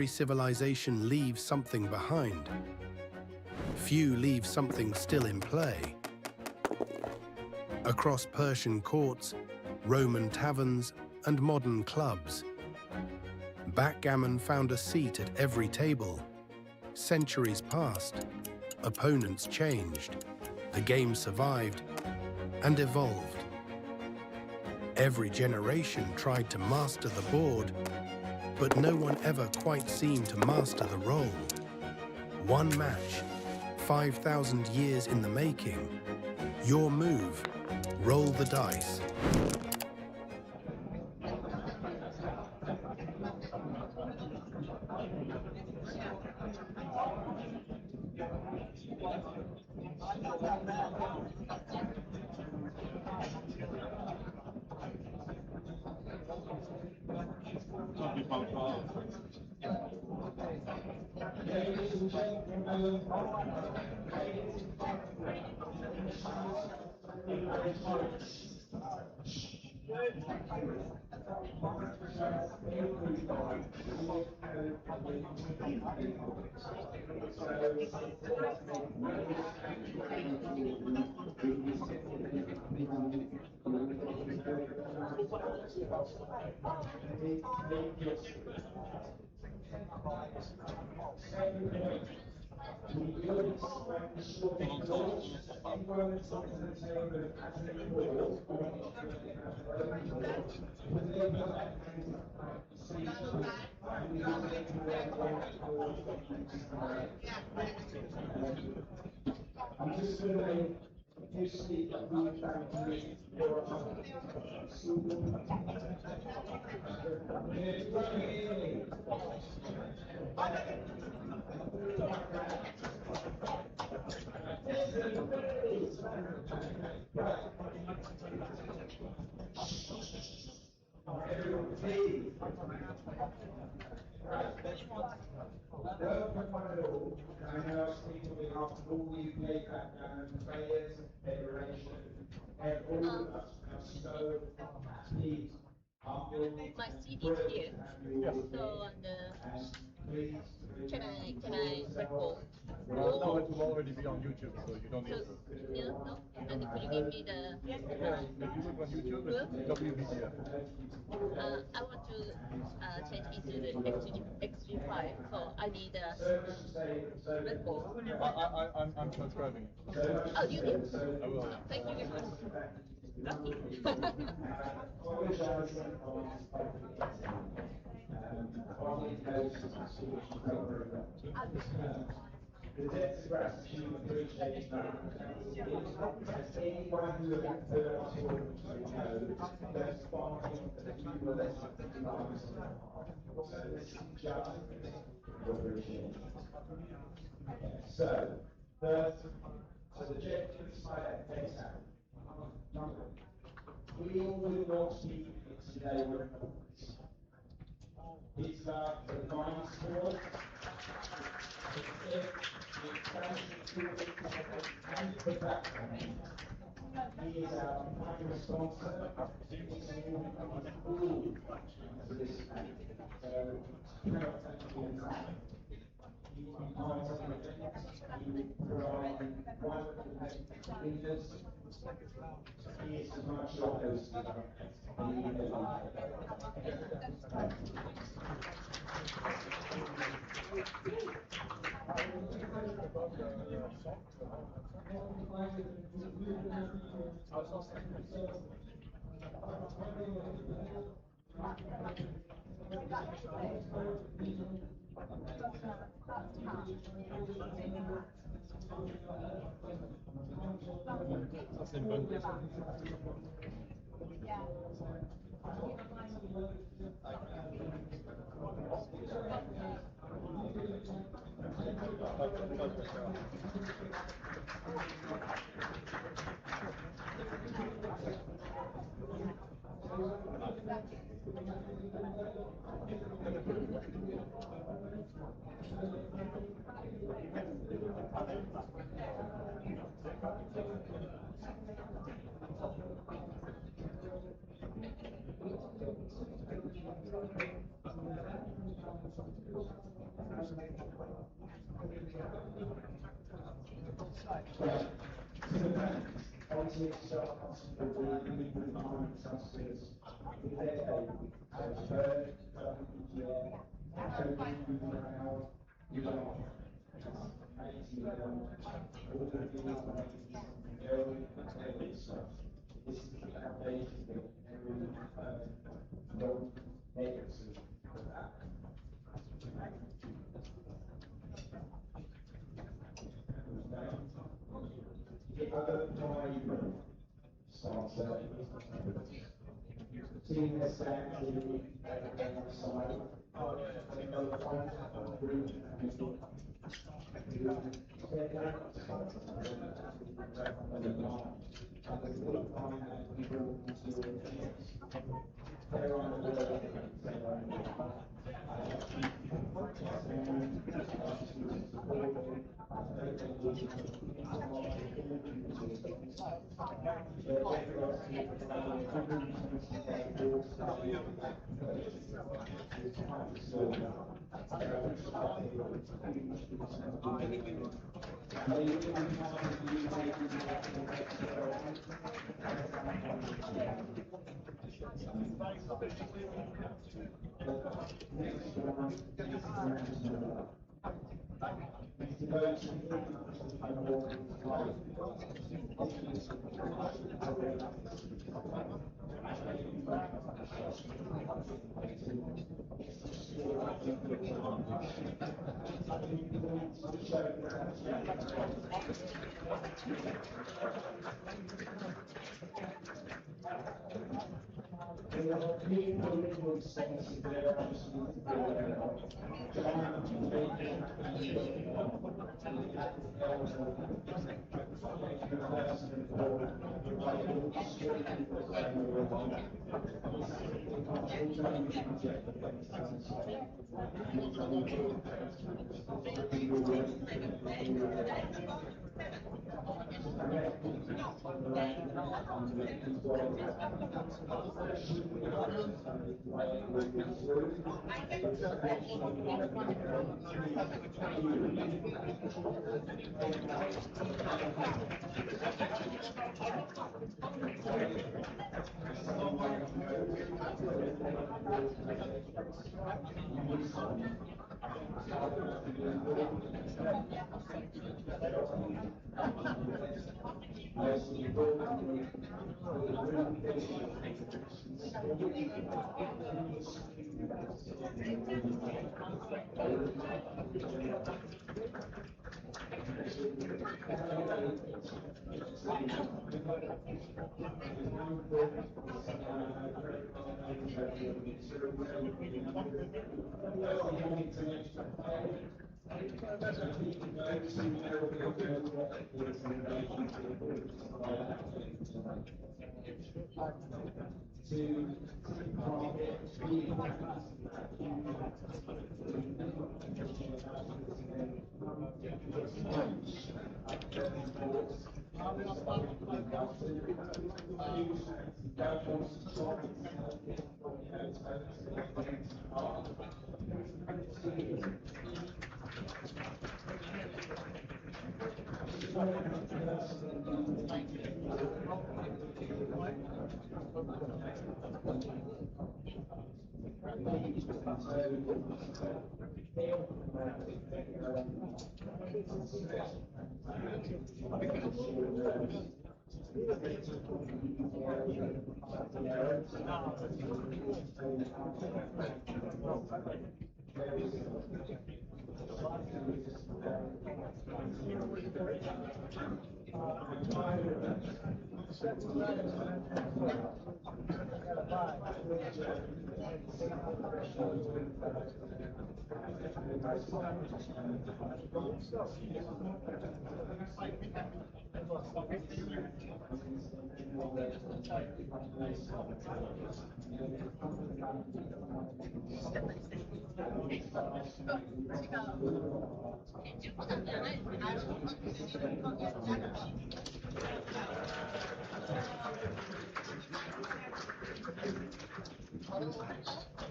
Every civilization leaves something behind. Few leave something still in play. Across Persian courts, Roman taverns, and modern clubs, backgammon found a seat at every table. Centuries passed, opponents changed, the game survived and evolved. Every generation tried to master the board, but no one ever quite seemed to master the role. One match, 5,000 years in the making. Your move, roll the dice. I know speaking on behalf of all the UK Backgammon players, federation, and all of us are so pleased. My seat is here. So Please, can I record? No, it will already be on YouTube, so you don't need to. No? And could you give me the Yeah, if you look on YouTube, it's WBGF. I want to change into the XG5, so I need a record. I'm transcribing it. Oh, you did? I will. Thank you very much. Lucky. The debts of gratitude appreciated as anyone who has been third to know that sparking for the few less lives. So this is just appreciation. So, first, the objective side takes out. We all will not speak today with it's about the mind sport. He is our prime sponsor. He is all for this event. So, cannot thank you enough. He will be part of the event. He will provide wonderful leaders. He is as much your host as Politics starts with the economic substance. The decade, so third, WBGF, Tokyo Crowd, you are 80 all the very heavy stuff. This is the foundation of every non-legacy of that. The other five starter team has sat to the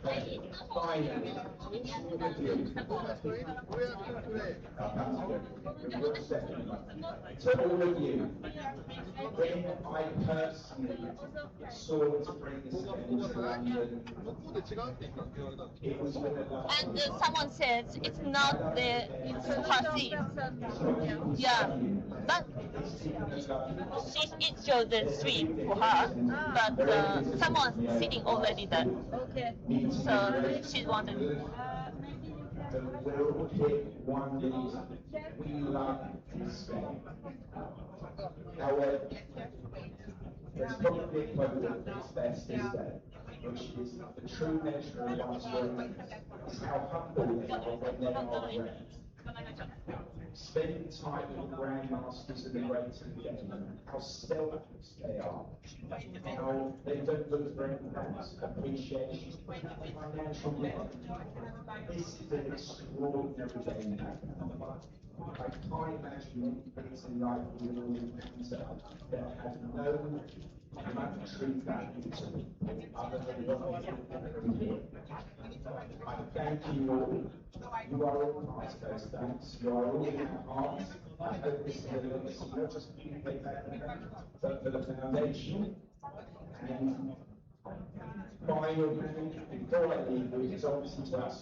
side. finally, all of you, to all of you, when I personally sought to bring this event to London, it was with a love. And someone says it's not it's her theme. Yeah, but it shows the street for her, but someone's sitting already there. Okay. So she wanted. We'll pick one reason. We love Spain. However, there's probably a quote that's best to say, which is the true measure of one's worth is how humble they are when they are friends. Spending time with the grandmasters and the greats of the game, how selfless they are, how they don't look for anything else, appreciation, financial wealth. This is an extraordinary game. I can't imagine anything like we will encounter that had no monetary value to it, other than what we do. I thank you all. You are all part of those thanks. You are all in our hearts. I hope this is a legacy, not just for you, but for the foundation. And by your hand, before I leave, it's obviously to us.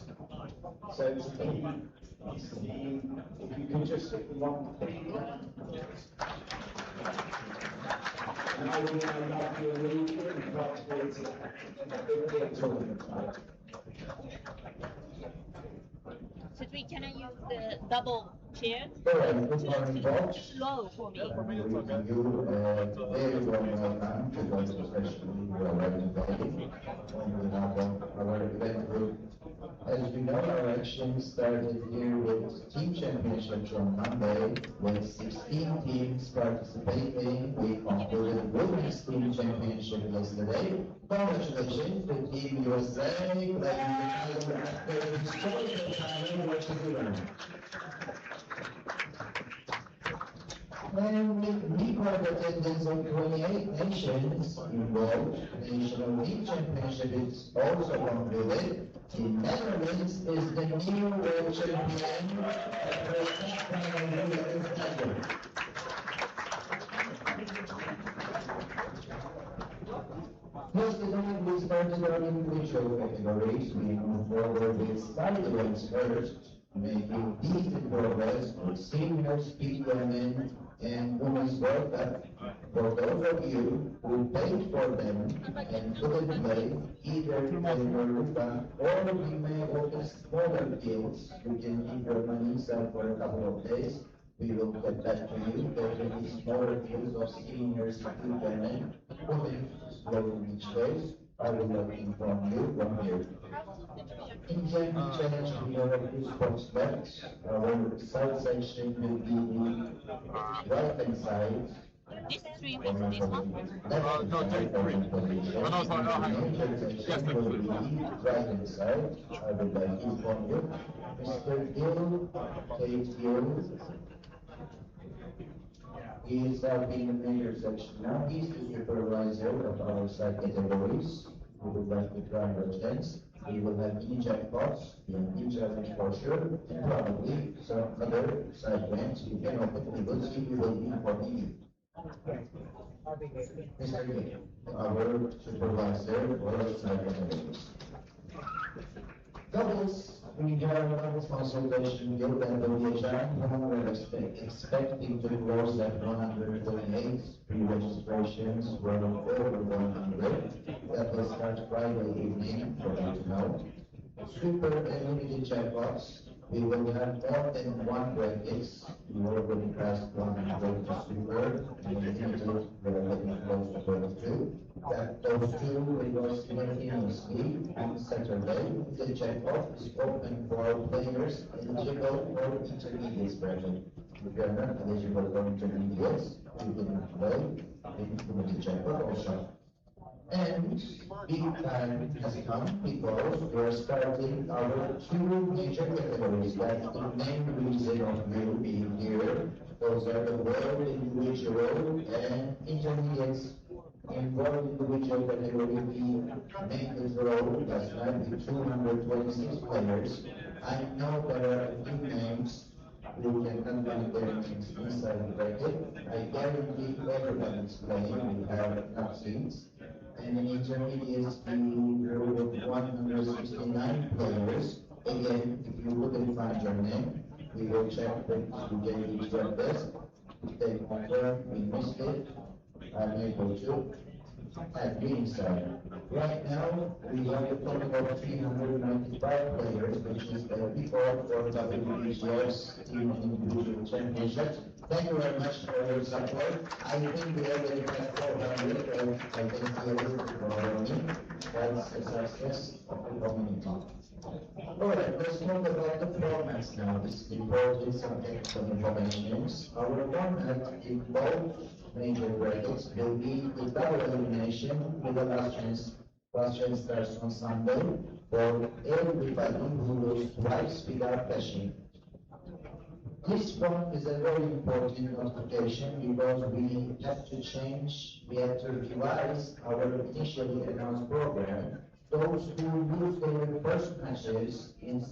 So to me, this team, if you can just give them one big round. And I will now love you a little bit and pass forward to the tournament. Cedric, can I use the double chair? Too low for me. Very warm welcome to those especially who are already invited on behalf of our event group. As you know, our action started here with team championships on Monday with 16 teams participating. We concluded women's team championship yesterday. Congratulations to Team USA. And with record attendance of 28 nations involved, the National Team Championship is also concluded. The Netherlands is the new world champion Yesterday we started our individual categories. We moved forward with side events first, making decent progress with seniors, Backgammon, and Women's World Cup. For those of you who paid for them and couldn't play, either they were refunded or we may offer smaller deals. You can keep your money inside for a couple of days. We will get back to you. There will be smaller deals of seniors, Backgammon, women's local beach days. I will not inform you from here. In the challenge, we have a few spots left. Our side section will be the right-hand side. This 3 weeks, this month? No, take 3. Oh, no, sorry, no, hang on. Yes, Will be right-hand side. I would like to inform you. Mr. Gill, Kate Gill, he is in the major section now. He's the supervisor of our side categories. We would like to try our chance. We will have e-jackpots, e-challenge for sure, and probably some other side grants. You can open the goods if you will be informing you. Mr. Gill, our supervisor for side categories. Doubles. We have a consultation guild and WBGF, whom we're expecting to close at 138. Pre-registrations were over 100. That will start Friday evening, for you to know. Super and limited jackpots. We will have more than one brackets. We already passed 100 to super, and limited, we're getting close to 22. That those two will go simultaneously on Saturday. The jackpot is open for players eligible for intermediates bracket. If you are not eligible for intermediates, you can play in the jackpot also. And big time has come because we are starting our 2 major categories. That's the main reason of you being here. Those are the world, individual, and intermediates In one individual category, we make the draw last night with 226 players. I know there are a few names who cannot find their names inside the bracket. I guarantee everyone is playing. We have enough seats. And in intermediates, we drew with 169 players. Again, if you wouldn't find your name, we will check that you gave each your best. If they confirm we missed it, I'm able to. That being said, right now we have a total of 395 players, which is a record for WBGF's team individual championships. Thank you very much for your support. I think we already have 400, and I can see a list for me. That's a success of the community. Alright, let's talk about the formats now. This important some technical information. Our format in both major brackets will be the double elimination with the last chance. Last chance starts on Sunday for everybody who loses twice without cashing. This one is a very important notification because we have to change, we have to revise our initially announced program. Those who lose their first matches in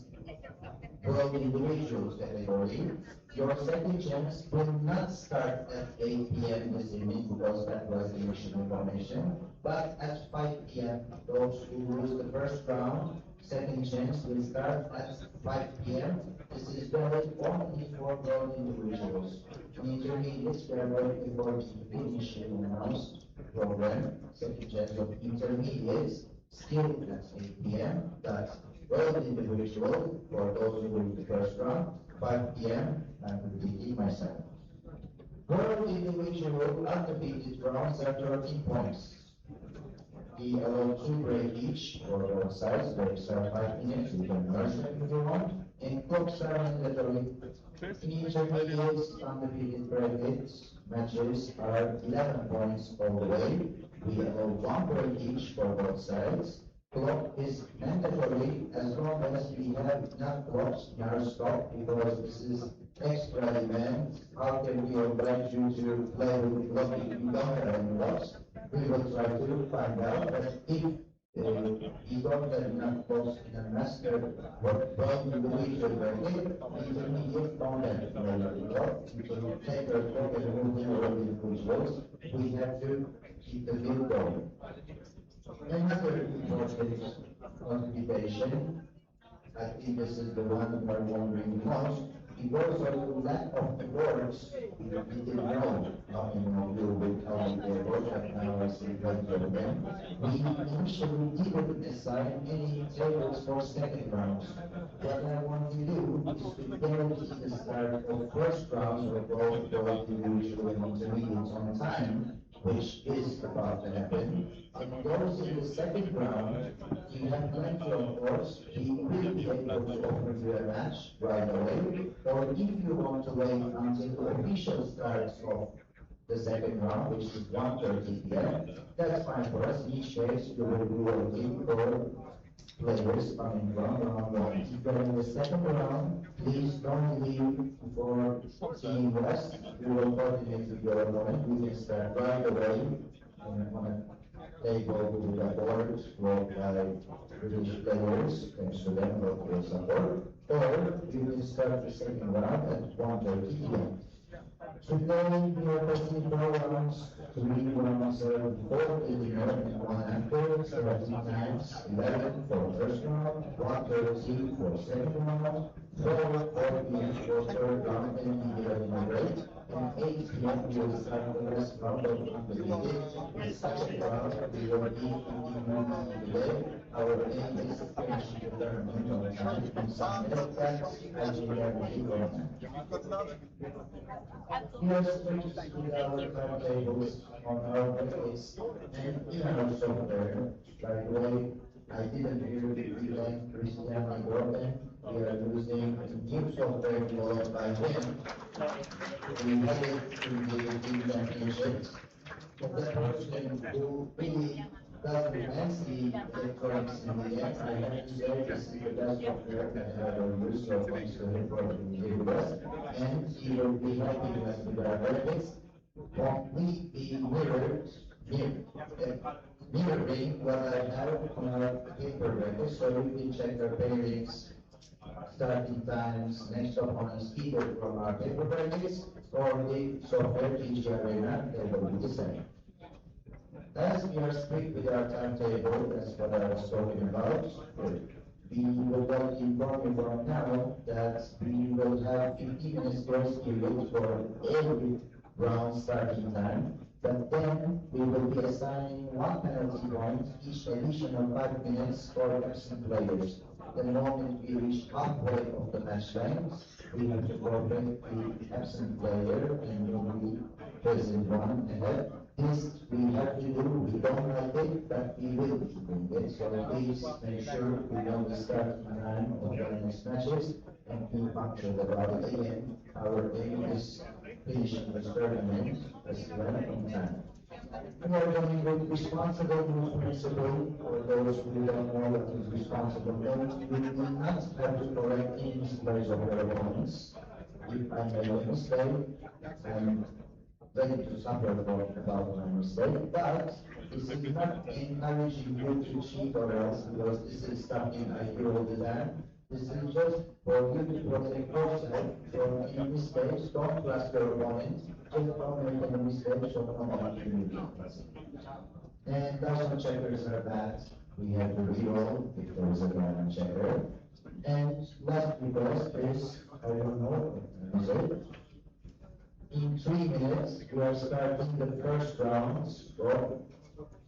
the individuals category, your second chance will not start at 8 p.m. this evening because that was the initial information, but at 5 p.m. Those who lose the first round, second chance will start at 5 p.m. This is valid only for those individuals. In intermediates, we are waiting for the initial announced program, second chance of intermediates, still at 8 p.m. That's world individual for those who win the first round, 5 p.m. I'm repeating myself. World individual undefeated rounds are 13 points. We allow 2 breaks each for both sides. Breaks are 5 minutes. You can merge them if you want. And clocks are mandatory. In intermediates, undefeated brackets matches are 11 points all the way. We allow 1 break each for both sides. Clock is mandatory as long as we have enough clocks in our stock because this is extra event. How can we oblige you to play with the clock if you don't have any clocks? We will try to find out, but if you don't have enough clocks in a master what from the individual bracket, intermediate don't have to play with the clock. To take our clock and move them over the individuals, we have to keep the field going. Another important notification, I think this is the one you are wondering most, because of the lack of the boards, we didn't know how many of you will come with their boards, but now I see plenty of them. We initially didn't assign any tables for second rounds. What I want to do is to guarantee the start of first rounds of both individual and intermediates on time, which is about to happen. And those in the second round, you have plenty of course, we will be able to offer you a match right away, or if you want to wait until the official starts of the second round, which is 1:30 p.m., that's fine for us. In each case, you will be waiting for players coming from round 1. If you're in the second round, please don't leave for Team West. We will coordinate with your opponent. We can start right away on a table with a board brought by British players, thanks to them for their support. Or we will start the second round at 1:30 p.m. Today we are testing 4 rounds, 3 rounds, 4 beginner and 1 after, 17 times, 11 for first round, 1:30 for second round, 4 p.m. for third round, and we are in a break. And 8 p.m. we will start the last round of undefeated. The second round we will be in today. Our aim is to finish the tournament on time on Sunday. That's as we have been. Here's with our timetables on our webpage and in our software. By the way, I didn't hear the relay Christian Groten. We are using a new software developed by him. We have it in the team championships. For the person who really doesn't fancy electronics in the end, I have to say this is the best software that I have ever used, so thanks to him for being with us. And he will be helping us with our graphics. Completely mirrored mirroring what I have on our paper record, so we can check our pairings, starting times, next opponents, either from our paper records or the software TG Arena, they will be the same. As we are strict with our timetable, that's what I was talking about, we would like to inform you from now that we will have 15 minutes grace period for every round starting time, but then we will be assigning one penalty point each additional 5 minutes for absent players. The moment we reach halfway of the match line, we have to forfeit the absent player and will be present one ahead. This we have to do, we don't like it, but we will be doing it. So please make sure we know the starting time of the next matches and be punctual about it. Again, our aim is finishing this tournament as well on time. We are going with responsible move principle, for those who don't know what is responsible move. We do not have to correct any misplays of our opponents. If I make a mistake, I'm ready to suffer about my mistake, but this is not encouraging you to cheat or else, because this is something I hear all the time. This is just for you to protect yourself from any mistakes. Don't trust your opponent. Just don't make any mistakes so no one can do it. And dozen checkers are bad. We have to reroll if there is a diamond checker. And last request is, I don't know, is it? In 3 minutes, we are starting the first rounds for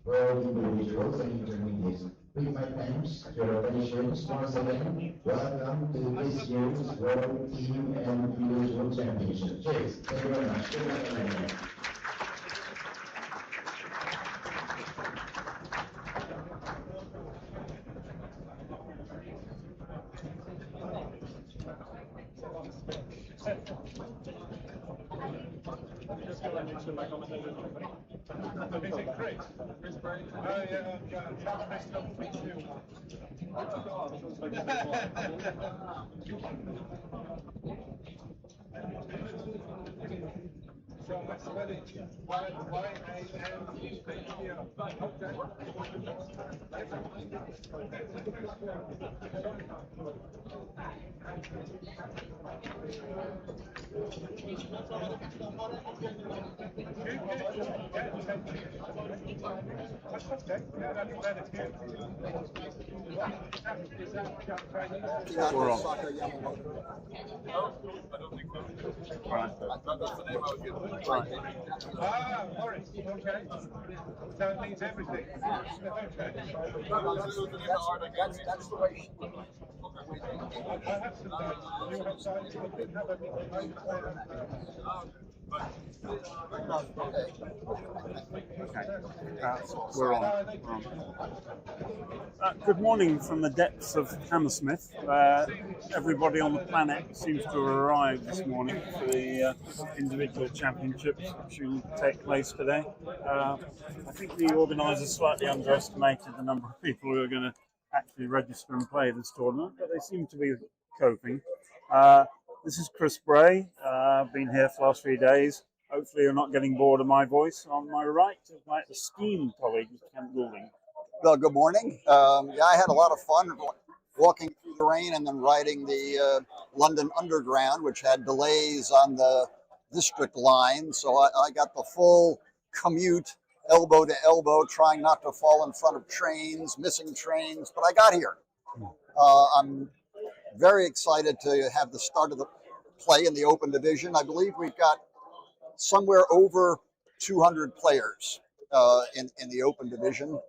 all individuals and intermediates. With my thanks to your patience, once again, welcome to this year's World Team and Individual Championship. Cheers. Thank you very much. Good luck, everyone. Is it Chris? Chris Bray? Oh, yeah, Chris don't think too. So I spell it We're on. Right. Ah, Morris, okay. That means everything. Okay. That's the way. I have some notes. You have signed, you didn't have everything. We're on. Good morning from the depths of Hammersmith. Everybody on the planet seems to have arrived this morning for the individual championships, which will take place today. I think the organisers slightly underestimated the number of people who are going to actually register and play this tournament, but they seem to be coping. This is Chris Bray. I've been here for the last 3 days. Hopefully you're not getting bored of my voice. On my right is my esteemed colleague, Kent Goulding. Well, good morning. Yeah, I had a lot of fun walking through the rain and then riding the London Underground, which had delays on the district line. So I got the full commute, elbow to elbow, trying not to fall in front of trains, missing trains, but I got here. I'm very excited to have the start of the play in the open division. I believe we've got somewhere over 200 players in the open division.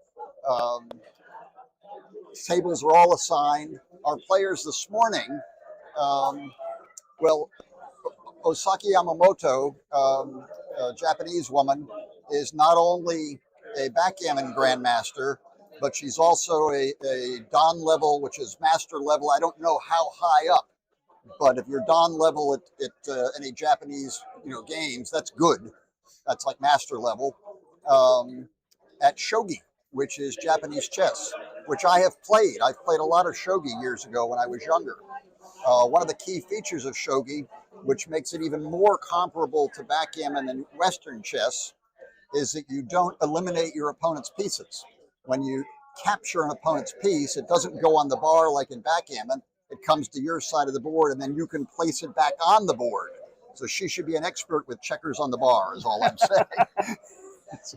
Tables are all assigned. Our players this morning, well, Osaki Yamamoto, a Japanese woman, is not only a backgammon grandmaster, but she's also a Dan level, which is master level. I don't know how high up, but if you're Dan level at any Japanese games, that's good. That's like master level. At shogi, which is Japanese chess, which I have played. I've played a lot of shogi years ago when I was younger. One of the key features of shogi, which makes it even more comparable to backgammon and Western chess, is that you don't eliminate your opponent's pieces. When you capture an opponent's piece, it doesn't go on the bar like in backgammon. It comes to your side of the board, and then you can place it back on the board. So she should be an expert with checkers on the bar, is all I'm saying.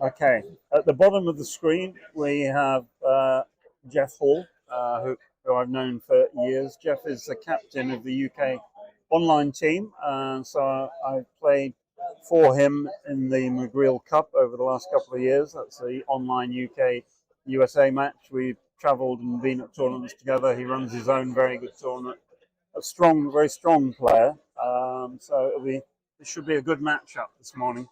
Okay, at the bottom of the screen, we have Jeff Hall, who I've known for years. Jeff is the captain of the UK online team, and so I played for him in the McGreal Cup over the last couple of years. That's the online UK USA match. We've travelled and been at tournaments together. He runs his own very good tournament. A strong, very strong player. So it should be a good matchup this morning.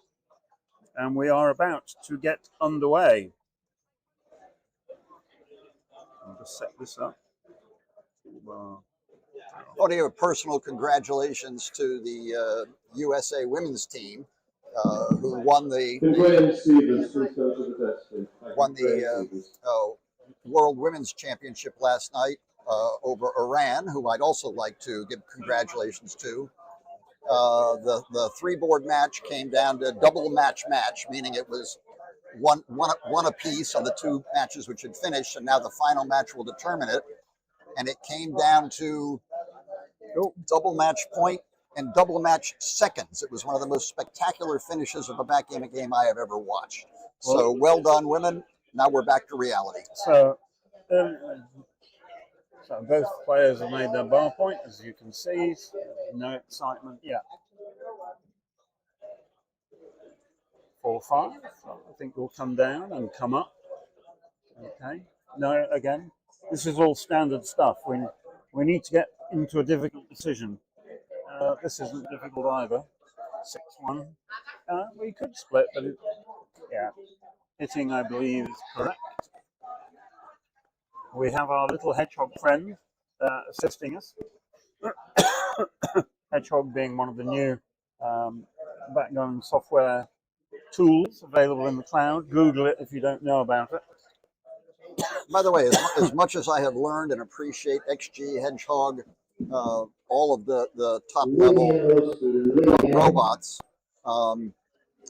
And we are about to get underway. I'll just set this up. I want to give a personal congratulations to the USA women's team who won the World Women's Championship last night over Iran, who I'd also like to give congratulations to. The three-board match came down to double match, meaning it was one apiece on the two matches which had finished, and now the final match will determine it. And it came down to double match point and double match seconds. It was one of the most spectacular finishes of a backgammon game I have ever watched. So well done, women. Now we're back to reality. So both players have made their bar point, as you can see. No excitement yet. 4-5. So I think we'll come down and come up. Okay. No, again, this is all standard stuff. We need to get into a difficult decision. This isn't difficult either. 6-1. We could split, but hitting, I believe, is correct. We have our little hedgehog friend assisting us. Hedgehog being one of the new backgammon software tools available in the cloud. Google it if you don't know about it. By the way, as much as I have learned and appreciate XG, Hedgehog, all of the top level robots,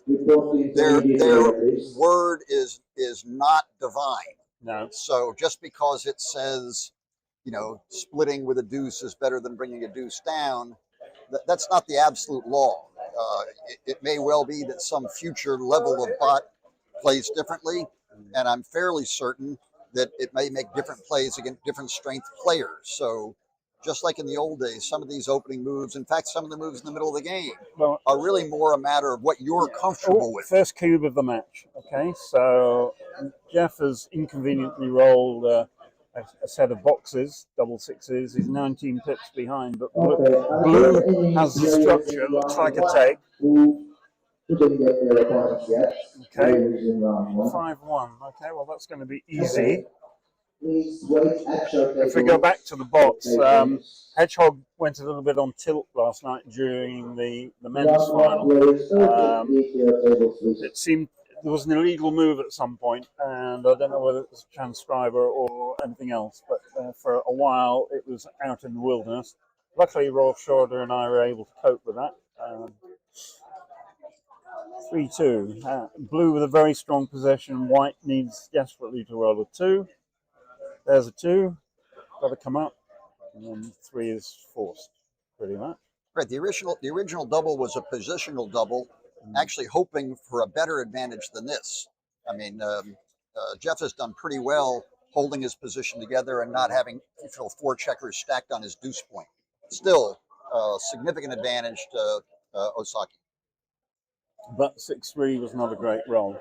their word is not divine. No. So just because it says, splitting with a deuce is better than bringing a deuce down, that's not the absolute law. It may well be that some future level of bot plays differently, and I'm fairly certain that it may make different plays against different strength players. So just like in the old days, some of these opening moves, in fact, some of the moves in the middle of the game are really more a matter of what you're comfortable with. First cube of the match. Okay, so Jeff has inconveniently rolled a set of boxes, double sixes. He's 19 pips behind, but blue has the structure. Looks like a take. Okay, 5-1. Okay, well that's going to be easy. If we go back to the bots, Hedgehog went a little bit on tilt last night during the men's final. It seemed there was an illegal move at some point, and I don't know whether it was a transcriber or anything else, but for a while it was out in the wilderness. Luckily, Rolf Schroeder and I were able to cope with that. 3-2. Blue with a very strong possession. White needs desperately to roll a 2. There's a 2. Got to come up. And then 3 is forced, pretty much. Right. The original double was a positional double, actually hoping for a better advantage than this. I mean, Jeff has done pretty well holding his position together and not having 4 checkers stacked on his deuce point. Still, significant advantage to Osaki. But 6-3 was not a great roll.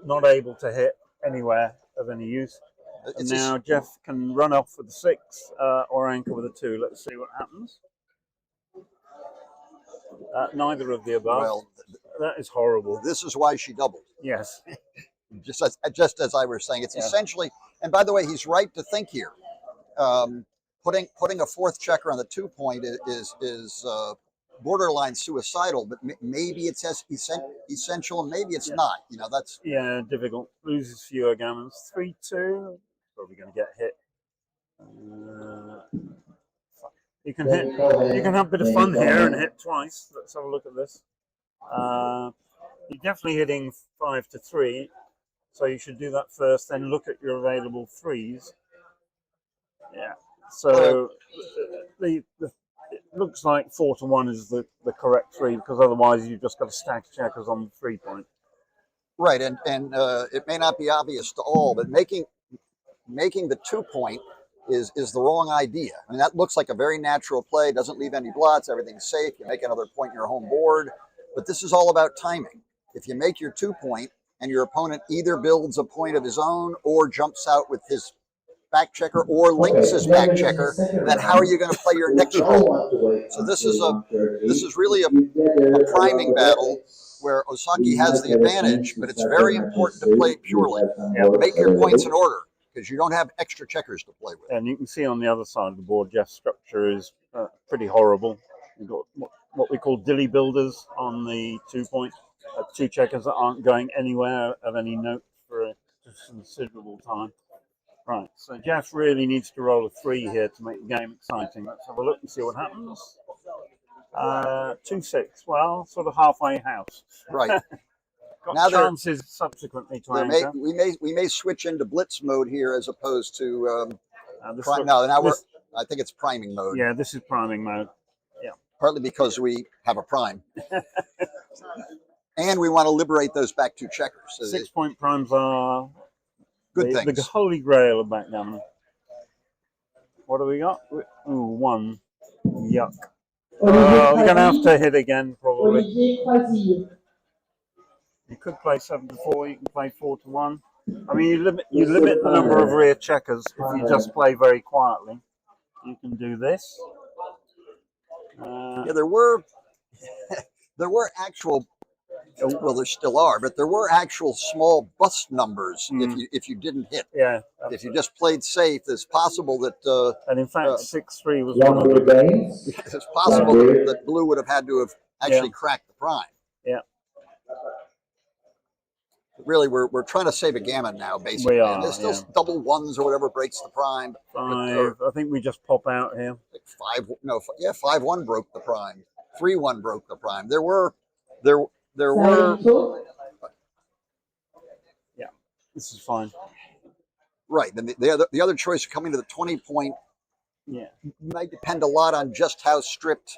Not able to hit anywhere of any use. And now Jeff can run off with a 6 or anchor with a 2. Let's see what happens. Neither of the above. Well, that is horrible. This is why she doubled. Yes. Just as I was saying, it's essentially. And by the way, he's right to think here. Putting a 4th checker on the 2 point is borderline suicidal, but maybe it's essential and maybe it's not. That's difficult. Loses fewer gammons. 3-2. Probably going to get hit. You can hit. You can have a bit of fun here and hit twice. Let's have a look at this. You're definitely hitting 5 to 3, so you should do that first, then look at your available threes. Yeah. So it looks like 4 to 1 is the correct three, because otherwise you've just got to stack checkers on the 3 point. Right, and it may not be obvious to all, but making the 2 point is the wrong idea. I mean, that looks like a very natural play, doesn't leave any blots, everything's safe, you make another point in your home board, but this is all about timing. If you make your 2 point and your opponent either builds a point of his own or jumps out with his back checker or links his back checker, then how are you going to play your next roll? So this is really a priming battle where Osaki has the advantage, but it's very important to play purely. Make your points in order, because you don't have extra checkers to play with. And you can see on the other side of the board, Jeff's structure is pretty horrible. You've got what we call dilly builders on the 2 point, 2 checkers that aren't going anywhere of any note for a considerable time. Right, so Jeff really needs to roll a 3 here to make the game exciting. Let's have a look and see what happens. 2-6, well, sort of halfway house. Right. Got Now chances subsequently to anchor. We may switch into blitz mode here as opposed to I think it's priming mode. Yeah, this is priming mode. Yeah. Partly because we have a prime. And we want to liberate those back 2 checkers. So 6 point primes are good things. The holy grail of backgammon. What do we got? Ooh, 1. Yuck. We're going to have to hit again, probably. You could play 7 to 4. You can play 4 to 1. I mean, you limit the number of rear checkers if you just play very quietly. You can do this. Yeah, there were actual. Well, there still are, but there were actual small bust numbers if you didn't hit. Yeah. If you just played safe, it's possible that. And in fact, 6-3 was one of them. It's possible that blue would have had to have actually cracked the prime. Yeah. But really, we're trying to save a gammon now, basically. We are. And there's still double ones or whatever breaks the prime. 5. I think we just pop out here. 5-1 broke the prime. 3-1 broke the prime. There were. Yeah, this is fine. Right. And the other choice coming to the 20 point might depend a lot on just how strict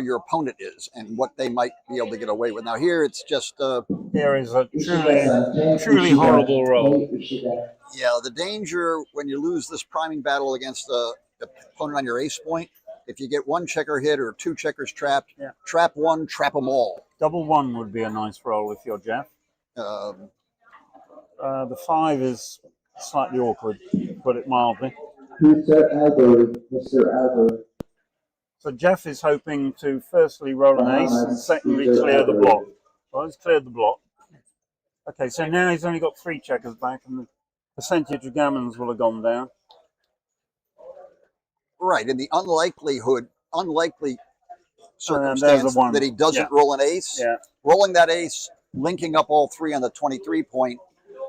your opponent is and what they might be able to get away with. Now here it's just there is a truly horrible roll. Yeah, the danger when you lose this priming battle against the opponent on your ace point, if you get 1 checker hit or 2 checkers trapped, trap 1, trap them all. Double 1 would be a nice roll if you're Jeff. The 5 is slightly awkward, to put it mildly. Mr. Albert. So Jeff is hoping to firstly roll an ace and secondly clear the block. Well, he's cleared the block. Okay, so now he's only got 3 checkers back and the percentage of gammons will have gone down. Right, in the unlikely circumstance that he doesn't roll an ace, rolling that ace, linking up all 3 on the 23 point,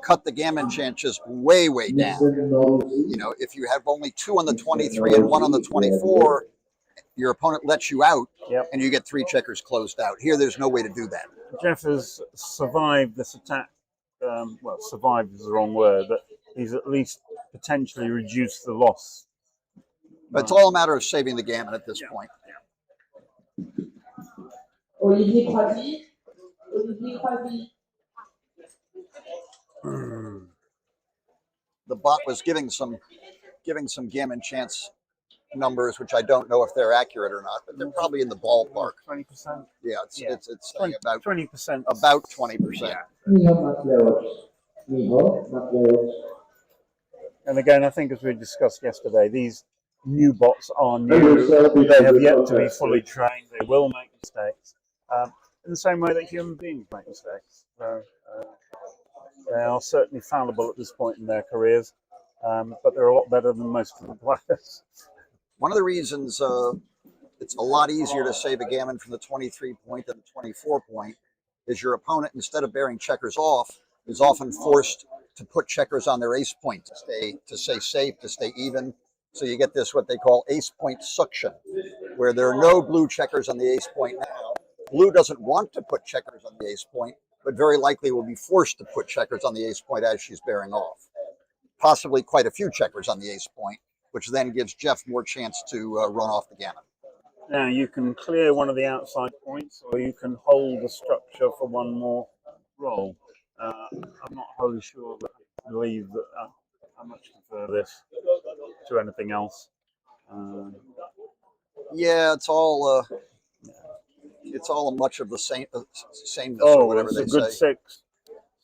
cut the gammon chances way down. You know, if you have only 2 on the 23 and 1 on the 24, your opponent lets you out, and you get 3 checkers closed out. Here, there's no way to do that. Jeff has survived this attack. Well, survived is the wrong word, but he's at least potentially reduced the loss. But it's all a matter of saving the gammon at this point. The bot was giving some gammon chance numbers, which I don't know if they're accurate or not, but they're probably in the ballpark. 20%. Yeah, it's about 20%. About 20%. And again, I think as we discussed yesterday, these new bots are new. They have yet to be fully trained. They will make mistakes. In the same way that human beings make mistakes. So, they are certainly fallible at this point in their careers, but they're a lot better than most of the players. One of the reasons it's a lot easier to save a gammon from the 23 point than the 24 point is your opponent, instead of bearing checkers off, is often forced to put checkers on their ace point to stay safe, to stay even. So you get this, what they call ace point suction, where there are no blue checkers on the ace point now. Blue doesn't want to put checkers on the ace point, but very likely will be forced to put checkers on the ace point as she's bearing off. Possibly quite a few checkers on the ace point, which then gives Jeff more chance to run off the gammon. Now you can clear one of the outside points, or you can hold the structure for one more roll. I'm not wholly sure, but I believe that I much prefer this to anything else. Yeah, it's all much of the sameness Oh, or whatever it's they a good say. 6.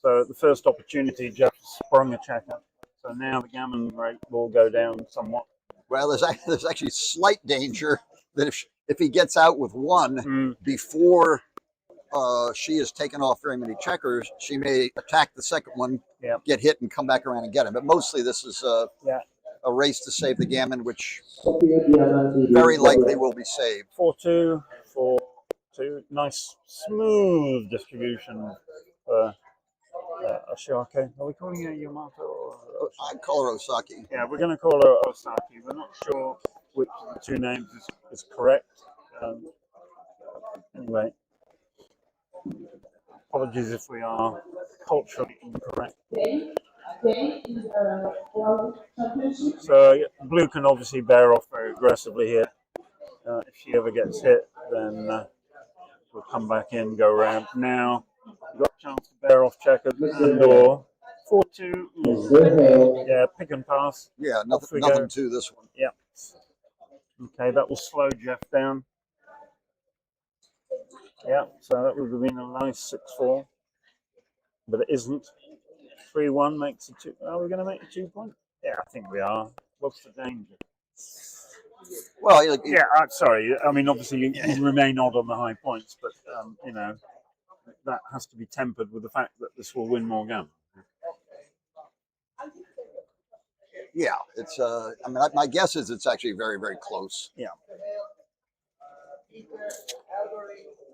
So at the first opportunity, Jeff sprung a checker. So now the gammon rate will go down somewhat. Well, there's actually slight danger that if he gets out with 1 before she has taken off very many checkers, she may attack the second one, get hit, and come back around and get him. But mostly this is a race to save the gammon, which very likely will be saved. 4-2, 4-2. Nice, smooth distribution for Osaka. Are we calling her Yamato? Or I'd call her Osaki. Yeah, we're going to call her Osaki. We're not sure which of the 2 names is correct. Anyway, apologies if we are culturally incorrect. So blue can obviously bear off very aggressively here. If she ever gets hit, then we'll come back in, go around. Now, you've got a chance to bear off checkers and/or 4-2. Yeah, pick and pass. Yeah, nothing to this one. Yeah. Okay, that will slow Jeff down. Yeah, so that would have been a nice 6-4, but it isn't. 3-1 makes it 2. Are we going to make a 2 point? Yeah, I think we are. What's the danger? Well, yeah, sorry. I mean, obviously you remain odd on the high points, but you know, that has to be tempered with the fact that this will win more gammon. Yeah, it's. I mean, my guess is it's actually very, very close. Yeah.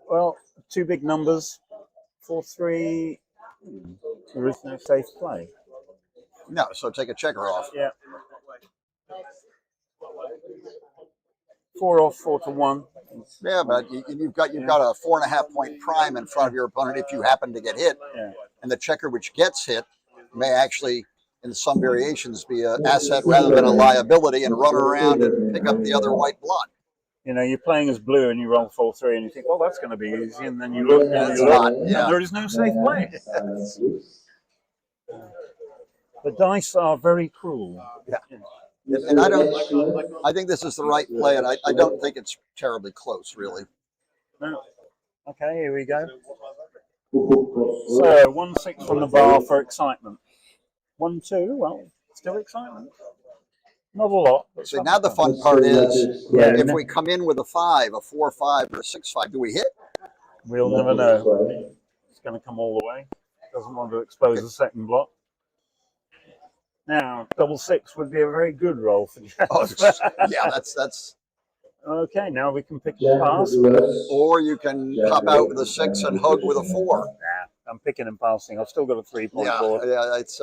Well, 2 big numbers. 4-3. There is no safe play. No, so take a checker off. Yeah. 4 off, 4-1. Yeah, but you've got a 4.5 point prime in front of your opponent if you happen to get hit, and the checker which gets hit may actually, in some variations, be an asset rather than a liability, and run around and pick up the other white blot. You know, you're playing as blue and you roll 4-3 and you think, well, that's going to be easy, and then you look and there is no safe play. The dice are very cruel. Yeah. And I think this is the right play, and I don't think it's terribly close, really. No. Okay, here we go. So 1-6 from the bar for excitement. 1-2, well, still excitement. Not a lot. So now the fun part is, if we come in with a 5, a 4-5, or a 6-5, do we hit? We'll never know. It's going to come all the way. Doesn't want to expose the second block. Now, 6-6 would be a very good roll for Jeff. Oh, yeah, that's. Okay, now we can pick and pass. Or you can pop out with a 6 and hug with a 4. Nah, I'm picking and passing. I've still got a 3-point board. Yeah, it's.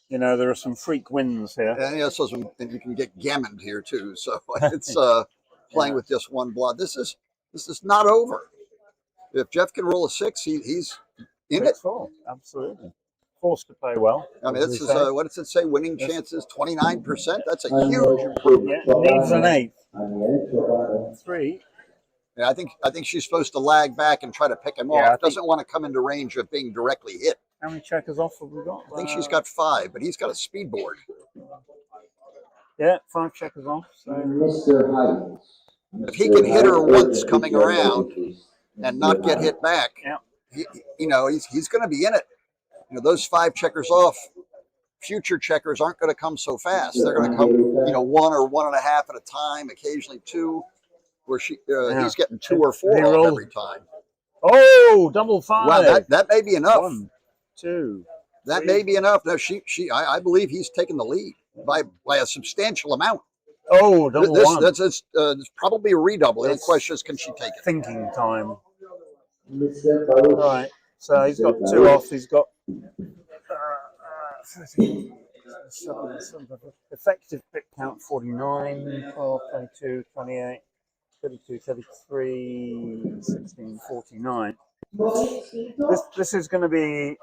You know, there are some freak wins here. And yeah, so you can get gammoned here too. So it's playing with just 1 blot. This is not over. If Jeff can roll a 6, he's in it. Absolutely. Forced to play well. I mean, this is what does it say? Winning chances 29%. That's a huge improvement. Yeah, needs an 8. 3. Yeah, I think she's supposed to lag back and try to pick him off. Doesn't want to come into range of being directly hit. How many checkers off have we got? I think she's got 5, but he's got a speed board. Yeah, 5 checkers off. So. If he can hit her once coming around and not get hit back, he's going to be in it. You know, those 5 checkers off, future checkers aren't going to come so fast. They're going to come, 1 or 1.5 at a time, occasionally 2, where he's getting 2 or 4 off every time. Oh, double 5. Well, that may be enough. 1, 2. That may be enough. No, I believe he's taken the lead by a substantial amount. Oh, double 1. That's probably a redouble. The question is, can she take it? Thinking time. Right. So he's got 2 off. He's got effective pick count 49, 12, 22, 28, 32, 33, 16, 49. This is going to be,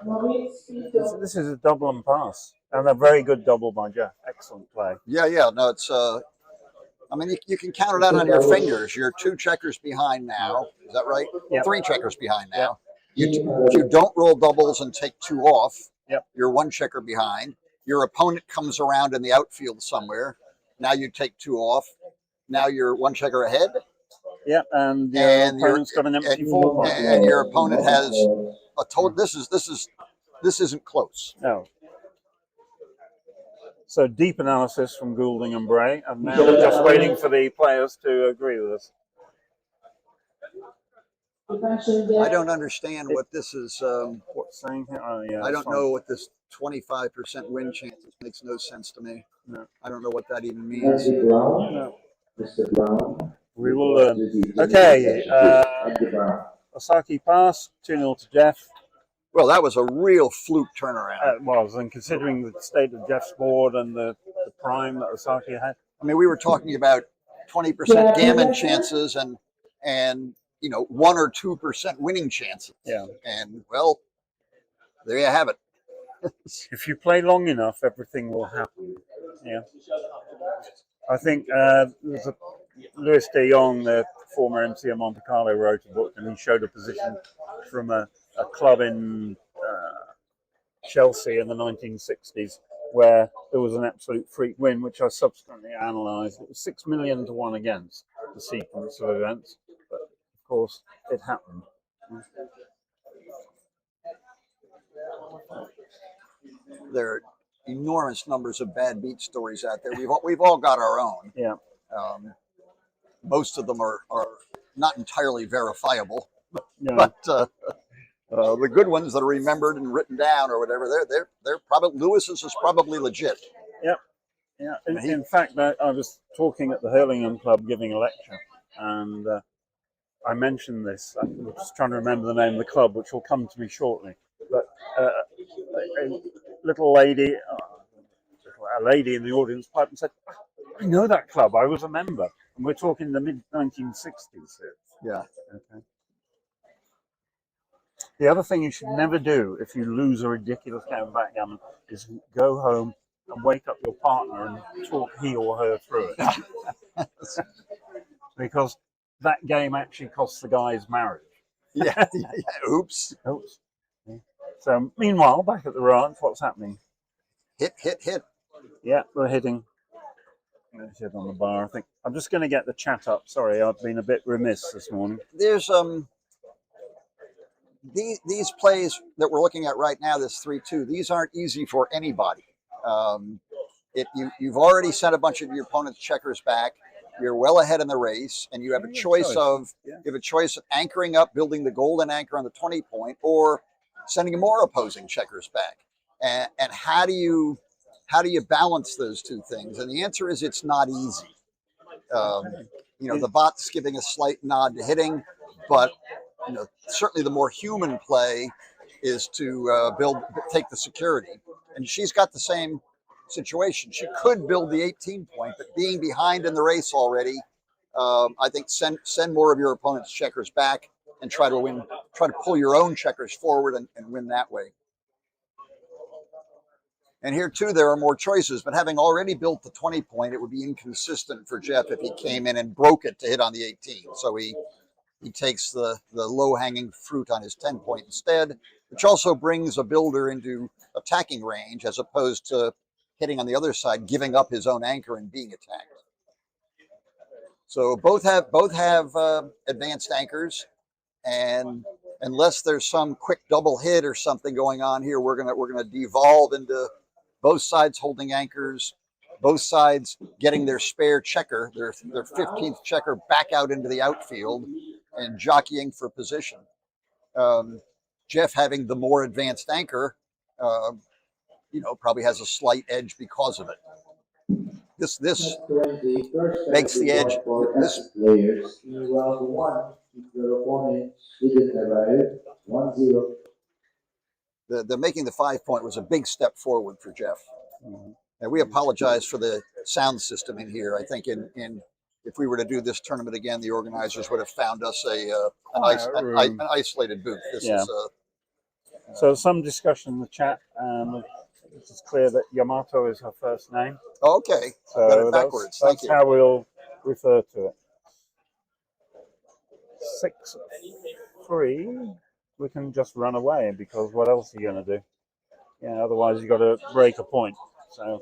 this is a double and pass, and a very good double by Jeff. Excellent play. Yeah, yeah. No, it's. I mean, you can count it out on your fingers. You're 2 checkers behind now. Is that right? Yep. 3 checkers behind now. Yep. You don't roll doubles and take 2 off. Yep. You're 1 checker behind. Your opponent comes around in the outfield somewhere. Now you take 2 off. Now you're 1 checker ahead. Yep, and your opponent's got an empty 4 point. And your opponent has a total. This isn't close. No. So deep analysis from Goulding and Bray, and now we're just waiting for the players to agree with us. I don't understand what this is. What's saying here? Oh, yeah, I don't know what this 25% win chance is. Makes no sense to me. No. I don't know what that even means. No. We will learn. Okay. Osaki pass, 2-0 to Jeff. Well, that was a real fluke turnaround. It was, and considering the state of Jeff's board and the prime that Osaki had. I mean, we were talking about 20% gammon chances and 1 or 2% winning chances. Yeah. And well, there you have it. If you play long enough, everything will happen. Yeah. I think there's a Louis de Jong, the former MC of Monte Carlo, wrote a book, and he showed a position from a club in Chelsea in the 1960s where there was an absolute freak win, which I subsequently analysed. It was 6 million to 1 against the sequence of events, but of course it happened. There are enormous numbers of bad beat stories out there. We've all got our own. Yeah. Most of them are not entirely verifiable, Yeah. but the good ones that are remembered and written down or whatever, they're probably Lewis's is probably legit. Yep. Yeah. In fact, I was talking at the Hurlingham Club giving a lecture, and I mentioned this. I was just trying to remember the name of the club, which will come to me shortly. But a little lady, a lady in the audience piped and said, "I know that club. I was a member." And we're talking the mid-1960s here. Yeah. Okay. The other thing you should never do if you lose a ridiculous game of backgammon is go home and wake up your partner and talk he or her through it. Because that game actually costs the guy's marriage. Yeah. Oops. Oops. Yeah. So meanwhile, back at the ranch, what's happening? Hit. Yeah, we're hitting. Let's hit on the bar, I think. I'm just going to get the chat up. Sorry, I've been a bit remiss this morning. There's these plays that we're looking at right now, this 3-2, these aren't easy for anybody. You've already sent a bunch of your opponent's checkers back. You're well ahead in the race, and you have a choice of anchoring up, building the golden anchor on the 20 point, or sending more opposing checkers back. And how do you balance those two things? And the answer is it's not easy. The bot's giving a slight nod to hitting, but certainly the more human play is to take the security. And she's got the same situation. She could build the 18 point, but being behind in the race already, I think send more of your opponent's checkers back and try to pull your own checkers forward and win that way. And here too, there are more choices, but having already built the 20 point, it would be inconsistent for Jeff if he came in and broke it to hit on the 18. So he takes the low hanging fruit on his 10 point instead, which also brings a builder into attacking range as opposed to hitting on the other side, giving up his own anchor and being attacked. So both have advanced anchors, and unless there's some quick double hit or something going on here, we're gonna devolve into both sides holding anchors, both sides getting their spare checker, their 15th checker back out into the outfield and jockeying for position. Jeff, having the more advanced anchor, probably has a slight edge because of it. This makes the edge. This players in round 1, your opponent didn't arrive 1-0. The making the 5 point was a big step forward for Jeff. And we apologize for the sound system in here. I think in if we were to do this tournament again, the organizers would have found us an isolated booth. This Yeah. is So some discussion in the chat. It is clear that Yamato is her first name. okay. So Got it backwards. that's how we'll refer to it. 6-3. We can just run away because what else are you going to do? Yeah, otherwise you've got to break a point. So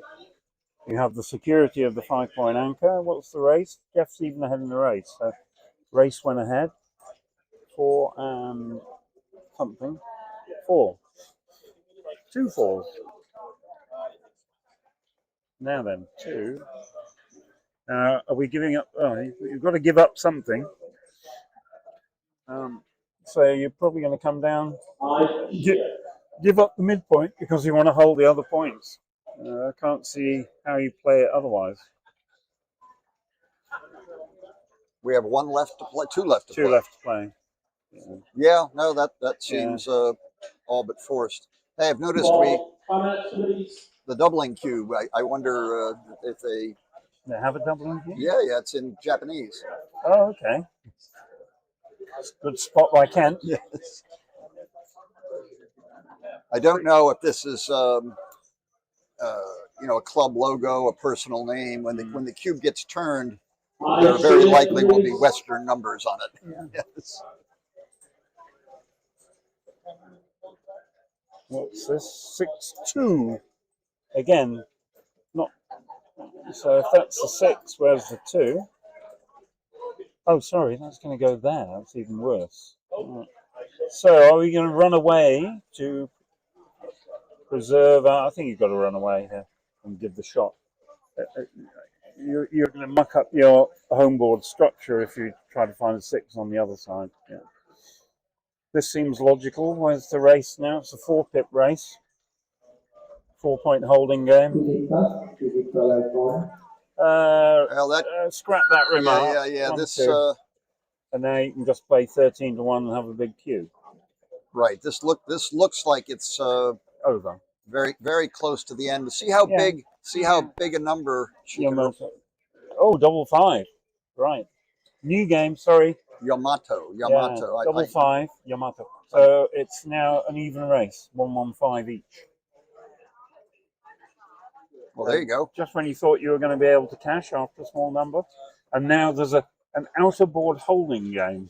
you have the security of the 5-point anchor. What's the race? Jeff's even ahead in the race. So race went ahead. 4 and something. 4. 2 4s. Now then, 2. Are we giving up? Oh, you've got to give up something. So you're probably going to come down, give up the midpoint because you want to hold the other points. I can't see how you play it otherwise. We have 1 left to play, 2 left to play. 2 left to play. Yeah, no, that seems all but forced. Hey, I've noticed the doubling cube. I wonder if they have a doubling cube? Yeah, it's in Japanese. Oh, okay. Good spot by Kent. Yes. I don't know if this is a club logo, a personal name. When the cube gets turned, there very likely will be Western numbers on it. Yeah. Yes. What's this? 6-2. Again, not. So if that's the 6, where's the 2? Oh, sorry, that's going to go there. That's even worse. Right. So are we going to run away to preserve? I think you've got to run away here and give the shot. You're going to muck up your home board structure if you try to find a 6 on the other side. Yeah. This seems logical. Where's the race now? It's a 4-pip race. 4-point holding game. Scrap that remark. Yeah. 1, This 2. And now you can just play 13-1 and have a big cube. Right. This looks like it's over. Very, very close to the end. See how big. See how big a number. Oh, 5-5. Right. New game. Sorry. Yamato. Yeah, 5-5. Yamato. So it's now an even race. 1-1-5 each. Well, there you go. Just when you thought you were going to be able to cash after a small number, and now there's an outer board holding game.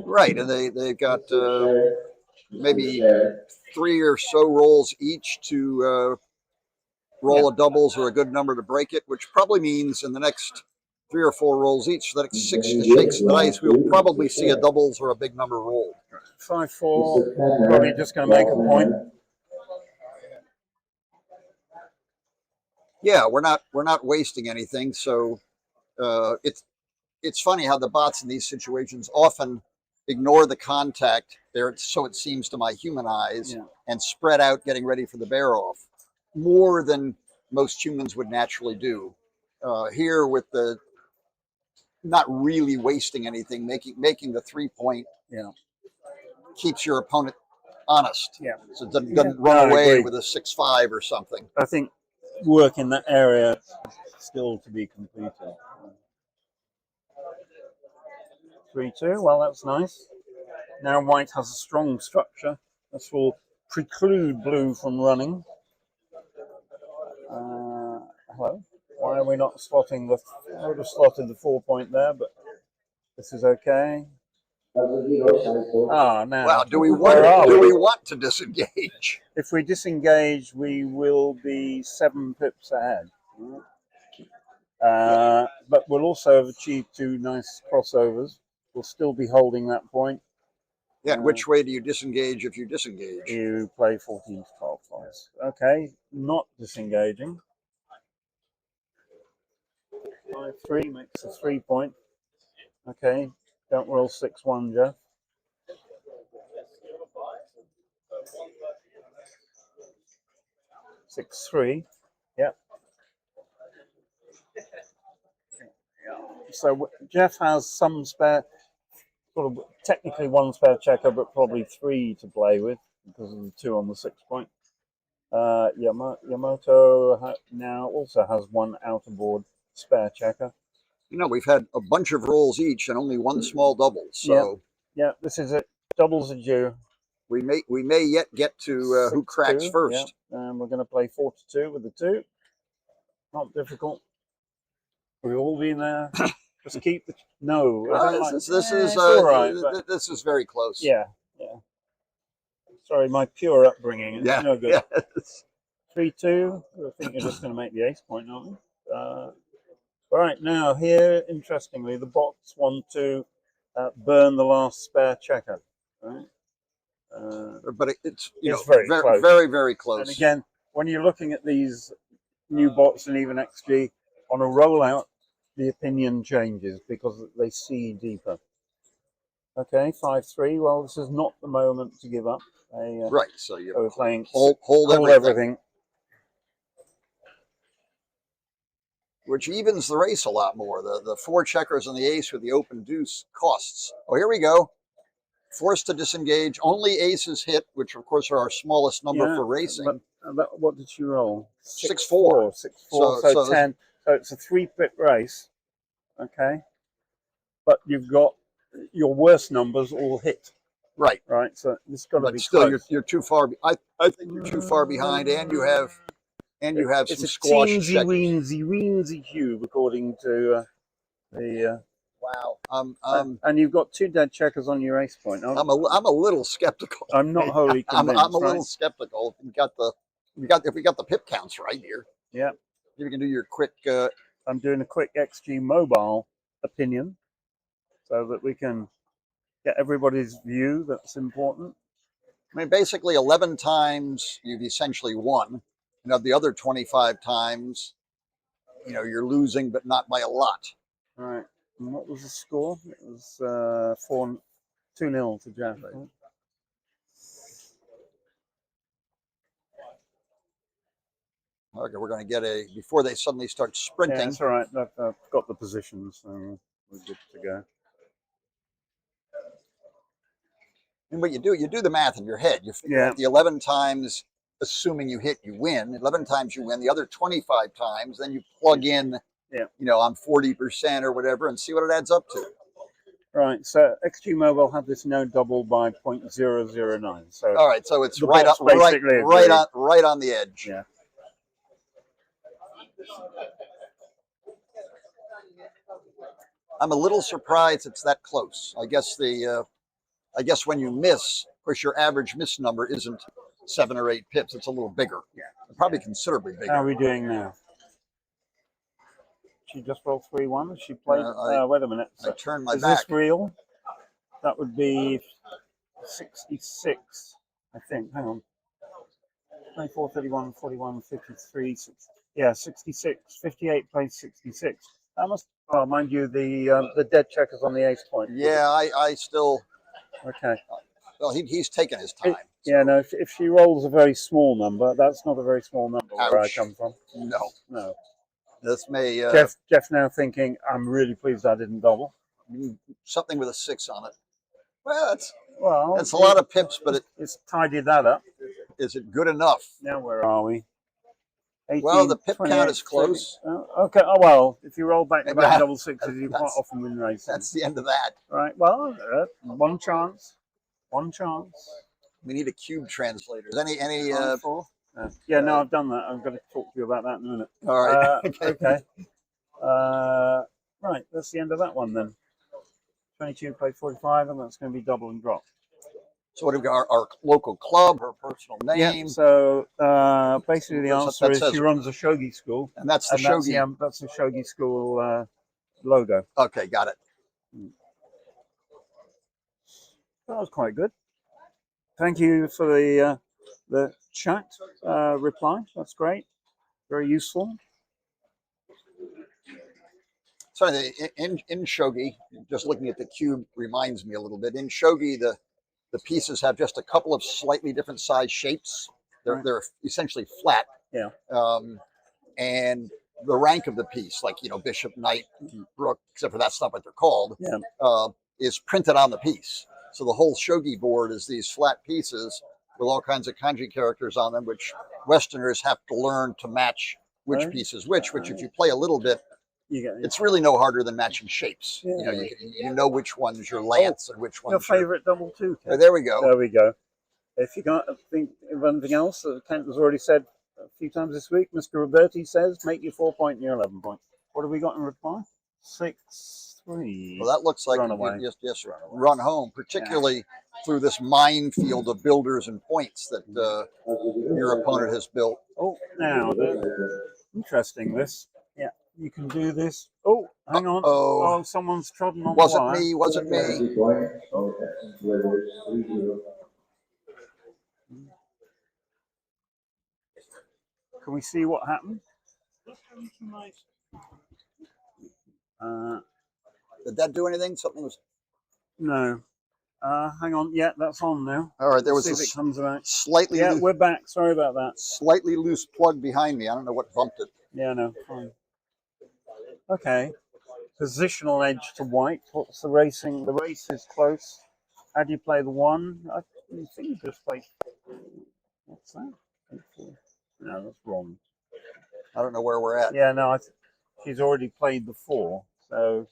Right, and they've got maybe 3 or so rolls each to roll a doubles or a good number to break it, which probably means in the next 3 or 4 rolls each, the next 6 shakes of the dice, we'll probably see a doubles or a big number rolled. 5-4, probably just going to make a point. Yeah, we're not wasting anything. So it's funny how the bots in these situations often ignore the contact there, so it seems to my human eyes, and spread out getting ready for the bear off more than most humans would naturally do. Here with the not really wasting anything, making the 3-point keeps your opponent honest. Yeah. So it doesn't run away with a 6-5 or something. I think work in that area still to be completed. 3-2, well, that's nice. Now white has a strong structure. This will preclude blue from running. Hello? Why are we not slotting the... I would have slotted the 4-point there, but this is okay. Now. Wow, do we want to disengage? If we disengage, we will be 7 pips ahead. But we'll also have achieved 2 nice crossovers. We'll still be holding that point. Yeah, which way do you disengage if you disengage? You play 14 to 12 twice. Okay, not disengaging. 5-3 makes a 3-point. Okay, don't roll 6-1, Jeff. 6-3. Yep. So Jeff has some spare, sort of technically 1 spare checker, but probably 3 to play with because of the 2 on the 6-point. Yamato now also has 1 outer board spare checker. You know, we've had a bunch of rolls each and only one small double. So Yeah, this is it. Doubles are due. we may yet get to who cracks 6-2, first. Yeah. And we're going to play 4-2 with the 2. Not difficult. We've all been there. Just keep the no. I don't like, This it's all right, but this is very close. yeah. Sorry, my pure upbringing. It's Yeah. no good. Yeah. 3-2. I think you're just going to make the ace point, aren't we? All right, now here, interestingly, the bots want to burn the last spare checker. Right? But it's very close. very, very close. And again, when you're looking at these new bots and even XG on a rollout, the opinion changes because they see deeper. Okay, 5-3. Well, this is not the moment to give up. Right. So we're playing hold everything. Which evens the race a lot more. The 4 checkers and the ace with the open deuce costs. Oh, here we go. Forced to disengage. Only aces hit, which of course are our smallest number for racing. But what did you roll? 6-4. 6-4. So 10. So it's a 3-pip race. Okay. But you've got your worst numbers all hit. Right. Right. So it's got to be still, close. you're too far. I think you're too far behind, and you have some squash checkers. It's a weensy cube, according to the. Wow. And you've got 2 dead checkers on your ace point. I'm a little skeptical. I'm not wholly convinced. I'm a little skeptical. If we got the pip counts right here. Yeah. You can do your quick. I'm doing a quick XG mobile opinion, so that we can get everybody's view. That's important. I mean, basically, 11 times you've essentially won. And of the other 25 times, you're losing, but not by a lot. All right. And what was the score? It was 2-0 to Jeff. Right? Okay, we're going to get before they suddenly start sprinting. Yeah, that's all right. I've got the positions, so we're good to go. And what you do the math in your head. You figure out the 11 times, assuming you hit, you win. 11 times you win. The other 25 times, then you plug in, on 40% or whatever, and see what it adds up to. Right. So XG Mobile had this no double by 0.009. So all right. So it's right on the edge. Yeah. I'm a little surprised it's that close. I guess when you miss, of course, your average miss number isn't 7 or 8 pips. It's a little bigger. Yeah. Probably considerably bigger. How are we doing now? She just rolled 3-1. She played. Wait a minute. I turned my back. Is this real? That would be 66, I think. Hang on. 24, 31, 41, 53. 66. 58 plays 66. That must. Well, mind you, the dead checkers on the ace point. Yeah, I still. Okay. Well, he's taken his time. Yeah, no. If she rolls a very small number, that's not a very small number where I come from. No. This may. Jeff now thinking, I'm really pleased I didn't double. Something with a 6 on it. Well, that's a lot of pips, but it's tidied that up. Is it good enough? Now where are we? 18, well, the pip count is close. Okay. Oh well, if you roll back to back double sixes, you quite often win races. That's the end of that. Right. Well, one chance. We need a cube translator. Any? Yeah, no, I've done that. I'm going to talk to you about that in a minute. All right. Okay. Right, that's the end of that one then. 22 played 45, and that's going to be double and drop. So what have we got? Our local club, her personal name. Yeah, so basically the answer is she runs a shogi school. And that's the shogi. That's the shogi school logo. Okay, got it. That was quite good. Thank you for the chat reply. That's great. Very useful. So in shogi, just looking at the cube reminds me a little bit. In shogi, the pieces have just a couple of slightly different size shapes. They're essentially flat. Yeah. And the rank of the piece, like bishop, knight, rook, except for that's not what they're called, is printed on the piece. So the whole shogi board is these flat pieces with all kinds of kanji characters on them, which Westerners have to learn to match which piece is which if you play a little bit, it's really no harder than matching shapes. Yeah. You know, you know which one's your lance and which Your one's favourite double two. Oh, there we go. There we go. If you can't think of anything else, Kent has already said a few times this week, Mr. Roberti says, make your 4 point and your 11 point. What have we got in reply? 6-3. Well, that looks like Runaway. Just run home, particularly through this minefield of builders and points that your opponent has built. Oh, now, interesting this. Yeah, you can do this. Oh, hang on. Oh, someone's trodden on the wire. Wasn't me. Can we see what happened? Did that do anything? Something was. No. Hang on. Yeah, that's on now. All right, there was see if it comes out. Slightly. Yeah, we're back. Sorry about that. Slightly loose plug behind me. I don't know what bumped it. Yeah, no, fine. Okay. Positional edge to white. What's the racing? The race is close. How do you play the one? I think you just play. What's that? No, that's wrong. I don't know where we're at. Yeah, no, she's already played the 4, so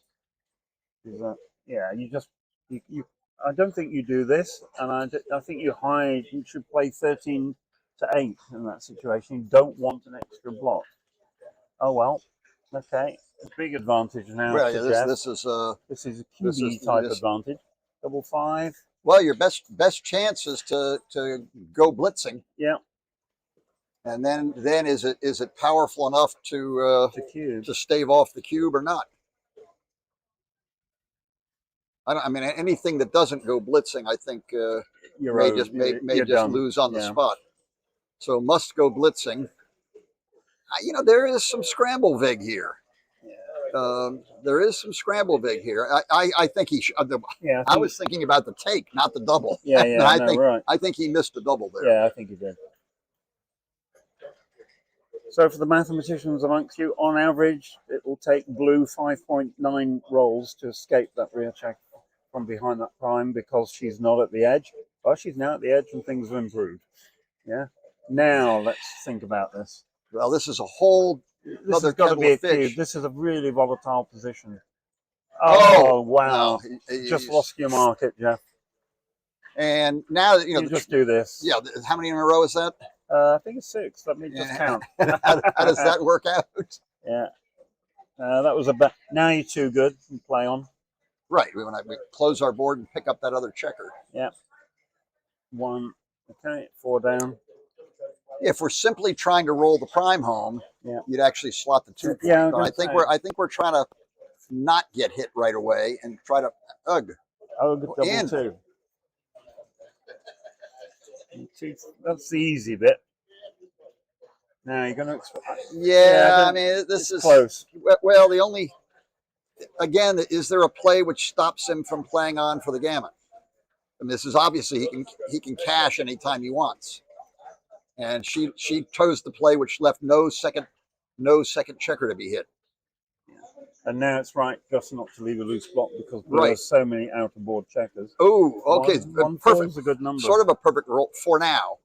yeah. You just you. I don't think you do this, and I think you hide. You should play 13 to 8 in that situation. You don't want an extra block. Oh well. Okay, big advantage now. Well, yeah, this is a QB type advantage. 5-5. Well, your best chance is to go blitzing. Yeah. And then is it powerful enough to stave off the cube or not? I mean anything that doesn't go blitzing, I think may just lose on the spot. So must go blitzing. You know, there is some scramble vig here. There is some scramble vig here. I think he should. I was thinking about the take, not the double. Yeah, yeah. I think he missed the double there. Yeah, I think he did. So for the mathematicians amongst you, on average, it will take blue 5.9 rolls to escape that rear check from behind that prime because she's not at the edge. Well, she's now at the edge and things have improved. Yeah. Now let's think about this. Well, this is a whole other kettle of fish. This is a really volatile position. Oh wow! No, just lost your market, Jeff. And now that you just do this. Yeah. How many in a row is that? I think it's 6. Let me just count. How does that work out? Yeah. That was a bad. Now you're too good. You play on. Right. We close our board and pick up that other checker. Yeah. 1. Okay. 4 down. If we're simply trying to roll the prime home, you'd actually slot the 2 point. Yeah. But I think we're trying to not get hit right away and try to double 2. That's the easy bit. Now you're going to. Yeah, I mean this is close. Well, the only again is there a play which stops him from playing on for the gammon? And this is obviously he can cash anytime he wants. And she chose the play which left no second checker to be hit. And now it's right just not to leave a loose block because there are so many out of board checkers. Oh, okay, perfect. Is a good number. Sort of a perfect roll for now.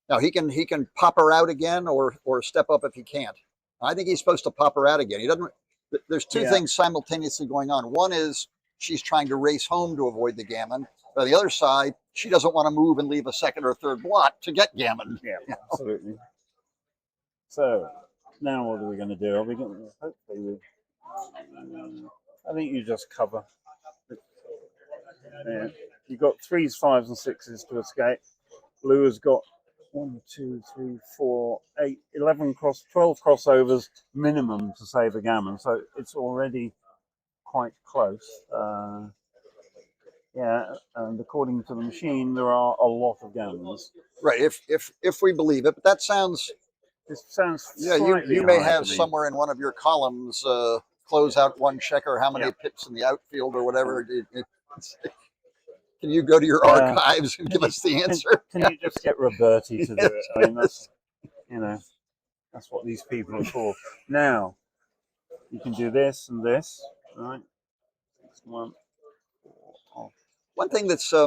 Now he can pop her out again or step up if he can't. I think he's supposed to pop her out again. He doesn't. There's two things simultaneously going on. One is she's trying to race home to avoid the gammon. But on the other side, she doesn't want to move and leave a second or third block to get gammon. Yeah, absolutely. So now what are we going to do? Are we going to hopefully? I think you just cover. Yeah. You've got 3s, 5s, and 6s to escape. Blue has got 1, 2, 3, 4, 8, 11 12 crossovers minimum to save a gammon. So it's already quite close. And according to the machine, there are a lot of gammons. Right, if we believe it, but that sounds. This sounds. Yeah, you may have somewhere in one of your columns. Close out 1 checker, how many pips in the outfield or whatever. Can you go to your archives and give us the answer? Can you just get Roberti to do it? I mean, that's what these people are for. Now, you can do this and this, right? 6, 1, 4, One thing that's a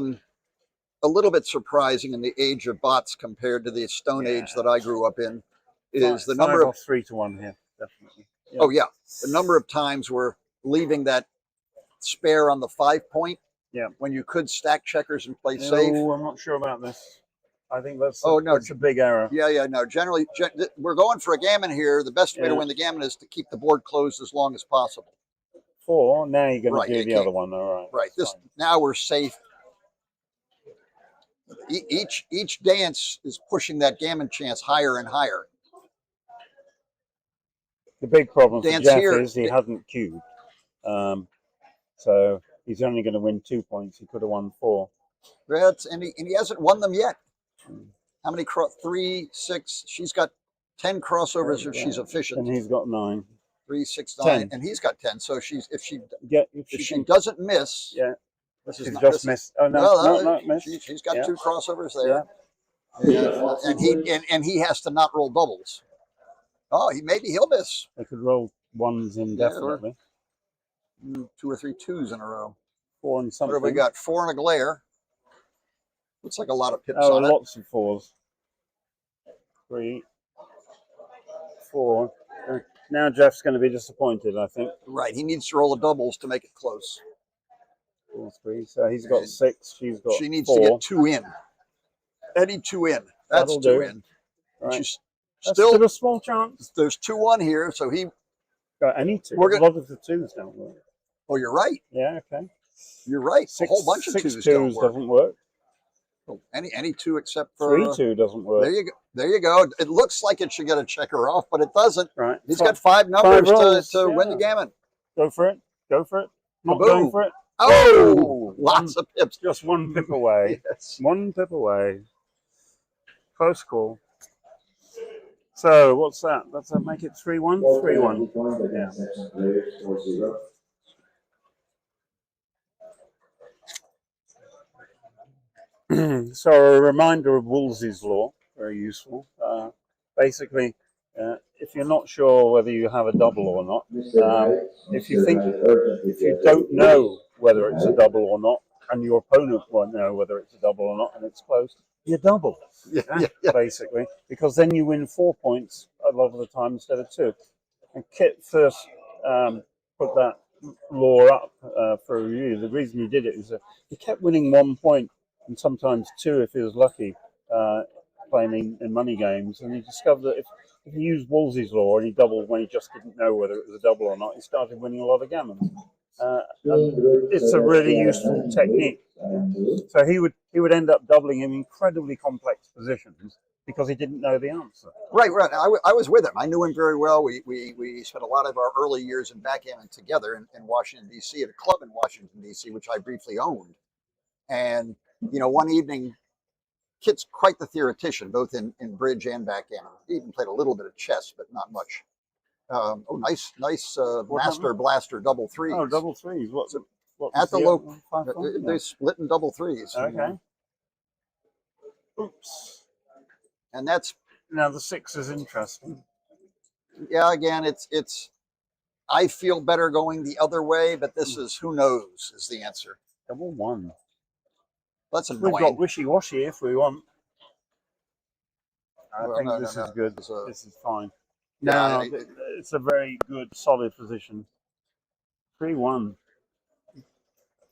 little bit surprising in the age of bots compared to the Stone Age that I grew up in is the number of 3 to 1 here, definitely. Yeah. Oh yeah, the number of times we're leaving that spare on the 5 point. Yeah. When you could stack checkers and play safe. Oh, I'm not sure about this. I think that's that's a big error. Yeah, no. Generally, we're going for a gammon here. The best way to win the gammon is to keep the board closed as long as possible. 4. Now you're going to do the other one. All right. Right. Now we're safe. Each dance is pushing that gammon chance higher and higher. The big problem for Jeff is he hasn't queued, so he's only going to win 2 points. He could have won 4. And he hasn't won them yet. How many? 3, 6. She's got 10 crossovers if she's efficient. And he's got 9. 3, 6, 9, 10. And he's got 10. So if she doesn't miss, she's just missed. Oh no, missed. She's got 2 crossovers there. Yeah. And he has to not roll doubles. Oh, he'll miss. They could roll 1s indefinitely. 2 or 3 2s in a row. 4 and something. What have we got? 4 and a glare. Looks like a lot of pips on it. Lots of 4s. 3, 4. Now Jeff's going to be disappointed, I think. Right, he needs to roll the doubles to make it close. 4, 3. So he's got 6. She's got 4. She needs to get 2 in. Any 2 in. That's 2 in. Right. She's still a small chance. There's 2-1 here, so he. Any 2. A lot of the 2s don't work. Oh, you're right. Yeah. Okay. You're right. A whole bunch of 2s don't work. Doesn't work. Oh, any 2 except for 3-2 doesn't work. There you go. It looks like it should get a checker off, but it doesn't. Right. He's got 5 numbers to win the gammon. Go for it. Not going for it. Oh, lots of pips. Just 1 pip away. Yes. 1 pip away. Close call. So what's that? Does that make it 3-1? 3-1. So a reminder of Woolsey's law, very useful. Basically, if you're not sure whether you have a double or not, if you don't know whether it's a double or not, and your opponent won't know whether it's a double or not, and it's close, you double. Yeah. Basically, because then you win 4 points a lot of the time instead of 2. And Kit first put that law up for a review. The reason he did it is that he kept winning 1 point and sometimes 2 if he was lucky, playing in money games. And he discovered that if he used Woolsey's law and he doubled when he just didn't know whether it was a double or not, he started winning a lot of gammons. It's a really useful technique. So he would end up doubling in incredibly complex positions because he didn't know the answer. Right. I was with him. I knew him very well. We spent a lot of our early years in backgammon together in Washington, D.C. at a club in Washington, D.C., which I briefly owned. And, one evening, Kit's quite the theoretician, both in bridge and backgammon. He even played a little bit of chess, but not much. Nice master blaster double 3s. Oh, double 3s. What at the local, they're split in double 3s. Okay. Oops. And that's now the 6 is interesting. Yeah, again, it's. I feel better going the other way, but this is who knows is the answer. Double 1. That's annoying. We've got wishy-washy if we want. I think this is good. This is fine. No, it's a very good, solid position. 3-1.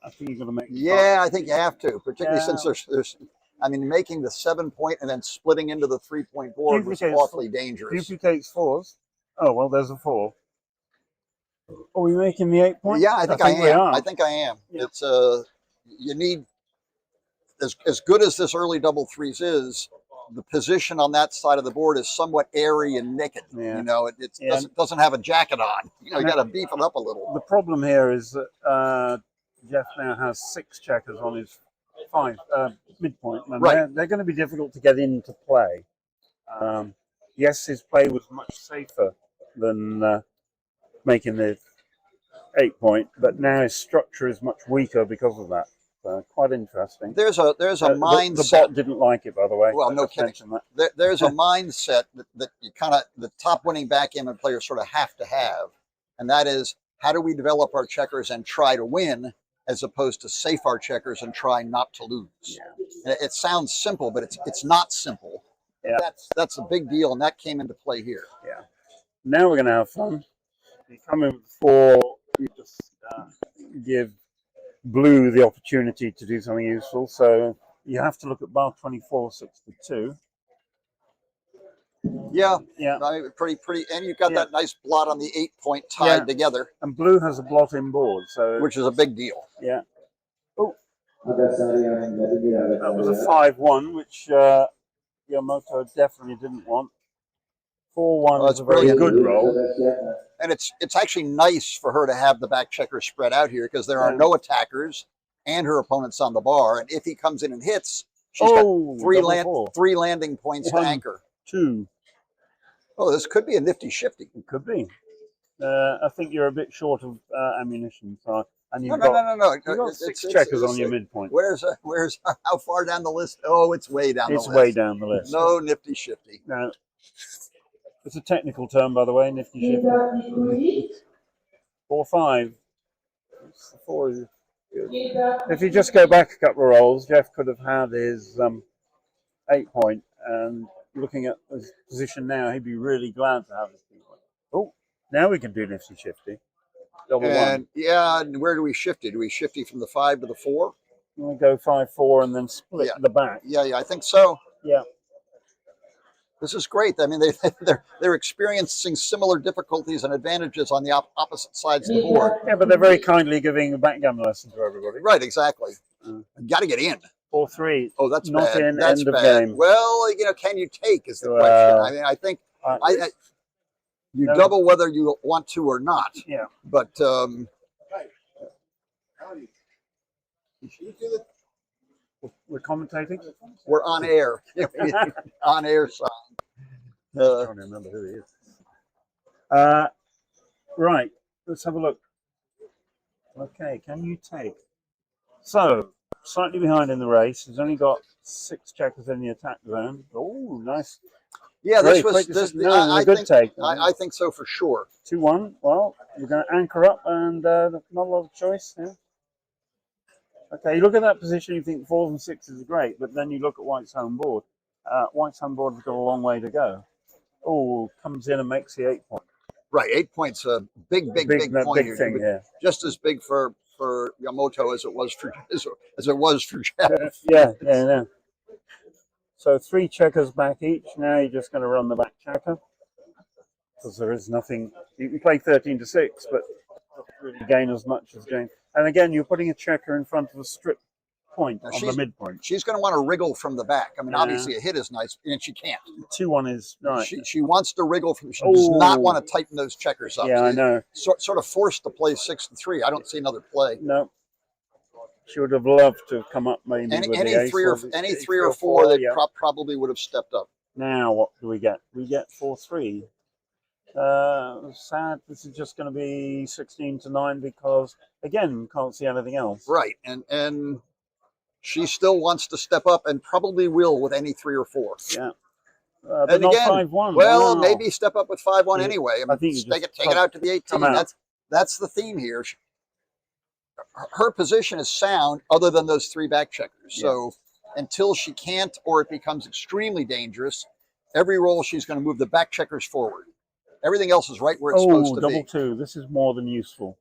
I think you're going to make. Yeah, I think you have to, particularly since there's. I mean, making the 7 point and then splitting into the 3 point board was awfully dangerous. Duplicates 4s. Oh well, there's a 4. Are we making the 8 point? Yeah, I think I am. I think I am. Yeah. It's you need as good as this early double 3s is. The position on that side of the board is somewhat airy and naked. Yeah. It doesn't have a jacket on. You got to beef it up a little. The problem here is that Jeff now has 6 checkers on his 5 midpoint. And right. They're going to be difficult to get into play. Yes, his play was much safer than making the 8 point, but now his structure is much weaker because of that. Quite interesting. There's a mindset. The bot didn't like it, by the way. Well, no kidding. There's a mindset that you the top winning backgammon players sort of have to have, and that is how do we develop our checkers and try to win, as opposed to safe our checkers and try not to lose. Yeah. It sounds simple, but it's not simple. Yeah. That's a big deal, and that came into play here. Yeah. Now we're going to have fun. You come in with 4, you just give blue the opportunity to do something useful. So you have to look at bar 2462. Yeah, Yeah. I mean, pretty, and you've got Yeah. that nice blot on the 8-point tied together, And blue has a blot inboard, so which is a big deal. yeah. Oh, that was a 5-1, which Yamamoto definitely didn't want. 4-1 is a very good roll. And it's actually nice for her to have the back checker spread out here because there are no attackers and her opponent's on the bar. And if he comes in and hits, she's got three landing points to anchor. 2. Oh, this could be a nifty shifty. It could be. I think you're a bit short of ammunition, so and you've No. You've got 6 checkers on your midpoint. Where's how far down the list? Oh, it's way down the list. It's way down the list. No nifty shifty. No. It's a technical term, by the way, nifty shifty. 4-5. 4 is good. If you just go back a couple of rolls, Jeff could have had his 8-point, and looking at his position now, he'd be really glad to have his 2-point. Oh, now we can do nifty shifty. Double 1. Yeah, and where do we shifty? Do we shifty from the 5 to the 4? We'll go 5-4 and then split the back. Yeah, I think so. Yeah. This is great. I mean, they're experiencing similar difficulties and advantages on the opposite sides of the board. Yeah, but they're very kindly giving a backgammon lesson to everybody. Right, exactly. Got to get in. 4-3. Oh, that's not bad. in. That's end of bad. game. Well, can you take is the question. I mean, I think you double whether you want to or not. Yeah. But we're commentating. We're on air. On air sign. I don't remember who he is. Right. Let's have a look. Okay. Can you take? So slightly behind in the race. He's only got 6 checkers in the attack zone. Oh, nice. Yeah, Very this was quick. this. A good take. I think so for sure. 2-1. Well, we're going to anchor up, and not a lot of choice. Yeah. Okay, you look at that position, you think 4s and 6s are great, but then you look at White's home board. White's home board has got a long way to go. Oh, comes in and makes the 8-point. Right, 8 points, a big point big here. Thing, yeah. Just as big for Yamamoto as it was for Jeff. Yeah. So 3 checkers back each. Now you're just going to run the back checker because there is nothing. You can play 13 to 6, but not really gain as much as gain. And again, you're putting a checker in front of a strip point on the midpoint. She's going to want to wriggle from the back. I mean, obviously a hit is nice, and she can't. 2-1 is right. She wants to wriggle from. She does not want to tighten those checkers up. Yeah, I know. Sort of forced to play 6 and 3. I don't see another play. No. She would have loved to have come up maybe with any 3 or 4 they probably would have stepped up. Now what do we get? We get 4-3. Sad. This is just going to be 16 to 9 because again can't see anything else. Right, and she still wants to step up and probably will with any 3 or 4. Yeah. But and not again, 5-1. well, Wow. maybe step up with 5-1 anyway. I mean, take it out to the 18. That's the theme here. Her position is sound other than those 3 back checkers. Yeah. So until she can't or it becomes extremely dangerous, every roll she's going to move the back checkers forward. Everything else is right where it's supposed to be. Double 2. This is more than useful.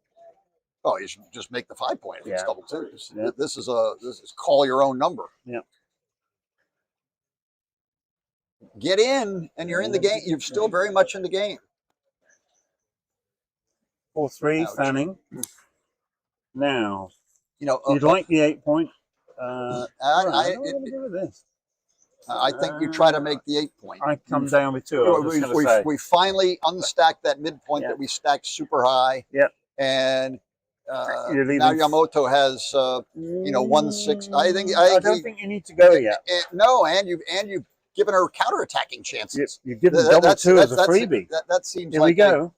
Oh, you should just make the 5-point if it's double 2s. Yeah. This is call your own number. Yeah. Get in, and you're in the game. You're still very much in the game. 4-3, fanning. Now, you'd like the 8-point. I think you try to make the 8-point. I come down with 2. We finally unstacked that midpoint that we stacked super high. Yep. And now Yamamoto has 1-6. I don't think you need to go yet. No, and you've given her counterattacking chances. You've given double 2 as a freebie. That seems Here like we go.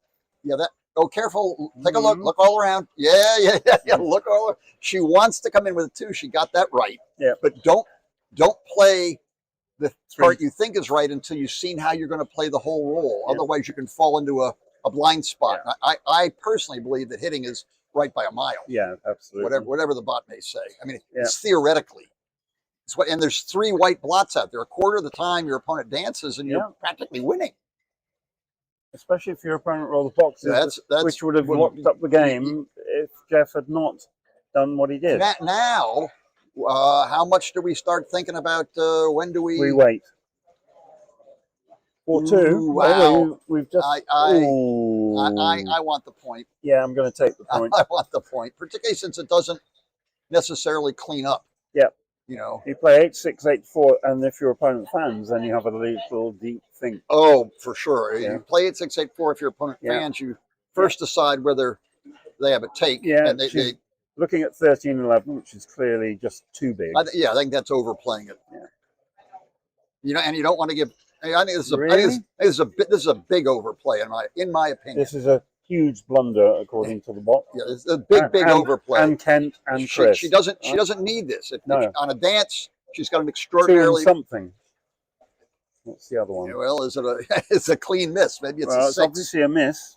Oh, careful. Take a look. Look all around. Yeah. Look all around. She wants to come in with a 2. She got that right. Yeah. But don't play the part you think is right until you've seen how you're going to play the whole roll. Yeah. Otherwise, you can fall into a blind spot. Yeah. I personally believe that hitting is right by a mile. Yeah, absolutely. Whatever the bot may say. I mean, it's theoretically. And there's 3 white blots out there. A quarter of the time your opponent dances and you're practically winning. especially if your opponent rolled the boxes, That's which would have locked up the game if Jeff had not done what he did. Now, how much do we start thinking about? When do We wait. 4-2. Wow. Well, we've just. I want the point. Yeah, I'm going to take the point. I want the point, particularly since it doesn't necessarily clean up. Yeah. You know. You play 8-6, 8-4, and if your opponent fans, then you have a little deep think. Oh, for sure. Yeah. You play 8-6, 8-4. If your opponent fans, you first decide whether they have a take. Yeah. And they looking at 13-11, which is clearly just too big. I think that's overplaying it. Yeah. You know, and you don't want to give. I think this is Really? this is a big overplay in my opinion. This is a huge blunder according to the box. Yeah, it's a big overplay. And Kent and Chris. She doesn't need this. If on a dance, she's got an 2 extraordinarily and something. What's the other one? Yeah, well, is it a it's a clean miss? Maybe it's a It's 6. obviously a miss.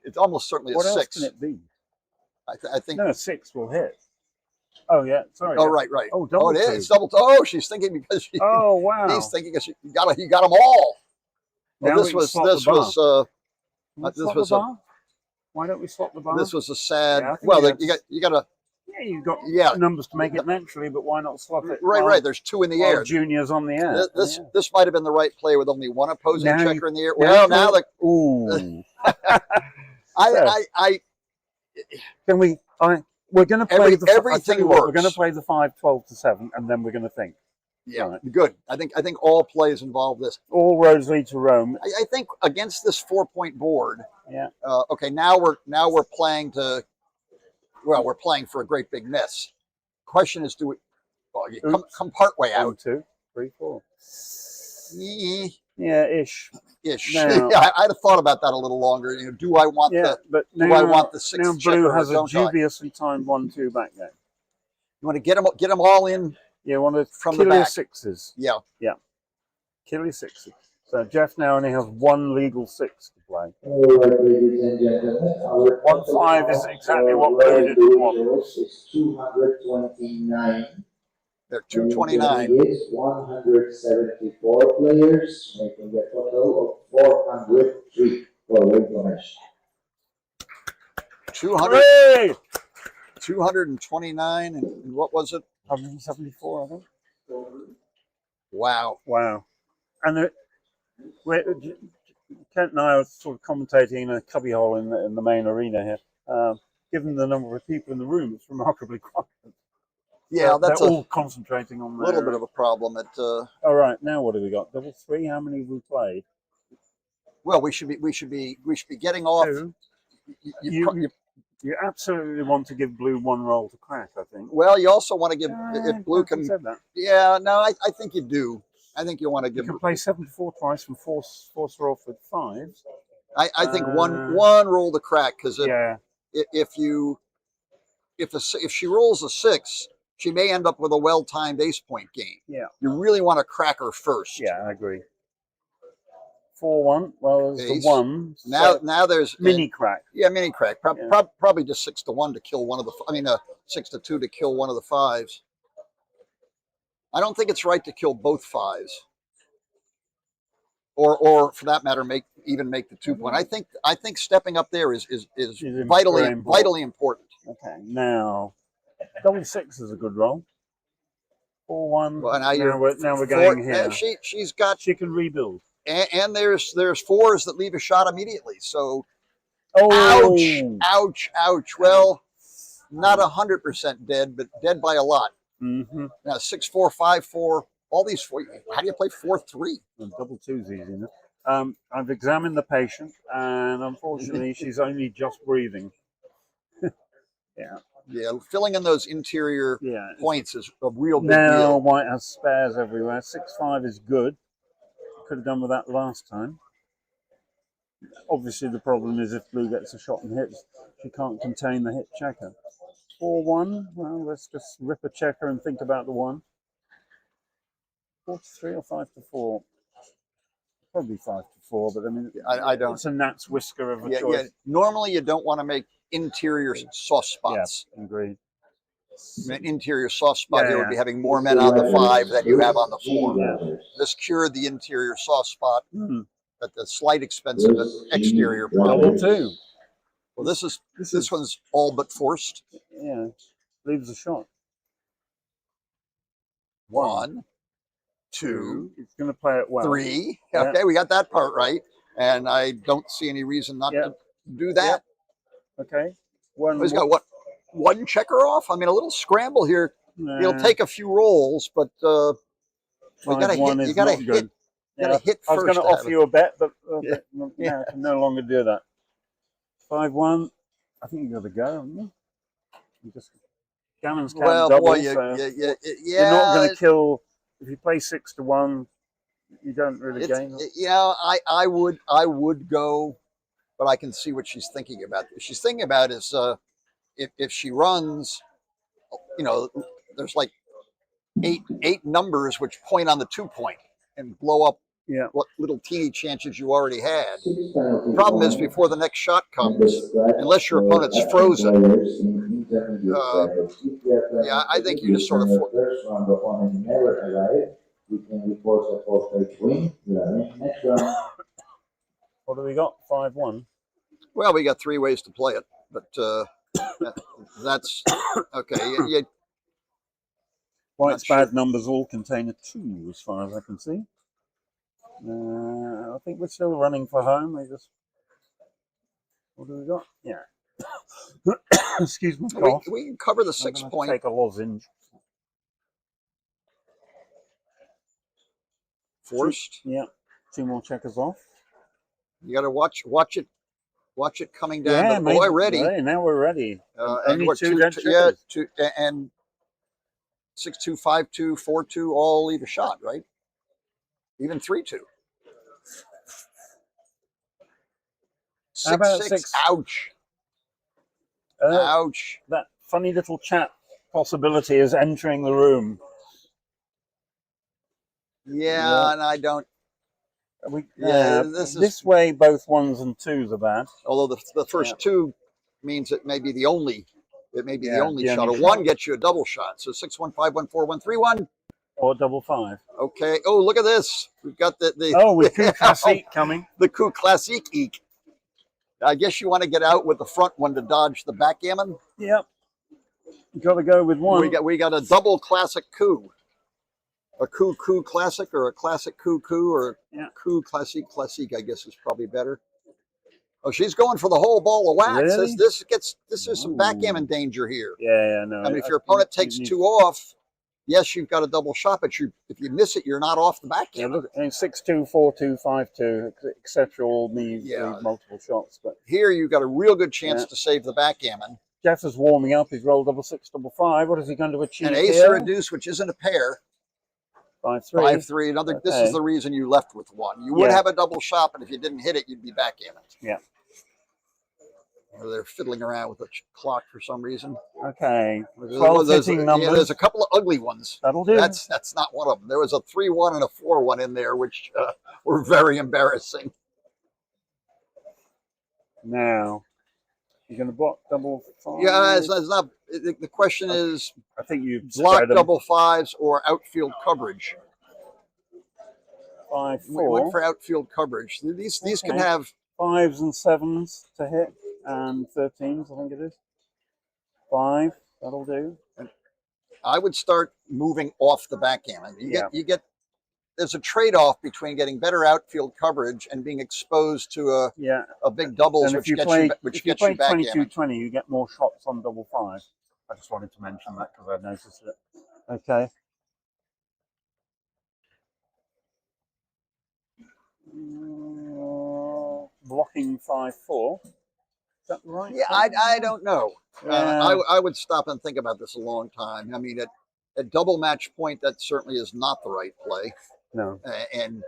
It's almost certainly What a else 6. can it be? I think. No, 6 will hit. Oh yeah, sorry. Oh right. Oh, double it is. two. It's double. Oh, she's thinking because she. Oh wow. He's thinking because you got them all. Well, Now this we was swap the this bar. was Swap the bar? Why don't we swap the bar? this was a sad. Yeah, I think well, that's- you got to. Yeah, you've got numbers to make it naturally, but why not swap it? Right. There's 2 in the air. Junior's on the air. This might have been the right play with only one opposing Now checker in the air. Well, now the ooh. Can we? We're going to play everything works. We're going to play the 5-12-7, and then we're going to think. Yeah, Right. good. I think all plays involve this. All roads lead to Rome. I think against this 4-point board. Yeah. Okay, now we're playing to. Well, we're playing for a great big miss. Question is, do we? Well, you come part way out. 1, 2, 3, 4. Eh, Yeah, ish. Ish. Now- Yeah, I'd have thought about that a little longer. You know, do I want Yeah, the? but Do now, I want the 6th now checker Blue or has a don't I? dubious and timed 1-2 back game. You want to get them all in? Yeah, one of From the kill your back. 6s. Yeah. Kill your 6s. So Jeff now only has 1 legal 6 to play. All right, ladies and gentlemen, our 1-5 is exactly what Blue didn't want. is 229. They're And 229. it is 174 players, making a total of 403 for reclamation. 200, Hooray! 229, and what was it? 174, I think. Wow. Wow. And Kent and I are sort of commentating in a cubbyhole in the main arena here. Given the number of people in the room, it's remarkably quiet. Yeah, that's they're a all concentrating on little bit of a problem. All right, now what have we got? Double 3. How many have we played? well, we should be getting off. 2. You You absolutely want to give Blue 1 roll to crack, I think. well, you also want to give if Blue can. said that. Yeah, no, I think you do. I think you want to You give. can play 7-4 twice and force her off with 5s. I think one roll to crack because Yeah. if she rolls a 6, she may end up with a well-timed ace point game. Yeah. You really want to crack her first. Yeah, I agree. 4-1. Well, there's Ace. the 1. Now there's mini crack. Yeah, mini crack. Yeah. Probably just 6-1 to kill one of the. 6-2 to kill one of the 5s. I don't think it's right to kill both 5s, or for that matter, make the 2-point. I think stepping up there is vitally important. Okay, now double 6 is a good roll. 4-1. Well, now we're going here. She's got. She can rebuild. And there's 4s that leave a shot immediately. So, Oh, ouch. Well, not 100% dead, but dead by a lot. Mm-hmm. Now 6-4, 5-4, all these 4. How do you play 4-3? Double 2's easy enough. I've examined the patient, and unfortunately, she's only just breathing. Yeah. Yeah, filling in those interior points is a real big now deal. White has spares everywhere. 6-5 is good. Could have done with that last time. Obviously, the problem is if Blue gets a shot and hits, she can't contain the hit checker. 4-1. Well, let's just rip a checker and think about the 1. 4-3 or 5-4. Probably 5-4, but I mean, I don't. It's a gnat's whisker of a choice. Yeah. Normally, you don't want to make interior soft spots. Yeah, agreed. An interior soft spot here would be having more men on the 5 than you have on the 4. Yeah. This cured the interior soft spot. Mm. at the slight expense of an exterior Double problem. two. Well, this one's all but forced. Yeah, leaves a shot. One, two, He's going to play it well. three. Yeah. Okay, we got that part right, and I don't see any reason not to do that. Okay. He's got what? One checker off. I mean, a little scramble here. He'll take a few rolls, but we got to hit. You got to hit. You got to hit first. I was going to offer you a bet, but Yeah. I can no longer do that. 5-1. I think you got to go, haven't you? Gammon's can't Well, double, boy, so yeah. you're not going to kill. If you play 6-1, you don't really gain. I would go, but I can see what she's thinking about. What she's thinking about is if she runs, there's like eight numbers which point on the 2 point and blow up what little teeny chances you already had. The problem is before the next shot comes, unless your opponent's frozen, I think you just sort of. What do we got? 5-1. Well, we got 3 ways to play it, but that's okay. White's bad numbers all contain a 2, as far as I can see. I think we're still running for home. What do we got? Yeah. Excuse me. We can cover the 6 point. Take a lozenge. Forced. Yeah. 2 more checkers off. You got to watch it coming down. Yeah, but boy, ready. Now we're ready. And what, 2 and 6-2, 5-2, 4-2 all leave a shot, right? Even 3-2. How about 6-6. Ouch. Ouch. That funny little chat possibility is entering the room. Yeah. And I don't. This way, both 1s and 2s are bad. Although the first 2 means it may be the only. It may be the only shot. A 1 gets you a double shot. So 6-1, 5-1, 4-1, 3-1. Or double 5. Okay. Oh, look at this. We've got the with coup classique coming. The coup classique. I guess you want to get out with the front one to dodge the backgammon. Yep. You got to go with 1. We got a double classic coup. A coup classic, or a classic coup, or a coup classique, I guess is probably better. Oh, she's going for the whole ball of wax. Really? This is some backgammon danger here. Yeah, no. I mean, if your opponent takes 2 off, yes, you've got a double shot, but if you miss it, you're not off the backgammon. Yeah, look, 6-2, 4-2, 5-2, etc. all need multiple shots. But here you've got a real good chance to save the backgammon. Jeff is warming up. He's rolled double 6, double 5. What is he going to achieve? An ace or a deuce, which isn't a pair. 5-3. 5-3. Another. This is the reason you left with 1. You would have a double shot, but if you didn't hit it, you'd be backgammon. Yeah. Or they're fiddling around with a clock for some reason. Okay. 12 hitting numbers. Yeah, there's a couple of ugly ones. That'll do. That's not one of them. There was a 3-1 and a 4-1 in there, which were very embarrassing. Now, you're going to block double 5? Yeah, it's not. The question is, I think you block double 5s or outfield coverage. 5-4. We went for outfield coverage. These can have 5s and 7s to hit, and 13s, I think it is. 5, that'll do. And I would start moving off the backgammon. You get. There's a trade-off between getting better outfield coverage and being exposed to a big doubles, which gets you backgammon. 22-20, you get more shots on double 5. I just wanted to mention that because I noticed it. Okay. Blocking 5-4. Is that right? Yeah, I don't know. Yeah. I would stop and think about this a long time. I mean, at double match point, that certainly is not the right play. No. And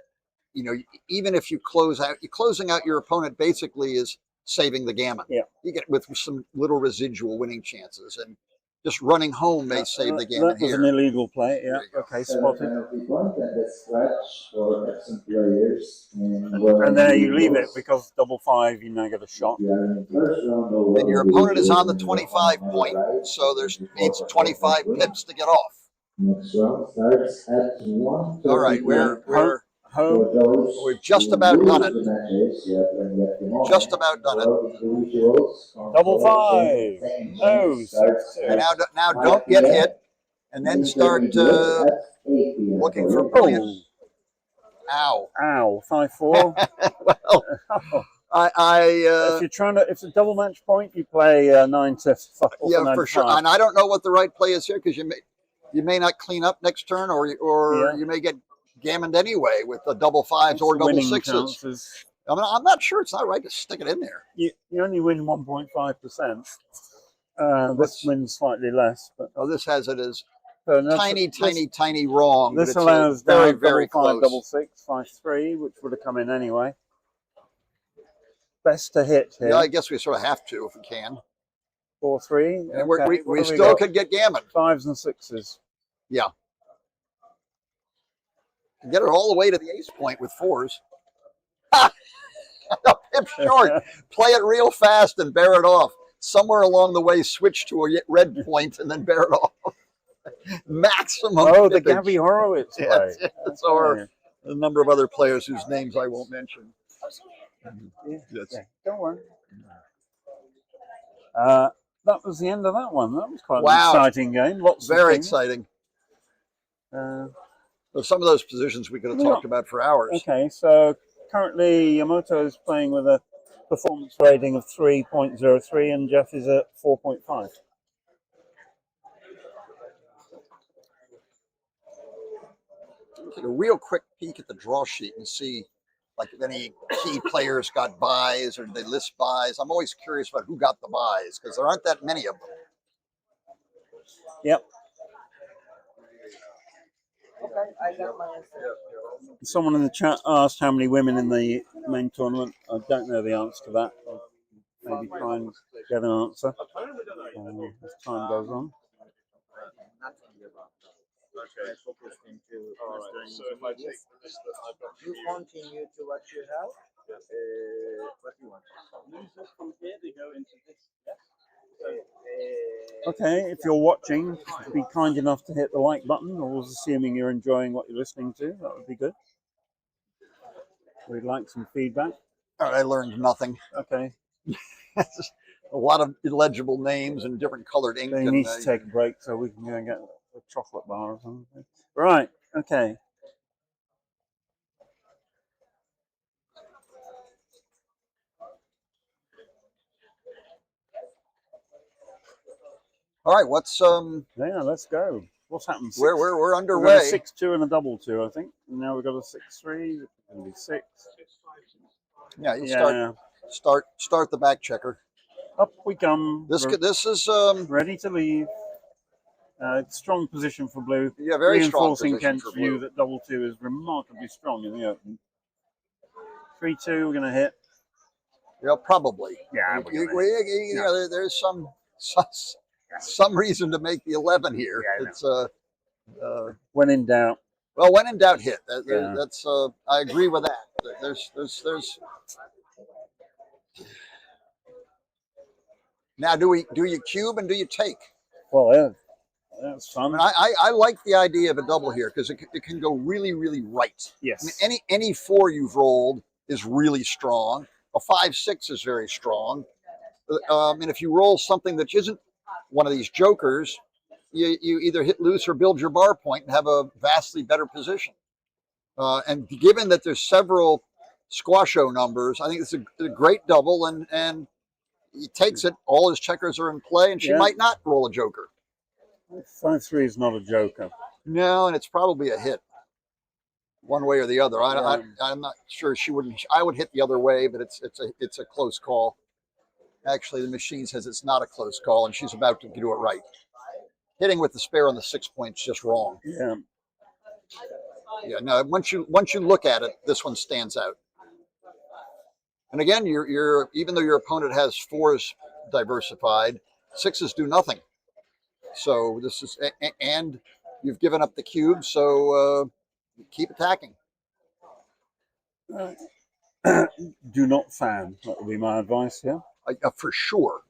even if closing out your opponent basically is saving the gammon. Yeah. You get with some little residual winning chances, and just running home may save the gammon here. That was an illegal play. Yeah. Okay, spotted. And there you leave it because double 5, you now get a shot. And your opponent is on the 25 point, so there's needs 25 pips to get off. All right, we're home. We've just about done it. Just about done it. Double five. No, 6. And now don't get hit, and then start looking for brilliant. Ow. Ow. 5-4. Well, if you're trying to, if it's a double match point, you play 9 to 5. Yeah, for sure. And I don't know what the right play is here because you may not clean up next turn, or you may get gammoned anyway with the double 5s or double 6s. Chances. I mean, I'm not sure it's not right to stick it in there. You only win 1.5%. This wins slightly less, but this has it as so tiny wrong. This but allows it's very, down very double 5, close. double 6, 5-3, which would have come in anyway. Best to hit here. Yeah, I guess we sort of have to if we can. 4-3. And okay. we still could get gammon. 5s and 6s. Yeah. Get her all the way to the ace point with 4s. Pip short. Play it real fast and bear it off. Somewhere along the way, switch to a red point and then bear it off. Maximum. Oh, the pippage. Gabby Horowitz play. Yes, or a number of other players whose names I won't mention. Yeah, don't worry. That was the end of that one. That was quite an exciting game. Lots very of things. exciting. Some of those positions we could have talked about for hours. Okay, so currently Yamamoto is playing with a performance rating of 3.03 and Jeff is at 4.5. Take a real quick peek at the draw sheet and see like if any key players got buys or did they list buys. I'm always curious about who got the buys because there aren't that many of them. Yep. Okay, I got my answer. Someone in the chat asked how many women in the main tournament. I don't know the answer to that. I'll maybe try and get an answer as time goes on. Okay. All right. So if I take this that I've got You continue to what you have. What you want? users from here, they go into this. Yes. Okay, if you're watching, be kind enough to hit the like button, always assuming you're enjoying what you're listening to. That would be good. We'd like some feedback. All right, I learned nothing. Okay. A lot of illegible names and different colored ink. They need to take a break so we can go and get a chocolate bar or something. Right, okay. All right, what's Yeah, let's go. What's happened? We're underway. 6-2 and a double 2, I think. And now we've got a 6-3. It's going to be 6. Yeah, you start the back checker. Up we come. This is ready to leave. Strong position for blue. Yeah, very strong reinforcing position Kent's for view blue. that double 2 is remarkably strong in the open. 3-2, we're going to hit. Yeah, probably. Yeah, you know, there's some reason to make the 11 here. Yeah, it's when in doubt. well, when in doubt, hit. Yeah. That's I agree with that. There's. Now, do you cube and do you take? Well, yeah, that's I fun. mean, I like the idea of a double here because it can go really, really right. Yes. I mean, any 4 you've rolled is really strong. A 5-6 is very strong. And if you roll something that isn't one of these jokers, you either hit loose or build your bar point and have a vastly better position. And given that there's several squasho numbers, I think it's a great double, and he takes it. All his checkers are in play, and she might not roll a joker. 5-3 is not a joker. No, and it's probably a hit, one way or the other. I'm not sure she wouldn't. I would hit the other way, but it's a close call. Actually, the machine says it's not a close call, and she's about to do it right. Hitting with the spare on the 6 point's just wrong. Yeah. Yeah. No. Once you look at it, this one stands out. And again, you're even though your opponent has 4s diversified, 6s do nothing. So this is and you've given up the cube, so keep attacking. Do not fan. That would be my advice here. For sure.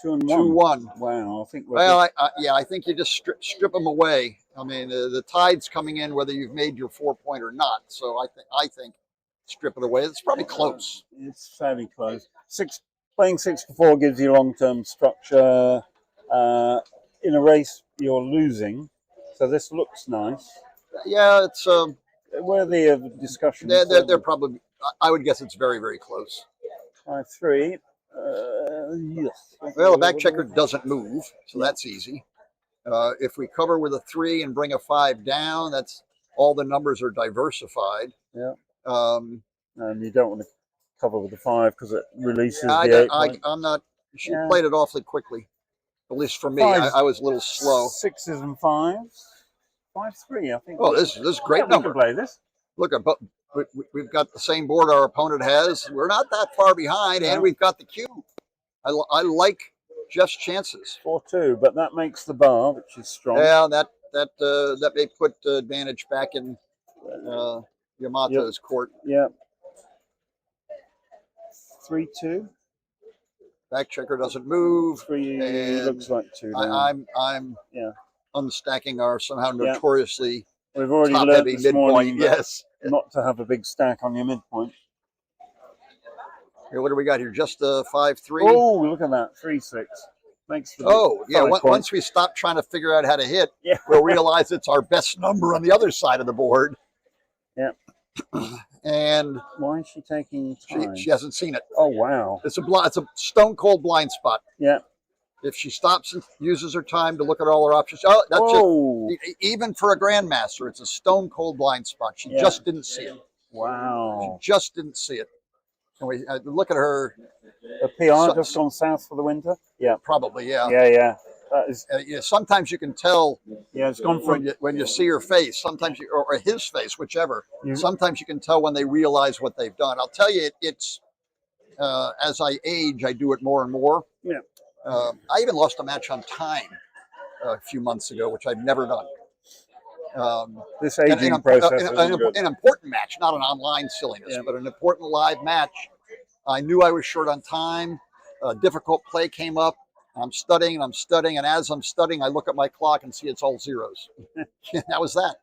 2-1. 2-1. Wow, I think we're Well, I think you just strip them away. I mean, the tide's coming in whether you've made your 4-point or not. So I think strip it away. It's probably close. It's fairly close. Playing 6 for 4 gives you long-term structure. In a race, you're losing, so this looks nice. Yeah, it's Worthy of discussion. They're probably. I would guess it's very, very close. 5-3. Yes. Well, the back checker doesn't move, so that's easy. If we cover with a 3 and bring a 5 down, that's all the numbers are diversified. Yeah. Um, And you don't want to cover with the 5 because it releases the 8. I'm not. She played it awfully quickly. At least for me, I was a little slow. 6s and 5s. 5-3, I think. Oh, this is a great number. We can play this. Look, we've got the same board our opponent has. We're not that far behind, and we've got the cube. I like Jeff's chances. 4-2, but that makes the bar, which is strong. Yeah, that may put advantage back in Yamato's court. Yeah. 3-2. Back checker doesn't move. 3 looks like 2. I'm unstacking our somehow notoriously We've already top learned heavy this midpoint. morning Yes. not to have a big stack on your midpoint. Here, what do we got here? Just a 5-3. Oh, look at that. 3-6. Thanks for Once we stop trying to figure out how to hit, we'll realize it's our best number on the other side of the board. Yeah. And why is she taking time? She hasn't seen it. Oh wow! It's a stone cold blind spot. Yeah. If she stops and uses her time to look at all her options, that's it. Even for a grandmaster, it's a stone cold blind spot. She just didn't see it. Wow. She just didn't see it. And we look at her. The PR just gone south for the winter. Yeah. Probably. Yeah. Yeah. That is. Sometimes you can tell. Yeah, it's gone from when you see her face. Sometimes or his face, whichever. Sometimes you can tell when they realize what they've done. I'll tell you, it's as I age, I do it more and more. Yeah. I even lost a match on time a few months ago, which I've never done. This aging process is an important match, not an online silliness, but an important live match. I knew I was short on time. A difficult play came up. I'm studying, and as I'm studying, I look at my clock and see it's all zeros. That was that,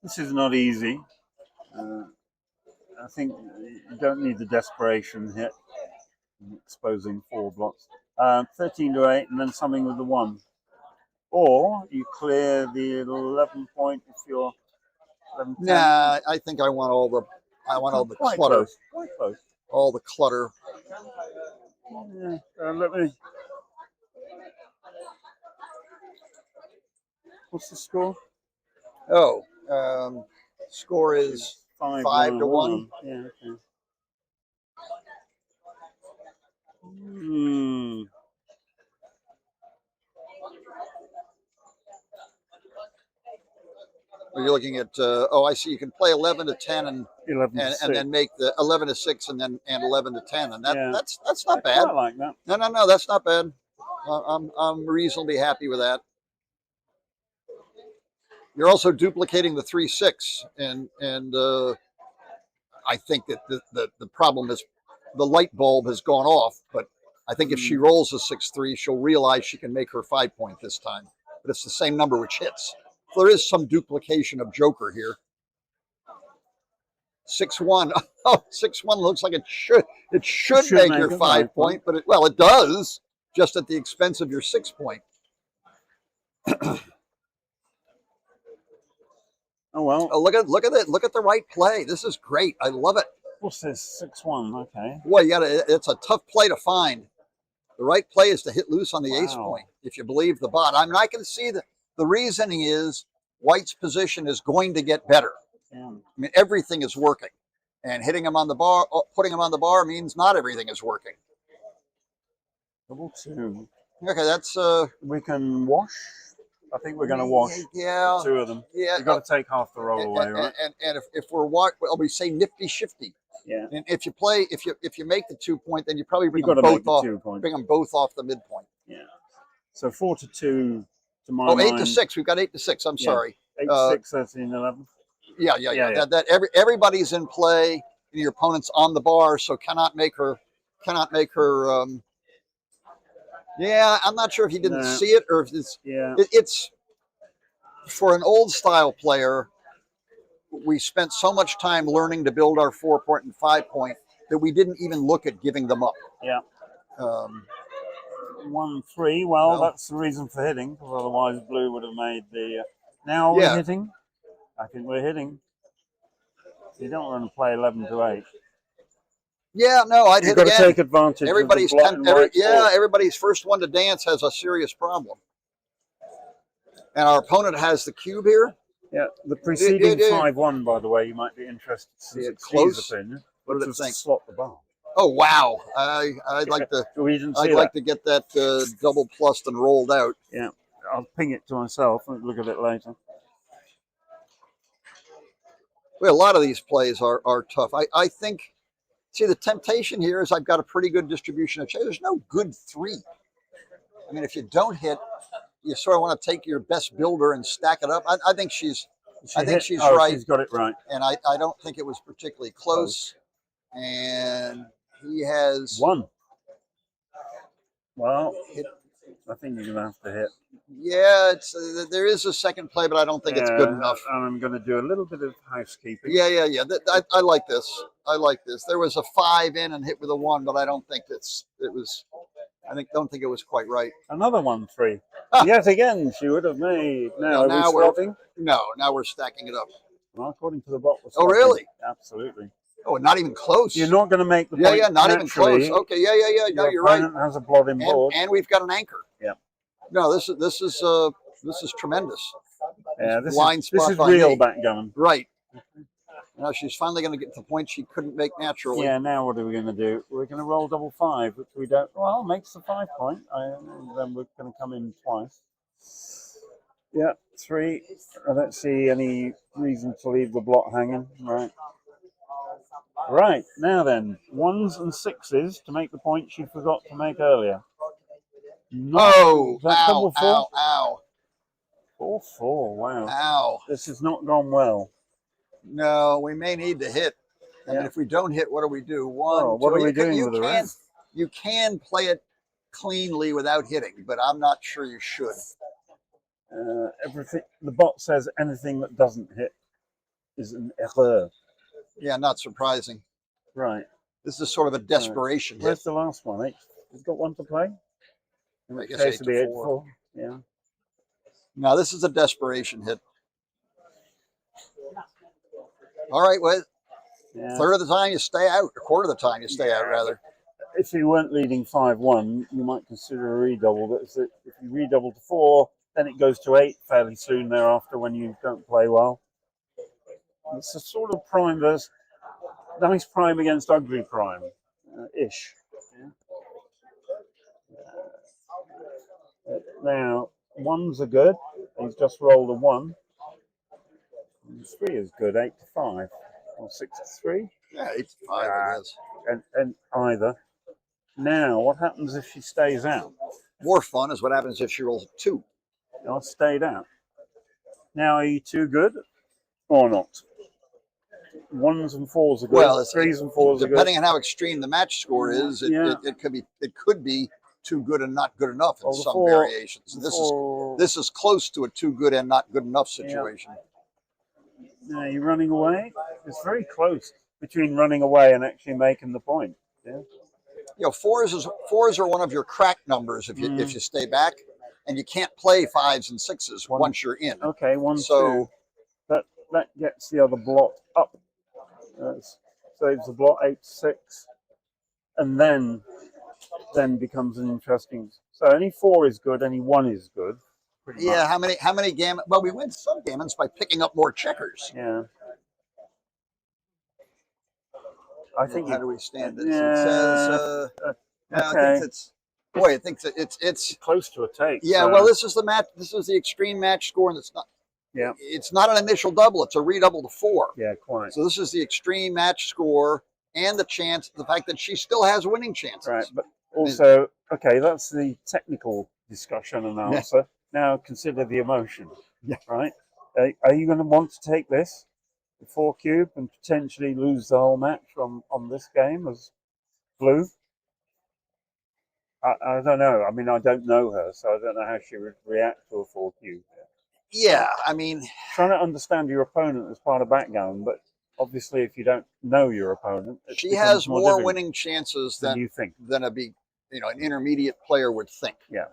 This is not easy. I think you don't need the desperation hit, exposing 4 blocks. 13-8, and then something with the 1. Or you clear the 11 point if you're 11. Nah, I think I want all the Quite clutter. Close. Quite close. All the clutter. Yeah. Let me. What's the score? Oh, score is 5-1. Yeah. Okay. You're looking at I see. You can play 11-10 and then make the 11-6 and 11-10, and that's not bad. I like that. No, that's not bad. I'm reasonably happy with that. You're also duplicating the 3-6, and I think that the problem is the light bulb has gone off. But I think if she rolls a 6-3, she'll realize she can make her 5-point this time. But it's the same number which hits. So there is some duplication of Joker here. 6-1. Oh, 6-1 looks like it should make your 5-point, but it does, just at the expense of your 6-point. Oh well. Oh, look at it. Look at the right play. This is great. I love it. What's this? 6-1. Okay. Boy, it's a tough play to find. The right play is to hit loose on the ace point, if you believe the bot. I mean, I can see that the reasoning is White's position is going to get better. Yeah. I mean, everything is working, and hitting him on the bar, putting him on the bar means not everything is working. 2. Okay, that's we can wash. I think we're going to wash. Yeah, 2 of them. Yeah, you've got to take half the roll away, right? And if we're we say nifty shifty. Yeah. And if you make the 2-point, then you probably bring them both off. Bring them both off the midpoint. Yeah. So 4-2 to my mind. 8-6. We've got 8-6. I'm sorry. 8-6, 13, 11. Yeah. Everybody's in play, and your opponent's on the bar, so cannot make her. I'm not sure if he didn't see it or if it's. Yeah. It's for an old style player, we spent so much time learning to build our 4-point and 5-point that we didn't even look at giving them up. Yeah. Um, 1-3. Well, No. that's the reason for hitting, because otherwise blue would have made the. Now we're Yeah. hitting. I think we're hitting. You don't want to play 11-8. yeah, no, I'd You've hit got to again. take advantage Everybody's of the black and white board. everybody's first one to dance has a serious problem. And our opponent has the cube here. Yeah, the preceding Yeah. 5-1, by the way, you might be interested to see Yeah, its close. opinion. What Which did it was to think? slot the bar. Oh wow! I'd like to. We didn't see I'd that. like to get that double plussed and rolled out. Yeah, I'll ping it to myself and look at it later. Well, a lot of these plays are tough. I think. See, the temptation here is I've got a pretty good distribution of chairs. There's no good 3. I mean, if you don't hit, you sort of want to take your best builder and stack it up. I think she's right. She's got it right. And I don't think it was particularly close. And he has 1. Well, hit. I think you're going to have to hit. Yeah, it's there is a second play, but I don't think it's good enough. And I'm going to do a little bit of housekeeping. Yeah. I like this. I like this. There was a 5 in and hit with a 1, but I don't think don't think it was quite right. Another 1-3. Yet again, she would have made. Now we're stopping. No, now we're stacking it up. Well, according to the bot, we're Oh, stopping. really? Absolutely. Oh, not even close. You're not going to make the point. Yeah, not even naturally. close. Okay, yeah. No, you're right. Has a blot in board. And we've got an anchor. Yeah. No, this is tremendous. Yeah, this blind is spot by real me. backgammon. Right. Now she's finally going to get to the point she couldn't make naturally. Yeah, now what are we going to do? We're going to roll double 5, which we don't. Well, makes the 5-point. Then we're going to come in twice. Yeah, 3. I don't see any reason to leave the blot hanging. Right. Right, now then, 1s and 6s to make the point she forgot to make earlier. Oh, is that double 4? ow. 4-4, wow. Ow. This has not gone well. No, we may need to hit. I mean, if we don't hit, what do we do? What are we doing with the rest? You can play it cleanly without hitting, but I'm not sure you should. Everything. The bot says anything that doesn't hit is an erreur. Yeah, not surprising. Right. This is sort of a desperation hit. Where's the last one? 8? You've got 1 to play? In which case it'd be 8-4. Yeah. Now this is a desperation hit. All right, well, third of the time you stay out, a quarter of the time you stay out, rather. If you weren't leading 5-1, you might consider a redouble. But if you redouble to 4, then it goes to 8 fairly soon thereafter when you don't play well. It's a sort of prime versus nice prime against ugly prime, ish. Yeah. Now 1s are good. He's just rolled a 1. And 3 is good. 8-5 or 6-3. Yeah, 8-5. I guess. And either. Now, what happens if she stays out? More fun is what happens if she rolls a 2. I stayed out. Now, are you too good or not? 1s and 4s are good. Well, 3s and 4s are good. Depending on how extreme the match score is, it could be too good and not good enough in some variations. This is close to a too good and not good enough situation. Now you're running away. It's very close between running away and actually making the point. Yeah. You know, fours are one of your crack numbers if you stay back, and you can't play 5s and 6s once you're in. Okay, 1, 2. That gets the other blot up. Saves the blot 8-6, and then becomes an interesting. So any 4 is good, any 1 is good. Yeah, how many gammon? Well, we win some gammons by picking up more checkers. Yeah. I think. How do we stand this? Yeah. It says. I think it's close to a take. Yeah. So. Well, this is the match. This is the extreme match score, and it's not. Yeah. It's not an initial double. It's a redouble to 4. Yeah, quite. So this is the extreme match score and the fact that she still has winning chances. Right, but also, okay, that's the technical discussion and answer. Yeah. Now consider the emotion. Yeah. Right? Are you going to want to take this, the 4 cube, and potentially lose the whole match on this game as blue? I don't know. I mean, I don't know her, so I don't know how she would react to a 4 cube. Yeah, I mean, Trying to understand your opponent is part of backgammon, but obviously, if you don't know your opponent, it she becomes has more more difficult winning chances than you think. than an intermediate player would think. Yeah.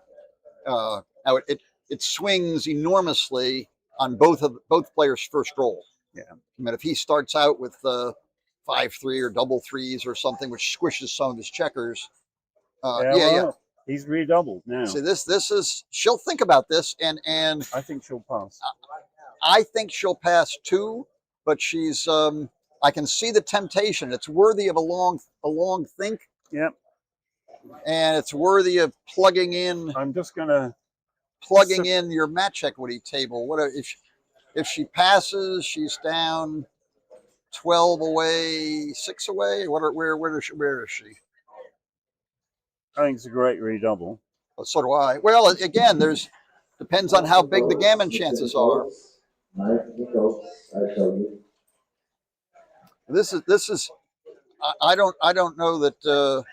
Now it swings enormously on both players' first roll. Yeah. I mean, if he starts out with 5-3 or double threes or something, which squishes some of his checkers. He's redoubled now. See, this is, she'll think about this, and I think she'll pass. I think she'll pass too, but she's I can see the temptation. It's worthy of a long think. Yep. And it's worthy of plugging in your match equity table. What if she passes, she's down 12 away, 6 away. Where is she? I think it's a great redouble. Well, so do I. Well, again, depends on how big the gammon chances are. This is. I don't know that.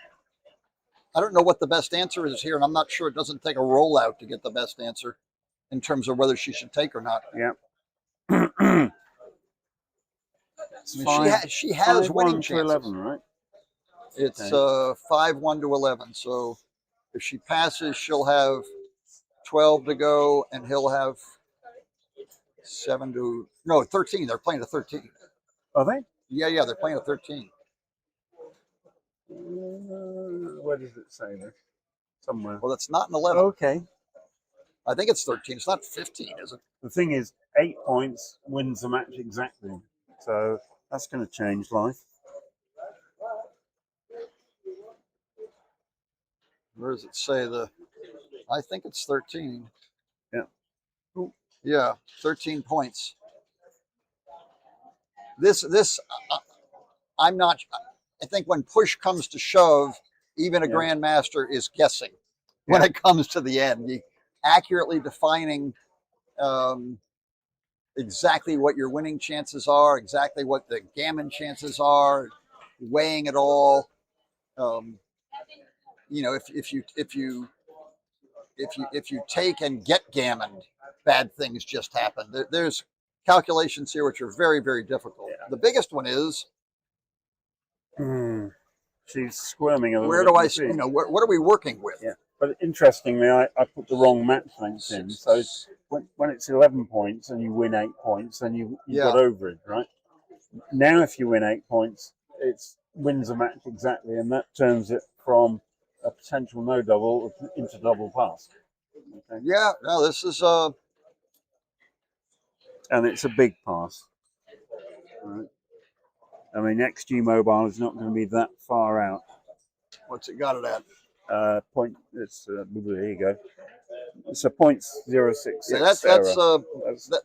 I don't know what the best answer is here, and I'm not sure. It doesn't take a rollout to get the best answer in terms of whether she should take or not. Yeah. She has winning chances. 11, right? It's 5-1 to 11. So if she passes, she'll have 12 to go, and he'll have 13. They're playing a 13. Are they? Yeah, they're playing a 13. Where does it say there? Somewhere. Well, it's not an 11. Okay. I think it's 13. It's not 15, is it? The thing is, 8 points wins the match exactly. So that's going to change life. Where does it say I think it's 13. Yeah. Ooh. Yeah, 13 points. I'm not. I think when push comes to shove, even a grandmaster is guessing when it comes to the end. Accurately defining exactly what your winning chances are, exactly what the gammon chances are, weighing it all. If you take and get gammoned, bad things just happen. There's calculations here which are very, very difficult. Yeah. The biggest one is. She's squirming a little bit. What are we working with? Yeah. But interestingly, I put the wrong match length in. So when it's 11 points and you win 8 points, then you got over it, right? Now, if you win 8 points, it wins the match exactly, and that turns it from a potential no double into double pass. Okay. Yeah, no, this is and it's a big pass. Right. I mean, XG Mobile is not going to be that far out. What's it got it at? It's there you go. It's a 0.066. Yeah,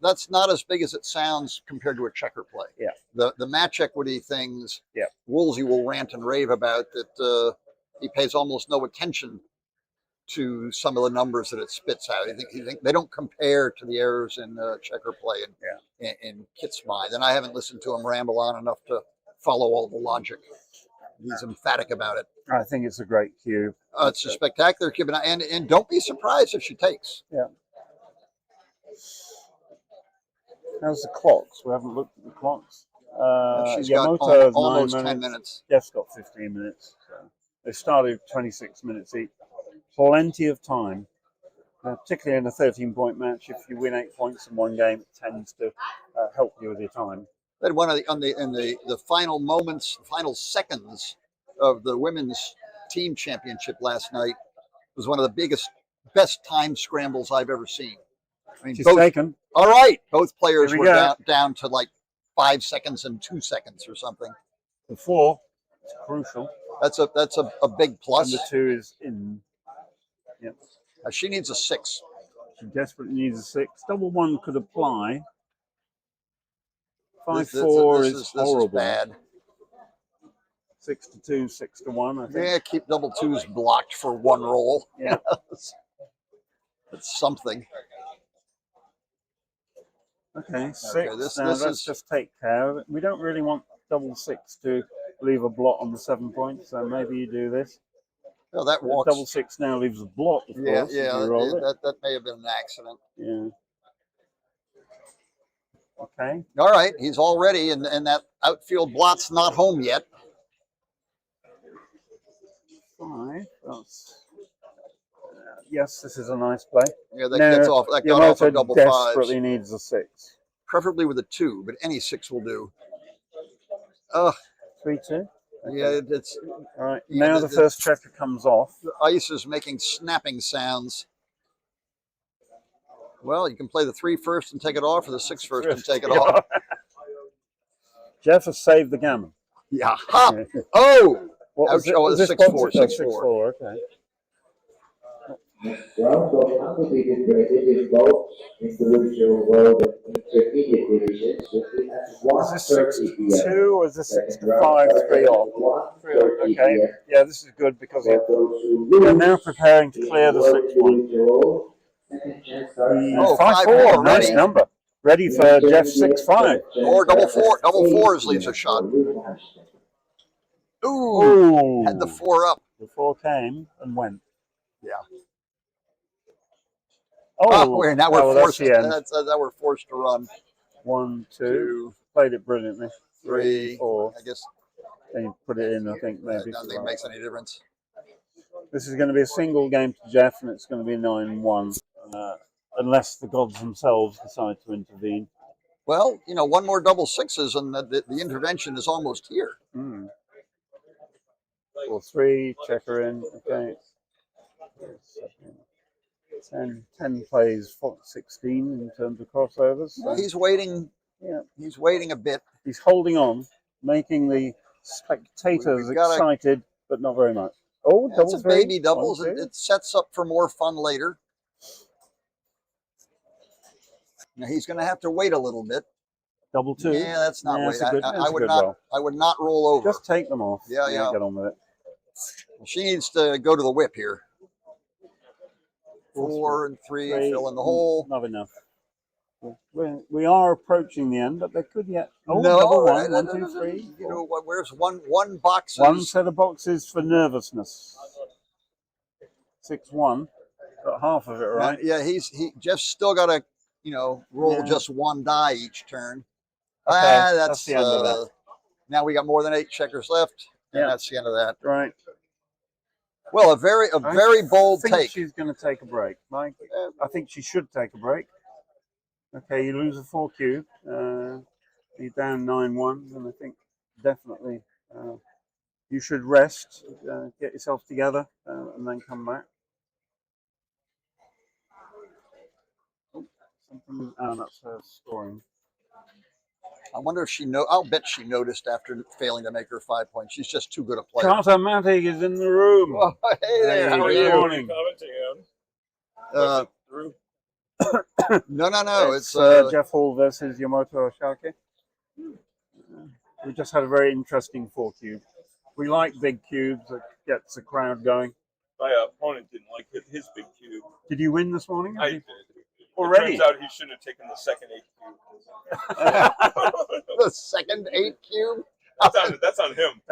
that's not as big as it sounds compared to a checker play. Yeah. The match equity things. Yeah. Woolsey will rant and rave about that. He pays almost no attention to some of the numbers that it spits out. He think they don't compare to the errors in checker play in Kit's mind. And I haven't listened to him ramble on enough to follow all the logic. He's emphatic about it. I think it's a great cue. It's a spectacular cue, and don't be surprised if she takes. Yeah. How's the clocks? We haven't looked at the clocks. She's got almost 10 minutes. Jeff's got 15 minutes. So they started 26 minutes each. Plenty of time, particularly in a 13-point match. If you win 8 points in one game, it tends to help you with your time. But in the final moments, final seconds of the women's team championship last night was one of the best time scrambles I've ever seen. I mean, she's taken. All right, both players were down to like 5 seconds and 2 seconds or something. The 4 is crucial. That's a big plus. And the 2 is in. Yep. She needs a 6. She desperately needs a 6. Double 1 could apply. 5-4 is horrible. This is bad. 6-2, 6-1. I think. Yeah, keep double 2s blocked for 1 roll. Yeah, it's something. Okay, 6. Let's just take care of it. We don't really want double 6 to leave a blot on the 7 points, so maybe you do this. Oh, that walks. Double 6 now leaves a blot. Of course, that may have been an accident. Yeah. Okay. All right, he's all ready, and that outfield blot's not home yet. 5. Yes, this is a nice play. Yeah, that got off a double desperately 5s. needs a 6. Preferably with a 2, but any 6 will do. 3-2. Okay. Yeah, it's all right. Now the first checker comes off. The ice is making snapping sounds. Well, you can play the 3 first and take it off, or the 6 first and take it off. Jeff has saved the gammon. Yeah. Ha! Oh! What was Ouch. it? Oh, Was 6-4. 6-4. Okay. Rounds of undefeated rated in both individual world and intermediate divisions will be at Is this 1:30 p.m. 6-2 or is this 6-5? 3 off. 1:30 Okay. p.m. Yeah, this is good because For those who we're lose now preparing to in clear the world 6-1. individual, second chance starts Oh, 5-4. 5-4, Nice ready. number. Ready for Jeff 6-5. Or double 4. Double 4s leaves a shot. Ooh. Ooh. Had the 4 up. The 4 came and went. Yeah. Oh, now we're that's the end. Now we're forced to run. 1, 2. Played it brilliantly. 3, 4. I guess. And you put it in, I think, I maybe. don't think it makes any difference. This is going to be a single game to Jeff, and it's going to be 9-1, unless the gods themselves decide to intervene. Well, one more double 6s, and the intervention is almost here. 4-3, checker in. Okay. 10 plays 16 in terms of crossovers. Well, he's waiting. Yeah. He's waiting a bit. He's holding on, making the spectators excited, but not very much. Oh, Yeah, double it's a 3. baby doubles. 1, 2. It sets up for more fun later. Now he's going to have to wait a little bit. Double 2. Yeah, that's not wait. I would good not. roll. I would not roll over. Just take them off. Yeah. Get on with it. She needs to go to the whip here. 4 and 3, fill in the hole. Not enough. We are approaching the end, but they could yet. Oh, no, double 1, no, 1, no, 2, no, 3. Where's one box? One set of boxes for nervousness. 6-1. Got half of it right. Yeah, Jeff's still got to, roll just 1 die each turn. Okay, that's the end of that. Now we got more than 8 checkers left, and that's the end of that. Right. Well, a very bold take. I think she's going to take a break, Mike. I think she should take a break. Okay, you lose a 4 cube. You're down 9-1, and I think definitely you should rest, get yourself together, and then come back. Oh, that's her scoring. I wonder if I'll bet she noticed after failing to make her 5 points. She's just too good a player. Carter Matic is in the room. Oh, hey there, how are you? Good morning. No. It's Jeff Hall versus Yamato Oshake. We just had a very interesting 4 cube. We like big cubes that gets the crowd going. My opponent didn't like his big cube. Did you win this morning? I did. Already? It turns out he shouldn't have taken the second 8 cube. the second 8 cube? That's on him.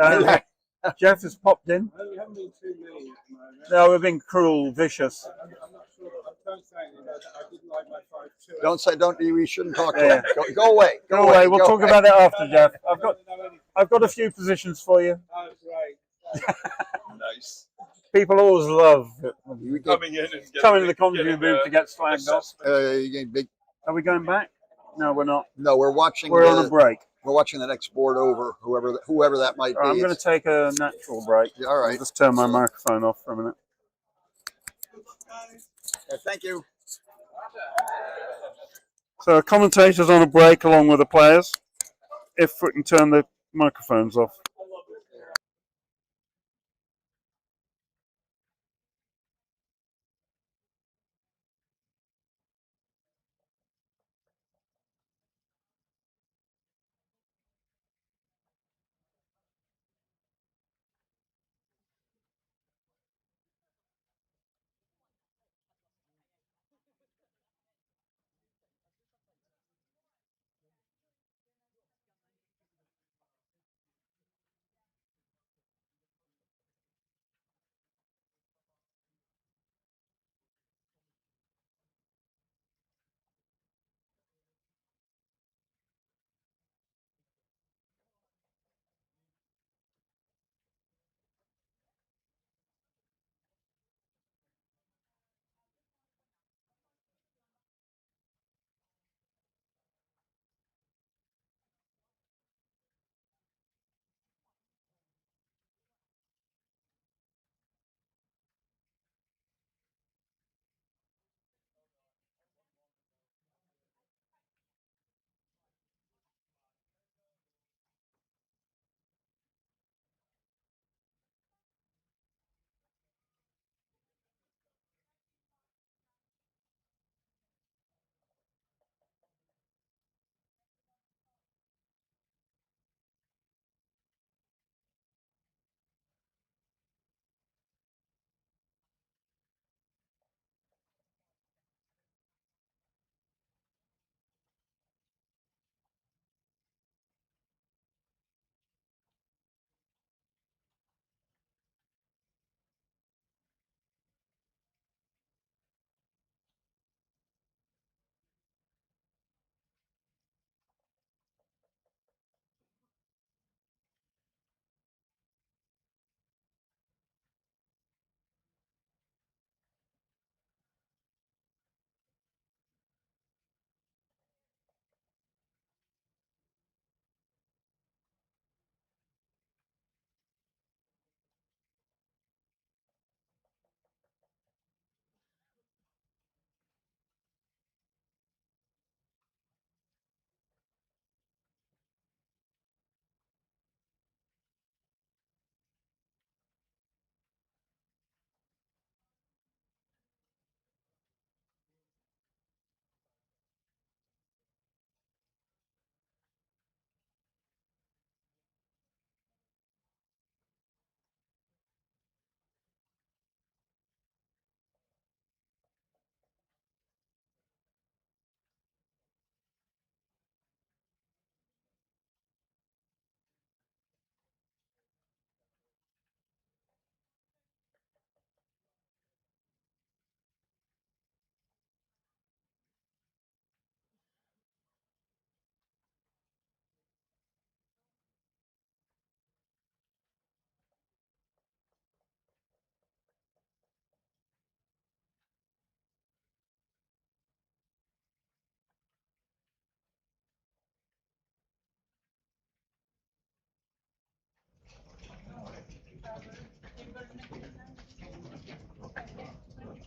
Jeff has popped in. No, we're being cruel, vicious. We shouldn't talk to him. Go away. Go away. We'll talk about it after, Jeff. I've got a few positions for you. Nice. People always love coming in the commentary booth to get slagged off. Are we going back? No, we're not. No, we're watching. We're on a break. We're watching the next board over, whoever that might be. I'm going to take a natural break. Yeah, all right. I'll just turn my microphone off for a minute. Thank you. So commentators on a break along with the players. If we can turn the microphones off.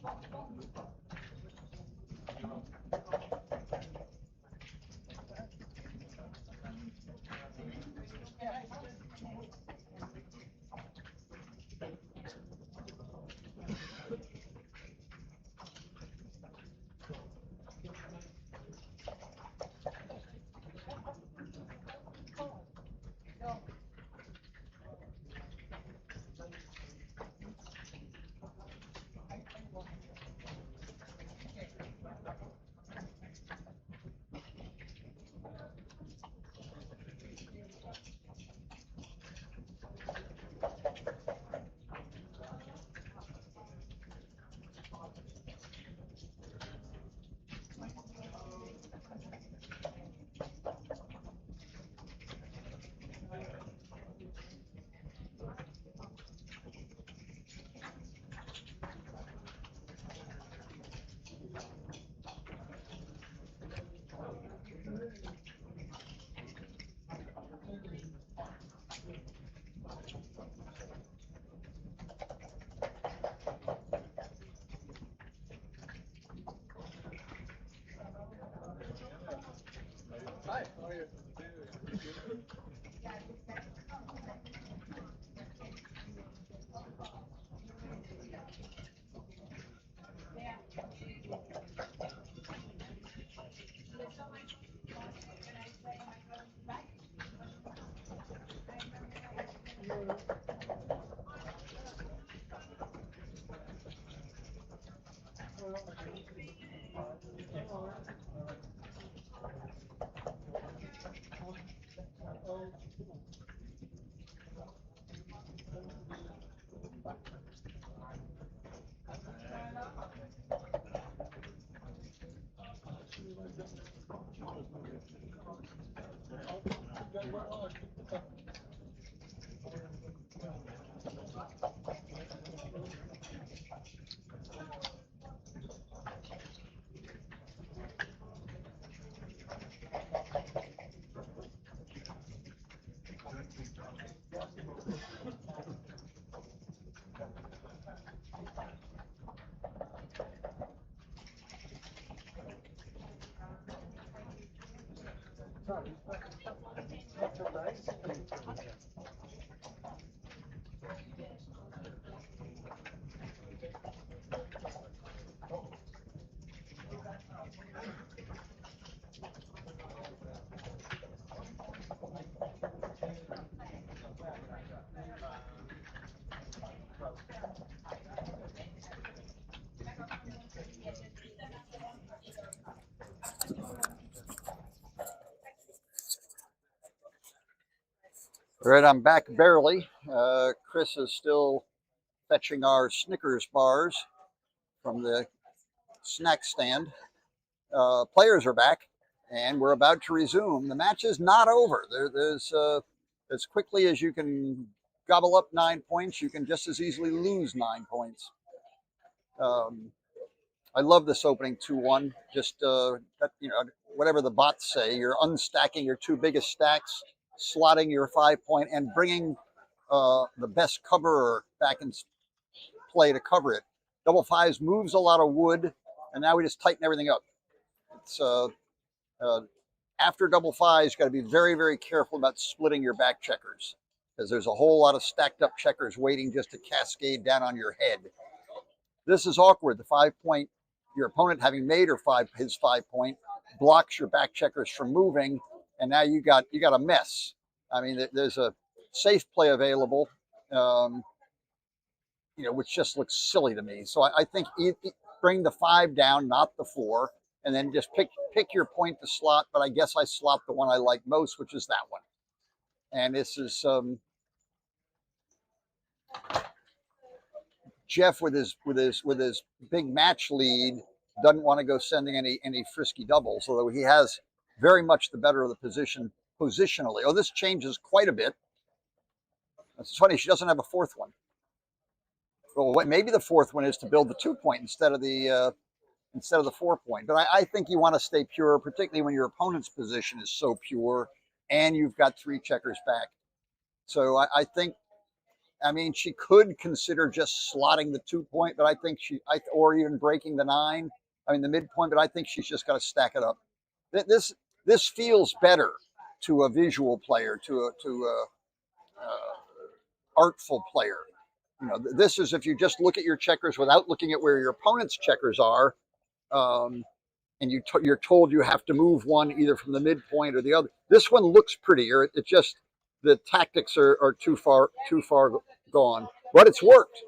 Hi, how are you? All right, I'm back barely. Chris is still fetching our Snickers bars from the snack stand. Players are back, and we're about to resume. The match is not over. There's as quickly as you can gobble up 9 points, you can just as easily lose 9 points. I love this opening 2-1. Just that, whatever the bots say, you're unstacking your two biggest stacks, slotting your 5 point, and bringing the best coverer back in play to cover it. Double fives moves a lot of wood, and now we just tighten everything up. It's after double fives, you got to be very, very careful about splitting your back checkers, because there's a whole lot of stacked up checkers waiting just to cascade down on your head. This is awkward. The 5 point, your opponent having made his 5 point, blocks your back checkers from moving, and now you got a mess. I mean, there's a safe play available, which just looks silly to me. So I think bring the 5 down, not the 4, and then just pick your point to slot. But I guess I slot the one I like most, which is that one. And this is Jeff with his big match lead doesn't want to go sending any frisky doubles, although he has very much the better of the position positionally. Oh, this changes quite a bit. It's funny, she doesn't have a 4th one. Well, maybe the 4th one is to build the 2 point instead of the 4 point. But I think you want to stay pure, particularly when your opponent's position is so pure and you've got 3 checkers back. So I think I mean, she could consider just slotting the 2-point, but I think or even breaking the 9. I mean, the midpoint, but I think she's just got to stack it up. This feels better to a visual player, to a artful player. You know, this is if you just look at your checkers without looking at where your opponent's checkers are, and you're told you have to move one either from the midpoint or the other. This one looks prettier. It just the tactics are too far gone, but it's worked.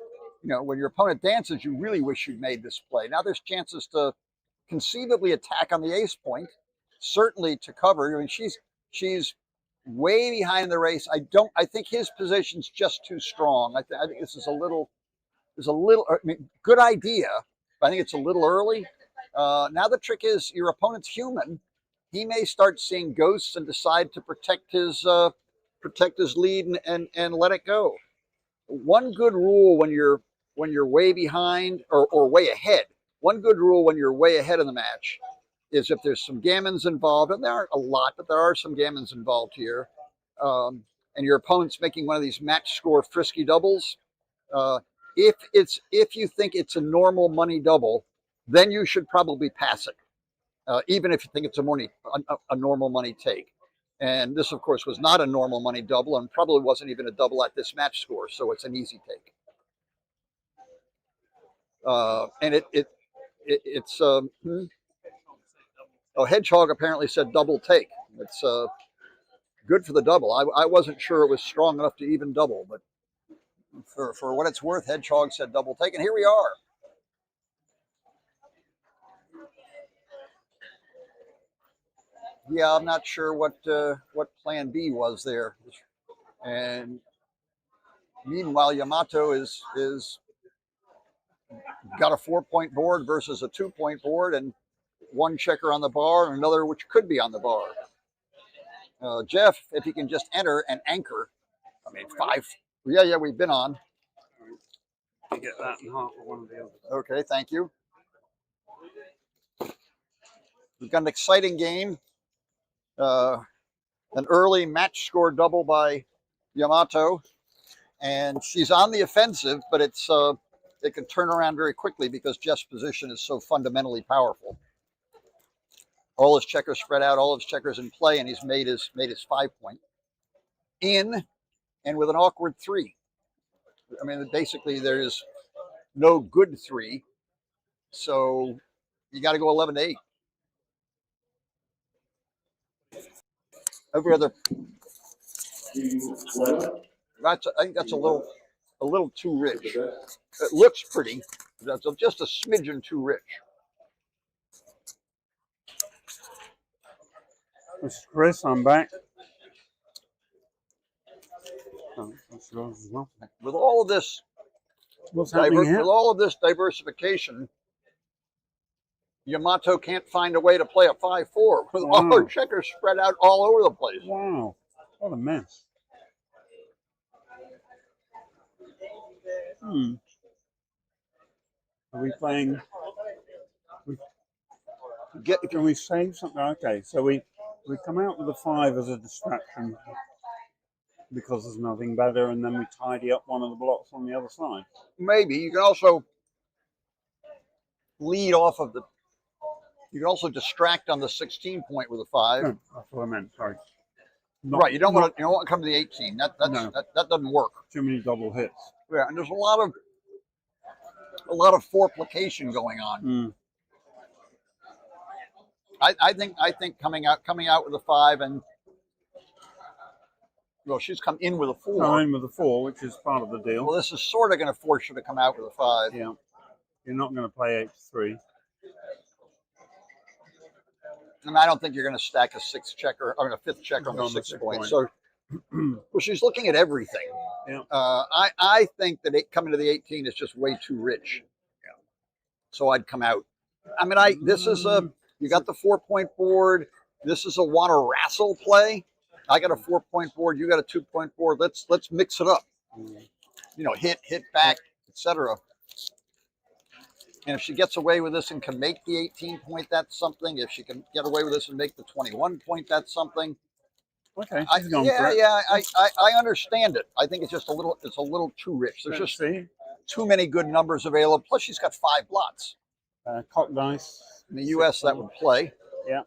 You know, when your opponent dances, you really wish you'd made this play. Now there's chances to conceivably attack on the ace point, certainly to cover. I mean, she's way behind the race. I think his position's just too strong. I think this is a little. I mean, good idea, but I think it's a little early. Now the trick is your opponent's human. He may start seeing ghosts and decide to protect his lead and let it go. One good rule when you're way behind or way ahead. One good rule when you're way ahead in the match is if there's some gammons involved, and there aren't a lot, but there are some gammons involved here, and your opponent's making one of these match score frisky doubles. If you think it's a normal money double, then you should probably pass it, even if you think it's a normal money take. And this, of course, was not a normal money double, and probably wasn't even a double at this match score, so it's an easy take. And it's Hedgehog apparently said double take. It's good for the double. I wasn't sure it was strong enough to even double, but for what it's worth, Hedgehog said double take, and here we are. Yeah, I'm not sure what plan B was there. And meanwhile, Yamato is got a 4-point board versus a 2-point board, and one checker on the bar and another which could be on the bar. Jeff, if he can just enter and anchor, I mean 5. Yeah, we've been on. You get that and half of one of the others. Okay, thank you. We've got an exciting game. An early match score double by Yamato, and she's on the offensive, but it can turn around very quickly because Jeff's position is so fundamentally powerful. All his checkers spread out, all his checkers in play, and he's made his 5-point in, and with an awkward 3. I mean, basically there's no good 3, so you got to go 11-8. Every other. I think that's a little too rich. It looks pretty. That's just a smidgen too rich. Mr. Chris, I'm back. Oh, that's yours as well. With all of this, what's happening here? With all of this diversification, Yamato can't find a way to play a 5-4 with all her checkers spread out all over the place. Wow, what a mess. Are we playing? Can we save something? Okay, so we come out with a 5 as a distraction because there's nothing better, and then we tidy up one of the blocks on the other side. Maybe you can also lead off of the. You can also distract on the 16-point with a 5. Oh, that's what I meant. Sorry. Right, you don't want to come to the 18. That doesn't work. Too many double hits. Yeah, and there's a lot of fourplication going on. I think coming out with a 5 and she's come in with a 4. Come in with a 4, which is part of the deal. Well, this is sort of going to force you to come out with a 5. Yeah, you're not going to play 8-3. And I don't think you're going to stack a 5th checker on the 6th point. So, well, she's looking at everything. Yeah. I think that coming to the 18 is just way too rich. Yeah. So I'd come out. I mean, this is you got the 4-point board. This is a wanna wrestle play. I got a 4-point board. You got a 2-point board. Let's mix it up. Hit back, etc. And if she gets away with this and can make the 18-point, that's something. If she can get away with this and make the 21-point, that's something. Okay, I, she's gone for yeah, it. yeah, I understand it. I think it's just a little too rich. There's Let's just see. too many good numbers available. Plus, she's got 5 blots. Cock dice. In the U.S., that would play. Yeah.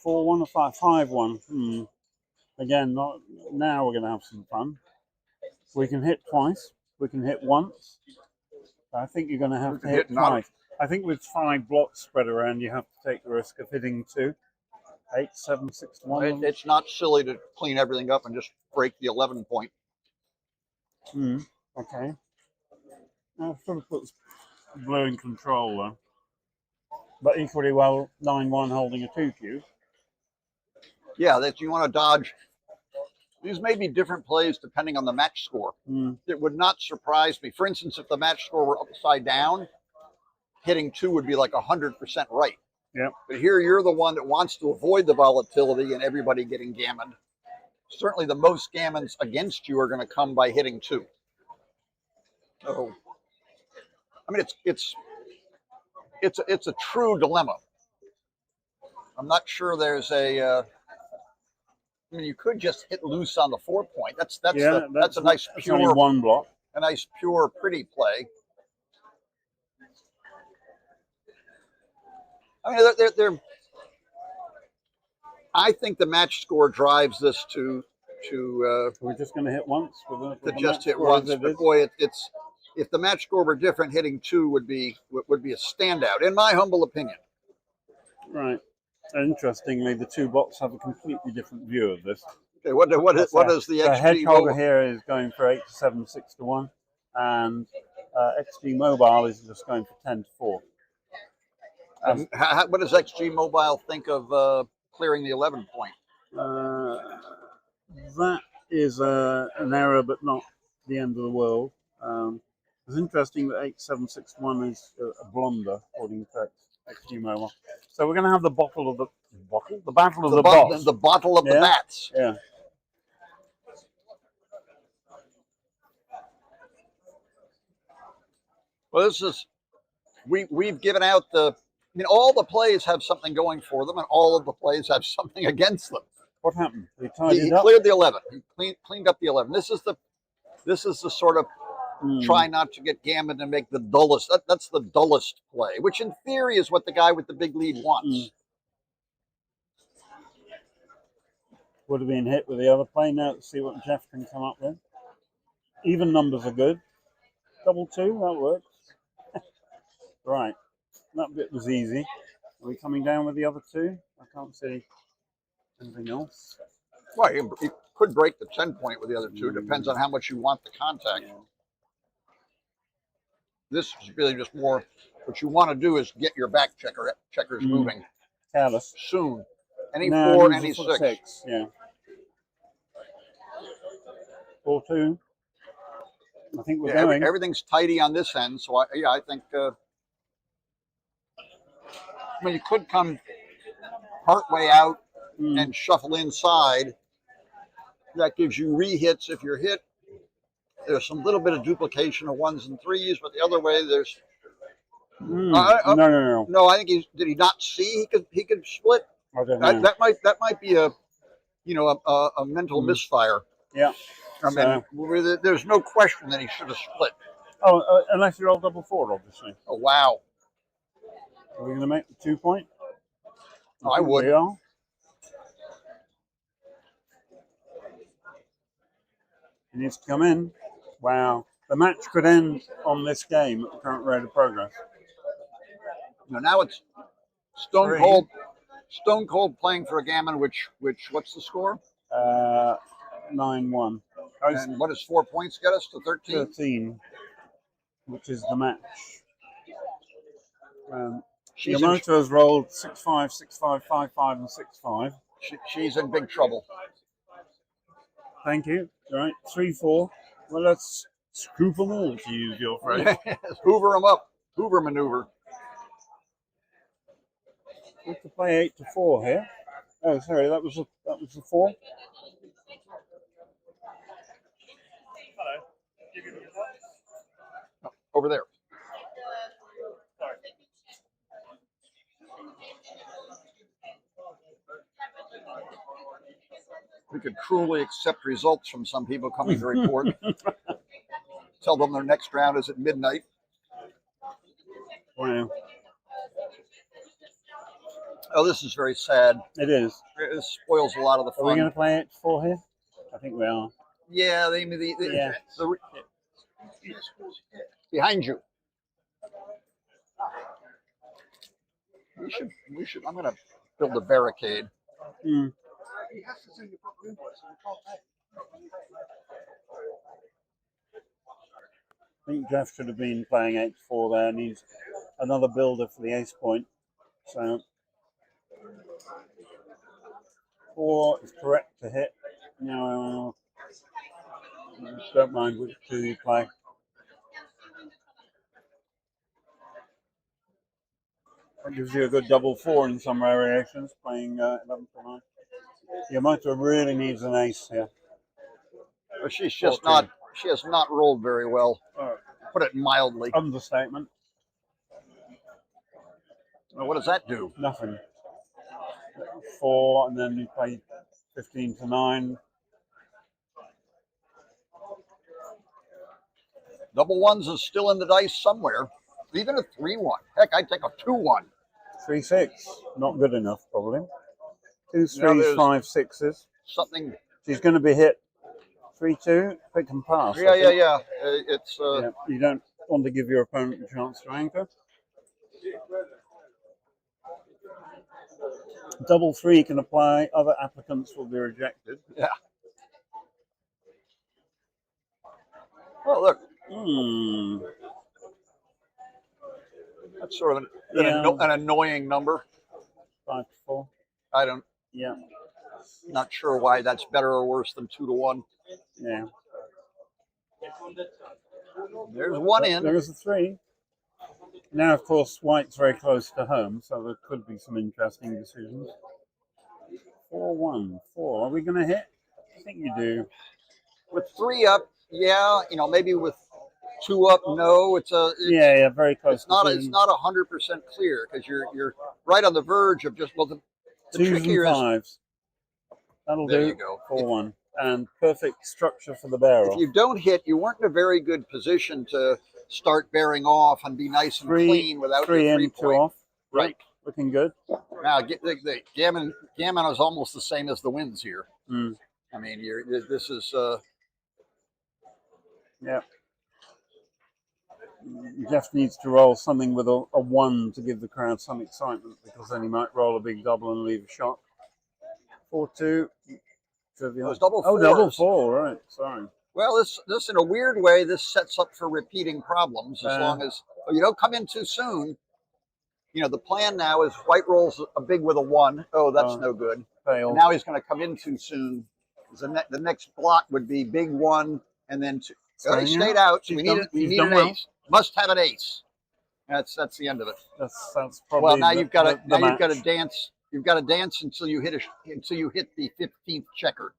Four one or 5-5-1. Again, not now. We're going to have some fun. We can hit twice. We can hit once. I think you're going to have to hit twice. I think with 5 blocks spread around, you have to take the risk of hitting 2. 8, 7, 6 to 1. It's not silly to clean everything up and just break the 11 point. Okay. I'll sort of put blue in control though. But equally well, 9-1 holding a 2Q. Yeah, that you want to dodge. These may be different plays depending on the match score. It would not surprise me. For instance, if the match score were upside down, hitting 2 would be like 100% right. Yeah. But here you're the one that wants to avoid the volatility and everybody getting gammoned. Certainly the most gammons against you are going to come by hitting 2. So, I mean, it's a true dilemma. I'm not sure there's a. I mean, you could just hit loose on the 4 point. That's a nice pure only 1 block. A nice pure pretty play. I mean, they're I think the match score drives this to. We're just going to hit once. To just hit once, but boy, it's if the match score were different, hitting 2 would be a standout, in my humble opinion. Right. Interestingly, the 2 bots have a completely different view of this. Okay, what is the XG? Hedgehog here is going for 8 to 7, 6 to 1, and XG Mobile is just going for 10 to 4. What does XG Mobile think of clearing the 11 point? That is an error, but not the end of the world. It's interesting that 8761 is a blunder, according to XG Mobile. So we're going to have the battle of the bots. The bottle of the bats. Yeah. Well, this is we've given out the. I mean, all the plays have something going for them, and all of the plays have something against them. What happened? He cleared the 11. He cleaned up the 11. This is the sort of try not to get gammoned and make the dullest. That's the dullest play, which in theory is what the guy with the big lead wants. Would have been hit with the other play. Now let's see what Jeff can come up with. Even numbers are good. 2-2, that works. Right. That bit was easy. Are we coming down with the other 2? I can't see anything else. Well, you could break the 10 point with the other 2. Depends on how much you want the contact. Yeah. This is really just more. What you want to do is get your back checkers moving. Careless. Soon. Any 4, any 6. Yeah. 4-2. I think we're going. Everything's tidy on this end, so I think. I mean, you could come part way out and shuffle inside. That gives you re-hits if you're hit. There's some little bit of duplication of 1s and 3s, but the other way there's. No. No, I think did he not see he could split? I don't know. That might be a mental misfire. Yeah. I mean, there's no question that he should have split. Oh, unless you roll 4-4, obviously. Oh wow. Are we going to make the 2 point? I would. We are. He needs to come in. Wow. The match could end on this game at the current rate of progress. Now it's Stone Cold playing for a gammon, which what's the score? 9-1. And what does 4 points get us to 13? 13, which is the match. Yamato has rolled 6-5, 6-5, 5-5, and 6-5. She's in big trouble. Thank you. All right, 3-4. Well, let's scoop them all, to use your phrase. Hoover them up. Hoover maneuver. We have to play 8-4 here. Oh, sorry, that was the 4. Over there. We could cruelly accept results from some people coming to report. Tell them their next round is at midnight. Wow. Oh, this is very sad. It is. It spoils a lot of the Are we fun. going to play it for here? I think we are. Yeah, Yeah. Behind you. We should. I'm going to build a barricade. Mm. I think Jeff should have been playing H4 there. Needs another builder for the ace point. So 4 is correct to hit. No, don't mind which 2 you play. That gives you a good double 4 in some variations, playing 11 for 9. Yamato really needs an ace here. But she's just not. She has not rolled very well. Put it mildly. Understatement. Well, what does that do? Nothing. 4, and then you play 15 to 9. Double ones is still in the dice somewhere. Even a 3-1. Heck, I'd take a 2-1. 3-6. Not good enough, probably. 2 3s, 5 6s. Something. She's going to be hit 3-2. Pick and pass. Yeah. It's. Yeah, you don't want to give your opponent a chance to anchor. Double 3 can apply. Other applicants will be rejected. Yeah. Oh, look. That's sort of an annoying number. 5 to 4. I don't. Yeah. Not sure why that's better or worse than 2 to 1. Yeah. There's 1 in. There is a 3. Now, of course, White's very close to home, so there could be some interesting decisions. 4-1, 4. Are we going to hit? I think you do. With 3 up, yeah. Maybe with 2 up, no. It's very close. It's not 100% clear because you're right on the verge of just the 2s trick and here 5s. is. That'll There do. you go. 4-1. And perfect structure for the bear off. If you don't hit, you weren't in a very good position to start bearing off and be nice and clean without 3 your in, 2 3-point. off. Right. Looking good. Now, the gammon is almost the same as the wins here. Mm. I mean, this is. Yeah. Jeff needs to roll something with a 1 to give the crowd some excitement, because then he might roll a big double and leave a shot. 4-2. Those double 4s. Oh, double 4, right. Sorry. Well, this in a weird way, this sets up for repeating problems as long as you don't come in too soon. The plan now is White rolls a big with a 1. Oh, that's no good. Fail. And now he's going to come in too soon. The next block would be big 1 and then 2. Oh, he stayed out. So we need an ace. Must have an ace. That's the end of it. That's probably. Well, now you've got to dance. You've got to dance until you hit the 15th checker.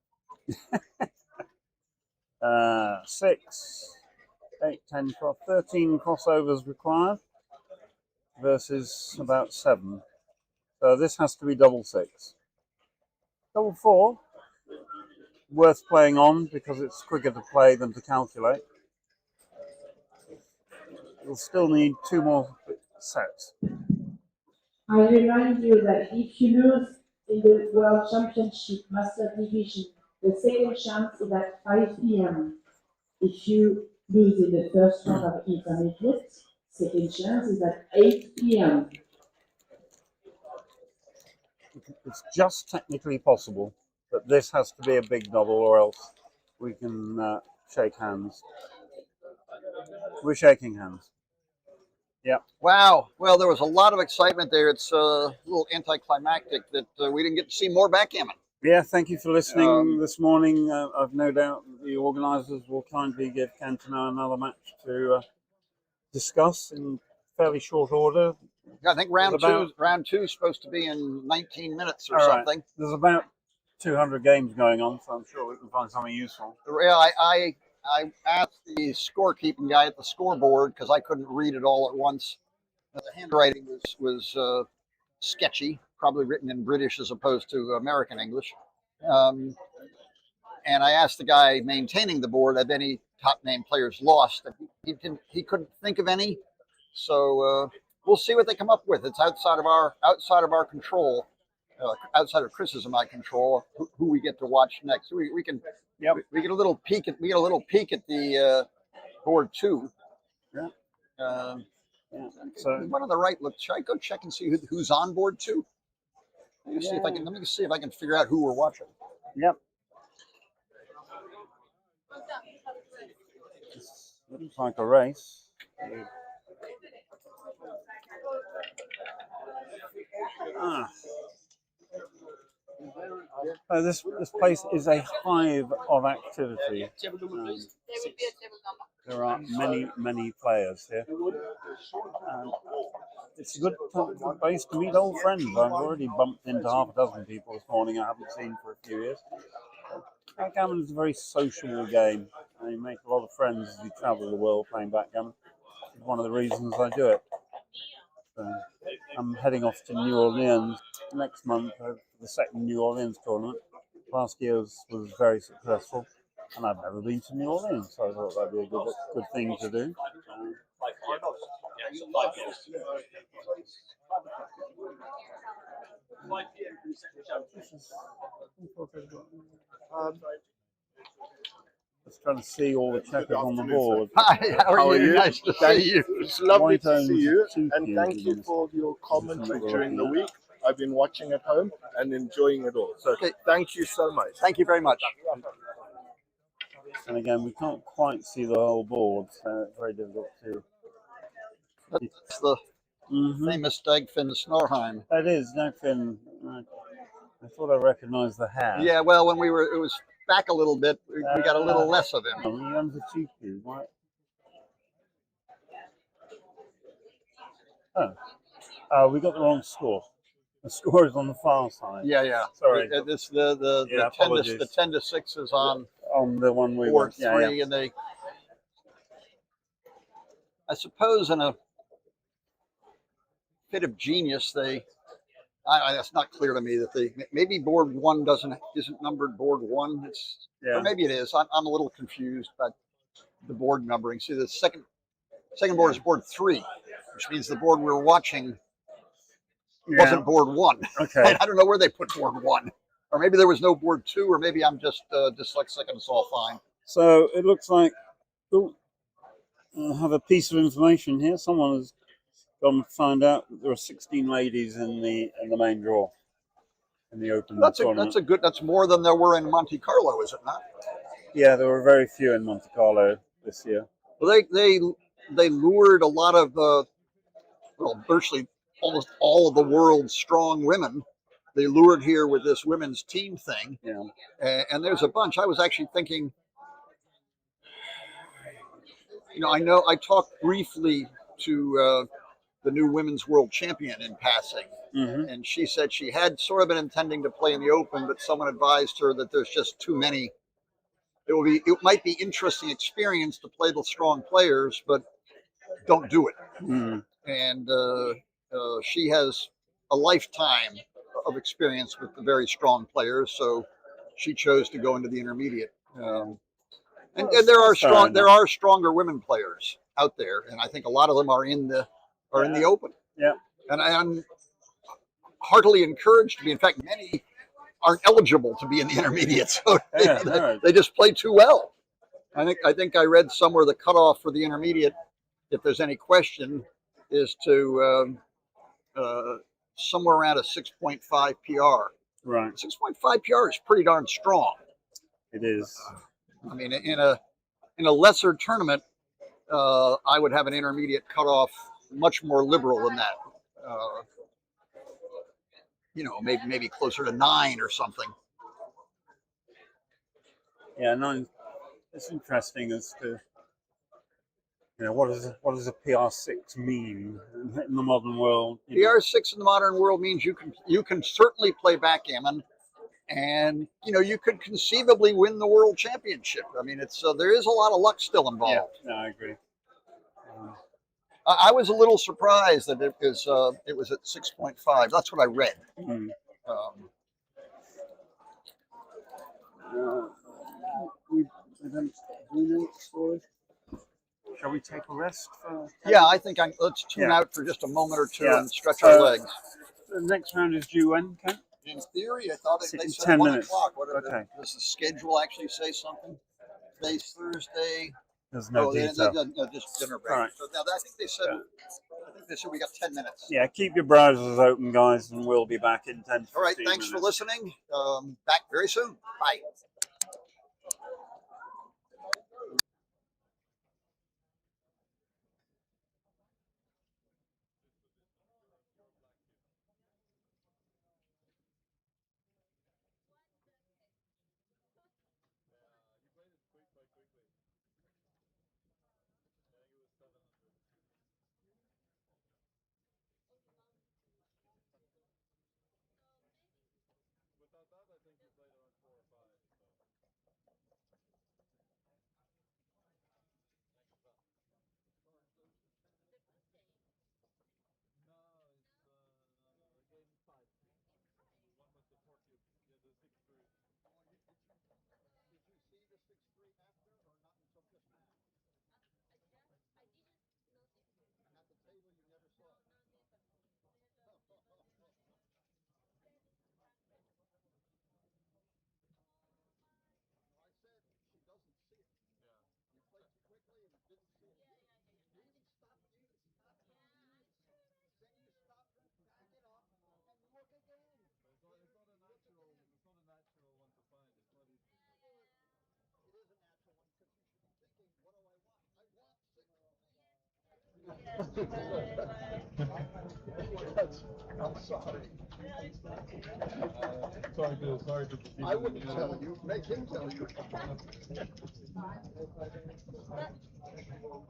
6, 8, 10, 12, 13 crossovers required versus about 7. So this has to be double 6. Double 4, worth playing on because it's quicker to play than to calculate. You'll still need 2 more sets. I remind you that if you lose in the World Championship Master Division, the second chance is at 5 p.m. If you lose in the first round of intermediate, second chance is at 8 p.m. It's just technically possible, but this has to be a big double, or else we can shake hands. We're shaking hands. Yeah. Wow. Well, there was a lot of excitement there. It's a little anticlimactic that we didn't get to see more backgammon. Yeah, thank you for listening this morning. I've no doubt that the organisers will kindly give Cantona another match to discuss in fairly short order. Yeah, I think round two is supposed to be in 19 minutes or something. Right. There's about 200 games going on, so I'm sure we can find something useful. Yeah, I asked the scorekeeping guy at the scoreboard because I couldn't read it all at once. The handwriting was sketchy, probably written in British as opposed to American English. And I asked the guy maintaining the board, have any top name players lost? And he couldn't think of any. So we'll see what they come up with. It's outside of our control, outside of Chris's and my control, who we get to watch next. We can we get a little peek at the board 2. Yeah. Yeah. So one on the right. Look, should I go check and see who's on board 2? Let me see if I can figure out who we're watching. Yep. Looks like a race. This place is a hive of activity. There are many players here. It's a good place to meet old friends. I've already bumped into half a dozen people this morning I haven't seen for a few years. Backgammon is a very sociable game. You make a lot of friends as you travel the world playing backgammon. It's one of the reasons I do it. I'm heading off to New Orleans next month for the second New Orleans tournament. Last year's was very successful, and I've never been to New Orleans, so I thought that'd be a good thing to do. Just trying to see all the checkers on the board. Hi, how are you? Nice to see you. It's lovely to see you, and thank you for your commentary during the week. I've been watching at home and enjoying it all. So thank you so much. Thank you very much. And again, we can't quite see the whole board, so it's very difficult to. That's the famous Dagfinn Snorheim. It is Dagfinn. I thought I recognised the hat. Yeah, well, when it was back a little bit, we got a little less of him. He owns a cheeky. What? Oh, we got the wrong score. The score is on the far side. Yeah. Sorry. This the 10-6 is on the one we board were. 3, and they. I suppose in a fit of genius, that's not clear to me that maybe board 1 isn't numbered board 1. Or maybe it is. I'm a little confused about the board numbering. See, the second board is board 3, which means the board we were watching wasn't board 1. Okay. I don't know where they put board 1, or maybe there was no board 2, or maybe I'm just dyslexic and it's all fine. So it looks like I have a piece of information here. Someone has gone to find out that there are 16 ladies in the main draw in the open tournament. That's more than there were in Monte Carlo, is it not? Yeah, there were very few in Monte Carlo this year. Well, they lured a lot of virtually almost all of the world's strong women. They lured here with this women's team thing. Yeah. And there's a bunch. I was actually thinking, I talked briefly to the new women's world champion in passing. And she said she had sort of been intending to play in the open, but someone advised her that there's just too many. It might be interesting experience to play the strong players, but don't do it. And she has a lifetime of experience with the very strong players, so she chose to go into the intermediate. And there are stronger women players out there, and I think a lot of them are in the open. Yeah. And I'm heartily encouraged to be. In fact, many aren't eligible to be in the intermediate, so they just play too well. I think I read somewhere the cutoff for the intermediate, if there's any question, is to somewhere around a 6.5 PR. Right. 6.5 PR is pretty darn strong. It is. I mean, in a lesser tournament, I would have an intermediate cutoff much more liberal than that. Maybe closer to 9 or something. Yeah, 9. It's interesting as to what does a PR6 mean in the modern world? PR6 in the modern world means you can certainly play backgammon, and you could conceivably win the world championship. I mean, there is a lot of luck still involved. Yeah, no, I agree. I was a little surprised that it was at 6.5. That's what I read. I don't know what the score is. Shall we take a rest for? Yeah, I think let's tune Yeah. out for just a moment or two Yeah. and stretch our legs. The next round is due when, Ken? In theory, I thought they said 10 1 minutes. o'clock. What Okay. Does the schedule actually say something? Today's Thursday. There's no detail. No, just dinner break. Right. So now I think they said. I think they said we got 10 minutes. Yeah, keep your browsers open, guys, and we'll be back in 10 All right, 15 thanks for minutes. listening. Back very soon. Bye. I'm sorry. Sorry to I wouldn't tell you. Make him tell you.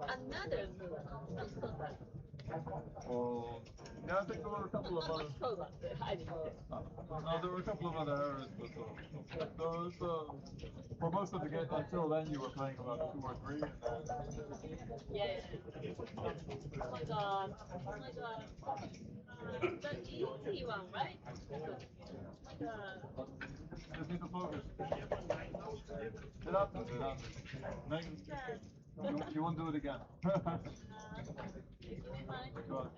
Another move. Well, yeah, I think there were a couple of other. No, there were a couple of other errors, but those for most of the game until then you were playing about 2 or 3. Yeah. Oh my god. Oh my god. The easy one, right? Oh my god. Just need to focus. It happens. It happens. You won't do it again. Give me mine. Go on.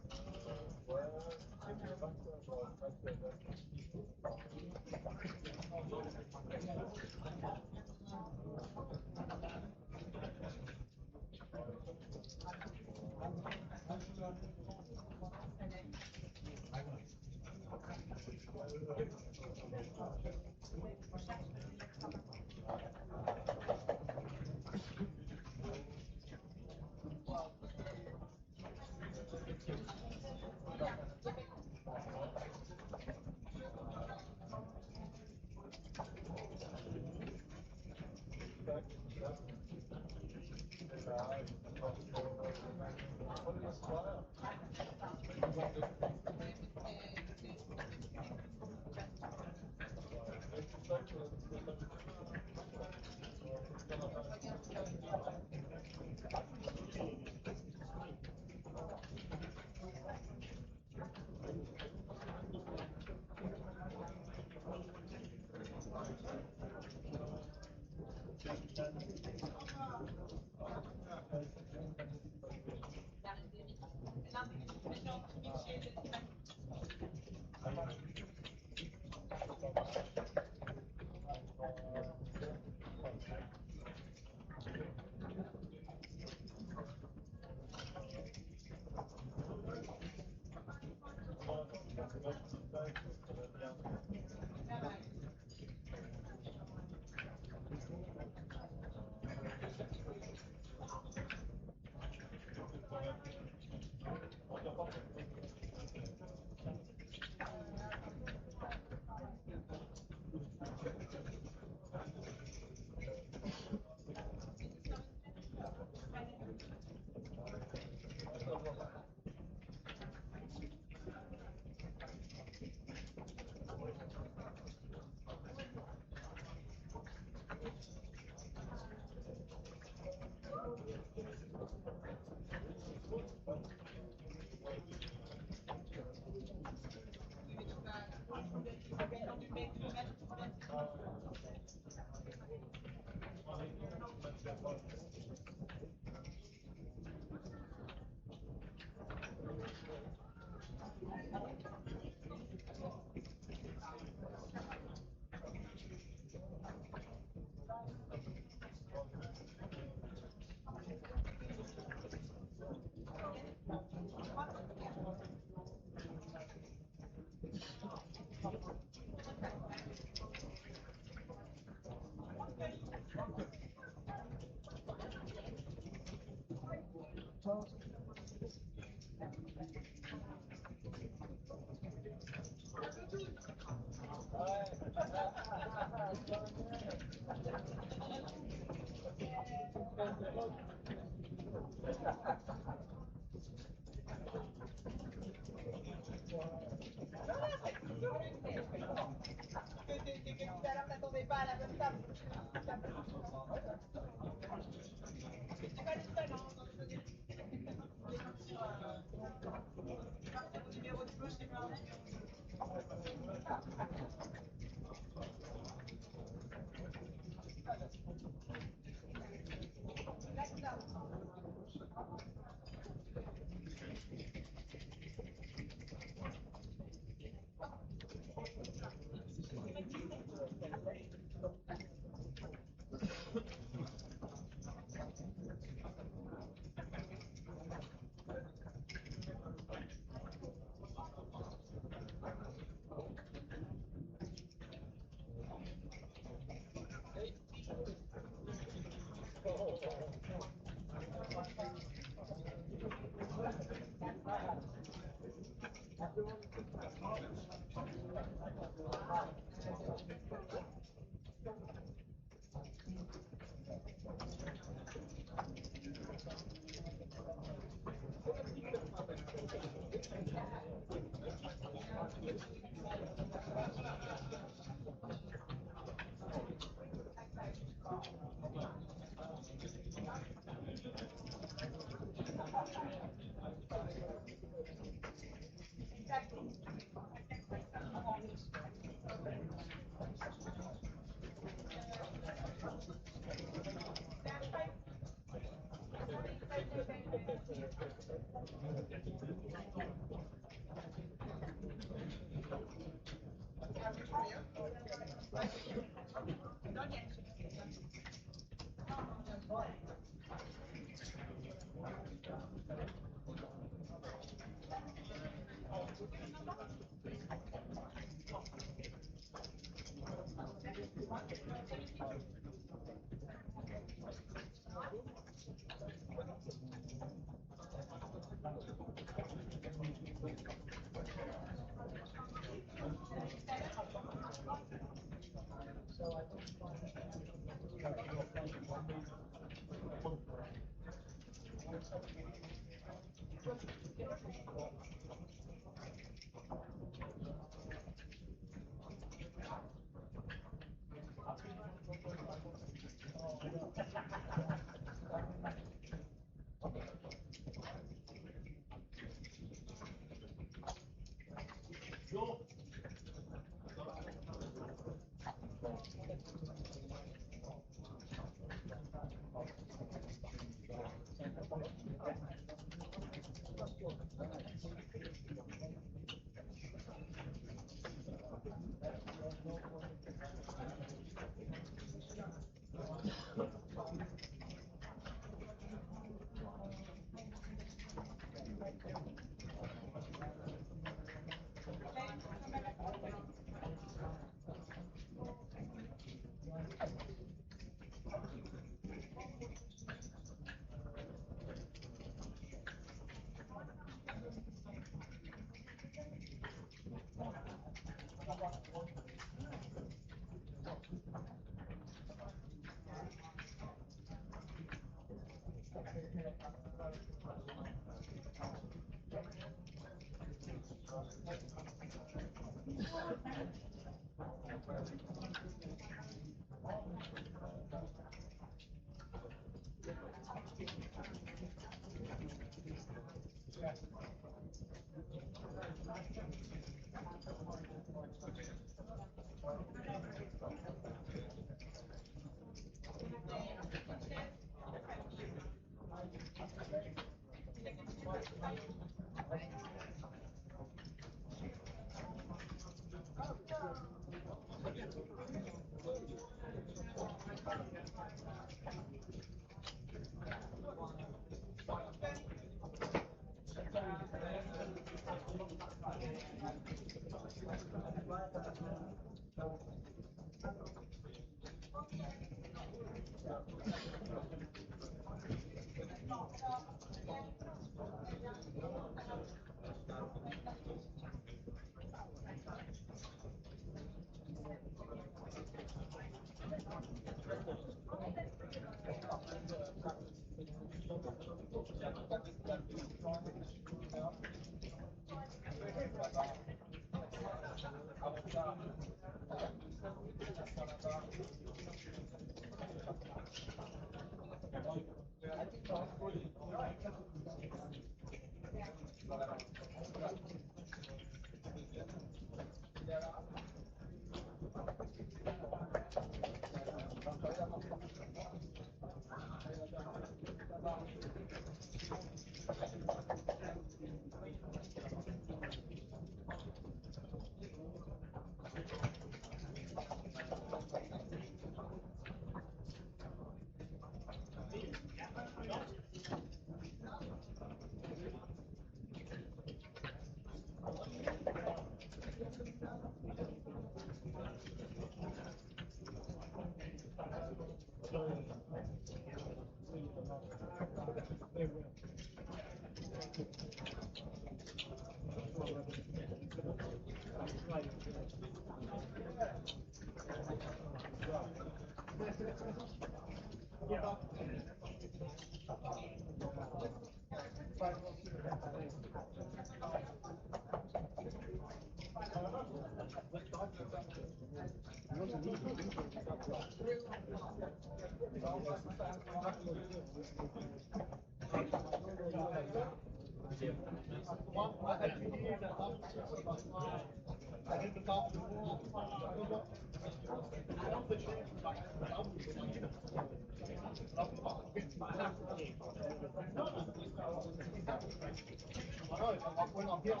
Just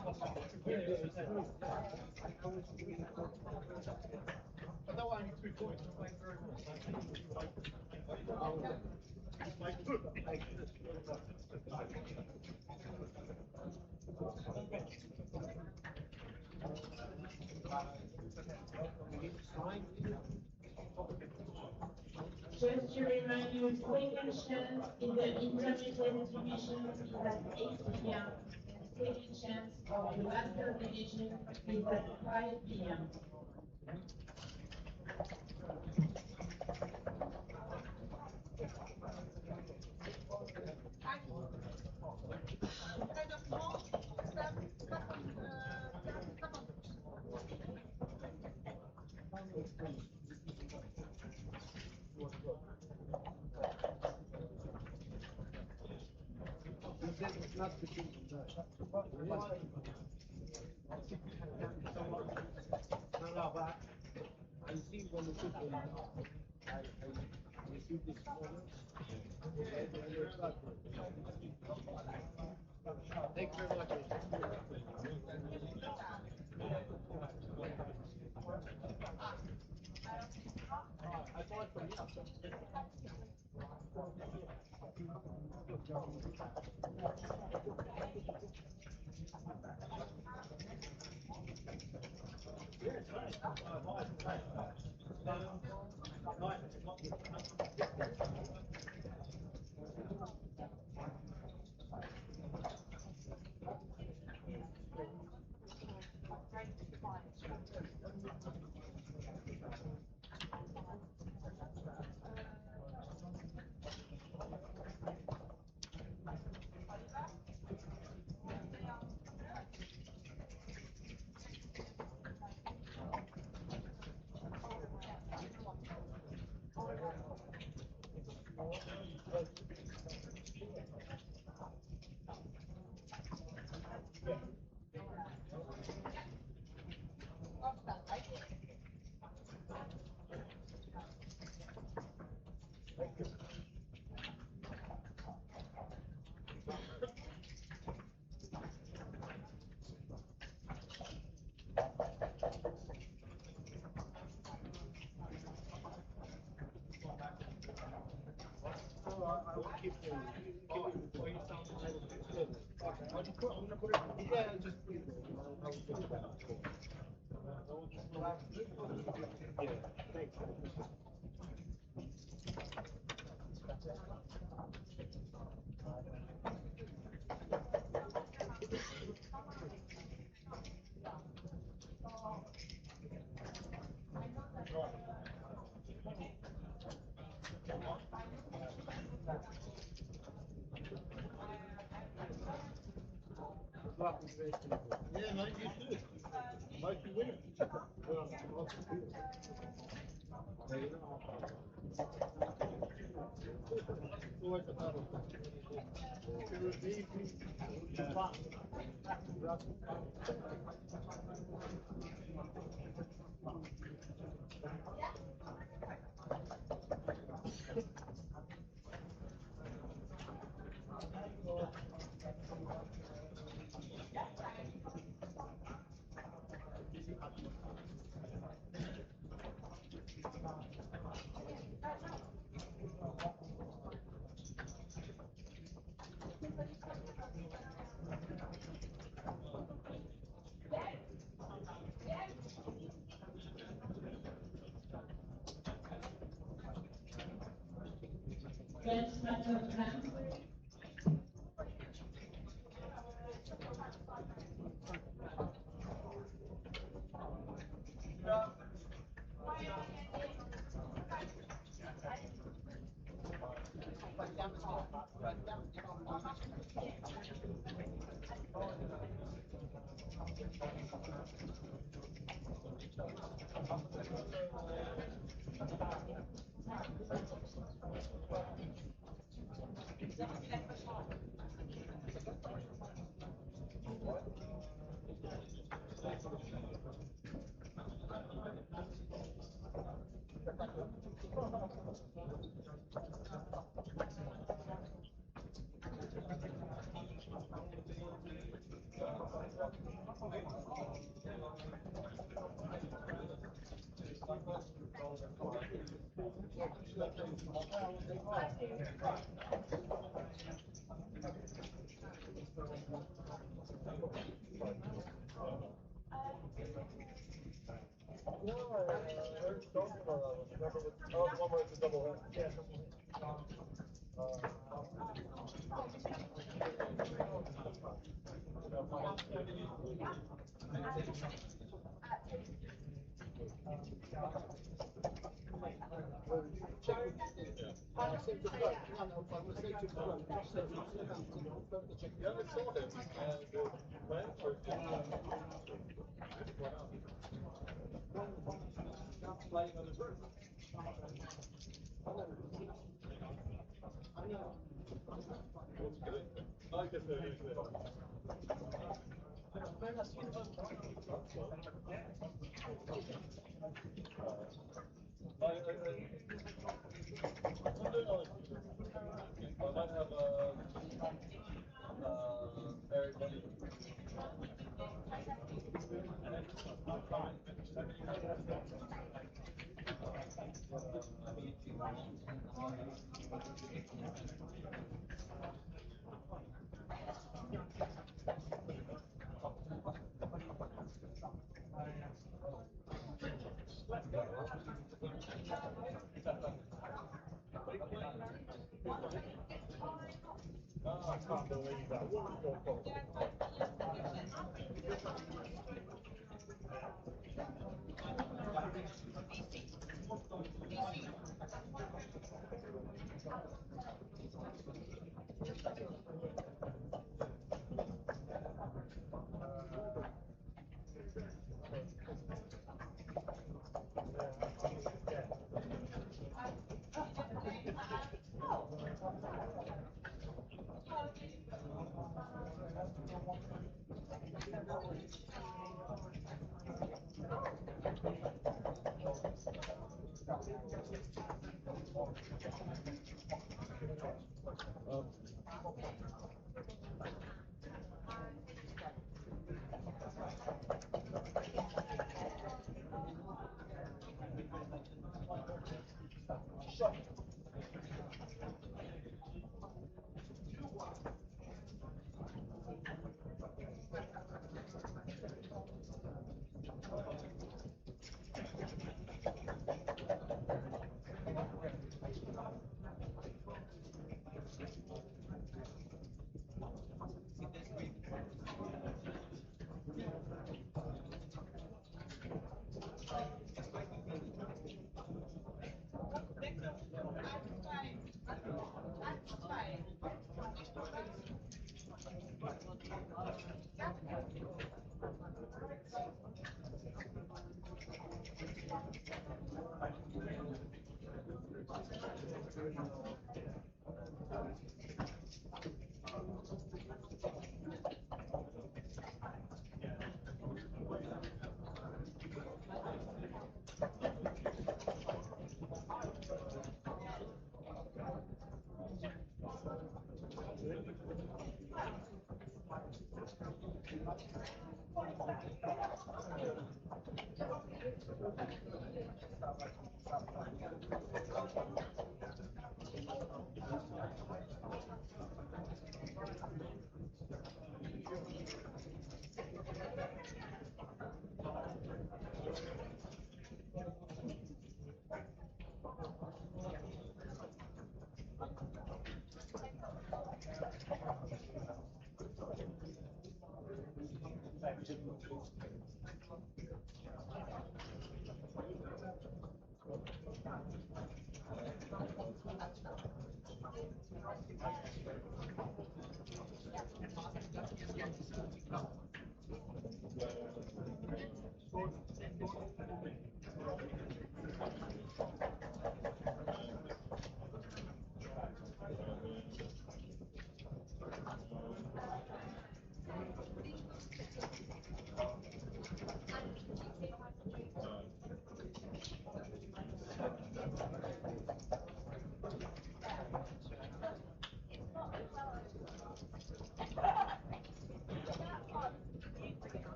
to remind you, second chance in the intermediate division is at 8 p.m. and second chance of the master division is at 5 p.m. Yeah, mate, you too. Might be winning. Bench number 10.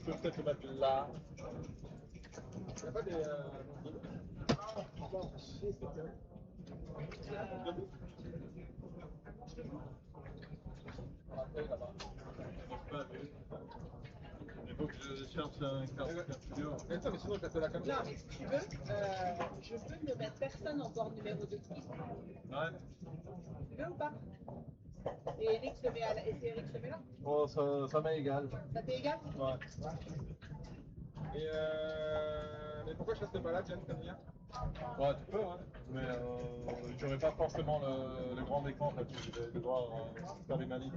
Tu peux peut-être le mettre là. Il n'y a pas des... Il faut que je cherche un studio. Mais attends, mais sinon, je la comme ça. Non, mais si tu veux, je peux ne mettre personne en bord numéro 2. Ouais. Tu veux ou pas? Et Eric se met à la... Et c'est Eric se met là? Oh, ça m'est égal. Ça t'est égal? Ouais. Et mais pourquoi je restais pas là, Jen, comme hier? Ouais, tu peux, hein. Mais j'aurais pas forcément le grand écran, en fait. Je vais devoir faire des manies.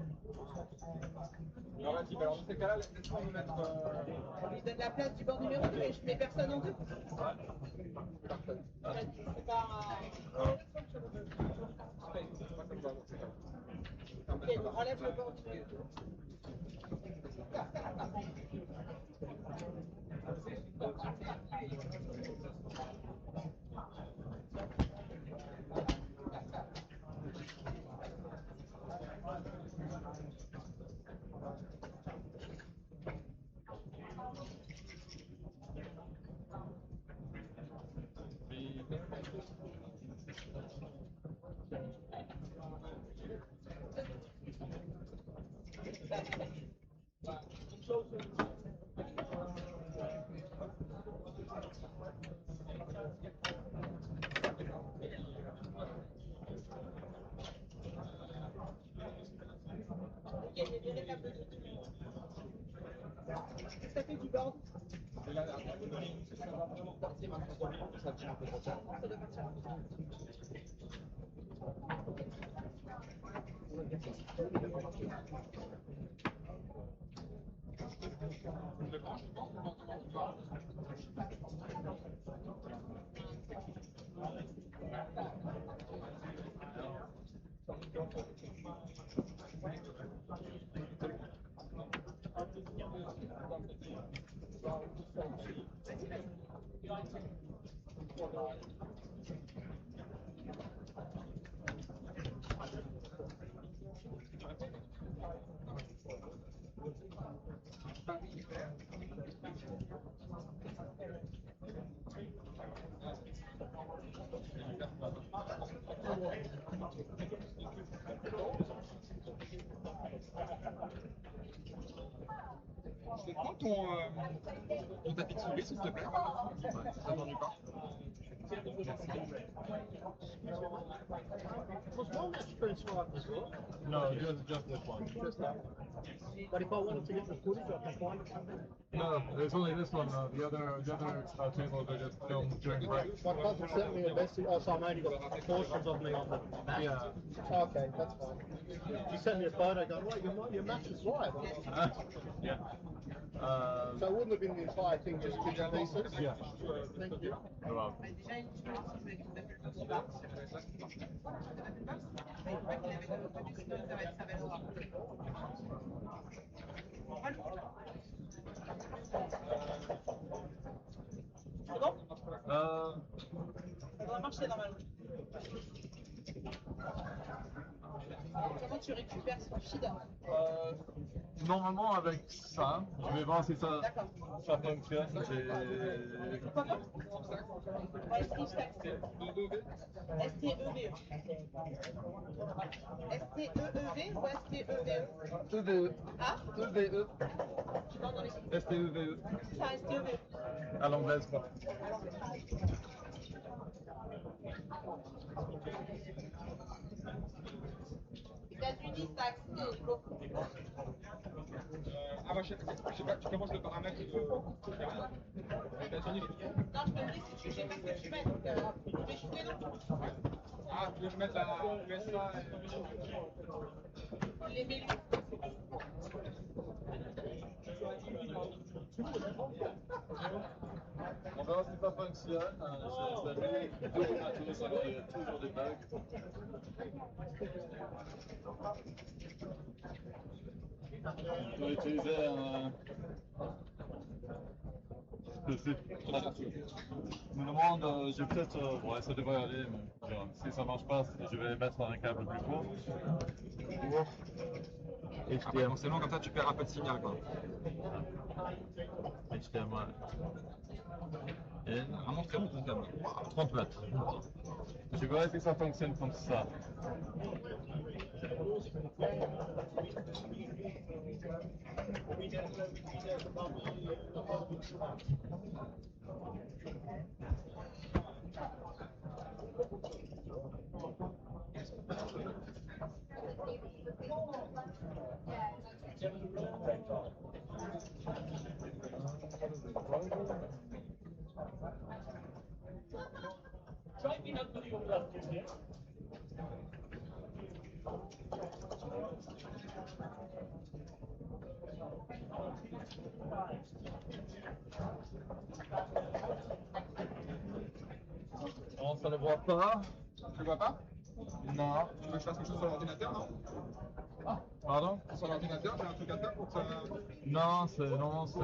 Alors, vas-y, bah, alors, dans ces cas-là, laisse-moi me mettre. On lui donne la place du bord numéro 2 et je mets personne en 2. Ouais. Parfait. C'est pas... Ok, donc enlève le bord numéro 2. Ok, j'ai viré la petite. Qu'est-ce que ça fait du bord? Et là, ça va vraiment partir un peu. Ça tient un peu trop tard. Ça doit partir un peu. C'est quoi ton tapis de souris, s'il te plaît? Ça t'ennuie pas? Was one extra swipe as well? No, just this one. Just that. But if I wanted to get the footage, I can find it somewhere. No, there's only this one. The other tables are just filmed during the break. My cousin sent me a message. Oh, so I've only got portions of me on the match. Yeah. Okay, that's fine. She sent me a photo going, wait, your match is live. Yeah. So it wouldn't have been the entire thing, just bits and pieces? Yeah. Thank you. You're welcome. Ça doit marcher normalement. Comment tu récupères son feed? Normalement avec ça, je vais voir si ça fonctionne. Comment? STEVE. STEVE. STEEV ou STEVE? EVE. Ah? EVE. Tu parles dans les... STEVE. C'est ça, STEVE. À l'anglaise quoi. États-Unis, ça accélère beaucoup. Ah bah je sais pas, tu commences le paramètre de États-Unis. Non, je me dis si tu sais pas ce que tu mets, donc je vais shooter non. Ah, tu veux mettre la USA Les mélus. On verra si ça fonctionne. J'ai installé deux matos, alors il y a toujours des bugs. On va utiliser un... Je me demande, j'ai peut-être... ouais, ça devrait aller, mais si ça marche pas, je vais mettre un câble plus court. Après, forcément, comme ça, tu perds un peu de signal, quoi. HDMI. Et vraiment très bon ton câble. 30 watts. Je verrai si ça fonctionne comme ça. Non, ça ne voit pas. Tu le vois pas? Non. Tu veux que je fasse quelque chose sur l'ordinateur, non? Pardon? Sur l'ordinateur, j'ai un truc à faire pour que ça... Non, c'est... Non, c'est...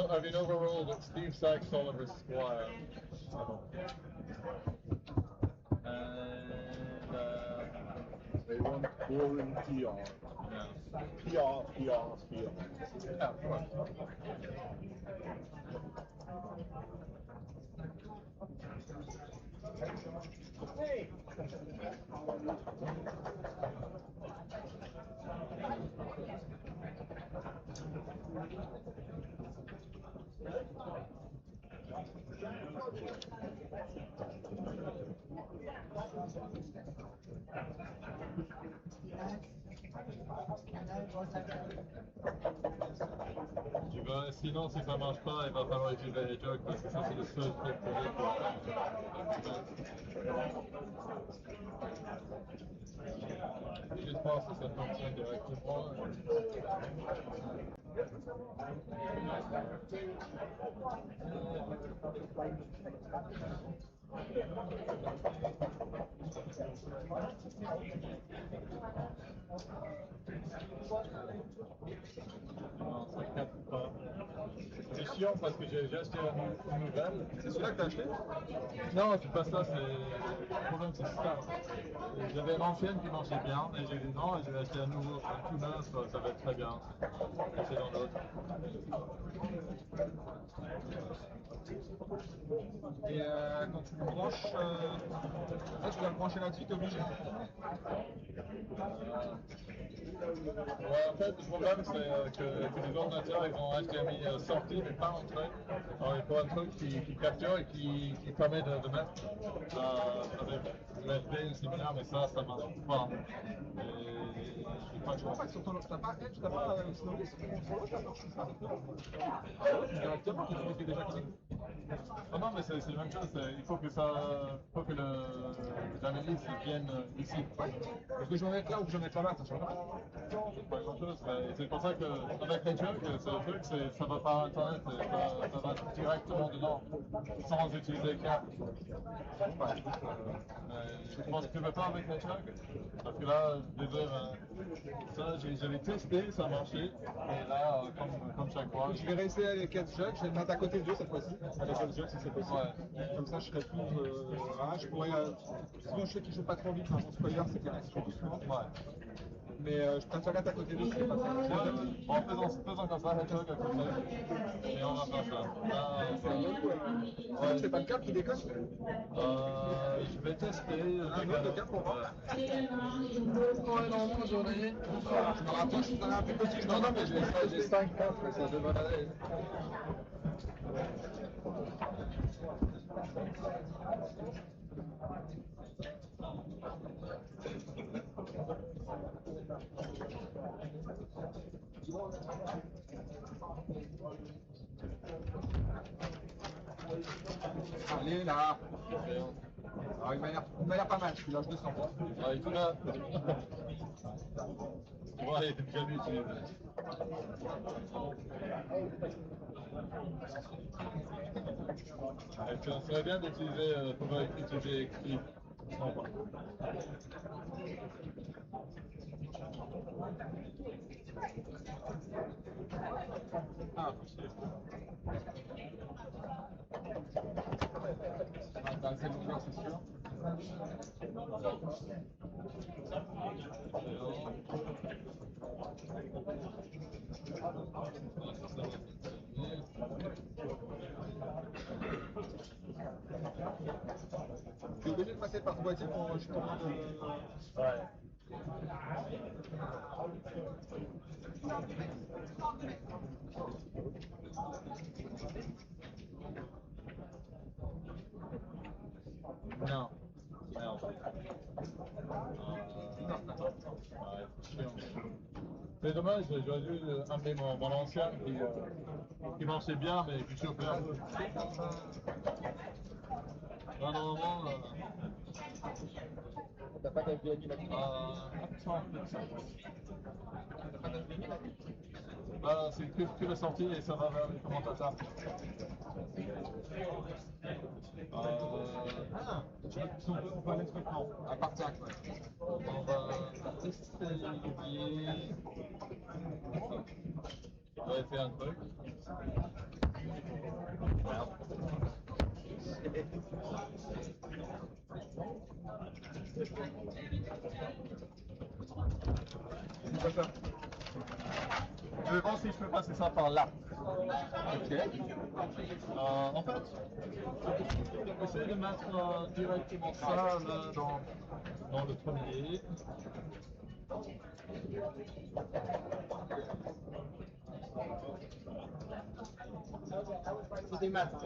I've been overruled at Steve Sykes Oliver Squire. And they want boring PR. Yeah. PR. Yeah, of course. Hey! Sinon, si ça marche pas, il va falloir utiliser les jogs parce que ça, c'est le seul truc pour je pense que ça fonctionne directement. chiant parce que j'ai acheté une nouvelle. C'est celui-là que t'as acheté? Non, c'est pas ça, c'est le problème, c'est ça. J'avais l'ancienne qui marchait bien, et j'ai dit non, et je vais acheter un nouveau, un tout neuf, ça va être très bien. C'est dans l'autre. Et quand tu le branches, ça tu dois le brancher là-dessus, t'es obligé. Ouais, en fait, le problème c'est que les ordinateurs ils ont un HDMI sorti mais pas entré. Alors il faut un truc qui capture et qui permet de mettre avec l'USB ou similaire, mais ça marche pas. Et je crois que sur ton t'as pas Edge, t'as pas Snowless sur l'autre, ça marche ça. Ah ouais, c'est directement que tu déjà connecté. Ah non, mais c'est la même chose, il faut que l'analyse vienne ici. Parce que je vais mettre là ou que je vais mettre là-bas, ça change pas. C'est pas grand chose, mais c'est pour ça qu'avec Network, c'est le truc, ça va par internet, ça va directement dedans, sans utiliser le câble. Je pense que tu ne veux pas avec Network, parce que là, désolé, ça j'avais testé, ça a marché, et là, comme chaque fois. Je vais réessayer avec Network, je vais le mettre à côté de cette fois-ci, avec Network si c'est possible. Ouais. Comme ça, je serai plus. Voilà, je pourrais. Sinon, je sais qu'il ne joue pas trop vite, mon spoiler, c'est qu'il reste sur doucement. Ouais. Mais je préfère mettre à côté de lui, c'est pas ça. En faisant comme ça, Network à côté, et on va faire ça. Ouais, c'est pas le câble qui déconne? Je vais tester. Un autre câble pour voir. Ouais, non, j'en ai. Je me rapproche, c'est un peu petit. Non, mais j'ai 5 câbles, ça devrait aller. Allez là. Alors, il m'a l'air pas mal celui-là, je le sens. Ah, il faut là. Ouais, il est bien utilisé. Ça serait bien d'utiliser écrit. Non, pas. Ah, possible. T'as assez de longueur, c'est sûr. Je suis obligé de passer par ce boîtier pour justement de... Ouais. Non. Merde. C'est dommage, j'aurais dû amener mon ancien qui marchait bien mais qui chauffait un peu. Non, normalement... T'as pas d'HDMI là-dessus? T'as pas d'HDMI là-dessus? Bah, c'est que la sortie et ça va vers les commentateurs. On va mettre maintenant, à partir ouais. On va essayer... On va essayer un truc. Merde. C'est pas ça. Je vais voir si je peux passer ça par là. Ok. En fait, essayer de mettre directement ça là, dans le premier. C'est des maths.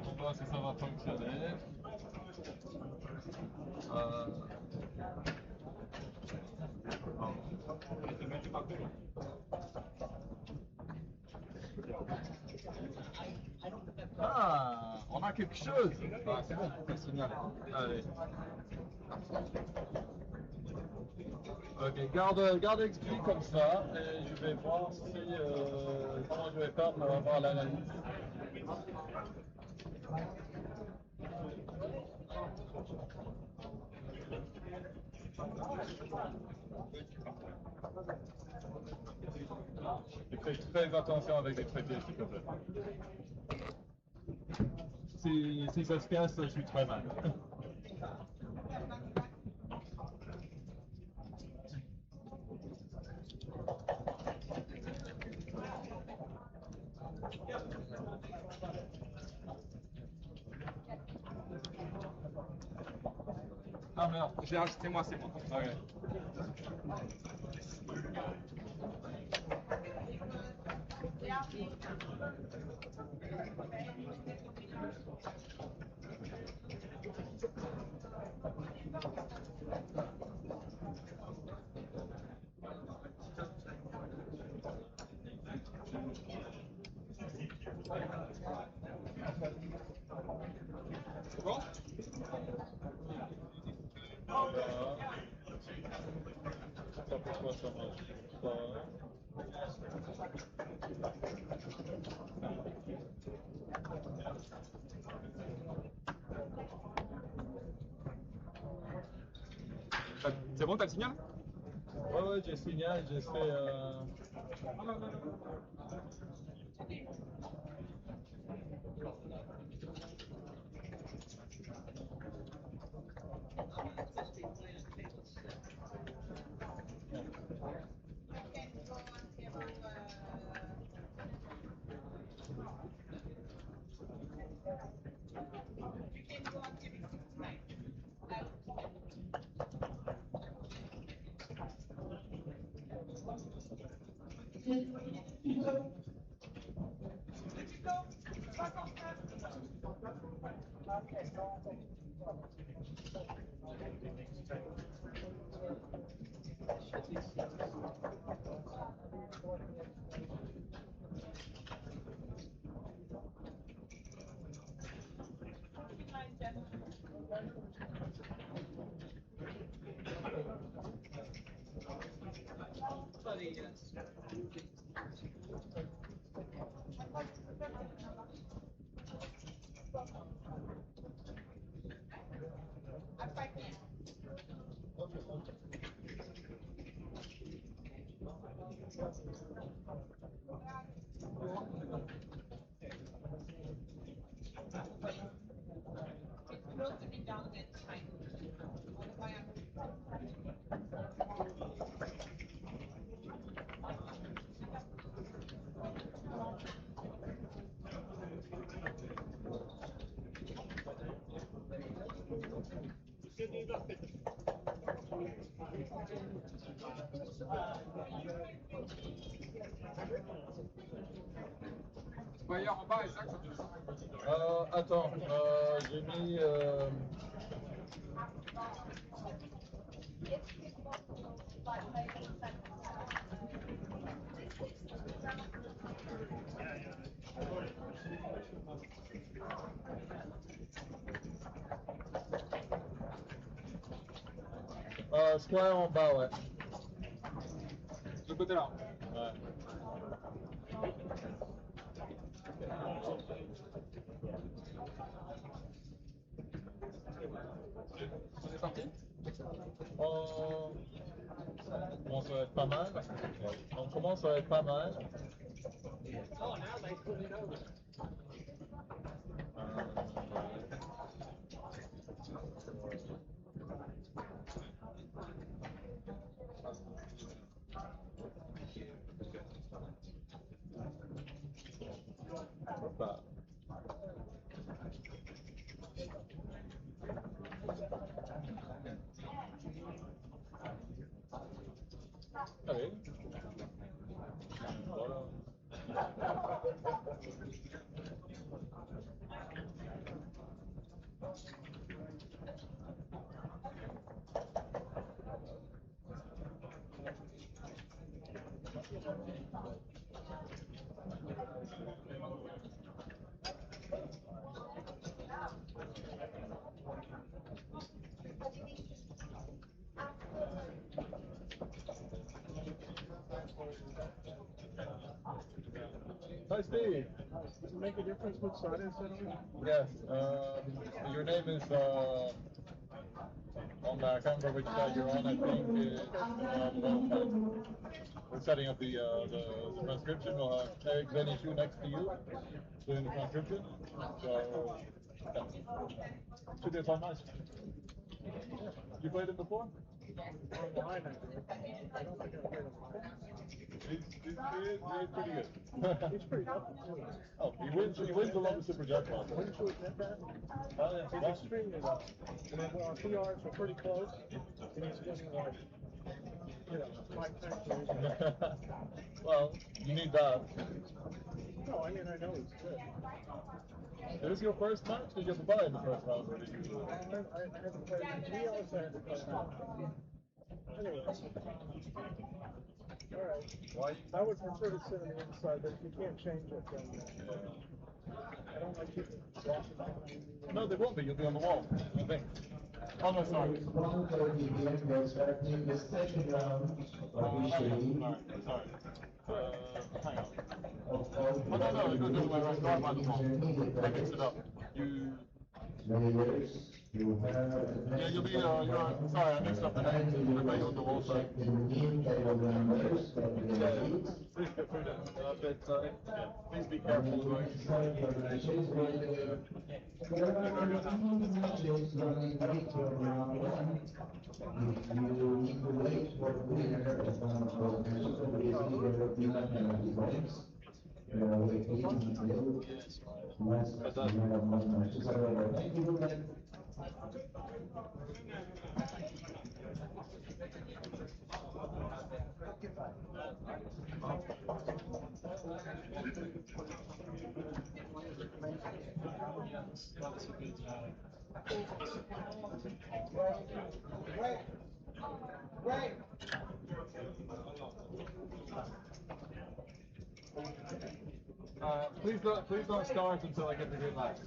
On voit si ça va fonctionner. Ah, on a quelque chose. Ah, c'est bon, c'est le signal. Allez. Ok, garde XP comme ça et je vais voir si comment je vais faire pour avoir l'analyse. Et fais très attention avec les traités, s'il te plaît. Si ça se casse, je suis très mal. Ah merde, j'ai acheté moi, c'est moi. Okay. C'est bon? Ça pourquoi ça marche pas. C'est bon, t'as le signal? Ouais, j'ai le signal, j'ai fait... en bas, exact. Attends, j'ai mis... Square en bas, ouais. De ce côté-là. Ouais. C'est parti? On commence à être pas mal. On commence à être pas mal. Oh, now they put it over. Bah. Allez. Voilà. Hi, Steve. Does it make a difference what side I sit on? Yes. Your name is on I can't remember which side you're on. I think it's we're setting up the transcription. We'll have Eric Benishu next to you doing the transcription. So yeah. Should be fun match. Yeah. You played it before? Online, I don't think I've played online. He's pretty good. He's pretty tough too. Oh, he wins a lot of super jackpots. Wouldn't you admit that? Oh yeah. He's extremely tough. And then our PRs are pretty close, and he's just like, you know, Mike Tyson. Well, you need that. No, I mean, I know he's good. Is this your first match? Did you have to buy in the first round, or did you? I haven't played him. He always had to play him. Anyway. All right. Why? I would prefer to sit on the inside, but if you can't change it, then I don't like people walking down. No, they won't be. You'll be on the wall, I think. Oh no, sorry. Starting the second round officially. Sorry. Hang on. Oh no, it goes the other way around. Right by the wall. I mixed it up. You. Yeah, you'll be. Sorry, I mixed up the names. I thought you were on the wall side. Please get through that. Yeah. Please be careful going. Please don't start until I get the green light.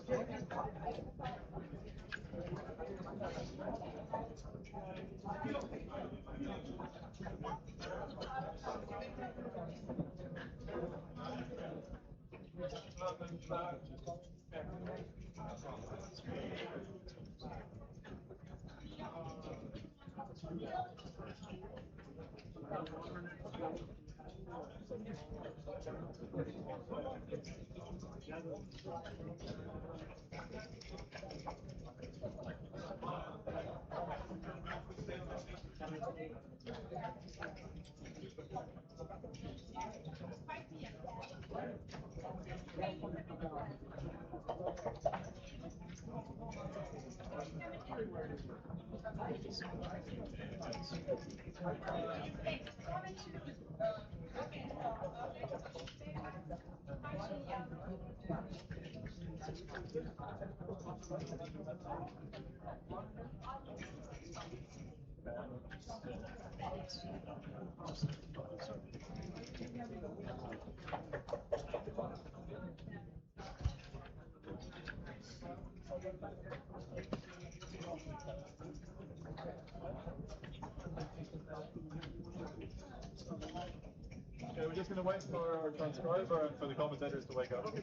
Okay, we're just going to wait for our transcriber and for the commentators to wake up. Okay,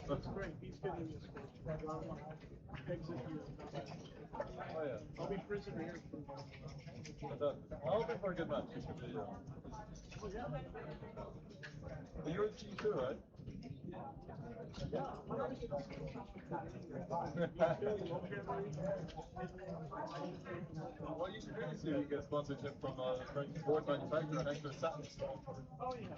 that's great. He's getting this exit here. Oh yeah. I'll be prisoner here. I'll be for a good match. Oh, yeah. Well, you're a G2, right? Yeah. What you should really see if you get sponsorship from a French sports manufacturer next to a satin store. Oh, yeah.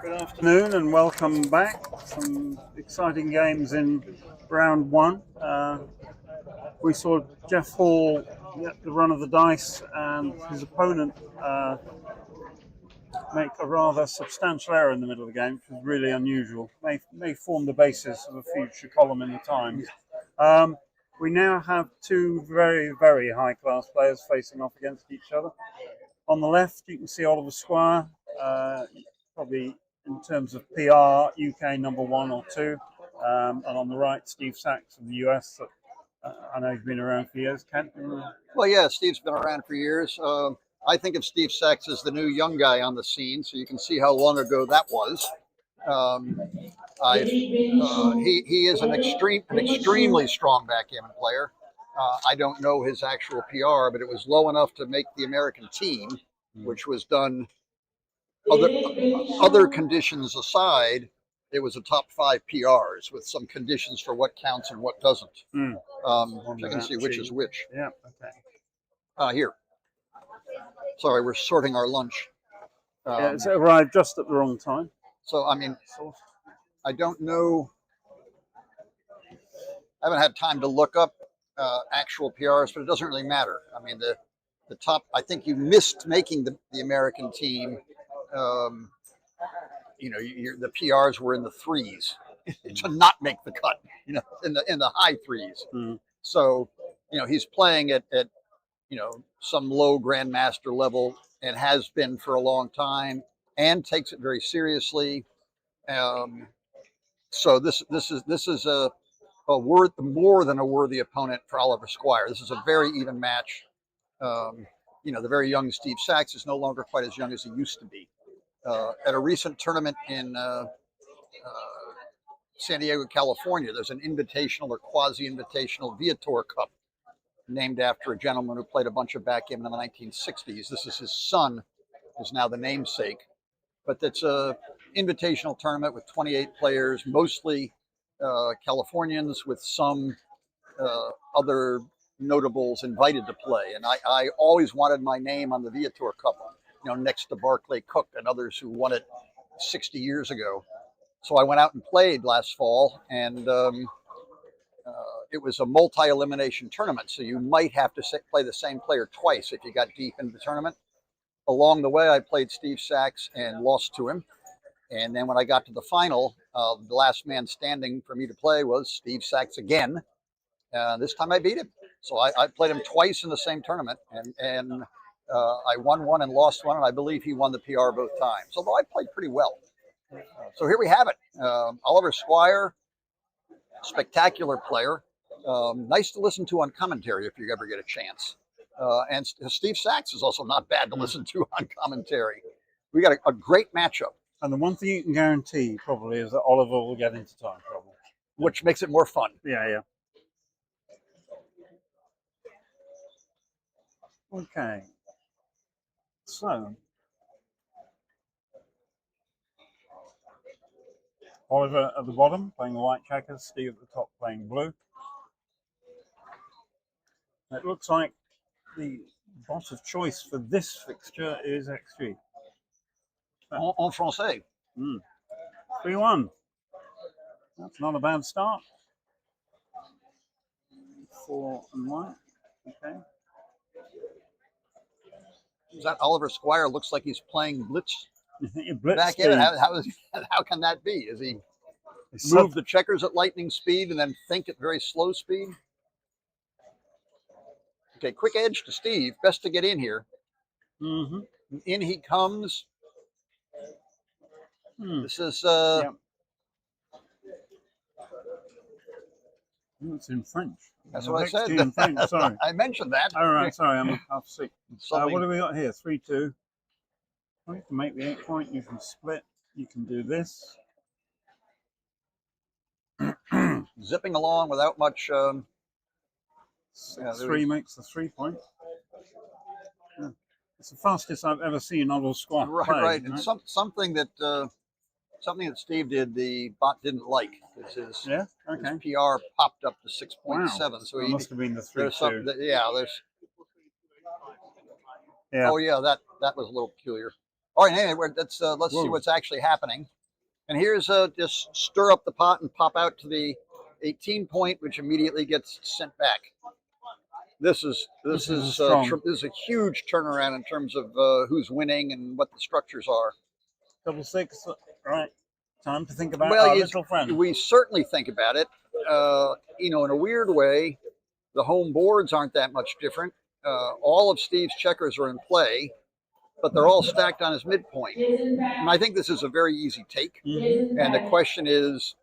Good afternoon and welcome back. Some exciting games in round one. We saw Jeff Hall get the run of the dice and his opponent make a rather substantial error in the middle of the game, which was really unusual. May form the basis of a future column in the Times. We now have two very, very high-class players facing off against each other. On the left, you can see Oliver Squire, probably in terms of PR, UK number 1 or 2. And on the right, Steve Sachs of the US, I know he's been around for years. Well, yeah, Steve's been around for years. I think of Steve Sachs as the new young guy on the scene, so you can see how long ago that was. He is an extremely strong backgammon player. I don't know his actual PR, but it was low enough to make the American team, which was done. Other conditions aside, it was a top 5 PRs with some conditions for what counts and what doesn't. I can see which is which. Yeah. Okay. Here. Sorry, we're sorting our lunch. Yeah, it's arrived just at the wrong time. So, I mean, I don't know. I haven't had time to look up actual PRs, but it doesn't really matter. I mean, the top, I think you missed making the American team. You know, the PRs were in the 3s to not make the cut, you know, in the high 3s. So, you know, he's playing at you know, some low grandmaster level and has been for a long time and takes it very seriously. So this is a more than a worthy opponent for Oliver Squire. This is a very even match. You know, the very young Steve Sachs is no longer quite as young as he used to be. At a recent tournament in San Diego, California, there's an invitational or quasi-invitational Viator Cup named after a gentleman who played a bunch of backgammon in the 1960s. This is his son, who's now the namesake. But it's a invitational tournament with 28 players, mostly Californians, with some other notables invited to play. And I always wanted my name on the Viator Cup, you know, next to Barclay Cook and others who won it 60 years ago. So I went out and played last fall, and it was a multi-elimination tournament. So you might have to play the same player twice if you got deep into the tournament. Along the way, I played Steve Sachs and lost to him. And then when I got to the final, the last man standing for me to play was Steve Sachs again. This time I beat him. So I played him twice in the same tournament, and I won one and lost one, and I believe he won the PR both times, although I played pretty well. So here we have it. Oliver Squire, spectacular player. Nice to listen to on commentary if you ever get a chance. And Steve Sachs is also not bad to listen to on commentary. We got a great matchup. And the one thing you can guarantee probably is that Oliver will get into time trouble. Which makes it more fun. Yeah. Okay. So, Oliver at the bottom playing the white checkers, Steve at the top playing blue. It looks like the bot of choice for this fixture is XG. En français. 3-1. That's not a bad start. 4 and 1. Okay. Is that Oliver Squire looks like he's playing blitz? Blitz back in. How can that be? Is he move the checkers at lightning speed and then think at very slow speed? Okay, quick edge to Steve. Best to get in here. In he comes. This is it's in French. That's what I said. In French, sorry. I mentioned that. All right, sorry, I'm half sick. What do we got here? 3-2. Well, you can make the 8 point. You can split. You can do this. Zipping along without much. 3 makes the 3 point. Yeah. It's the fastest I've ever seen Oliver Squire play. Right. And something that Steve did, the bot didn't like. His PR popped up to 6.7. Wow. So it must have been the 3-2. Oh yeah, that was a little peculiar. All right, anyway, let's see what's actually happening. And here's just stir up the pot and pop out to the 18 point, which immediately gets sent back. This is a huge turnaround in terms of who's winning and what the structures are. 6, right? Time to think about our little friend. We certainly think about it. You know, in a weird way, the home boards aren't that much different. All of Steve's checkers are in play, but they're all stacked on his midpoint. And I think this is a very easy take. And the question is,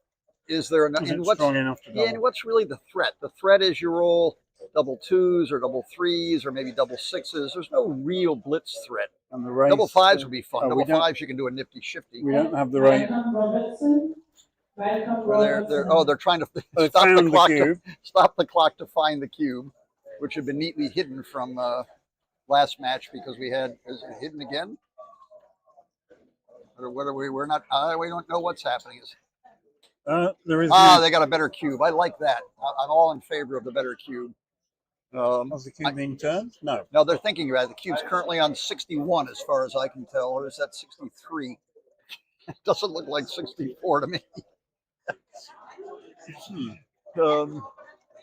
is there enough? Is it strong enough to double? Yeah, and what's really the threat? The threat is you roll double twos or double threes or maybe double sixes. There's no real blitz threat. And the race, double fives would be fun. oh, Double fives you can do a nifty shifty. We don't have the race. They're trying to stop the clock to find the cube, which had been neatly hidden from last match because we had is it hidden again? Or what are we? We're not. We don't know what's happening. There is. They got a better cube. I like that. I'm all in favor of the better cube. Has the cube been turned? No. No, they're thinking about it. The cube's currently on 61, as far as I can tell, or is that 63? It doesn't look like 64 to me.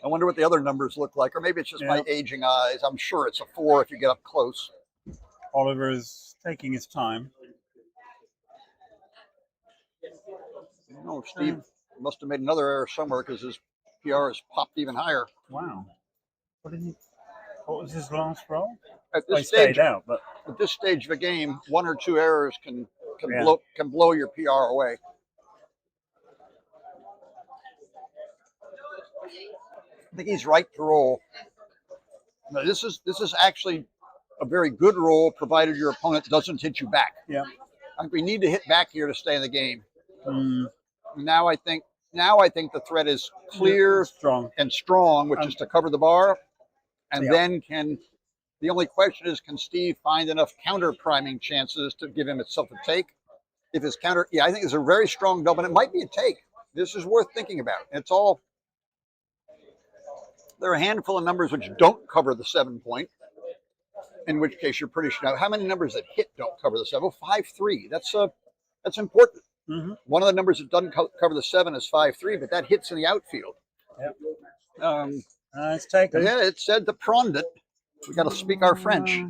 I wonder what the other numbers look like, or maybe it's just my aging eyes. I'm sure it's a 4 if you get up close. Oliver is taking his time. Oh, Steve must have made another error somewhere because his PR has popped even higher. Wow. What was his last roll? At this stage, stage, out, but at this stage of a game, 1 or 2 errors can blow your PR away. I think he's right to roll. Now, this is actually a very good roll, provided your opponent doesn't hit you back. Yeah. I think we need to hit back here to stay in the game. Now I think the threat is clear and strong, which is to cover the bar, and then the only question is, can Steve find enough counter priming chances to give himself a take? If his counter, I think it's a very strong double, and it might be a take. This is worth thinking about. It's all. There are a handful of numbers which don't cover the 7 point, in which case you're pretty sure. Now, how many numbers that hit don't cover the 7? 5-3. That's important. One of the numbers that doesn't cover the 7 is 5-3, but that hits in the outfield. Yep. It's taken. Yeah, it said the prondit. We got to speak our French.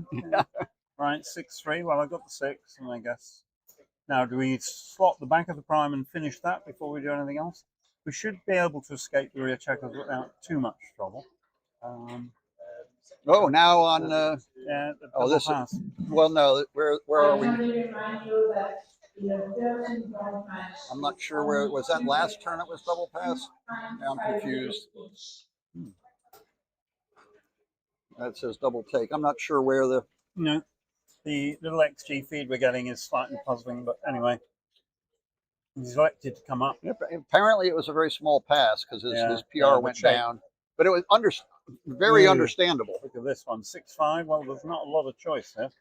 Right, 6-3. Well, I got the 6, and I guess. Now, do we slot the back of the prime and finish that before we do anything else? We should be able to escape the rear checkers without too much trouble. Now on. This pass. Well, no. Where are we? I'm not sure where was that last turn. It was double pass. Now I'm confused. That says double take. I'm not sure where the. No, the little XG feed we're getting is slightly puzzling, but anyway. He's elected to come up. Apparently, it was a very small pass because his PR went down, but it was very understandable. Look at this one, 6-5. Well, there's not a lot of choice there.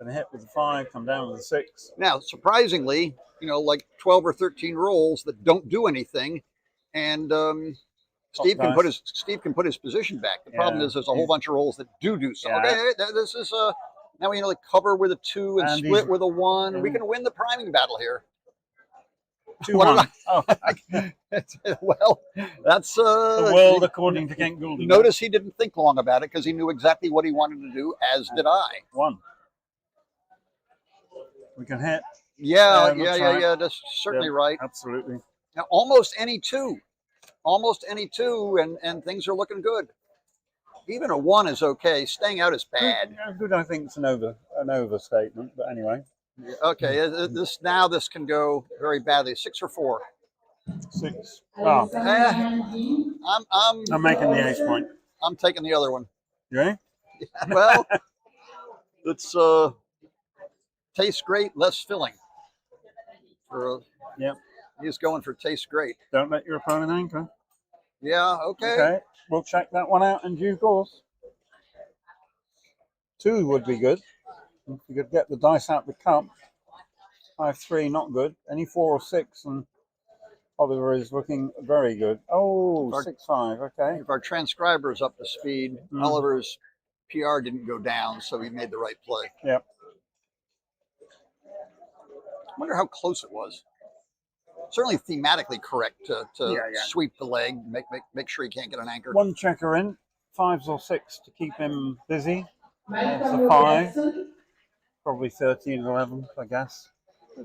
Going to hit with the 5, come down with the 6. Now, surprisingly, like 12 or 13 rolls that don't do anything, and Steve can put his position back. The problem is there's a whole bunch of rolls that do something. Okay, this is now we cover with a 2 and split with a 1. We can win the priming battle here. 2-1. Well, that's the world according to Kent Goulding. Notice he didn't think long about it because he knew exactly what he wanted to do, as did I. 1. We can hit. Yeah. That's certainly right. Absolutely. Now, almost any 2, and things are looking good. Even a 1 is okay. Staying out is bad. Good, I think it's an overstatement, but anyway. Okay, this can go very badly. 6 or 4. 6. Oh. I'm making the ace point. I'm taking the other one. You ready? Yeah, well, it's tastes great, less filling. He's going for tastes great. Don't let your opponent anchor. Yeah. Okay. We'll check that one out in due course. 2 would be good. If you could get the dice out the cup. 5-3, not good. Any 4 or 6, and Oliver is looking very good. Oh, 6-5, okay. If our transcriber is up to speed, Oliver's PR didn't go down, so he made the right play. Yep. I wonder how close it was. Certainly thematically correct to sweep the leg, make sure he can't get an anchor. 1 checker in, 5s or 6 to keep him busy. That's a 5. Probably 13, 11, I guess.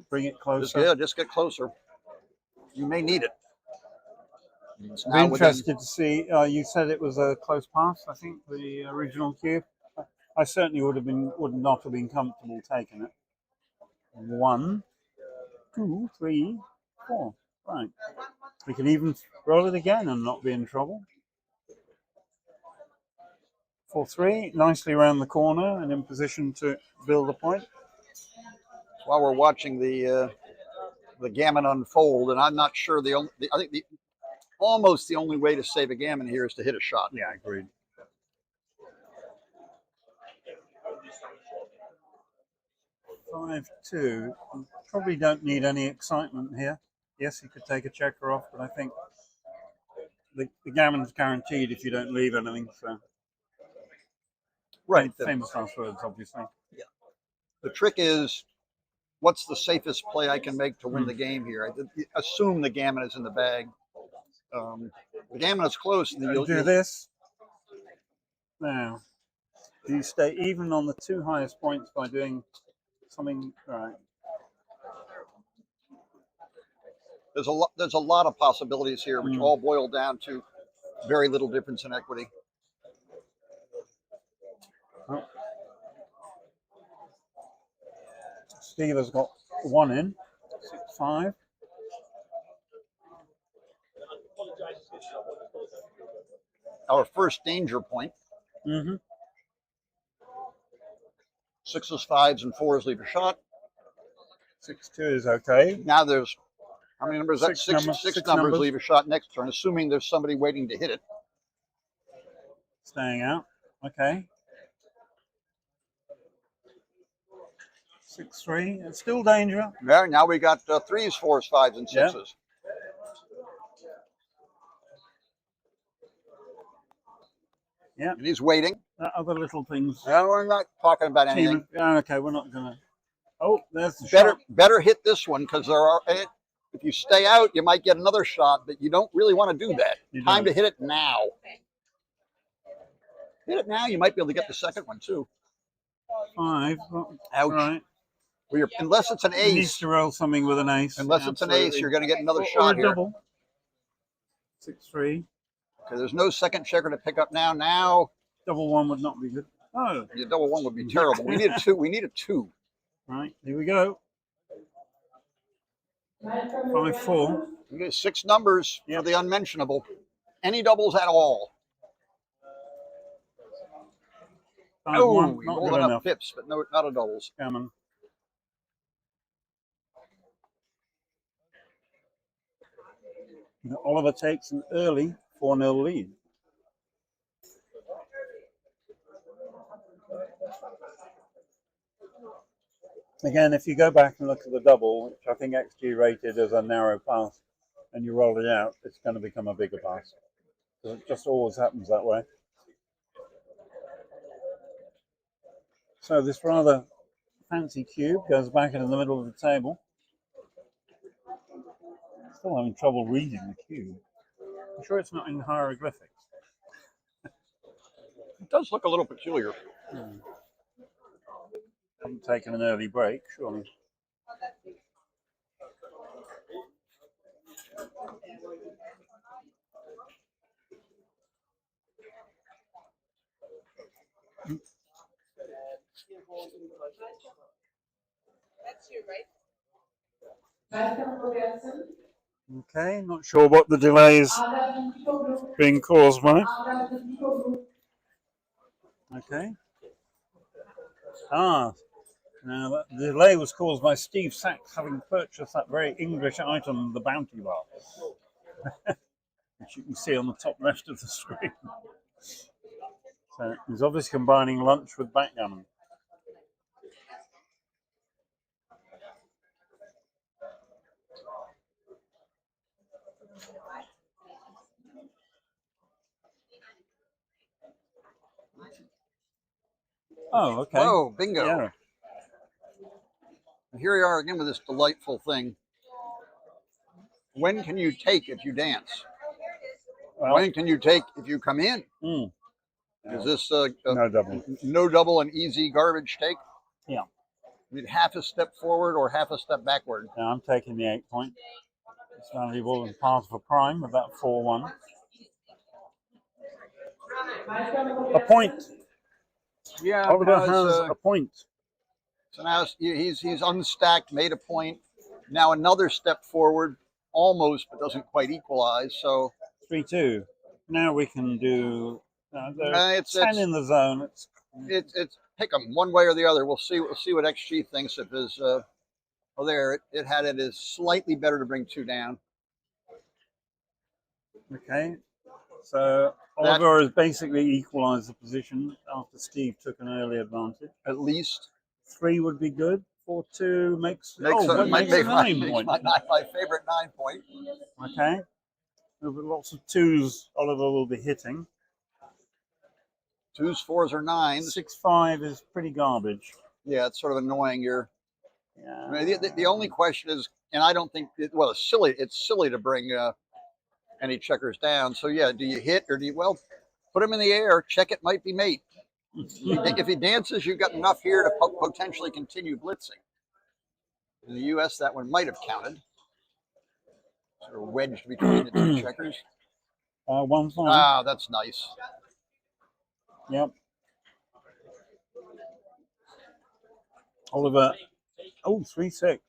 Bring it closer. Just get closer. You may need it. I'm interested to see. You said it was a close pass. I think the original cube. I certainly would not have been comfortable taking it. 1, 2, 3, 4. Right. We can even roll it again and not be in trouble. 4-3, nicely around the corner and in position to build a point. While we're watching the gammon unfold, and I'm not sure I think almost the only way to save a gammon here is to hit a shot. Yeah, agreed. 5-2. You probably don't need any excitement here. Yes, you could take a checker off, but I think the gammon's guaranteed if you don't leave anything. So, right. Famous last words, obviously. Yeah. The trick is, what's the safest play I can make to win the game here? I assume the gammon is in the bag. The gammon is close. You'll do this. Now, do you stay even on the two highest points by doing something right? There's a lot of possibilities here, which all boil down to very little difference in equity. Oh. Steve has got one in, 6-5. Our first danger point. Mm-hmm. 6s, 5s, and 4s leave a shot. 6-2 is okay. Now there's, how many numbers? That's six numbers leave a shot next turn, assuming there's somebody waiting to hit it. Staying out. Okay. 6-3. It's still danger. Yeah, now we got 3s, 4s, 5s, and 6s. Yeah. Yeah. And he's waiting. Other little things. No, we're not talking about anything. Okay, we're not going to. Oh, there's the shot. shot. Better hit this one, because there are. If you stay out, you might get another shot, but you don't really want to do that. Time to hit it now. Hit it now. You might be able to get the second one too. 5. Ouch. Right. Unless it's an ace. You need to roll something with an ace. Unless it's an ace, you're going to get another shot here. Double. 6-3. Okay, there's no second checker to pick up now. Now. Double one would not be good. Oh. Yeah, double one would be terrible. We need a 2. We need a 2. Right, here we go. 5-4. You get 6 numbers for the unmentionable. Any doubles at all. 5-1. We Not rolled good enough enough. pips, but no, not a doubles. Gammon. Oliver takes an early 4-0 lead. Again, if you go back and look at the double, which I think XG rated as a narrow pass, and you roll it out, it's going to become a bigger pass. So it just always happens that way. So this rather fancy cube goes back into the middle of the table. Still having trouble reading the cube. I'm sure it's not in hieroglyphics. It does look a little peculiar. Haven't taken an early break, surely. That's you, right? Okay, not sure what the delay is being caused by. Okay. Now the delay was caused by Steve Sachs having purchased that very English item, the Bounty Bar, which you can see on the top left of the screen. So he's obviously combining lunch with backgammon. Oh, okay. Oh, bingo. Yeah. Here we are again with this delightful thing. When can you take if you dance? Well, when can you take if you come in? Is this no double? No double, an easy garbage take? Yeah. You need half a step forward or half a step backward. Now I'm taking the 8 point. It's valuable and part of a prime with that 4-1. A point. Yeah. Oliver has a point. So now he's unstacked, made a point. Now another step forward. almost, but doesn't quite equalize. So 3-2. Now we can do. There are it's 10 in the zone. It's pick them one way or the other. We'll see what XG thinks of his. Oh, there it had it as slightly better to bring 2 down. Okay, so Oliver has basically equalised the position after Steve took an early advantage. At least 3 would be good. 4-2 makes a 9 point. My favorite 9 point. Okay, there'll be lots of 2s. Oliver will be hitting. 2s, 4s, or 9s. 6-5 is pretty garbage. Yeah, it's sort of annoying. Yeah. I mean, the only question is, and I don't think it's silly. It's silly to bring any checkers down. So yeah, do you hit or do you put him in the air? Check it might be mate. If he dances, you've got enough here to potentially continue blitzing. In the U.S., that one might have counted. Sort of wedged between the 2 checkers. 1-5. Ah, that's nice. Yep. Oliver. Oh, 3-6.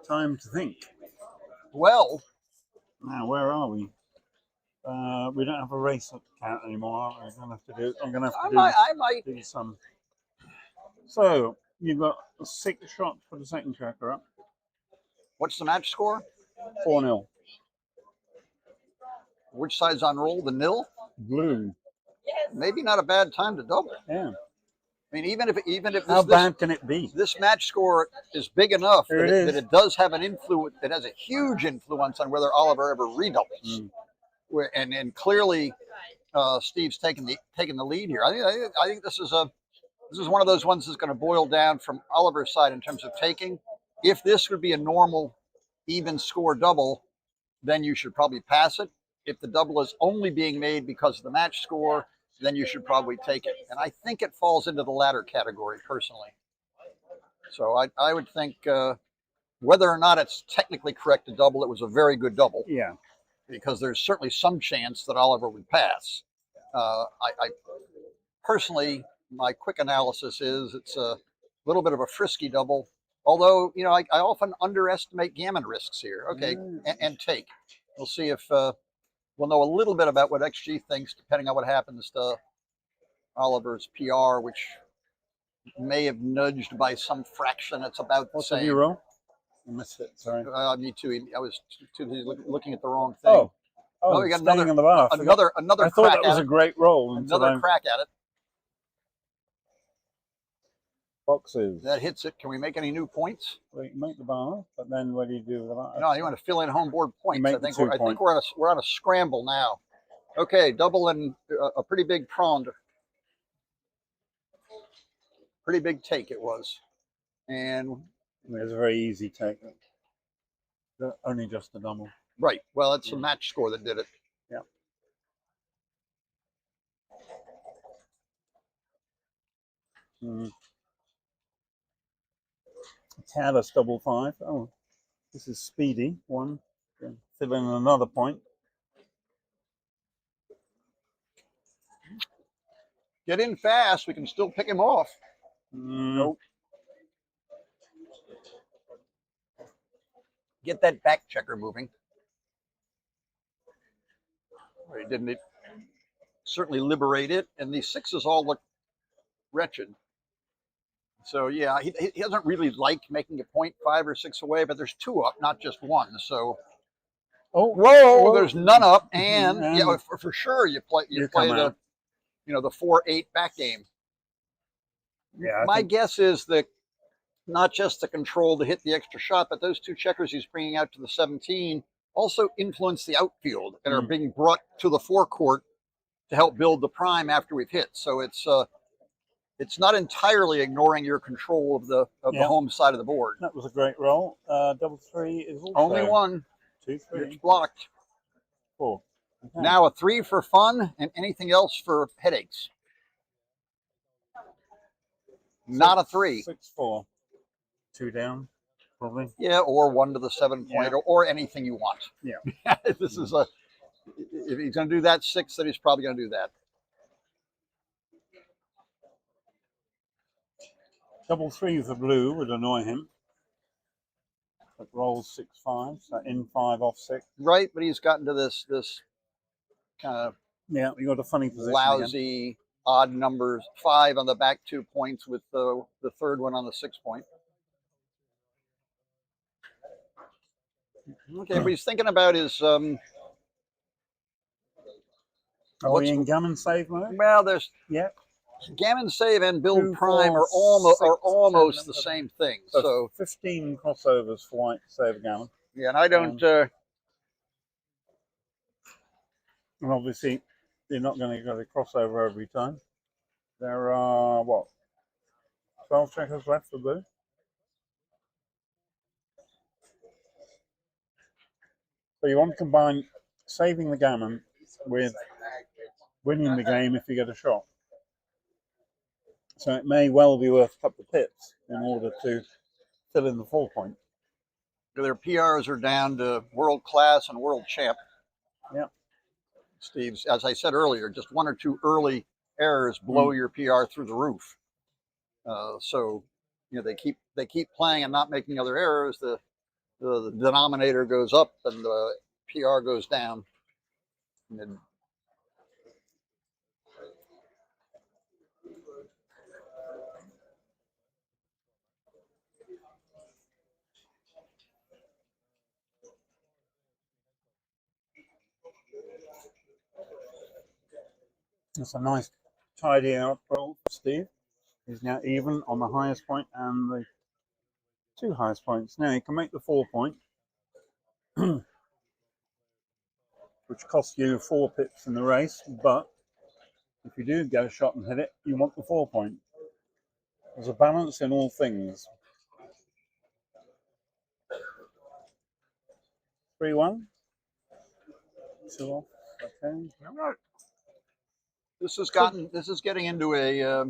Time to think. Well, now where are we? We don't have a race count anymore. I'm gonna have to do. I might do some. So you've got 6 shots for the second checker up. What's the match score? 4-0. Which side's on roll? The nil? Blue. Maybe not a bad time to double. Yeah. I mean, even if how bad can it be? This match score is big enough that it does have an influence. It has a huge influence on whether Oliver ever redoubles. And clearly, Steve's taking the lead here. I think this is one of those ones that's going to boil down from Oliver's side in terms of taking. If this would be a normal, even score double, then you should probably pass it. If the double is only being made because of the match score, then you should probably take it. And I think it falls into the latter category, personally. So I would think whether or not it's technically correct to double, it was a very good double. Yeah. Because there's certainly some chance that Oliver would pass. I personally, my quick analysis is it's a little bit of a frisky double. Although, I often underestimate gammon risks here. Okay, and take. We'll see if we'll know a little bit about what XG thinks, depending on what happens to Oliver's PR, which may have nudged by some fraction. It's about the same. What did you roll? I missed it. Sorry. Me too. I was too busy looking at the wrong thing. Oh, we got staying in the bar. Another I thought that was a great roll. Another crack at it. Boxes. That hits it. Can we make any new points? Well, you make the bar, but then what do you do with the bar? No, you want to fill in home board points. I think we're on a scramble now. Okay, double and a pretty big prawn. Pretty big take it was, and it was a very easy take. Only just a double. Right. Well, it's a match score that did it. Yeah. Tavis double 5. Oh, this is speedy. 1. Fill in another point. Get in fast. We can still pick him off. Nope. Get that back checker moving. Right, didn't it? Certainly liberate it. And these 6s all look wretched. So yeah, he doesn't really like making a point 5 or 6 away, but there's 2 up, not just 1. So whoa, there's none up, and yeah, for sure you play the the 4-8 back game. Yeah. My guess is that not just the control to hit the extra shot, but those 2 checkers he's bringing out to the 17 also influence the outfield and are being brought to the forecourt to help build the prime after we've hit. So it's not entirely ignoring your control of the home side of the board. That was a great roll. Double 3 is also only 1. 2, 3. It's blocked. 4. Okay. Now a 3 for fun and anything else for headaches. Not a 3. 6-4. 2 down, probably. Yeah, or 1 to the 7 point, or anything you want. Yeah. This is if he's going to do that 6, then he's probably going to do that. Double 3 for blue would annoy him. It rolls 6-5, so in 5 off 6. Right, but he's gotten to this kind of Yeah, you got a funny position lousy again. odd numbers, 5 on the back 2 points with the third one on the 6 point. Okay, but he's thinking about his Are we in gammon save mode? Well, there's gammon save and build 2, prime 4, are 6, almost 10, the same thing. So So 15 crossovers for white to save a gammon. yeah, and I don't. And obviously, you're not going to get a crossover every time. There are what 12 checkers left for blue. So you want to combine saving the gammon with winning the game if you get a shot. So it may well be worth a couple of pips in order to fill in the 4 point. Their PRs are down to world class and world champ. Yeah. Steve's, as I said earlier, just 1 or 2 early errors blow your PR through the roof. So, you know, they keep playing and not making other errors. The denominator goes up and the PR goes down. And then, It's a nice tidy out roll for Steve. He's now even on the highest point and the 2 highest points. Now you can make the 4 point, which costs you 4 pips in the race, but if you do get a shot and hit it, you want the 4 point. There's a balance in all things. 3-1. 2 off. Okay. this is getting into a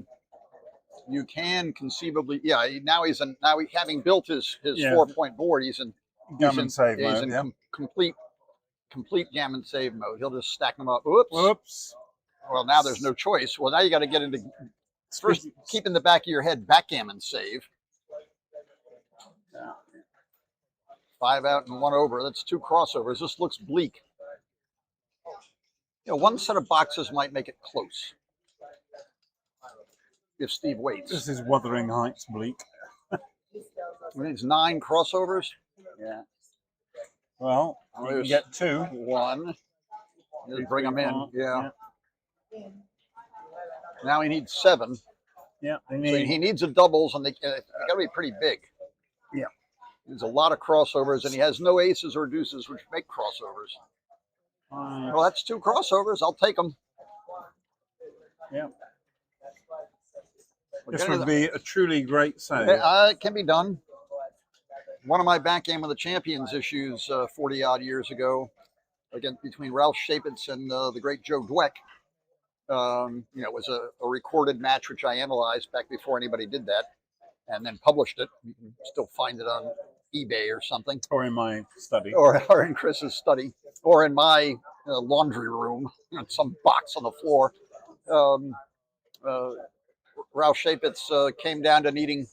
you can conceivably now he having built his 4 point board, he's in gammon save mode. Complete gammon save mode. He'll just stack them up. Oops. Well, now there's no choice. Well, now you got to get into first. Keep in the back of your head backgammon save. 5 out and 1 over. That's 2 crossovers. This looks bleak. You know, 1 set of boxes might make it close if Steve waits. This is Wuthering Heights bleak. It's 9 crossovers. Yeah. Well, you can get 2. 1. Just bring them in. Yeah. Now he needs 7. Yeah. So he needs a doubles, and they got to be pretty big. Yeah. There's a lot of crossovers, and he has no aces or deuces, which make crossovers. Well, that's 2 crossovers. I'll take them. Yeah. This would be a truly great save. It can be done. One of my Backgammon of the Champions issues 40-odd years ago, again between Ralph Shapitz and the great Joe Dweck, you know, it was a recorded match which I analyzed back before anybody did that, and then published it. You can still find it on eBay or something. Or in my study. Or in Chris's study. Or in my laundry room, in some box on the floor. Ralph Shapitz came down to needing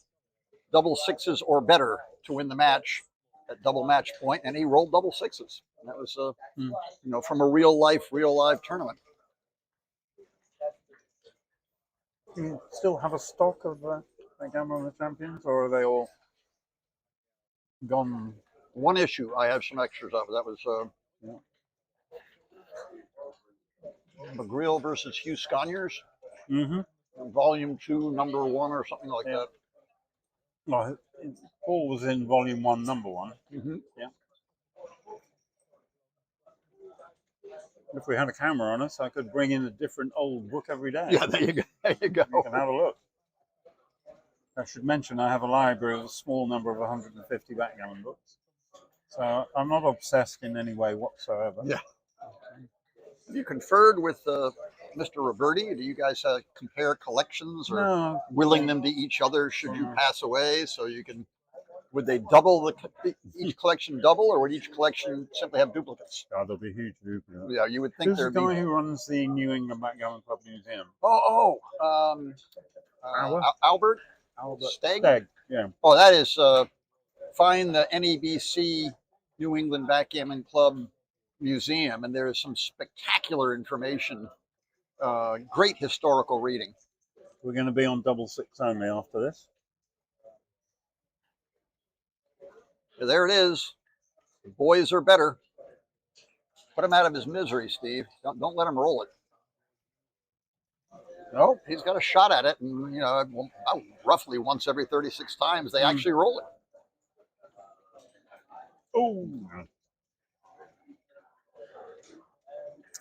double 6s or better to win the match at double match point, and he rolled double 6s. And that was, you know, from a real live tournament. Do you still have a stock of Backgammon of the Champions, or are they all gone? 1 issue I have some extras of. That was McGreal versus Hugh Sconyers. Volume 2, number 1, or something like that. Well, Paul was in volume 1, number 1. Yeah. If we had a camera on us, I could bring in a different old book every day. Yeah, there you go. There you go. You can have a look. I should mention I have a library with a small number of 150 backgammon books. So I'm not obsessed in any way whatsoever. Yeah. Have you conferred with Mr. Roberti? Do you guys compare collections or willing them to each other should you pass away? So you can, would they double each collection double, or would each collection simply have duplicates? Oh, there'll be huge duplicates. Yeah, you would think there'd be. Who's the guy who runs the New England Backgammon Club Museum? Albert Steg? Yeah. Oh, that is find the NEBC New England Backgammon Club Museum, and there is some spectacular information, great historical reading. We're going to be on 6 only after this. There it is. The boys are better. Put him out of his misery, Steve. Don't let him roll it. Nope, he's got a shot at it, and you know, roughly once every 36 times they actually roll it. Oh.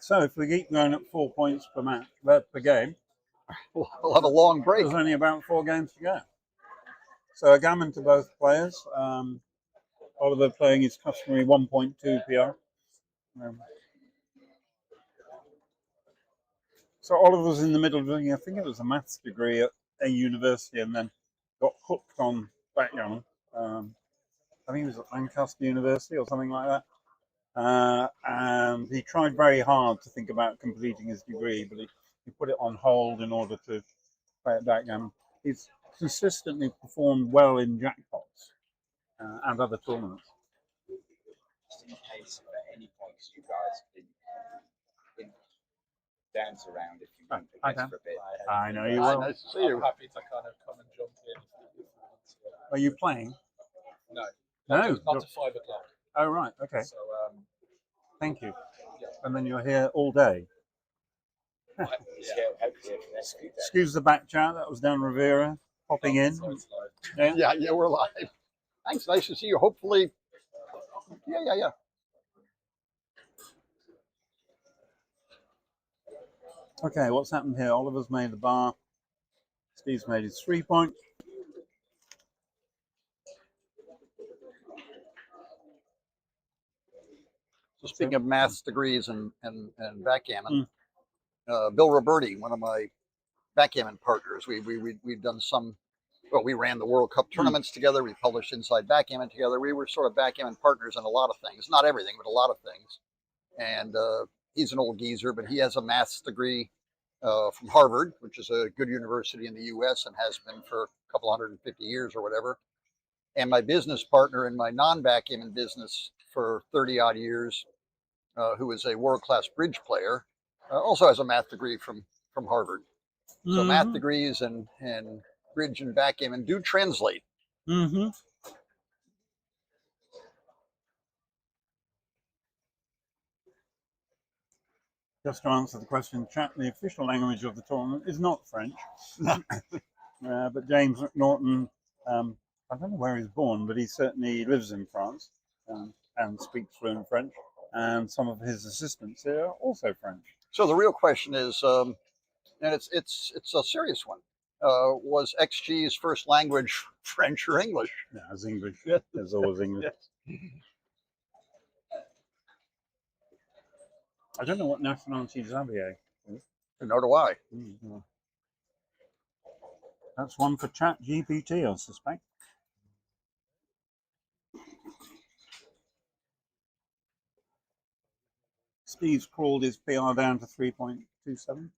So if we keep going at 4 points per match, per game, we'll have a long break. There's only about 4 games to go. So a gammon to both players. Oliver playing his customary 1.2 PR. So Oliver was in the middle of doing, I think it was a maths degree at a university, and then got hooked on backgammon. I think it was at Lancaster University or something like that. And he tried very hard to think about completing his degree, but he put it on hold in order to play at backgammon. He's consistently performed well in jackpots and other tournaments. Just in case at any point you guys can dance around if you want to for a bit. I know you will. Nice to see you. I'm happy to kind of come and jump in if you want to. Are you playing? No. No. Not to 5 o'clock. Oh, right. Okay. So, thank you. Yeah. And then you're here all day. Excuse the back chat. That was Dan Rivera popping in. Yeah, we're live. Thanks. Nice to see you. Hopefully. Yeah. Okay, what's happened here? Oliver's made the bar. Steve's made his 3-point. So speaking of maths degrees and backgammon, Bill Roberti, one of my backgammon partners, we've done some. Well, we ran the World Cup tournaments together. We published Inside Backgammon together. We were sort of backgammon partners in a lot of things, not everything, but a lot of things. And he's an old geezer, but he has a maths degree from Harvard, which is a good university in the U.S. and has been for a couple 150 years or whatever. And my business partner in my non-backgammon business for 30 odd years, who is a world-class bridge player, also has a math degree from Harvard. So math degrees and bridge and backgammon do translate. Just to answer the question in the chat, the official language of the tournament is not French. But James McNaughton, I don't know where he's born, but he certainly lives in France and speaks fluent French. And some of his assistants here are also French. So the real question is, and it's a serious one, was XG's first language French or English? Yeah, it's English. There's always English. Yes. I don't know what nationality Xavier is. Nor do I. That's one for Chat GPT, I suspect. Steve's crawled his PR down to 3.27.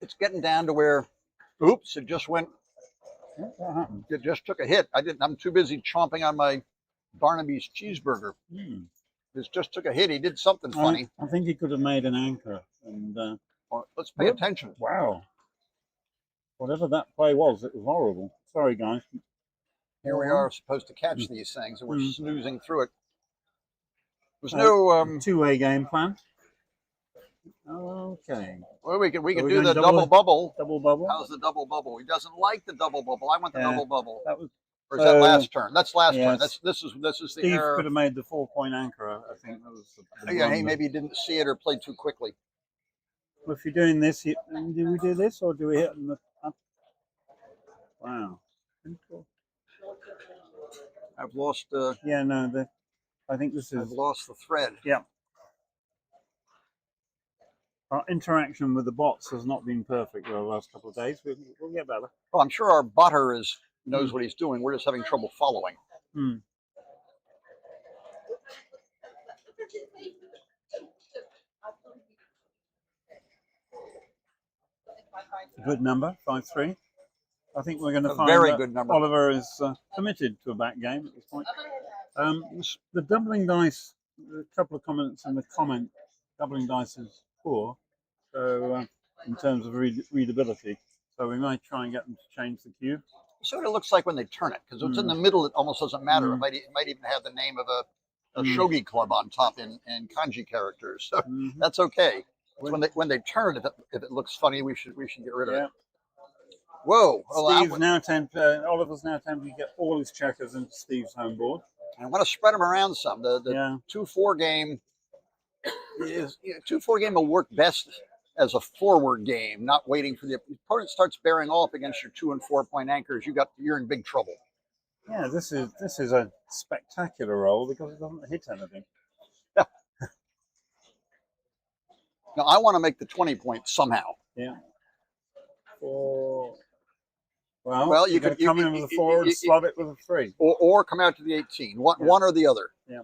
It's getting down to where, oops, it just went. What happened? It just took a hit. I'm too busy chomping on my Barnaby's cheeseburger. This just took a hit. He did something funny. I think he could have made an anchor. And let's pay attention. Wow. Whatever that play was, it was horrible. Sorry, guys. Here we are supposed to catch these things, and we're snoozing through it. There's no two-way game plan. Okay. Well, we can do the double bubble. Double bubble. How's the double bubble? He doesn't like the double bubble. I want the double bubble. That was. Or is that last turn? That's last turn. This is the Steve error. could have made the 4-point anchor. I think that was. Hey, maybe he didn't see it or played too quickly. Well, if you're doing this, do we do this or do we hit them up? Wow. I've lost. Yeah, no. I think this is. I've lost the thread. Yeah. Our interaction with the bots has not been perfect over the last couple of days. We'll get better. Well, I'm sure our botter knows what he's doing. We're just having trouble following. Good number, 5-3. I think we're going to A find very that good number. Oliver is committed to a backgammon at this point. The doubling dice, a couple of comments in the comment, doubling dice is poor, so in terms of readability. So we might try and get them to change the cube. Sort of looks like when they turn it, because it's in the middle, it almost doesn't matter. It might even have the name of a shogi club on top in kanji characters. So that's okay. When they turn it, if it looks funny, we should get rid of it. Whoa! Steve's now Oliver's now attempting to get all his checkers into Steve's home board. I want to spread them around some. The 2-4 game is 2-4 game will work best as a forward game, not waiting for the opponent starts bearing off against your 2 and 4 point anchors. You're in big trouble. Yeah, this is a spectacular roll because it doesn't hit anything. Now I want to make the 20 points somehow. Yeah. Well, you could come in with a 4 and slot it with a 3, or come out to the 18. One or the other. Yeah.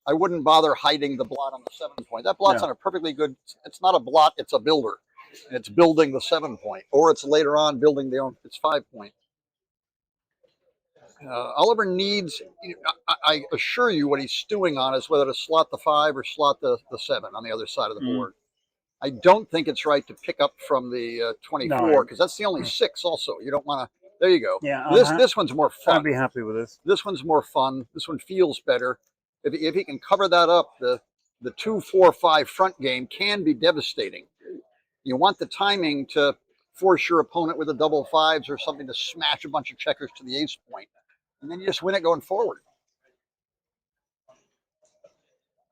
I wouldn't bother hiding the blot on the 7 point. That blot's on a perfectly good. It's not a blot. It's a builder, and it's building the 7 point, or it's later on building its 5 point. Oliver needs. I assure you, what he's stewing on is whether to slot the 5 or slot the 7 on the other side of the board. I don't think it's right to pick up from the 24 because that's the only 6. Also, you don't want to. There you go. Yeah. This one's more fun. I'd be happy with this. This one's more fun. This one feels better. If he can cover that up, the 2, 4, 5 front game can be devastating. You want the timing to force your opponent with a double 5s or something to smash a bunch of checkers to the ace point, and then you just win it going forward.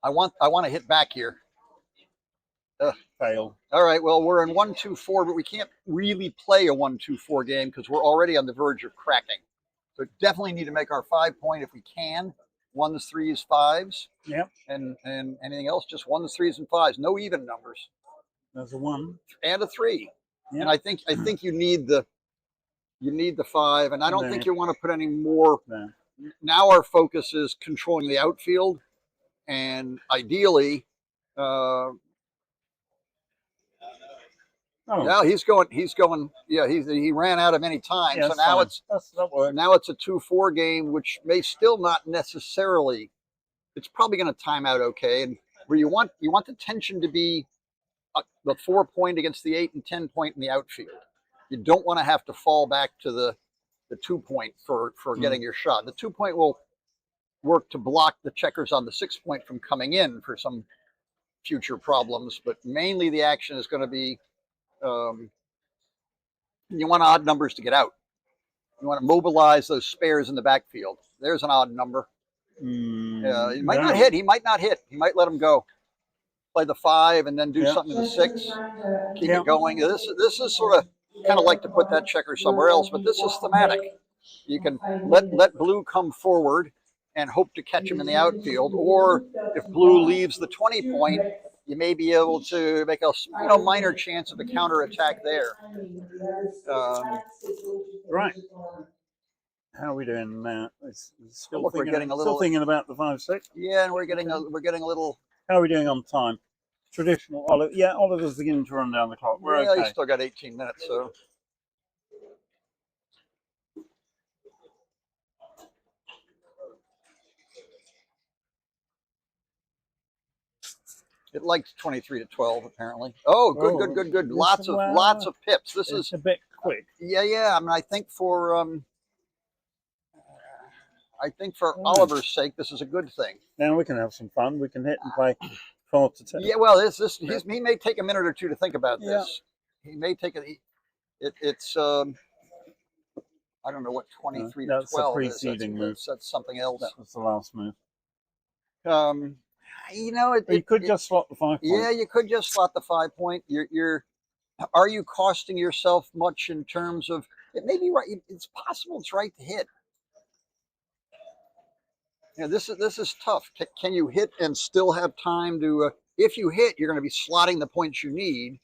I want to hit back here. Fail. All right, well, we're in 1, 2, 4, but we can't really play a 1, 2, 4 game because we're already on the verge of cracking. So definitely need to make our 5 point if we can. 1s, 3s, 5s. Yep. And anything else, just 1s, 3s, and 5s. No even numbers. There's a 1 and a 3. Yep. And I think you need the 5, and I don't think you want to put any more. No. Now our focus is controlling the outfield, and ideally. Yeah, he's going. Yeah, he ran out of any time. Yeah, so now fine. it's a 2-4 game, which may still not necessarily. It's probably going to time out okay, and where you want the tension to be the 4 point against the 8 and 10 point in the outfield. You don't want to have to fall back to the 2 point for getting your shot. The 2 point will work to block the checkers on the 6 point from coming in for some future problems, but mainly the action is going to be. You want odd numbers to get out. You want to mobilize those spares in the backfield. There's an odd number. He might not hit. He might not hit. He might let him go. Play the 5 and then do something to the 6. Keep it going. This is sort of kind of like to put that checker somewhere else, but this is thematic. You can let blue come forward and hope to catch him in the outfield, or if blue leaves the 20 point, you may be able to make a minor chance of a counterattack there. Right. How are we doing now? Still thinking about the 5-6. Yeah, and we're getting a little. How are we doing on time? Traditional Oliver. Yeah, Oliver's beginning to run down the clock. We're okay. He's still got 18 minutes, so. It likes 23-12 apparently. Oh, good. Lots of pips. This is a bit quick. Yeah. I mean, I think for Oliver's sake, this is a good thing. Now we can have some fun. We can hit and play 12 to 10. Yeah, well, he may take a minute or two to think about this. He may take it. It's I don't know what 23-12 is. That's a preceding move. That's something else. That was the last move. You could just slot the 5 point. Yeah, you could just slot the 5 point. Are you costing yourself much in terms of it may be right? It's possible it's right to hit. This is tough. Can you hit and still have time to? If you hit, you're going to be slotting the points you need,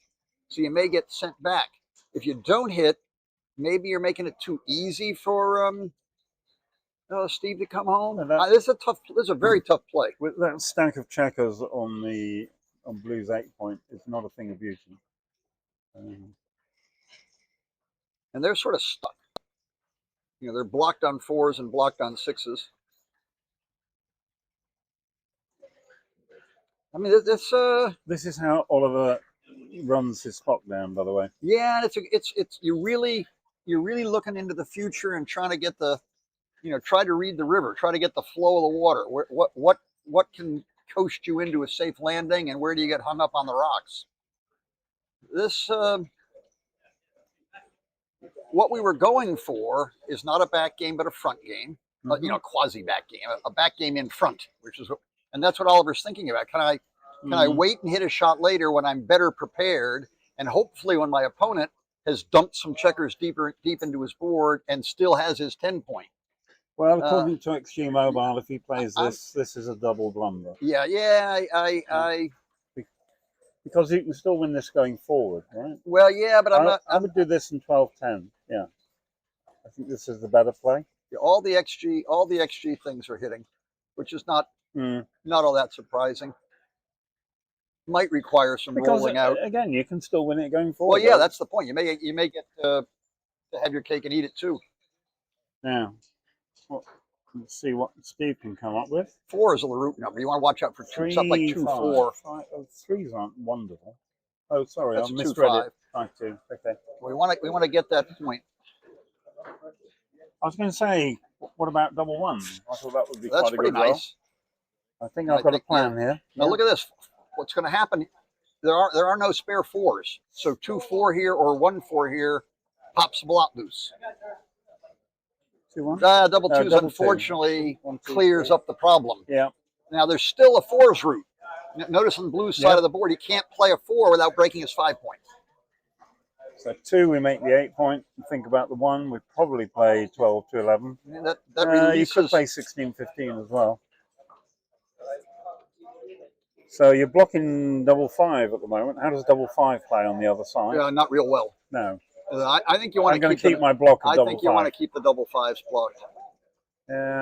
so you may get sent back. If you don't hit, maybe you're making it too easy for Steve to come home. This is a very tough play. With that stack of checkers on Blue's 8 point, it's not a thing of beauty. And they're sort of stuck. You know, they're blocked on 4s and blocked on 6s. I mean, this is how Oliver runs his clock down, by the way. Yeah, you're really looking into the future and trying to get the, you know, try to read the river, try to get the flow of the water. What can coast you into a safe landing, and where do you get hung up on the rocks? This what we were going for is not a back game, but a front game. Mm-hmm. You know, quasi back game, a back game in front, which is and that's what Oliver's thinking about. Can I wait and hit a shot later when I'm better prepared, and hopefully when my opponent has dumped some checkers deep into his board and still has his 10-point? Well, according to XG Mobile, if he plays this is a double blunder. Yeah, because you can still win this going forward, right? Well, yeah, but I would do this in 12-10. Yeah, I think this is the better play. All the XG things are hitting, which is not all that surprising. Might require some rolling out. Again, you can still win it going forward. Well, yeah, that's the point. You may get to have your cake and eat it too. Now, let's see what Steve can come up with. 4 is a root number. You want to watch out for 2, stuff like 2, 4. 3s aren't wonderful. Oh, sorry, I misread it. 5-2. Okay. We want to get that point. I was going to say, what about double 1? I thought that would be That's quite a pretty good nice. Roll. I think I've got a plan here. Now look at this. What's going to happen? There are no spare 4s. So 2-4 here or 1-4 here pops the blot loose. 2-1. Double 2s unfortunately clears up the problem. Yeah. Now there's still a 4s route. Notice on the blue side of the board, he can't play a 4 without breaking his 5-point. So 2, we make the 8-point. Think about the 1. We probably play 12-11. That releases. You could play 16-15 as well. So you're blocking double 5 at the moment. How does double 5 play on the other side? Not real well. No. I think you want to keep my block of double 5. I think you want to keep the double 5s blocked.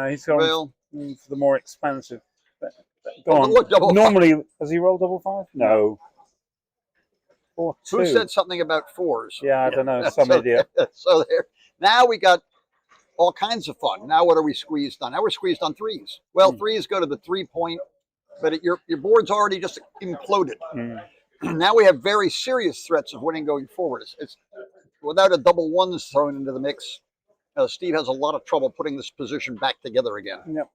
He's going for the more expansive. Go on. Look, Normally, does he roll double 5? No. 4-2. Who said something about 4s? Yeah, I don't know. Some idiot. So there. Now we got all kinds of fun. Now what are we squeezed on? Now we're squeezed on 3s. Well, 3s go to the 3-point, but your board's already just imploded. Now we have very serious threats of winning going forward. It's without a double 1s thrown into the mix. Steve has a lot of trouble putting this position back together again. Yep.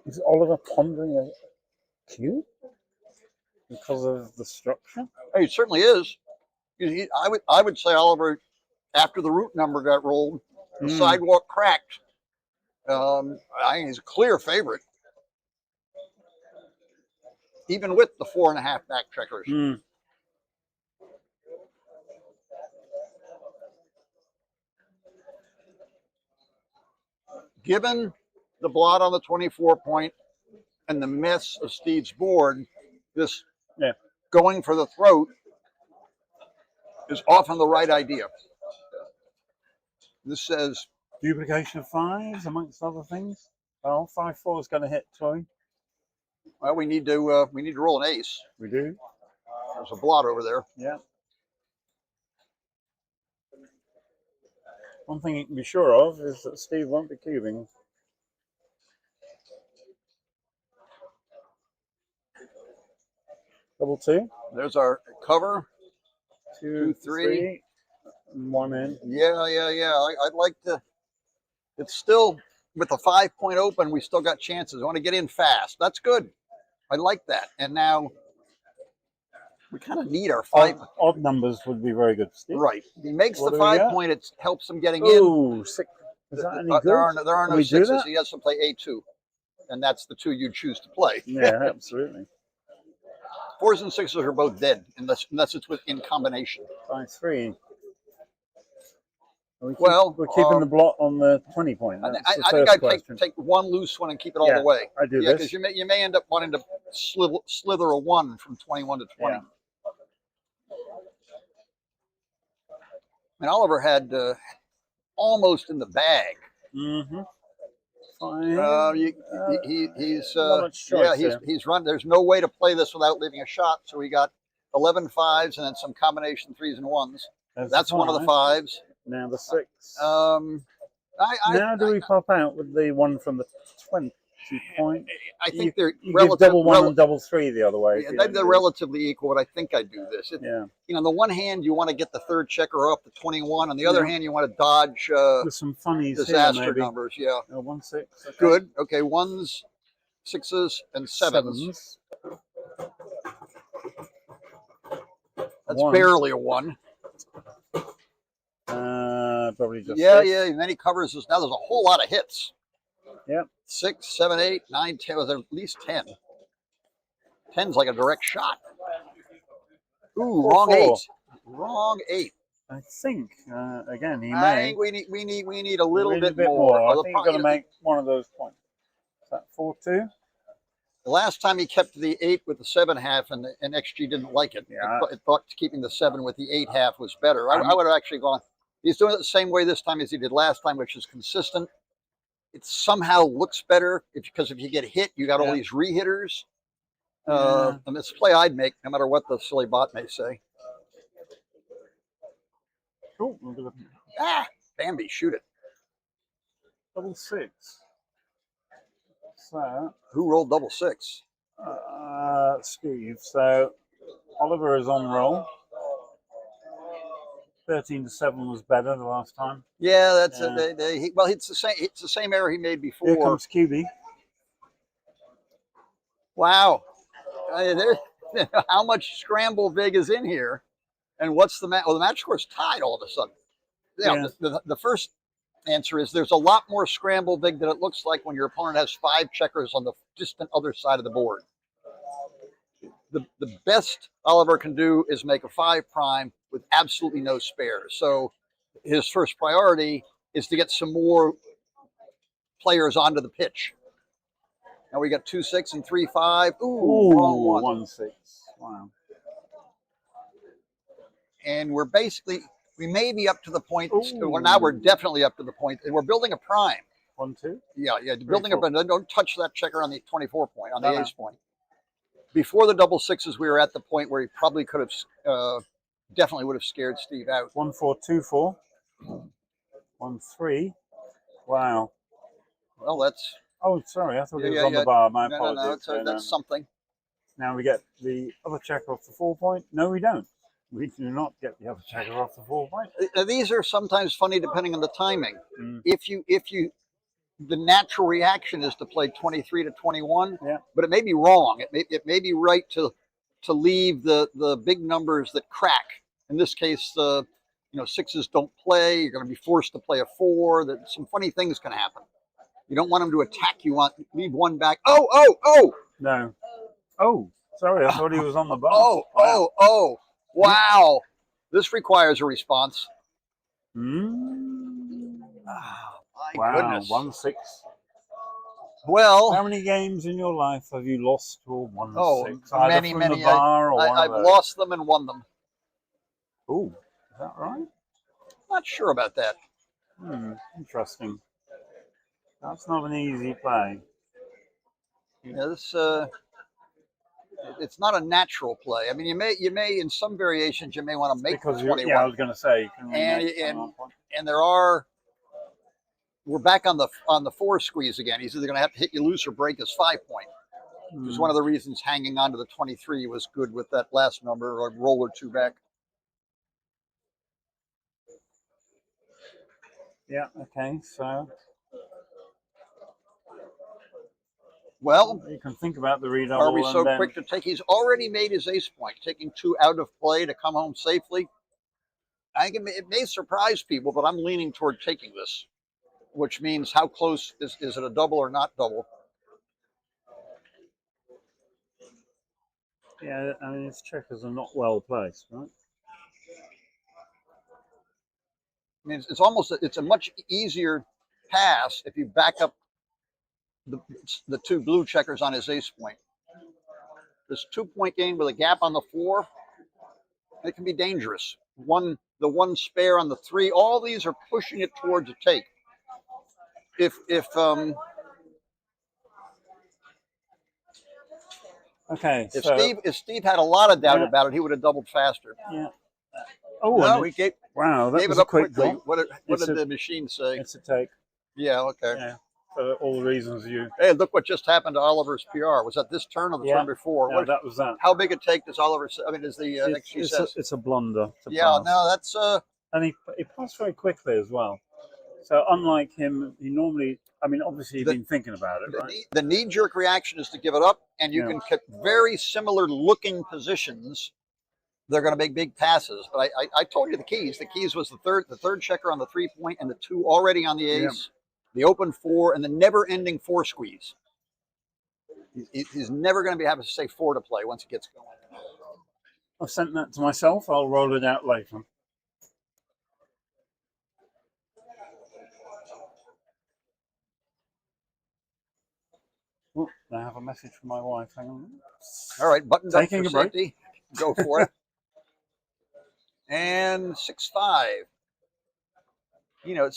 Is Oliver pondering a cube because of the structure? He certainly is. I would say Oliver, after the root number got rolled, the sidewalk cracked. I think he's a clear favorite, even with the 4.5 back checkers. Given the blot on the 24-point and the mess of Steve's board, this going for the throat is often the right idea. This says duplication of 5s amongst other things. Well, 5-4 is going to hit Troy. Well, we need to roll an ace. We do. There's a blot over there. Yeah. One thing you can be sure of is that Steve won't be cubing. Double 2. There's our cover. 2, 3. 1 in. Yeah. I'd like to. It's still with the 5-point open. We still got chances. I want to get in fast. That's good. I like that. And now we kind of need our 5. Odd numbers would be very good, Steve. Right. He makes the 5-point. It helps him getting in. Ooh, 6. Is that any good? There are no 6s. He has to play A2, and that's the 2 you choose to play. Yeah, absolutely. 4s and 6s are both dead unless it's in combination. 5-3. We're keeping the blot on the 20-point. I think I'd take one loose one and keep it all the way. I do because you may end up wanting to slither a 1 from 21 to 20. Yeah. And Oliver had almost in the bag. He's run. There's no way to play this without leaving a shot. So he got 11 5s and then some combination 3s and 1s. That's one of the 5s. Now the 6. Now do we pop out with the one from the 20 point? I think they're you give double 1 and double 3 the other way. Yeah, they're relatively equal, but I think I do this. Yeah. You know, on the one hand, you want to get the 3rd checker up to 21. On the other hand, you want to dodge with some funnies disaster here, numbers. Yeah. 1 6. Okay. Good. Okay. 1s, 6s, and 7s. That's barely a 1. Probably just. Yeah, this. yeah. And then he covers this. Now there's a whole lot of hits. Yep. 6, 7, 8, 9, 10. Was at least 10. 10's like a direct shot. Ooh, wrong 8. Wrong 8. I think again he may. I think we need a little bit more. more. I think we're going to make one of those points. Is that 4-2? The last time he kept the 8 with the 7.5, and XG didn't like it. Yeah. It thought keeping the 7 with the 8.5 was better. I would have actually gone. He's doing it the same way this time as he did last time, which is consistent. It somehow looks better because if you get hit, you got all these re-hitters. And it's a play I'd make, no matter what the silly bot may say. Cool. Bambi, shoot it. Double 6. So who rolled double 6? Steve. So Oliver is on roll. 13-7 was better the last time. Yeah, that's well. It's the same. It's the same error he made before. Here comes QB. Wow. How much scramble vig is in here, and what's the match? Well, the match score's tied all of a sudden. Yeah. The first answer is there's a lot more scramble vig than it looks like when your opponent has 5 checkers on the distant other side of the board. The best Oliver can do is make a 5 prime with absolutely no spares. So his first priority is to get some more players onto the pitch. Now we got 2 6 and 3 5. Ooh, wrong 1. 1 6. Wow. And we're basically, we may be up to the point. Well, now we're definitely up to the point, and we're building a prime. 1 2. Yeah, building a prime. Don't touch that checker on the 24 point, on the ace point. Before the double 6s, we were at the point where he probably could have, definitely would have scared Steve out. 1 4 2 4. 1 3. Wow. Well, that's. Oh, sorry. I thought it was on the bar. My apologies. No, that's something. Now we get the other checker off the 4 point. No, we don't. We do not get the other checker off the 4 point. These are sometimes funny depending on the timing. If you, the natural reaction is to play 23 to 21, but it may be wrong. It may be right to leave the big numbers that crack. In this case, 6s don't play. You're going to be forced to play a 4. That some funny things can happen. You don't want him to attack you. Leave 1 back. Oh! No. Oh, sorry. I thought he was on the bar. Wow. This requires a response. Wow, goodness. 1 6. Well, how many games in your life have you lost to a 1 6? Many. I've lost them and won them. Oh, is that right? Not sure about that. Interesting. That's not an easy play. Yeah, this it's not a natural play. I mean, you may in some variations you may want to make because 21. Yeah, I was going to say. And there are. We're back on the 4 squeeze again. He's either going to have to hit you loose or break his 5 point. Which is one of the reasons hanging on to the 23 was good with that last number, or roll or 2 back. Yeah. Okay. So. Well, you can think about the redouble. Are we so quick to take? He's already made his ace point, taking 2 out of play to come home safely. I think it may surprise people, but I'm leaning toward taking this, which means how close is it a double or not double? Yeah, I mean, his checkers are not well placed, right? I mean, it's a much easier pass if you back up the 2 blue checkers on his ace point. This 2 point game with a gap on the 4, it can be dangerous. The 1 spare on the 3, all these are pushing it towards a take. If Steve had a lot of doubt about it, he would have doubled faster. Yeah. Oh, no, we gave wow, that gave was it a up quick quickly. draw. What did the machine say? It's a take. Yeah, okay. Yeah, for all the reasons you. Hey, look what just happened to Oliver's PR. Was that this turn or the turn before? Yeah, that was that. How big a take does Oliver say? I mean, is the XG says? It's a blunder. Yeah, pass. no, that's And he passed very quickly as well. So unlike him, he normally, I mean, obviously he'd been thinking about it, right? The knee-jerk reaction is to give it up, and you can get very similar looking positions. They're going to make big passes, but I told you the keys. The keys was the third checker on the 3-point, and the 2 already on the ace, the open 4, and the never-ending 4 squeeze. He's never going to be having to say 4 to play once he gets going. I've sent that to myself. I'll roll it out later. Oh, I have a message from my wife. Hang on. All right, buttoned up Taking for a break. safety. Go for it. And 6-5. You know,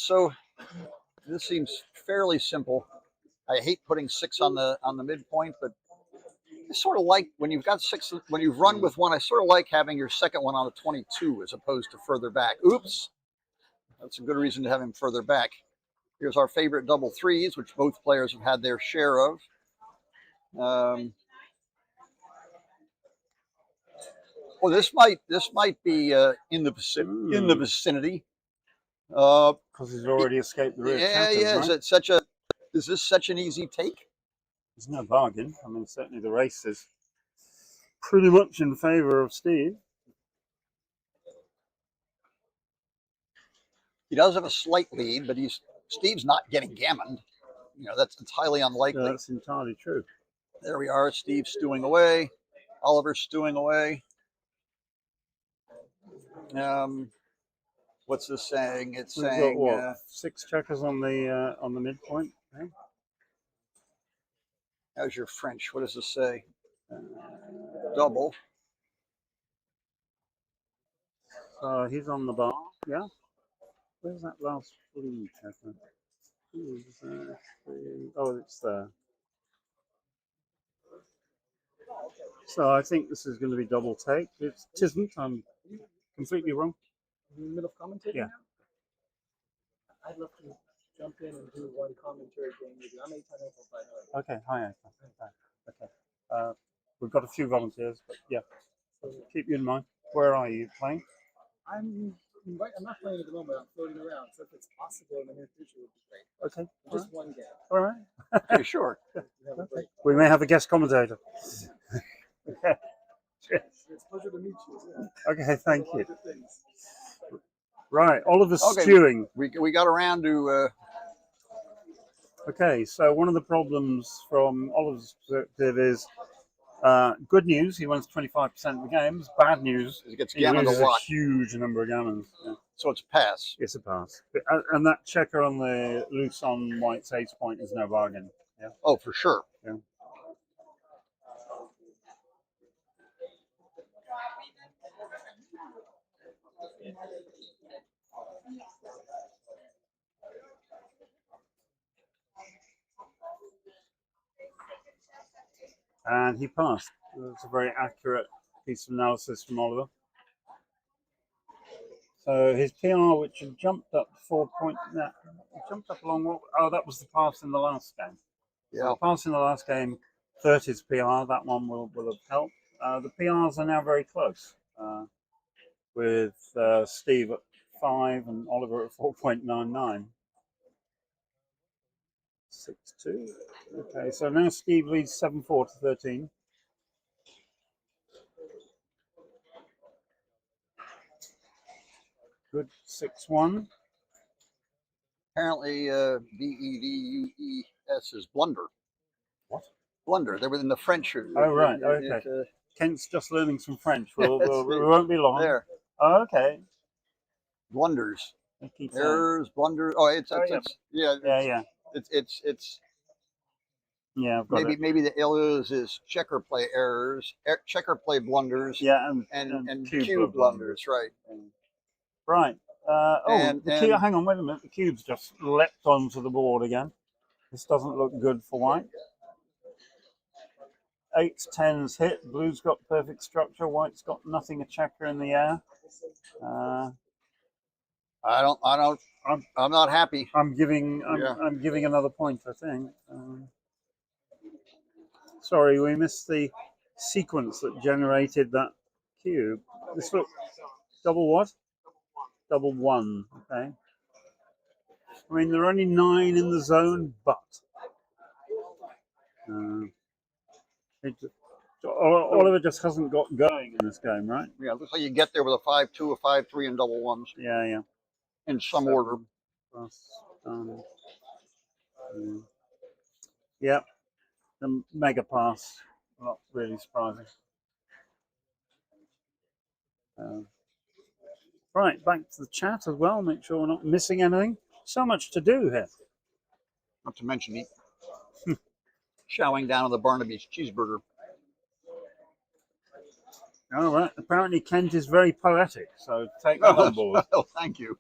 this seems fairly simple. I hate putting 6 on the midpoint, but I sort of like when you've got 6, when you've run with 1, I sort of like having your second one on a 22 as opposed to further back. Oops. That's a good reason to have him further back. Here's our favorite double 3s, which both players have had their share of. Well, this might be in the vicinity. Because he's already escaped the rear chatters, Right? Is this such an easy take? There's no bargain. I mean, certainly the race is pretty much in favour of Steve. He does have a slight lead, but Steve's not getting gammoned. You know, that's highly unlikely. Yeah, that's entirely true. There we are. Steve stewing away. Oliver stewing away. What's this saying? It's saying what, 6 checkers on the midpoint. Okay. How's your French? What does this say? Double. He's on the bar. Yeah. Where's that last blue checker? Oh, it's there. So I think this is going to be double take. It isn't. I'm completely wrong. In the middle of commentary? Yeah. Now? I'd love to jump in and do one commentary game with you. I'm 8 times up, by the way. Okay, hi. Okay. We've got a few volunteers, but yeah. So keep you in mind. Where are you playing? I'm not playing at the moment. I'm floating around. So if it's possible in the near future, it would be great. Okay. Just one game. All right. Okay, sure. We may have a guest commentator. Okay. It's a pleasure to meet you. Yeah. Okay, thank you. Right, Oliver's stewing. We got around to. Okay, so one of the problems from Oliver's perspective is good news. He wins 25% of the games. Bad news. He gets gammoned a loses lot. A huge number of gammons. Yeah. So it's a pass. It's a pass. And that checker on the loose on white's ace point is no bargain. Yeah. Oh, for sure. Yeah. And he passed. That's a very accurate piece of analysis from Oliver. So his PR, which had jumped up 4 points, jumped up along what? Oh, that was the pass in the last game. Yeah. So the pass in the last game, 30's PR. That one will have helped. The PRs are now very close, with Steve at 5 and Oliver at 4.99. 6-2. Okay, so now Steve leads 7-4 to 13. Good 6-1. Apparently, BEDUES is blunder. What? Blunder. They were in the French. Oh, right. Okay. Kent's just learning some French. We won't be long. There. Oh, okay. Blunders. Errors, blunders. Oh, it's yeah. It's yeah. I've got maybe the errors is checker play errors, checker play blunders. Yeah, and cube blunders, right? Right. Hang on, wait a minute. The cube's just leapt onto the board again. This doesn't look good for white. 8s, 10s hit. Blue's got perfect structure. White's got nothing a checker in the air. I'm not happy. I'm giving another point, I think. Sorry, we missed the sequence that generated that cube. This look double what? Double one. Okay. I mean, there are only 9 in the zone, but Oliver just hasn't got going in this game, right? Yeah, looks like you get there with a 5-2, a 5-3, and double ones. Yeah. In some order. Yep. The mega pass. Not really surprising. Right, back to the chat as well. Make sure we're not missing anything. So much to do here. Not to mention chowing down on the Barnaby's cheeseburger. All right. Apparently, Kent is very poetic, so take that on board. Oh, thank you.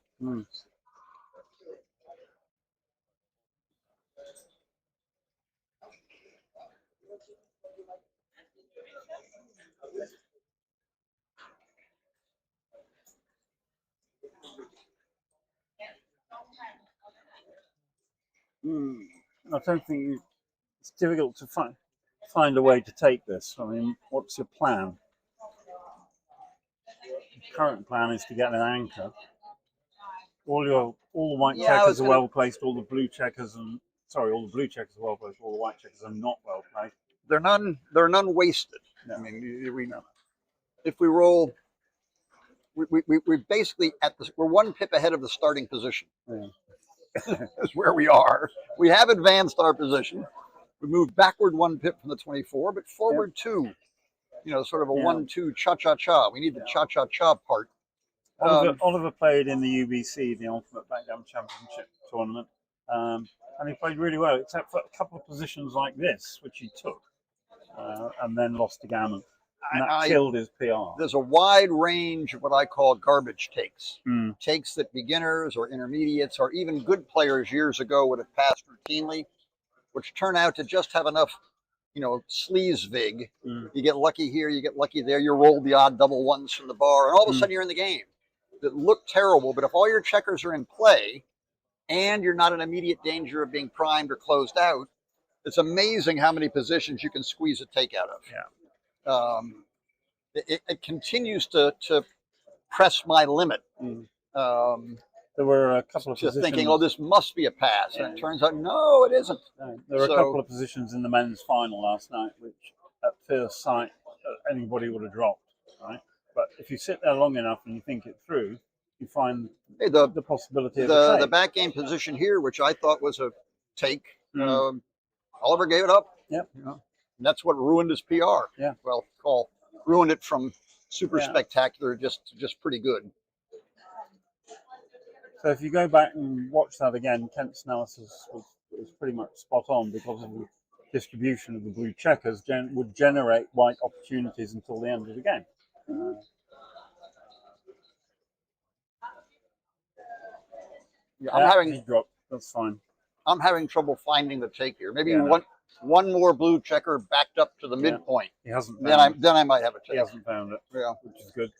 I don't think it's difficult to find a way to take this. I mean, what's your plan? The current plan is to get an anchor. All the white checkers are well placed. All the blue checkers all the blue checkers are well placed. All the white checkers are not well placed. They're none wasted. No. I mean, if we roll, we're basically we're 1 pip ahead of the starting position. Yeah. That's where we are. We have advanced our position. We moved backward 1 pip from the 24, but forward 2. Sort of a 1-2 cha-cha-cha. We need the cha-cha-cha part. Oliver played in the UBC, the Ultimate Backgammon Championship tournament, and he played really well, except for a couple of positions like this, which he took, and then lost to Gammon. And that killed his PR. There's a wide range of what I call garbage takes. Takes that beginners or intermediates or even good players years ago would have passed routinely, which turn out to just have enough, sleaze vig. You get lucky here, you get lucky there, you roll the odd double ones from the bar, and all of a sudden you're in the game. That look terrible, but if all your checkers are in play and you're not in immediate danger of being primed or closed out, it's amazing how many positions you can squeeze a take out of. Yeah. It continues to press my limit. There were a couple of positions. Thinking, oh, this must be a pass. And it turns out, no, it isn't. There were a couple of positions in the men's final last night, which at first sight, anybody would have dropped, right? But if you sit there long enough and you think it through, you find the possibility of a take. The back game position here, which I thought was a take, Oliver gave it up. Yep. And that's what ruined his PR. Yeah. Well, ruined it from super spectacular, just pretty good. So if you go back and watch that again, Kent's analysis was pretty much spot on because of the distribution of the blue checkers would generate white opportunities until the end of the game. He dropped. That's fine. I'm having trouble finding the take here. Maybe one more blue checker backed up to the midpoint. He hasn't. Then I might have a take. He hasn't found it. Yeah, which is good.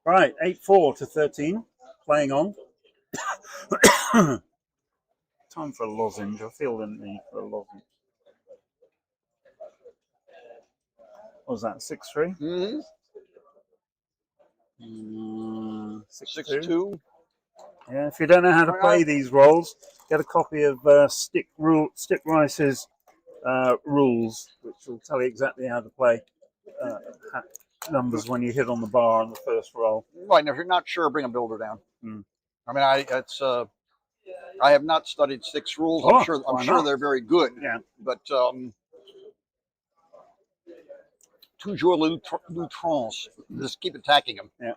Right, 8-4 to 13, playing on. Time for a lozenge. I feel the need for a lozenge. What was that, 6-3? Mm-hmm. 6-2. Yeah, if you don't know how to play these rolls, get a copy of Stick Rice's rules, which will tell you exactly how to play numbers when you hit on the bar on the first roll. Right, and if you're not sure, bring a builder down. I mean, I have not studied Stick's rules. I'm sure they're very good. Yeah, but toujours l'outrance. Just keep attacking them. Yeah.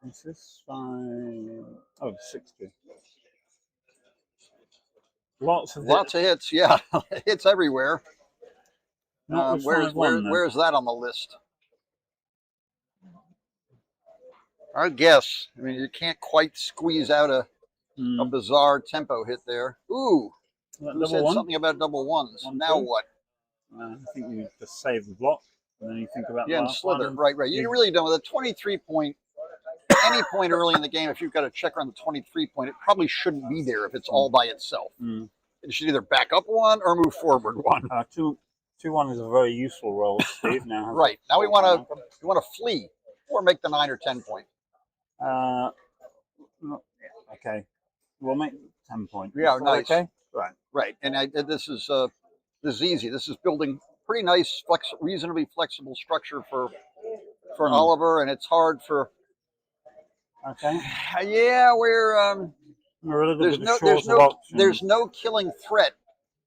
Is this fine? Oh, 60. Lots of hits. Yeah, hits everywhere. Where's that on the list? I guess. I mean, you can't quite squeeze out a bizarre tempo hit there. Ooh, who said something about double ones? Now what? I think you just save the block. And then you think about Yeah, the and last slither. one. Right. You really don't. With a 23 point, any point early in the game, if you've got a checker on the 23 point, it probably shouldn't be there if it's all by itself. Mm. It should either back up one or move forward one. 2-1 is a very useful roll, Steve. Now, Right. Now we want to flee or make the 9 or 10 point. Okay. We'll make 10 points. Yeah, nice. Okay. Right. Right. And this is easy. This is building pretty nice, reasonably flexible structure for Oliver, and it's hard for. Okay. Yeah, we're there's no killing threat,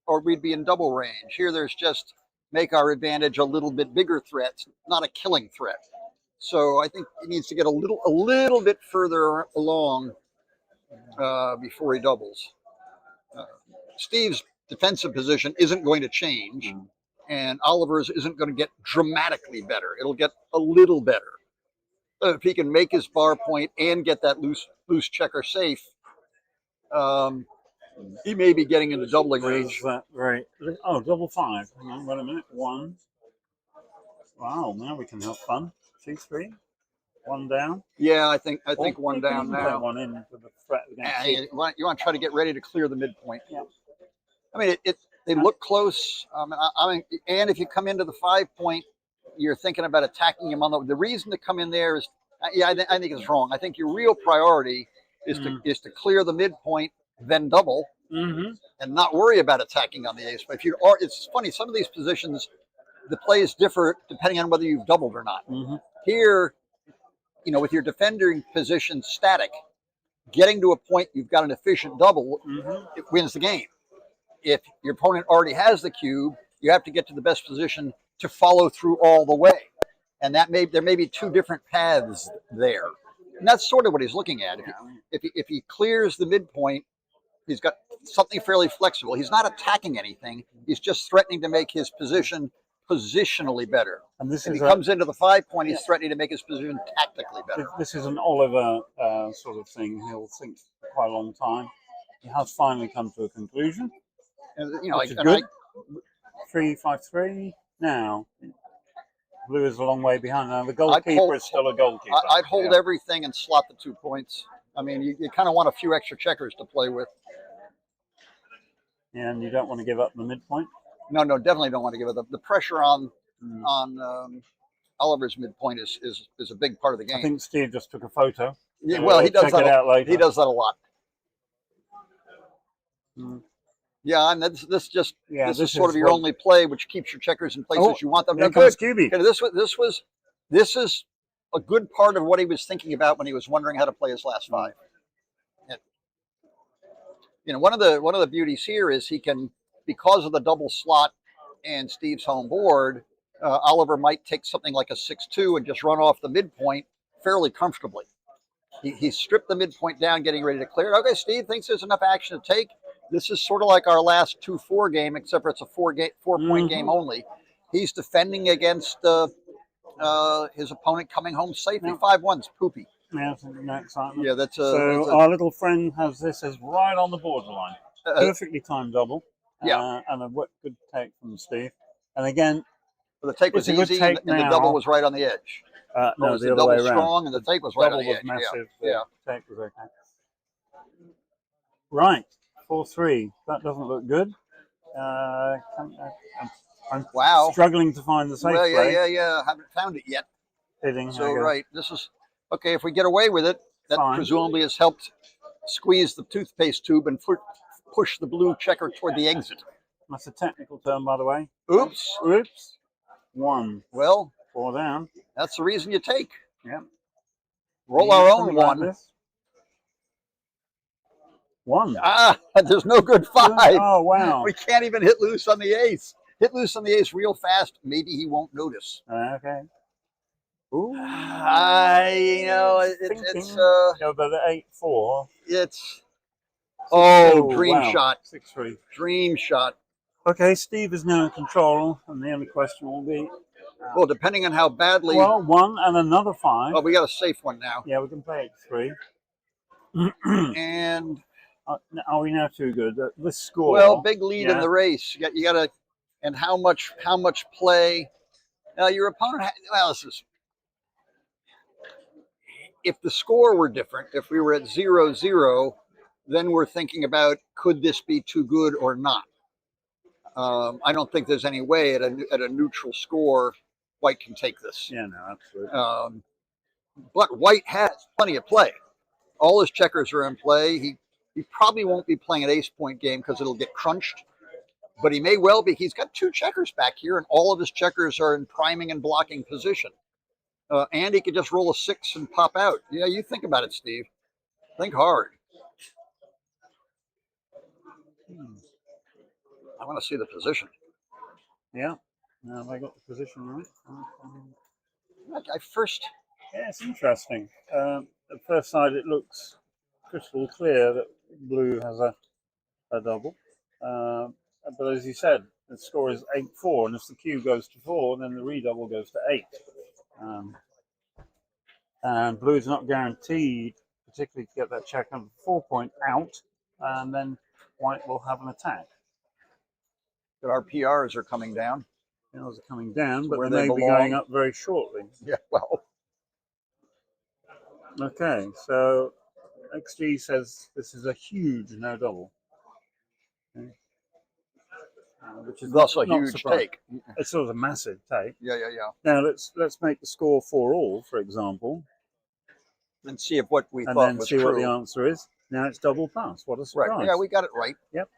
or we'd be in double range. Here, there's just make our advantage a little bit bigger threats, not a killing threat. So I think he needs to get a little bit further along before he doubles. Steve's defensive position isn't going to change, and Oliver's isn't going to get dramatically better. It'll get a little better. If he can make his bar point and get that loose checker safe, he may be getting into doubling range. Right. Oh, double 5. Hang on, wait a minute. 1. Wow, now we can have fun. 2-3. 1 down. Yeah, I think one down now. One in for the threat. You want to try to get ready to clear the midpoint. Yeah. I mean, they look close. I mean, and if you come into the 5 point, you're thinking about attacking him on the reason to come in there is, I think it's wrong. I think your real priority is to clear the midpoint, then double, and not worry about attacking on the ace. But it's funny. Some of these positions, the plays differ depending on whether you've doubled or not. Here, with your defending position static, getting to a point you've got an efficient double, it wins the game. If your opponent already has the cube, you have to get to the best position to follow through all the way. And there may be 2 different paths there. And that's sort of what he's looking at. If he clears the midpoint, he's got something fairly flexible. He's not attacking anything. He's just threatening to make his position positionally better. And if he comes into the 5 point, he's threatening to make his position tactically better. This is an Oliver sort of thing. He'll think for quite a long time. He has finally come to a conclusion. Which is good. 3-5-3. Now, blue is a long way behind. Now, the goalkeeper is still a goalkeeper. I'd hold everything and slot the 2 points. I mean, you kind of want a few extra checkers to play with. And you don't want to give up the midpoint? No, definitely don't want to give it up. The pressure on Oliver's midpoint is a big part of the game. I think Steve just took a photo. Yeah, well, he does that. He does that a lot. Yeah, and this is sort of your only play, which keeps your checkers in places you want them. Here comes Scooby. This is a good part of what he was thinking about when he was wondering how to play his last 5. And, one of the beauties here is he can, because of the double slot and Steve's home board, Oliver might take something like a 6-2 and just run off the midpoint fairly comfortably. He stripped the midpoint down, getting ready to clear it. Okay, Steve thinks there's enough action to take. This is sort of like our last 2-4 game, except for it's a 4-point game only. He's defending against his opponent coming home safely. 5-1's poopy. Yeah, that's our little friend has this as right on the borderline. Perfectly timed double. And a good take from Steve. And again, the take was easy, and the double was right on the edge. No, the other way around. Strong, and the take was right on the edge. Massive. Yeah. Take was okay. Right. 4-3. That doesn't look good. I'm struggling to find the safe play. Yeah. Haven't found it yet. Hitting. So this is okay. If we get away with it, that presumably has helped squeeze the toothpaste tube and push the blue checker toward the exit. That's a technical term, by the way. Oops. 1. Well, 4 down. That's the reason you take. Yeah. Roll our own 1. 1. There's no good 5. Oh, wow. We can't even hit loose on the ace. Hit loose on the ace real fast. Maybe he won't notice. Okay. Ooh. It's go by the 8-4. It's dream shot. 6-3. Dream shot. Okay, Steve is now in control, and the only question will be. Well, depending on how badly. Well, 1 and another 5. Oh, we got a safe one now. Yeah, we can play 3. And are we now too good? This score. Well, big lead in the race. You got to, and how much play Now your opponent, well, if the score were different, if we were at 0-0, then we're thinking about, could this be too good or not? I don't think there's any way at a neutral score White can take this. Yeah, no, absolutely. But White has plenty of play. All his checkers are in play. He probably won't be playing an ace point game because it'll get crunched. But he may well be. He's got 2 checkers back here, and all of his checkers are in priming and blocking position. And he could just roll a 6 and pop out. Yeah, you think about it, Steve. Think hard. I want to see the position. Yeah. Have I got the position right? I first. Yeah, it's interesting. At first sight, it looks crystal clear that blue has a double. But as you said, the score is 8-4, and if the cue goes to 4, then the redouble goes to 8. And blue is not guaranteed, particularly to get that check on 4-point out, and then White will have an attack. But our PRs are coming down. PRs are coming down, but Where they may belong. be going up very shortly. Yeah, well. Okay, so XG says this is a huge no double. Okay. Which is thus a not huge surprising. take. It's sort of a massive take. Yeah. Now let's make the score 4-all, for example, and see if what we and thought then was see true. what the answer is. Now it's double pass. What a surprise! Right. Yeah, we got it right. Yep.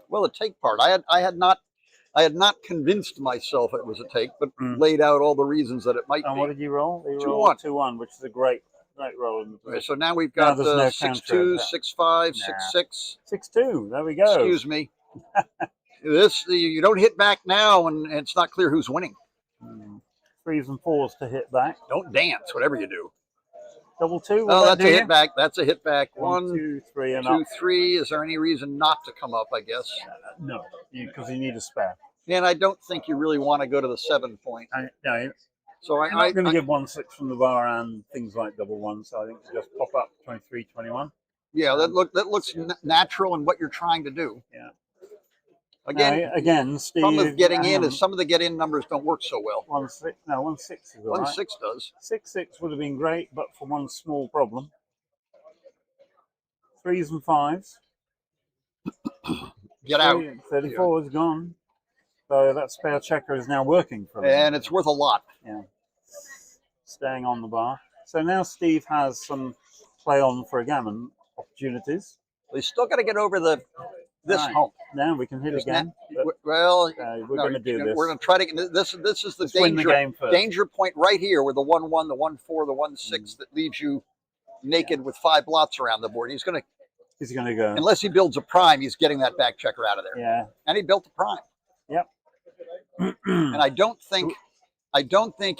Well, the take part, I had not convinced myself it was a take, but laid out all the reasons that it might be. And what did you roll? You 2-1. rolled 2-1, which is a great roll in the position. Right, so now we've got Now there's no 6-2, 6-5, 6-6. 6-2. There we go. Excuse me. You don't hit back now, and it's not clear who's winning. 3s and 4s to hit back. Don't dance, whatever you do. Double 2. Oh, that's a hit back. That's a hit back. 1, 2, 3, and 2, up. 3. Is there any reason not to come up? I guess. No, because you need a spare. And I don't think you really want to go to the 7-point. No. So I'm not going to give 1-6 from the bar and things like double 1. So I think just pop up 23, 21. Yeah, that looks natural in what you're trying to do. Yeah. Again, Steve. Some of getting in is some of the get in numbers don't work so well. 1-6. No, 1-6 is all right. 1-6 does. 6-6 would have been great, but for one small problem. 3s and 5s. Get out. 34 is gone. So that spare checker is now working for them. And it's worth a lot. Yeah. Staying on the bar. So now Steve has some play on for a gammon opportunities. He's still got to get over this hump. Now we can hit again. Well, we're going to do this. We're going to try to get this. This is the danger point right here, where the 1-1, the 1-4, the 1-6 that leaves you naked with 5 blots around the board. He's going to go. Unless he builds a prime, he's getting that back checker out of there. Yeah. And he built a prime. Yep. And I don't think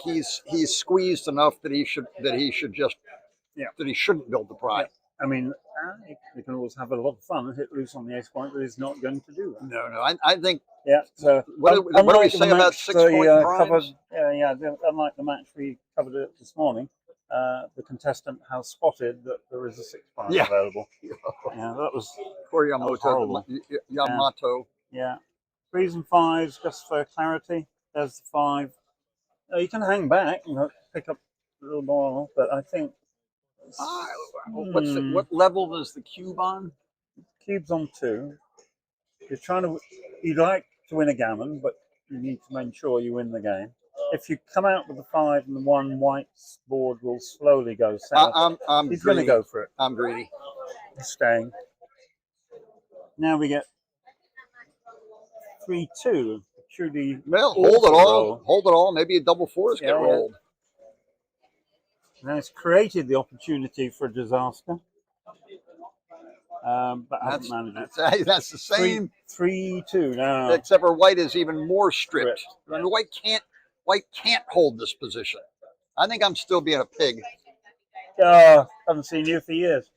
he's squeezed enough that he shouldn't build the prime. I mean, you can always have a lot of fun and hit loose on the ace point, but he's not going to do that. No. I think. Yeah. So what do we say about 6-point primes? Unlike the match we covered it this morning, the contestant has spotted that there is a 6 prime available. Yeah, that was poor Yamamoto. Yeah. 3s and 5s, just for clarity. There's the 5. You can hang back and pick up a little more, but I think. What level is the cube on? Cube's on 2. You'd like to win a gammon, but you need to make sure you win the game. If you come out with the 5 and the 1, White's board will slowly go south. He's going to go for it. I'm greedy. He's staying. Now we get 3-2. Truly. Well, hold it all. Maybe a double 4s get rolled. Now it's created the opportunity for a disaster, but hasn't managed it. That's the same. 3-2 now. Except for White is even more stripped. I mean, White can't hold this position. I think I'm still being a pig. Haven't seen you for years.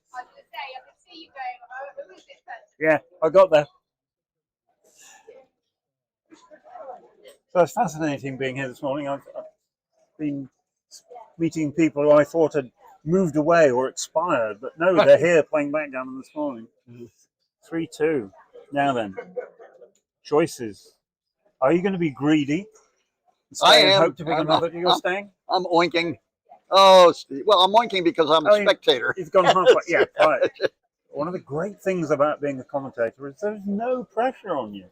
Yeah, I got there. So it's fascinating being here this morning. I've been meeting people who I thought had moved away or expired, but no, they're here playing backgammon this morning. 3-2. Now then, choices. Are you going to be greedy I am. Hope to pick another. You're staying? I'm oinking. Oh, well, I'm oinking because I'm a spectator. He's gone halfway. Yeah, right. One of the great things about being a commentator is there's no pressure on you.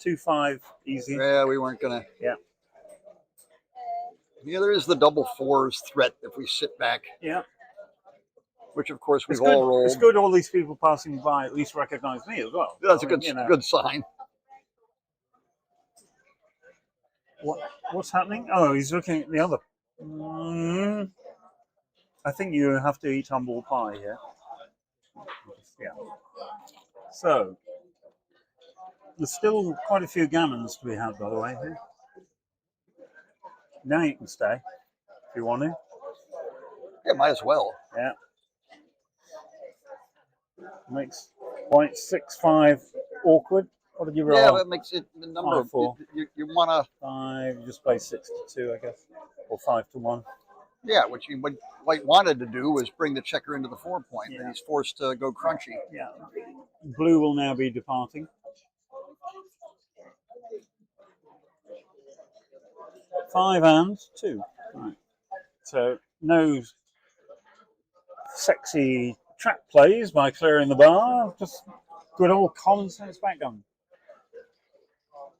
2-5, easy. Yeah, we weren't gonna. Yeah. Yeah, there is the double fours threat if we sit back. Yeah. Which, of course, we've all rolled. It's good all these people passing by at least recognize me as well. That's a good sign. What's happening? Oh, he's looking at the other. I think you have to eat humble pie here. Yeah. So, there's still quite a few gammons to be had, by the way, here. Now you can stay if you want to. Yeah, might as well. Yeah. Makes point 6-5 awkward. What did you roll? Yeah, that makes it the number. 5-4. You want to 5. You just play 6-2, I guess, or 5-1. Yeah, what White wanted to do was bring the checker into the 4-point, and he's forced to go crunchy. Yeah. Blue will now be departing. 5 and 2. Right. So no sexy trap plays by clearing the bar. Just good old common sense backgammon.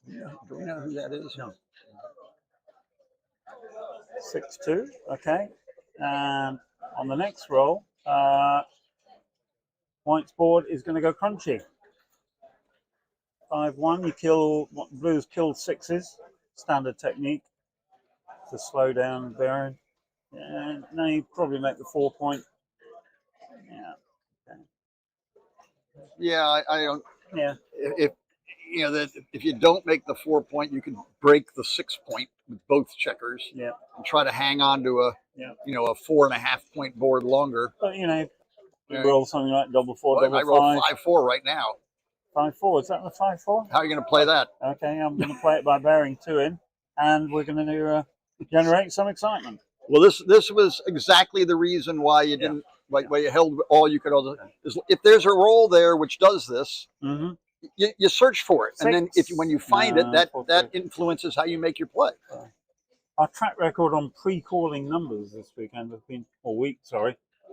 Yeah. Do we know who that is? No. 6-2. Okay. And on the next roll, White's board is going to go crunchy. 5-1. You kill what Blue's killed 6s. Standard technique to slow down Baron. And now you probably make the 4-point. Yeah. Okay. Yeah, I don't. Yeah. If you know that if you don't make the 4-point, you can break the 6-point with both checkers. Yeah. And try to hang on to a a 4.5-point board longer. But you roll something like double 4, double 5. I roll 5-4 right now. 5-4. Is that the 5-4? How are you going to play that? Okay, I'm going to play it by bearing 2 in, and we're going to generate some excitement. Well, this was exactly the reason why you didn't why you held all you could. If there's a roll there which does this, you search for it, and then when you find it, that influences how you make your play. Our track record on pre-calling numbers this weekend has been,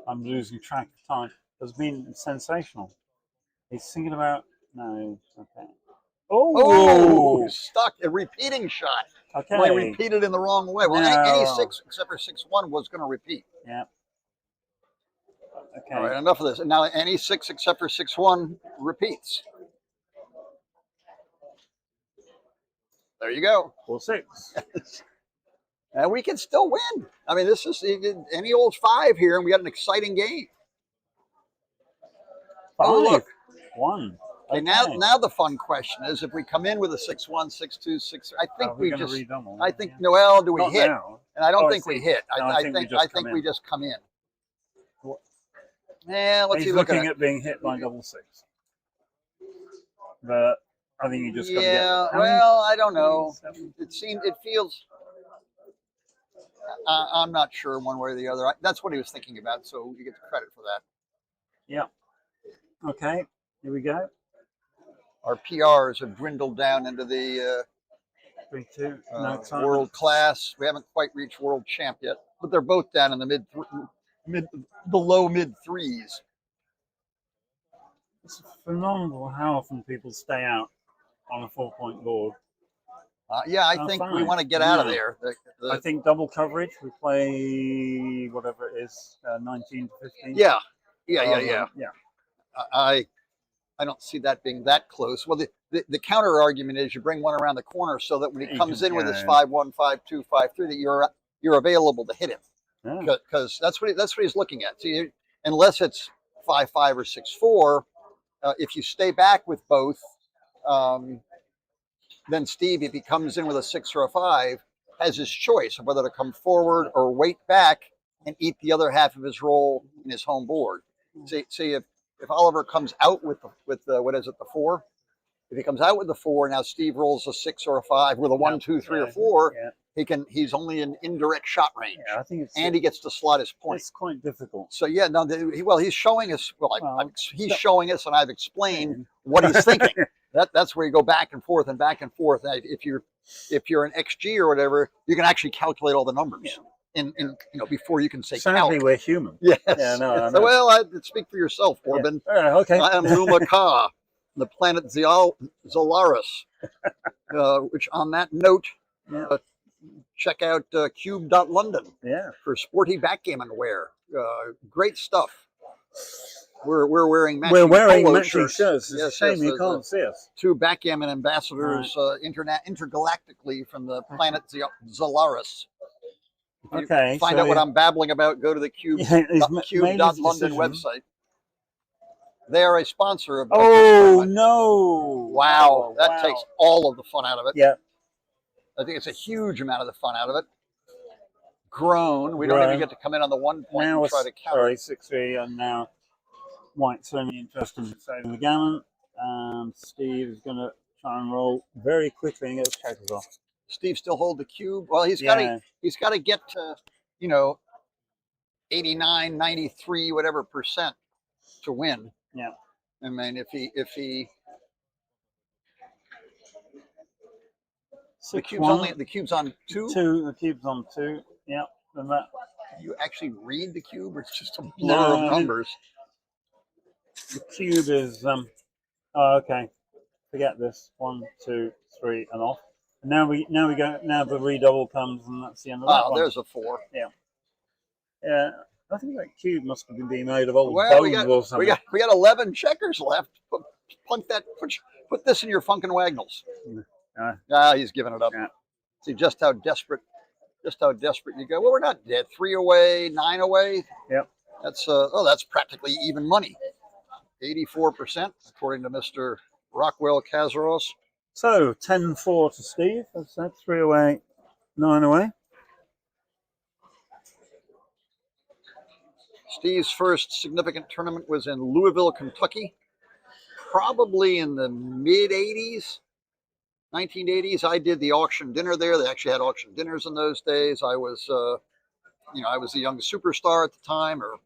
I'm losing track of time, has been sensational. He's thinking about, no, okay. Oh, stuck, a repeating shot. Okay. Well, he repeated in the wrong way. Well, any 6 except for 6-1 was going to repeat. Yeah. Okay. All right, enough of this. And now any 6 except for 6-1 repeats. There you go. 4-6. And we can still win. I mean, this is any old 5 here, and we got an exciting game. 5. Oh, look. 1. Okay, now the fun question is if we come in with a 6-1, 6-2, 6. I think we just. I think Noel, do we Not hit? now. And I don't think we hit. No, I think we just come in. Yeah, what's he looking at? Being hit by double 6. But I think you just. Yeah. Well, I don't know. It feels. I'm not sure one way or the other. That's what he was thinking about, so you get the credit for that. Yeah. Okay. Here we go. Our PRs have dwindled down into the 3-2. world class. We haven't quite reached world champ yet, but they're both down in the low mid 3s. It's phenomenal how often people stay out on a 4-point board. Yeah, I think we want to get out of there. I think double coverage. We play whatever it is, 19 to 15. Yeah. I don't see that being that close. Well, the counter argument is you bring one around the corner so that when he comes in with his 5-1, 5-2, 5-3, that you're available to hit him. Because that's what he's looking at. See, unless it's 5-5 or 6-4, if you stay back with both. Then Steve, if he comes in with a 6 or a 5, has his choice of whether to come forward or wait back and eat the other half of his roll in his home board. See if Oliver comes out with the what is it, the 4? If he comes out with the 4, now Steve rolls a 6 or a 5 with a 1, 2, 3, or 4. Yeah. He's only in indirect shot range. Yeah, I think and he gets to slot his point. It's quite difficult. So he's showing us. He's showing us, and I've explained what he's thinking. That's where you go back and forth and back and forth. And if you're an XG or whatever, you can actually calculate all the numbers in before you can say Sadly, count. we're human. Yes. Yeah, no, I So, know. well, speak for yourself, Corbin. Yeah. Okay. I am Luma Ka, the planet Zolaris. Which, on that note, check out cube.london for sporty backgammon wear. Great stuff. We're wearing matching polo shirts. It's a shame you can't see us. 2 backgammon ambassadors intergalactically from the planet Zolaris. Okay. Find out what I'm babbling about. Go to the cube.london website. They are a sponsor of. Oh no! Wow, that takes all of the fun out of it. Yeah. I think it's a huge amount of the fun out of it. Grown. We don't even get to come in on the 1 point now and try to count. Sorry, 6-3, and now White's only interested in saving the gammon. And Steve is going to try and roll very quickly and get his checkers off. Steve still hold the cube. Well, he's got to get to 89, 93, whatever percent to win. Yeah. I mean, if he the cube's on 2. The cube's on 2. Yeah. And that. You actually read the cube, or it's just a blur of numbers? The cube is oh, okay. Forget this. 1, 2, 3, and off. And now we go. Now the redouble comes, and that's the end of that one. There's a 4. Yeah. Yeah. I think that cube must have been made of old bones or something. We got 11 checkers left. Put this in your Funkin' Wagnalls. He's giving it up. Yeah. See just how desperate you go. Well, we're not dead. 3 away, 9 away. Yep. That's practically even money. 84%, according to Mr. Rockwell Kazaros. So 10-4 to Steve. That's that. 3 away, 9 away. Steve's first significant tournament was in Louisville, Kentucky, probably in the mid-'80s, 1980s. I did the auction dinner there. They actually had auction dinners in those days. I was, I was a young superstar at the time, or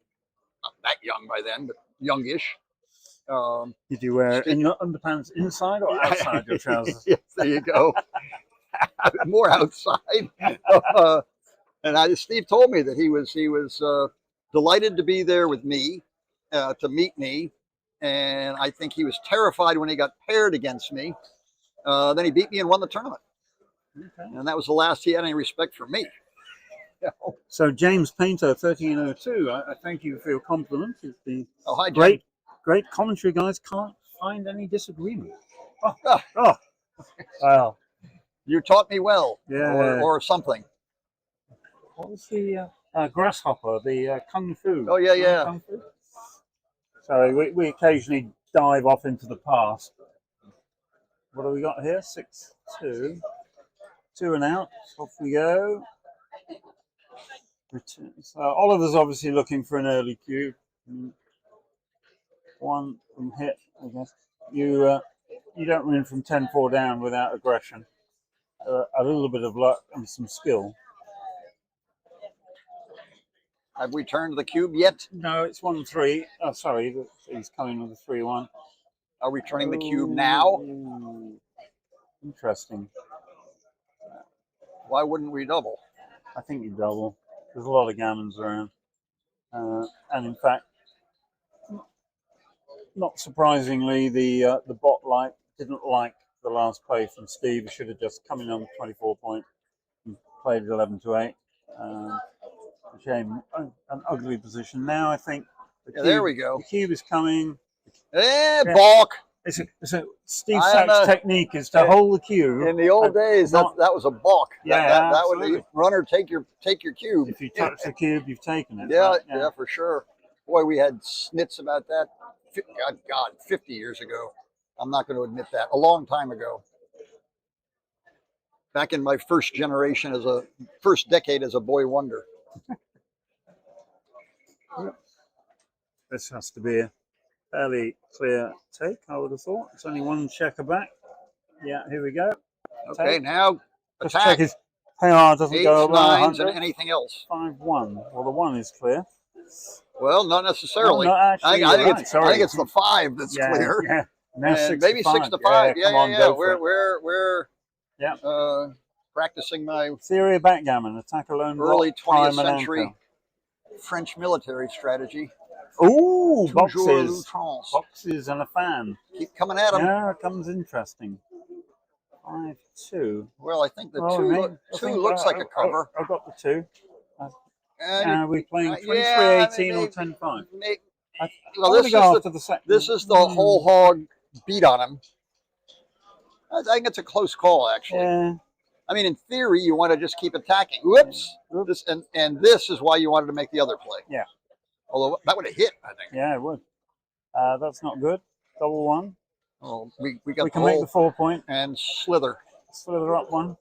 not that young by then, but youngish. Did you wear underpants inside or outside your trousers? Yes, there you go. More outside. And Steve told me that he was delighted to be there with me, to meet me, and I think he was terrified when he got paired against me. Then he beat me and won the tournament, and that was the last he had any respect for me. So James Painter, 1302. I thank you for your compliment. It's been hi, James. Great commentary, guys. Can't find any disagreement. Wow. You taught me well, or something. What was the grasshopper? The kung fu. Oh yeah. Kung fu? Sorry, we occasionally dive off into the past. What do we got here? 6-2. 2 and out. Off we go. So Oliver's obviously looking for an early cue. 1 from hit, I guess. You don't win from 10-4 down without aggression. A little bit of luck and some skill. Have we turned the cube yet? No, it's 1-3. Oh, sorry, he's coming with a 3-1. Are we turning the cube now? Interesting. Why wouldn't we double? I think you double. There's a lot of gammons around. And in fact, not surprisingly, the bot light didn't like the last play from Steve. He should have just come in on 24 point and played 11-8. Shame, an ugly position. Now I think there we go. The cube is coming. Balk. Steve Sack's technique is to hold the cube. In the old days, that was a balk. Yeah, that would runner take your cube. If you touch the cube, you've taken it. Yeah, right? yeah, for sure. Boy, we had snits about that. God, 50 years ago. I'm not going to admit that. A long time ago. Back in my first decade as a boy wonder. This has to be a fairly clear take, I would have thought. It's only 1 checker back. Yeah, here we go. Okay, now attack. Check his PR doesn't 8s, go over 9s, and anything else. 5-1. Well, the 1 is clear. Well, not necessarily. No, actually, I think it's the 5 that's clear. Yeah. Now and maybe 6 to 5. Yeah, come on, yeah. go for it. We're Yeah. practicing my Theory of backgammon, attack alone, early block, 20th time, and century anchor. French military strategy. Ooh, Toujours boxes. l'outrance. Boxes and a fan. Keep coming at them. Yeah, it comes interesting. 5-2. Well, I think the Oh, two looks like a cover. I got the 2. And Are we playing 23-18 or 10-5? Well, this is the whole hog beat on him. I think it's a close call, actually. Yeah. I mean, in theory, you want to just keep attacking. Whoops. And this is why you wanted to make the other play. Yeah. Although that would have hit, I think. Yeah, it would. That's not good. Double 1. Oh, we got we can make the 4 point. And slither. Slither up 1.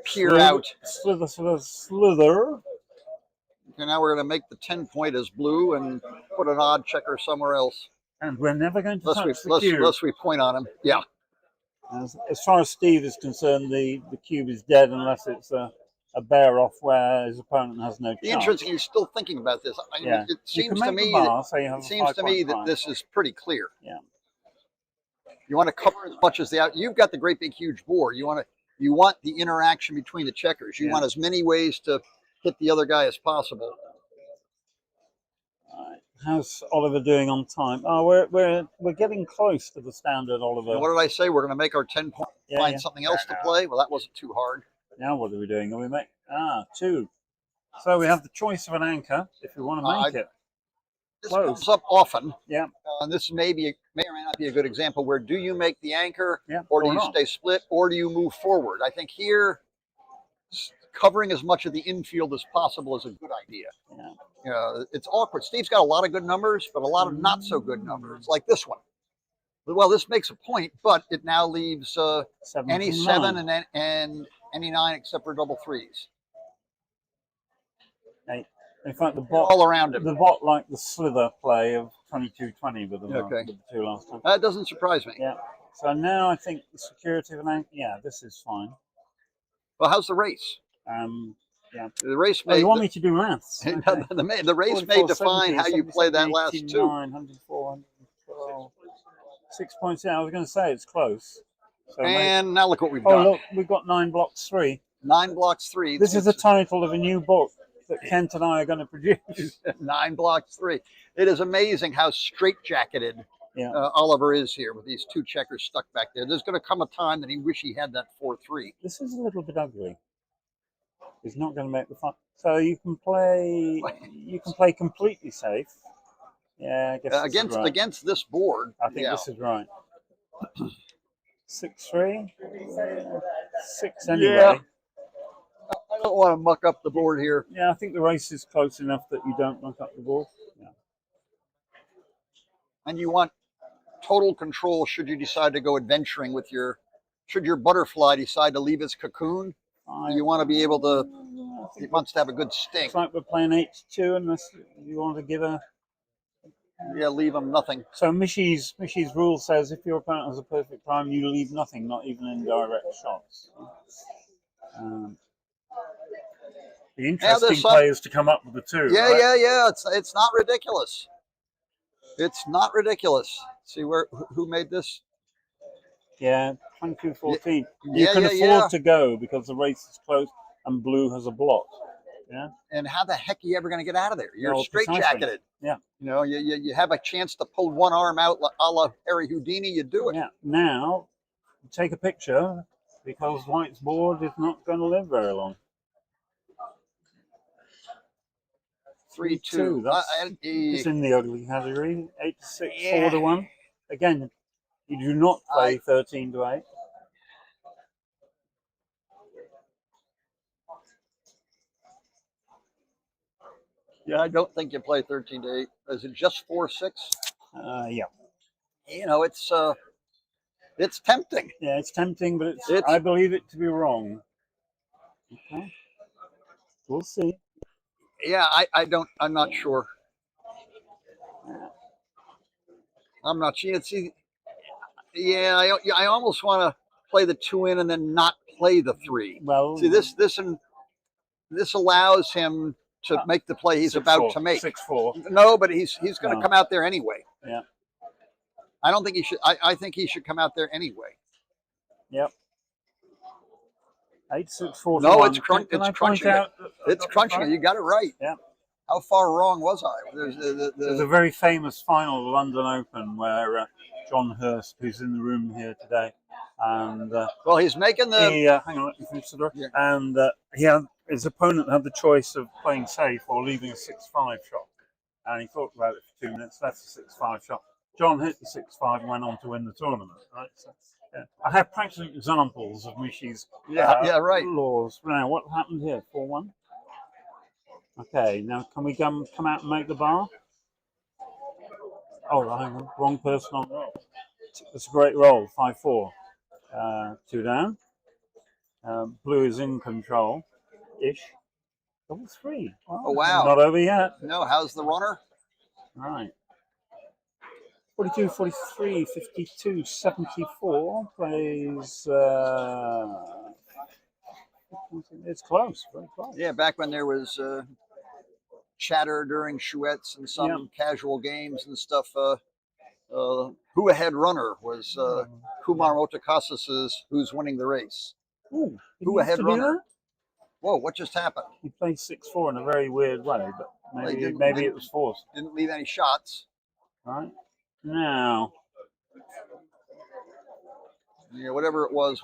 Peer out. Slither. Okay, now we're going to make the 10 point as blue and put an odd checker somewhere else. And we're never going to touch the cube. Unless we point on him. Yeah. As far as Steve is concerned, the cube is dead unless it's a bear off where his opponent has no chance. Interesting, you're still thinking about this. I mean, it seems to me that this is pretty clear. Yeah. You want to cover as much as you've got the great big huge board. You want the interaction between the checkers. You want as many ways to hit the other guy as possible. All right. How's Oliver doing on time? Oh, we're getting close to the standard, Oliver. And what did I say? We're going to make our 10 point. Find something else to play. Well, that wasn't too hard. Now what are we doing? Are we make 2? So we have the choice of an anchor if we want to make it. This comes up often. Yeah. And this may or may not be a good example where do you make the anchor, or do you stay split, or do you move forward? I think here, covering as much of the infield as possible is a good idea. Yeah. You know, it's awkward. Steve's got a lot of good numbers, but a lot of not so good numbers, like this one. Well, this makes a point, but it now leaves any 7 and any 9 except for double 3s. In fact, the bot all around him. The bot liked the slither play of 22-20 with the 2 last time. That doesn't surprise me. Yeah. So now I think the security of an anchor. Yeah, this is fine. Well, how's the race? Yeah. The race may. You want me to do maths? Okay. the race may define how you play that last 2. 104, 112. 6 points. Yeah, I was going to say it's close. So and now look what we've done. Oh, look, we've got 9 blocks 3. 9 blocks 3. This is the title of a new book that Kent and I are going to produce. 9 blocks 3. It is amazing how straitjacketed Oliver is here with these 2 checkers stuck back there. There's going to come a time that he wish he had that 4-3. This is a little bit ugly. He's not going to make the fun. So you can play. You can play completely safe. Yeah, I guess against this board. I think this is right. 6-3. 6 anyway. Yeah. I don't want to muck up the board here. Yeah, I think the race is close enough that you don't muck up the board. Yeah. And you want total control should you decide to go adventuring with should your butterfly decide to leave its cocoon. You want to be able to, it wants to have a good sting. It's like we're playing 8-2 unless you want to give a... Yeah, leave them nothing. So Mishy's rule says if your opponent has a perfect prime, you leave nothing, not even in direct shots. The interesting play is to come up with the 2. Yeah, right? yeah. It's not ridiculous. It's not ridiculous. See who made this? Yeah, 22-14. You can afford to go because the race is close and blue has a blot. Yeah. And how the heck are you ever going to get out of there? You're straitjacketed. Yeah. You know, you have a chance to pull one arm out a la Harry Houdini, you do it. Yeah. Now, take a picture because White's board is not going to live very long. 3-2. It's in the ugly category. 8-6, 4-1. Again, you do not play 13-8. Yeah, I don't think you play 13-8. Is it just 4-6? Yeah. You know, it's tempting. Yeah, it's tempting, but I believe it to be wrong. Okay. We'll see. Yeah, I'm not sure. I'm not sure. See, yeah, I almost want to play the 2 in and then not play the 3. Well, see, this allows him to make the play he's about to make. 6-4. No, but he's going to come out there anyway. Yeah. I don't think he should. I think he should come out there anyway. Yep. 8-6-4. No, it's Can I crunching point it. out It's crunching it. You got it right. Yeah. How far wrong was I? There's a very famous final of the London Open where John Hurst, who's in the room here today, and well, he's making the. Hang on, let me finish the door. Yeah. And his opponent had the choice of playing safe or leaving a 6-5 shot, and he thought about it for 2 minutes. Left the 6-5 shot. John hit the 6-5 and went on to win the tournament. Right. So, yeah. I have practical examples of Mishi's right. laws. Now, what happened here? 4-1. Okay, now can we come out and make the bar? Oh, hang on, wrong person on roll. It's a great roll, 5-4. 2 down. Blue is in control-ish. 3. Oh, wow. Not over yet. No, how's the runner? Right. 42, 43, 52, 74. Plays... it's close, very close. Yeah, back when there was chatter during Chouettes and some casual games and stuff, who ahead runner was Kumar Otakasis's Who's Winning the Race. Ooh, who ahead runner? Whoa, what just happened? He played 6-4 in a very weird way, but maybe it was forced. Didn't leave any shots. Right. Now. Yeah, whatever it was.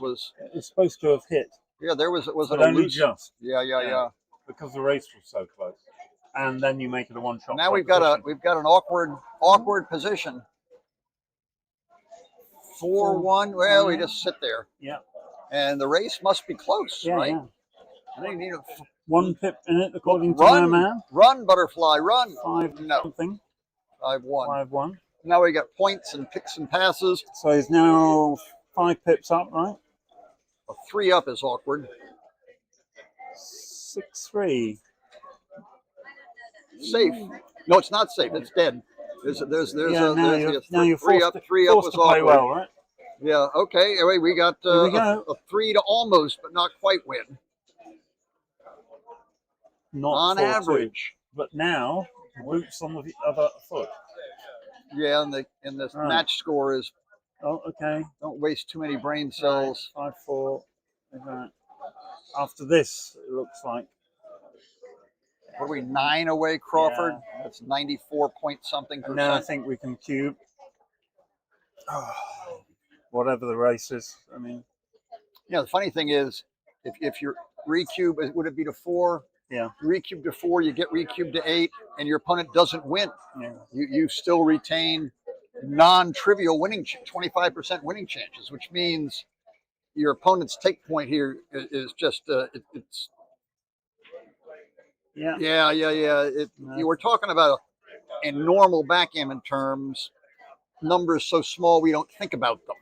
It's supposed to have hit. Yeah, there was but only loose? Just. Yeah. Because the race was so close, and then you make it a one-shot. Now we've got an awkward position. 4-1. Well, we just sit there. Yeah. And the race must be close, right? Yeah. I think you need 1 pip in it, according to my man. Run, butterfly, run. 5 something. 5-1. 5-1. Now we got points and picks and passes. So he's now 5 pips up, right? A 3 up is awkward. 6-3. Safe. No, it's not safe. It's dead. There's a 3 up. 3 up was awkward. Well, right? Yeah. Okay. Anyway, we got a 3 to almost, but not quite win. Not on average. But now boots on the other foot. Yeah, and this match score is. Oh, okay. Don't waste too many brain cells. 5-4. Okay. After this, it looks like. What are we, 9 away, Crawford? Yeah. That's 94 point something percent. Now I think we can cube. Whatever the race is. I mean. Yeah, the funny thing is, if you recube, would it be to 4? Yeah. Recube to 4, you get recube to 8, and your opponent doesn't win. Yeah. You still retain non-trivial winning, 25% winning chances, which means your opponent's take point here is just it's. Yeah. You were talking about in normal backgammon terms, numbers so small we don't think about them,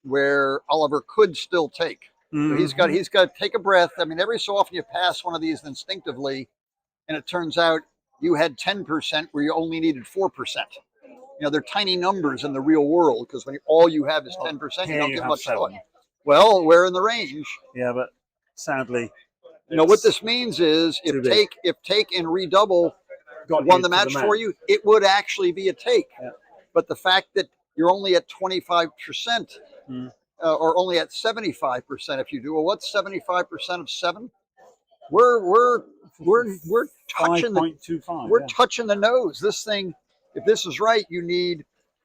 where Oliver could still take. So he's got to take a breath. I mean, every so often you pass one of these instinctively, and it turns out you had 10% where you only needed 4%. You know, they're tiny numbers in the real world because when all you have is 10%, you don't get much thought. Well, we're in the range. Yeah, but sadly, you know what this means is if take and redouble won the match for you, it would actually be a take. Yeah. But the fact that you're only at 25%. Or only at 75% if you do. Well, what's 75% of 7? We're touching touching the nose. This thing, if this is right, you need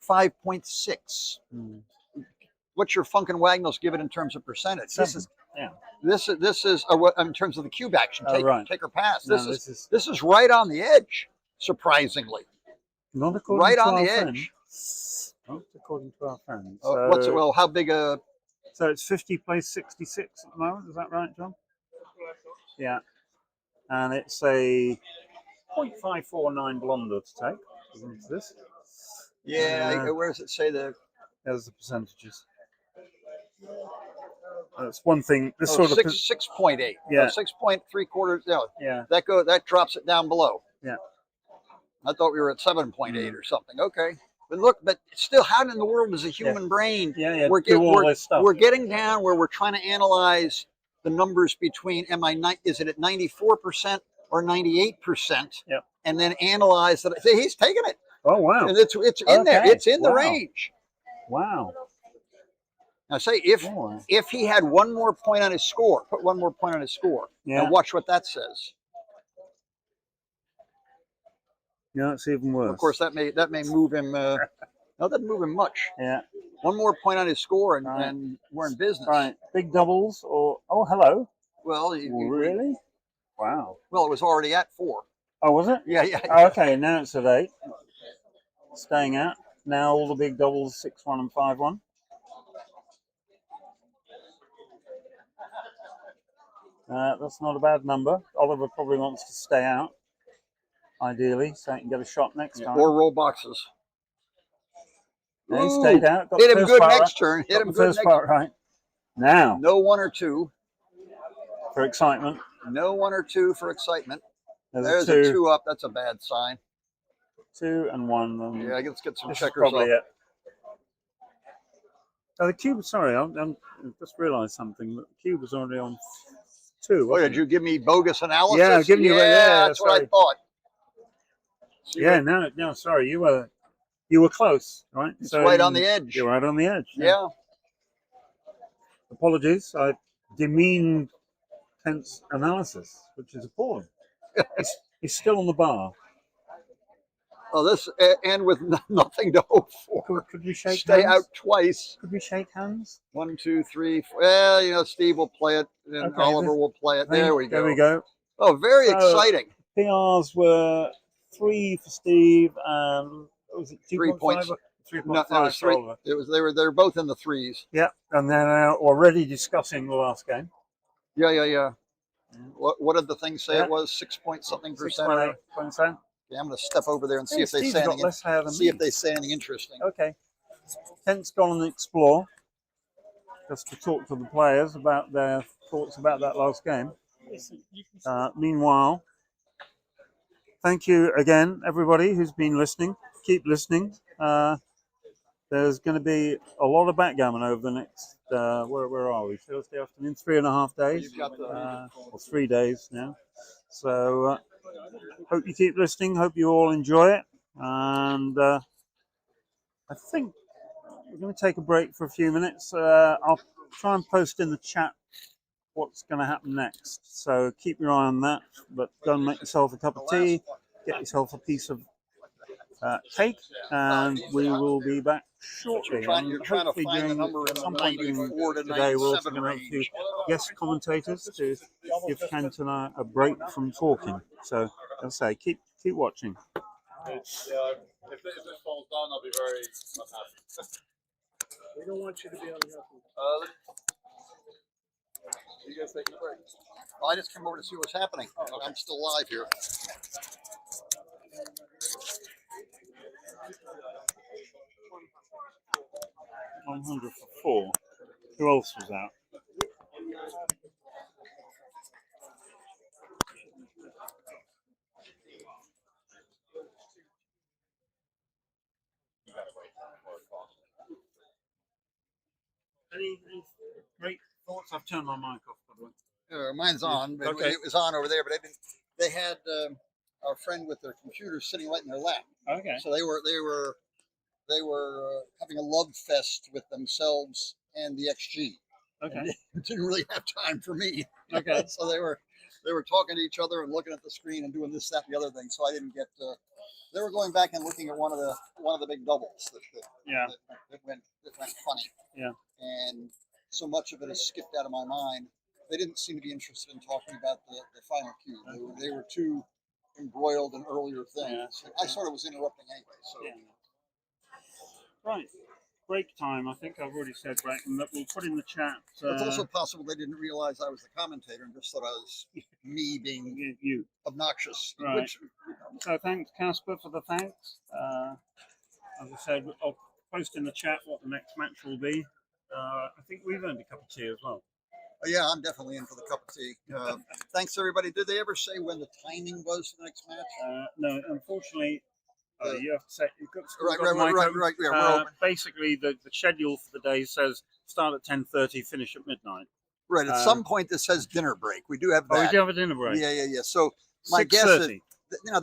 5.6. What's your Funk and Wagnalls give it in terms of percentage? 7. This is in terms of the cube action. Take or pass. This is right on the edge. Surprisingly, not according right to on our the friend. edge. Not according to our friends. How big a? So it's 50 plays 66 at the moment. Is that right, John? Yeah. And it's a 0.549 blunder to take. Isn't this? Yeah. Where does it say there's the percentages? That's one thing. This 6.8. Yeah. 6.75. Yeah. That drops it down below. Yeah. I thought we were at 7.8 or something. Okay. But still, how in the world does a human brain? We're getting down where we're trying to analyze the numbers between is it at 94% or 98%? Yep. And then analyze that. See, he's taking it. Oh wow! And it's in there. It's in the range. Wow. Now, say if he had one more point on his score, put one more point on his score, Yeah. and watch what that says. Yeah, it's even worse. Of course, that may move him. No, that doesn't move him much. Yeah. One more point on his score, and, Right. and we're in business. Right. Big doubles or hello. Well, really? Wow. Well, it was already at 4. Oh, was it? Yeah, yeah. Oh, okay, now it's at 8. Staying out. Now all the big doubles 6-1 and 5-1. That's not a bad number. Oliver probably wants to stay out, ideally, so he can get a shot next time. Or roll boxes. Yeah, he stayed out. Got Hit the him first good part next right. turn. Hit Got him the good first next part right. Now. No 1 or 2. For excitement. No 1 or 2 for excitement. There's a 2 up. That's a bad sign. 2 and 1. And yeah, let's get some this checkers is probably up. it. Oh, the cube. Sorry, I just realised something. The cube was already on 2. Oh, did you give me bogus analysis? Yeah, I'm giving you. Yeah, that's what I thought. See, yeah, no, sorry, you were close, right? It's right on the edge. You're right on the edge. Yeah. Apologies, I demeaned Kent's analysis, which is appalling. He's still on the bar. Oh, this and with nothing to hope for. Could we shake Stay hands? out twice. Could we shake hands? 1, 2, 3, 4. Well, Steve will play it, and Okay, Oliver will play it. There we go. There we go. Oh, very exciting. PRs were 3 for Steve, and was it 3 points? 3.5 No, it was 3. Oliver. It was they were both in the 3s. Yeah, and then already discussing the last game. Yeah. What did the thing say it was? 6 point something percent. 6.8%. Yeah, I'm going to step over there and see if they say anything. If they say anything interesting. Okay. Kent's gone and explore, just to talk to the players about their thoughts about that last game. Meanwhile, thank you again, everybody who's been listening. Keep listening. There's going to be a lot of backgammon over the next, where are we? Thursday afternoon, 3.5 days, or 3 days now. So hope you keep listening. Hope you all enjoy it. And I think we're going to take a break for a few minutes. I'll try and post in the chat what's going to happen next. So keep your eye on that. But go and make yourself a cup of tea. Get yourself a piece of cake, and we will be back shortly. You're trying to find the number in the 94 to today, we're also 97 going to have a few range. guest commentators to give Kent and I a break from talking. So, as I say, keep watching. If this falls down, I'll be very unhappy. We don't want you to be unhappy. You guys taking a break? Well, I just came over to see what's happening. I'm still live here. $100 for 4. Who else was out? Any great thoughts? I've turned my mic off, by the way. Mine's on. But Okay. It was on over there, but they had our friend with their computer sitting right in their lap. Okay. So they were having a love fest with themselves and the XG. Okay. And they didn't really have time for me. Okay. So they were talking to each other and looking at the screen and doing this, that, and the other thing. So I didn't get. They were going back and looking at one of the big doubles that went funny. Yeah. And so much of it has skipped out of my mind. They didn't seem to be interested in talking about the final cue. They were too embroiled in earlier things. Yeah. I sort of was interrupting anyway. So. Yeah. Right. Break time, I think I've already said break, and we'll put in the chat. It's also possible they didn't realize I was the commentator and just thought I was me being you obnoxious. Right. Which, So thanks, Casper, for the thanks. As I said, I'll post in the chat what the next match will be. I think we've earned a cup of tea as well. yeah, I'm definitely in for the cup of tea. Thanks, everybody. Did they ever say when the timing was for the next match? No, unfortunately. You have to say you've got Right. Yeah, basically, the schedule for the day says start at 10:30, finish at midnight. Right. At some point, this says dinner break. We do have that. Oh, we do have a dinner break. Yeah. So my guess is,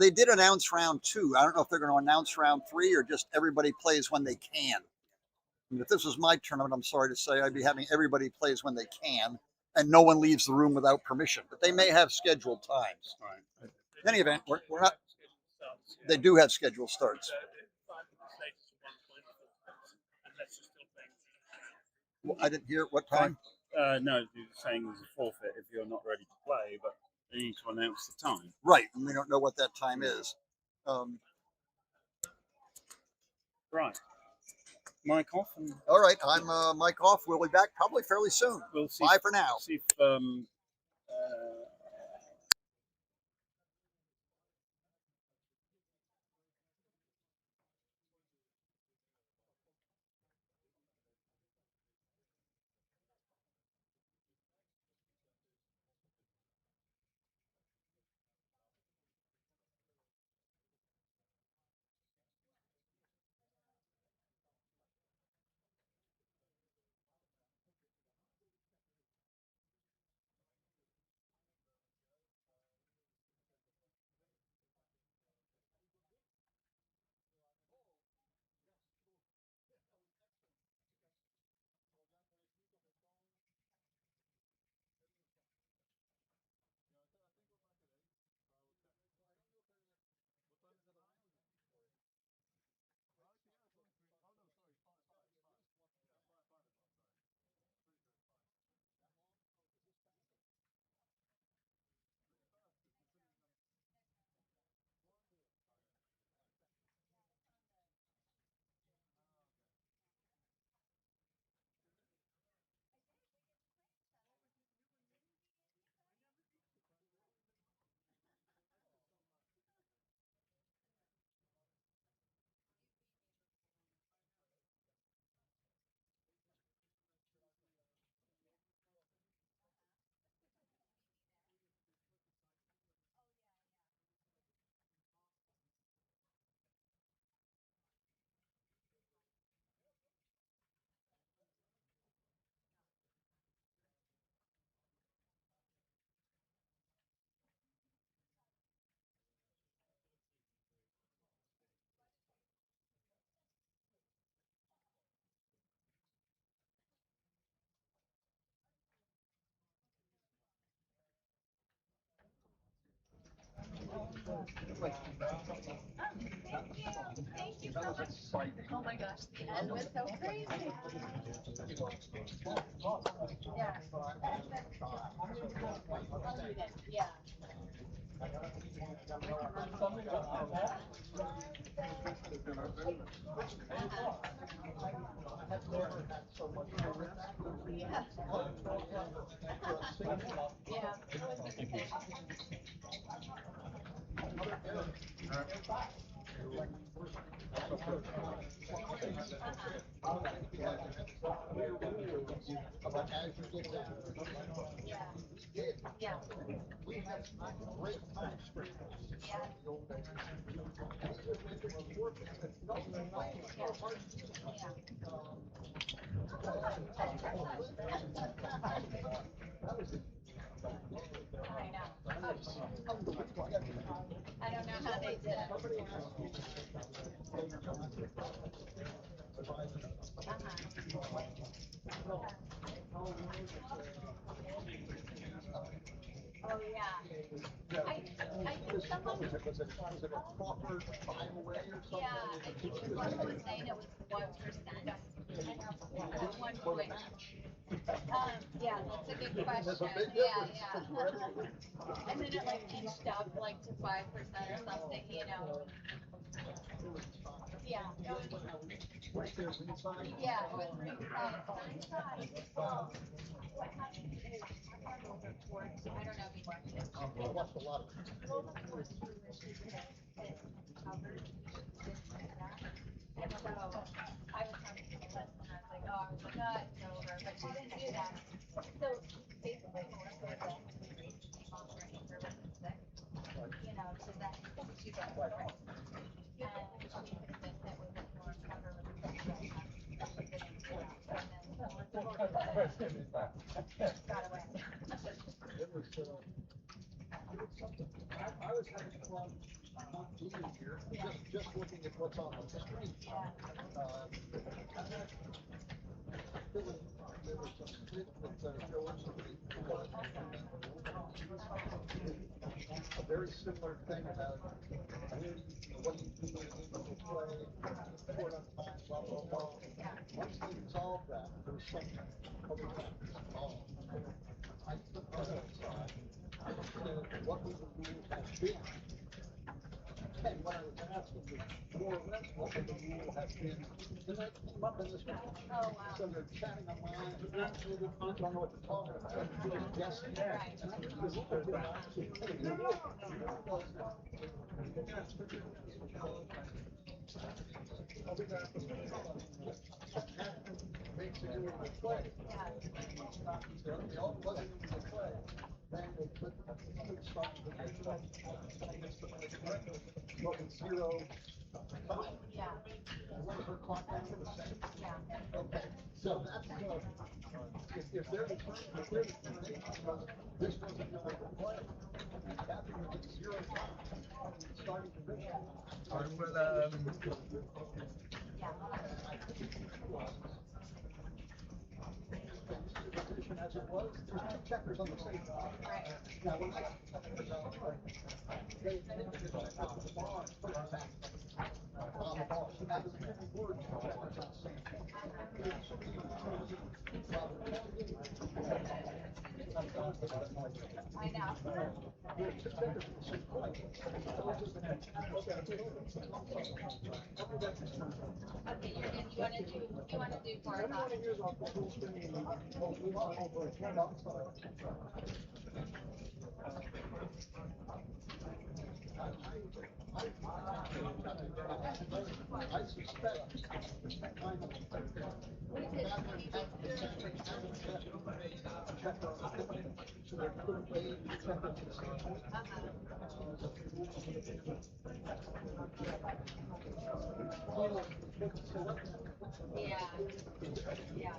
they did announce round 2. I don't know if they're going to announce round 3 or just everybody plays when they can. mean, if this was my tournament, I'm sorry to say, I'd be having everybody plays when they can, and no one leaves the room without permission. But they may have scheduled times. Right. In any event, we're not. They do have scheduled starts. Well, I didn't hear what time. No, you're saying there's a forfeit if you're not ready to play, but they need to announce the time. Right, and we don't know what that time is. Right. Mike off. All right, I'm Mike off. We'll be back probably fairly soon. We'll see. Bye for now. See if Thank you so much. Oh my gosh, the end was so crazy. Yeah. Yeah. Yeah. I don't know how they did it. Oh yeah. I think someone. Yeah, I think someone was saying it was 1%. 1 point. Yeah, that's a good question. Yeah. And then it like inched up like to 5% or something, you know. Yeah, it was. Yeah, it was ringside. What happened is I don't know if you watched it. I watched a lot of it. Well, of course, she hit covered like that. And so I was having to listen and I was like, oh, I was like, oh, it's over. But she didn't do that. So basically Melissa was like, came off her anchor with the stick, you know, to then she got it right. And she could have been hit with it more cover with the stick. She didn't do that. And then got away. It was something. I was having fun. not being here, just looking at what's on the screen. There was some bit that showed a very similar thing about what do you do when you play, short on time, blah, blah, blah. Once they resolved that, there was some other factors involved. I took that outside, said what would the rule have been? And when I was asked if it's more or less what would the rule have been, then that came up in this one. So they're chatting online, and they don't know what they're talking about, and they're just guessing. And I think the rule did not actually tell you the rule. The rule was makes it into the play. So they all plug it into the play. Then they put start the zero. Yeah. What is her clock number the same? Yeah. Okay. So that's if their determination was this wasn't going to play, Kathy would get zero time starting to finish. As it was, there's two checkers on the same line. Now, when I they the bar on the ball, so now there's many words for checkers on the same line. I know. There's two checkers on the same line. Okay, you want to do 4 o'clock. I suspect Yeah. Yeah.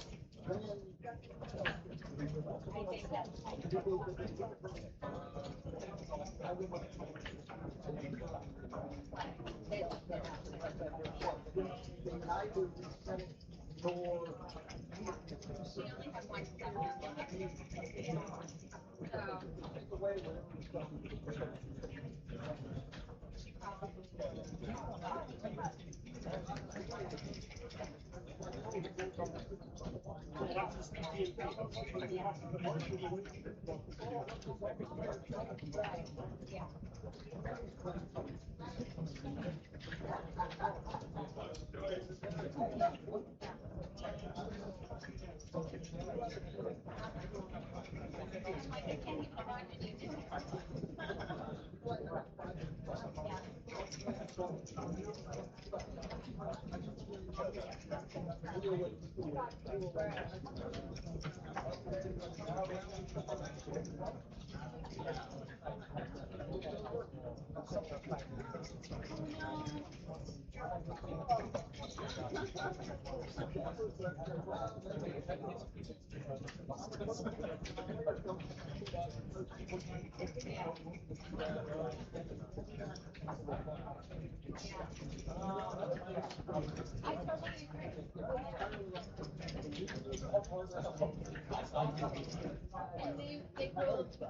I think that's we only have one step. And they ruled, yeah,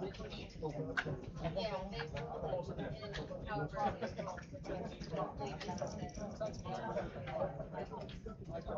they ruled however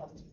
they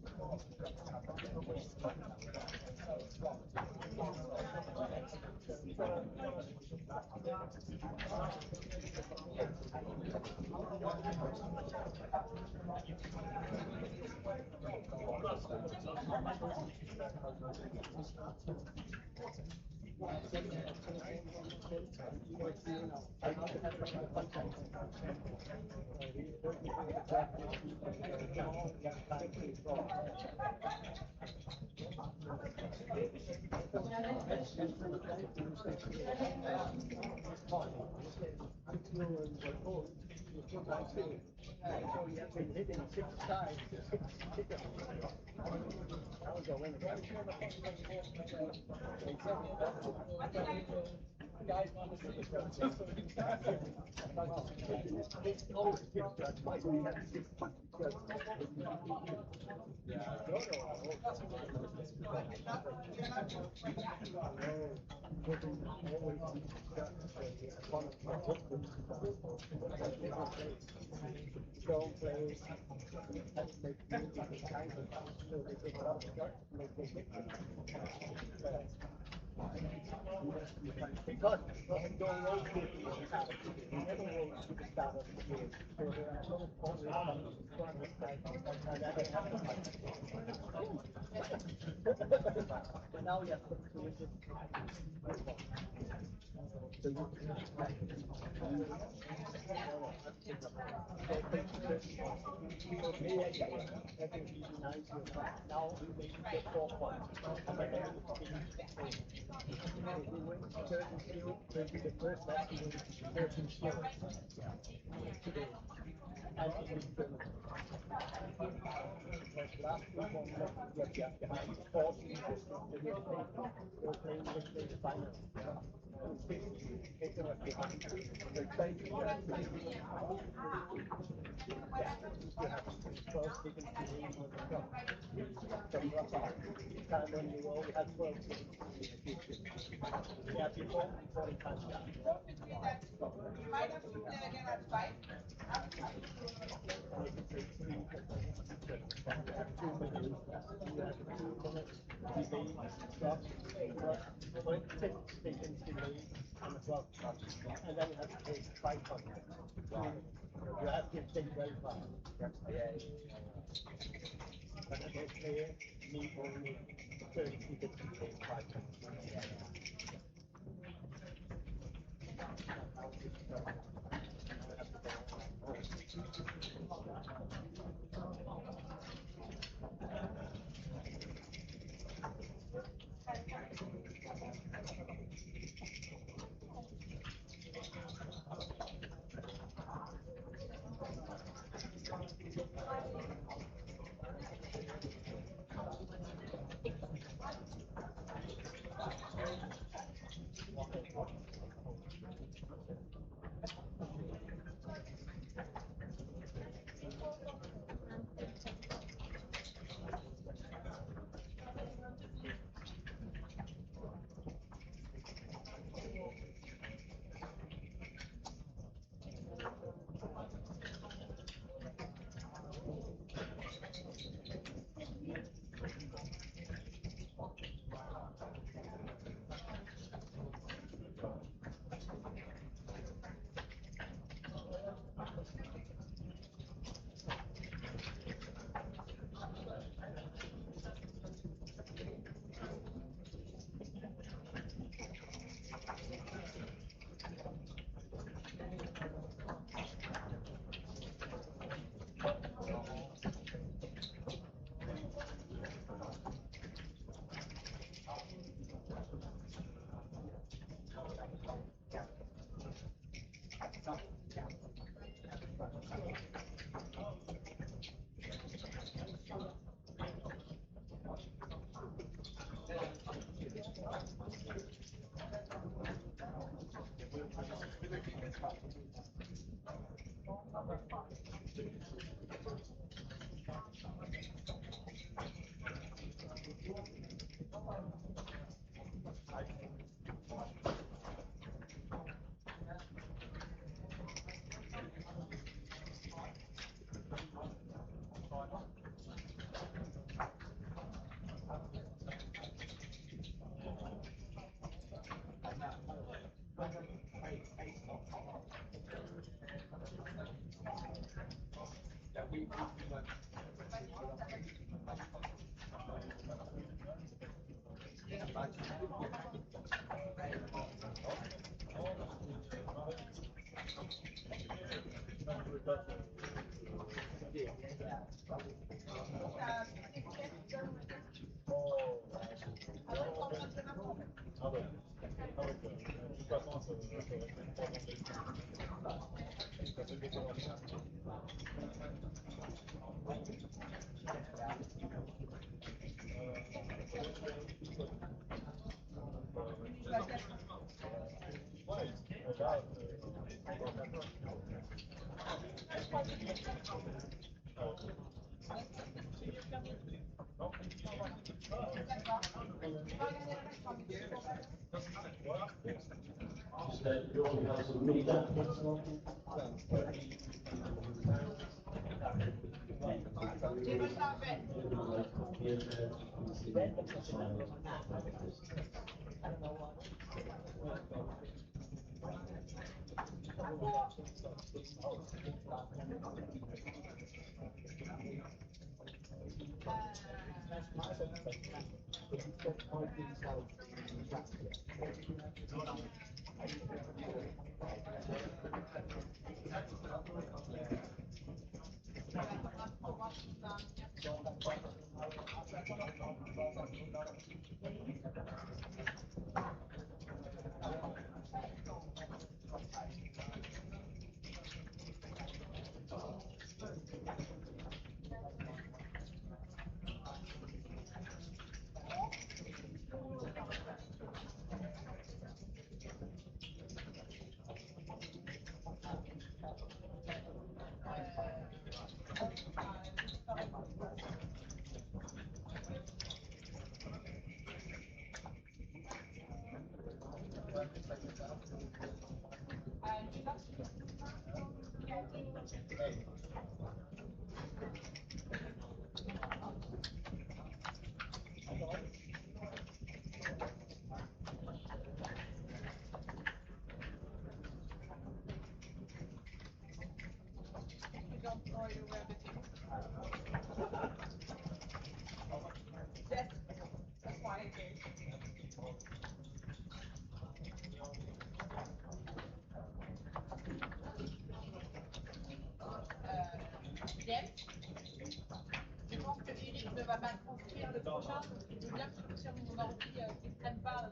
Je pense que Eric ne va pas construire le prochain. Je veux bien qu'il confirme mon ordi qu'il ne prenne pas.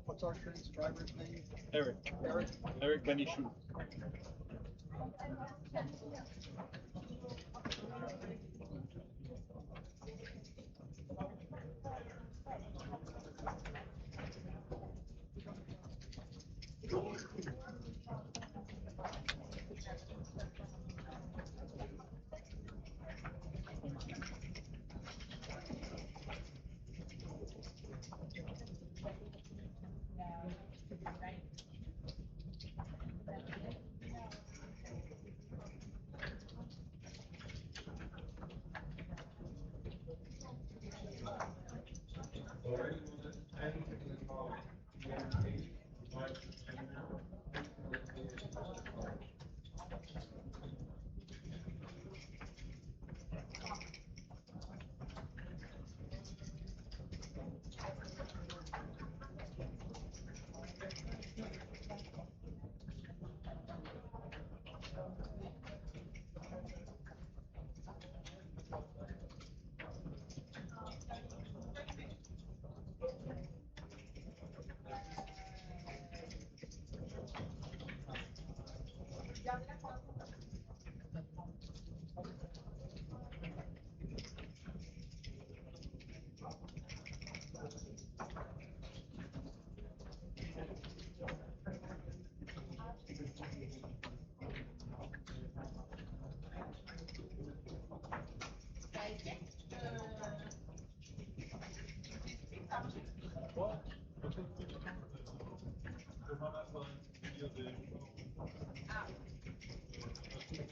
What's our train's driver's name? Eric. Eric Benichou.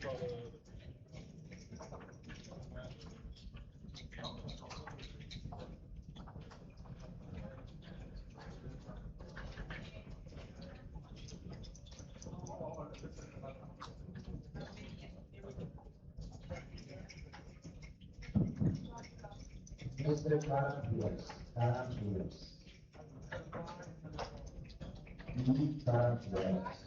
l'histoire de... Mr. Carpus, Carpus. Carpus.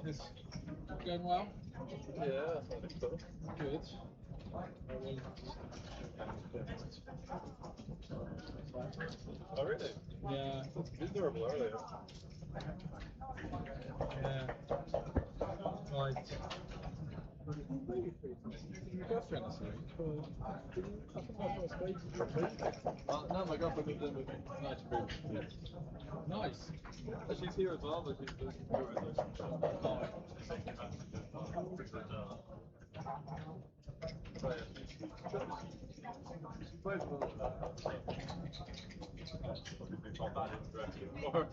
Practice going well? Yeah, I think so. Good. Oh, really? Yeah. It's miserable earlier. Yeah. Right. Your girlfriend this week? No, my girlfriend moved in with me. No, she moved with kids. Nice. She's here as well, but she's just doing this. She plays a little bit. Not that interesting anymore.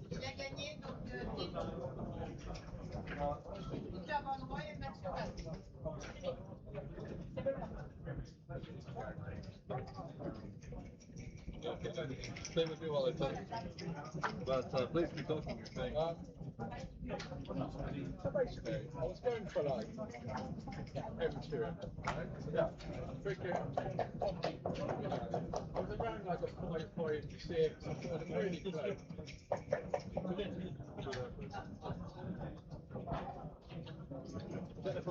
Il a gagné donc Victor Van Roy et Mathieu Valle. Stay with me while I talk. But please keep talking. You're saying. So basically, I was going for like M2, right? Yeah. Cricket, hockey, you know, I was around like a 5.6, I thought I'm really close. Then a 5.6,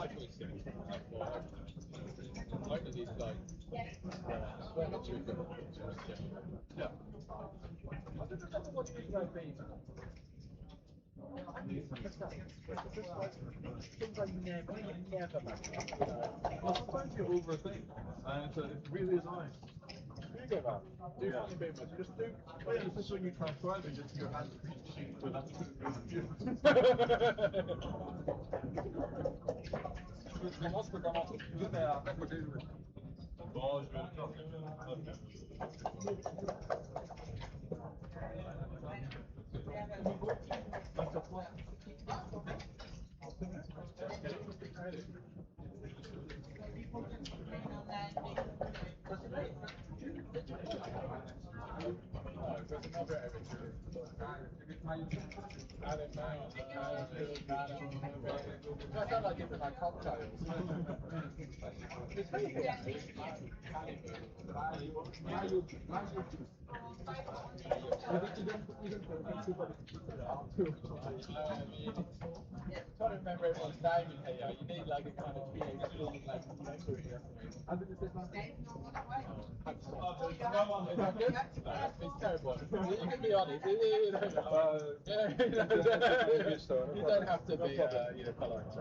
I can these like, what much you got? Yeah. I don't remember what league I've been in. Things I never make, you know. Well, sometimes you overthink, and it really is annoying. Do you give up? Do Yeah. you much? Just do. Oh, yeah, it's just when you transcribe it, just your hands reach sheet with that Commence par commencer. Oui, mais après, faut que bon, je vais le faire. I sound like different like cocktails. Trying to remember everyone's name in here. You need like a kind of PhD like memory. Is that good? It's terrible. You can be honest. You don't have to be polite.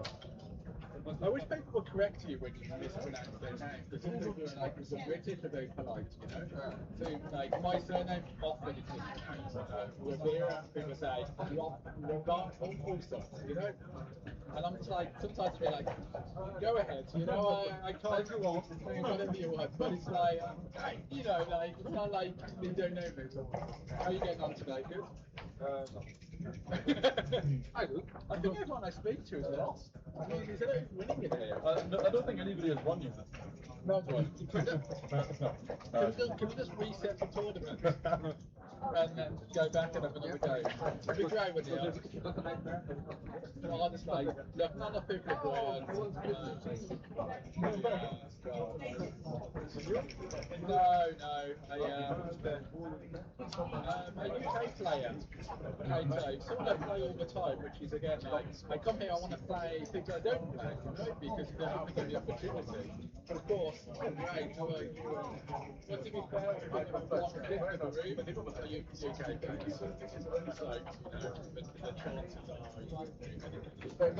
I wish people would correct you when you mispronounce their name, because some people are like, it's British are very polite, you know? So, like, my surname often is mispronounced. Rivera, people say, Robert, all sorts, you know? And I'm just like, sometimes I'll be like, go ahead, you know, I can't go off, whatever you want, but it's like, you know, like, it's not like you don't know me. How are you getting on today? Good? I do. I think everyone I speak to is lost. I mean, is there winning in here? No, I don't think anybody has won yet. No, can we just reset the tournament and then go back and have another go? It'd be great with you. Honestly, look, none of people have won. No, a UK player. Someone I play all the time, which is again like, I come here, I want to play things I don't play, right? Because they have to give the opportunity. But of course, great, how are you? But to be fair, I think I'm blocked in the room, are you UK players? So, the chances are you don't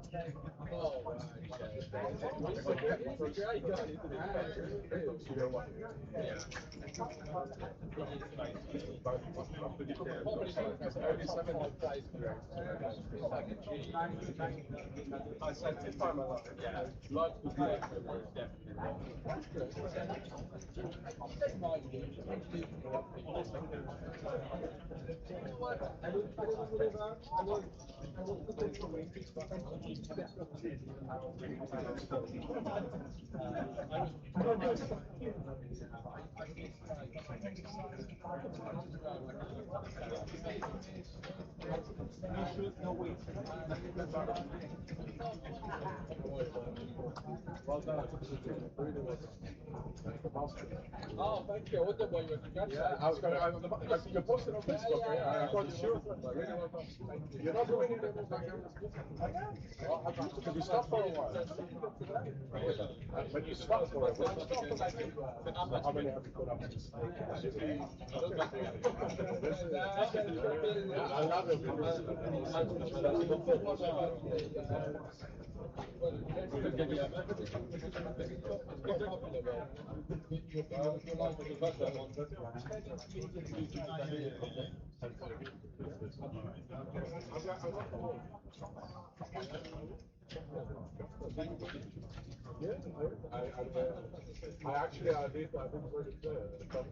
play. Oh, right, yeah. He's a great guy, isn't he? Yeah. I said this time I love it. Yeah. Like the Oh, thank you. I wonder why you were congratulating. Yeah, I was going to. You posted on Facebook. Yeah, I thought you should. Really well done. You're not doing it anymore. Because you stopped for a while. When you stopped for a while, how many have you put up? I love it. I actually I did really play club.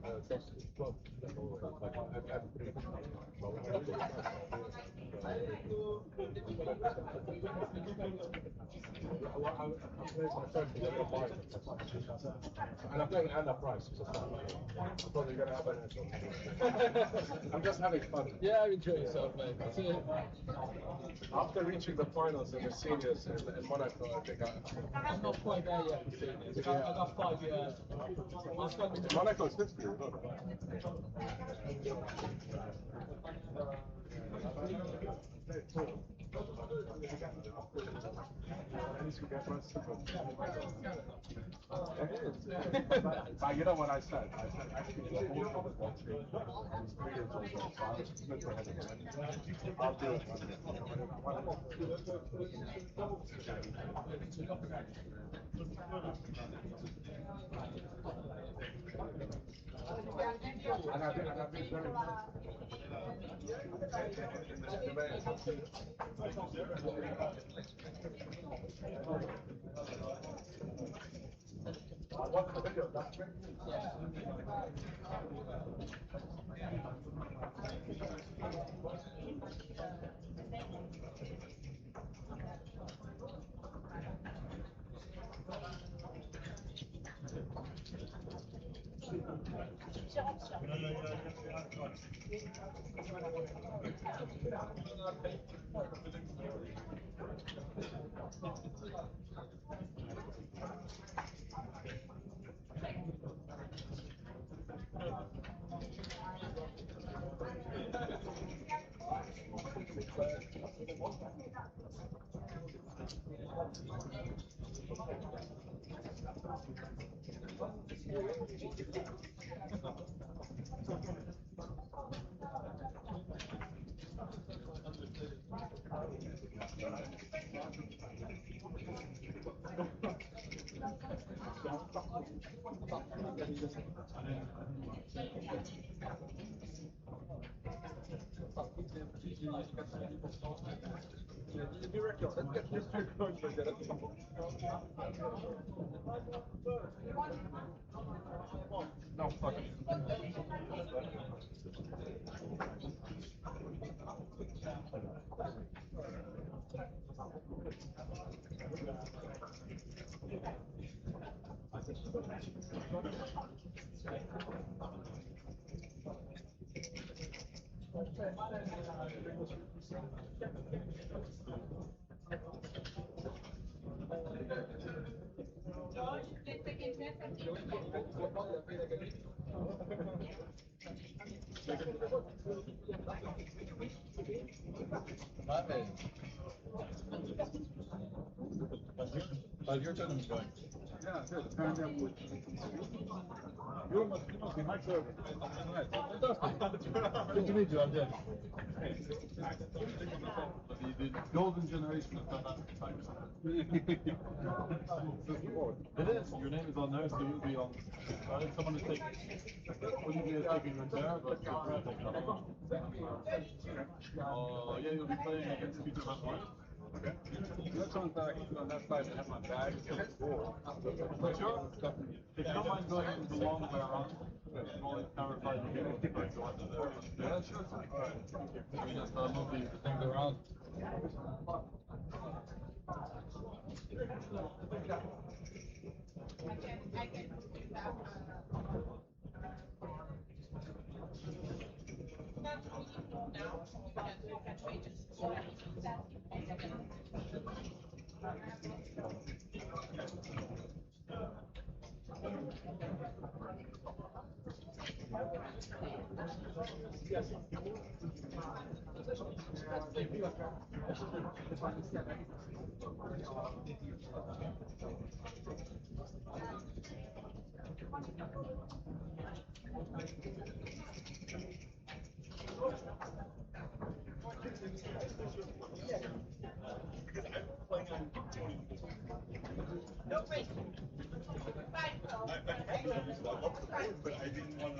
And I'm playing under price. I'm probably going to have an answer. I'm just having fun. Yeah, enjoy yourself, mate. After reaching the finals in the seniors in Monaco, I think I'm not quite there yet with seniors. I got 5 years. Monaco is 50. But you know what I said? I said actually the whole thing is watching. He's 3 years old, so I was good for him. I'll do it. And I've been very I watched the video, that's great. No, fuck it. How's your tournament going? Yeah, good. You must be Mike Server. Fantastic. Good to meet you, I'm Jeff. The golden generation of South African. It is. Your name is on there, so you'll be on. I think someone is taking. Olivier is taking your chair, but you're going to take another one. Yeah, you'll be playing against Peter Van Hoy. Okay. Let's on that side and have my bag. Sure. If you don't mind going the long way around, you only clarify the people if you go under there. Yeah, sure. All right. So we just move the things around. I can do that. Not really now, because we can wait just no, wait. Fine. But I didn't want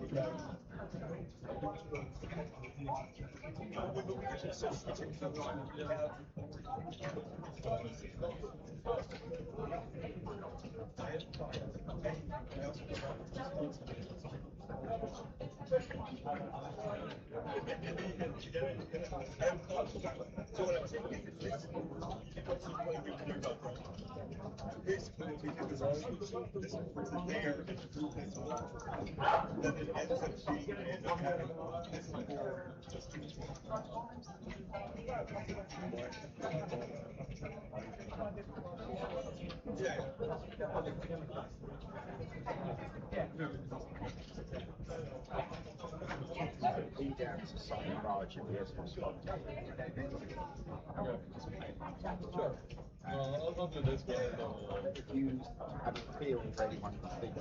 Sure. I'll do this one. If you have a feel for anyone who thinks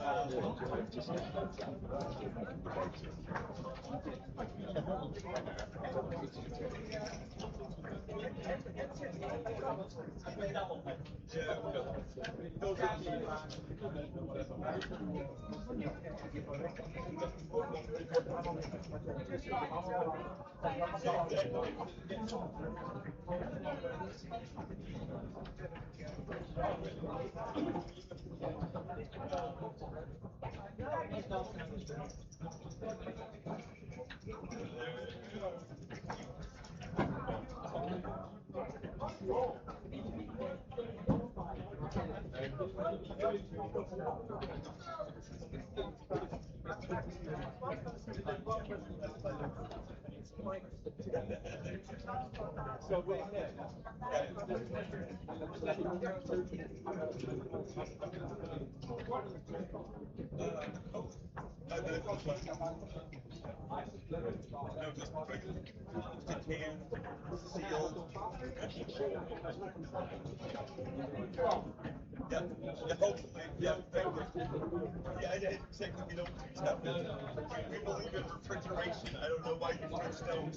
We believe in refrigeration. I don't know why you switched over.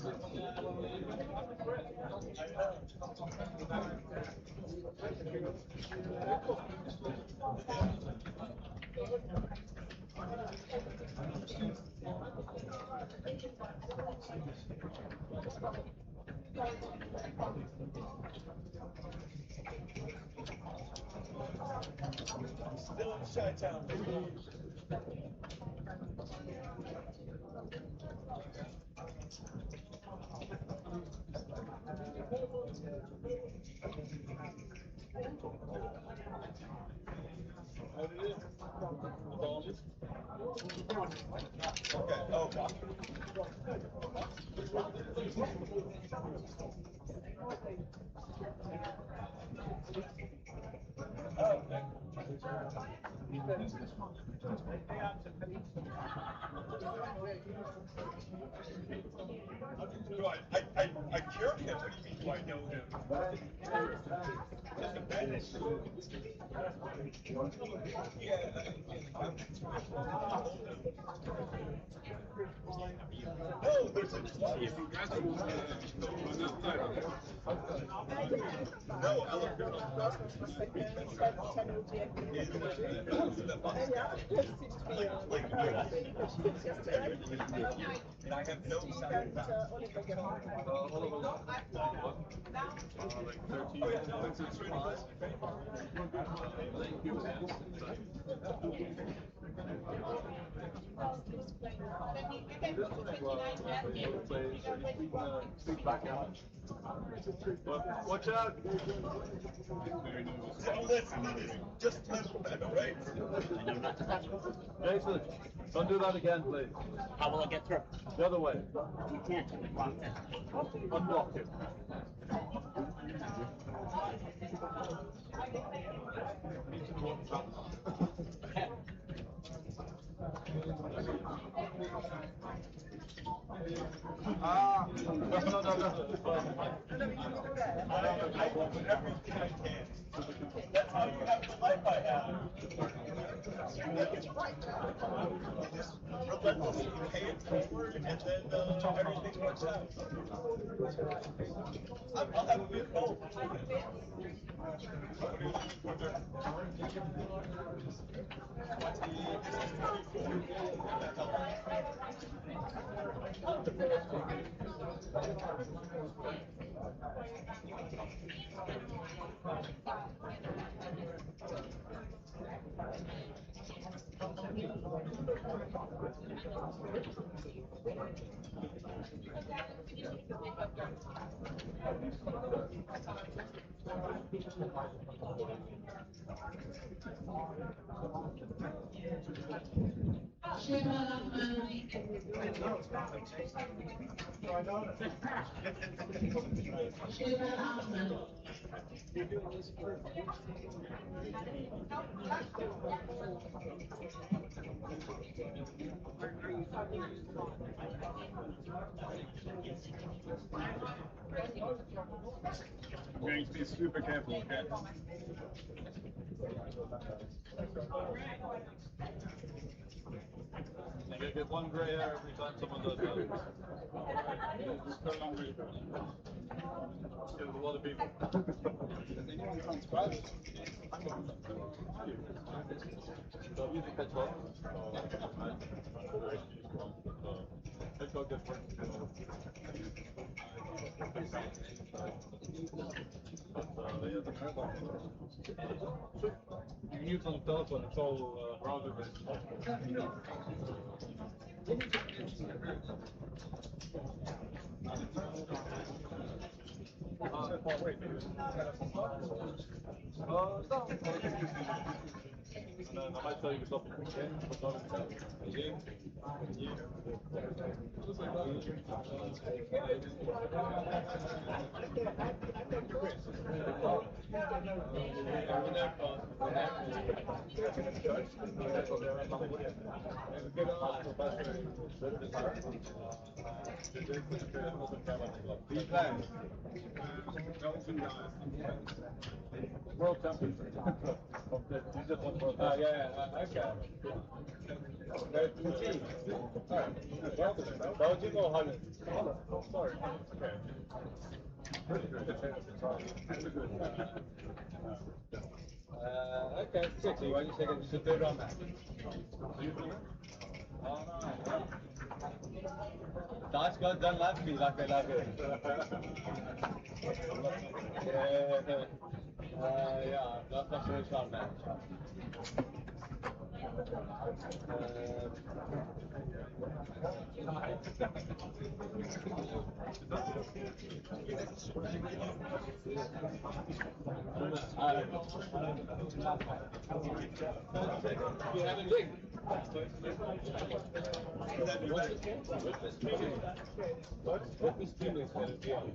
Still in Chi-Town, baby. What it is? Okay. Oh, God. I cured him. What do you mean, do I know him? Just a bad no, there's a club. No, and I have no salary back. Watch out! Listen, it is just mental battle, right? Jason, don't do that again, please. How will I get through? The other way. You can't. It's locked in. Unblock it. Ah, no. I will do everything I can. That's how you have the life I have. You just relentlessly pay it forward, and then everything works out. I'll have a bit both. I'm going to be super careful, okay? You get one grey hair every time someone does that. It's so hungry. There's a lot of people. So easy catch up. Hedgehog gets work. You can use it on the telephone, it's all browser based. No, I might tell you something again, but not again. World champions. Yeah, okay. There's two teams. Alright. Belgium or Holland? Oh, sorry. Okay. Okay, tricky. Why don't you take it just a third round match? Oh, no. Dutch guys don't love me like they love you. Yeah, that's my first round match. You have a link. What's the stream is going to be on?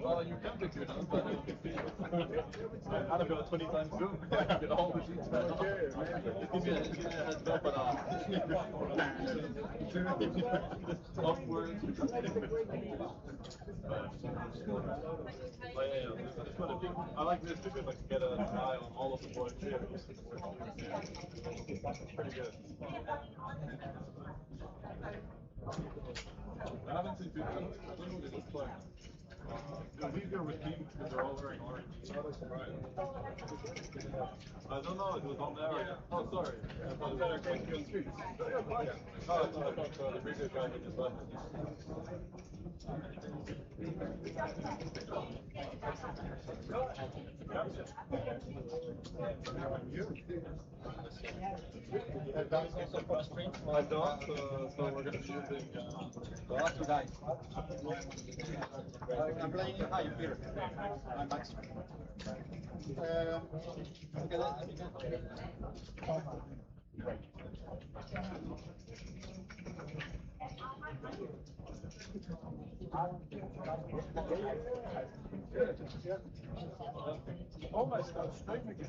Well, you can pick your nose, but I'd have got 20 times zoom. Get all the sheets back. Give me a heads up, but upwards. I like this because I can get an eye on all of the boys here. Pretty good. I haven't seen people. I don't know they just play. It's easier with teams because they're all wearing orange. I don't know, it was on there. Yeah. Oh, sorry. I thought it was on the streets. Oh, I thought the previous guy had just left. That's also cross-trained? I don't, so we're going to be using The last two guys. I'm playing high here. I'm max. Okay, that'd be good. Oh my God, straight again.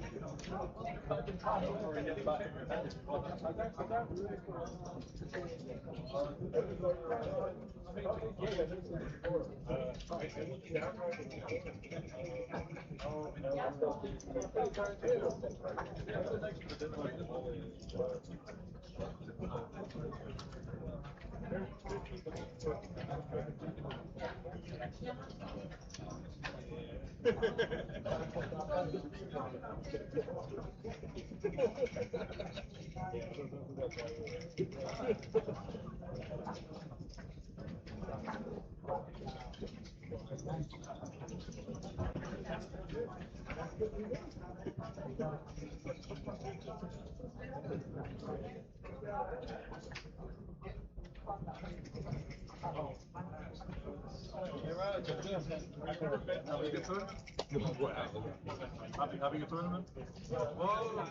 Having a tournament? Whoa!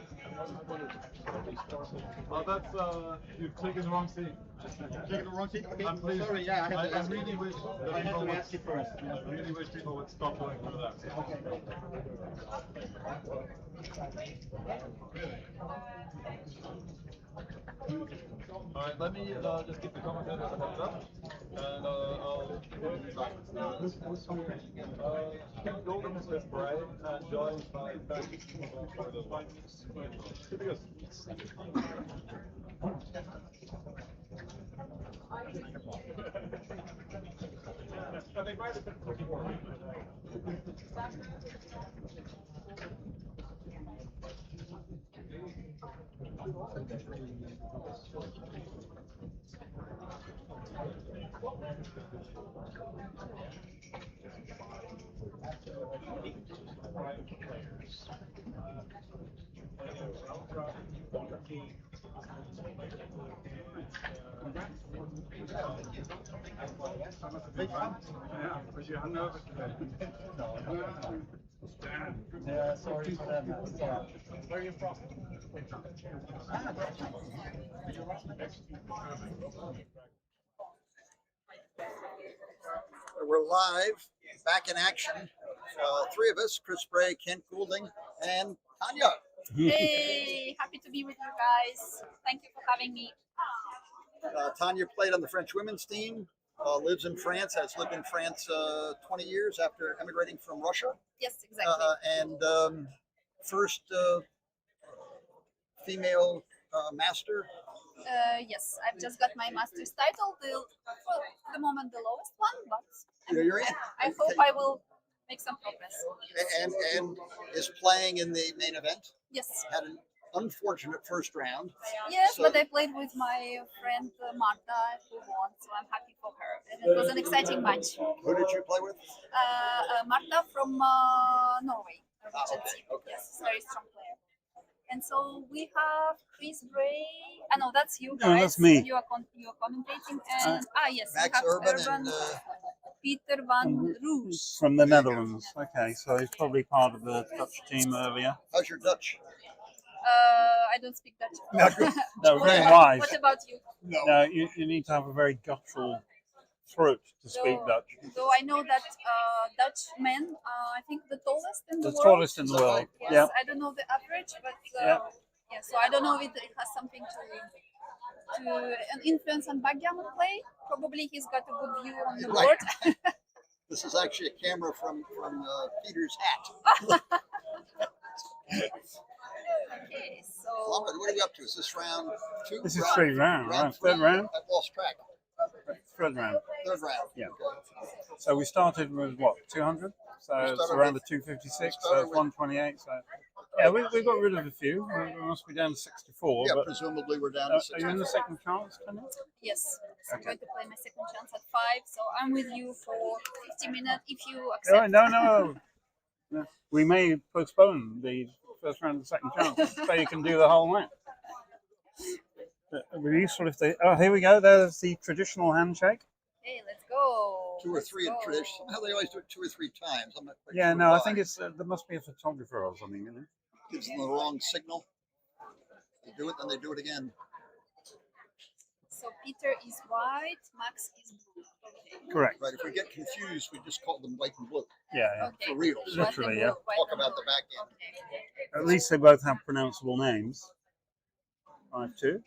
Oh, that's you've taken the wrong seat. Taking the wrong seat? Okay, I'm pleased. sorry, yeah, I really wish I had to ask you first. I really wish people would stop going through that. Alright, let me just give the commentator a heads up, and I'll give you the Ken Golden is with Bray, and joined by Patrick for the one. Typical. Big fun. Yeah, was you hungover today? Yeah, sorry for that. Where are you from? We're live, back in action. Three of us: Chris Bray, Kent Goulding, and Tanya. Hey, happy to be with you guys. Thank you for having me. Tanya played on the French women's team. Lives in France. Has lived in France 20 years after emigrating from Russia. Yes, exactly. And first female master. Yes, I've just got my master's title. For the moment, the lowest one, but You're in. I hope I will make some progress. And is playing in the main event. Yes. Had an unfortunate first round. Yes, but I played with my friend Marta, who won, so I'm happy for her. And it was an exciting match. Who did you play with? Marta from Norway. Okay. Yes, very strong player. And so we have Chris Bray. No, that's you guys. No, that's me. You are commentating. And yes, Max we have Urban and Peter van Roos. From the Netherlands. Okay, so he's probably part of the Dutch team earlier. How's your Dutch? I don't speak Dutch. No, very wise. What about you? No, you need to have a very guttural throat to speak Dutch. So I know that Dutch men are, I think, the tallest in the world. The tallest in the world. Yes, Yeah. I don't know the average, but yeah, so I don't know if it has something to an influence on backgammon play. Probably he's got a good view on the board. This is actually a camera from Peter's hat. Okay, so What are we up to? Is this round two? This is three round, right? Third round? I've lost track. Third round. Third round. Yeah. So we started with what, 200? So it's around the 256, so it's 128. So yeah, we got rid of a few. We must be down to 64. Yeah, but, presumably we're down to 64. Are you in the second chance, Tanya? yes, so I'm Okay. going to play my second chance at 5. So I'm with you for 50 minutes if you Oh, accept. no. We may postpone the first round and the second chance so you can do the whole match. It would be useful if they. Oh, here we go. There's the traditional handshake. Okay, let's go. Two or three in tradition. Somehow they always do it 2 or 3 times. I'm not quite Yeah, sure no, why. I think it's there must be a photographer or something, you know. Gives them the wrong signal. They do it, then they do it again. So Peter is white, Max is blue. Okay. Correct. Right. If we get confused, we just call them white and blue. Yeah, yeah. Okay. For real. Literally, yeah. Talk about the back end. Okay. At least they both have pronounceable names. 5-2.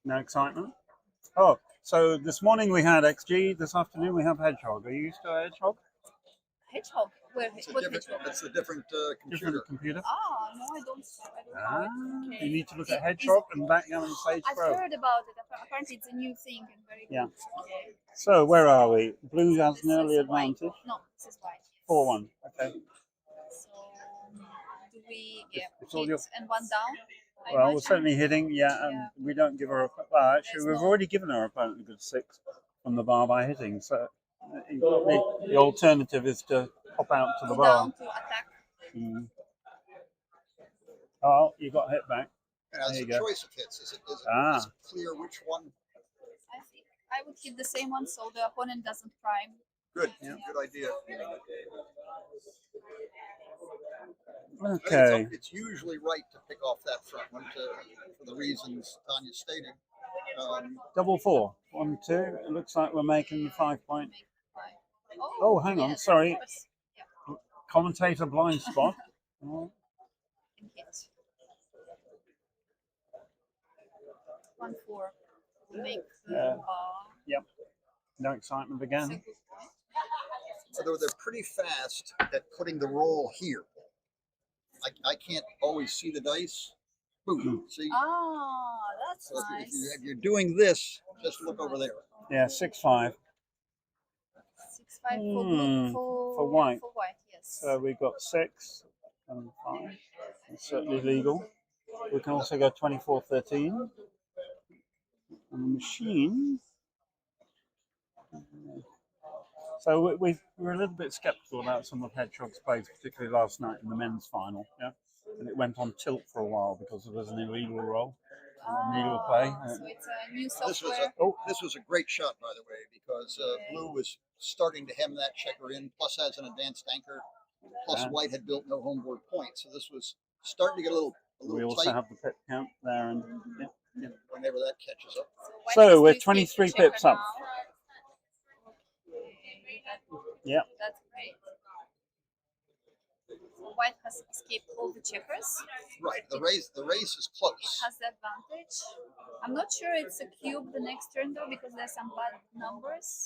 No excitement. Oh, so this morning we had XG. This afternoon we have Hedgehog. Are you used to a Hedgehog? Hedgehog. Where? It's a What different, hedgehog? that's a different computer. Different computer. Ah, no, I don't Ah, know it. Okay. you need to look at Hedgehog and Backgammon Sage I've Pro. heard about it. Apparently, it's a new thing and very good. Yeah. Okay. So where are we? Blue has an early This is white. advantage. No, this is white. 4-1. Okay. So, do we It's all hit your- and one down? I Well, we're imagine? certainly hitting, yeah, and Yeah. we don't give our well, actually, There's we've no- already given our opponent a good 6 from the bar by hitting. So the alternative is to pop out to the Go bar. down to attack. Mm. Oh, you got hit back. And that's There you a go. choice of hits. Is it Ah. clear which one? I think I would hit the same one so the opponent doesn't prime. Good. Yeah. Good idea. Okay. It's usually right to pick off that front one for the reasons Tanya stated. Double 4. 1-2. It looks like we're making the 5 point. Oh, Oh, hang on. yes, Sorry. of course. Yeah, Commentator blind spot. Oh, can hit. 1-4 will make the Yep. No excitement again. So they're pretty fast at putting the roll here. I can't always see the dice. Boom. See? Ah, that's So nice. if you're doing this, just look over there. Yeah, 6-5. 6-5 for blue, for white. For white, yes. So we've got 6 and 5. It's certainly legal. We can also go 24-13. And the machine. So we're a little bit sceptical about some of Hedgehog's plays, particularly last night in the men's final. Yeah, and it went on tilt for a while because there was an illegal roll, an illegal play. So it's a new software. This was a great shot, by the way, because blue was starting to hem that checker in, plus has an advanced anchor, plus white had built no homeboard point, so this was starting to get a little we also tight. have the pip count there, and Whenever that catches up. So we're 23 pips up. Yeah. That's great. So white has escaped all the checkers. Right. The race is close. It has the advantage. I'm not sure it's a cube the next turn though, because there's some bad numbers.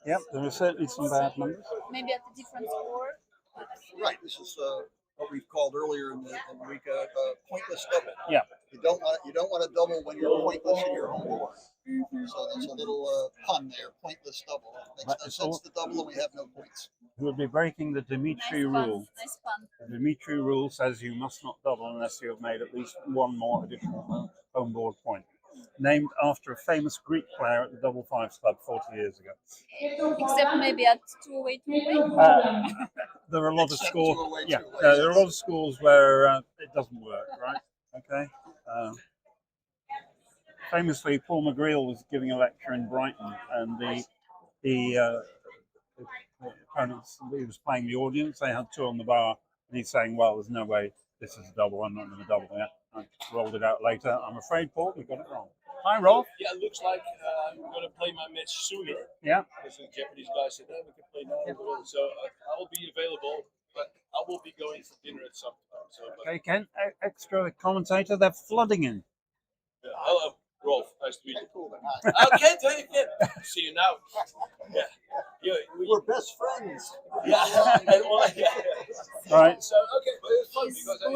Yep, there are certainly some bad numbers. Maybe at a different score. Right. This is what we've called earlier in the week pointless double. Yeah. You don't want to double when you're pointless in your home board. So there's a little pun there, pointless double. It makes no sense to double and we have no points. We'll be breaking the Dimitri rule. Nice fun. The Dimitri rule says you must not double unless you have made at least one more additional home board point. Named after a famous Greek player at the Double Fives Club 40 years ago. Except maybe at 2-away. There are a lot of schools. Yeah, there are a lot of schools where it doesn't work, right? Okay. Famously, Paul McGreal was giving a lecture in Brighton, and the opponents, he was playing the audience. They had 2 on the bar, and he's saying, "Well, there's no way this is a double. I'm not going to double it." I rolled it out later. I'm afraid, Paul, we got it wrong. Hi, Rolf. Yeah, it looks like I'm going to play my match sooner. Yeah. Because the Japanese guy said, "Hey, we can play now." So I will be available, but I will be going for dinner at some time. So, Okay, Ken, extra commentator. They're flooding in. Hello, Rolf. Nice to meet you. Kent, hey, Kent. See you now. Yeah. We're best friends. Yeah. All right. So, okay, but it's fun because I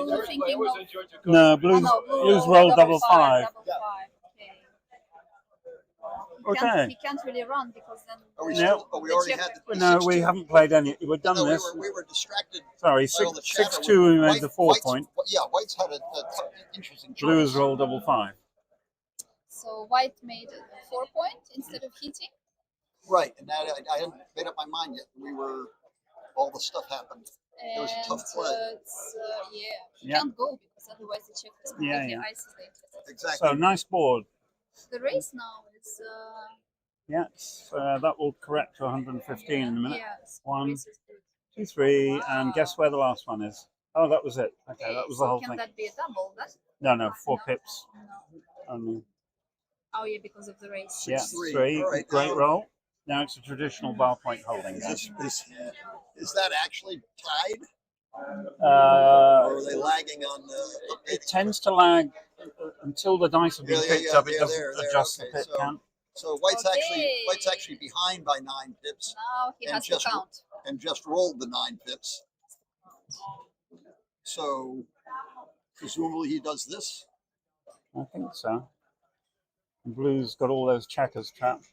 always enjoyed your No, blues roll double five. Okay. He can't really run because then. We already had the No, we haven't played any. We've done this. We were distracted. Sorry, by all the chatter. 6-2. We made the 4 point. Yeah, white's had an interesting. Blues roll double 5. So white made a 4 point instead of hitting. Right, and that I hadn't made up my mind yet. All the stuff happened. It was a tough play. You can't go because otherwise the check is completely isolated. Exactly. So nice board. The race now is. Yes, that will correct to 115 in a minute. Yes. 1, 2, 3, and guess where the last one is? Oh, that was it. Okay, that was the whole can thing. That be a double? No, 4 pips. No. Oh yeah, because of the race. Yeah, 3. Right, Great roll. Now it's a traditional bar point holding. Is that actually tied? Or are they lagging on the? It tends to lag until the dice have been picked up. It doesn't adjust the pip count. So white's actually behind by 9 pips. Now he has to count. And just rolled the 9 pips. So presumably he does this. I think so. And blue's got all those checkers trapped.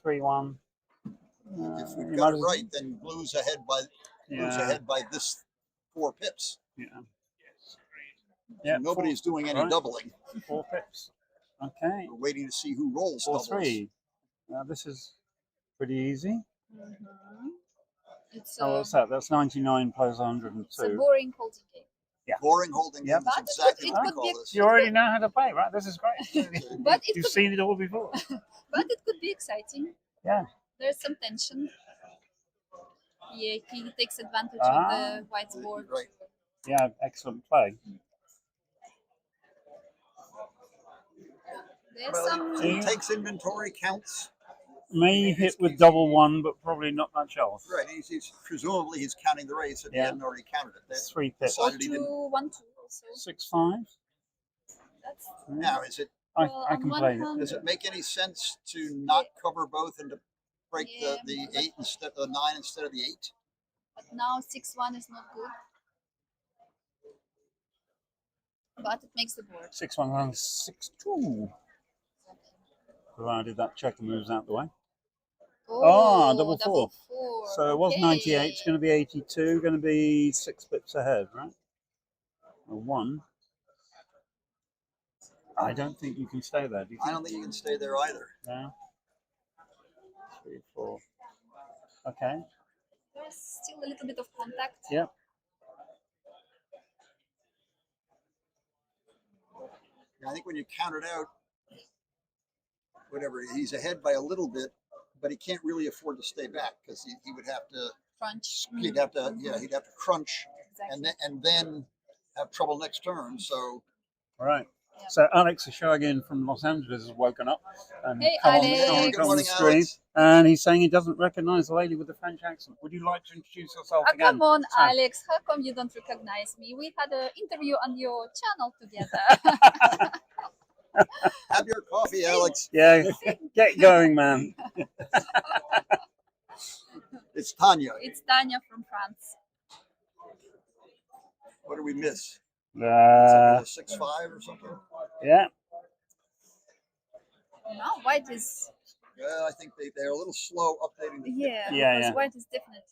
3-1. If we've got it right, then blue's ahead by this 4 pips. Yeah. So nobody's doing any doubling. 4 pips. Okay. We're waiting to see who rolls 4-3. Now this is pretty easy. It's what's that? That's 99 plus 102. It's a boring holding game. Yeah. Boring holding game. That's exactly what we call this. You already know how to play, right? This is great. But You've seen it all before. But it could be exciting. Yeah. There's some tension. Yeah, he takes advantage of the white board. Right. Yeah, excellent play. There's takes inventory, counts. May hit with double 1, but probably not much else. Right, he's presumably he's counting the race, and he hadn't already counted it. That's 3 pips. 4-2, 1-2 also. 6-5. That's now is it I can play it. Does it make any sense to not cover both and to break the 8 instead the 9 instead of the 8? But now 6-1 is not good. But it makes the board. 6-1 6-2. Provided that checker moves out the way. Oh, double four. So it was 98. It's going to be 82. Going to be 6 pips ahead, right? A 1. I don't think you can stay there. Do you think? I don't think you can stay there either. No. 3, 4. Okay. There's still a little bit of contact. Yep. I think when you count it out, whatever, he's ahead by a little bit, but he can't really afford to stay back because he would have to crunch. He'd have to crunch, exactly. and then have trouble next turn. So. All right. Yeah. So Alex Ashagin from Los Angeles has woken up and hey, come Alex. on the screen, Alex. And he's saying he doesn't recognize the lady with the French accent. Would you like to introduce yourself again? Come on, Alex. How come you don't recognize me? We had an interview on your channel together. Have your coffee, Alex. Yeah, get going, man. It's Tanya. It's Tanya from France. What did we miss? 6-5 or something? Yeah. Now white is. Well, I think they're a little slow updating the because white is definitely.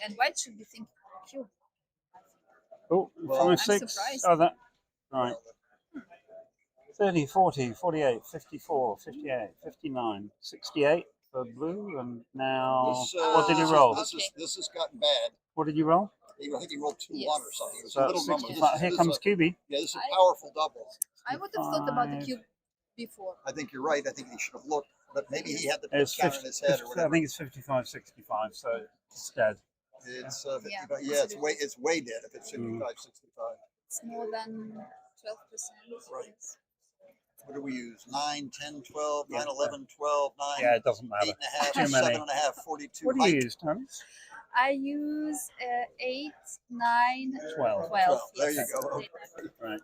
And white should be thinking cube. Oh, well, 5, 6. Oh, that. Right. 30, 40, 48, 54, 58, 59, 68 for blue, and now what did he roll? This has gotten bad. What did you roll? I think he rolled 2-1 or something. It was So a little 65. number. Here comes QB. Yeah, this is a powerful double. I would have thought about the cube before. I think you're right. I think he should have looked, but maybe he had the pip count in his head or whatever. I think it's 55, 65, so it's dead. It's 55. Yeah, it's way dead if it's 55, 65. It's more than 12%. Right. What do we use? 9, 10, 12, 9, 11, 12, 9. Yeah, it doesn't matter. 8.5, 7.5, 42. What do you use, Tony? I use 8, 9, 12. There you go. Okay. Right.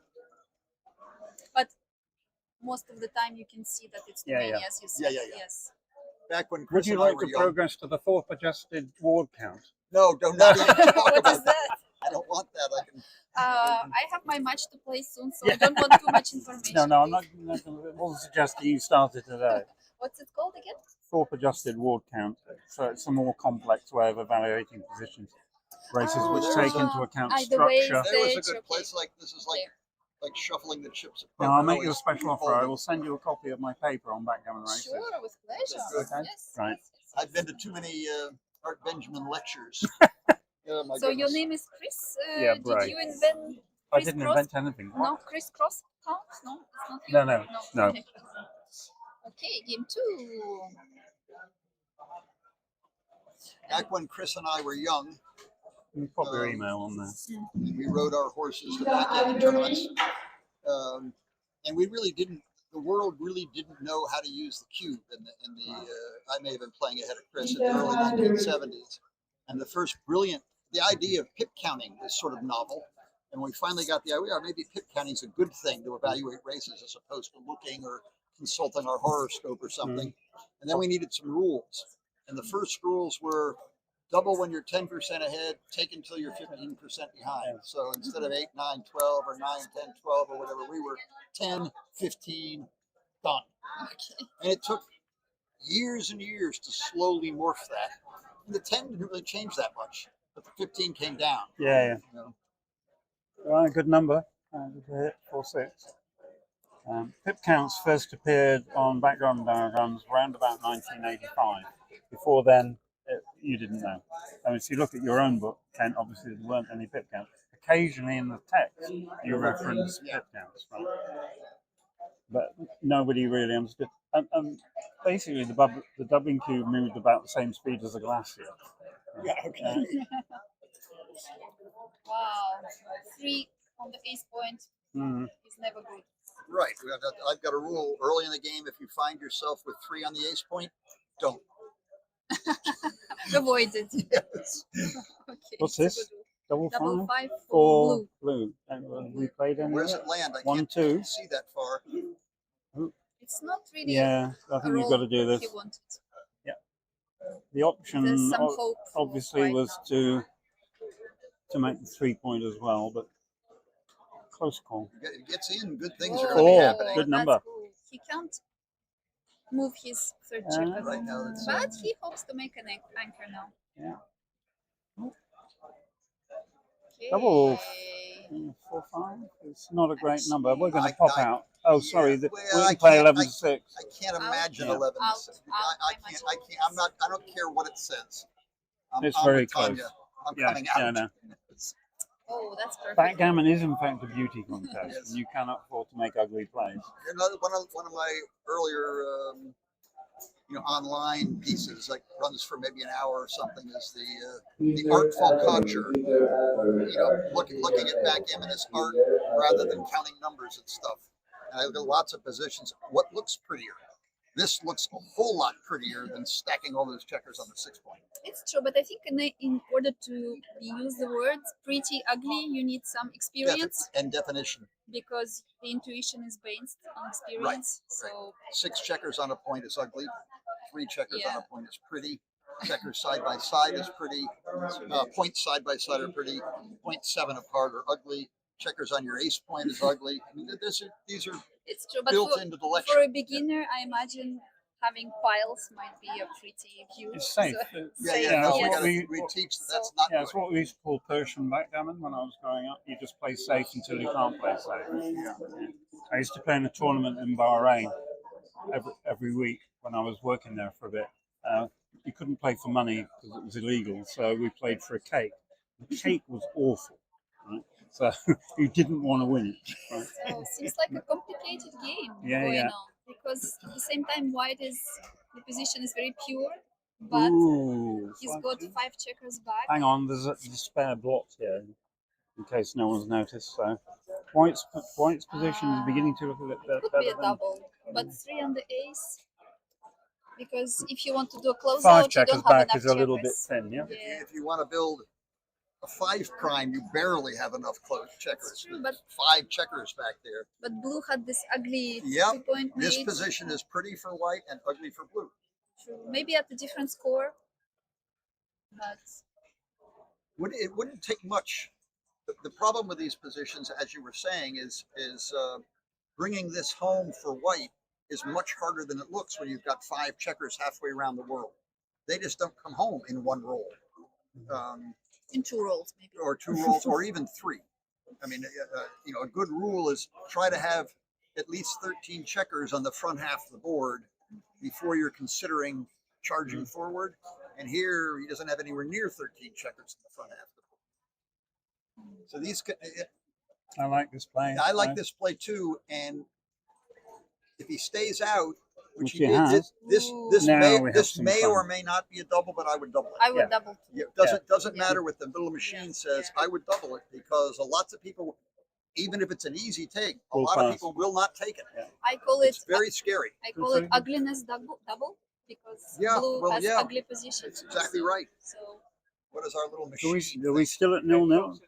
But most of the time you can see that it's too many, as you said. Yes. Back when Would Chris you and I like were to young, progress to the 4th adjusted ward count? No, don't not even talk What about is that? I don't want that. I have my match to play soon, so I don't want too much information. No, I'm not. I wasn't suggesting you started today. What's it called again? 4th adjusted ward count. So it's a more complex way of evaluating positions. Races which take into account structure. There was a good place like this is like shuffling the chips. Now, I'll make you a special offer. I will send you a copy of my paper on backgammon races. Sure, with pleasure. Okay. Yes. Right. I've been to too many Art Benjamin lectures. Oh, my so goodness. your name is Chris? Yeah, did right. you invent I didn't invent anything. No, Chris Cross counts? No, it's not you? No. Okay. Okay, game 2. Back when Chris and I were young, you put your email on there. We rode our horses to backgammon tournaments, and we really didn't. The world really didn't know how to use the cube. I may have been playing ahead of Chris in the early 1970s. And the first the idea of pip counting is sort of novel. And we finally got the idea, maybe pip counting is a good thing to evaluate races as opposed to looking or consulting our horoscope or something. And then we needed some rules. And the first rules were double when you're 10% ahead, take until you're 15% behind. So instead of 8, 9, 12, or 9, 10, 12, or whatever, we were 10, 15, done. Okay. And it took years and years to slowly morph that. And the 10 didn't really change that much, but the 15 came down. Yeah. You know? Right, good number. 4-6. Pip counts first appeared on background diagrams around about 1985. Before then, you didn't know. I mean, if you look at your own book, Kent, obviously there weren't any pip counts. Occasionally in the text, you reference pip counts, right? But nobody really understood. And basically, the dubbing cube moved about the same speed as a glacier. Yeah, okay. Wow. 3 on the ace point is never good. Right. I've got a rule early in the game. If you find yourself with 3 on the ace point, don't. Avoid it. Yes. Okay, what's this? Double Double five five for for blue. And we played any. Where's it land? I 1, can't 2. see that far. It's not really Yeah, I a think you've roll got to do he this. wanted. Yeah. The There's option some hope for obviously white was now. to make the 3-point as well, but close call. If it gets in, good things are going to be 4, happening. good number. That's cool. He can't move his third checker, Right now, that's but he hopes to make an anchor now. Yeah. Okay. Double 4, 5. It's not a great number. We're going to pop out. Oh, sorry. Yeah, We can play 11 to 6. I can't imagine Yeah. 11 to 6. I can't. I don't care what it says. It's I'm very with close. Tanya. I'm Yeah, coming out. yeah, no. Oh, that's perfect. Backgammon is in fact a beauty contest. Yes. You cannot afford to make ugly plays. One of my earlier, online pieces, like runs for maybe an hour or something, is the artful conjure. Looking at backgammon as art rather than counting numbers and stuff. And I've got lots of positions. What looks prettier? This looks a whole lot prettier than stacking all those checkers on the 6-point. It's true, but I think in order to use the words pretty, ugly, you need some experience And definition. because the intuition is based on experience. Right. So 6 checkers on a point is ugly. 3 checkers on Yeah. a point is pretty. Checkers side by side is pretty. Points side by side are pretty. 0.7 apart are ugly. Checkers on your ace point is ugly. I mean, these are it's true, but built into the lecture. for a beginner, I imagine having piles might be a pretty view. It's safe. So, We teach that that's not Yeah, it's what we used to call Persian backgammon when I was growing up. You just play safe until you can't play safe. Yeah. I used to play in a tournament in Bahrain every week when I was working there for a bit. You couldn't play for money because it was illegal, so we played for a cake. The cake was awful, right? So you didn't want to win it. Right? So seems like a complicated game Yeah, going yeah. on because at the same time the position is very pure, but Ooh, he's got 5 checkers back. hang on, there's a spare blot here in case no one's noticed. So White's position is beginning to look a bit better. Could be a double, but 3 on the ace. Because if you want to do a closeout, 5 you checkers don't have back enough is a little bit checkers. thin, yeah. If you want to build a 5 prime, you barely have enough closed checkers. True, but 5 checkers back there. But blue had this ugly Yep. 2-point mate. This position is pretty for white and ugly for blue. True. Maybe at a different score, but It wouldn't take much. The problem with these positions, as you were saying, is bringing this home for white is much harder than it looks when you've got 5 checkers halfway around the world. They just don't come home in one roll. in 2 rolls maybe. Or 2 rolls, or even 3. I mean, a good rule is try to have at least 13 checkers on the front half of the board before you're considering charging forward. And here he doesn't have anywhere near 13 checkers in the front half of the board. So these, I like this play. I like this play too. And if he stays out, which he he did, has. this Now may we have some fun. or may not be a double, but I would double it. I would double. Yeah, doesn't matter what the little machine says. I would double it because lots of people, even if it's an easy take, a Will lot of pass. people will not take it. I call it It's very scary. I call it ugliness double because blue has ugly positions. That's exactly right. So What is our little Are machine? we still at 0-0?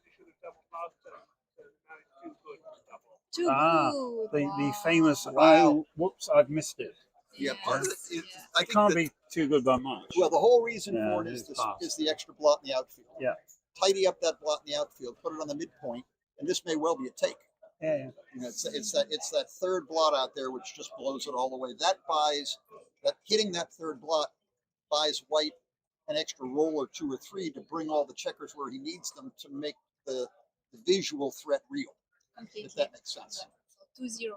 too good. The famous, Wow. whoops, I've missed it. Yeah, part of it. I It think can't that, be too good by much. well, the whole reason Yeah, for it it is is fast. is the extra blot in the outfield. Yeah. Tidy up that blot in the outfield, put it on the midpoint, and this may well be a take. Yeah. You know, it's that third blot out there which just blows it all the way. That hitting that third blot buys white an extra roll or 2 or 3 to bring all the checkers where he needs them to make the visual threat real. Completely. If that makes sense. 2-0.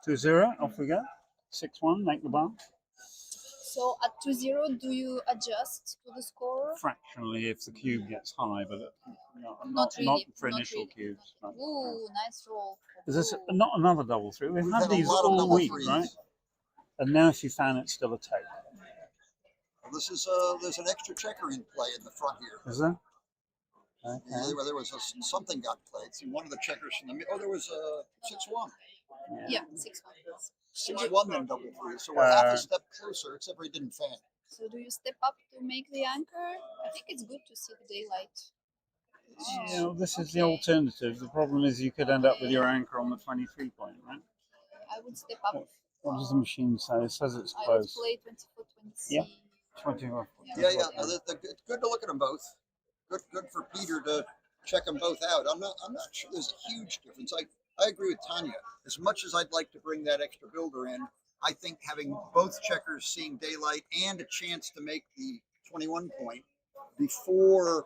2-0, off we go. 6-1, make the bar. So at 2-0, do you adjust to the score? Fractionally if the cube gets high, but Not really. not for not initial really. cubes. No. Ooh, nice roll. Is this not another double three? We've had had a these lot of all double week, threes. right? And now if you found it's still a take. Well, this is there's an extra checker in play in the front here. Is there? Okay. Yeah, there was something got played. See, one of the checkers from the there was a 6-1. Yeah, 6-1. 6-1 then double 3. So we're half a step closer, except for he didn't fan. So do you step up to make the anchor? I think it's good to see the daylight. You know, this is the alternative. The problem is you could end up with your anchor on the 23 point, right? I would step up. What does the machine say? It says it's I would close. play 24, 20. Yeah. 21. Yeah. It's good to look at them both. Good for Peter to check them both out. I'm not sure there's a huge difference. I agree with Tanya. As much as I'd like to bring that extra builder in, I think having both checkers seeing daylight and a chance to make the 21 point before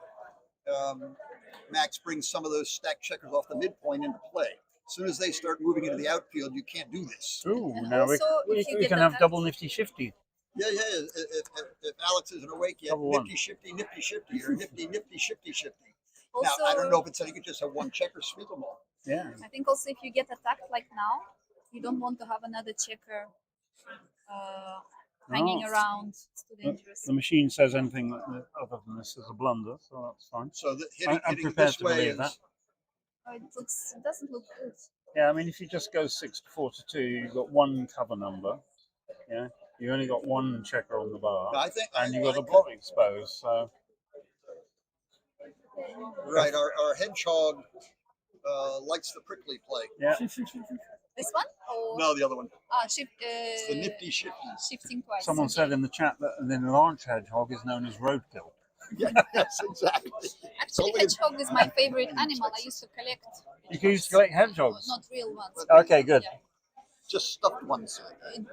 Max brings some of those stacked checkers off the midpoint into play. As soon as they start moving into the outfield, you can't do this. Ooh, And now also, we if you can get have that- double nifty shifty. Yeah. If Alex isn't awake yet, Double one. nifty shifty, or nifty shifty. Also, Now, I don't know if it's that you could just have one checker sweep them all. Yeah. I think also if you get attacked like now, you don't want to have another checker hanging Oh. around. It's too dangerous. The machine says anything other than this is a blunder, so that's fine. So I'm hitting prepared this to way believe is that. It doesn't look good. Yeah, I mean, if you just go 6 to 4 to 2, you've got one cover number. Yeah, you only got one checker on the bar, and you've got a block exposed. So right. Our hedgehog likes the prickly play. yeah. This one? Or No, the other one. shift. It's the nifty shifty. Shifting twice. Someone said in the chat that an enlarged hedgehog is known as roadkill. Yes, exactly. Actually, hedgehog is my favorite animal. I used to collect. You used to collect hedgehogs. Not real ones. Okay, good. Yeah. Just stuffed ones.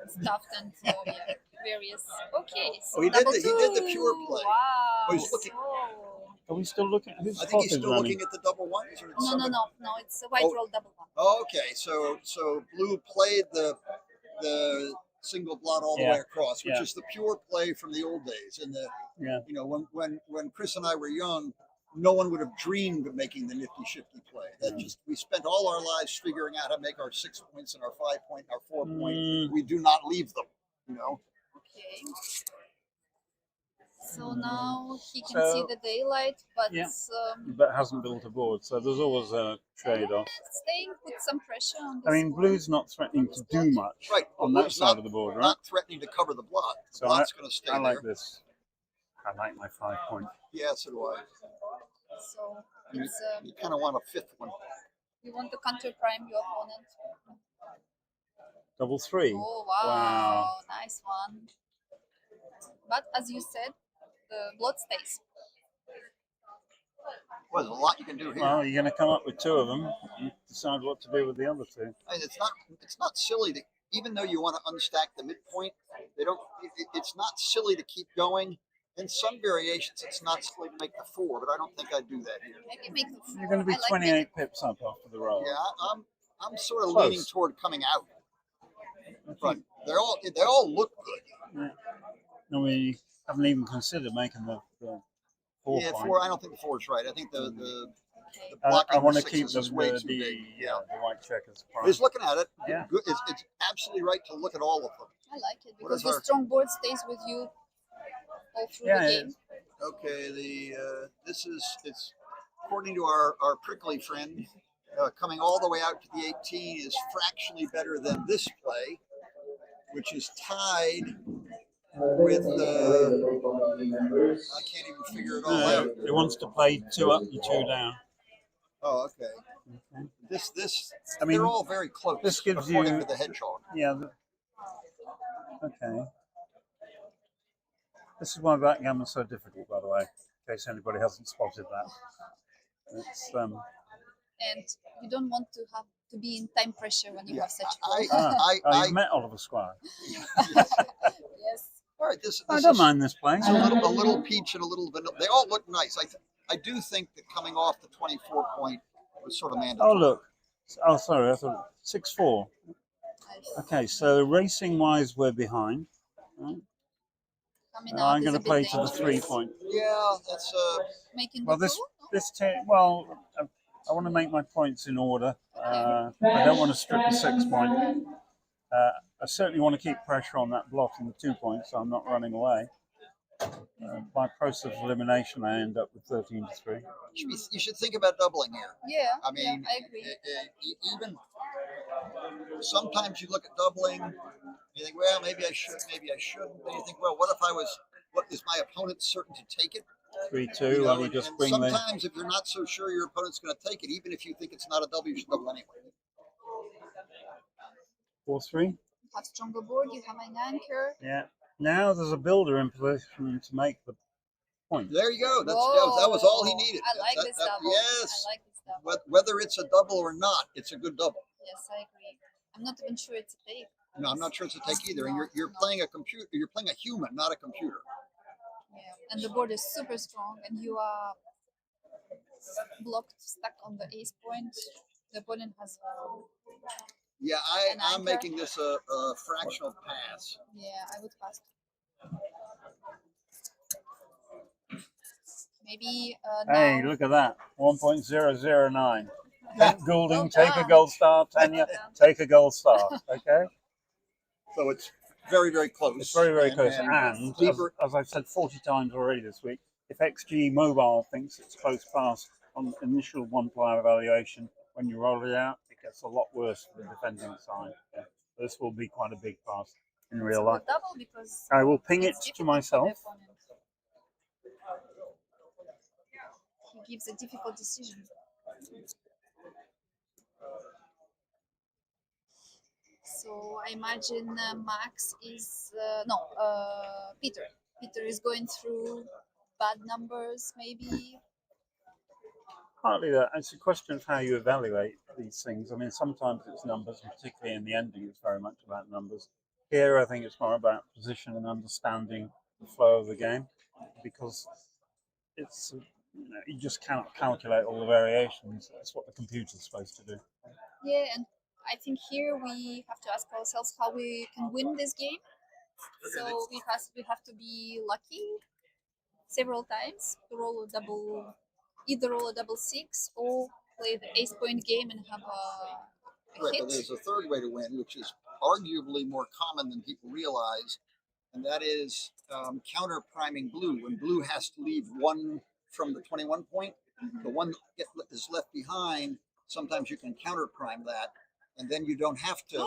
Stuffed and various. Okay. So Oh, he did double he did the two. pure play. Wow. Oh, he's looking. Are we still looking? Whose I think clock he's is still running? looking at the double ones. Or No. It's a white roll double one. Okay, so blue played the single blot all the way across, which is the pure play from the old days. And you know, when Chris and I were young, no one would have dreamed of making the nifty shifty play. That just we spent all our lives figuring out how to make our 6 points and our 5 point, our 4 point. We do not leave them, you know. Okay. So now he can see the daylight, but but hasn't built a board, so there's always a trade-off. staying put some pressure on this I mean, blue's not threatening to do much on that side of the board, right? Not threatening to cover the block. So Block's going to stay I like there. this. I like my 5 point. Yeah, so do I. So it's You kind of want a fifth one. you want to counter prime your opponent. Double three. Oh wow, nice one. But as you said, the blood stays. Well, there's a lot you can do here. Well, you're going to come up with two of them and decide what to do with the other two. I mean, it's not silly to, even though you want to unstack the midpoint, they don't. It's not silly to keep going. In some variations, it's not silly to make the 4, but I don't think I'd do that here. Maybe make the 4. You're going to be 28 pips up after the roll. Yeah, I'm sort of Close. leaning toward coming out, but they all look good. Yeah. No, we haven't even considered making the 4 Yeah, point. 4. I don't think the 4 is right. I think the I blocking want the to keep sixes is way too the big. Yeah. white checkers. He's looking at it. Yeah. Good. It's absolutely right to look at all of them. I like it What because is the our- strong board stays with you all through Yeah, the yeah. game. Okay, it's according to our prickly friend, coming all the way out to the 18 is fractionally better than this play, which is tied with I can't even figure it all out. It wants to play 2 up and 2 down. Oh, okay. This I mean, they're all very close. this gives according you- to the hedgehog. Yeah. Okay. This is why backgammon's so difficult, by the way, in case anybody hasn't spotted that. It's And you don't want to have to be in time pressure when you have such I've met Oliver Squire. Yes. All right, this I don't is mind this place. a little peach and a little vanilla. They all look nice. I do think that coming off the 24 point was sort of mandatory. Oh look. Oh sorry, I thought 6-4. Okay, so racing wise we're behind. Right? Coming I'm out going is to a bit play to the dangerous. 3 point. Yeah, that's Making Well, the this 2? I want to make my points in order. I don't want to strip the 6 point. I certainly want to keep pressure on that block in the 2 points, so I'm not running away. By process of elimination, I end up with 13 to 3. you should think about doubling here. Yeah. I mean, I agree. even sometimes you look at doubling, you think, well, maybe I should, maybe I shouldn't. Then you think, well, what is my opponent certain to take it? 3-2. Well, you just and bring the sometimes if you're not so sure your opponent's going to take it, even if you think it's not a double, you should double anyway. 4-3. You have stronger board, you have an anchor. Yeah. Now there's a builder in position to make the point. There you go. That was all he needed. I like this double. Yes. I like this double. Whether it's a double or not, it's a good double. Yes, I agree. I'm not even sure it's a take. No, I'm not sure it's a take either. And No, you're no. playing a computer. You're playing a human, not a computer. Yeah, and the board is super strong, and you are blocked, stuck on the ace point. The opponent has. Yeah, an I'm anchor. making this a fractional pass. Yeah, I would pass. Maybe. Hey, now. look at that. 1.009. Kent Goulding, Well take a done. gold star. Tanya, take a gold star. Okay? So it's very, very close. It's very, very close. And And deeper. as I've said 40 times already this week, if XG Mobile thinks it's close pass on initial one-player evaluation, when you roll it out, it gets a lot worse for the defending side. Yeah. This will be quite a big pass in real life. Double because I will ping it it's to difficult for the myself. opponent. He gives a difficult decision. So I imagine Max is Peter. Peter is going through bad numbers, maybe. Partly that. It's a question of how you evaluate these things. I mean, sometimes it's numbers, and particularly in the ending, it's very much about numbers. Here, I think it's more about position and understanding the flow of the game, because it's you just cannot calculate all the variations. That's what the computer's supposed to do. Yeah, and I think here we have to ask ourselves how we can win this game. So we have to be lucky several times to roll a double, either roll a double six or play the ace point game and have a Right, hit. but there's a third way to win, which is arguably more common than people realize, and that is counter priming blue. When blue has to leave one from the 21 point, the one that is left behind, sometimes you can counter prime that, and then you don't have to.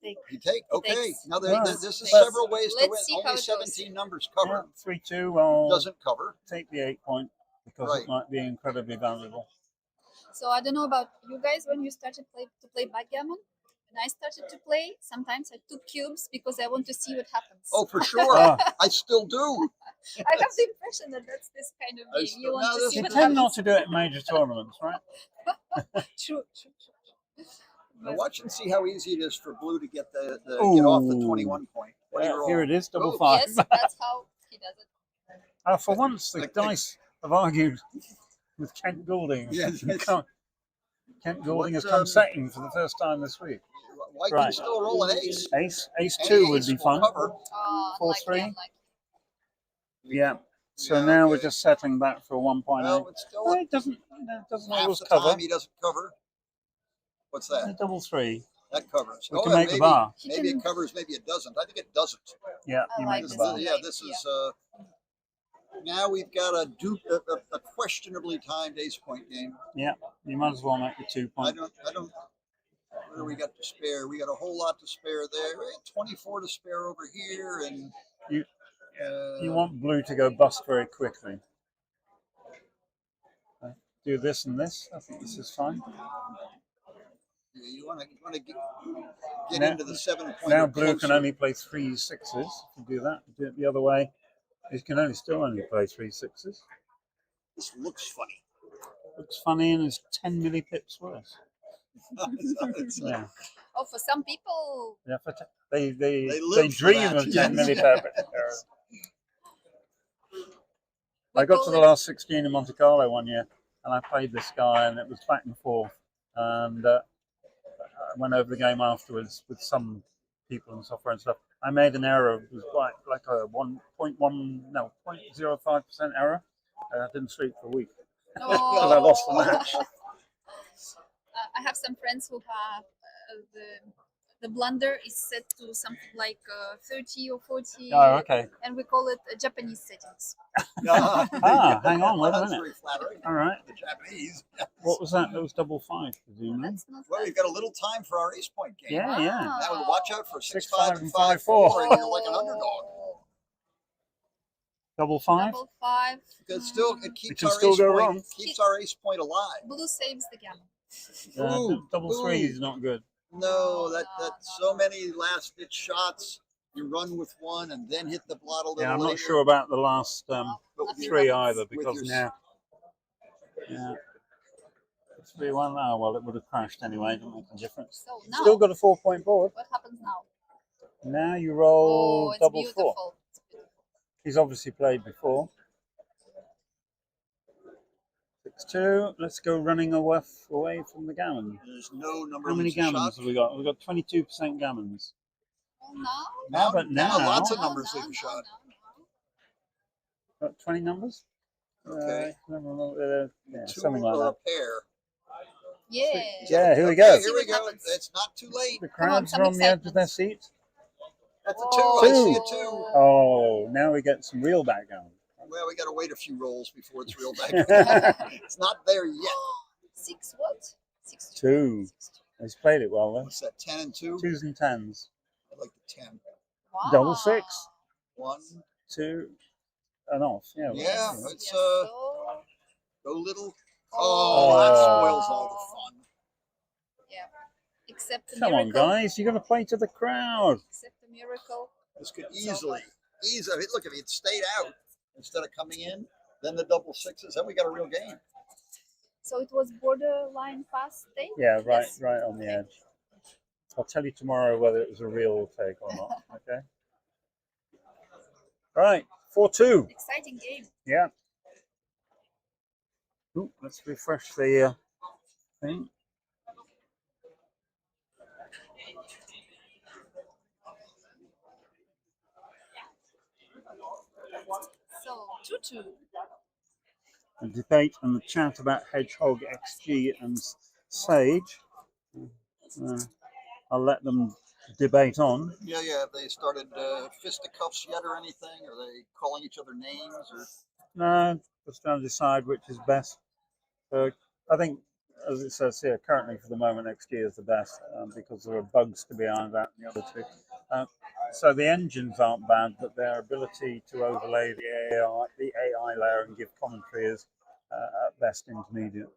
You take, okay. Now this is several ways to win. Only 17 numbers cover. 3-2, well, doesn't cover. Take the 8 point because it might be incredibly valuable. So I don't know about you guys when you started to play backgammon. When I started to play, sometimes I took cubes because I want to see what happens. Oh, for sure. I still do. I have the impression that that's this kind of game. You want to see You what tend happens. not to do it in major tournaments, right? True. Now watch and see how easy it is for blue to get get off the 21 point. Here it is, double Oh. five. Yes, that's how he does it. For once, the dice have argued with Kent Goulding. Yes. Kent Goulding has What, come second for the first time this week. White can still roll an ace. Ace Any 2 would ace be will fun. cover. 4-3. Yeah. So now we're just settling back for a 1.8. Well, it's still it doesn't half always the cover. time he doesn't cover. What's that? Double 3. That covers. We can make the maybe, bar. Maybe it covers, maybe it doesn't. I think it doesn't. Yeah, you make the bar. Yeah, this is. Now we've got a questionably timed ace point game. Yeah, you might as well make the 2 point. I don't. What do we got to spare? We got a whole lot to spare there. 24 to spare over here, and You want blue to go bust very quickly. Do this and this. I think this is fine. you want to get Now- into the 7 point. Now blue can only play 3 6s. If you do that, do it the other way. It can still only play 3 6s. This looks funny. Looks funny and is 10 millipips worse. Yeah. Oh, for some people. Yeah, they live for dream that, of 10 yes. millipip. I got to the last 16 in Monte Carlo one year, and I played this guy, and it was back and forth. And I went over the game afterwards with some people and software and stuff. I made an error. It was like a 0.05% error. And I didn't sleep for a week because I lost the match. I have some friends who have the blunder is set to something like 30 or 40. Oh, okay. And we call it Japanese settings. Hang on, wait a That's minute. very flattering. All right. The Japanese. What was that? That was double 5, presumably. Well, we've got a little time for our ace point game. Yeah, yeah. Now watch out for 6, 6-5 5, and and 5-4, 5-4. and you're like an underdog. Double five. Double five. Because still, it keeps can our still ace go point. wrong. Keeps our ace point alive. Blue saves the gammon. Double three is not good. No, that's so many last ditch shots. You run with one and then hit the blot a little Yeah, I'm later. not sure about the last three either, with because your now, yeah, 3-1. Oh, well, it would have crashed anyway. It doesn't make a difference. So now, Still got a 4-point board. what happens now? Now you roll it's double beautiful. 4. He's obviously played before. 6-2. Let's go running away from the gammon. There's no number. How many of gammons shots. have we got? We've got 22% gammons. Now? Now, lots of numbers leave a shot. Got 20 numbers? Okay. Yeah, something or like a pair. Yeah. Yeah, here we Okay, go. Here we go. It's not too late. The crowds are on the edge of their seat. That's a 2. I see a 2. Oh, now we get some real backgammon. Well, we got to wait a few rolls before it's real backgammon. It's not there yet. 6 what? 6 2. He's played it well, though. What's that, 10 and 2? 2s and 10s. I like the 10. Wow. Double 6. 1, 2, and off. Yeah. Yeah, Right. it's go little. Oh, that spoils all the fun. Yeah. Except the Come on, miracle. guys. You got to play to the crowd. Except the miracle. This could easily. Look, if it stayed out instead of coming in, then the double 6s, then we got a real game. So it was borderline fast day? Yeah, right, Yes. right on the edge. I'll tell you tomorrow whether it was a real take or not. Okay. All right, 4-2. Exciting game. Yeah. Ooh, let's refresh the thing. So 2-2. A debate and the chat about Hedgehog, XG, and Sage. I'll let them debate on. Yeah. Have they started fisticuffs yet or anything? Are they calling each other names? Or No, just trying to decide which is best. I think, as it says here, currently for the moment, XG is the best because there are bugs to be ironed out in the other two. So the engines aren't bad, but their ability to overlay the AI layer and give commentary is at best intermediate.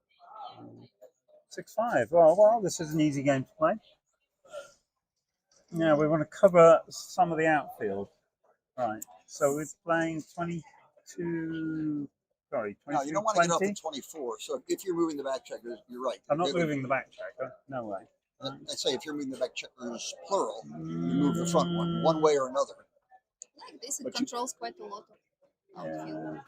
6-5. Well, this is an easy game to play. Now we want to cover some of the outfield. Right. So we're playing 22. Sorry, 22. No, you don't want to get up to 24. So if you're moving the back checkers, you're right. I'm not moving the back checker. No way. I say if you're moving the back checkers plural, you move the front one way or another. Like this, it controls quite a lot of outfield. Yeah.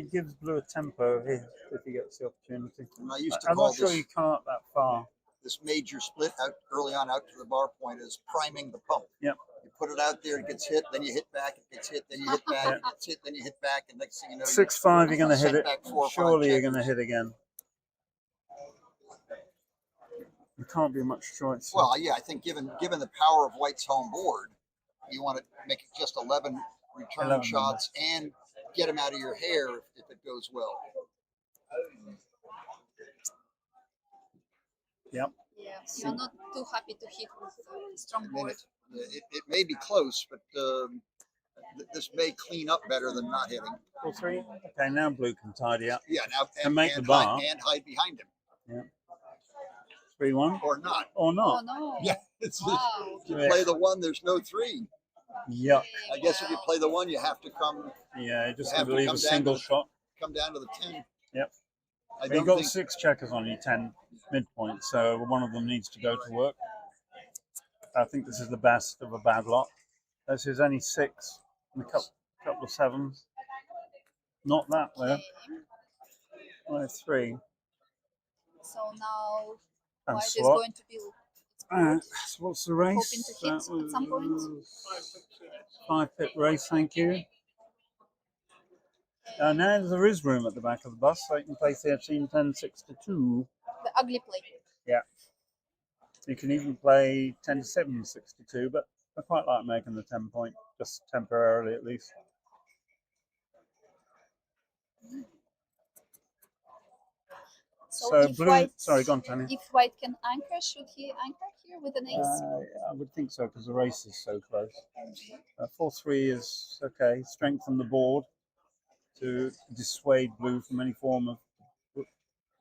It gives Blue a tempo here if he gets the opportunity. And I used to I'm call not sure this, you come up that far. this major split out early on out to the bar point is priming the pump. Yep. You put it out there, it gets hit, then you hit back, it gets hit, then you hit back, it gets hit, then you hit back, and next thing you know, 6-5, you're going to hit it. back 4 or 5 Surely you're going to checkers. hit again. There can't be much choice. Well, yeah, I think given the power of White's home board, you want to make it just 11 return 11 shots and get them out of your hair if it goes well. Yep. Yeah, you're not too happy to hit with a strong board. It may be close, but this may clean up better than not hitting. 4-3. Okay, now Blue can tidy up. Yeah, now and make the bar. hide behind him. Yeah. 3-1. Or not. Or not. Oh no. Yeah, it's Wow. if you play the 1, there's no 3. Yuck. I guess if you play the 1, you have to come. Yeah, you just have have to to leave come a down single to the- shot. Come down to the 10. Yep. I You've don't got think 6 checkers on your 10 midpoint, so one of them needs to go to work. I think this is the best of a bad lot. This is only 6 and a couple of 7s. Not that way. 3. So now And White is slot. going to be So what's the race? hoping to hit at some point. 5-pit race, thank you. Now there is room at the back of the bus, so you can play 13, 10, 6-2. The ugly play. Yeah. You can even play 10-7, 6-2, but I quite like making the 10 point, just temporarily at least. So if Blue, White, sorry, go on, Tanya. if White can anchor, should he anchor here? here with an ace? I would think so because the race is so close. 4-3 is okay. Strengthen the board to dissuade blue from any form of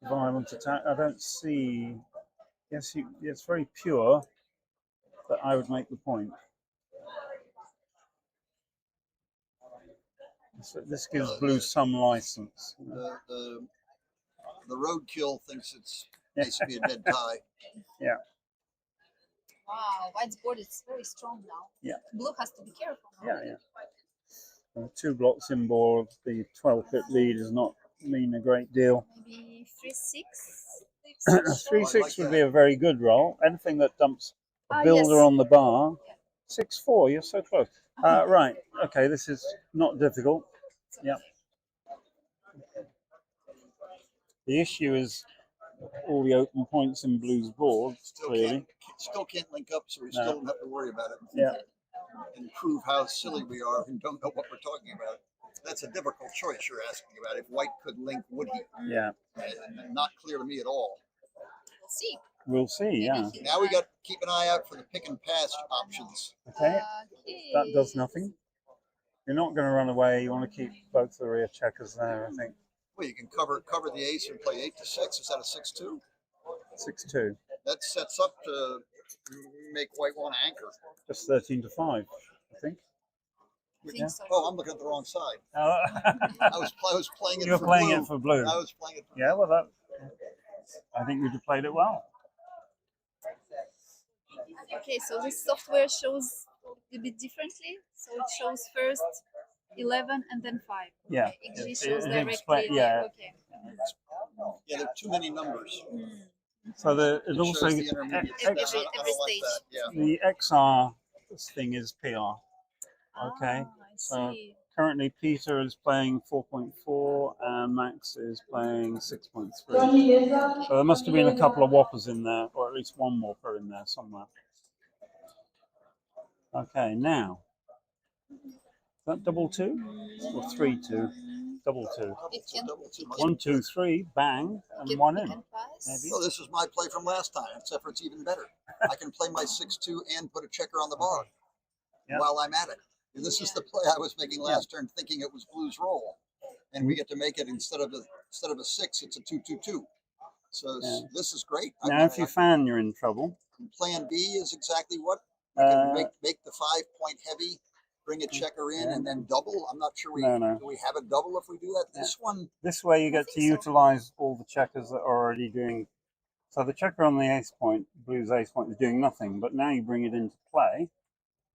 violent attack. I don't see. Yes, it's very pure, but I would make the point. So this gives blue some license. The roadkill thinks it's basically a dead tie. Yeah. Wow, white's board is very strong now. Yeah. Blue has to be careful. Yeah. 2 blocks in board. The 12-pip lead does not mean a great deal. Maybe 3-6. 3-6 would be a very good roll. Anything that dumps a builder yes. on the bar. 6-4. You're so close. Right. Okay. This is not difficult. Yeah. The issue is all the open points in blue's board. Clearly. Still can't link up, so we still don't have to worry about it. Yeah. And prove how silly we are who don't know what we're talking about. That's a difficult choice you're asking about. If white could link, would he? Yeah. Not clear to me at all. We'll see. We'll see, yeah. Now we got to keep an eye out for the pick and pass options. Okay. That does nothing. You're not going to run away. You want to keep both the rear checkers there, I think. Well, you can cover the ace and play 8-6. Is that a 6-2? 6-2. That sets up to make white want to anchor. Just 13-5, I think. I think so. Oh, I'm looking at the wrong side. I was playing it. You were playing it for blue. I was playing it. For yeah, well, I think you'd have played it well. Okay, so this software shows a bit differently. So it shows first 11 and then 5. Yeah. It shows directly. Yeah. Okay. Yeah, there are too many numbers. So it also shows the intermediate every steps. I don't stage. like that. Yeah. the XR thing is PR. Okay. So currently Peter is playing 4.4 and Max is playing 6.3. So there must have been a couple of whoppers in there, or at least one whopper in there somewhere. Okay, now is that 2-2 or 3-2? 2-2. 1, 2, 3, bang, and one in. Maybe. Well, this is my play from last time, except for it's even better. I can play my 6-2 and put a checker on the bar while I'm at it. And this is the play I was making last turn, thinking it was blue's roll, and we get to make it instead of a 6, it's a 2-2-2. So this is great. Now, if you fan, you're in trouble. Plan B is exactly what we can make the 5-point heavy, bring a checker in, and then double. I'm not sure do we have a double if we do that. This one. This way, you get to utilize all the checkers that are already doing. So the checker on the ace point, blue's ace point, is doing nothing, but now you bring it into play,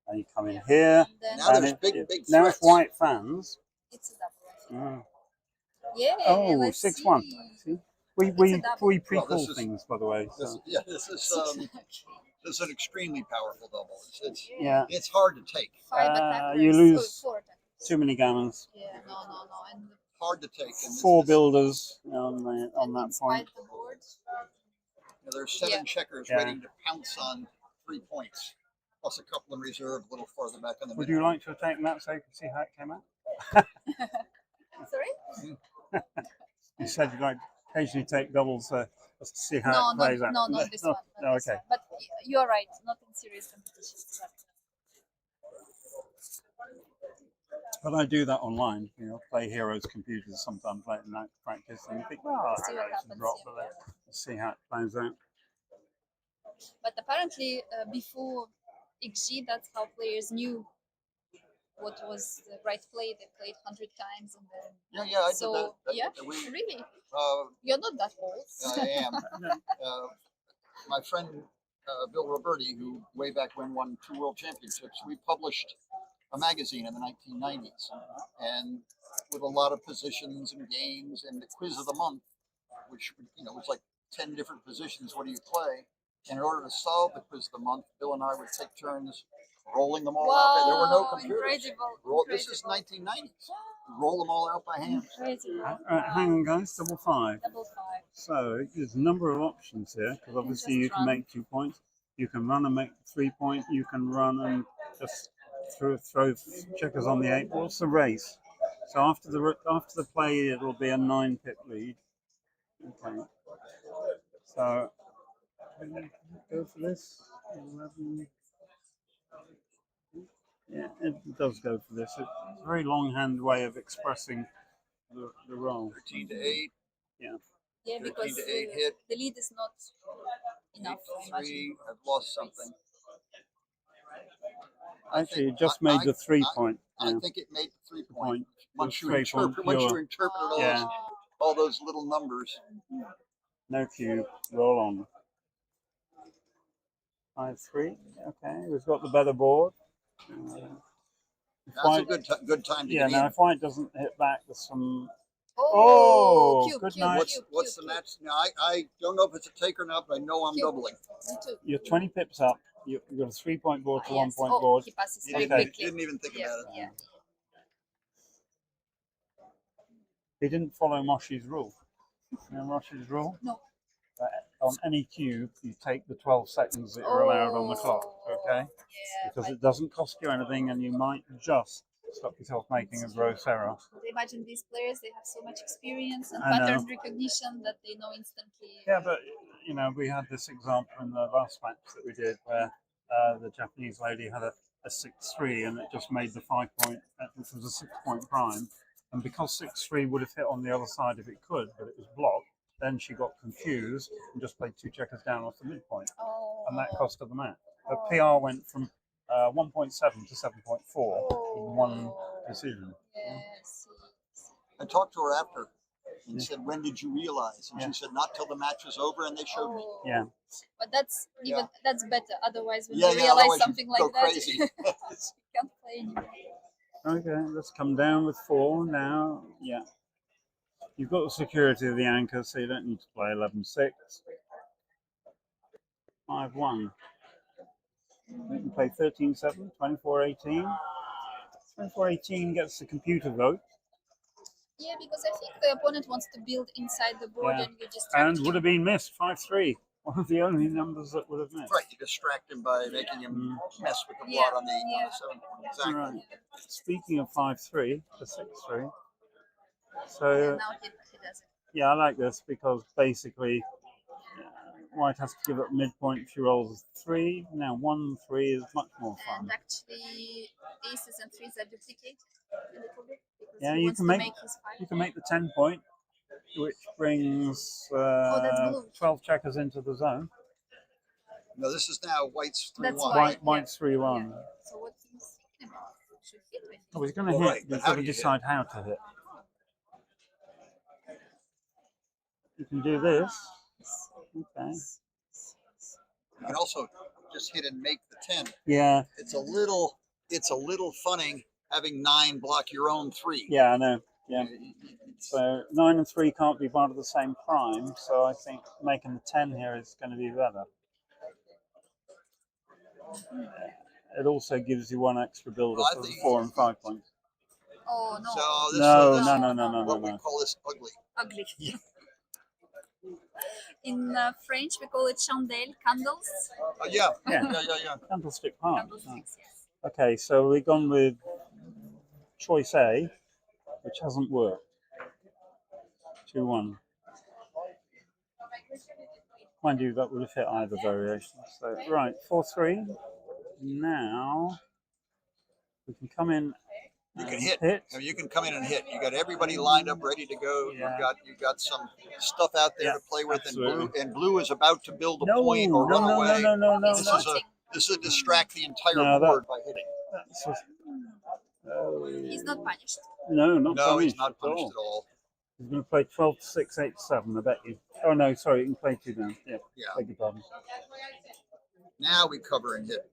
and you come in here. Now there's big now if threats. white fans. It's a double. Mm. Yeah. Oh, let's 6-1. See? We pre-call Well, things, by the way. So. This is an extremely powerful double. It's hard to take. 5 attackers. You lose 4 attackers. too many gammons. Yeah, no. And Hard to take. And 4 builders on that point. the board. There's 7 checkers waiting to pounce on 3 points, plus a couple in reserve a little farther back on the Would middle. you like to have taken that so you can see how it came out? Sorry? You said you'd like to occasionally take doubles just to see how it plays out. No, not this one. No, okay. But you're right, not in serious competitions. But I do that online. Play Heroes computers sometimes late at night to practice, and you think, See what happens, drop, but let's see how it plays out. But apparently, before XG, that's how players knew what was the right play. They played 100 times, and then I so did that. yeah, really. You're not that old. I am. My friend Bill Roberti, who way back when won 2 world championships, we published a magazine in the 1990s, and with a lot of positions and games, and the quiz of the month, which was like 10 different positions. What do you play? And in order to solve the quiz of the month, Bill and I would take turns rolling them all out. There were no computers. Incredible. This is 1990s. Roll them all out by hand. Hang on, guys. 5-5. Double 5. So there's a number of options here, because obviously you can make 2 points. You can run and make 3 points. You can run and just throw checkers on the 8. What's the race? So after the play, it will be a 9-pip lead. Okay. So Go for this. 11. Yeah, it does go for this. It's a very longhand way of expressing the roll. 13 to 8. Yeah. Yeah, 13 because to 8 hit. the lead is not enough. 8 to 3. I've lost something. Actually, it just made the 3 point. I Yeah. think it made the 3 point. Once you 3 interpret, point once you pure. interpreted all those little numbers. No cube. Roll on. 5-3. Okay, we've got the better board. That's a good time to get in. Now if white doesn't hit back, there's some. Cube, good cube, night. What's the match? Now I don't know if it's a take or not, but I know I'm doubling. You're 20 pips up. You've got a 3 point board to 1 point Oh, board. he passes Okay. very quickly. Didn't even think about it. Yeah. He didn't follow Moshi's rule. You know Moshi's rule? No. On any cube, you take the 12 seconds that you're allowed on the clock, okay? Yeah, because it doesn't cost you anything and you might just stop yourself making a gross error. Imagine these players, they have so much experience and I know. pattern recognition that they know instantly. Yeah, but, you know, we had this example in the last match that we did where the Japanese lady had a 6-3 and it just made the 5 point, which was a 6 point prime. And because 6-3 would have hit on the other side if it could, but it was blocked, then she got confused and just played 2 checkers down off the midpoint. And that cost her the match. Her PR went from 1.7 to 7.4 in one decision. Yes. I talked to her after and said, "When did you realize?" And she said, "Not till the match was over," and they showed me. Yeah. But that's even that's better. Otherwise, when Yeah, you yeah, realize otherwise something you like go that, crazy. you can't play anymore. Okay, let's come down with 4 now. Yeah. You've got the security of the anchor, so you don't need to play 11-6. 5-1. You can play 13-7, 24-18. 24-18 gets the computer vote. Yeah, because I think the opponent wants to build inside the board and you distract And him. would have been missed, 5-3. One of the only numbers that would have missed. Right, you distract him by making him mess with the blot on the 7 point. Exactly. Right. Speaking of 5-3, the 6-3. So, And now he does it. yeah, I like this because basically white has to give up midpoint if she rolls 3. Now 1-3 is much more fun. And actually, aces and threes are duplicated a little bit. Because Yeah, he you wants can to make his 5. you can make the 10 point, which brings that's blue. 12 checkers into the zone. No, this is now white's 3-1. That's white. White's 3-1. Yeah. So what he's thinking about? Should hit, I think. Oh, he's going to hit. Right, You've but got how to do you decide how to hit. You can do this. Okay. You can also just hit and make the 10. Yeah. It's a little funny having 9 block your own 3. Yeah, I know. Yeah. So 9 and 3 can't be part of the same prime. So I think making the 10 here is going to be better. It also gives you 1 extra builder for the 4 and 5 points. Oh no. So this No. what we call this ugly. Ugly. In French, we call it chandelle, candles. Yeah. Candlestick part. Candlesticks, yes. Okay, so we've gone with choice A, which hasn't worked. 2-1. Mind you, that would have hit either variation. So, right, 4-3. Now, we can come in. You can hit. You can come in and hit. You got everybody lined up, ready to go. Yeah. You got some stuff out there to play with, absolutely. and blue is about to build a point or run away. No. This is distract the entire board by hitting. He's not punished. No, not punished. No, he's not punished at all. He's going to play 12-6, 8-7, I bet you. Oh, no, sorry, you can play 2 down. Yeah. Beg your pardon. Now we cover and hit.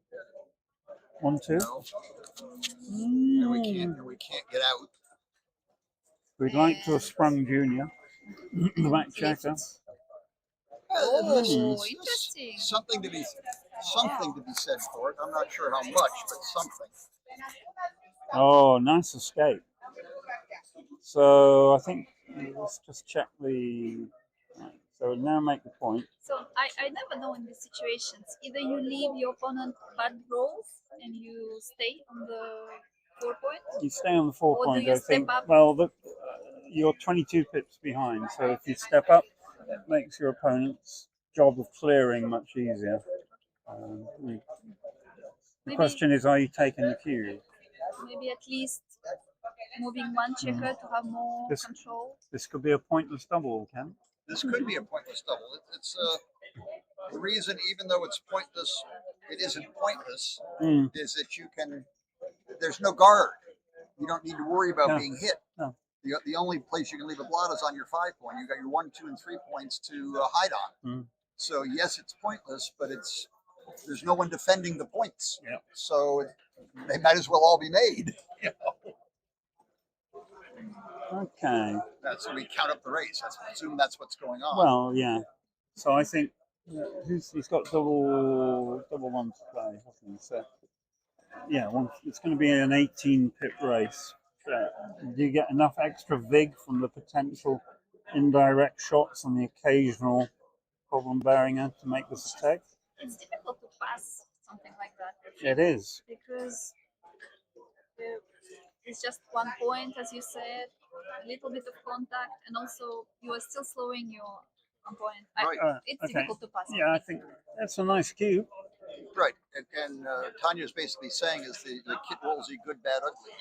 1-2. No. And we can't get out. We'd like to have sprung Junior. The back checker. Interesting. Something to be said for it. I'm not sure how much, but something. Oh, nice escape. So I think let's just check the. Right, so now make the point. So I never know in these situations. Either you leave your opponent bad rolls and you stay on the 4 point. You stay on the 4 Or point. do you I think. step up? Well, you're 22 pips behind. So if you step up, it makes your opponents job of clearing much easier. The question is, are you taking the cue? Maybe at least moving one checker to have more control. This could be a pointless double, Ken. This could be a pointless double. It's the reason, even though it's pointless, it isn't pointless, is that you can, there's no guard. You don't need to worry about being hit. No. The only place you can leave a blot is on your 5 point. You've got your 1, 2, and 3 points to hide on. So yes, it's pointless, but there's no one defending the points. Yeah. So they might as well all be made. You know? Okay. So we count up the race. I assume that's what's going on. Well, yeah. So I think he's got double one to play, hasn't he? So yeah, it's going to be an 18 pip race. Do you get enough extra vig from the potential indirect shots and the occasional problem bearing to make this a tag? It's difficult to pass something like that. It is. Because it's just 1 point, as you said, a little bit of contact, and also you are still slowing your opponent. It's difficult to pass. Yeah, I think that's a nice cue. Right, and Tanya's basically saying is the kit rolls you good, bad, ugly.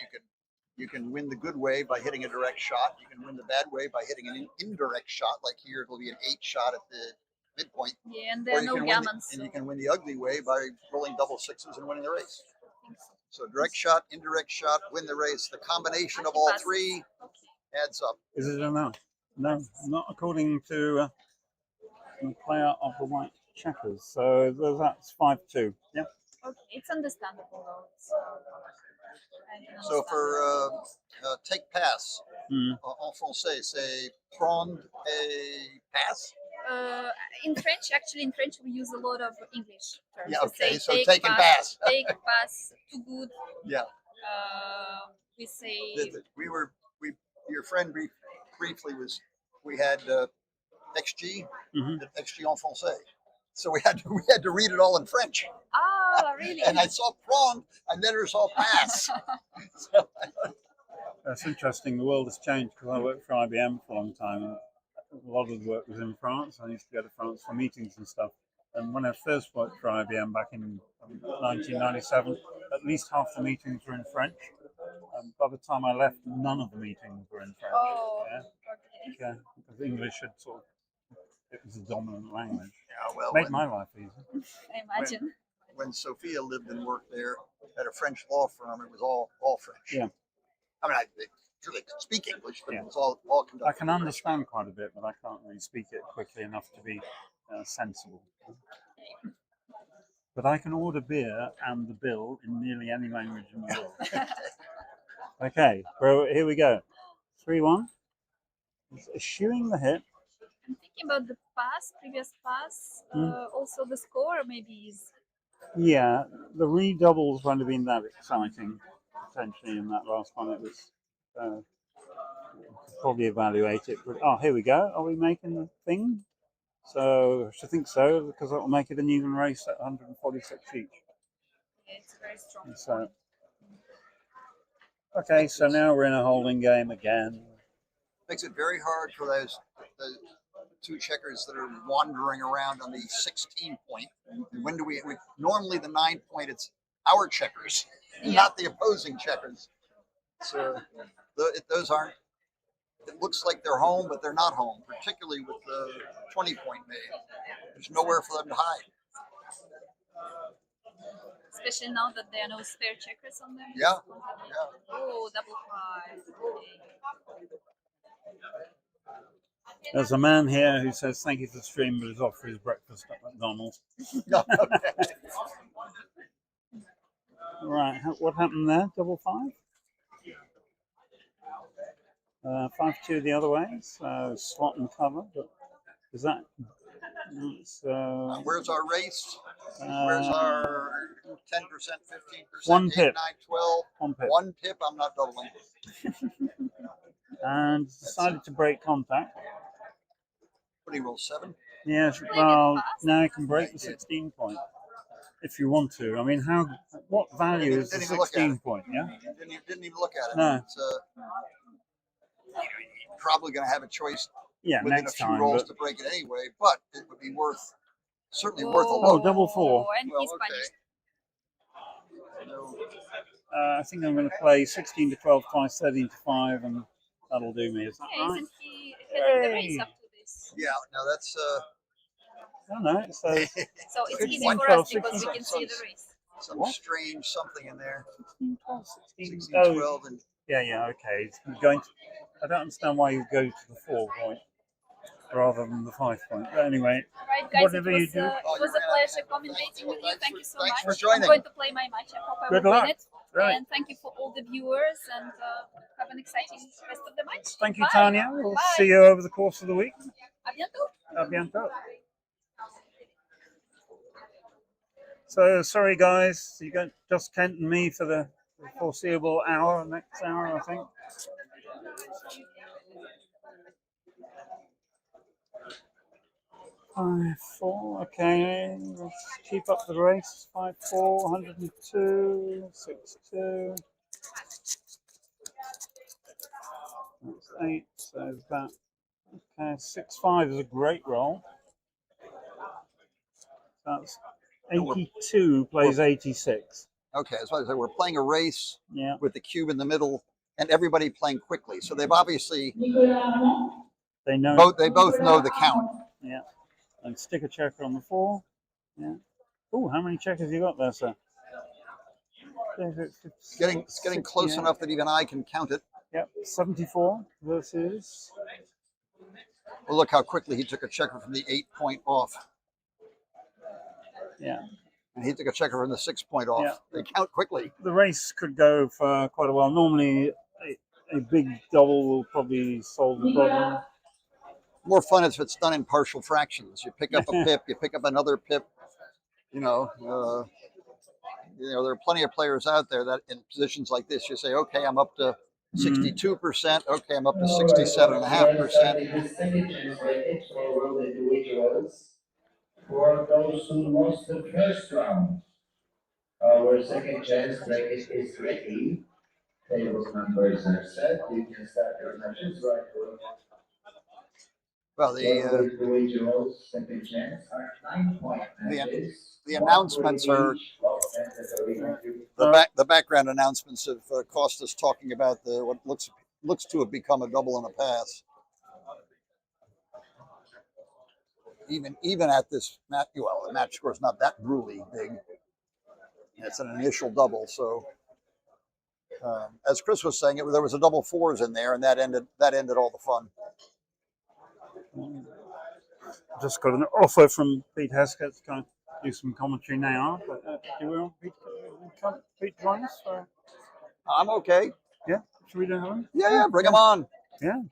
You can win the good way by hitting a direct shot. You can win the bad way by hitting an indirect shot. Like here, it'll be an 8 shot at the midpoint. Yeah, and there are no gammons. And you can win the ugly way by rolling double 6s and winning the race. So direct shot, indirect shot, win the race. The combination of all 3 adds up. Is it enough? No, not according to the player of the white checkers. So that's 5-2. Yeah. Okay, it's understandable though. So for take pass, en français, c'est prendre et pass. In French, we use a lot of English terms. Yeah, okay. So take and pass. Take pass, too good. Yeah. We say. Your friend briefly we had XG, XG en français. So we had to read it all in French. Ah, really? And I saw prong, I never saw pass. That's interesting. The world has changed because I worked for IBM for a long time. A lot of the work was in France. I used to go to France for meetings and stuff. And when I first worked for IBM back in 1997, at least half the meetings were in French. By the time I left, none of the meetings were in French. Oh, okay. Yeah, because English had it was the dominant language. Yeah, well, made my life easy. I imagine. When Sophia lived and worked there at a French law firm, it was all French. Yeah. I mean, they could speak English, but it was all conducted. I can understand quite a bit, but I can't really speak it quickly enough to be sensible. But I can order beer and the bill in nearly any language in the world. Okay, well, here we go. 3-1. Eschewing the hit. I'm thinking about the previous pass. Also the score maybe is. Yeah, the redoubles won't have been that exciting, potentially, in that last one. It was probably evaluate it. But, here we go. Are we making the thing? So I should think so, because that will make it an even race at 146 each. Yeah, it's very strong. So, okay, so now we're in a holding game again. Makes it very hard for the 2 checkers that are wandering around on the 16 point. When do we normally the 9 point, it's our checkers, not the opposing checkers. So those aren't, it looks like they're home, but they're not home, particularly with the 20 point made. There's nowhere for them to hide. Especially now that there are no spare checkers on there. Yeah. Oh, double 5. Okay. There's a man here who says thank you for the stream, but is off for his breakfast at McDonald's. Right, what happened there? Double 5? 5-2 the other way, so slot and cover. But is that? Where's our race? Where's our 10%, 15%? 1 pip. 8, 9, 12. 1 pip. 1 pip. I'm not doubling. And decided to break contact. What do you roll, 7? Yes. Well, now you can break the 16 point if you want to. I mean, what value is the 16 point? Yeah. Didn't even look at it. No. It's, you're probably going to have a choice within a few rolls to break it anyway, but it would be worth certainly worth a Oh, look. double four. And Well, he's okay. punished. I think I'm going to play 16 to 12 twice, 13 to 5, and that'll do me. Is that Yeah, right? isn't he heading the race up to this? Yeah, no, that's I don't know. It says So it's easy 16, for 12, us because we 16, can see the race. some What? strange something in there. 16, 12, 16. 16, Oh, 12, and yeah, okay. It's going to, I don't understand why you go to the 4 point rather than the 5 point. But anyway, Right, guys, whatever it you was, do. it was a pleasure commentating with you. Thank you so much. for joining. I'm going to play my match. I hope I Good will luck. win it. Right. And thank you for all the viewers, and have an exciting rest of the match. Thank you, Bye. Tanya. We'll Bye. see you over the course of the week. A bientôt. A bientôt. So, sorry, guys. You got just Kent and me for the foreseeable hour, next hour, I think. Five, 4, okay, let's keep up the race. 5, 4, 102, 6, 2. That's 8, so that. Okay, 6, 5 is a great roll. That's 82 plays 86. okay, that's what I said. We're playing a race Yeah. with the cube in the middle, and everybody playing quickly. So they've obviously They know. they both know the count. Yeah. And stick a checker on the 4. Yeah. Oh, how many checkers you got there, sir? It's getting close enough that even I can count it. Yep. 74 versus. Well, look how quickly he took a checker from the 8 point off. Yeah. And he took a checker from the 6 point off. Yeah. They count quickly. The race could go for quite a while. Normally, a big double will probably solve the problem. More fun if it's done in partial fractions. You pick up a pip, you pick up another pip. You know, there are plenty of players out there that in positions like this, you say, okay, I'm up to 62%. Okay, I'm up to 67.5%. For those who lost the first round, our second chance bracket is ready. Tables numbers are set. You can start your matches right away. Well, individuals second chance are 9 point matches. The announcements are the background announcements have cost us talking about what looks to have become a double and a pass. Even at this match, well, the match score is not that really big. It's an initial double, so as Chris was saying, there was a double 4s in there, and that ended all the fun. Just got an offer from Pete Heskett to kind of do some commentary now. But do we want Pete join us? Or? I'm okay. Yeah, should we do him? Yeah, bring him on. Yeah.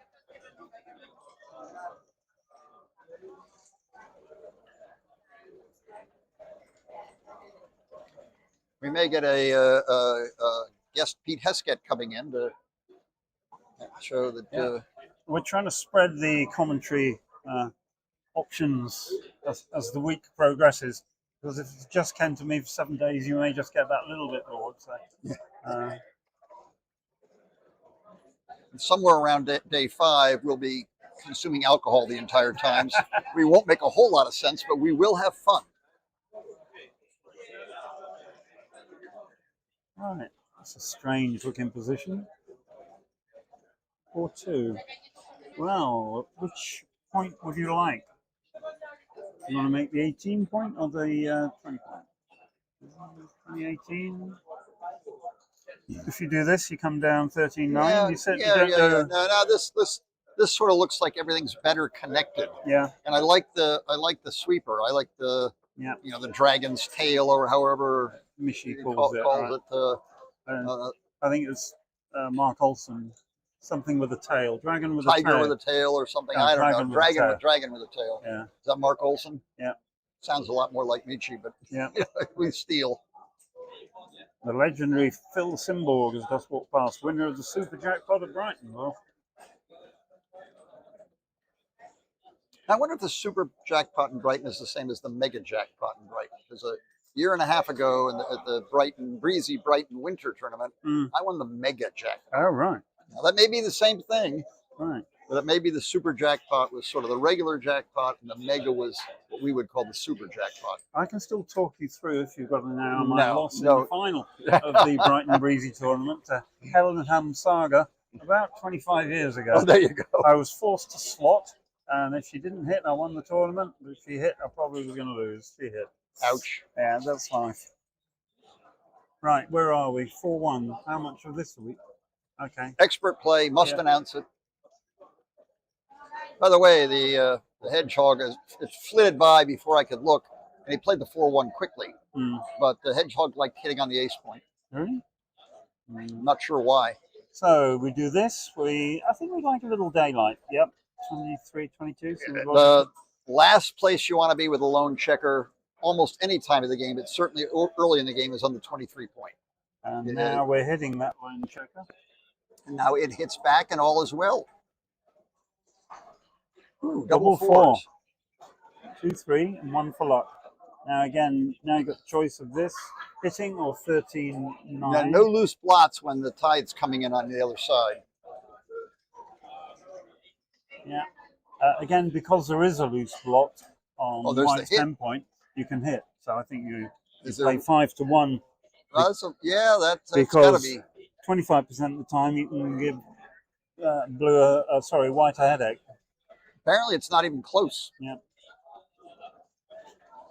We may get a guest Pete Heskett coming in to show that. Yeah. We're trying to spread the commentary options as the week progresses, because if it's just Ken to me for 7 days, you may just get that little bit bored. So, somewhere around day 5, we'll be consuming alcohol the entire time. So we won't make a whole lot of sense, but we will have fun. Right, that's a strange looking position. 4-2. Well, which point would you like? You want to make the 18 point or the 20 point? 2018. If you do this, you come down 13-9. Yeah, you said yeah. go... No, this sort of looks like everything's better connected. Yeah. And I like the sweeper. I like the the dragon's tail, or however Mishi calls it. I think it's Mark Olson. Something with a tail. Dragon with a tail. Tiger with a tail or something. I don't know. Dragon with a tail. Yeah. Is that Mark Olson? Yeah. Sounds a lot more like Michi, but yeah. We steal. The legendary Phil Simborg has just walked past, winner of the Super Jackpot at Brighton. Well, I wonder if the Super Jackpot in Brighton is the same as the Mega Jackpot in Brighton. Because a year and a half ago at the breezy Brighton Winter Tournament, I won the Mega Jackpot. Oh, right. Now, that may be the same thing. Right. But it may be the Super Jackpot was sort of the regular jackpot, and the Mega was what what we would call the super jackpot. I can still talk you through if you've got an hour. My No, loss in no. the final of the Brighton Breezy tournament to Hellenham Saga about 25 years ago. Oh, there you go. I was forced to slot, and if she didn't hit, I won the tournament. But if she hit, I probably was going to lose. She hit. Ouch. Yeah, that's life. Right, where are we? 4-1. How much of this a week? Okay. Expert play, must announce it. By the way, the hedgehog it flitted by before I could look, and he played the 4-1 quickly. But the hedgehog liked hitting on the ace point. Really? I'm not sure why. So we do this. I think we'd like a little daylight. Yep. 23, 22. So The last place you want to be with a lone checker almost any time of the game, but certainly early in the game, is on the 23 point. And now we're hitting that lone checker. And now it hits back and all is well. Ooh, Double fours. 4. 2, 3, and 1 for luck. Now again, now you've got the choice of this hitting or 13, 9. Now, no loose blots when the tide's coming in on the other side. Yeah. Again, because there is a loose blot on white's 10 point, you can hit. So I think you play 5 to 1. That's that's got to be. 25% of the time you can give white a headache. Apparently, it's not even close. Yeah.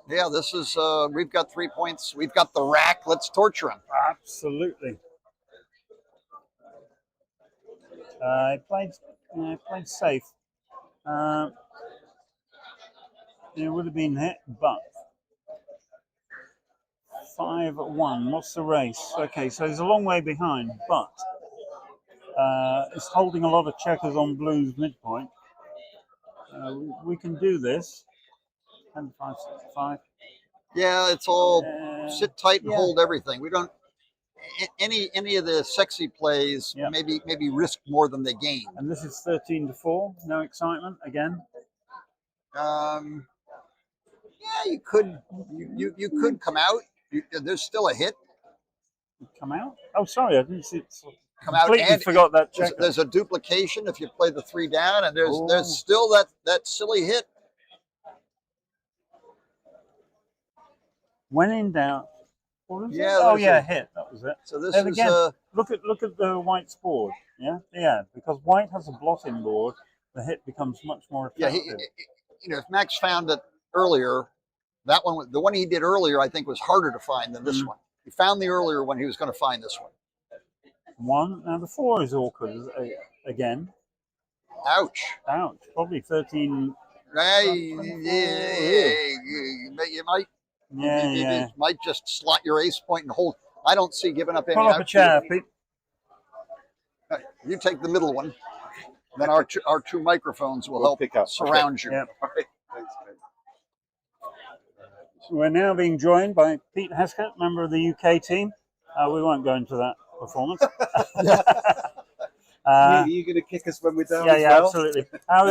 Yeah, this is, we've got 3 points. We've got the rack. Let's torture him. Absolutely. I played safe. It would have been hit, but 5-1. What's the race? Okay, so he's a long way behind, but it's holding a lot of checkers on blue's midpoint. We can do this. 10, 5, 6, 5. Yeah, it's all sit tight and hold everything. We don't any of the sexy plays maybe risk more than they gain. And this is 13 to 4. No excitement again. Yeah, you could come out. There's still a hit. Come out? Oh, sorry, I didn't see it. Come out and forgot that checker. There's a duplication if you play the 3 down, and there's still that silly hit. When in doubt. What is it? Yeah. Oh yeah, hit. That was it. So this and is again, look at the white's board. Yeah. Because white has a blot in board, the hit becomes much more effective. Yeah, if Max found it earlier, that one, the one he did earlier, I think was harder to find than this one. He found the earlier one. He was going to find this one. 1. Now the 4 is awkward again. Ouch. Probably 13. You might. Yeah. You might just slot your ace point and hold. I don't see giving up any. Pull up a chair, Pete. You take the middle one. Then our two microphones will help surround you. Yeah. All right. Thanks, man. We're now being joined by Pete Heskett, member of the UK team. We won't go into that performance. Are you going to kick us when we're down? Yeah, absolutely. How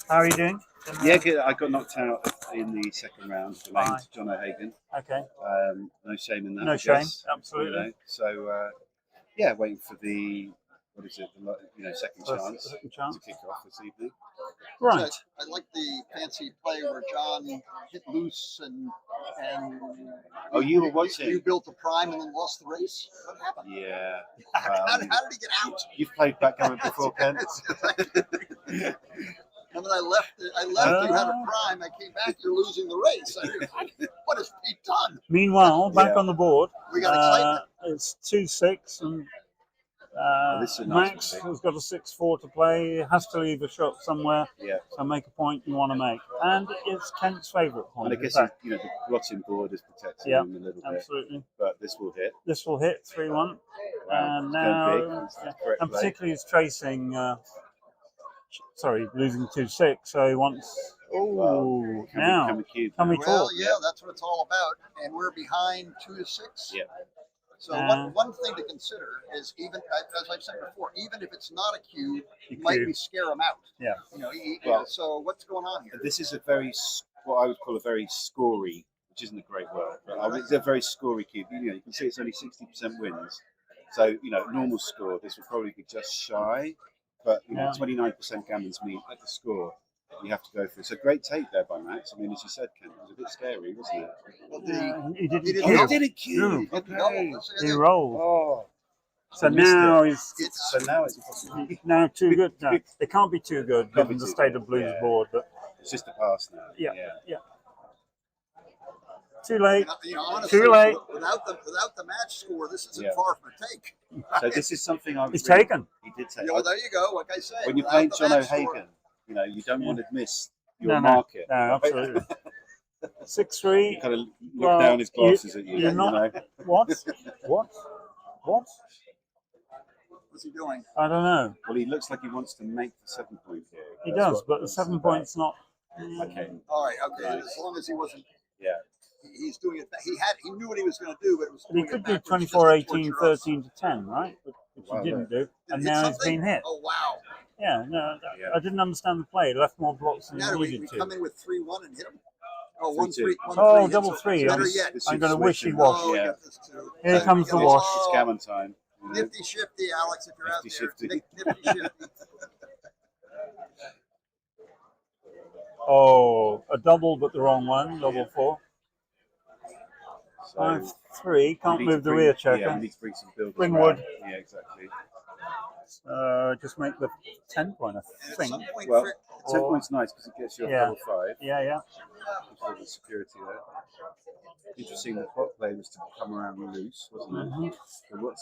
are you doing? Yeah, good. I got knocked out in the second round, to John O'Hagan. Okay. No shame in that. No shame, absolutely. So, waiting for the second chance to kick off this evening. Right. So I like the fancy play where John hit loose and oh, you were watching. You built a prime and then lost the race. What happened? Yeah. How did he get out? You've played backgammon before, Ken. And then I left. You had a prime. I came back. You're losing the race. What has Pete done? Meanwhile, back on the board, we got excitement. It's 2-6, and Max has got a 6-4 to play. He has to leave a shot somewhere. Yeah. So make a point you want to make, and it's Kent's favourite point. And I guess the blotting board is protecting him a little bit. Absolutely. But this will hit. This will hit 3-1, wow. And now, and particularly he's tracing. Losing 2-6, so he wants. Oh, now can we Well, talk? yeah, that's what it's all about, and we're behind 2-6. Yeah. So one thing to consider is even as I've said before, even if it's not a cue, you might scare him out. Yeah. So what's going on here? This is what I would call a very scory, which isn't a great word, but it's a very scory cube. You can see it's only 60% wins. So normal score, this would probably be just shy. But 29% gammons mean at the score. you have to go through. So great take there by Max. I mean, as you said, Ken, it was a bit scary, wasn't it? He didn't Oh, queue. he didn't queue. No. Okay. He rolled. Oh. So now he's So now it's possible. now too good. No, it can't be too good given the state of Blues board. But it's just a pass now. Yeah. Too late. Honestly, Too late. Without the match score, this isn't Yeah. far from a take. So this is something I've He's taken. He did take. Yeah, there you go. Like I said, When you're without playing the John match score- O'Hagan, you know, you don't want to miss your No, market. no, absolutely. 6-3. You kind of look down his glasses at you. You're not. You know? What? What? What's he doing? I don't know. Well, he looks like he wants to make the 7 point here. He does, but the 7 points not. Okay. All right. Okay. Nice. As long as he wasn't. Yeah. He's doing it. He knew what he was going to do, but it was. He could do 24-18, 13-10, right? Which Wow, he didn't do, and hit now he's something? been hit. Oh wow! Yeah, no, I didn't understand the play. He left more blocks than Now he we needed to. come in with 3-1 and hit him. Oh, 1-3. Oh, double three. Better yet. I'm going to wish he Oh, was. we Yeah. got this too. Here So comes we the got- wash. It's gammon time. You know? Nifty shifty, Alex, if you're out Nifty there. shifty. Nifty shifty. Oh, a double, but the wrong one. Double 4. So 5-3. Can't we need move to the bring- rear Yeah, choker. we need to bring some builders Bring around. wood. Yeah, exactly. Just make the 10 point, I And at think. some point, Well, Frick- 10 points nice because it gets you a Yeah. double 5. Yeah. Gives a little security there. Interesting that pot play was to come around loose, wasn't it? Mhm. So what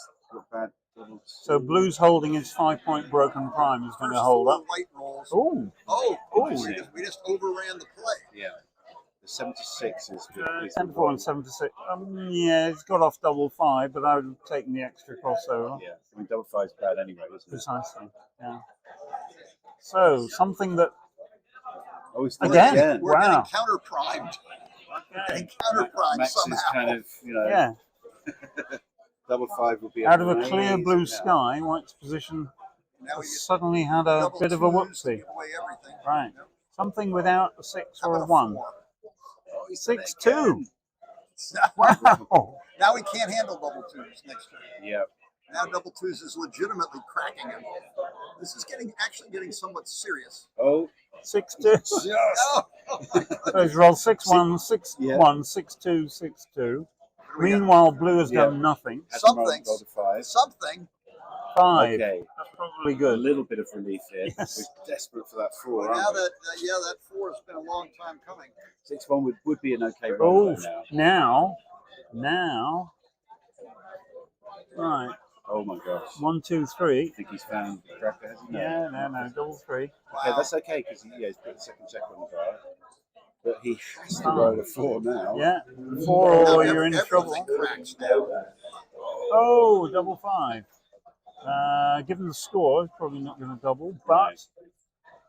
bad doubles? So Blue's holding his 5-point broken prime is going to first hold 4 up. white rolls. Oh, Oh, Interesting. we just overran the play. Yeah. The 76 is good. 10-4 and 7-6. Yeah, he's got off double 5, but I would have taken the extra crossover. Yeah. I mean, double 5's bad anyway, isn't it? Precisely. Yeah. So something that Oh, he's again. We're Wow. getting counter primed. Getting counter primed Max somehow. is kind of, you know, Yeah. double 5 would be Out of a clear amazing blue now. sky, White's position Now we suddenly had a double bit of a twos to whoopsie. give away everything. Right. Something without a 6 How or a about 1. 4? Oh, he's 6-2. Now, Wow. now we can't handle double twos next turn. Yeah. Now double twos is legitimately cracking him. This is actually getting somewhat serious. Oh, 6-2. Oh, So he's rolled 6-1, 6-1, Yeah. 6-2, 6-2. we got? Meanwhile, Blue has Yeah. done nothing. Has to roll Something. double 5. Something. 5. Okay. That's probably A good. little bit of relief here. Yes. We're desperate for that 4. Well, aren't now we? that 4 has been a long time coming. 6-1 would be an okay roll Oh, though now. now. Right. Oh my gosh. 1, 2, 3. I think he's found the cracker, hasn't he? Yeah, no, double 3. Okay, that's okay because he's put the second check on the bar. But he has to roll a 4 now. Yeah, 4 Now or you're in everything trouble. cracks now. Oh, double 5. Given the score, he's probably not going to double, but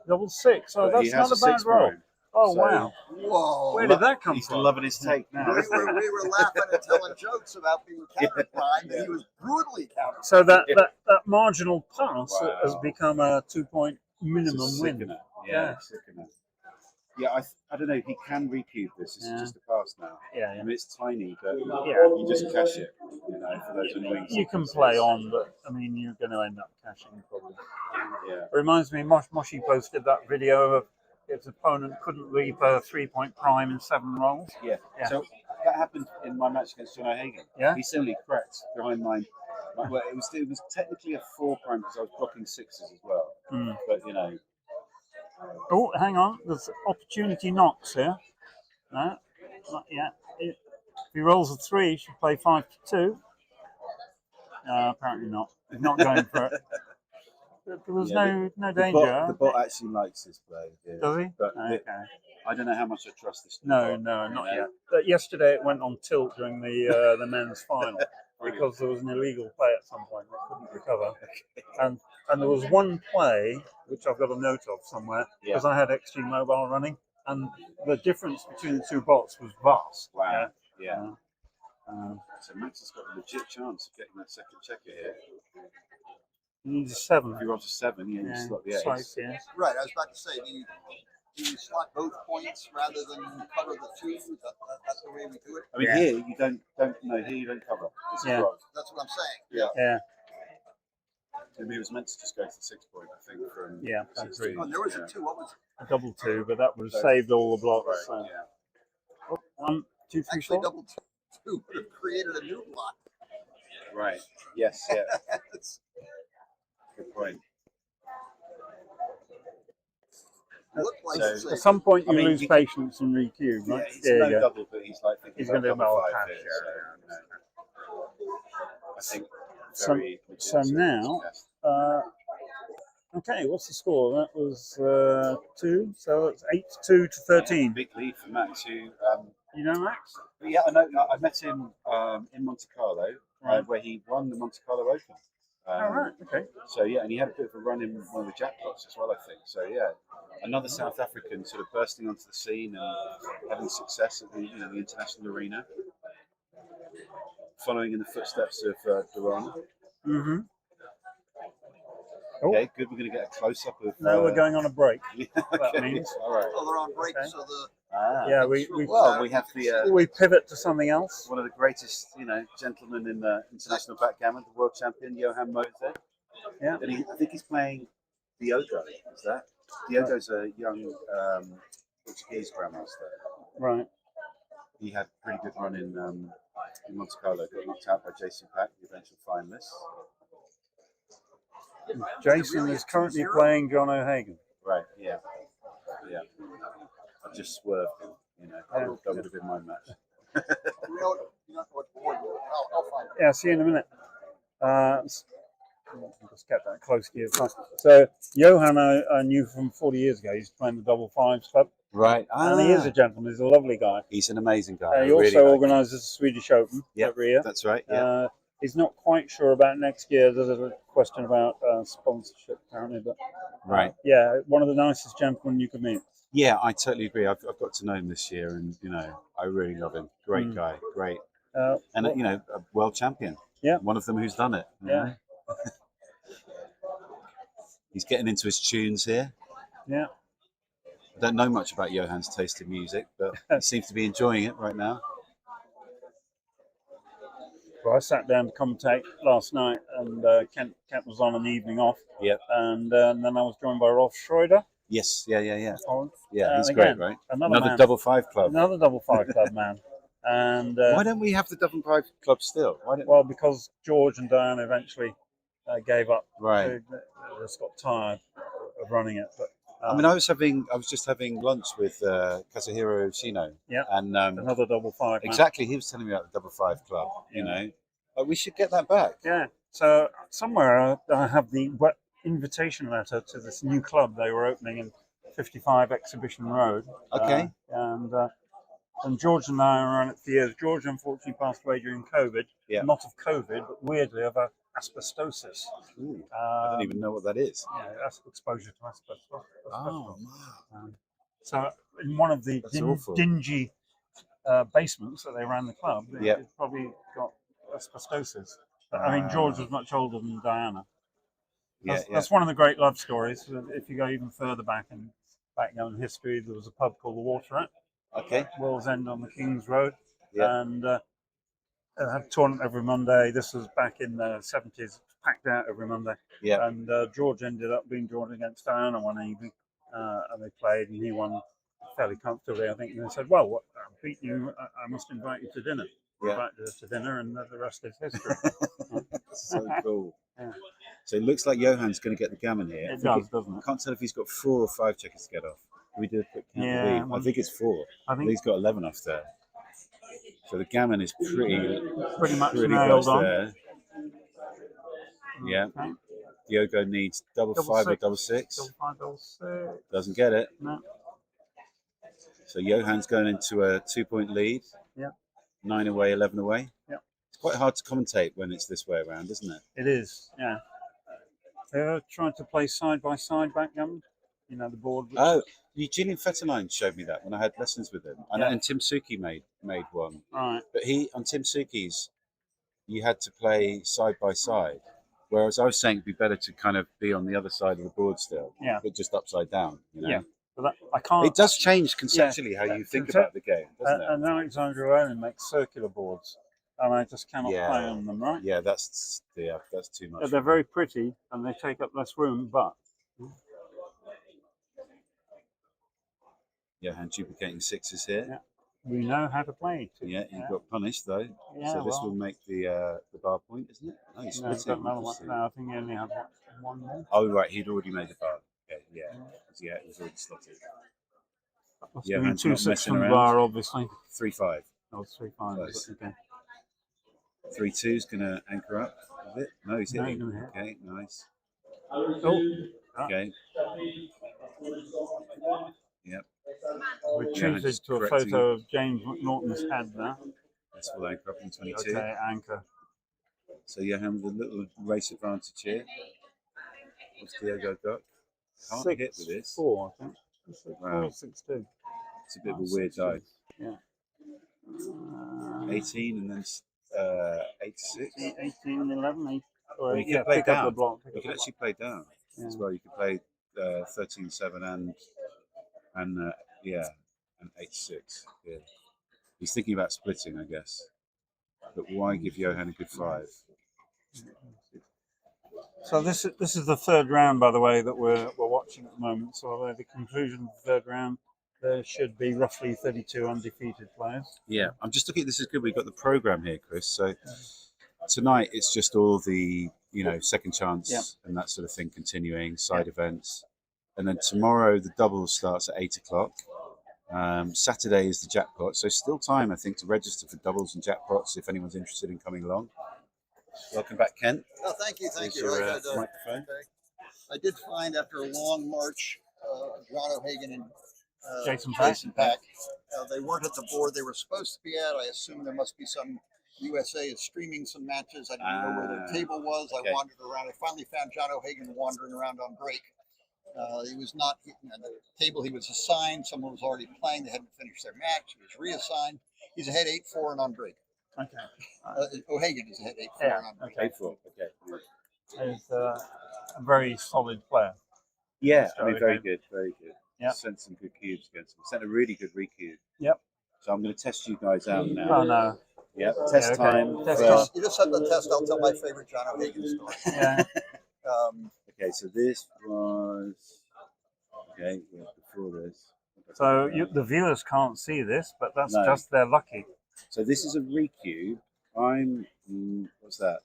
double 6. Oh, But he that's has not a a bad 6 roll. prime. Oh, So- wow. Whoa. Where did that come He's from? loving his take now. We were laughing and telling jokes about being counter primed, and he was brutally counter. So that marginal pass Wow. has become a 2-point minimum It's a win. sickener. Yeah. Yeah, sickener. Yeah, I don't know. He can recube this. It's Yeah. just a pass now. Yeah, I mean, it's tiny, but Yeah. you just cash it. You know, for those annoying. You can sequences. play on, but I mean, you're going to end up cashing probably. Yeah. It reminds me, Moshi posted that video of his opponent couldn't reap a 3-point prime in 7 rolls. Yeah. Yeah. So that happened in my match against John O'Hagan. Yeah? He similarly cracked behind mine. Well, it was technically a 4 prime because I was blocking 6s as well. Mm. But you know, Oh, hang on. There's opportunity knocks here. No, not yet. If he rolls a 3, he should play 5-2. Apparently not. He's not going for it. There was yeah, no the danger. The bot actually likes this play. Yeah. Does he? But Okay. I don't know how much I trust this. No, bot, not you know. yet. But yesterday it went on tilt during the men's final because there was an illegal play at some point that couldn't recover. And there was one play which I've got a note of somewhere because I had XG Mobile running, and the difference between the two bots was vast. Wow. Yeah. Uh, So Max has got a legit chance of getting that second checker here. he needs a 7. If he rolls a 7, you slot the ace. slice, yeah. Right, I was about to say, do you slot both points rather than cover the 2? That's the way we do it. I mean, here you don't no, here you don't cover. This is Yeah. wrong. That's what I'm saying. Yeah. Yeah. He was meant to just go to the 6 point, I think, from Yeah, 16. Oh, there was a 2. What was it? a double 2, but that would have saved all the blocks. Right, So. yeah. Oh, 1, 2, 3, Actually, 4. double 2 would have created a new block. Right. Yes, yeah. Good point. Looked like So, it's At some point, you I mean, lose you can- patience and re-queue, Yeah, right? he's There no you go. double, but he's like thinking He's about gonna do double about 5 half, here. yeah. So, I think So, very so legitimate now, contest. okay, what's the score? That was 2, so it's 8-2 to 13. Big lead for Max, who You know Max? yeah, I know. I met him in Monte Carlo, Right. where he won the Monte Carlo Open. Oh, right, okay. So yeah, and he had a bit of a run in one of the jackpots as well, I think. So yeah, another South African sort of bursting onto the scene and having success at the the international arena, following in the footsteps of Duran. Mm-hmm. Oh, Okay, good. We're going to get a close up of. now we're going on a break. Yeah, That okay. means. All right. Oh, they're on break, Okay. so the Yeah, we have the we pivot to something else. one of the greatest gentlemen in international backgammon, the world champion Johan Mose. Yeah. And I think he's playing Diogo. Is that Diogo's a young Portuguese grandmaster. Right. He had a pretty good run in Monte Carlo. Got knocked out by Jason Pack, the eventual finalist. Jason is currently playing John O'Hagan. Right. Yeah. Yeah. I just swerved him. That would have been my match. I'll find it. Yeah, see you in a minute. Just kept that close to you. So Johan, I knew from 40 years ago. He's playing the double fives club, Right. and he is a gentleman. He's a lovely guy. He's an amazing guy. He also organises the Swedish Open every year. That's right. Yeah. He's not quite sure about next year. There's a question about sponsorship apparently, but Right. yeah, one of the nicest gentlemen you could meet. Yeah, I totally agree. I've got to know him this year, and I really love him. Great guy, great, and a world champion. Yeah, one of them who's done it. you know? He's getting into his tunes here. Yeah. I don't know much about Johan's taste in music, but he seems to be enjoying it right now. Well, I sat down to commentate last night, and Kent was on an evening off. Yep. And then I was joined by Rolf Schroeder. Yes, yeah. Holland. Yeah, he's again, great, right? Another man. double 5 club. Another double 5 club man. And why don't we have the double 5 club still? Well, because George and Diana eventually gave up. Right. They just got tired of running it. But I mean, I was just having lunch with Kazuhiro Shino. Yeah. And another double 5. Exactly, he was telling me about the double 5 club. Like, we should get that back. Yeah. So somewhere I have the invitation letter to this new club they were opening in 55 Exhibition Road. Okay. And George and I are on it for years. George unfortunately passed away during COVID. Yeah. Not of COVID, but weirdly of asbestosis. Ooh, I don't even know what that is. Yeah, that's exposure to asbestos. Oh, So in one of the dingy basements that they ran the club, it probably got asbestosis. But, I mean, George was much older than Diana. That's one of the great love stories. If you go even further back in backgammon history, there was a pub called the Water Rat. Okay. Will's End on the King's Road. Yeah. And they had a tournament every Monday. This was back in the 70s, packed out every Monday. Yeah. And George ended up being George against Diana one evening. And they played, and he won fairly comfortably, I think. And they said, well, I beat you, I must invite you to dinner. Yeah. Invited us to dinner, and the rest is history. So cool. Yeah. So it looks like Johan's going to get the gammon here. It does, doesn't it? I can't tell if he's got 4 or 5 checkers to get off. We did a quick count. Yeah, I think it's 4. I think he's got 11 off there. So the gammon is pretty much pretty nailed close on. there. Yeah. Okay. Diogo needs double 5 or double 6. Double 5, double 6. Doesn't get it. No. So Johan's going into a 2-point lead. Yeah. 9 away, 11 away. Yeah. It's quite hard to commentate when it's this way around, isn't it? It is, yeah. They're trying to play side by side backgammon. You know, the board. Oh, Julian Fetterline showed me that when I had lessons with him. And Tim Suki made one. Right. But on Tim Suki's, you had to play side by side. Whereas I was saying it'd be better to kind of be on the other side of the board still. Yeah. But just upside down, Yeah. But I can't. It does change conceptually how you think about the game, doesn't it? And Alexandra Owen makes circular boards. and I just cannot Yeah. play on them, right? Yeah, that's too much. They're very pretty and they take up less room, but Johan duplicating sixes here. yeah, we know how to play. Too. Yeah, you got punished though. Yeah, so this well, will make the bar point, isn't it? No, he's no, he's splitting. got another one. Interesting. No, I think he only had one more. Oh right, he'd already made the bar. Okay, yeah, it was already slotted. Must Yeah, have been Johan's not 2-6 messing from the around. bar, obviously. 3-5. Oh, 3-5. Close. Okay. 3-2's gonna anchor up. Is it? No, he's No, hitting. he's gonna hit. Okay, nice. Oh. Okay. Yep. We Johan cheated just to a correcting. photo of James McNaughton's head there. This will anchor up in 22. Okay, anchor. So Johan with a little race advantage here. What's Diego got? Can't hit with this. 6-4, I think. 6-4, Wow. 6-2. It's a bit of a weird die. Yeah. 18 and then 8-6. 18 and 11. Well, you yeah, could play pick up down. the block. You could actually play down Yeah. as well. You could play 13-7 and 8-6. Yeah. He's thinking about splitting, I guess. But why give Johan a good 5? So this is the third round, by the way, that we're watching at the moment. So at the conclusion of the third round, there should be roughly 32 undefeated players. Yeah, I'm just looking at this. Is good. We've got the program here, Chris. So tonight it's just all the second chance and that sort of thing continuing, side events, and then tomorrow the doubles starts at 8 o'clock. Saturday is the jackpot, so still time I think to register for doubles and jackpots if anyone's interested in coming along. Welcome back, Kent. Oh, thank you. Here's I your, had, microphone. okay. I did find after a long march, John O'Hagan and Jason Pack. They weren't at the board they were supposed to be at. I assume there must be some USA is streaming some matches. I didn't know where their table was. Okay. I wandered around. I finally found John O'Hagan wandering around on break. He was not at the table he was assigned. Someone was already playing. They hadn't finished their match. He was reassigned. He's ahead 8-4 and on break. Okay. O'Hagan is ahead 8-4 Yeah. and on break. Okay. 8-4. Okay. He's a very solid player. Yeah, So, I mean, very okay. good, very good. Yeah. Sent some good cubes against him. Sent a really good recube. Yep. So I'm going to test you guys out now. Oh no. Yep. Test okay. time. Test first. You just said the test. I'll tell my favorite John O'Hagan story. Yeah. Okay, so this was before this. So the viewers can't see this, but that's No. just they're lucky. So this is a recube. I'm what's that?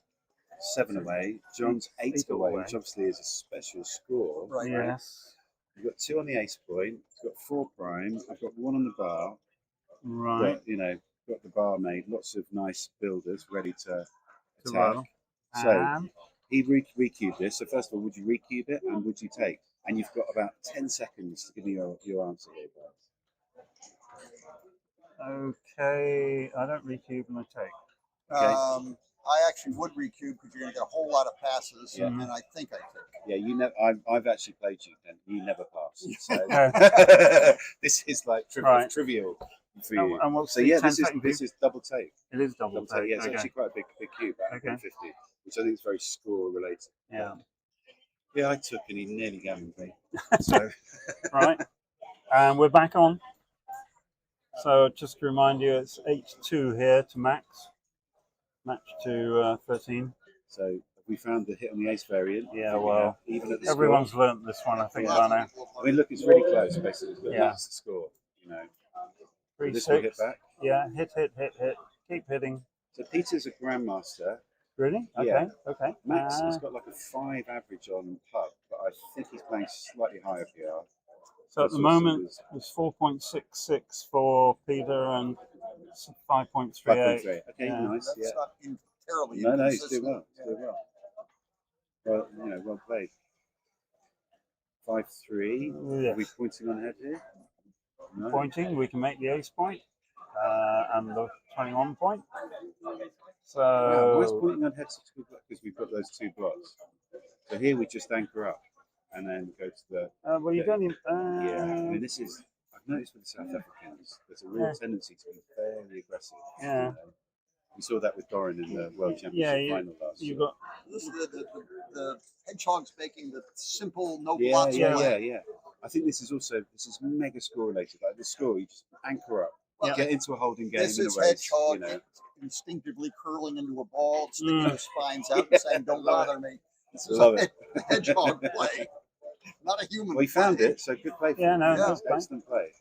7 away. John's 8 away, which obviously is a special score. Right. Yes. You've got 2 on the ace point. You've got 4 prime. I've got 1 on the bar. Right. Got the bar made. Lots of nice builders ready to attack. roll. So And he recubed this. So first of all, would you recube it and would you take? And you've got about 10 seconds to give me your answer here, guys. okay, I don't recube and I take. Okay. I actually would recube because you're going to get a whole lot of passes, Yeah. and I think I take. Yeah, you never. I've actually played you, and you never pass. So this is like trivial for you. And what's So the yeah, 10 this is second this view? is double take. It is double take. Yeah, it's Okay. actually quite a big cube, about Okay. 150, which I think is very score related. Yeah. Yeah, I took and he nearly gambled me. So Right. And we're back on. So just to remind you, it's 8-2 here to Max. Match to 13. So we found the hit on the ace variant. Yeah, well, even at the everyone's score. learnt this one, I think, by now. I mean, look, it's really close. Basically, Yeah. that's the score. So 3-6. this will hit back. Yeah, hit. Keep hitting. So Peter's a grandmaster. Really? Okay. Yeah. Okay. Max has got like a 5 average on pub, but I think he's playing slightly higher PR. So at the moment, it's 4.66 for Peter and 5.38. 5.3. Okay, Yeah. nice. That's Yeah. not terribly No, he's doing inconsistent. well. He's doing well. Well, well played. 5-3. Yes. Are we pointing on head here? No. Pointing, we can make the ace point and the 21 point. Wow, why is So pointing on head such a good luck? Because we've got those 2 blocks. So here we just anchor up and then go to the. well, you don't even. Yeah, I mean, this is. I've noticed with the South Africans, there's a real tendency to be fairly aggressive. Yeah. We saw that with Doran in the World Championship final last year. You got. This is the hedgehog's making the simple no Yeah, blocks play. yeah. I think this is mega score related. Like the score, you just anchor up, Yeah. get into a holding game This in a is race. hedgehog. instinctively curling into a ball, sticking their spines out and saying, "Don't bother me." This is a hedgehog play, not a human. We found it, so good play. Yeah, no, Yeah. that's great. Excellent play.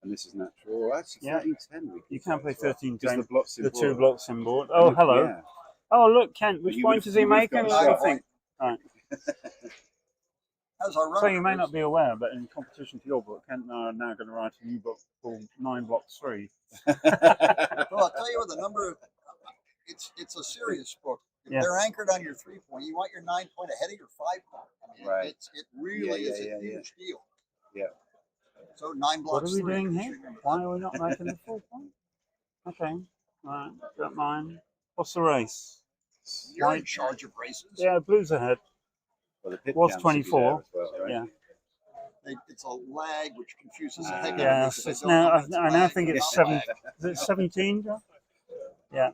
And this is natural. Actually, Yeah. 13-10. You can play 13 Because10. the blocks in The board. 2 blocks in board. Oh, And hello. yeah. Oh, look, Kent. Which You point would've- is he you would've making? got Let a me shot. think. Right. How's our runner? So you may not be aware, but in competition to your book, Kent and I are now going to write a new book called 9 Blocks 3. Well, I'll tell you what, the number, it's a serious book. If Yeah. they're anchored on your 3-point, you want your 9-point ahead of your 5-point. I mean, Right. it really is Yeah, a huge deal. Yeah. So 9 What blocks. are we 3. doing here? Why are we not making the 4 point? Okay. Right. Don't mind. What's the race? You're in White. charge of races. Yeah, blue's ahead. Well, the pit Was counts will be 24. there as well, right? Yeah. It's a lag which confuses the heck out of me. Yeah, because it's I don't know now. if it's I now lag think or it's not 7. lag. Is it 17, John? Yeah.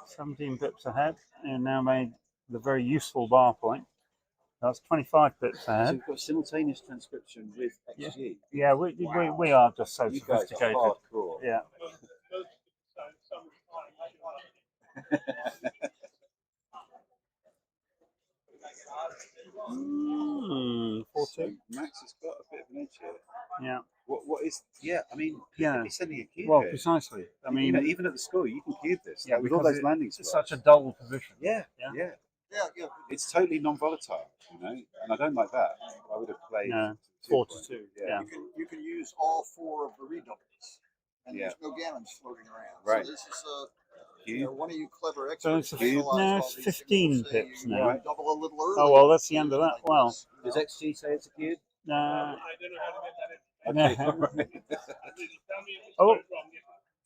17 pips ahead, and now made the very useful bar point. That's 25 pips So ahead. we've got simultaneous transcription with XG. Yeah, we are just so You guys are sophisticated. hardcore. Yeah. Mm, 4-2. So Max has got a bit of an edge here. Yeah. What is? Yeah, I mean, Yeah. he's sending a cube Well, here. precisely. I You mean, know, even at the score, you can cube this. yeah, Like, with all because those landing it's spots. such a dull position. Yeah, Yeah. yeah. Yeah. It's totally non-volatile, you know, and I don't like that. I would have played No, 2 4-2. Yeah. Yeah. You can use all 4 of the redoubles, and Yeah. there's no gammons floating around. Right. So this is Cube. one of you clever So experts. it's realize now all it's these things 15 will say pips you now. double a little early. Oh well, that's the end of that. Like Well, this, you Does know. XG say it's a cube? Okay. all right. Oh,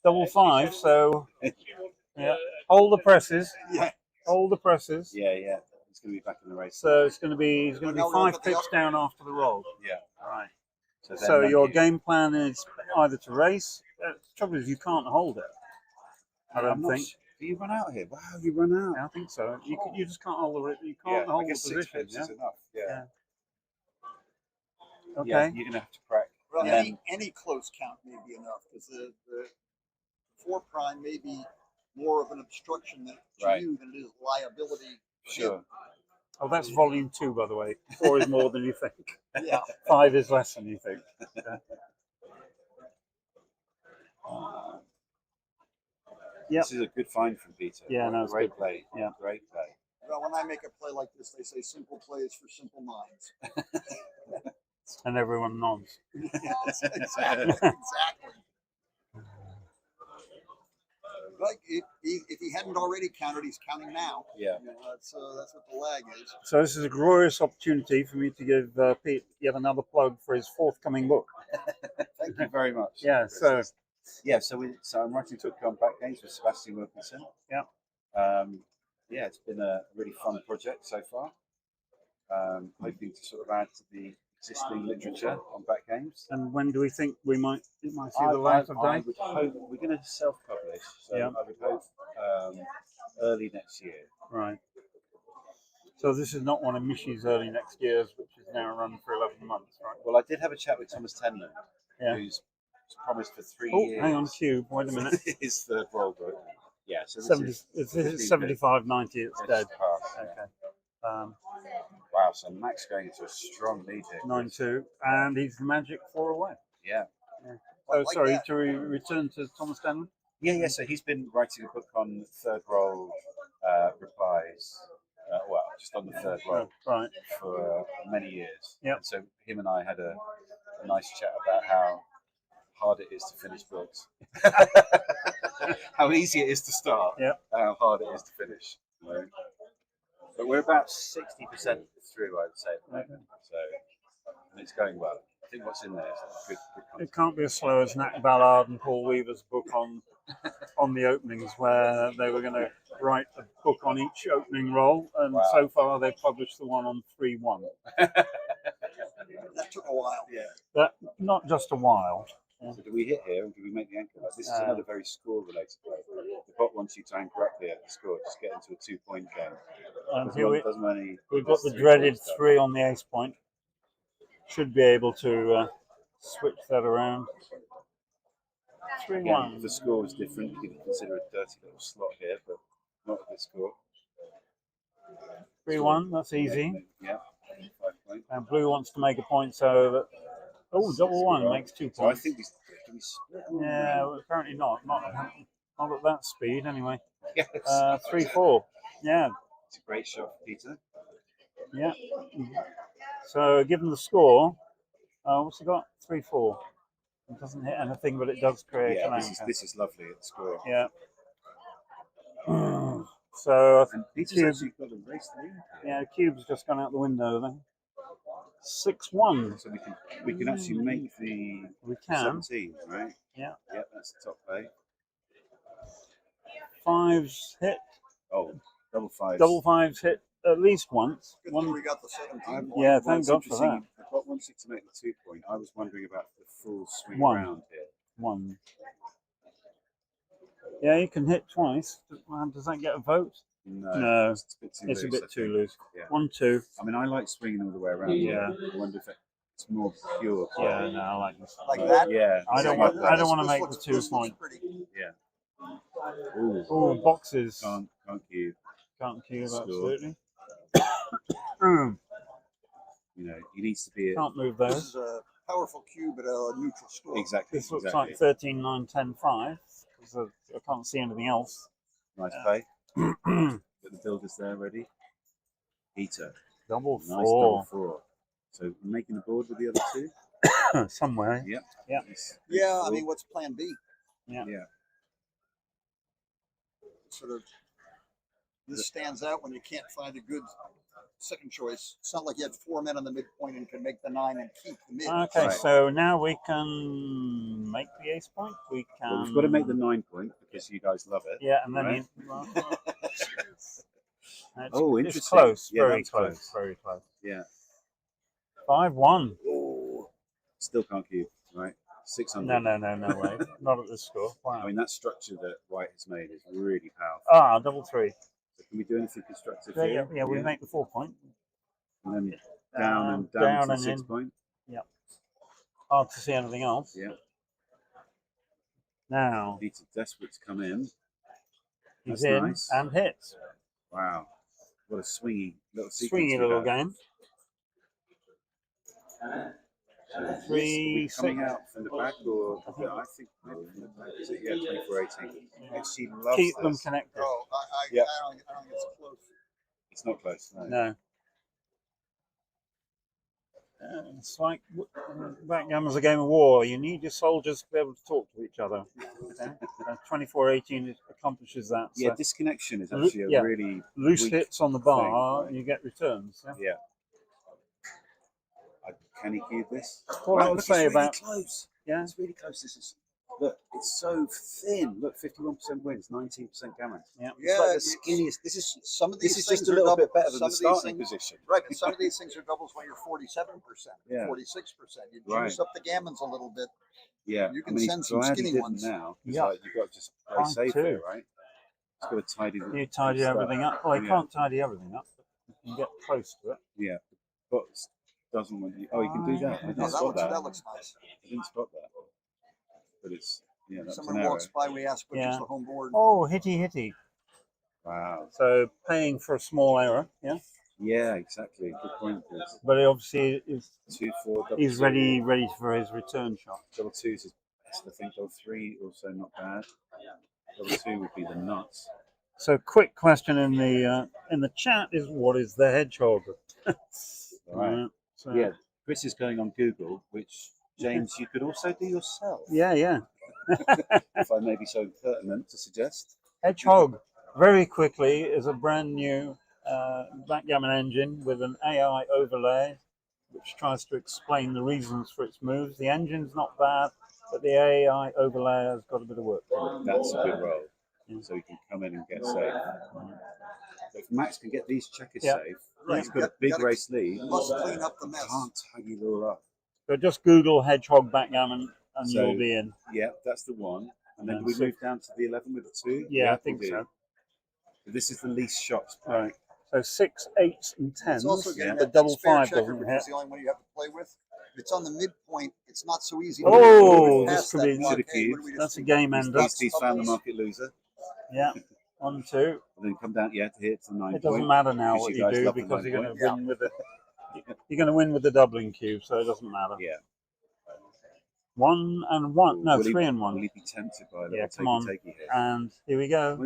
double 5. So yeah, hold the presses. Yeah. Hold the presses. Yeah. He's going to be back in the race. So it's going to be Now we're 5 at the pips up- down after the roll. Yeah. Right. then So no your cube. game plan is either to race. The trouble is you can't hold it. I I'm don't not think. s- Do you run out here? Wow, you run out. I think so. You just can't hold the you Yeah, can't I hold the guess 6 position. pips is enough. Yeah. Okay. Yeah, you're going to have to crack. Well, Yeah. any close count may be enough because the 4 prime may be more of an obstruction to Right. you than it is liability. for Sure. him. Oh, that's volume 2, by the way. 4 is more than you think. Yeah. 5 is less than you think. Yeah. This is a good find from Peter. Yeah, no, it's great good. play. Yeah. Great play. Well, when I make a play like this, they say simple plays for simple minds. And everyone nods. Yes, exactly. Like if he hadn't already counted, he's counting now. Yeah. You know, that's what the lag is. So this is a glorious opportunity for me to give Pete yet another plug for his forthcoming book. Thank you very much. Yeah, Chris. so Yeah, so I'm writing to on back games with Sebastian Wilkinson. Yeah. Yeah, it's been a really fun project so far. Hoping to sort of add to the existing literature on back games. And when do we think it might see the light of I day? would hope we're going to self-publish, so Yeah. I would hope early next year. Right. So this is not one of Mishy's early next year's, which is now run for 11 months, right? Well, I did have a chat with Thomas Tenman, Yeah. who's promised for 3 Oh, years. hang on, Cube. Wait a minute. his third world book. Yeah, so this 70, is this it's is been 75.90. It's good. dead. It's passed, yeah. Okay. Wow, so Max going into a strong lead here. 9-2, and he's the magic 4 away. Yeah. Oh, like sorry. that. To return to Thomas Denman. Yeah. So he's been writing a book on third roll replies. Well, just on the third roll Right. for many years. Yep. And so him and I had a nice chat about how hard it is to finish books. How easy it is to start. Yep. How hard it is to finish. Right? But we're about 60% through, I would say. At the moment. So, and it's going well. I think what's in there is good content. It can't be as slow as Nat Ballard and Paul Weaver's book on the openings, where they were going to write a book on each opening roll, and Wow. so far they've published the one on 3-1. That took a while. Yeah. That not just a while. So do we hit here and do we make the anchor? Like, this is another very score-related play. The bot wants you to anchor up here at the score, just get into a 2-point game. And Doesn't here want- doesn't want any- we've got the three dreaded stuff. 3 on the ace point. Should be able to switch that around. 3-1. If the score was different, you could consider a dirty little slot here, but not with the score. 3-1, that's easy. Yeah. 5 points. And blue wants to make a point, so that. Oh, double one makes 2 points. So I think we split. Yeah, well, apparently not. Not at that speed, anyway. Yes. 3-4. Yeah. It's a great shot, Peter. Yeah. So, given the score, what's he got? 3-4. It doesn't hit anything, but it does create an anchor. This is lovely at the score. Yeah. So, and Peter's actually got a race lead. Yeah, the cube's just gone out the window then. 6-1. So we can actually make the 17, right? Yeah. Yeah, that's the top play. 5s hit. Oh, double 5s. Double 5s hit at least once. Good thing we got the 17. Yeah, thank God for that. I've got 1 6 to make the 2 point. I was wondering about the full swing 1. round here. 1. Yeah, you can hit twice. Does that get a vote? No. It's a bit too loose. Yeah. 1, 2. I mean, I like swinging all the way around. Yeah. I wonder if it's more pure. Yeah, no, I like this. Like that? Yeah. I don't want to make the 2 point. Yeah. Ooh. Oh, boxes. Can't cube. Can't cube, Score. absolutely. You know, he needs to be. Can't move This those. is a powerful cube at a neutral score. Exactly. This looks like 13, 9, 10, 5. Because I can't see anything else. Nice play. Got the builders there ready. Peter. Double 4. Nice double 4. So making the board with the other 2? Somewhere. Yep. Yeah. Yeah, I mean, what's plan B? Yeah. Sort of, this stands out when you can't find a good second choice. It's not like you had 4 men on the midpoint and can make the 9 and keep the mid. Okay, so now we can make the ace point. We can. Well, we've got to make the 9 point because you guys love it. Yeah, and then right? Oh, interesting. It's close, Yeah, very that's close, very close. Yeah. 5-1. Oh, still can't cube, right? 600. No way. Not at this score. Wow. I mean, that structure that White has made is really powerful. Ah, double 3. So can we do anything constructive Yeah, here? we make the 4 point. And then down to the 6 point. Yeah. Hard to see anything else. Yeah. Now. Peter's desperate to come in. He's That's in nice. and hits. Wow. What a swingy little sequence. Swingy little game. 3, 6. Coming out from the back, or I think maybe from the back. Is it? Yeah, 24-18. She loves Keep them this. connected. Oh, I Yeah. don't think it's close. It's not close. No. It's like backgammon's a game of war. You need your soldiers to be able to talk to each other. Okay? 24-18 accomplishes that. Yeah, So disconnection is actually a really loose weak hits on the bar, thing. you get returns. Yeah. Yeah. Can he cube this? What I would look, say it's about really close. Yeah, it's really close. This is look, it's so thin. Look, 51% wins, 19% gammon. Yeah, it's like the skinniest. This is some of these this is things just a are little double, bit better than some the of these starting things, position. Right, but some of these things are doubles when you're 47%, Yeah. 46%. You Right. juice up the gammons a little bit. Yeah, You can I mean, send he's some glad he skinny didn't ones. now. It's Yeah. like you've got to just play Mine safe too. here, right? It's got to tidy. You tidy everything up. Well, you can't tidy everything up. But you can get close to it. Yeah, but doesn't want you. Oh, you can do that. I didn't spot that. That looks nice. I didn't spot that. But it's that's Someone an arrow. walks by, we ask which is Yeah. the home board. Oh, hitty. Wow. So paying for a small error. Yeah. Yeah, exactly. Good point, Chris. But he obviously is. 2-4. Double He's 2. ready for his return shot. Double 2 is his best. I think double 3 also not bad. Double 2 would be the nuts. So, quick question in the chat is, what is the hedgehog? All right. So, Yeah, Chris is going on Google, which James you could also do yourself. Yeah. If I may be so pertinent to suggest. Hedgehog, very quickly, is a brand new backgammon engine with an AI overlay, which tries to explain the reasons for its moves. The engine's not bad, but the AI overlay has got a bit of work to it. That's a good roll. Yeah. So he can come in and get safe. So if Max can get these checkers Yeah. safe, Right, he's got a big race lead. Must clean up the mess. Can't tag it all up. So just Google hedgehog backgammon and So- you'll be in. Yeah, that's the one. And then And do we so- move down to the 11 with the 2? Yeah, I we think do. so. This is the least shots. Right. So 6, 8s, and 10s. It's also getting The that double spare 5 checker doesn't because hit. it's the only one you have to play with. It's on the midpoint. It's not so easy. Oh, to this pass could that be blockade. What do we just that's a do? game ender. He's found the market loser. Yeah, 1-2. And then come down, yeah, to hit the 9 It doesn't point, matter now because what you you guys do love the because 9 you're going point. to win with it. You're going to win with the doubling cube, so it doesn't matter. Yeah. 1 and 1. No, Will he- 3 and 1. Will he be tempted by the Yeah, come on. takey here? And here we go.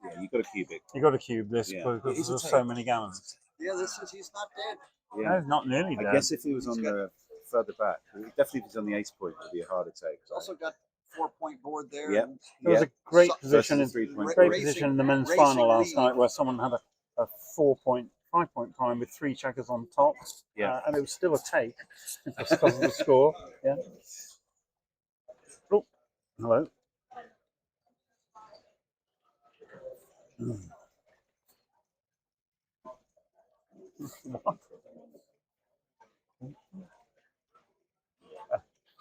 Yeah, you've got to cube it. You got to cube this Yeah. because It is a there's take. so many gammons. Yeah, he's not dead. Yeah. No, not nearly I dead. guess if he was on the further back, definitely if he's on the ace point, it would be a harder take. He's also got 4-point board there. Yeah. and There was a great So- position, Versus the 3-point great board. position in the men's racing final last lead. night where someone had a 5-point time with 3 checkers on top. Yeah. And it was still a take just because of the score. Yeah. Oh, hello. What?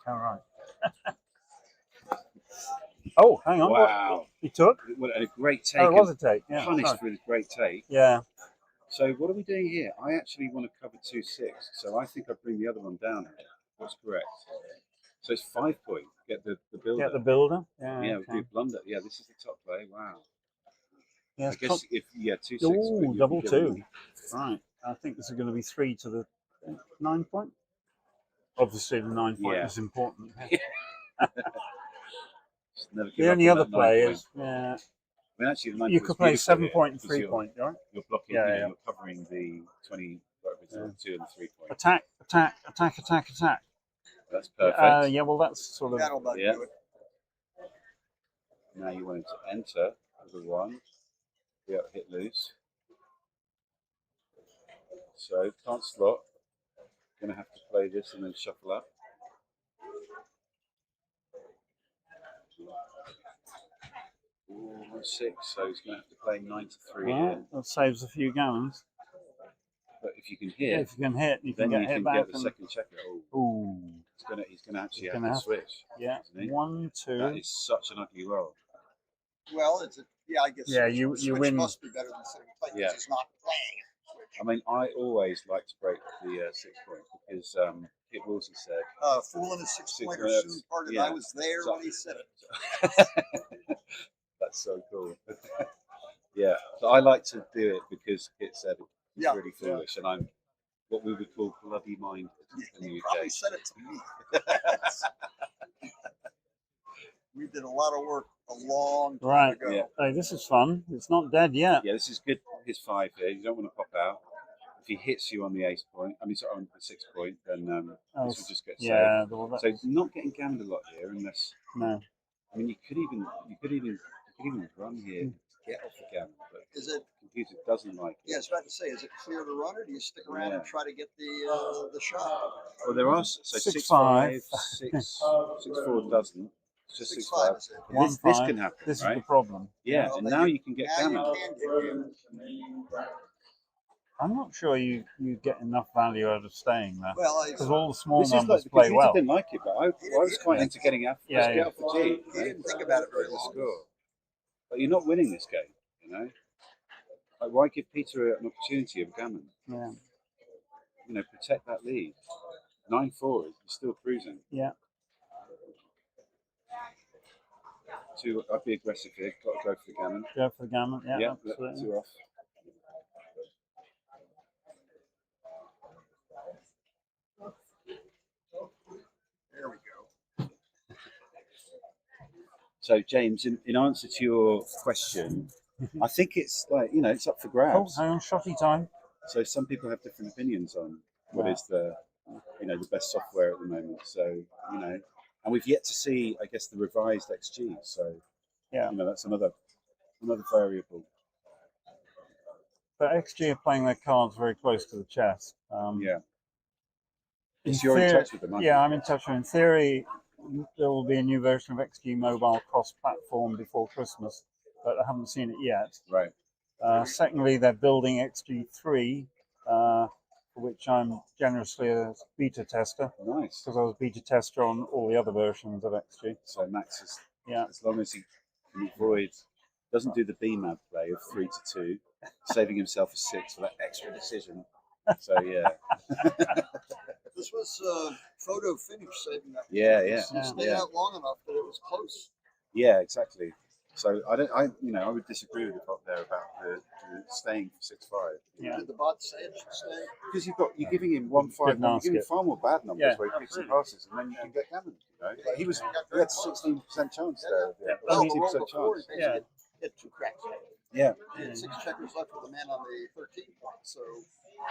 All right. Oh, hang on. Wow. What? He took? What a great take. Oh, it was a take. Yeah. Punished sorry. for his great take. Yeah. So what are we doing here? I actually want to cover 2-6, so I think I'd bring the other one down here. That's correct. So it's 5 point. Get the builder. Get the builder. Yeah. Yeah, okay. we do blunder. Yeah, this is the top play. Wow. Yeah, I guess if 2-6. Ooh, but you double can get 2. them. Right. I think this is going to be 3 to the 9 point. Obviously, the 9 point Yeah. is important. Just never give The up only on other that 9 play point. is, yeah, I mean, actually, the 9 you point's could play beautiful 7 here point and because 3 point, right? You're blocking. Yeah, you know, yeah. You're covering the 20, whatever it is, Yeah. 2 and the 3 point. Attack, attack, attack, attack, attack. That's perfect. Yeah, well, that's sort of. That'll about Yeah. do it. Now you want him to enter as a 1. Yeah, hit loose. So can't slot. Going to have to play this and then shuffle up. Ooh, 6. So he's going to have to play 9 to 3 here. Well, that saves a few gammons. But if you can Yeah, hit, if you can hit, you can then get you hit can back. get the and, second checker. Oh, ooh. he's gonna actually Gonna have to have- switch. Yeah. isn't he? 1, 2. That is such an ugly roll. Well, I guess. Yeah, switch- you switch win. must be better than sitting tight because Yeah. he's not playing. I mean, I always like to break the 6 point because Kit Woolsey said, Fool in a 6-pointer points, soon parted. yeah. I was there So- when he said it. That's so cool. Yeah, so I like to do it because Kit said it's Yeah. really foolish, and I'm what we would call bloody minded in the He UK. probably said it to me. We did a lot of work a long time Right. ago. Yeah. Hey, this is fun. It's not dead yet. Yeah, this is good. His 5 here. You don't want to pop out. If he hits you on the ace point, I mean, sorry, on the 6 point, then Oh, this will just get yeah, saved. So not getting gammed a lot here, unless no. I mean, you could even run here to get off the gammon, but Is it? the computer doesn't like it. Yeah, I was about to say, is it clear to run, or do you stick around Yeah. and try to get the shot? Well, there are so 6-5. 6-4 doesn't. It's just 6-5 6-5. is it? This 1-5. can happen, This is right? the problem. Yeah, Well, and then now you can get now gammon. you can get gammon. I'm not sure you get enough value out of staying there. Well, Because all the small This is like numbers the play computer well. didn't like it, but I was quite into getting out. Yeah, Just yeah. get off the tee. He didn't think about it very The long. score. But you're not winning this game, you know. Like, why give Peter an opportunity of gammon? Yeah. You know, protect that lead. 9-4, you're still cruising. Yeah. I'd be aggressive here. Got to go for the gammon. Go for the gammon. Yeah, Yeah, absolutely. 2 off. There we go. So, James, in answer to your question, I think it's like, you know, it's up for Oh, grabs. hang on, shotty time. So some people have different opinions on what Right. is the, you know, the best software at the moment. So, you know, and we've yet to see, I guess, the revised XG. So, Yeah. you know, that's another variable. But XG are playing their cards very close to the chest. Yeah. In So you're in touch with them, aren't Yeah, you? I'm in touch with them. In theory, there will be a new version of XG Mobile cross-platform before Christmas, but I haven't seen it yet. Right. Secondly, they're building XG3, for which I'm generously a beta tester. Nice. Because I was beta tester on all the other versions of XG. So Max is, Yeah. as long as he can avoid, doesn't do the BMAP play of 3-2, saving himself a 6 for that extra decision. So yeah. This was photo finish saving that. Yeah, You yeah, stay yeah. out long enough that it was close. Yeah, exactly. So I would disagree with the prop there about the staying for 6-5. Yeah. Did the bot say it should stay? Because you're giving him 1-5, you're giving him far more bad numbers Yeah. where he picks and passes, and then you can get gammon. You know, like he had 16% chance there. Well, the 16% roll before, chance. he basically hit 2 cracks. Yeah. He had 6 checkers left with a man on the 13 point, so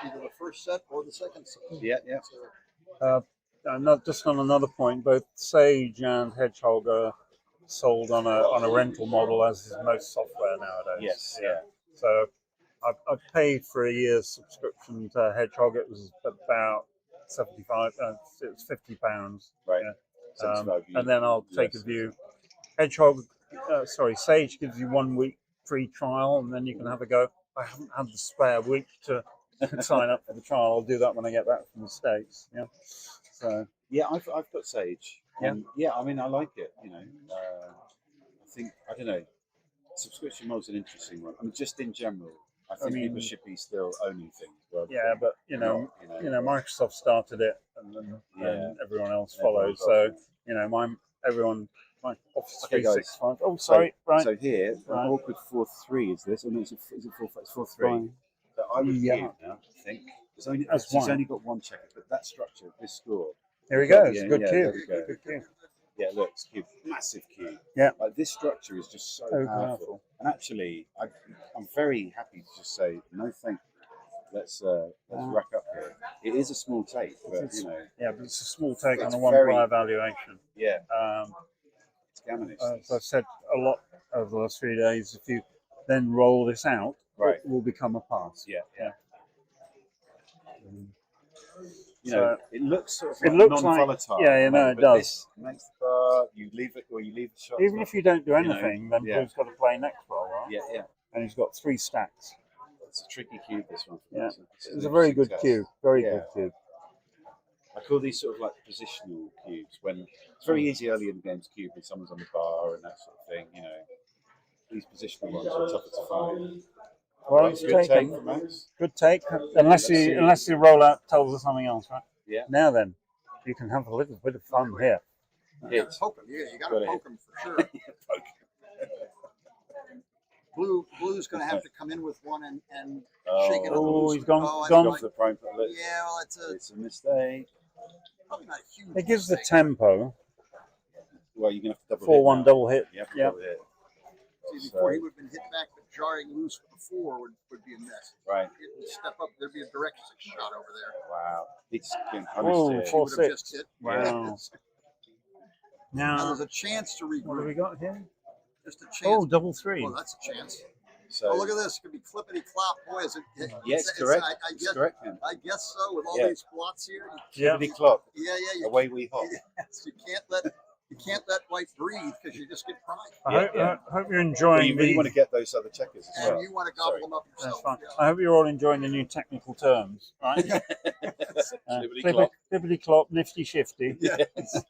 either the first set or the second set. Yeah, yeah. Not just on another point, both Sage and Hedgehog are sold on a rental model, as is most software nowadays. Yes, yeah. So I've paid for a year's subscription to Hedgehog. It was about 75. It was £50. Right. Yeah. And then I'll take a view. Sage gives you 1 week free trial, and then you can have a go. I haven't had the spare week to sign up for the trial. I'll do that when I get back from the States. Yeah. So yeah, I've got Sage. Yeah. Yeah, I mean, I like it. You know, I think I don't know. Subscription model's an interesting one. I mean, just in general, I think people should be still owning things. Yeah, but Microsoft started it, and then everyone else followed. So my Office 365. Oh, sorry. Right. So here, an awkward 4-3 is this? Or no, is it 4-5? It's 4-3. So I would cube now, I think. He's only got 1 checker, but that structure, this score. Here we go. It's Yeah, a good yeah, cube. there we go. Good cube. Yeah, look, it's cube, massive cube. Yeah. Like this structure is just so powerful. And actually, I'm very happy to just say no, thank you. Let's rack up here. It is a small take, but Yeah, but it's a small take on a very- one-prior valuation. Yeah. It's gammonish. As I've said a lot over the last 3 days, if you then roll this out, Right. it will become a pass. Yeah. You So, know, it looks sort of it like looks non-volatile. like, it but does. This makes the bar, you leave it, or you leave the shot. Even if you don't do You know, anything, then yeah. Blue's got to play next roll, right? Yeah, yeah. And he's got 3 stacks. It's a tricky cube, this one. Yeah, It's it's a very good cube. Very good cube. I call these sort of like positional cubes when it's very easy early in the game to cube when someone's on the bar and that sort of thing. You know, these positional ones are tougher to find. Well, Right, good take from Max. Good take. Unless the rollout tells us something else, right? Yeah. Now then, you can have a little bit of fun here. Hit. Poke him, you got to poke him for sure. Blue's going to have to come in with one and shake it up. Oh, he's gone. For the prime. Yeah, well, it's a mistake. Probably not a huge It gives the mistake. tempo. Well, you're going to have to double 4-1 hit. double hit. Yep, Yeah. double hit. See, before he would have been hit back, but jarring loose with the 4 would be a mess. Right. He would step up, there'd be a direct 6 shot over there. Wow. He's getting Oh, punished here. 4-6. Wow. Now, there's a chance to regroup. what do we got here? Just a chance. Oh, double 3. Oh, that's a chance. So, Oh, look at this. It could be clippity clop. Boy, is it. Yes, correct. I It's guess, correct, Ken. I guess so. With all Yeah. these blots here. Yeah. Clippity clop. Yeah. You Away we hop. Yes, you can't let white breathe because you just get primed. I hope you're enjoying But you really the. want to get those other checkers as And well. you want to gobble Sorry. them up That's yourself. fine. I hope you're all enjoying the new technical terms, right? Clippity clop. Clippity clop, nifty shifty. Yes.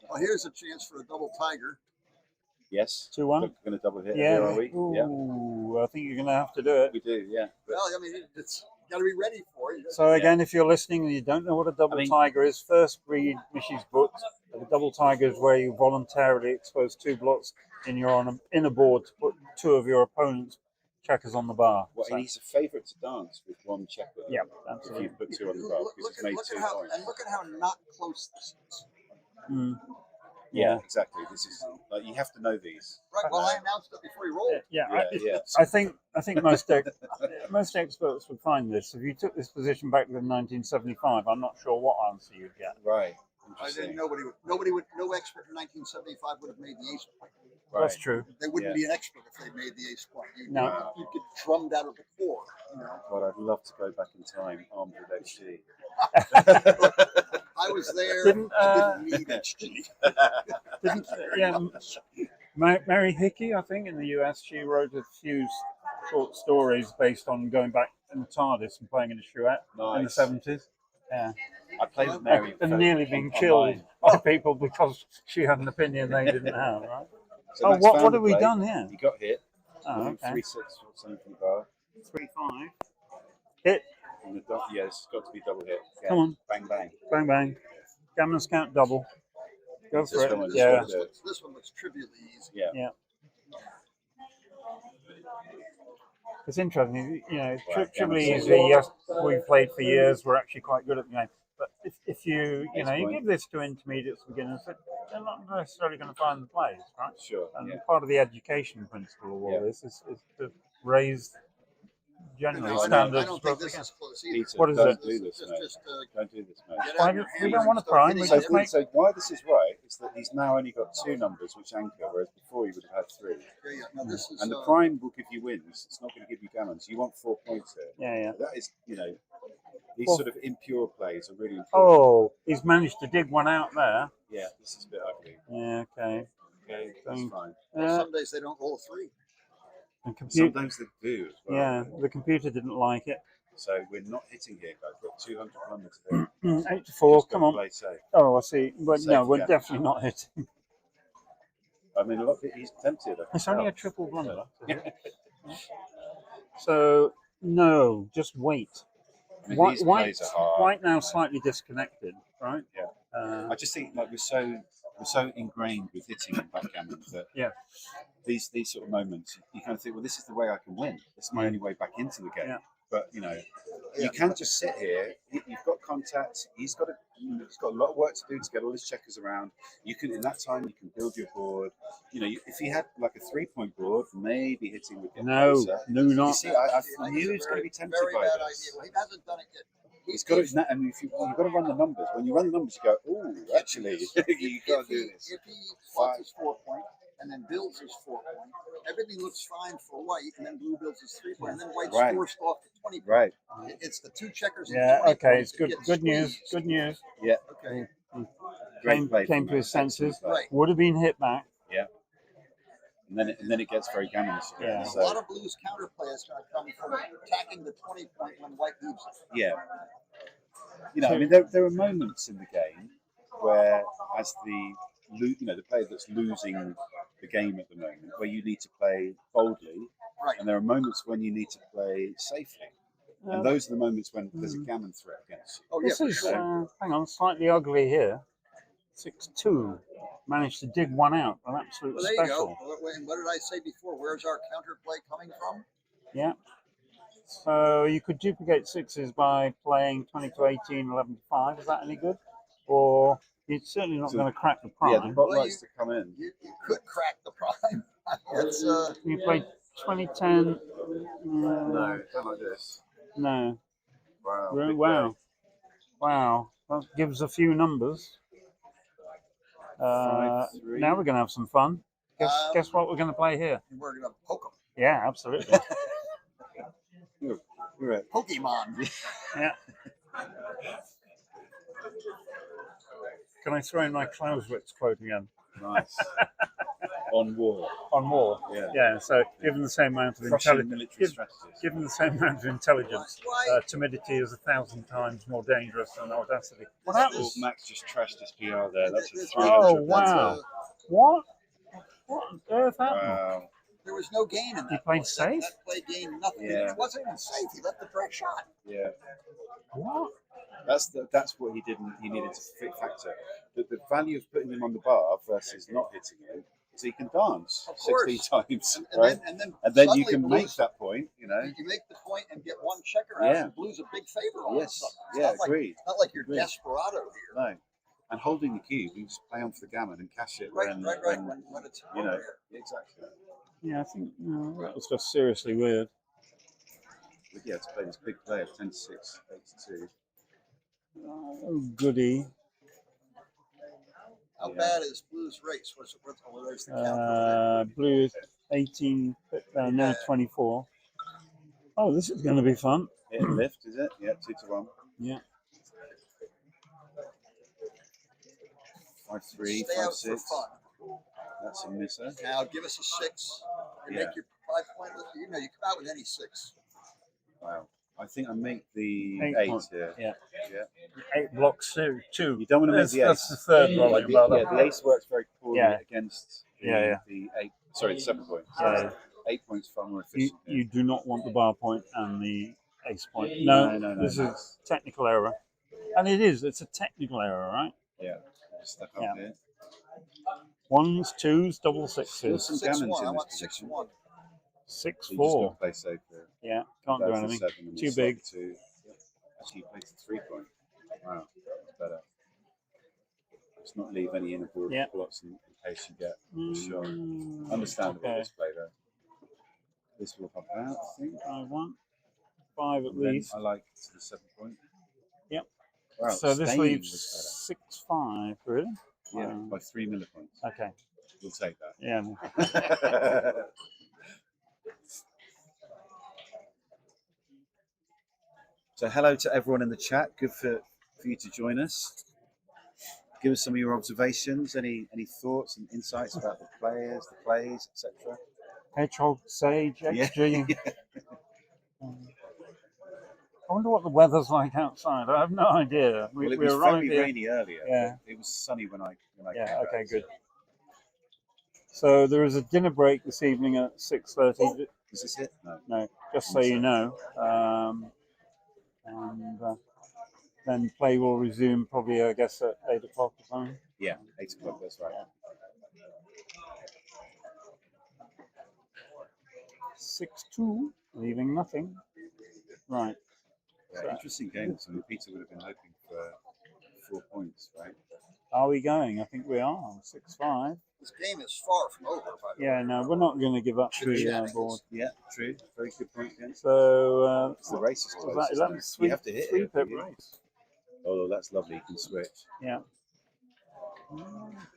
Well, here's a chance for a double tiger. Yes. 2-1. We're going to double hit Yeah. here, are we? Yeah. Ooh, I think you're going to have to do it. We do, yeah. Well, I mean, it's got to be ready for it. So again, if you're listening and you don't know what a double tiger is, first read Mishy's books. The double tiger is where you voluntarily expose 2 blocks in a board to put 2 of your opponent's checkers on the bar. Well, and he's a favourite to dance with 1 checker. Yeah, If absolutely. you put 2 on the bar, because it's made 2 points. And look at how not close this is. Yeah, exactly. This is like you have to know these. Right. Well, I announced it before he rolled. Yeah. I think most experts would find this. If you took this position back in 1975, I'm not sure what answer you'd get. Right. I didn't. No expert in 1975 would have made the ace point. Right. That's true. They wouldn't be an expert if they made the ace point. You get drummed out of the core. You know. God, I'd love to go back in time armed with HG. I was there. Didn't need HG. Mary Hickey, I think, in the US, she wrote a few short stories based on going back in the TARDIS and playing in a Chouette in the 70s. Yeah. I played with Mary. And nearly being killed by people because she had an opinion they didn't have, right? So Max what found have the we play. done here? You got hit. Oh, okay. 3-6 or something from the bar. 3-5. Hit. Yeah, it's got to be double hit. Yeah. Come on. Bang, bang. Bang, bang. Gammon's count double. Go This for it. one, Yeah. This one looks trivially easy. Yeah. Yeah. It's interesting, you know, trivially easy. Yes, we've played for years. We're actually quite good at the game. But if you give this to intermediates, beginners, they're not necessarily going to find the plays, right? Sure. And Yeah. part of the education principle of all this is to raise generally No, standards. I don't think this is close either. Peter, What is don't it? do this, mate. Don't do this, mate. Get out your We hammer don't want and to start prime. hitting We So, just make. so why this is right is that he's now only got 2 numbers which anchor, whereas before he would have had 3. Yeah, no, this is, And the prime will give you wins. It's not going to give you gammons. You want 4 points here. Yeah. That is, you know, these Well- sort of impure plays are really important. Oh, he's managed to dig one out there. Yeah, this is a bit ugly. Yeah. Okay. Okay, that's fine. some days they don't roll 3. And Sometimes they do as well. Yeah, the computer didn't like it. So we're not hitting here, guys. We've got 200 kilometers here. 8 to 4. Just Come gotta on. play safe. Oh, I see. But Safe no, we're again. definitely not hitting. I mean, a lot of it, he's tempted. I can It's only tell. a triple blunder. So no, just wait. I mean, White, these white, plays are hard. white now slightly disconnected, right? Yeah. I just think like we're so ingrained with hitting and backgammon that Yeah. these sort of moments you kind of think, well, this is the way I can win. This is my only way back into the game. Yeah. But you know, you can't just sit here. You've got contacts. He's got a lot of work to do to get all his checkers around. You can in that time you can build your board. You know, if he had like a 3-point board, maybe hitting would get closer. No, You not. see, I knew he was going to be tempted Very by bad this. idea. Well, he hasn't done it yet. He's got to, and if you've got to run the numbers. When you run the numbers, you go, oh, actually, you got to do this. If he wants his 4-point and then builds his 4-point, everything looks fine for white, and then blue builds his 3-point, and then white's Right. forced off to 20. Right. It's the 2 checkers. and Yeah. 20 Okay. It's points that good. get Good news. squeezed. Good news. Yeah. Okay. Great play Came from to his him. senses. Right. Would have been hit back. Yeah. And then it gets very gammonous again. Yeah. A So, lot of blues counterplay is going to come from attacking the 20-point when white leaves it. yeah. You know, I mean, there are moments in the game where, as the player that's losing the game at the moment, where you need to play boldly, Right. and there are moments when you need to play safely, and those are the moments when there's a gammon threat against you. Oh, yeah, This for is sure. hang on, slightly ugly here. 6-2. Managed to dig one out. An absolute Well, there you special. go. What did I say before? Where's our counterplay coming from? Yeah. So you could duplicate 6s by playing 20 to 18, 11 to 5. Is that any good? Or it's certainly not So- going to crack the prime. Yeah, the bot Well, likes to come in. You could crack the prime. It's You play 2010. No, not like this. No. Wow. Wow. big Wow. play. Wow. That gives a few numbers. 5-3. Now we're going to have some fun. Guess what we're going to play here? we're going to poke them. Yeah, absolutely. You're right. Pokemon. Yeah. Can I throw in my Clausewitz quote again? Nice. On war. On war. Yeah. Yeah. So, given the same amount of Russian intelligence, military strategist. given the same amount of intelligence, timidity is 1,000 times more dangerous than audacity. Well, that Oh, was. Max just trashed his PR there. That's a Oh 300. wow! What? What on earth happened? Wow. There was no gain in that. He played point. safe? That play gained nothing. Yeah. It wasn't even safe. He left the direct shot. Yeah. What? That's what he didn't. He needed to factor. The value of putting him on the bar versus not hitting him is he can dance Of course. 16 times, And right? then And then you suddenly can make blues- that point. You know. You make the point and get one checker out, Yeah. and blues a big favor all of a Yes. sudden. It's Yeah. not like, Agreed. not like you're Agreed. desperado here. No. And holding the cube, you just play on for the gammon and cash it Right, when, right. When it's you know, there. exactly. Yeah, I think that was just seriously weird. But yeah, to play this big play of 10-6, 8-2. Oh, goody. How bad is blues race? Where's the counter? Blue is 18, no 24. Oh, this is going to be fun. Hit and lift, is it? Yeah, 2-1. Yeah. 5-3, Stay out for 5-6. fun. That's a misser. Now give us a 6 and Yeah. make your 5-point. You know, you come out with any 6. Wow. I think I make the 8 8 here. Yeah. Yeah. 8 blocks, 2. You don't want to make That's, the ace. that's the third Like volume, the, brother. yeah, the ace works very poorly Yeah. against the, Yeah. the 8. Sorry, the 7 points. Yeah. 8 points far more You, efficient. you do not want the bar point and the ace point. No, no, this Max. is technical error. And it is, it's a technical error, right? Yeah. Stuck up Yeah. here. Ones, twos, double Still sixes. some 6-1. gammons I in this want position. 6-1. So you just got 6-4. to play safe here. Yeah, can't do That's the anything. 7 and Too the slot big. 2. Actually, you played the 3-point. Wow, that's better. Let's not leave any inner board blocks in case you get a shot. Understandable okay. display though. This will pop out, I think. 5-1. 5 at And then least. I like to the 7-point. Yep. Wow, So this staying leaves 6-5, really? Yeah, by 3 millipoints. Okay. We'll take that. Yeah. So hello to everyone in the chat. Good for you to join us. Give us some of your observations, any thoughts and insights about the players, the plays, etc. Hedgehog, Sage, XG. Yeah. I wonder what the weather's like outside. I have no idea. Well, it we was arrived very here. rainy earlier. Yeah. It was sunny when I came Yeah. Okay. back, Good. So there is a dinner break this evening at 6:30. Is this it? No. No. Just so you know. And then play will resume probably, I guess, at 8 o'clock or something. Yeah, 8 o'clock. That's right. 6-2, leaving nothing. Right. Yeah, So, interesting game. So Peter would have been hoping for 4 points, right? are we going? I think we are. 6-5. This game is far from over, by the way. Yeah, no, we're not going to give up the board. Yeah, true. Very good point again. So, It's the race is was close, that isn't 11? it? You have to hit Three it. pip Yeah. race. Oh, that's lovely. You can switch. Yeah.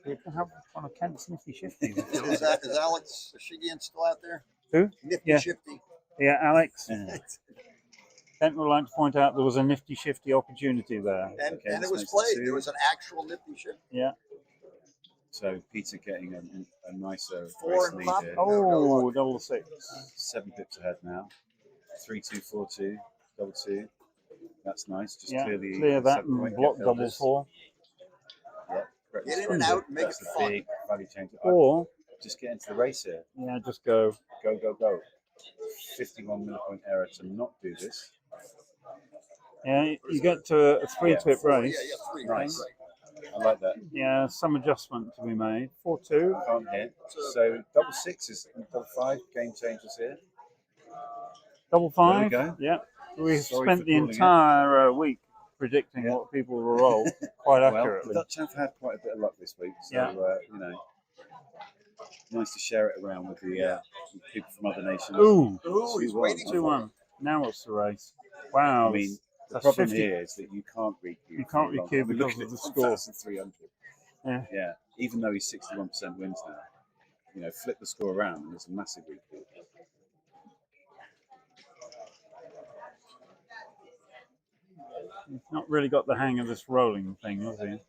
We can have one of Kent's nifty shifties. Is Alex Shigian still out there? Who? Nifty Yeah. Shifty. Yeah, Alex. Kent would like to point out there was a nifty shifty opportunity there. And it was played. There was an actual Nifty Shifty. Yeah. So Peter getting a nicer 4 race and lead pop. here. Oh, double 6. 7 pips ahead now. 3-2, 4-2, double 2. That's nice. Just Yeah, clear that 7 point, and block get double Elvis. 4. Yeah, correct. Get in and out and make That's it a fun. big value change. Or, Just get into the race here. yeah, just go. Go, go, go. 51 millipoint error to not do this. Yeah, you get to a 3-pip race. Yeah, 3. Nice. Right. I like that. Yeah, some adjustment to be made. 4-2. Can't hit. So double 6 is double 5. Game changers here. Double 5. There we go. Yeah. We Sorry spent for the calling it. entire week predicting what people will roll quite Well, accurately. the Dutch have had quite a bit of luck this week, so Yeah. you know, nice to share it around with the with people from other nations. Ooh. He's waiting. 2-1. Now what's the race? Wow. I mean, the that's problem 50. here is that you can't recoup. You can't for long. recoup I mean, because look of at the it, score. 1,300. Yeah. Yeah, even though he's 61% wins now, you know, flip the score around and it's a massive recoup. He's not really got the hang of this rolling thing, has he?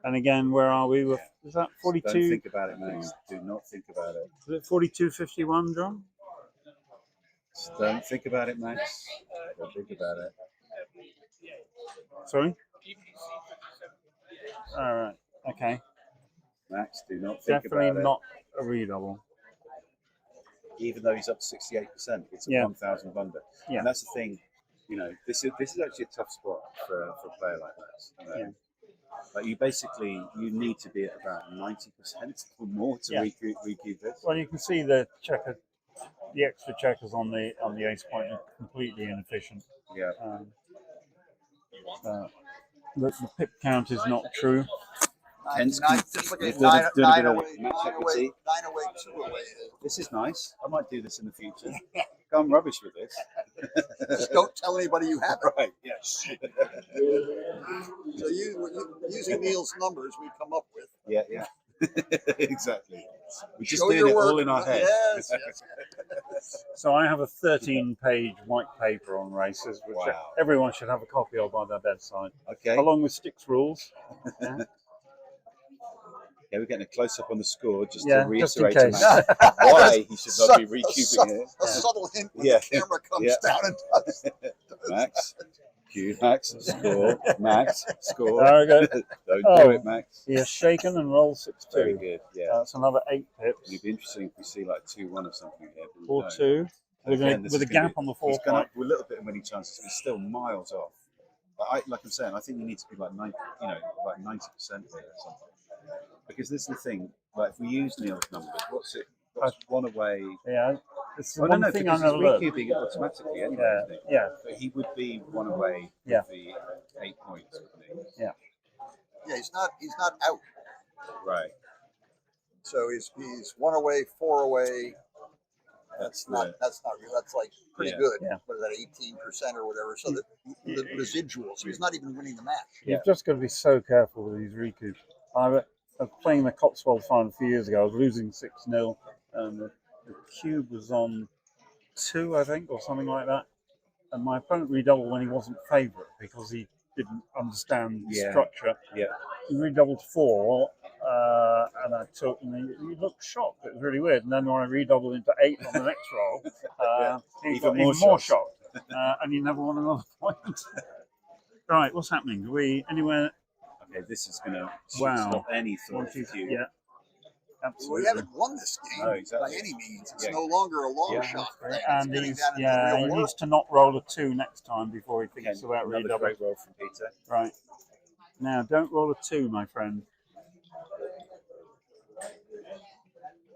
And again, where are we? Is that 42? Don't think about it, Max. Do not think about it. Is it 42.51, John? Just don't think about it, Max. Don't think about it. Sorry? All right. Okay. Max, do not think Definitely about it. not a redouble. Even though he's up to 68%, it's a Yeah. 1,000 of under. Yeah. And that's the thing, you know, this is actually a tough spot for a player like that. You know? Yeah. Like you need to be at about 90% or more to recoup this. Well, you can see the checker, the extra checkers on the ace point are completely inefficient. Yeah. The pip count is not true. Hence, Just look doing at a bit 9 of away, match 9 equity. away, 9 away, 2 away. This is nice. I might do this in the future. I'm rubbish with this. Just don't tell anybody you have it. Right, yes. So using Neil's numbers we come up with. Yeah, yeah. Exactly. We're just Show doing your it work. all in our head. Yes, yes. So I have a 13-page white paper on races, which Wow. everyone should have a copy of by their bedside, Okay. along with Sticks rules. Yeah. Yeah, we're getting a close-up on the score just Yeah, to just in reiterate to case. Max why he should not be A recouping it. subtle hint when Yeah. the camera comes Yeah. down and does. Max, cue Max, score, Max, score. There we go. Don't do it, Max. He has shaken and rolled 6-2. Very good, yeah. That's another 8 pips. It'd be interesting if we see like 2-1 or something here. But we 4-2. Again, a this is gap gonna on the He's fourth gone point. up with a little bit in winning chances, but he's still miles off. But like I'm saying, I think you need to be like 90, like 90% here or something. Because this is the thing. Like if we use Neil's numbers, what's one away? Yeah, it's the I don't one know thing I because never he's learned. recubing automatically anyway, Yeah, isn't he? yeah. But he would be one away Yeah. with the 8 points, wouldn't he? Yeah. Yeah, he's not out. Right. So he's 1 away, 4 away. That's not real. That's like pretty good. Yeah. What is that, 18% or whatever? So the residual. So he's not even winning the match. You've just got to be so careful with these recoups. I was playing the Cotswold final a few years ago. I was losing 6-0, and the cube was on 2, I think, or something like that. And my opponent redoubled when he wasn't favourite because he didn't understand the structure. Yeah. He redoubled 4, and I took, and he looked shocked. It was really weird. And then when I redoubled into 8 on the next roll, he got even more shocked. And he never won another point. Right, what's happening? Do we anywhere? Okay, this is going to Wow. stop any thought of you. Yeah, absolutely. We haven't won this game by any means. It's no longer a long shot. And he needs to not roll a 2 next time before he thinks about Another redoubling. great roll from Peter. Right. Now, don't roll a 2, my friend.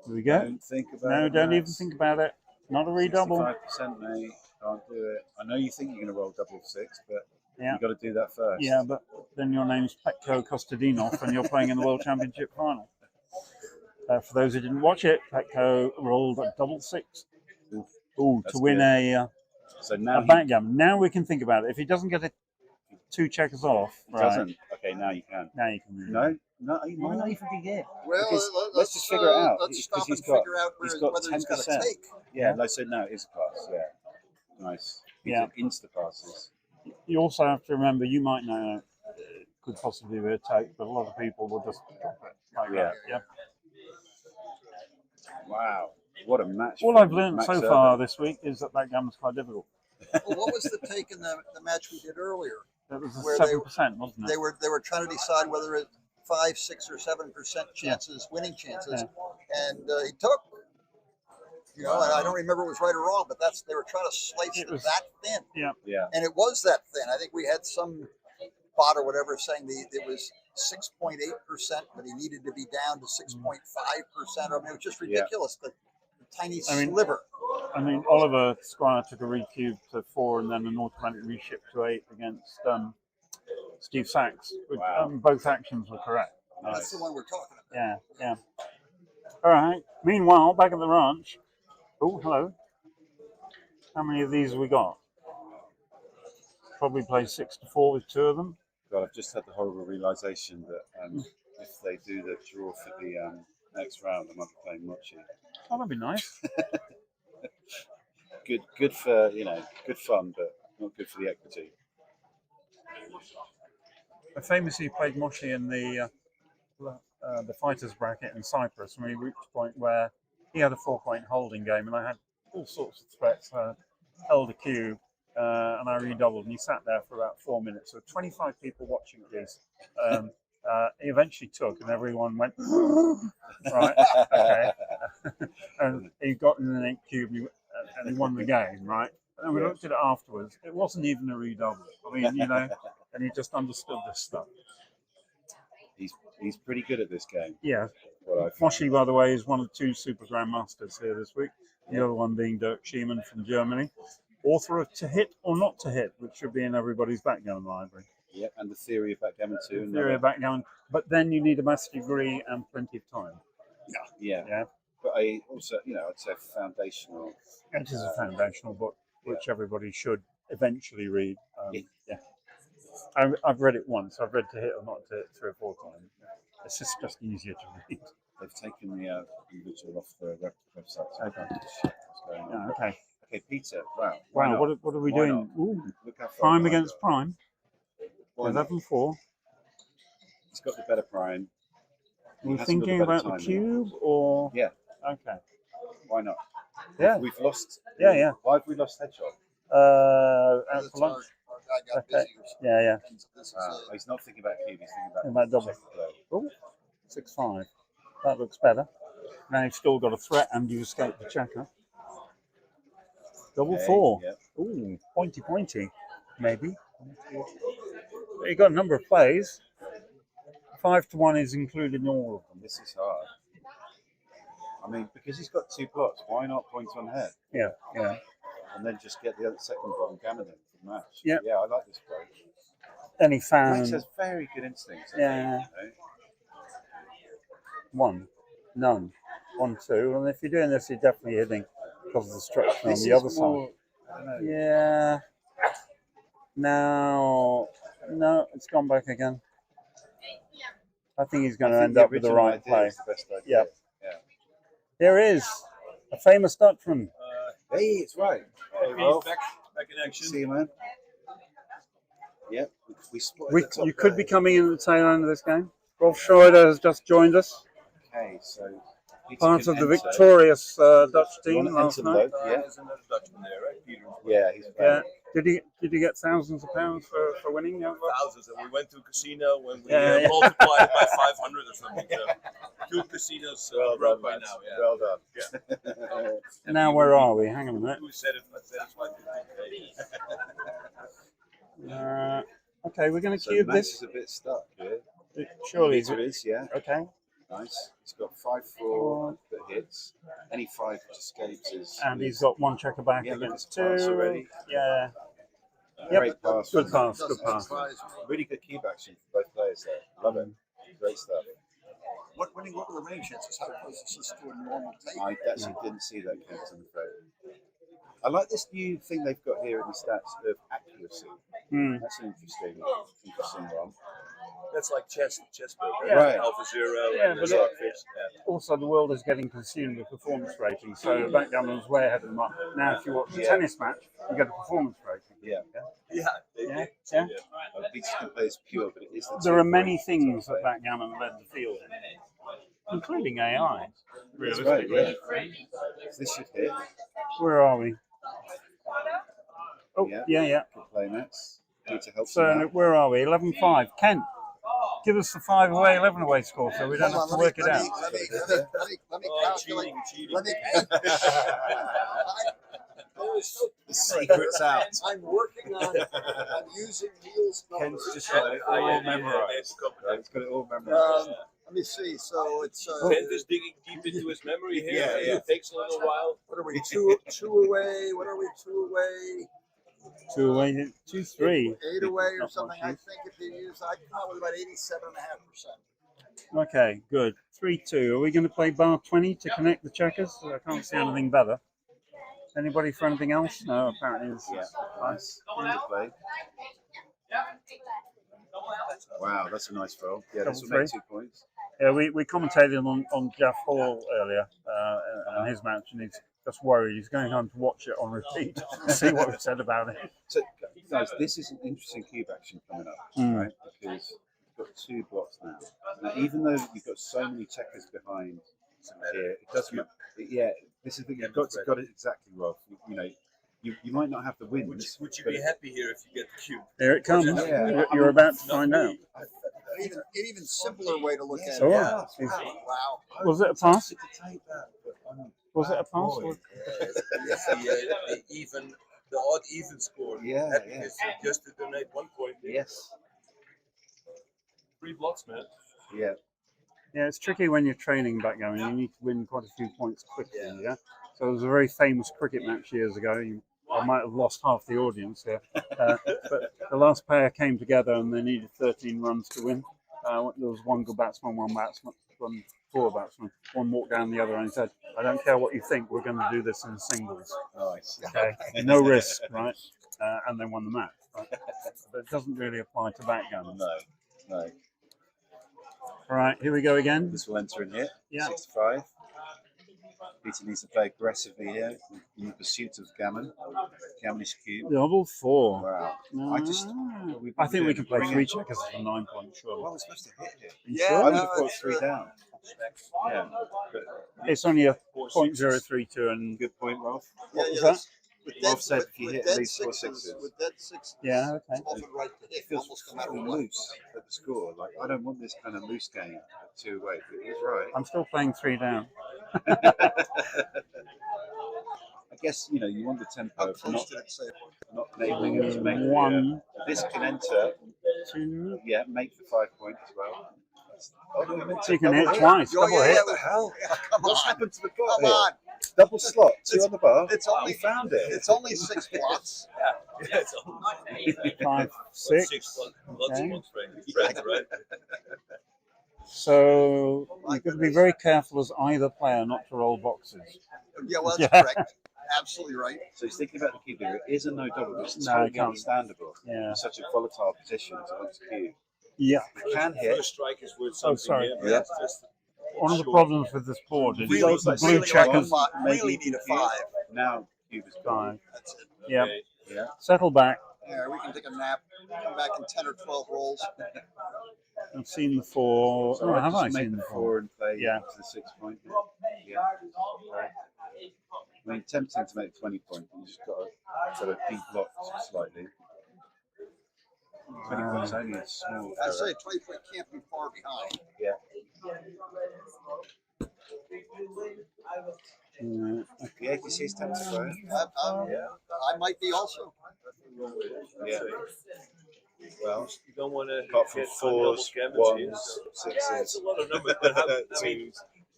Here we go. Don't think about No, it. don't even think about it. Not a redouble. 65%, mate. Can't do it. I know you think you're going to roll double 6, but Yeah. you've got to do that first. Yeah, but then your name's Petko Kostadinov and you're playing in the World Championship final. For those who didn't watch it, Petko rolled a double 6. Ooh, to win a backgammon. Now we can think about it. If he doesn't get 2 checkers off, He doesn't. Okay, now you can. Now you can. No, why not even begin? Well, let's just figure it out. Let's stop and He's got, figure out he's got whether he's got a 10%. take. Yeah, like I said, no, it is a pass. Yeah, nice. Yeah. Insta passes. You also have to remember, you might know it could possibly be a take, but a lot of people will just drop it like that. Yeah. Wow, what a match! All I've learned so far this week is that backgammon's quite difficult. Well, what was the take in the match we did earlier? That was where 7%, wasn't it? They were trying to decide whether it 5, 6, or 7% chances, winning chances, and he took. And I don't remember if it was right or wrong, but they were trying to slice it that thin. Yeah. Yeah. And it was that thin. I think we had some bot or whatever saying it was 6.8%, but he needed to be down to 6.5%. I mean, it was just ridiculous. The tiny sliver. I mean, Oliver Squire took a recube to 4 and then an automatic reship to 8 against Steve Sachs. Which, both actions were correct. That's the one we're talking about. Yeah. All right. Meanwhile, back at the ranch. Oh, hello. How many of these have we got? Probably play 6-4 with 2 of them. God, I've just had the horrible realization that if they do the draw for the next round, I might be playing Mochi. Oh, that'd be nice. Good for good fun, but not good for the equity. I famously played Mochi in the fighters bracket in Cyprus, and we reached a point where he had a 4-point holding game, and I had all sorts of threats. I held a cube, and I redoubled, and he sat there for about 4 minutes. So 25 people watching at least. He eventually took, and everyone went, right, okay. And he got in an 8 cube, and he won the game, right? And then we looked at it afterwards. It wasn't even a redouble. I mean, and he just understood this stuff. He's pretty good at this game. Yeah. Moshi, by the way, is one of 2 Super Grandmasters here this week. The other one being Dirk Schiemann from Germany. Author of To Hit or Not to Hit, which should be in everybody's backgammon library. Yep, and the theory of backgammon too. The theory of backgammon. But then you need a master degree and plenty of time. Yeah. But I also, I'd say foundational. It is a foundational book, which everybody should eventually read. I've read it once. I've read To Hit or Not to Hit 3 or 4 times. It's just easier to read. They've taken the individual off the website. So Okay. Okay, Peter. Wow. What are we doing? Ooh, Look how far Prime behind against Prime. 11-4. He's got the better Prime. We're thinking about the cube, or okay. Why not? Yeah. We've lost. Yeah. Why have we lost Hedgehog? Out for lunch. Okay. Yeah. He's not thinking about cube. He's thinking about double. Oh, 6-5. That looks better. Now you've still got a threat, and you escaped the checker. Double Okay, four. yeah. Ooh, pointy, maybe. You got a number of plays. 5-1 is included in all of them. This is hard. I mean, because he's got 2 blocks, why not point on head? Yeah. And then just get the other second block and gammon him for the match. Yeah. Yeah, I like this approach. Any fan. Max has very good instincts. Yeah. One. None. 1, 2. And if you're doing this, you're definitely hitting because of the structure on the other side. I don't know. Yeah. Now, no, it's gone back again. I think he's going to end up with the right play. The best idea. Yep. Yeah. There is a famous Dutchman. Hey, it's right. Hey, Rolf. Back in action. See you, man. Yep. We spotted the top You could there. be coming in at the tail end of this game. Rolf Schroeder has just joined us. Okay, so Part of the victorious Dutch You team wanna last enter night. Lowe? Yeah. There's another Dutchman there, right? Peter. Yeah, he's Yeah. Did he get thousands of pounds for winning? Thousands, and we went to a casino when we Yeah. multiplied it by 500 or something. So 2 casinos broke by now. Yeah. Well done. Yeah. Now where are we? Hang on a minute. Who said it? I said it's Okay, we're going to So cube Max this. is a bit stuck here. Surely. Peter is, yeah. Okay. Nice. He's got 5-4 that hits. Any 5 that escapes is. And he's got 1 checker back Yeah, look at against his pass 2. already. Yeah. Yep. Great pass. Good pass. Good pass. Really good cube action for both players there. Love it. Great stuff. What were the rain chances? How close is this to a normal tape? I actually didn't see that count, I'm afraid. I like this new thing they've got here in the stats of accuracy. That's an interesting one. That's like chess board, right? Yeah. Right. Alpha Zero. Yeah, and but Stockfish. Yeah. also the world is getting consumed with performance ratings, so Backgammon's way ahead of the mark. Now, if you watch a tennis match, you get a performance rating. Yeah. Yeah. Yeah. Beats can play is pure, but it is the There are two many points. things that Backgammon led the field in, including AI. That's right, yeah. This should hit. Where are we? Oh, yeah. Good play, Max. Need to help him So out. where are we? 11-5. Kent, give us the 5 away, 11 away score, so we don't have to work it out. Let me calculate. Let me. The secret's out. I'm working on. I'm using Neil's numbers. Ken's just got it all memorized. He's got it all memorized. Let me see. So it's. Kent is digging deep into his memory here. Yeah. It takes a little while. What are we? Two away. What are we? 2 away. 2 away, 2-3. 8 away or something. I think if you use, I come out with about 87.5%. Okay, good. 3-2. Are we going to play bar 20 to connect the checkers? I can't see anything better. Anybody for anything else? No, apparently it's Nice. Good play. Wow, that's a nice roll. Yeah, this will make 2 points. Yeah, we commentated on Jeff Hall earlier and his match, and he's just worried. He's going home to watch it on repeat to see what we said about it. So, guys, this is an interesting cube action coming up, right? Because you've got 2 blocks now. Now, even though you've got so many checkers behind here, it doesn't matter. Yeah, this is the you've got it exactly, Rolf. You know, you might not have the wins. Would you be happy here if you get the cube? Here it comes. Yeah. You're about to find out. An even simpler way to look at it. Oh, Wow. Was it a pass? To take that, but Was it a pass? The odd even score. Yeah, Happy yeah. is just to donate 1 point. Yes. 3 blocks, man. Yeah. Yeah, it's tricky when you're training backgammon. You need to win quite a few points quickly. Yeah. So there was a very famous cricket match years ago. I might have lost half the audience here, but the last pair came together and they needed 13 runs to win. There was 1 good batsman, 1 poor batsman. One walked down the other and said, "I don't care what you think. We're going to do this in singles. Nice. Okay, no risk, right?" And they won the match. Right? But it doesn't really apply to backgammon. No. All right, here we go again. This will enter in here. Yeah. 65. Peter needs to play aggressively here in pursuit of gammon. Gammonish cube. Double 4. Wow. I think we can play 3 checkers for 9 points, surely. Well, we're supposed to hit here. Yeah, I would have put 3 down. Yeah. But It's only a .032 and good point, Rolf. What was that? Rolf said if you hit at least 4 sixes. With dead sixes, Yeah, okay. it's often right to hit It feels almost no matter very what. loose at the score. Like, I don't want this kind of loose game at 2 away. But it was right. I'm still playing 3 down. I I guess you know you want the tempo How of close did it say? not enabling it to make the, One, this can enter. two. Yeah, make the 5 point as well. Oh no, we meant to You can double hit twice. Oh, Double yeah, hit. yeah, What the hell? Come What's on. happened to the bar Come here? on. Double slot, two on the bar. It's only We found it. It's only 6 plots. Yeah, it's all 5, 6. Lots Okay. of friends, right? So you've got to be very careful as either player not to roll boxes. Yeah, well, that's correct. Absolutely right. So he's thinking about the cube here. It is a no double, but it's No, totally it can't. understandable. Yeah. In such a volatile position to want to cube. Yeah. It can hit. First strike is worth Oh, something. sorry. Yeah. One of the problems with this board is Really, the blue really checkers. like a maybe really need a cube. 5. Now cube is gone. 5. That's it. Yeah. Okay. Yeah. Settle back. Yeah, we can take a nap, come back in 10 or 12 rolls. I've seen the 4. So Oh, I have just I make seen the the 4 4? and play Yeah. to the 6 point. Yeah. I mean, tempting to make 20 point, but you just got to sort of de-block slightly. 20 points only a small. I say 20 point can't be far behind. Yeah. The ATC is tempted by it. I might be also. Yeah. Well, You don't want to apart from get 4s, double gammons, 1s, yeah, it's 6s. a lot of numbers. But I mean,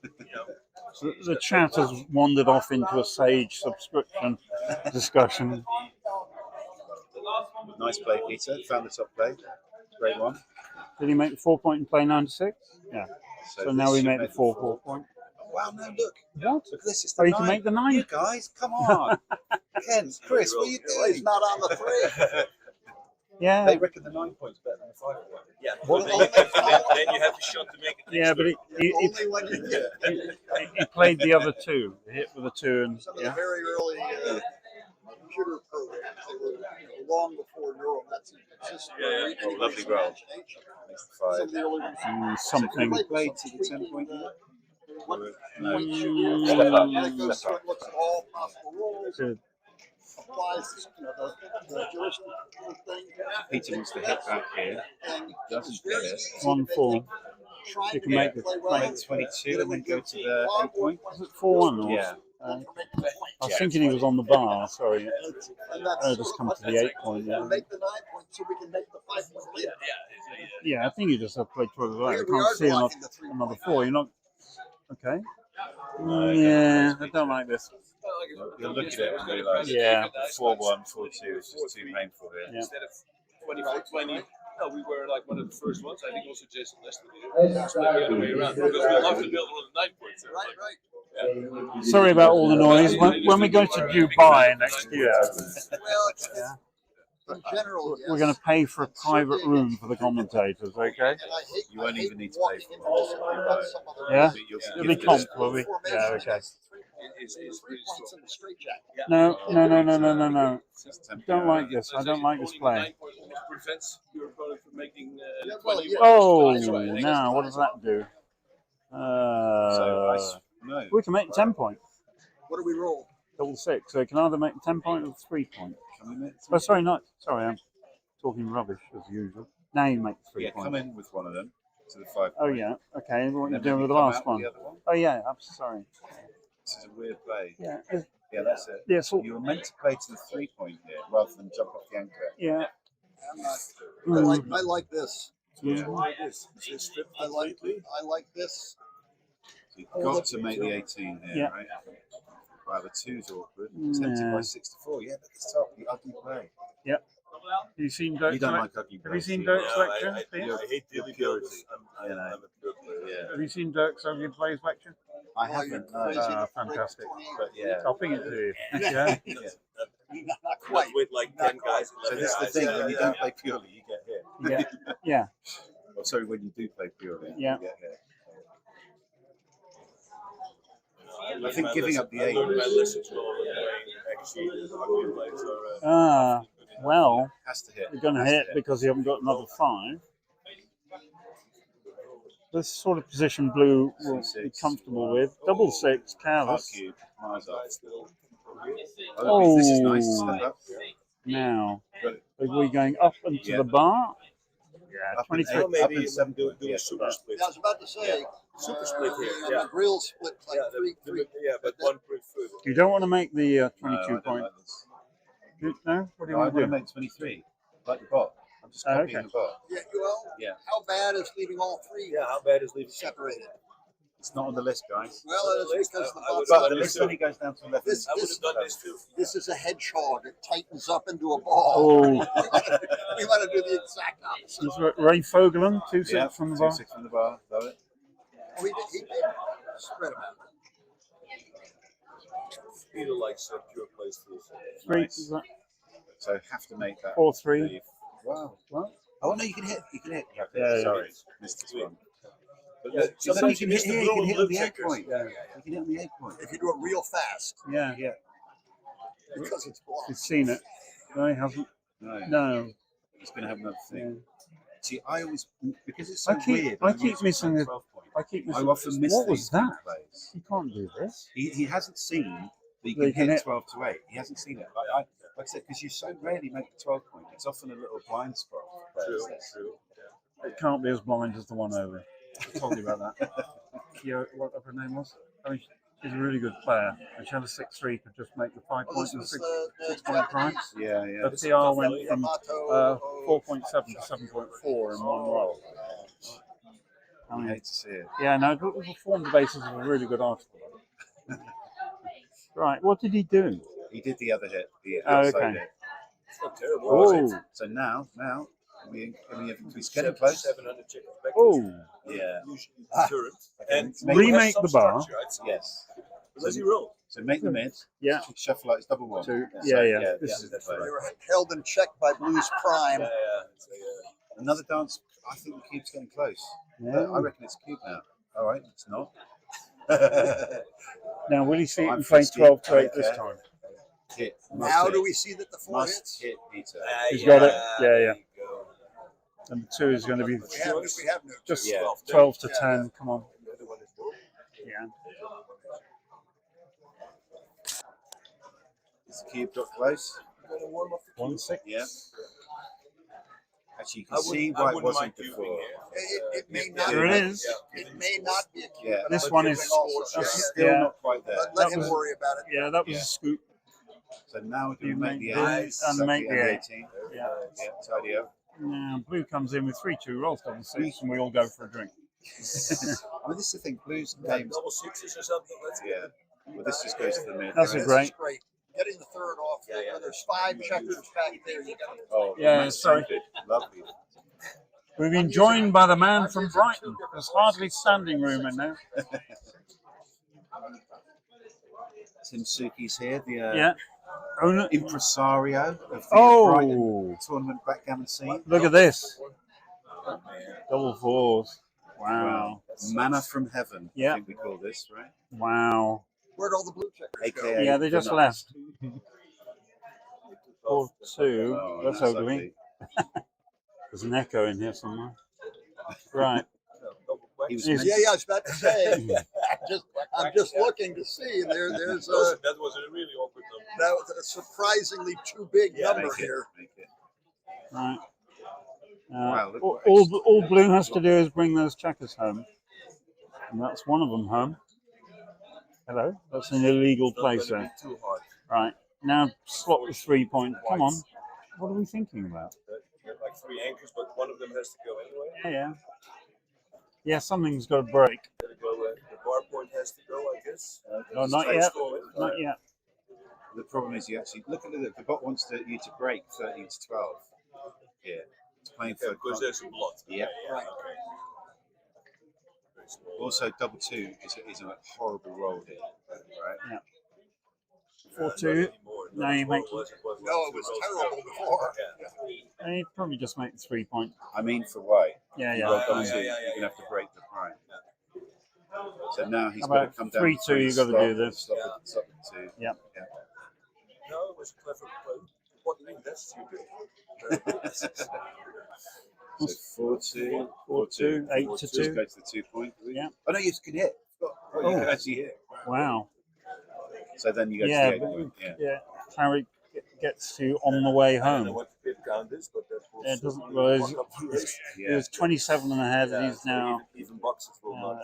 you know, The chat has wandered off into a Sage subscription discussion. Nice play, Peter. Found the top play. Great one. Did he make the 4 point and play 96? Yeah. So now we make the 4 point. Wow, no, look. What? Look at this. It's the Oh, you 9. can make the 9. You guys, come on. Ken, Chris, what are you Well, he's doing? not on the 3. Yeah. They reckon the 9 points better than the 5 point. yeah. What- Then you have the shot to make it. Yeah, but Only when you get he played the other 2. He hit with a 2 and some of the yeah. very early computer programs. They were long before neural nets existed. Yeah, Oh, lovely roll. Makes the 5. Some of the early ones. Something. We played to the 10 point. What No. you do, it goes through and looks at all possible rolls, Good. applies the jurisdiction thing, Peter wants to hit back here. and Doesn't it's very get it. easy. 1, 4. Trying You to can make play it. well. Play 22 and then go to the 8 point. Was it 4-1 or? Yeah. I was thinking he was on the bar. Sorry. And that's Oh, just come to the 8 point. Yeah. make the 9 point so we can make the 5 point later. Yeah, I think you just have to play 12 away. I We can't are see another, blocking the 3 another point. 4. You're not. Okay. Yeah, I don't like this. You'll look at it and realise Yeah. 4-1, 4-2 is just too painful here. Yeah. Instead of 24-20, no, we were like one of the first ones. I think also Jason Lester did it. It's the other way around because we love to build one of the 9 points. Right, right. Sorry about all the noise. When we go to Dubai next year, Well, in general, yes. we're going to pay for a private room for the commentators, okay? And I hate, You won't even need to pay for it. Yeah? You'll It'll be comp, will we? Yeah, okay. It's 3 points in the straight jacket. No. Don't like this. I don't like this play. 9 point almost prevents your opponent from making Yeah, well, 20. yeah. Oh, That's right. now what does that do? No. We can make 10 point. What do we roll? Double 6. So we can either make 10 point or 3 point. Can we make Oh, sorry, not. Sorry, I'm talking rubbish as usual. Now you make 3 Yeah, point. come in with one of them to the 5 Oh, point. yeah. Okay. And what And you then doing maybe with the come last out with one? the other one. Oh, yeah. I'm sorry. This is a weird play. Yeah. Yeah, that's it. Yeah, so, You were meant to play to the 3 point here rather than jump off the anchor. yeah. I'm not, Mm. I like this. Yeah. I like this. So you've got to make the 18 here, Yeah. right? Wow, the 2's awkward. Yeah. Tempted by 6-4. Yeah, but it's tough. The ugly play. Yep. Have you seen Dirk's You don't lec- like ugly Have you plays, seen do Dirk's you? lecture? I hate dealing purity. purity. I'm a pure player. Yeah. Have you seen Dirk's ugly plays lecture? I haven't. No. Fantastic. But yeah. I'll ping it to you. Yeah. Not quite. With like 10 guys. So this is the thing, when you don't play purely, you get hit. Yeah. Yeah. Oh, sorry, when you do play purely, Yeah. you get hit. I think giving up the I 8 learned my lessons well playing actually ugly plays are. Well, has to hit. you're going to Has hit because you haven't got another 5. This sort of position blue will be comfortable with. Double 6, careless. Fuck you. Miles off. Oh. This is nice. Step up. Now, Got it. are we going up into Yeah. the bar? Yeah, Up 22. in, Or maybe up in 7 do point, a yeah. super split. Yeah, I was about to say, Super split here. and Yeah. the grill split like Yeah, three. but one point further. You don't want to make the No, I 22 don't point. like this. No? What do you No, I want want to to do? make 23, like the bot. I'm just Oh, copying okay. the bot. Yeah, well, Yeah. how bad is leaving all three Yeah, how bad is leaving? separated? It's not on the list, guys. Well, it's because the I would bot's have But done the this list too. only goes down to 11. This, I would this, have done this too. this is a hedgehog. It tightens up into a ball. Oh, We want to do the exact opposite. this is Ray Fogelin, 2-6 Yeah, from the bar. 2-6 from the bar. Love it. Oh, he did spread them out. Peter likes pure plays too. Three, Nice. is that So have to make that. 4-3. Wow. What? Oh no, you can hit. You can hit. Yeah, Sorry, missed this one. But Yeah, look, sometimes you you can miss hit the here. You blue can and hit on blue the 8 checkers. point. Yeah. You can hit on the 8 point. If you do it real fast, Yeah, Yeah. because it's blocked. he's seen it. No, he hasn't. No. No. He's going to have another thing. Yeah. See, I always because it's so I keep- weird. I when keep use missing my the- 12 point. I keep I missing. often miss What was these that? plays. You can't do this. He hasn't seen that you That you can can hit hit. 12 to 8. He hasn't seen it. Like I said, because you so rarely make the 12 point. It's often a little blind spot. for players. True. It can't be as blind as the one over. I told you about that. Yeah, whatever her name was. I mean, she's a really good player. And she had a 6-3, could just make the 5 Well, point this and was 6 point prize. Yeah, yeah. The PR went from 4.7 to 7.4 in one roll. I I mean, hate to see it. yeah, no, it was formed the basis of a really good article. Right, what did he do? He did the other hit. The Oh, outside okay. hit. It's not terrible. Oh, So now, he's getting close. 700 checkers back. oh. Yeah. Usually turret. And Remake the bar. Yes. But does he roll? So make the mid. Yeah. Shuffle like it's double one. Two. So, Yeah. This is the play. They were held in check by Blues Prime. Yeah. Another dance. I think the cube's getting close. Yeah. I reckon it's a cube now. All right, it's not. Now, will he see it I'm and play 50. 12 to 8 this Okay. time? Hit. Now Must do hit. we see that the four Must hits? hit Peter. He's got it. there Yeah. you go. And the 2 is going to be We have no just Yeah. 12 to Yeah. 10. Come on. The other one is gold. Yeah. Is the cube got close? Gonna warm up the cube. 1-6. Yeah. Actually, you I can see wouldn't- I why it wouldn't wasn't mind cubing before. here. It may not. Here it is. It may not be a cube. Yeah. but This I'm one giving is- also It's check. still Yeah. not quite there. Let That him was- worry about it. Yeah, that was Yeah. a scoop. So now do we You make the make eight? this and make the 18. Yeah. Yeah, tidy up. Now, blue comes in with 3-2, rolls double 6, and we all go for a drink. I mean, this is the thing. Blues Yeah, games. double sixes or something. Let's Yeah. Well, this just goes to the mid. That's a This great. is great. Getting the third off. Yeah. There's 5 checkers back there. You got Oh, Yeah, that's sorry. so good. Lovely. We've been joined by the man from Brighton. There's hardly standing room in there. Tim Suki's here, the Yeah. Owner. impresario of the Oh. Brighton tournament backgammon scene. Look at this. Double 4s. Wow. Manna from heaven. Yeah. I think we call this, right? Wow. Where'd all the blue checkers go? AKA Yeah, they just the left. nuts. 4-2. Oh, That's ugly. There's an echo in here somewhere. Right. He was He's- Yeah, I was about to say. I'm just looking to see. There's that was a really awkward number. that was a surprisingly too big number Make it, here. make it. Right. Wow, look what All Blue has to do is bring those checkers home. And that's one of them home. Hello? That's an illegal place there. Too hard. Right. Now slot the 3 point. Come on. What are we thinking about? There are like 3 anchors, but one of them has to go anyway. Yeah. Yeah, something's got to break. Gotta go, the bar point has to go, I guess. No, not Try yet. stall it. Not yet. The problem is you actually look at the bot wants you to break 13 to 12. Yeah. It's playing Yeah, for because there's a blot. Yeah. Right. Very small. Also, double 2 is a horrible roll here, right? Yeah. Not 4-2. anymore. Now you make. No, it was terrible before. Yeah. You'd probably just make the 3 point. I mean, for white. Yeah, You yeah. got double yeah, 2, yeah, you're gonna have to break the prime. So now he's How got to about come down. 3-2, to you've got to stop- do this. Stop with 2. Yeah. No, it was a clever play. What do you think? That's stupid. So 4-2, 4-2, 8 to 2. Go to the 2 point. Yeah. Oh no, you can hit. Oh, you can actually hit. Wow. So then you go Yeah, to the 8 but point. Yeah. yeah. Harry gets you on the way I don't know home. what to pick. count this, but that will It doesn't. certainly Well, walk up the race. he was 27 and ahead, and he's so now even boxes will not.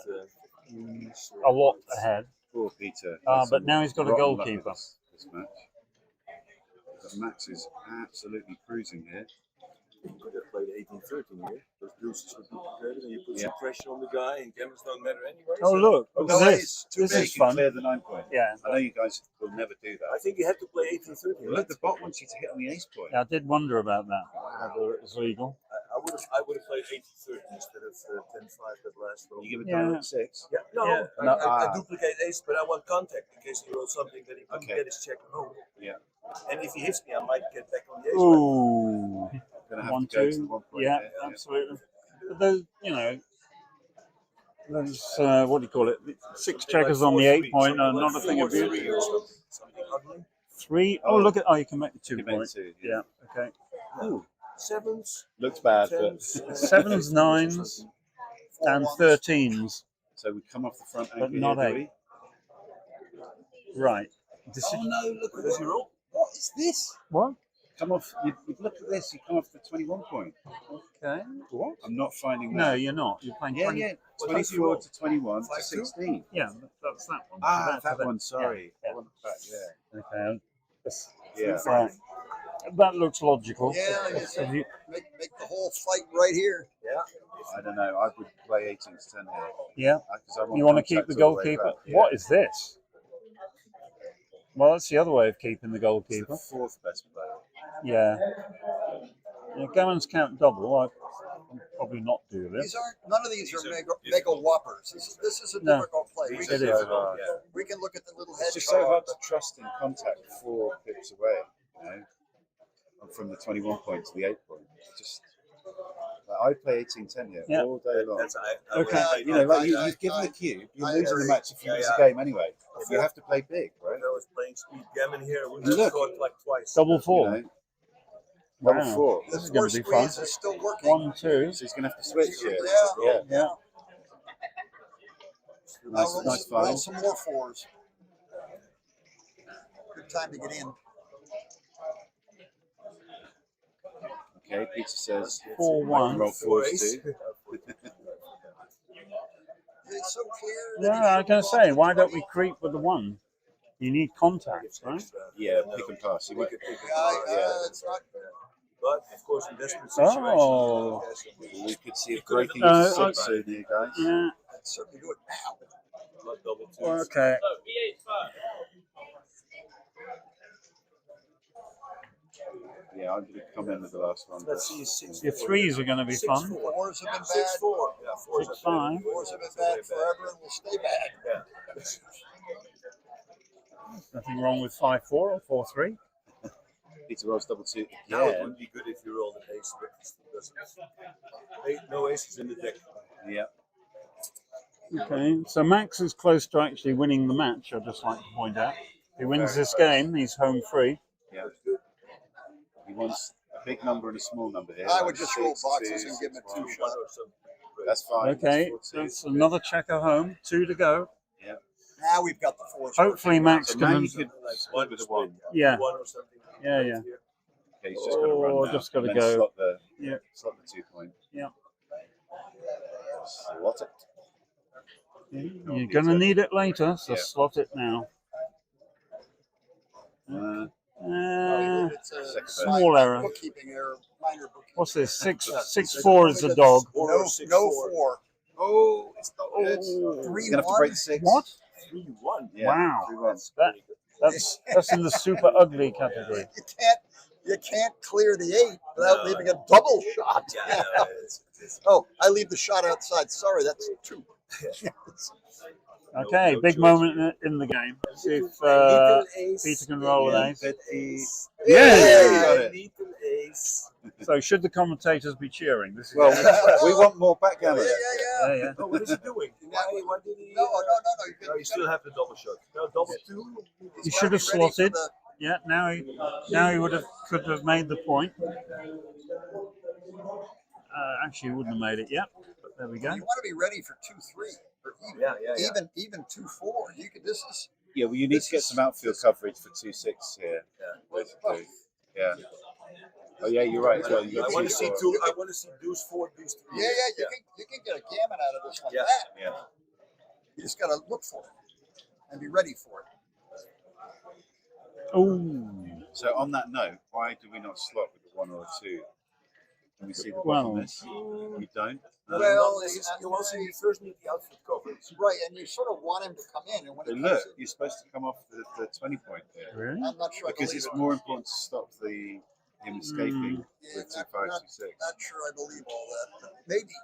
a lot ahead. Poor Peter. But now he's got a Rotten luck goalkeeper. with this match. But Max is absolutely cruising here. You could have played 18-13 here. Those deuces would be prepared, and you put some pressure on the guy, and gammons don't matter anyway. Oh, look at this. This is fun. Clear the 9 point. Yeah. I know you guys will never do that. I think you have to play 18-13. Well, look, the bot wants you to hit on the ace point. Yeah, I did wonder about that, whether it was legal. I would have played 18-13 instead of 10-5 that last roll. You give a direct 6? Yeah, no, Yeah. I duplicate ace, but I want contact in case he rolls something that he couldn't get his check home. Yeah. And if he hits me, I might get back on the ace. Ooh. Gonna have 1, to go to 2. the 1 point Yeah, there. absolutely. But those, those, what do you call it? 6 checkers on the 8 point are not a thing of beauty. 3. Oh, look at. Oh, you can make the 2 point. Yeah. Okay. Ooh. Sevens. Looks bad, but 7s, 9s, and 13s. So we come off the front But anchor not here, do 8. Right. This Oh no! Look at this roll. What is this? What? Come off. You look at this. You come off the 21 point. Okay. What? I'm not finding that. No, you're not. You're playing 20. Yeah. 24 to 21 to 16. Yeah, that's that one. Ah, So that one. Sorry. Yeah. That one back there. Okay. Yeah. Right. That looks logical. Yeah, Have you- make the whole fight right here. Yeah. I don't know. I would play 18 to 10 here. Yeah. 'Cause I You want to keep contact the all the way goalkeeper? back, yeah. What is this? Well, that's the other way of keeping the It's goalkeeper. the 4th best player. Yeah. Gammons count double. I'd probably not do this. None of these are mega whoppers. This is a No. difficult play. We It can, is. we can look at the little It's head just so hard chart. to trust in contact 4 pips away, from the 21 point to the 8 point. Just I play 18-10 here Yeah. all day long. Okay. You've given the cue. You're losing the match if you lose the game anyway. You have to play big, right? If I was playing speed gammon here, I would Look. have scored like twice. Double 4. Double Wow. 4. This is going to be fun. Squeeze is still working. 1, 2. So he's going to have to switch here. Yeah. Nice Roll find. some more 4s. Good time to get in. Okay, Peter says 4-1. roll 4s too. It's so clear. Yeah, I was going to say, why don't we creep with the 1? You need contact, right? Yeah, pick and pass. You might It's not. But of course, in desperate situations, Oh. We could see it breaking No, into 6 soon here, guys. Yeah. I'd certainly do it now. not double twos. Okay. Yeah, I'm going to come in with the last one. Let's see, 6. Your 3s are going to be fun. 4s have been bad. 6-4. Yeah, 4s 6-5. 4s have been bad forever and will stay bad. Yeah. Nothing wrong with 5-4 or 4-3. Peter rolls double 2. Now it would be good if you rolled an ace, but it doesn't. No aces in the deck. Yeah. Okay, so Max is close to actually winning the match, I'd just like to point out. If he wins this game, he's home free. Yeah. He wants a big number and a small number here. I like would just 6, roll boxes 2, and give him a 2 6, shot. That's fine. Okay, That's 4-2. that's another checker home, 2 to go. Yeah. Now we've got the 4s. Hopefully Max So now can... you could split with a 1. Yeah. One or something. Yeah, yeah. Okay, he's just going to run Oh, now. just gotta and then go. Slot the 2 point. Yeah. Slot it. You're going to need it later, so Yeah. slot it now. It's a Small error. bookkeeping error, minor bookkeeping. What's this? 6-4 is the dog. No 4. Oh, it's not good. 3-1. You're going to have to break 6. What? 3-1. Yeah, Wow. 3-1. That's in the super ugly category. You can't clear the 8 without leaving a double shot. Yeah, Oh, I leave the shot outside. Sorry, that's 2. Okay, big moment in the game. See if Peter can roll an ace. Yeah! Ace. So should the commentators be cheering? This is Well, we want more backgammon. yeah. Oh, what is he doing? Why did he? No. No, you still have the double shot. No, double 2. He should have slotted. Yeah, now he could have made the point. Actually, he wouldn't have made it yet. But there we go. You want to be ready for 2-3 or even. Yeah. Even 2-4. You could. This is. Yeah, well, you need to get some outfield coverage for 2-6 here. Yeah. Basically. Yeah. Oh yeah, you're right as well. I want to see two. I want to see deuce 4, deuce 3. Yeah, you can get a gammon out of this like that. Yeah. You just got to look for it and be ready for it. Oh. So on that note, why do we not slot with the 1 or a 2? Can we see the Well, bottom of this? We don't. Well, you also first need the outfit coverage. Right, and you sort of want him to come in, and when But he look, comes in, you're supposed to come off the 20 point there. Really? I'm not sure. Because it's more important to stop him escaping with 2, 5, 2, 6. Not sure I believe all that, but maybe.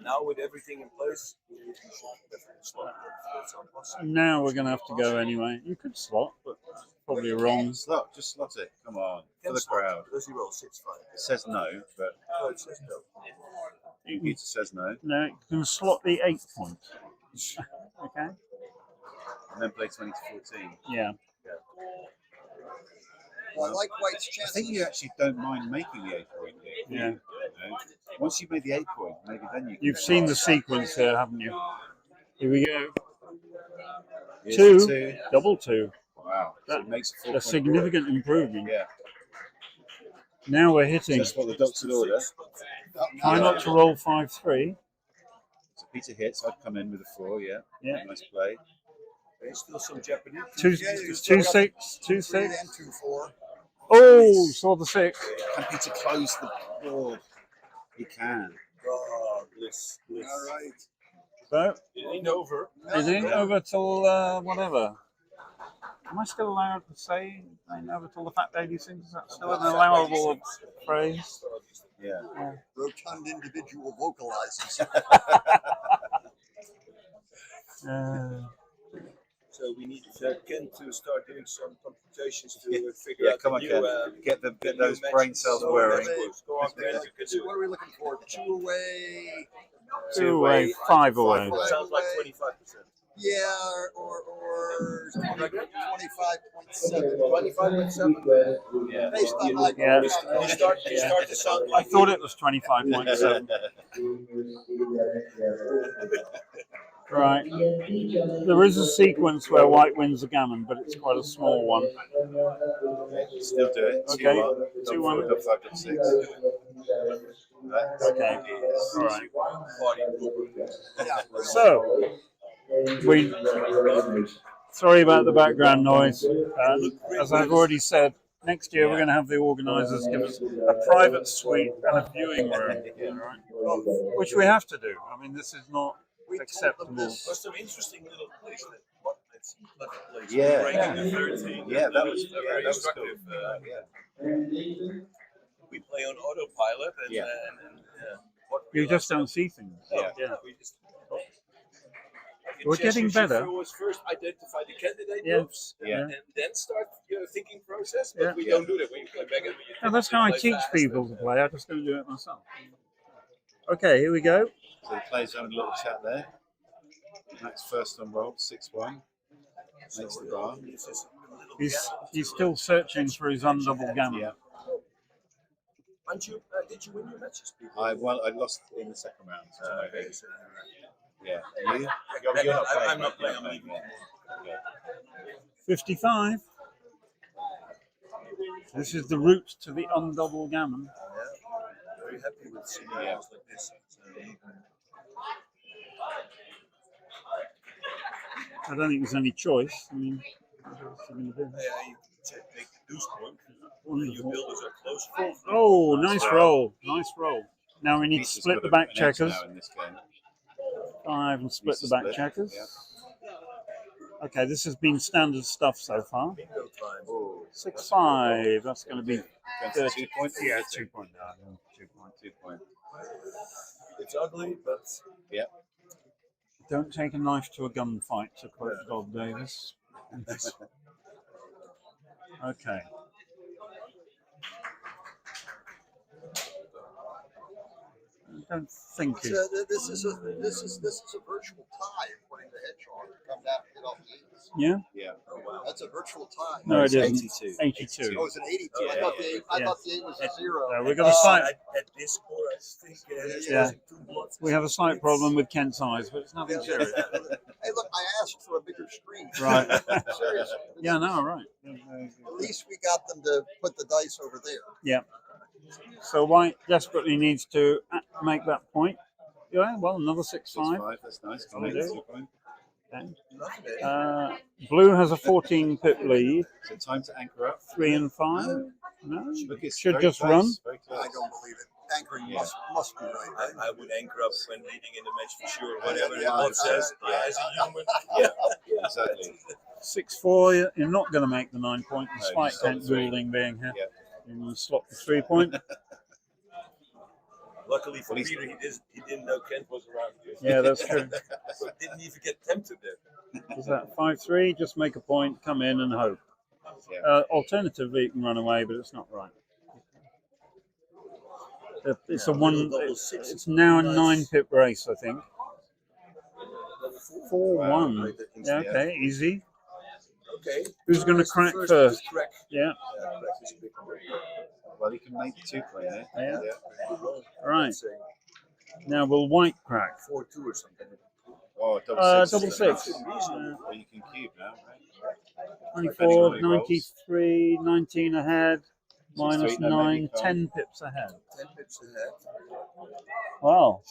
Now with everything in place, you should definitely slot. Now we're going to have to go anyway. You could slot, but probably wrong. Just slot it. Come on, for the crowd. Does he roll 6-5? It says no, but No, it says no. Peter says no. No, you can slot the 8 point. Okay. And then play 20 to 14. Yeah. Well, I like White's I chances. think you actually don't mind making the 8 point here. Yeah. You know? Once you've made the 8 point, maybe then you can. You've seen the sequence here, haven't you? Here we go. Here's 2, the 2. double 2. Wow. So it makes a 4 A significant improvement. Yeah. Now we're hitting. That's what the doctor order. Try not to roll 5-3. So Peter hits. I'd come in with a 4. Yeah. Yeah. Nice play. There's still some Japanese. 2, 2, 6, 2, 6. And 2-4. Oh, saw the 6. Can Peter close the board? He can. Oh, bliss. All right. So, It ain't over. it ain't over till whatever. Am I still allowed to say it ain't over till the fat lady sings? Is that still an allowable phrase? Yeah. Rotund individual vocalizes. So we need Ken to start doing some computations to figure Yeah, out come the on, new, Ken. Get those brain cells So whirring. Go on, Ken, you can do What are we looking for? 2 away. 2 away, 5 away. it. Sounds like 25%. Yeah, or 25.7. 25.7. Yeah. Based on my Yeah. You start to sound I like thought it was 25.7. Right. There is a sequence where white wins the gammon, but it's quite a small one. Still do it. Okay. 2-1. 2-1. Double 5, double 6. Okay. All right. Yeah. So, sorry about the background noise. As I've already said, next year we're going to have the organisers give us a private suite and a viewing room, right? Which we have to do. I mean, this is not acceptable. There's some interesting little place that it's clever place. Yeah. Breaking the 13. Yeah, that was very cool. instructive. We play on autopilot and, Yeah. what You just don't see things. Yeah. we just We're getting better. Was first identify the candidate Yeah. moves Yeah. and then start your thinking process, but Yeah. we don't do that when you play back and And that's how I teach people to play. I just don't do it myself. Okay, here we go. So the players having a little chat there. Max first on roll, 6-1. Makes the bar. He's still searching for his undouble gammon. Yeah. Aren't you, did you win your matches, people? I lost in the second round. So Okay, so, yeah. You? You're not playing. I'm not playing. I'm right? leaving. Yeah. 55. This is the route to the undouble gammon. Very happy with scenarios like this. I don't think there's any choice. I mean, what else are you going to do? Yeah, you take the deuce point. Your builders are close. Oh, nice roll. Nice roll. Now we need to Peter's split got the an back edge checkers. now in this game. 5 and split the Peter's back split, checkers. yeah. Okay, this has been standard stuff so far. Bingo time. Oh, 6-5. That's going to be Going to 2 points? Yeah, 2 point. 2 point. 2 point. It's ugly, but Yeah. Don't take a knife to a gunfight, to quote Bob Davis. Okay. I don't think This is a virtual tie according to Hedgehog. Come down and get off the 8s. Yeah? Yeah. Oh wow, that's a virtual tie. No, it isn't. 82. 82. Oh, it's an 82. Yeah, I thought the 8. I yeah. thought the 8 was a 0. We've got a slight. at this score, I think Yeah. two blocks. We have a slight problem with Kent's eyes, but it's nothing serious. Hey, look, I asked for a bigger screen. Right. Seriously. Yeah, no, right. At least we got them to put the dice over there. Yeah. So White desperately needs to make that point. Yeah, well, another 6-5. 6-5, that's nice. That'll do. Okay. Blue has a 14 pip lead. Is it time to anchor up? 3 and 5. No, Look, it's should very just close, run. very close. I don't believe it. Anchoring must be right. I would anchor up when leading in the match for sure. Whatever the Yeah, bot says, as a human. Yeah, exactly. 6-4, you're not going to make the 9 point No, despite just on Kent 3. Goulding being here. Yeah. You slot the 3 point. Luckily for Peter, he didn't know Kent was around here. Yeah, that's true. So he didn't even get tempted there. Is that 5-3? Just make a point, come in and hope. Yeah. Alternatively, you can run away, but it's not right. It's a one. It's now a 9 pip race, I think. 4-1. Yeah, okay, easy. Okay. Who's going to crack first? Crack. Yeah. Well, he can make the 2 point there. Yeah. Right. Now will White crack? 4-2 or something. Oh, double 6. Double 6. Well, you can cube now, right? 24, 93, 19 ahead, minus 6-3, no, 9, maybe 10 pips ahead. 10 pips ahead. Wow.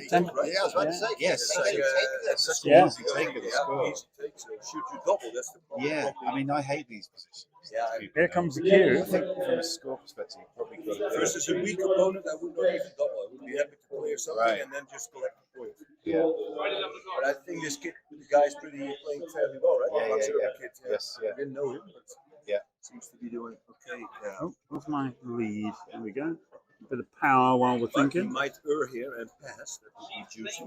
10, right? Yeah, I was about to say. Yes. It's like such Yeah. an easy take of the score. Easy take, so shoot you double. That's the problem. Yeah, I mean, I hate these positions. Yeah, Here comes the I cue. think from a score perspective, you probably got to versus a weak opponent, I would not even double. I would be happy to play or something Right. and then just collect the points. Yeah. But I think this kid, the guy's playing fairly well, right? Yeah, I'm not yeah, sure yeah. of the kid. Yes, yeah. I didn't know him, but Yeah. seems to be doing okay. Oh, what's my lead? There we go. A bit of power while we're But he thinking. might err here and pass. That would be juicy.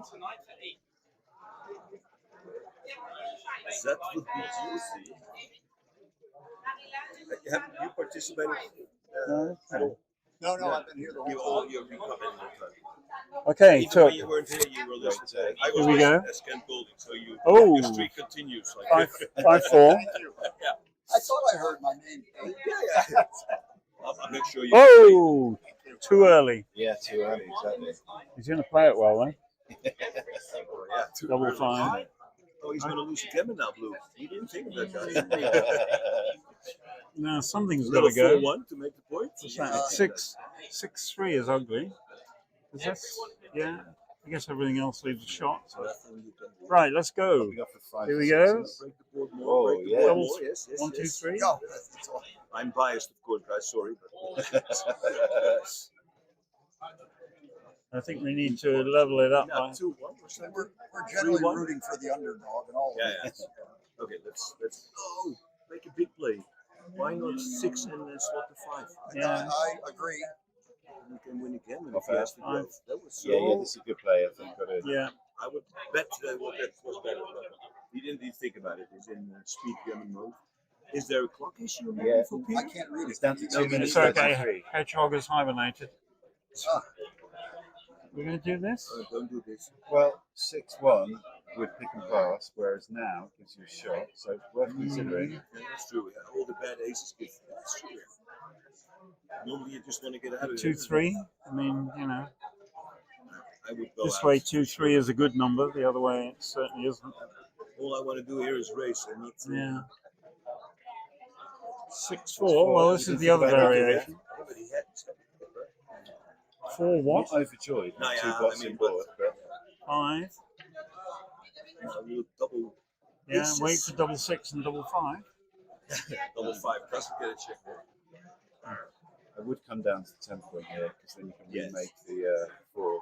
That would be juicy. Have you participated at all? No, I've been here the You whole all you've been coming in the time. Okay, Even took. when you weren't here, you were listening. I was Here we go. listening as Kent Goulding, so you Oh. your streak continues. Like 5-4. Yeah. I thought I heard my name. Yeah. I'm not sure you. Oh, too early. Yeah, too early, exactly. He's going to play it well, then. Yeah, Double 5. Oh, he's going to lose again now, Blue. He didn't think of that guy. Now something's got Little to go. 4-1 to make the point. What's that? 6-3 is ugly. Is this? Yeah. I guess everything else leaves a shot. So. Right, let's go. We got for 5 Here we or go. 6s. Break the board more. Oh, break the yeah. board Double more. Yes, 1, 2, 3. Go. That's all. I'm biased, of course, guys. Sorry. But I think we need to level it up. now By, 2-1 or something. We're generally 3-1. rooting for the underdog and all. Yeah. Okay, let's make a big play. Why not 6 and then slot the 5? Yeah. I agree. You can win again. And Not if he has to bad. go. That was so. Yeah, this is a good play, I think. Got it. yeah. I would bet that was better. But he didn't even think about it. He's in speed gammon mode. Is there a clock issue maybe Yeah. for I Peter? can't read It's it. down to 2 minutes. It's okay. 33. Hedgehog is hibernated. Ah. We're going to do this? Don't do this. Well, 6-1 with pick and pass, whereas now it gives you a shot. So it's worth considering. Yeah, that's true. Yeah. All the bad aces give. That's true. Normally you just want to get out of it. 2-3. I mean, you know, I would go this out. way 2-3 is a good number. The other way it certainly isn't. All I want to do here is race and not. Yeah. 6-4. Well, this is the other variation. 4 what? Not overjoyed. No, with yeah, 2 bots I mean, in board, but 5. We'll double. Yeah, aces. wait for double 6 and double 5. Double 5 doesn't get a check. I would come down to the 10 point here because then you can Yes. remake the 4.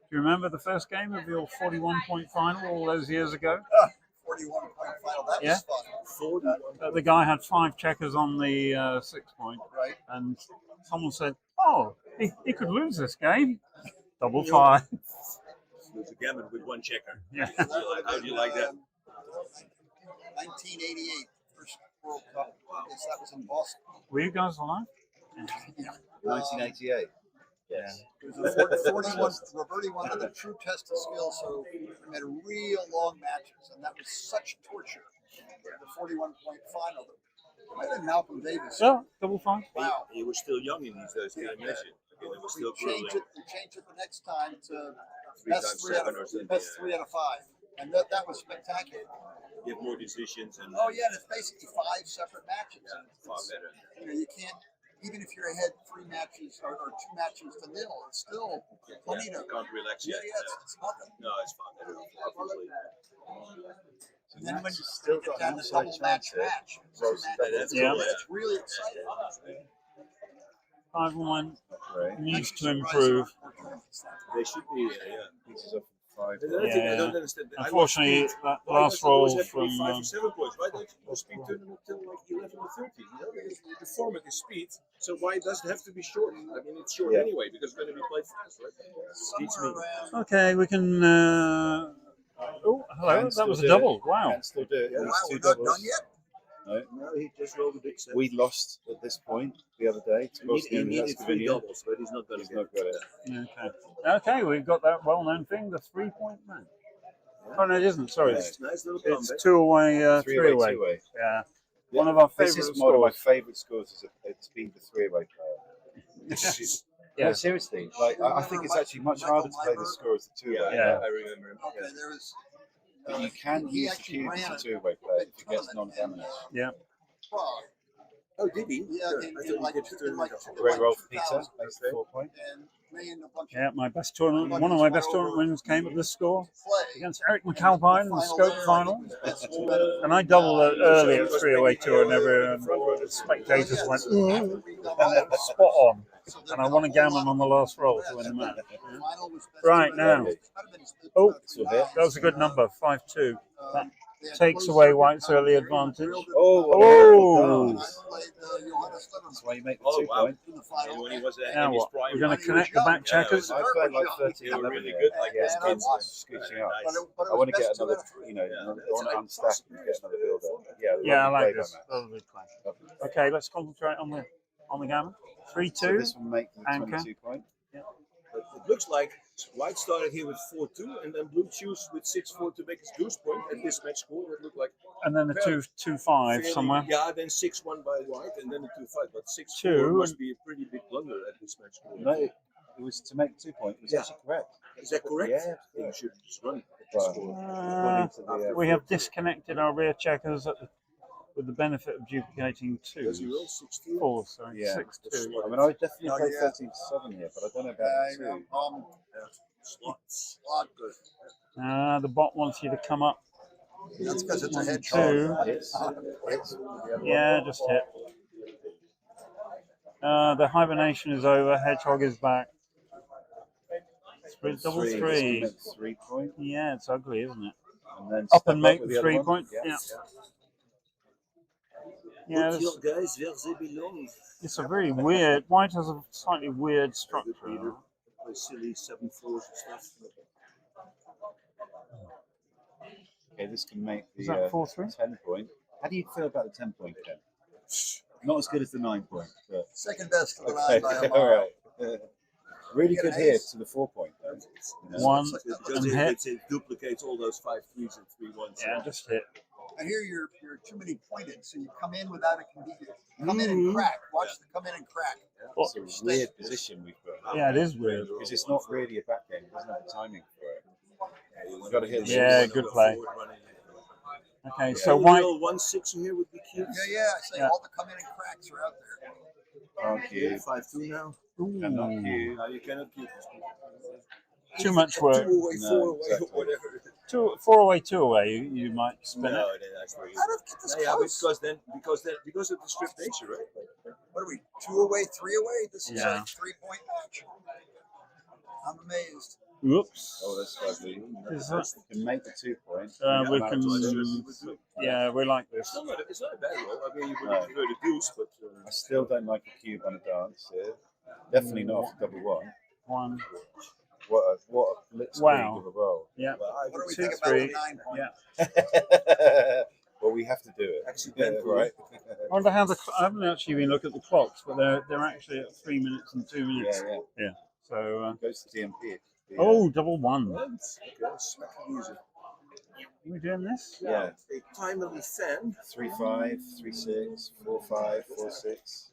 Do you remember the first game of your 41-point final all those years ago? 41-point final. That Yeah. was fun. 41. The guy had 5 checkers on the 6 point, Right. and someone said, "Oh, he could lose this game." Double 5. There's a gammon with 1 checker. Yeah. How do you like that? 1988, first World Cup. I guess that was in Boston. Were you guys alive? 1988. Yes. It was a 41. Roberti wanted a true test of skill, so we made real long matches, and that was such torture. The 41-point final. Might have been Malcolm Davis. Yeah, double 5. Wow. He was still young in these days, can you imagine? He was still We changed growing. it the next time to 3 best times 3 out 7 or of something. best 3 out of 5. And that was spectacular. You have more decisions and Oh yeah, and it's basically 5 separate matches. yeah, And far better. you know, you can't, even if you're ahead 3 matches or 2 matches to nil, it's still plenty to. You can't relax Yeah, yet. yeah, it's nothing. No, it's far better. Obviously. And then when you still get got down an to outside double chance here. match, That's Yeah. cool, it's really exciting. 5-1 Right. needs to improve. They should be, Pieces of 5. The other thing I Yeah. don't understand. Unfortunately, that why last does it always roll have to be from 5 or 7 points? Why don't you speed tournament till like 11 or 13? You know, because the format is speed. So why does it have to be short? I mean, it's short anyway because it's going to be played fast, right? Beats me. okay, we can. Oh, hello! Can That was a still do double. it. Wow. Can still do it. Yeah. These Wow, 2 we're not doubles. done yet. No. No, he just rolled a big set. We lost at this point the other day. He needed 3 doubles, but he's not going to He's get not got it. Okay. Okay, we've got that well-known thing, the 3-point man. Oh no, it isn't. Sorry, No. Nice little it's comeback. 2 away, 3 3 away. 2 away. Yeah. Yeah. One of our This favourite is one of my scores. favourite scores. It's been the 3-away player. Yeah. No, seriously. Like I think it's actually much harder to play this score as the 2-away. Yeah. I remember him. Okay, there was. But you can he use the actually cube as ran a a 2-away player if it gets tournament, non-damage. Yeah. Well, Oh, did he? yeah, Sure. I in thought like he did in like Great roll for 2000, Peter. Makes the 4 point. and me and a bunch Yeah, of my best tournament. One of my best tournament wins came at this score play. against Eric McAlpine in the scope final. Final And I doubled it early at 3-away tour, and everyone, spectators went, ooh, and then spot on. And I won a gammon on the last roll to win the match. Right now, oh, that was a good number, 5-2. That takes away White's early advantage. Oh! That's why you make the 2 point. When he was Now what? We're going to connect the back checkers. I played like 13, They were 11 really here. good, like Yeah, this and I'm kids. scooching up. Nice. I want to get another, you know, I want to unstack and get another builder. Yeah, I like play this. by match. Lovely. Okay, let's concentrate on the gammon. 3-2. So this will make the Anchor. 22 point. But it looks like White started here with 4-2, and then Blue chose with 6-4 to make his deuce point at this match score. It looked like And then the 2-5 somewhere. Yeah, then 6-1 by White, and then the 2-5. But 6-4 2 must be a pretty big blunder at this match score. No, it was to make 2 point. It was actually correct. Is that correct? Yeah. You should just run the But score. We have disconnected our rear checkers with the benefit of duplicating 2. Does he roll 6-2? 4, sorry, Yeah. 6-2. I mean, I would definitely Oh, play yeah. 13-7 here, but I don't know about the 2. Slot good. The bot wants you to come up. That's because it's a 1, hedgehog. 2. Yeah, just hit. The hibernation is over. Hedgehog is back. Double 3. 3 point. Yeah, it's ugly, isn't it? And then Up step and make with the other 3 one. point. Yeah. Yeah, Put this, your guys where they belong. it's a very weird. White has a slightly weird structure. Play silly 7-4s and stuff. Okay, this can make Is the that 4-3? 10 point. How do you feel about the 10 point, Ken? Not as good as the 9 point. But... Second best to the Okay, nine by a all mile. right. Really You get good an here ace. to the 4 point. Though. You know? 1 Because and hit. it duplicates all those 5-3s and 3-1s. Yeah, just hit. I hear you're too many pointed, so you come in without a convenient. Come in and crack. Watch the come in and crack. Well, It's a weird position we've got. Yeah, it is weird. Because it's not really a back game. It doesn't have the timing for it. You've got to hit the Yeah, shots. good play. Okay, so So White. 1-6 here would be cute. Yeah. I say Yeah. all the come in and cracks are out there. Can't cue. 5-2 now. Cannot cue. No, you cannot cue. Too much work. 2 away, No, 4 away, exactly. whatever. 4 away, 2 away. You might spin No, it. that's where you. How did it get this Yeah, close? because of the strip nature, right? What are we? 2 away, 3 away? This is Yeah. a 3-point match. I'm amazed. Whoops. Oh, that's ugly. Is that- You can make the 2 point. We Come out can. to Yeah, we like this. It's not a bad roll. I mean, you would No. prefer the deuce, but. I still don't like a cube on a dance here. Definitely not after double 1. 1. What a blitzkrieg Wow. of a roll. Yeah. What do we 2, think about 3. the 9-point? Yeah. Well, we have to do it. Accidentally. Right? I wonder how I haven't actually been looking at the clocks, but they're actually at 3 minutes and 2 minutes. Yeah. So. Goes to TMP. Oh, double 1. Okay, smack it easy. Are we doing this? Yeah. A timely fan. 3-5, 3-6, 4-5, 4-6.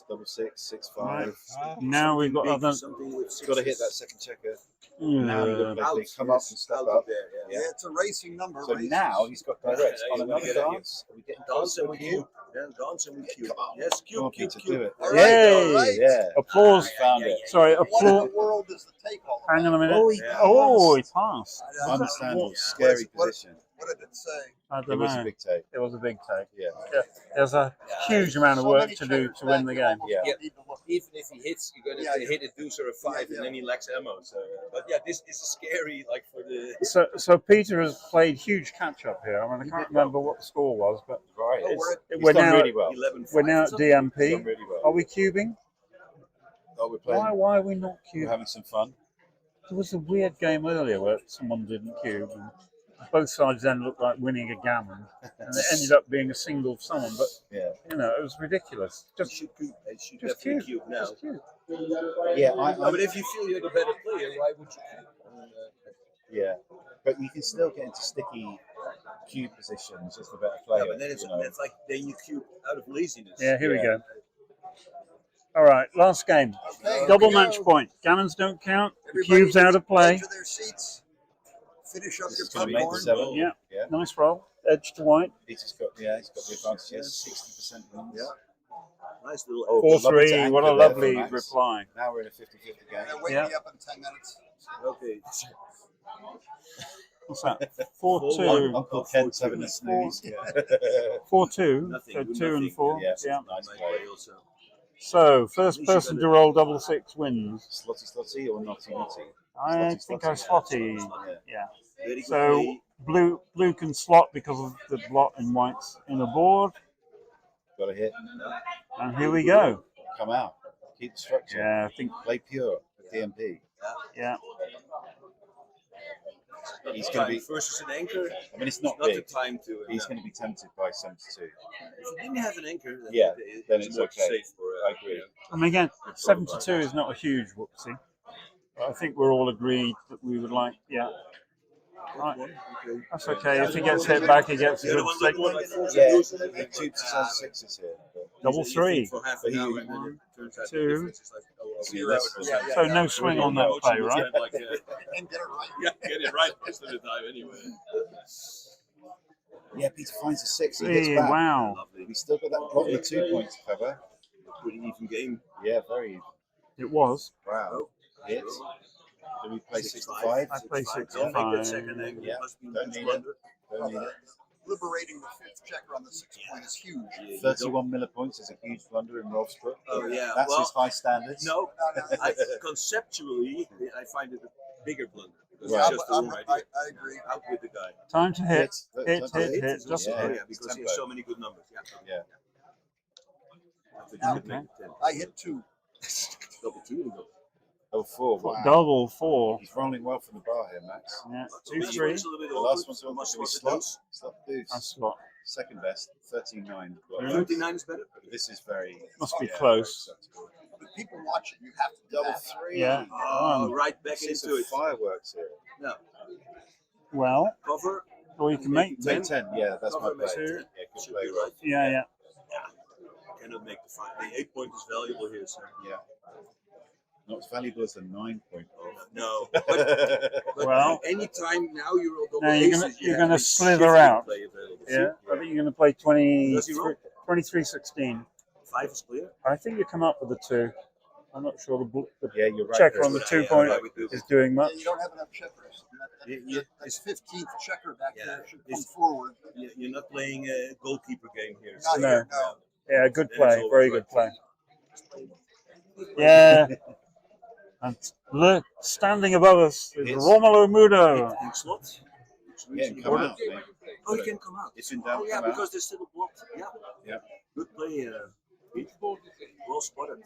Double six, 6-5. Now we've got other. Got to hit that second checker. Yeah. Now you've got to play big. Come up and step up. Yeah, it's a racing number. So now he's got direct on another dance. Are we getting Dance closer and with we you? cube. Yeah, dance and we cube. Yes, Come on, cube, Peter, cube. do it. All right, Yay! all right. Yeah. Applause. Found it. Sorry, What in applause. the world is the take all about? Hang on a minute. Oh, He passed. Understandable. Scary position. What did it say? I It don't was know. a big take. It was a big take. Yeah. There's a huge amount of work to do to win the game. Yeah. Even if he hits, you're gonna hit a deuce or a 5, and then he lacks ammo. So, but yeah, this is scary. Like for the. So Peter has played huge catch up here. I mean, I can't remember what the score was, but Right. we're done now really well. 11-5. we're now at DMP. He's done really well. Are we cubing? Oh, we're playing. Why are we not We're cubing? having some fun. There was a weird game earlier where someone didn't cube, and both sides then looked like winning a gammon, and it ended up being a single for someone. But Yeah. you know, it was ridiculous. Just Should just definitely cube. cube now. Just cube. Yeah. No, but if you feel you're the better player, why would you cube? Yeah. But you can still get into sticky cube positions as the better player. Yeah, but then it's like then you cube out of laziness. Yeah, here we go. All right, last game. Okay, Double here we match go. point. Gammons don't count. The Everybody cube's out of play. Edge of their seats. Finish up This your is going to make the popcorn. 7. Yeah. Yeah. Nice roll. Edge to white. Peter's got the advantage. He has 60% wins. Yeah. Nice little. Oh, lovely to 4-3. anchor What a there lovely for Max. reply. Now we're in a 50-50 game. Wake Yeah. me up in 10 minutes. Okay. What's that? 4-2. Uncle Ken's having a snooze. 4-2. Nothing, So do 2 and nothing. 4. Yeah. Yeah. Nice Nice play. play also. So first person to roll double 6 wins. Slotty or naughty? I think I slotty. Yeah. Yeah. Very good So play. blue can slot because of the blot in white's inner board. Got to hit. And here we go. Come out. Keep the structure. Yeah, I think. Play pure at DMP. Yeah. He's going to be. Versus an anchor. I mean, it's not Not the big. time to. He's going to be tempted by 72. If you didn't have an anchor, then Yeah, then it's it's more okay. safe for. I agree. I mean, again, 72 is not a huge whoopsie. But I think we're all agreed that we would like, yeah. Right. Okay. That's okay. If he gets hit back, he gets a The other good one stick. looked like four Yeah, deuces. the tubes is on 6s here. Double You 3. think for half But an he- hour, and then it turns out the 2. difference is like, oh, Yeah, So no swing on that play, right? Like, And get it right. Yeah, get it right most of the time anyway. Yeah, Peter finds a 6. He gets Hey, back. wow. We still got that bottom of 2 points to cover. pretty even game. Yeah, very even. It was. Wow. Hit. Do we play 6 to 6-5? 5? I play 6 Don't to make that 5. second angle. Yeah. Must be Don't need it. blunder. Don't need it. Liberating the fifth checker on the 6 point is huge. Yeah, you 31 millipoints is a huge blunder in Rolf's book. Oh, yeah. That's Well, his high standards. No, conceptually, I find it a bigger blunder. Because Right. it's just the wrong idea. I agree. Out with the guy. Time to hit. Hit. Hit, Time to hit, hit. hit. Just Yeah. Oh, hit. yeah, because he has so many good numbers. Yeah. Yeah. I think you could make it 10. I hit 2. Double 2 to go. Oh, 4. Wow. Double 4. He's rolling well from the bar here, Max. Yeah. So 2, this 3. one's a little bit The last awkward. one's Must we slot the slot. deuce. Slot the deuce. I slot. Second best, 13-9. 39 is better. This is very. Must be yeah, close. very acceptable. But people watching, you have to do Double that. 3. Yeah. Oh, right back This is into a it. fireworks here. No. Well, Cover. or you can make Make 10. 10. Yeah, that's my Cover play. makes Yeah, 10. good Should play, be Rolf. right. Yeah, yeah. Cannot make the 5. The 8 point is valuable here, so. Yeah. Not as valuable as the 9 point. No. But Well, anytime now you're all double now you're gonna- aces, you you're have gonna a slither shifting out. play available. Yeah. See? I think you're going to play 20, Does he roll? 23-16. 5 is clear. I think you come up with a 2. I'm not sure the Yeah, you're right. checker there. on the Yeah, 2 yeah, point right with the- is doing Yeah, much. you don't have enough checkers. That's 15th checker back Yeah. there should come It's- forward. You're not playing a goalkeeper game here. Not so- No. here, no. Yeah, good Then play. it's Very over. good play. Yeah. And look, standing above us is It's- Romelu Mudo. In slot. Yeah, come out, mate. Oh, he can come out. It's in down. Oh, yeah, come out. because they're still blocked. Yeah. Yeah. Good play, Pete. Well spotted.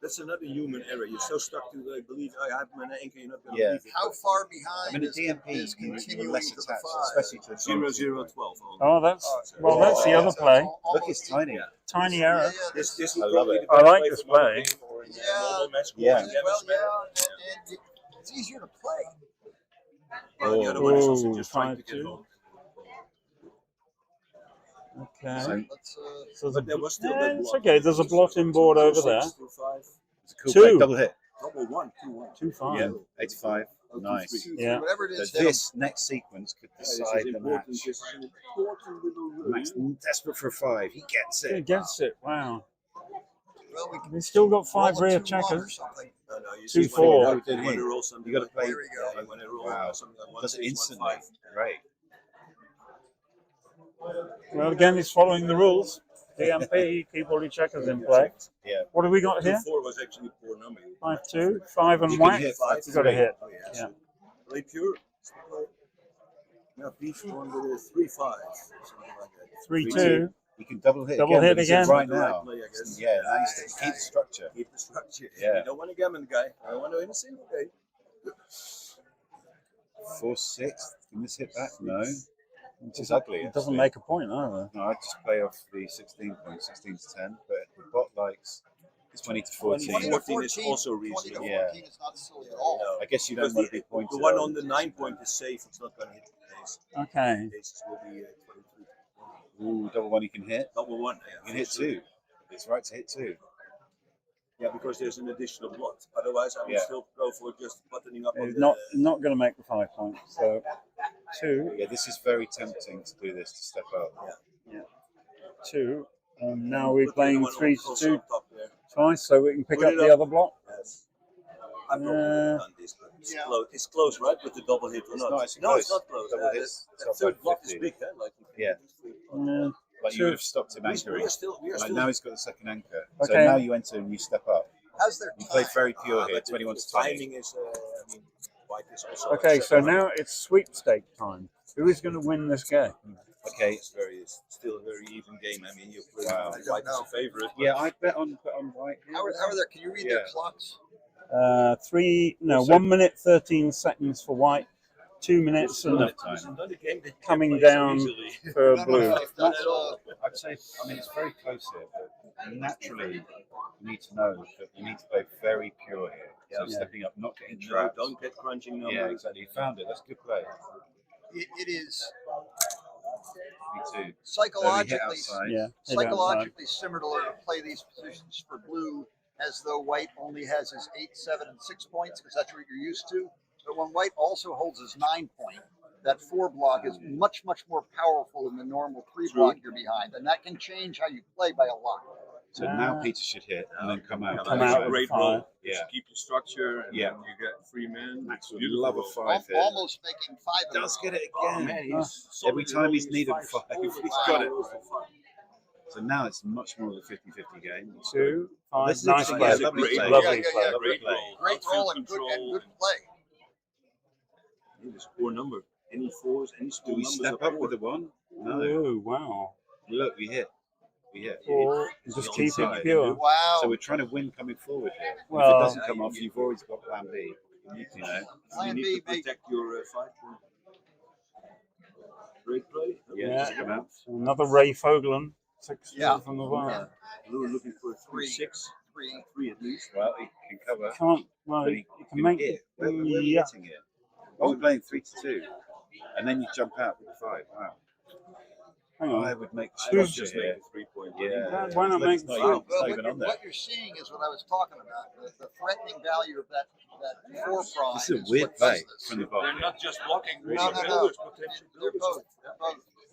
That's another human error. You're so stuck to believe, oh, I have my anchor, you're not going to Yeah. believe it. How far behind I mean, at is, DMP, is you're continuing less to the attached, 5? especially to a 0-0-12. Oh, that's well. That's the other play. Look, it's tiny. Tiny error. This I love it. I like this play. Yeah. Yeah. Well, yeah, and it's easier to play. The other one is also Oh, just trying to 5-2. get home. Okay. So But there was still yeah, that it's blot. okay. There's a blot in board over there. 6 to 5. It's a cool Two. play. Double hit. Double 1, 2-1. 2-5. Yeah, 85. Nice. Yeah. Whatever it is, So this next sequence could This decide is the important. match. This is an important little Max desperate for a 5. He gets He it. gets it. Wow. Well, we can We've still got 5 roll a rear 2-1 or checkers. something. No, you 2-4. see when you What when he did you here. roll something You got to like play. Here we go. yeah, when you roll Wow. something like 1 Does it 6, 1 instantly. 5. Great. Well, again, he's following the rules. DMP, keyboardy checkers in play. Yeah. What have we got here? 2-4 was actually a poor number. 5-2, 5 and You white. can hit 5 You got a hit. Oh, yeah. Yeah. Play pure. Now beef going with a 3-5. Something like that. 3-2. You can double hit. Double again, hit but it's again. right The right now. play, I guess. Yeah, now you still keep the structure. Keep the structure. Yeah. You don't want a gammon guy. I don't want to win a single game. 4-6. Can this hit back? No. Which is ugly. It doesn't actually. make a point either. No, I just play off the 16 point, 16 to 10, but the bot likes 20 to 14. 20 to 14 is 14, also 20 to reasonable. 14 is not silly at all. No. I guess you don't Because want to be pointed. the one on the 9 point is safe. It's not going to hit the ace. Okay. The aces will be 23. Ooh, double 1 you can hit. Double 1. You can hit 2. It's right to hit 2. Yeah, because there's an additional blot. Otherwise, I would Yeah. still go for just buttoning up on It's the... not going to make the 5 points. So 2, Yeah, this is very tempting to do this, to step up. 2. And now we're Put the playing one 3 to also 2 on top there. twice, so we can pick Put up it the up. other block. Yes. I probably would have done this, but it's close, right? With the double hit or It's not? not actually No, close. it's not close. Double Yeah, hits, that it's third up block 50. is big, huh? Like Yeah. Like you Two. would have stopped him We anchoring. are still... Now he's got the second anchor. So Okay. now you enter and you step up. How's their You play time? very pure here, but 21 the to 20. timing is... I mean, white is also... Okay, so acceptable. now it's sweepstake time. Who is going to win this game? Okay. It's still a very even game. I mean, you're playing Wow. white is a favorite. Yeah, I bet on white. How are there? Can you read their clocks? 1 minute 13 seconds for white, 2 minutes and Minute This is time. not a game that you coming can play so down easily. for No, blue. That's, I'd say, I mean, it's very close here, but naturally, you need to know that you need to play very pure here. So Yeah. stepping up, not getting No, trapped. don't get crunching numbers. Yeah, exactly. You found it. That's good play. it is Me too. psychologically outside. Yeah. psychologically similar to play these positions for blue as though white only has his 8, 7, and 6 points because that's what you're used to. But when white also holds his 9 point, that 4 block is much, much more powerful than the normal 3 block you're behind, and that can change how you play by a lot. So now Peter should hit and then come out. Come It's out a with great 5. roll. Yeah. To keep the structure, and Yeah. then you get 3 men. Max would Beautiful love a roll. 5 here. Almost making 5 in a Does row. get it Oh, again. man, he's Every solidly time he's rolling needed his 5, all he's the got time. it. So now it's much more of a 50-50 game. 2, 5. This is Nice interesting. play. Yeah, lovely Great play. roll. Lovely Yeah, play. yeah, Lovely Great play. roll. Great Outfield roll and control. good play. It is a poor number. Any 4s, any Do small we numbers step are up poor. with the 1? No. Oh, wow. Look, we hit. We hit. Or It's just on keep side. it pure. Wow. So we're trying to win coming forward here. And if Well- it doesn't come off, you've always got plan B. You know. You Plan need B, to protect your 5 point. Great play. Yeah. Come out. Another Ray Fogland. 6 Yeah. from the bar. Blue looking for a 3-6. 3 at least. Well, he can cover. Can't, well, But you he can make hit. Where are we yeah. hitting it? Oh, we're playing 3 to 2. And then you jump out with 5. Wow. Hang I on. would make I would structure just here. make a 3 point. Yeah. Why not make It's not five? even- it's Well, not even on there. what you're seeing is what I was talking about. The threatening value of that 4 prime. This is a is weird what play does this. from the They're bottom. not just blocking. No, no, no. Builders, potential They're builders.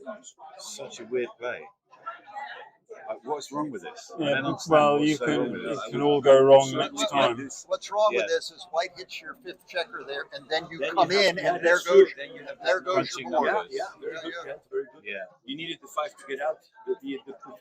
both. Such a weird play. Like, what's wrong with this? I Yeah, don't understand well, what's you so can wrong with it this. can all go wrong So next we time. get this. What's wrong Yeah. with this is white hits your 5th checker there, and then you Then come you have- in, yeah, and there that's true. goes Then you have there that goes punching your board. numbers. Yeah, very good, Kent, very good. Yeah. You needed the 5 to get out. The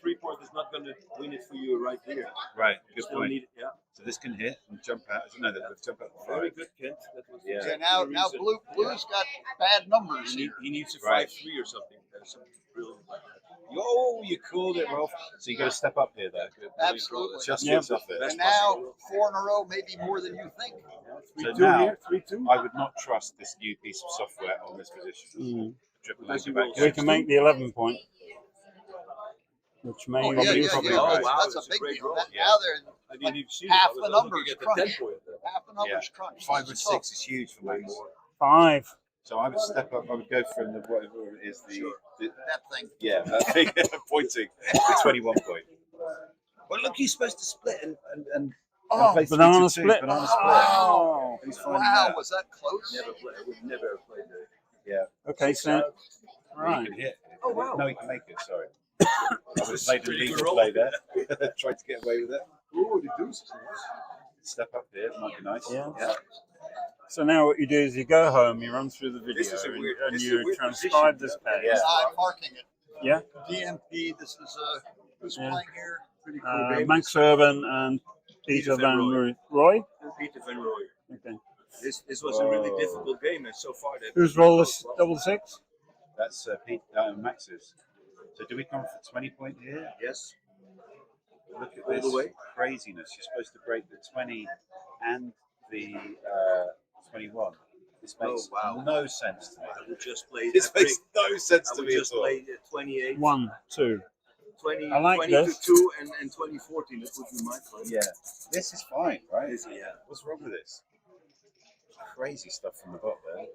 3 point is not going to win it for you right here. Right. You Good still point. need, yeah. So this can hit and jump out. No, they'll jump out. Very good, Kent. That was Yeah. So exactly now the now reason. blue's got bad numbers He, here. he needs a Right. 5-3 or something. There's something brilliant like that. Oh, you called it, Rolf. So you got to step up here, though. Absolutely. Just Yeah. yourself there. And now 4 in a row, maybe more than you think. So now, I would not trust this new piece of software on this position. Triple anchor back. We can make the 11 point, which may Oh, be yeah, probably yeah. right. Wow, That's that's a a big great deal. roll. Now Yeah. they're I didn't even see half it. the I was looking numbers at the crunch. 10 point. half the numbers crunch. 5 This and is 6 is huge for Max. 5. So I would step up. I would go from the whatever it is That thing. yeah, that thing pointing to 21 point. Well, look, he's supposed to split and Oh, play banana 3-2-2, split. banana split. Oh. And he's finding Wow, that. was that close? never play. I would never have played that. Yeah. Okay, so Well, you right. can hit. Oh, wow. No, you can make it. Sorry. I would have played a Pretty legal good roll. play there. Tried to get away with it. Oh, the deuce. Step up here might be nice. Yeah. So now what you do is you go home, you run through the video, This is a weird- and this is a you weird transcribe position. this page. Yeah. I'm marking it. Yeah. DMP, this is who's Yeah. playing here? Pretty cool game. Max Urban and Peter Van Van Roy. Peter Van Roy. Okay. This was a really difficult game, and so far that. Whose roll is double six? That's Max's. So do we come for 20 point here? Yes. Look at All this the way. craziness. You're supposed to break the 20 and the 21. This makes no sense to me. I would just play. This makes no sense I to would me just at all. play 28. 1, 2. 20, I like 20 this. to 2 and 2014. That would be my play. Yeah, this is fine, right? Yeah. What's wrong with this? Crazy stuff from the bot there.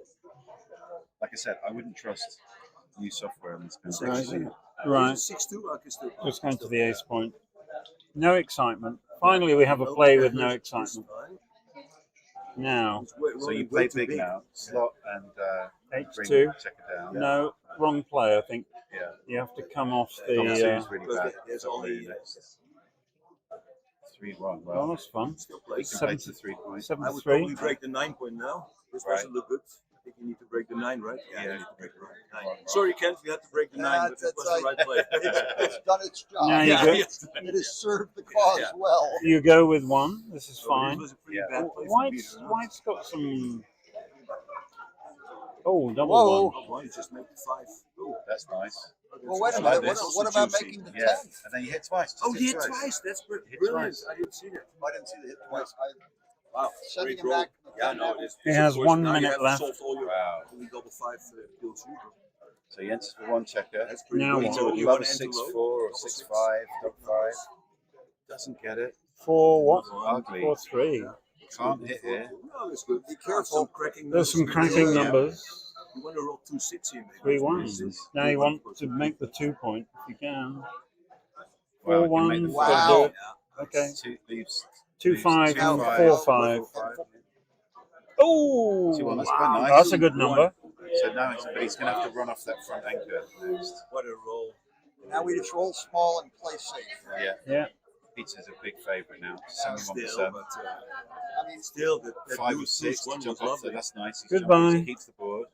Like I said, I wouldn't trust new software on this kind of thing. Right. 6-2, I can still. Just going to the ace point. No excitement. Finally, we have a play with no excitement. Now, So you play big now, slot and H2. bring check it down. No, wrong play, I think. Yeah. You have to come off Double the. two's really bad. There's only 3-1. Oh, Well, that's fun. still play. you can play to 3 points. 7 I would 3. probably break the 9 point now. This doesn't look good. I think you need to break the 9, right? Yeah, you need to break the 9. Sorry, Kent, we had to break the 9, but it was the right play. It's done its job. Now you go, It has served the cause well. you go with 1. This is So fine. this was a pretty bad play from White's got some. Oh, double Whoa. 1. Why you just make the 5? Oh, That's nice. Well, wait a I like minute. this. What about making the 10? Yeah, and then you hit twice. Just Oh, hit he hit twice. That's Hit brilliant. twice. I didn't see that. I didn't see the hit twice. Wow, Sending great him roll. back. Yeah, no, it's He has of course, 1 now you minute have left. solved all your Wow. only double 5 deals here. So he enters for 1 checker. That's pretty Now good. what? So would You love want a to enter 6-4 low? or Double 6-5, double 5. Doesn't get it. 4 what? Ugly. 4 3. Can't hit here. No, that's good. Be careful. There's some cracking Yeah. numbers. You want to roll 2 6 here, maybe. 3 1s. Now you want to make the 2 point if you can. Well, 4 you can make 1. the Wow. Okay. Leaves 2 5 2 and 5. 4 5. Oh, 2-1, that's quite nice. that's a good number. So now but he's going to have to run off that front anchor next. What a roll. Now we just roll small and play safe. Yeah. Yeah. Peter's a big favourite now. Still, 71%. but I mean, still, that 5 or deuce 6 to one jump was off, so lovely. that's nice. He's Goodbye. jumping, he keeps the board.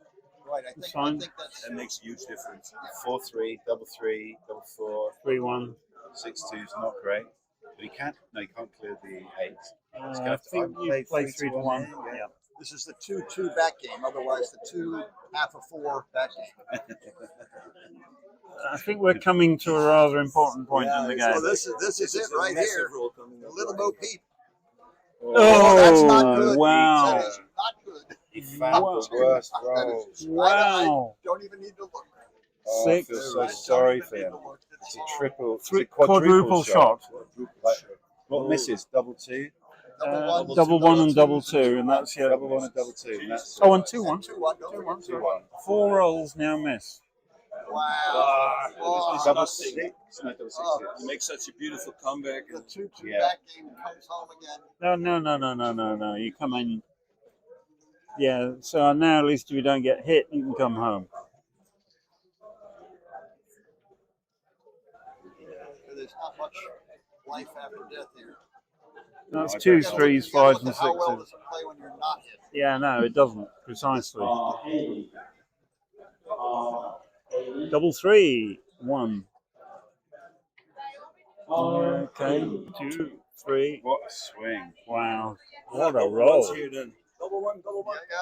right. It's I fine. think that's. That makes a huge difference. 4-3, double 3, double 4, 3 1. 6-2 is not great. But he can't, no, he can't clear the 8. He's I gonna have to think you play 3 to 1. Yeah. This is the 2-2 back game. Otherwise, the 2 half of 4 back game. I think we're coming to a rather important point in the So game. this is it right here. Roll coming up. Little Bo Peep. Oh, that's not good. wow. That is not good. He found the worst roll. Wow. I don't even need to look. Oh, I 6. feel so sorry for him. It's a triple, it's a Quadruple shot. Like, what misses? Double 2? Double 1 and double 2, and that's your. Double 1 and double 2. And that's Oh, and 2 1. 2-1. Don't forget 2-1. 4 rolls now miss. Wow. Double 6. No, double 6. You make such a beautiful comeback. The 2-2 Yeah. back game comes home again. No. You come in. Yeah, so now at least if you don't get hit, you can come home. There's not much life after death here. That's I 2 bet. 3s, You gotta 5s, look and at how well 6s. does it play when you're not hit. Yeah, no, it doesn't. Precisely. Double 3, 1. Okay, 2, 3. What a swing. Wow. What a Double roll. ones here then. Double 1, double 1. Yeah.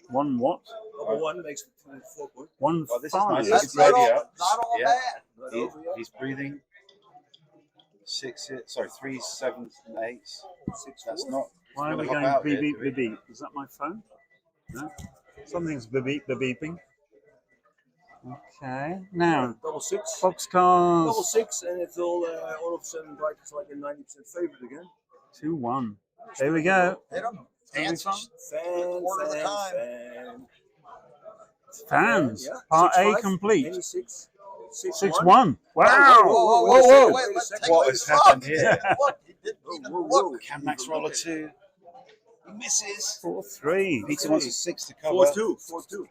1 what? Double 1 makes it 4 points. 1 Well, this is 5. nice. That's He's not ready all, up. not all Yeah. bad. He's breathing. 6 hits, sorry, 3s, 7s, and 8s. That's not. Why are we gonna going hop out beep, here, beep, do we? beep, beep? Is that my phone? No? Something's beep, beeping. Okay, now, Double 6. boxcars. Double 6, and it's all of a sudden, like it's like a 90% favorite again. 2 1. There we go. Hit 'em. Dancers. Quarter of the time. Fans. Yeah. Part 6-5. A complete. Any 6-1. 6-1. Wow. Whoa. Let's take a What look. has happened here? Look, he didn't even look. Can Max roll a 2? He misses. 4-3. Peter wants a 6 to cover. 4-2. 4-2.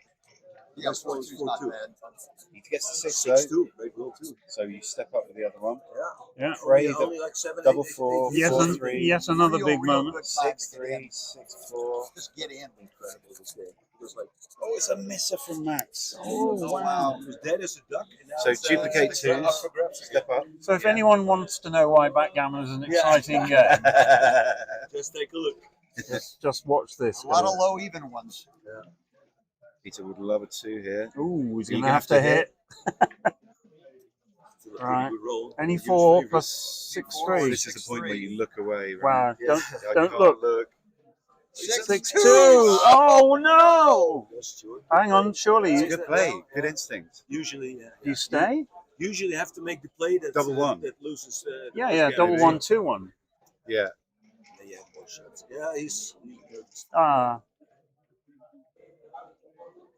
Yeah, 4-2's not bad. He gets the 6 6-2. Right, roll 2. So you step up with the other one. Yeah. Pray Only that like 7, double 8, 4, Yes, 4-3. yes, another Real big moment. good time to 6-3, 6-4. Just get in. Incredible this game. It was like, Oh, it's a misser from Max. Oh, wow. it was dead as a duck. And now So it's, duplicate it's 2s, up for grabs. step up. So if anyone wants to know why Backgammon is an exciting game, Just take a look. just watch this. A lot of low even ones. Peter would love a 2 here. Ooh, he's You're going to have to hit. Right. Any 4 plus 6-3. This is the point where you look away. Wow. Right? Don't look. 6-2. Oh, no. Hang on, surely. It's a good play. Good instinct. Usually, You stay? usually have to make the play that Double one. that loses. Yeah, double 1-2-1. Yeah. Yeah, he's Ah,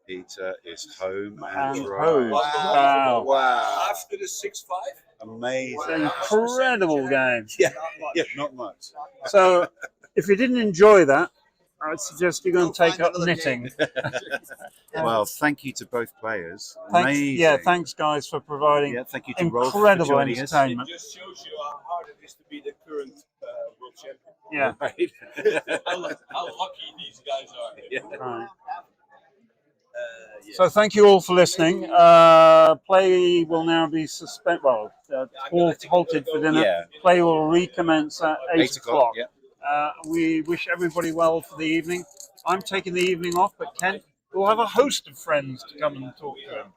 Peter is home and and home. dry. Wow. after the 6-5. Amazing. Incredible game. Yeah, not much. So, if you didn't enjoy that, I'd suggest you go and take up knitting. Well, thank you to both players. Thanks, Amazing. thanks guys for providing Thank you to Rolf for incredible joining us. entertainment. It just shows you how hard it is to be the current world champion. Yeah. Right. how lucky these guys are. Yeah. Right. Yes. So thank you all for listening. Play will now be suspended. Well, halted for dinner. Yeah. Play will recommence at 8 o'clock. Yeah. We wish everybody well for the evening. I'm taking the evening off, but Kent will have a host of friends to come and talk to him.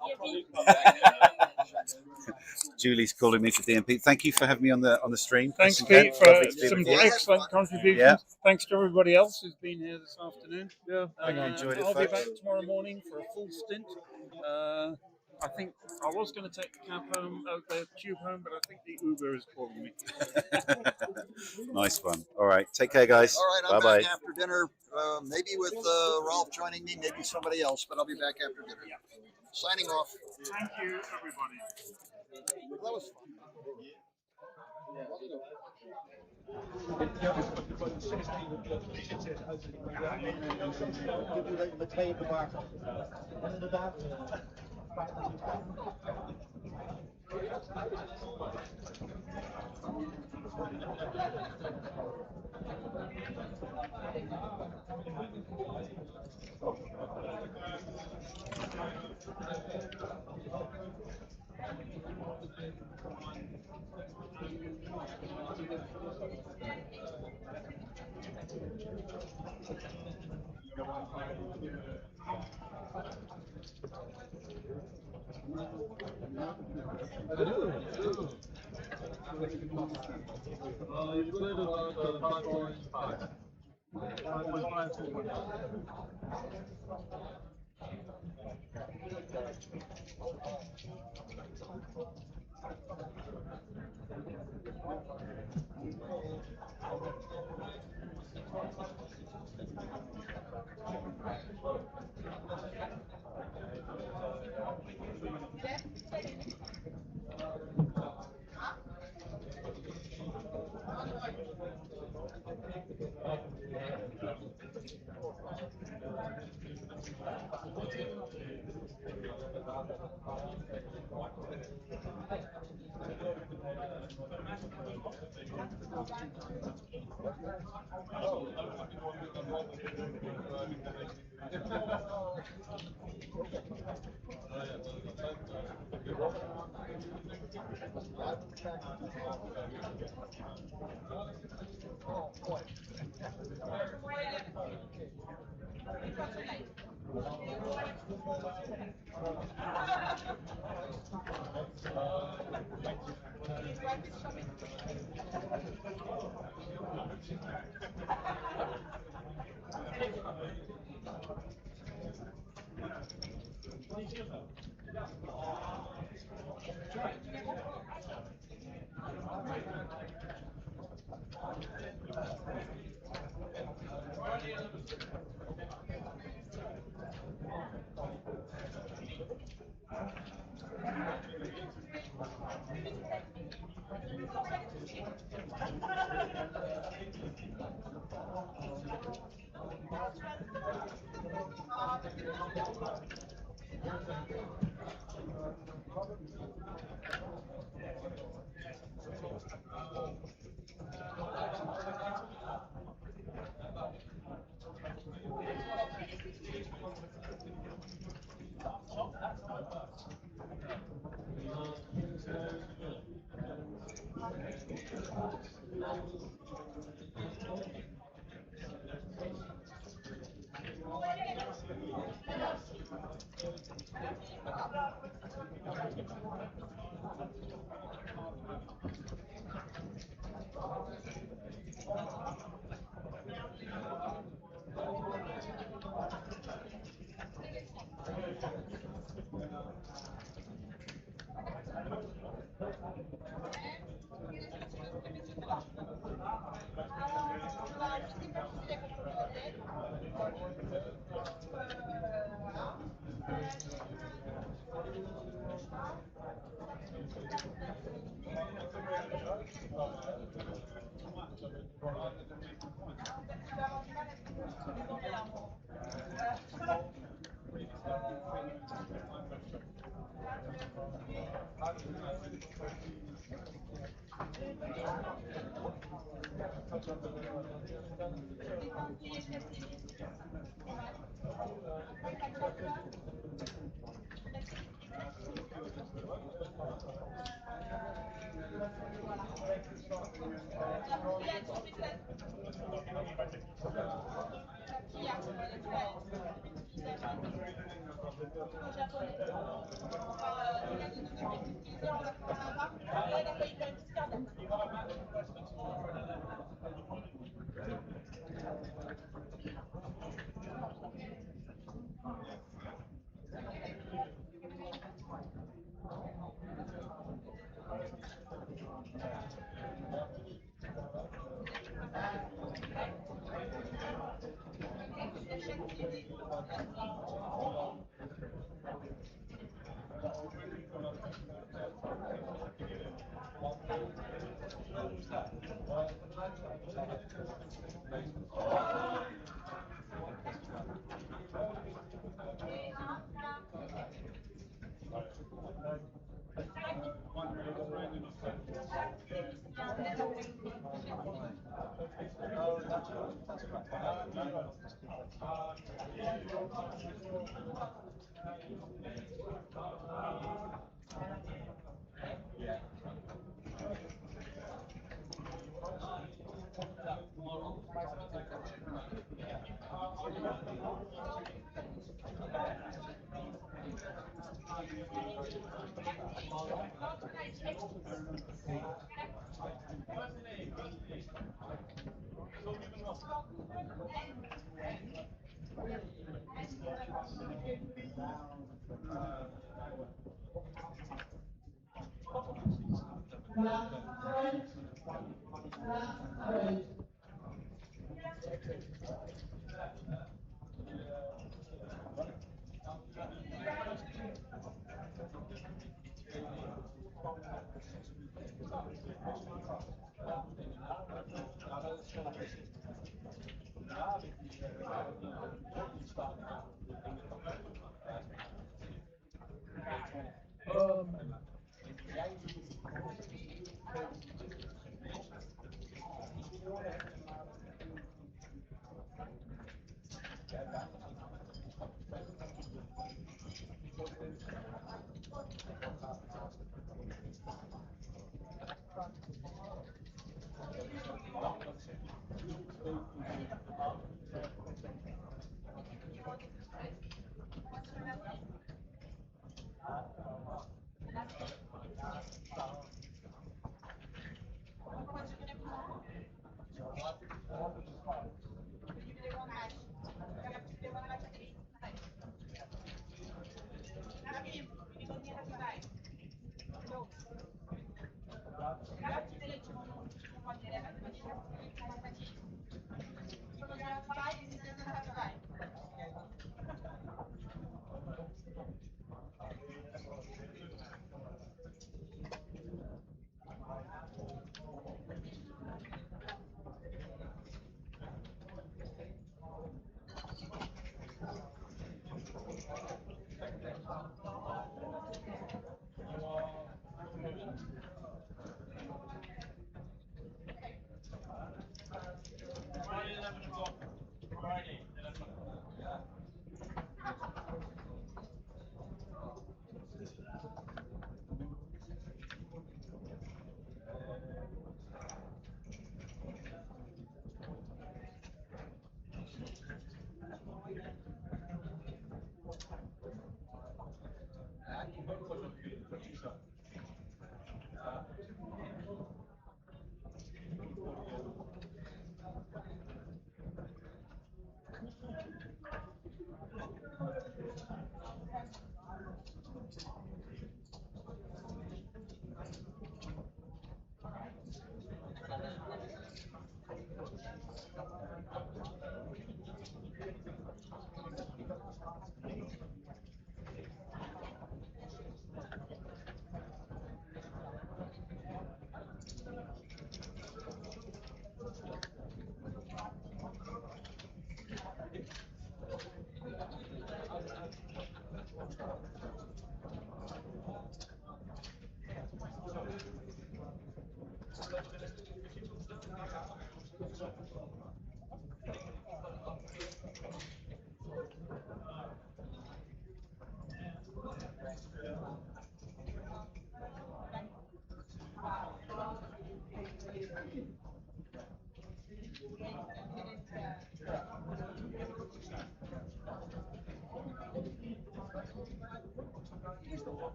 Julie's calling me for DMP. Thank you for having me on the stream. Thanks, Chris and Pete, Kent. for Lovely to be some with you. excellent contributions. Yeah. Thanks to everybody else who's been here this afternoon. Yeah, I enjoyed it, I'll be folks. back tomorrow morning for a full stint. I think I was going to take the cab home, the tube home, but I think the Uber is calling me. Nice one. All right. Take care, guys. All right, I'm Bye-bye. back after dinner, maybe with Rolf joining me, maybe somebody else, but I'll be back after dinner. Signing off. Thank you, everybody. That was fun.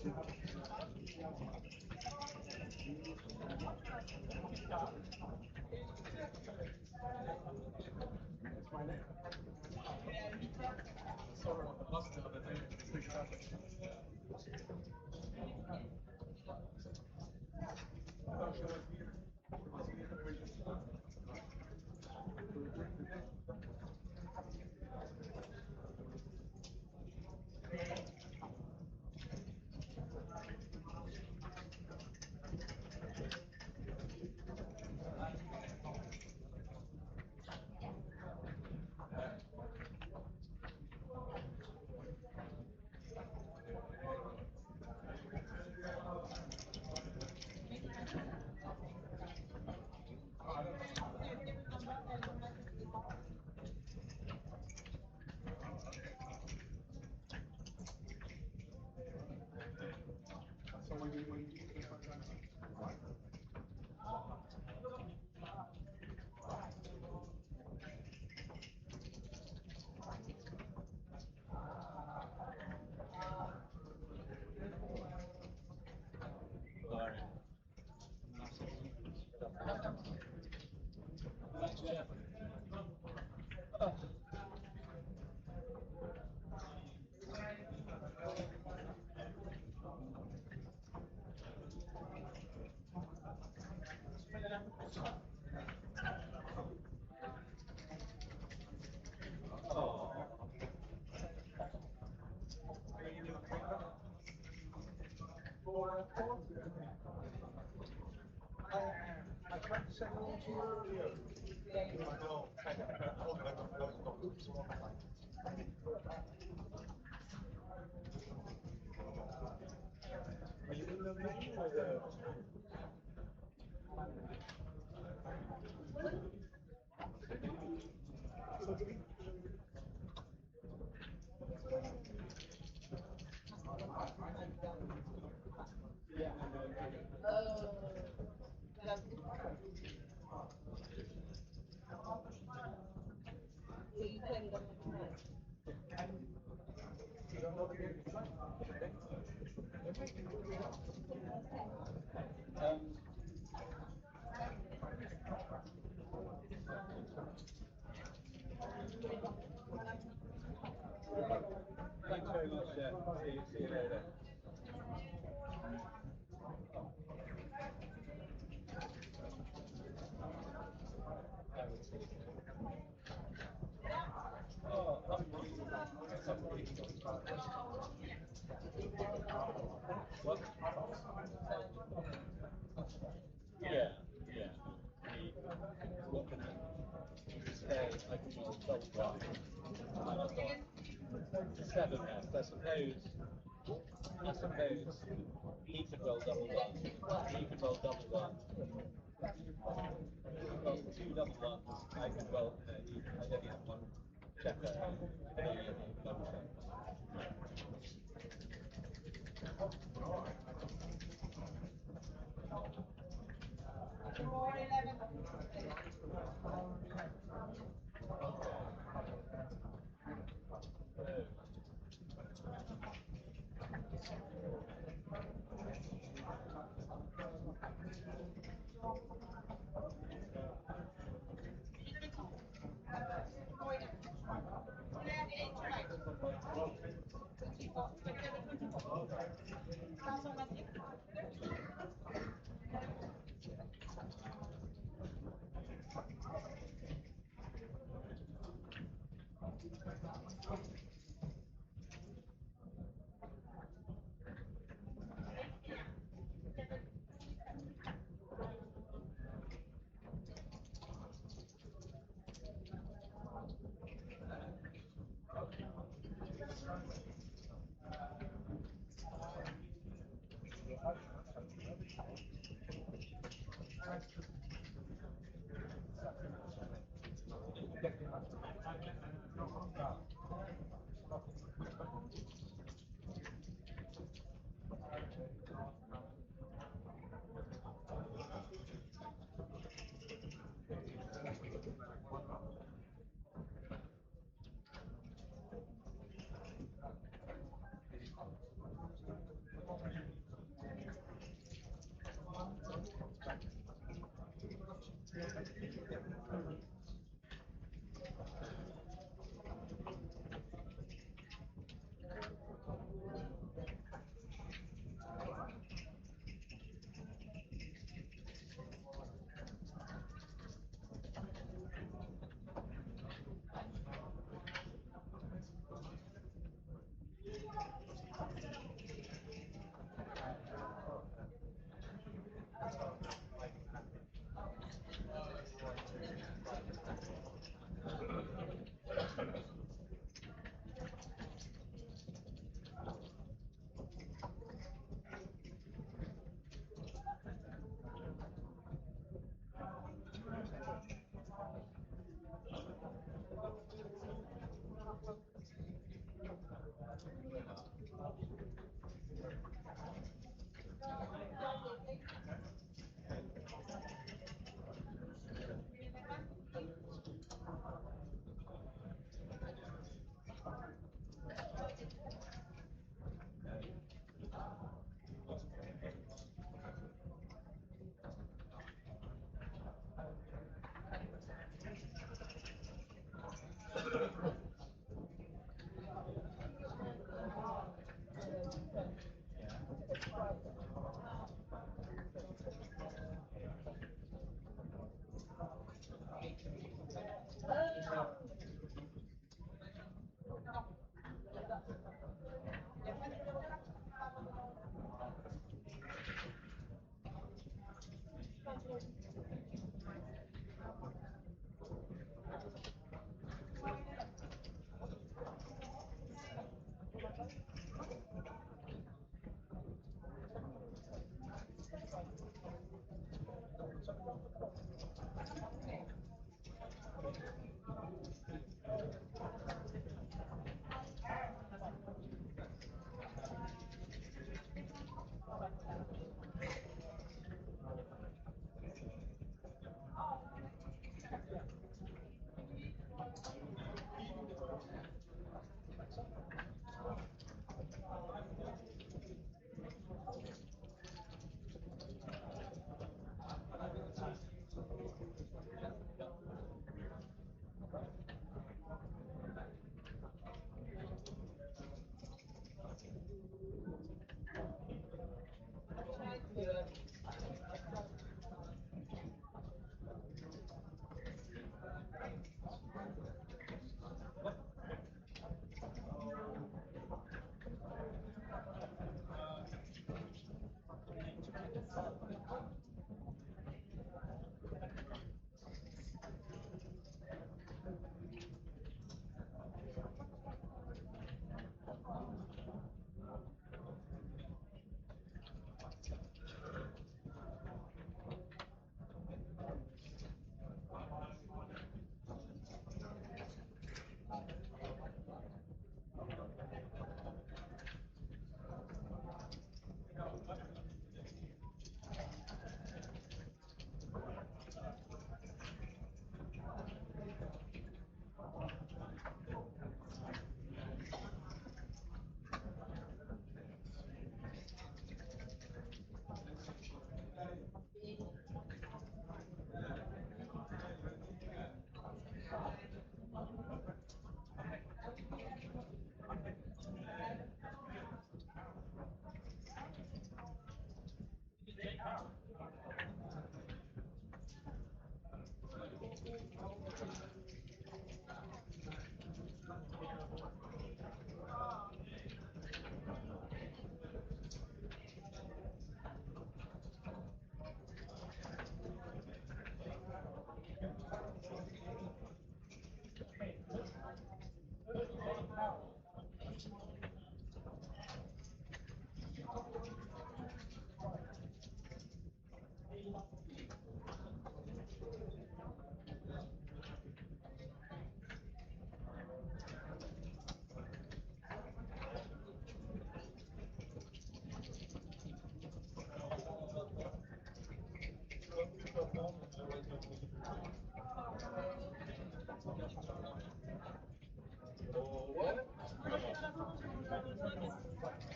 I tried to send one to you earlier. I know. I told you I was going to so Are you in the menu or the? Thanks very much, Jeff. See you later. What? Yeah. Looking at stay, I can roll double block. And I've got 7 left. I suppose he could roll double one. He could roll double one. Roll 2 double ones. I could roll. I only have 1 checker. Double check.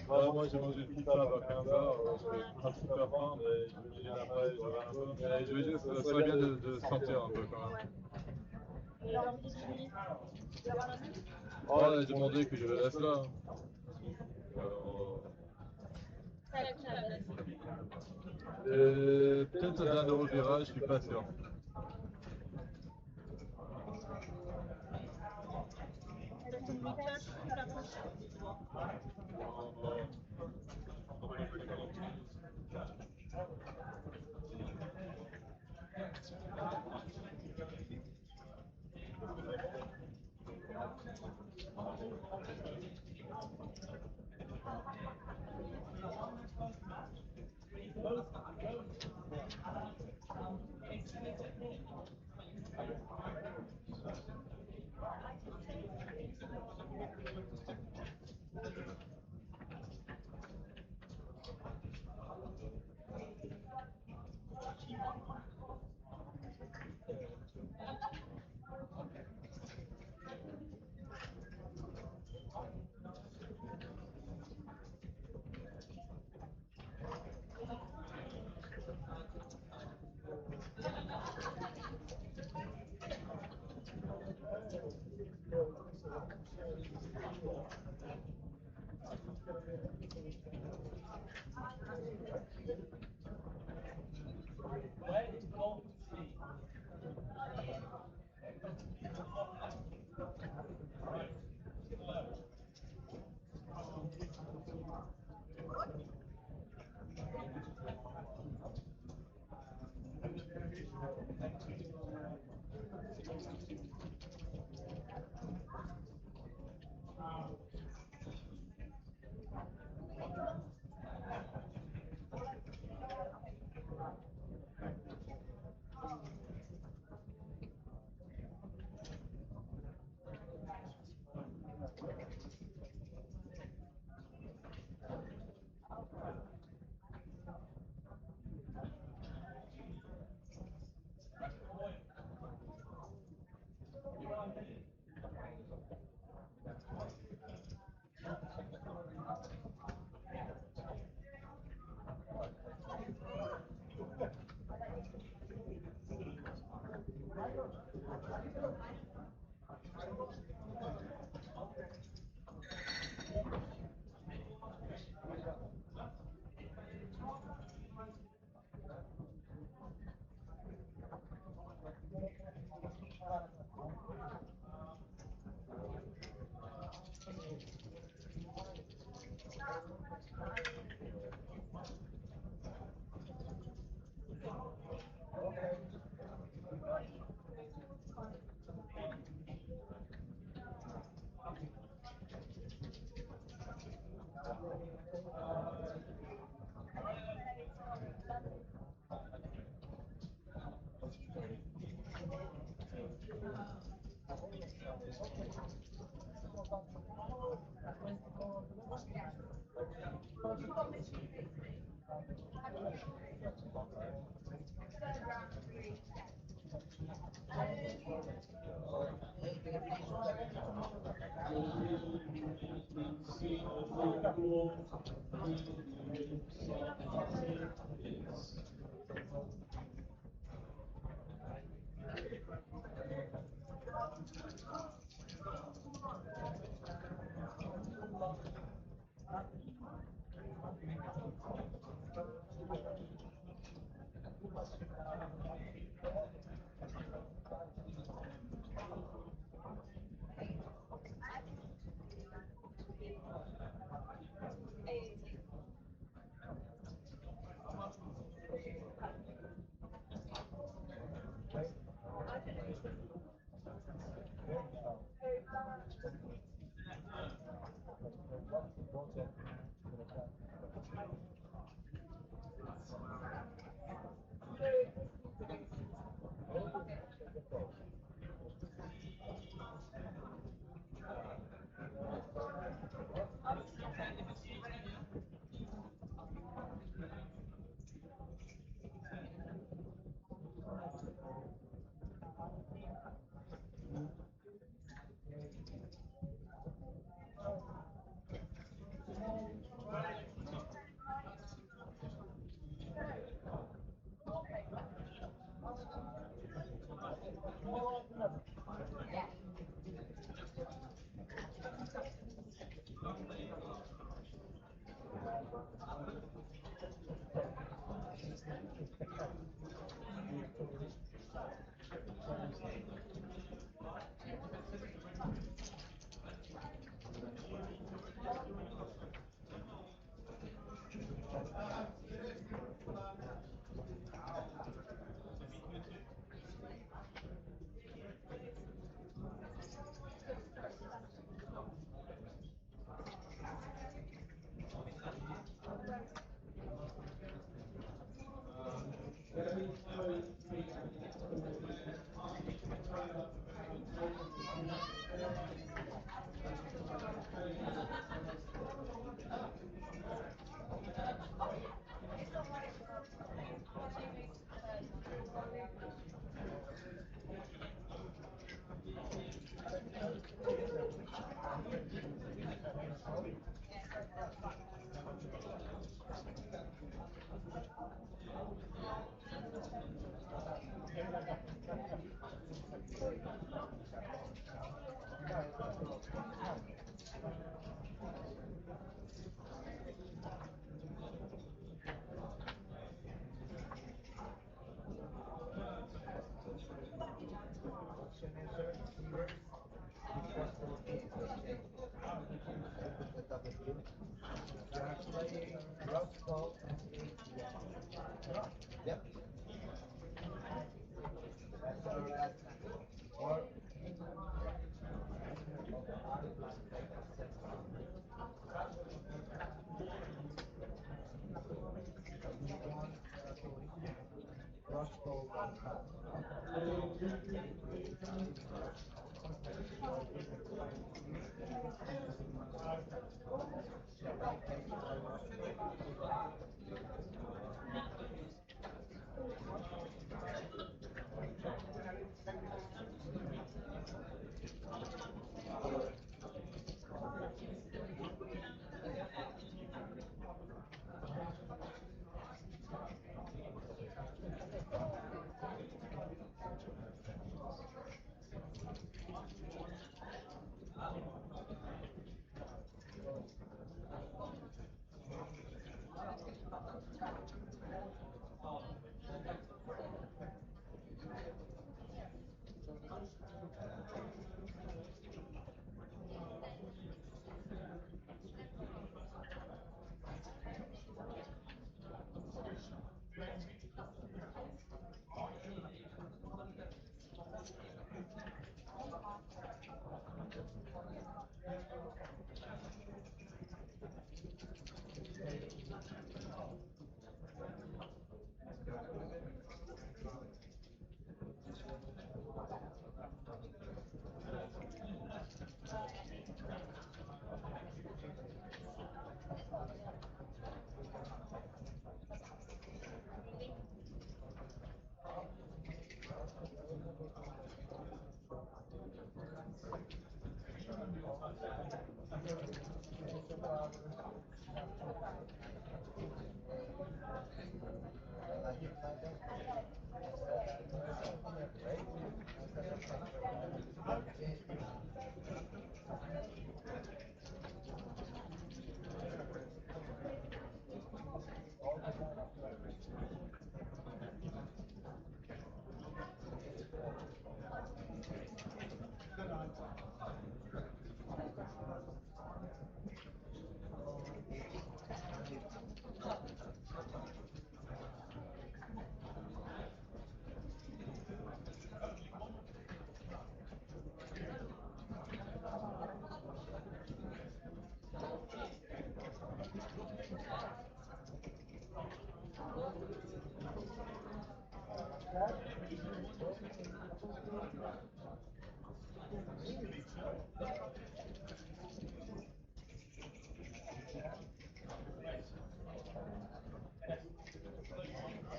Ouais, moi j'ai mangé pizza vers 15h, j'avais pas super faim, mais je vais manger après, j'aurai un peu. Mais je vais juste, ça serait bien de sortir un peu quand même. Ouais, j'ai demandé que je le laisse là. Peut-être un dernier virage, je suis pas sûr.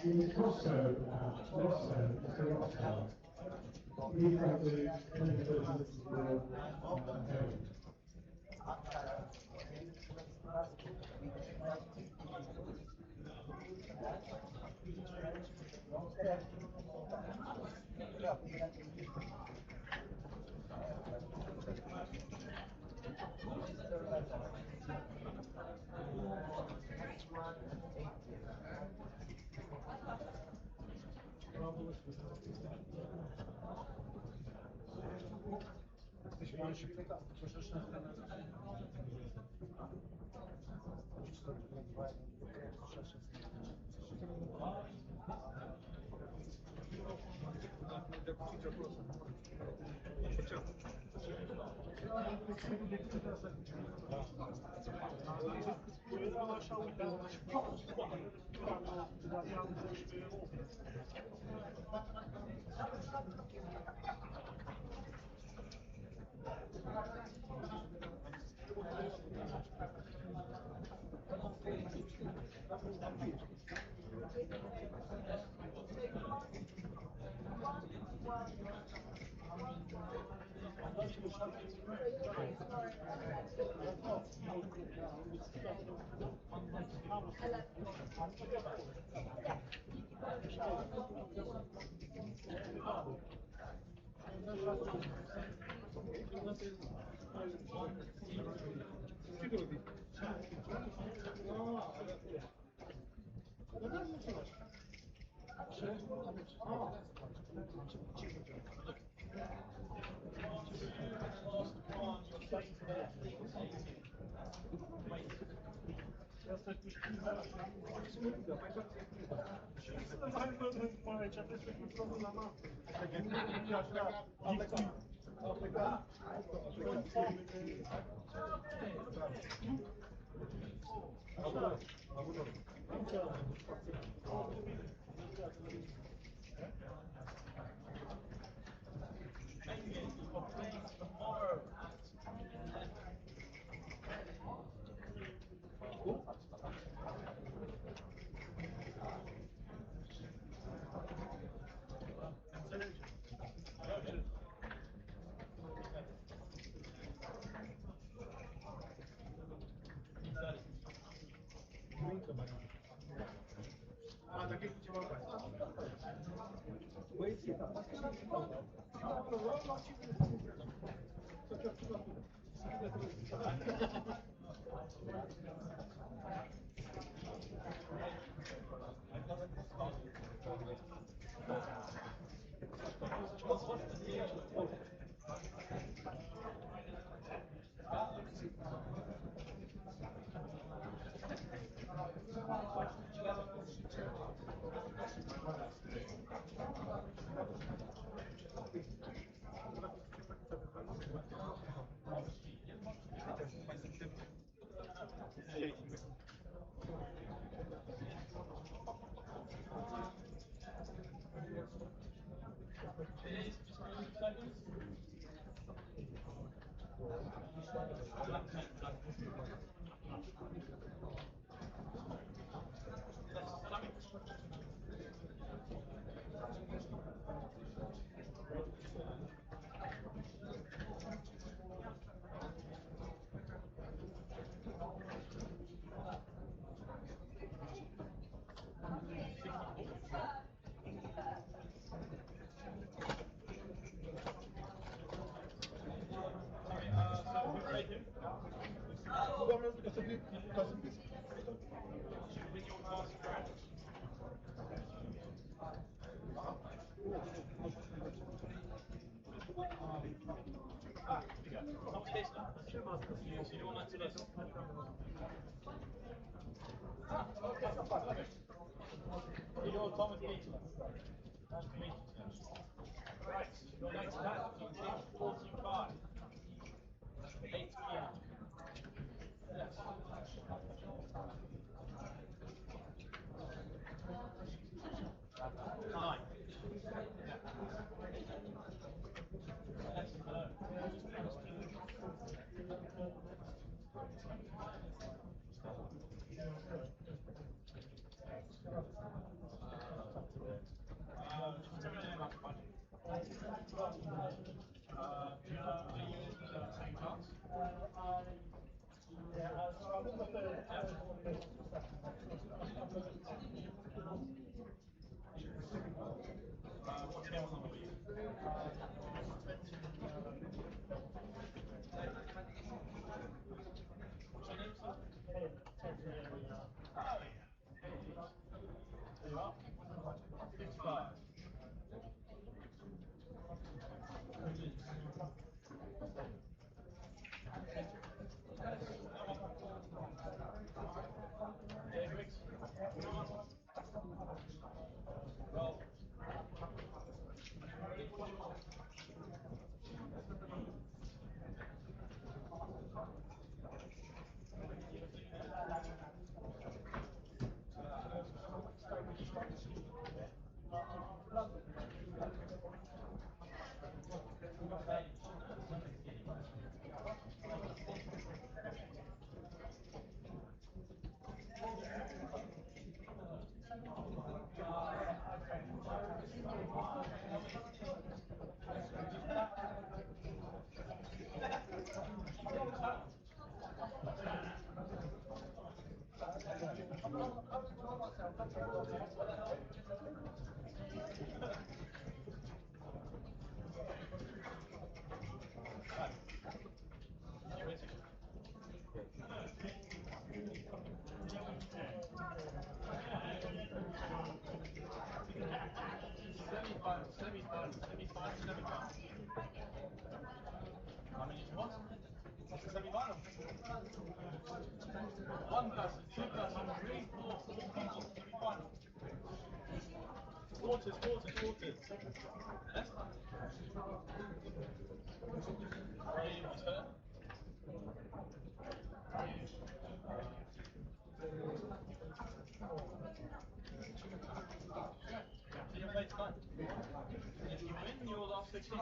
is also less so, it's a lot slower. We've got to benefit from your If you win, you will last 16.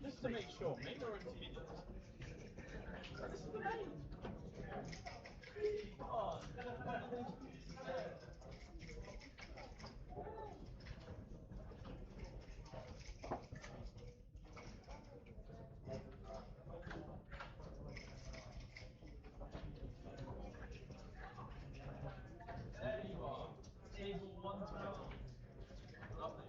Just to make sure, main or intermediate? This is the main. Oh. There you are. Table 120. Lovely.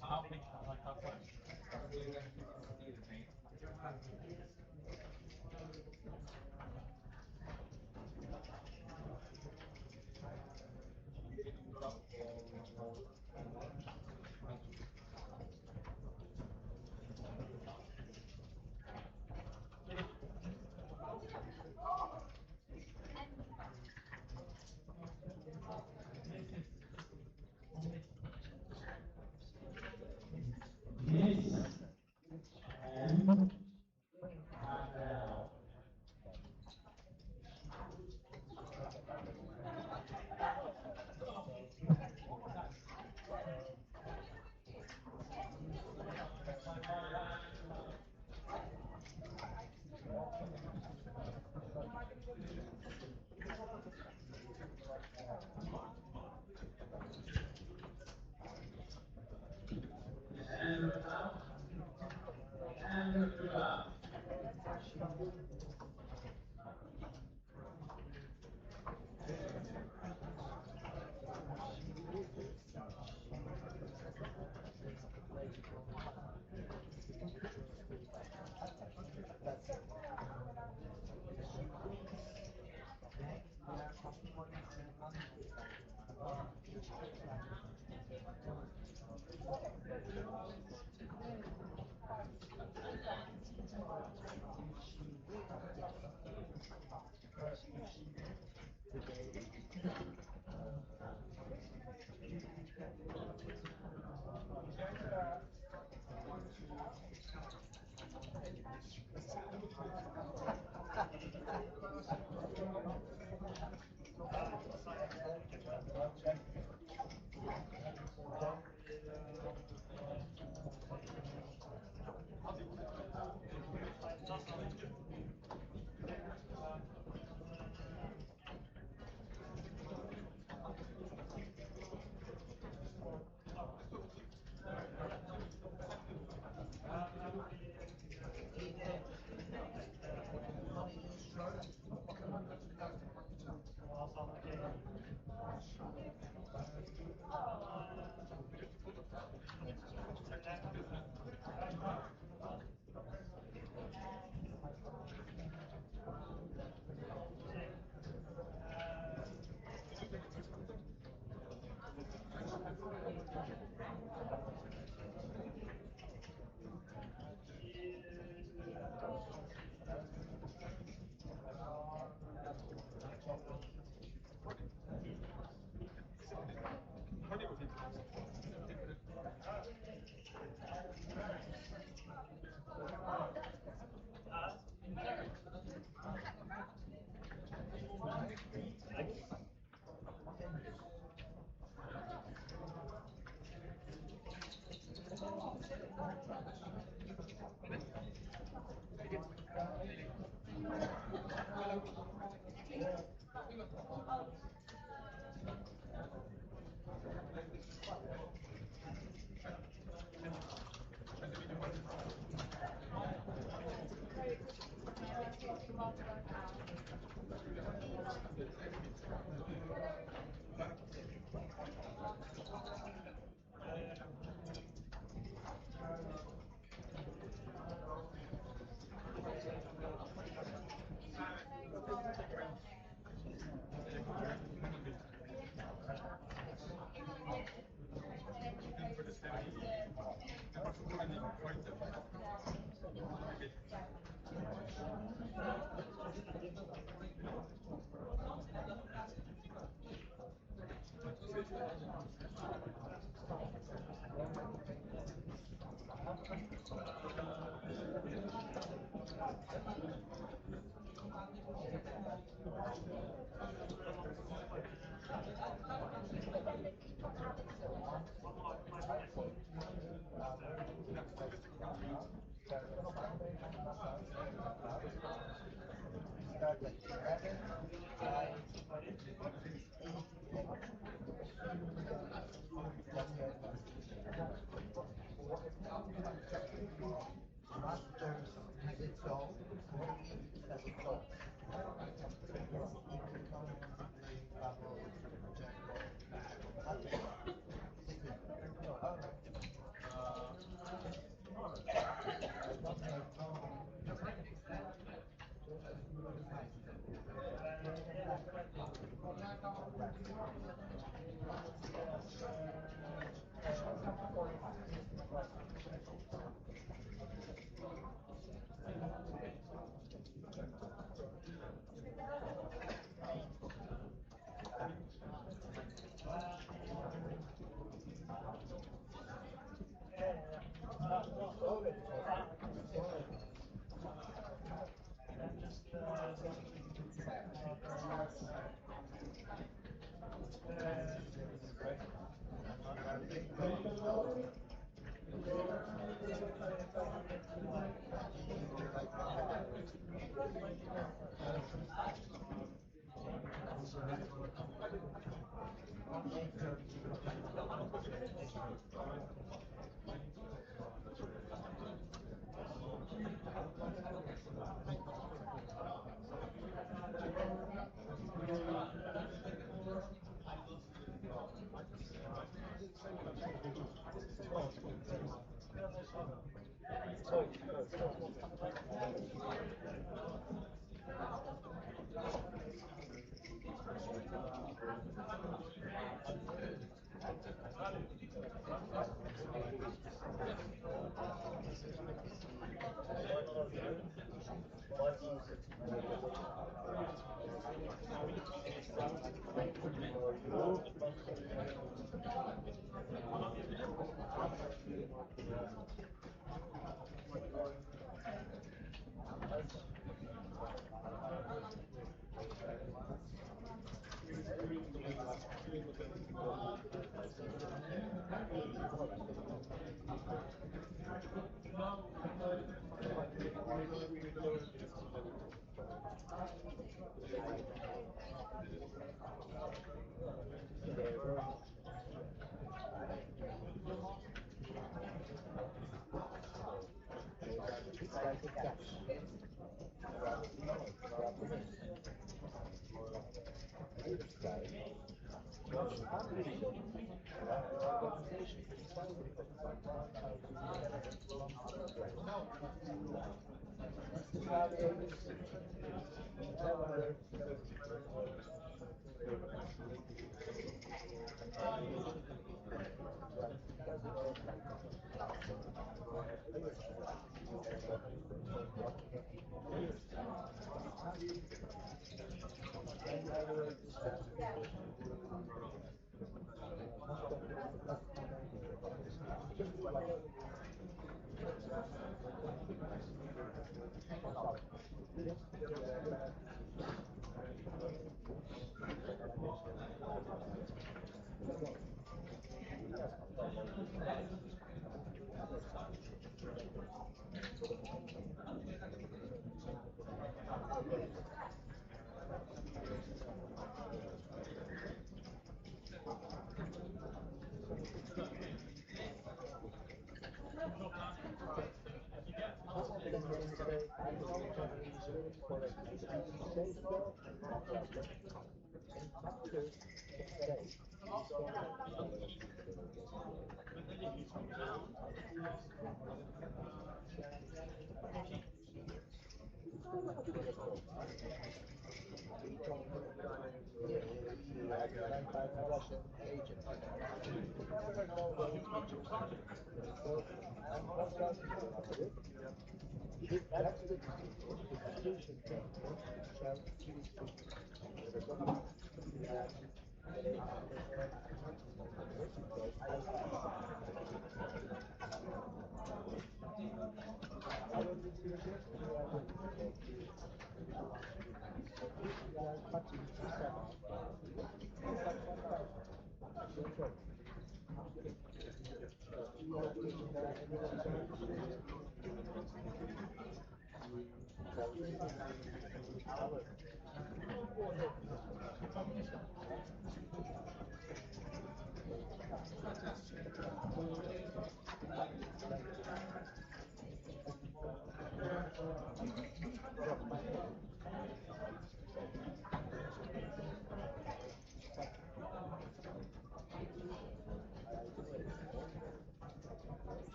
How big? Like how close?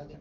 Did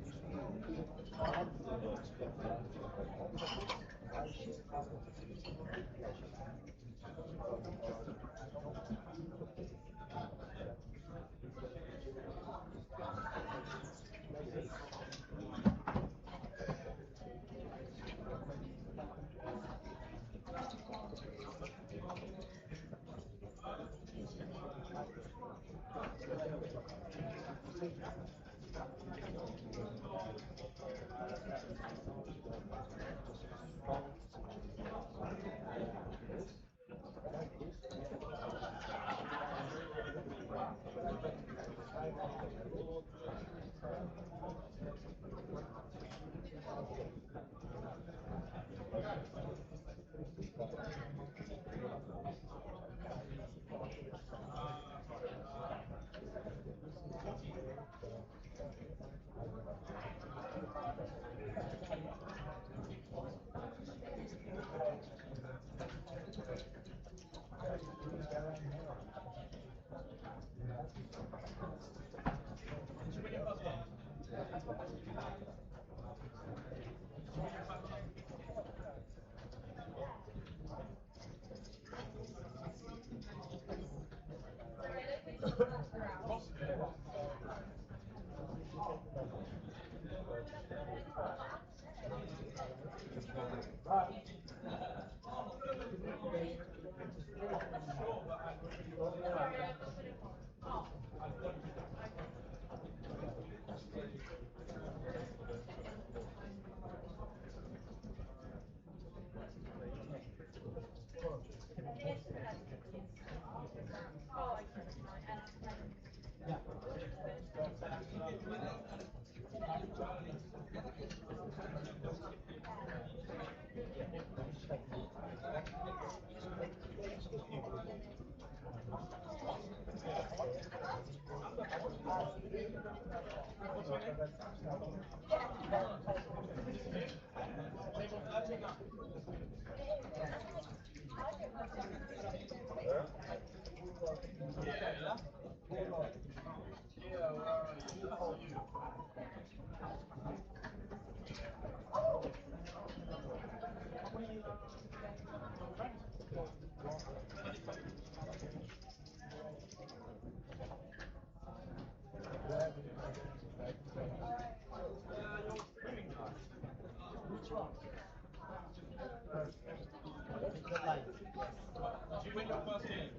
you win your first game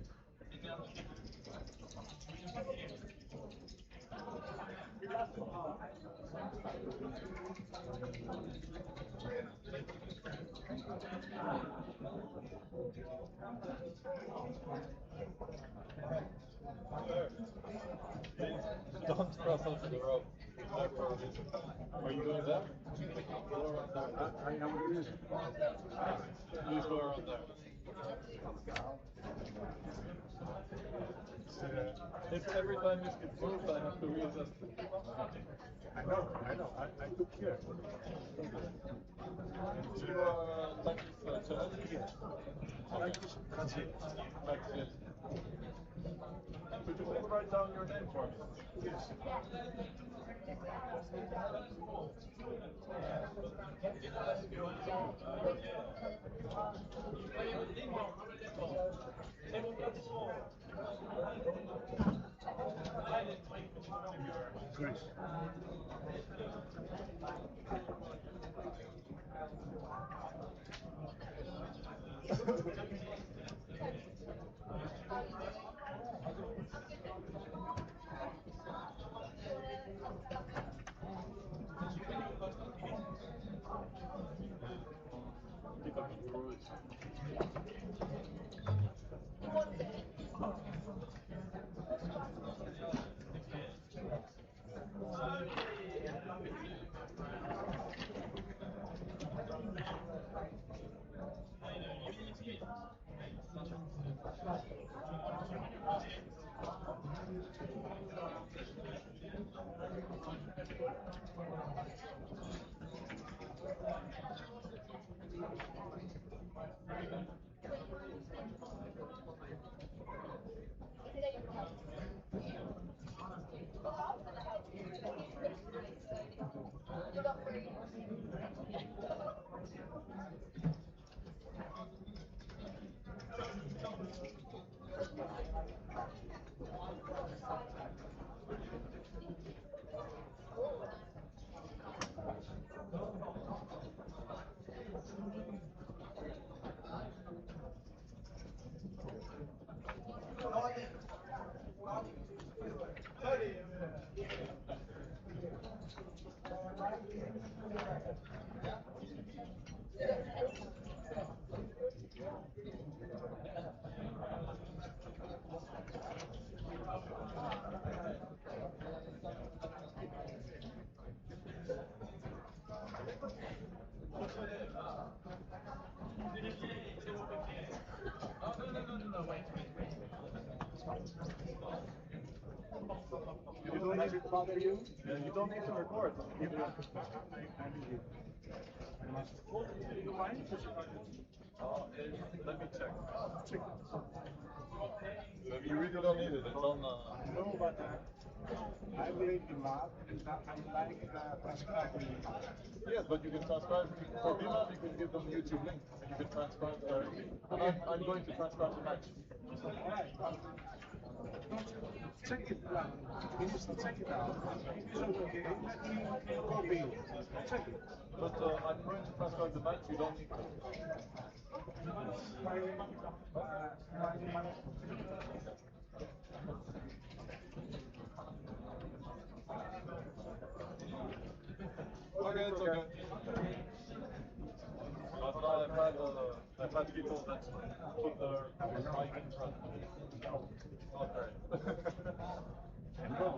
in the other? Don't cross onto the road. Are you going there? Go around there. Please go around there. If every time this gets moved, I have to readjust it. I know. I took care. Do you tactics challenge? Yes. That's it. That's it. Could you please write down your name for me? Yes. Chris. if it bothers you. You don't need to record. You do. You mind? Let me check. You really don't need it. It's on. No, but I believe in math and I like transcribing. Yes, but you can transcribe for BMAP. You can give them the YouTube link and you can transcribe directly. And I'm going to transcribe the match. Alright. Check it out. Check it out. It's okay. Let me copy. Check it. But I'm going to transcribe the match. You don't need to. Okay, it's okay. But I've had people that put their mic in front. Okay. No,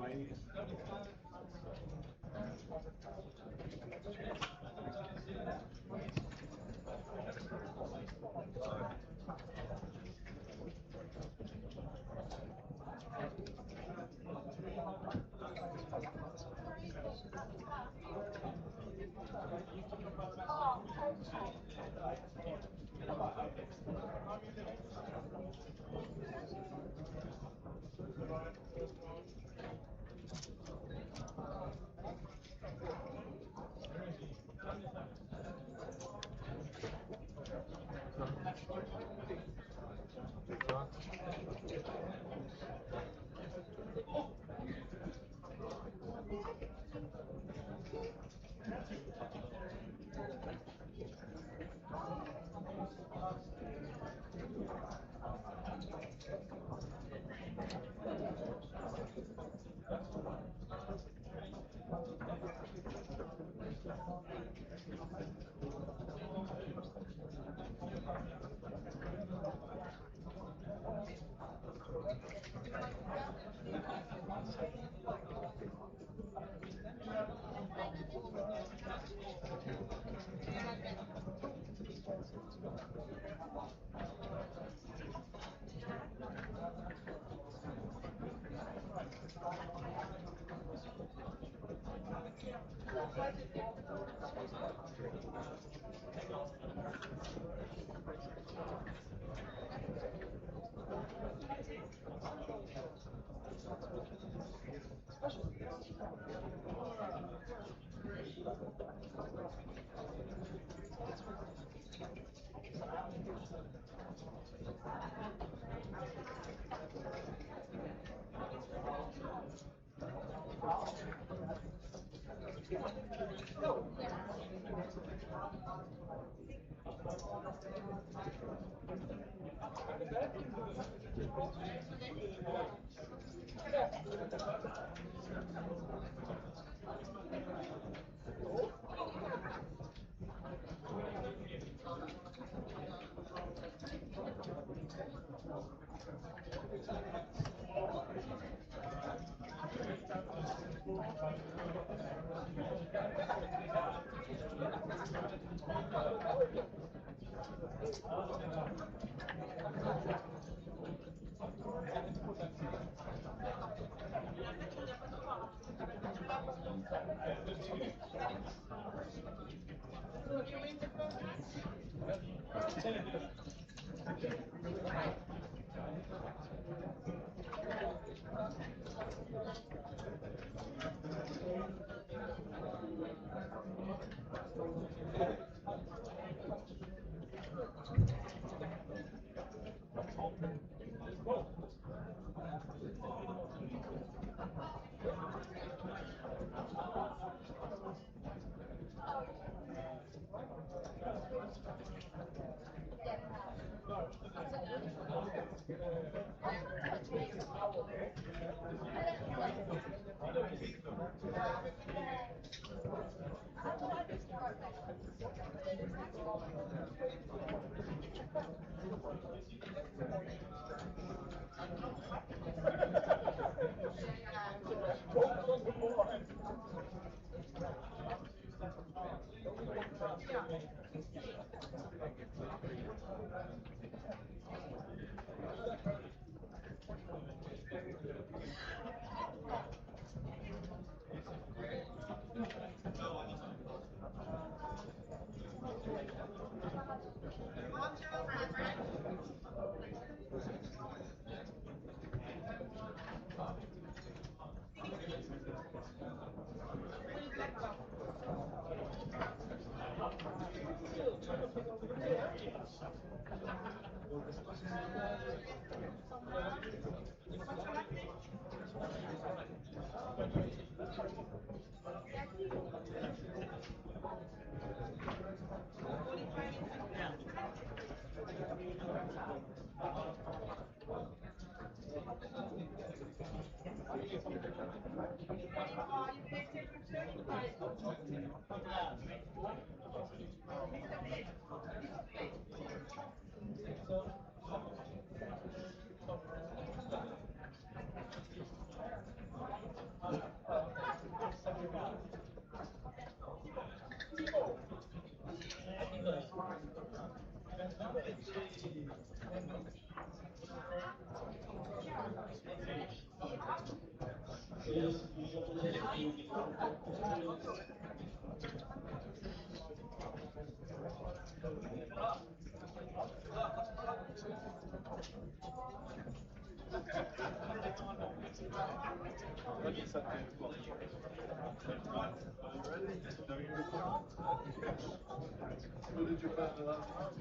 Who did you play the last time?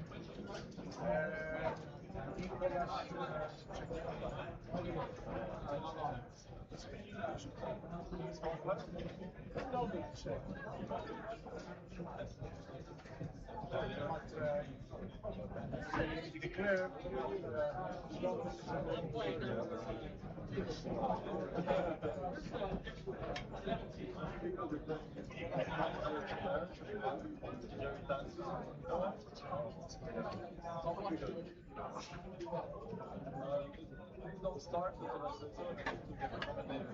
Don't start until I say so. To get accommodated.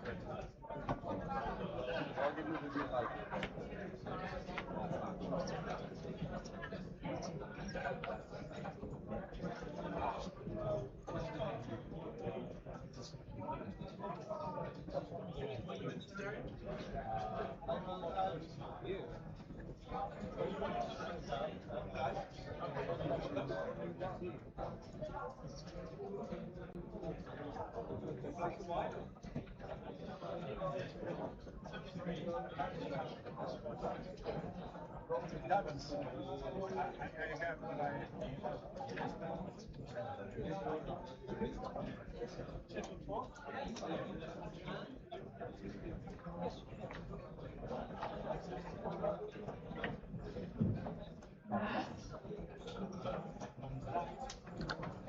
I'll give you the green light.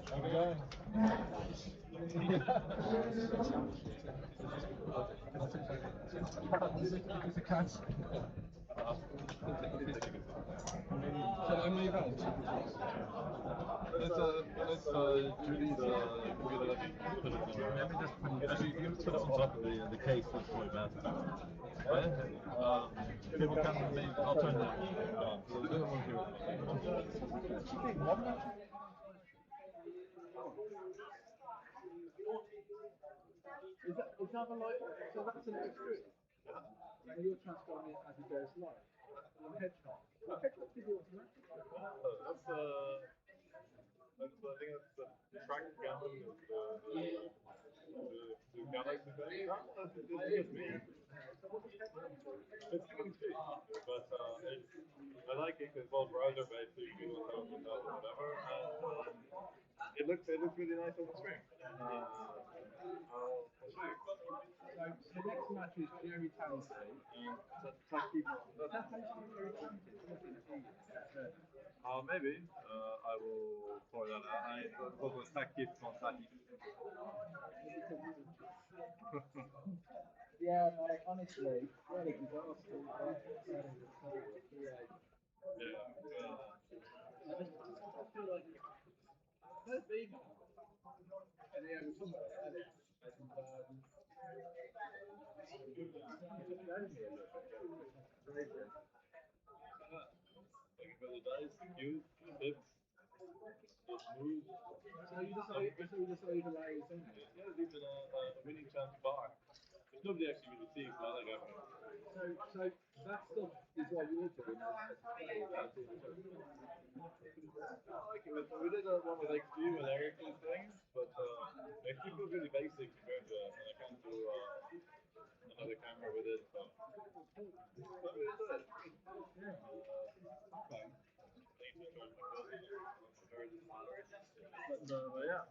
How's it going? It's a catch. So how many rounds? Let's Judy we're gonna put it more. Let me just put it. Actually, you put it on top of the case. That's probably better. People can maybe. I'll turn that on. So the other one here. Is that a light? So that's an extreme. And you're transforming it as it goes live. On headshot. What headshot do you automatic? That's I think that's the Backgammon is the galaxy thing. That's just me. It's kind of cheap, but I like it because it's all browser based, so you can do it without whatever, and it looks really nice on the screen. I'll show you. So the next match is Jerry Townsend and Taki. Maybe I will sort that out. I go with Taki from Taki. Yeah, like honestly, what a disaster. I just feel like there's been and yeah, we talked about it. Like for the dice, cute, tips, smooth. So you decide to lie your thing. Yeah, leave it a winning chance bar. Which nobody actually really sees, but I like having it. So that stuff is what you're doing as a player. I like it. We did one with XG and Eric's things, but XG feels really basic compared to and I can't do another camera with it. So. But yeah.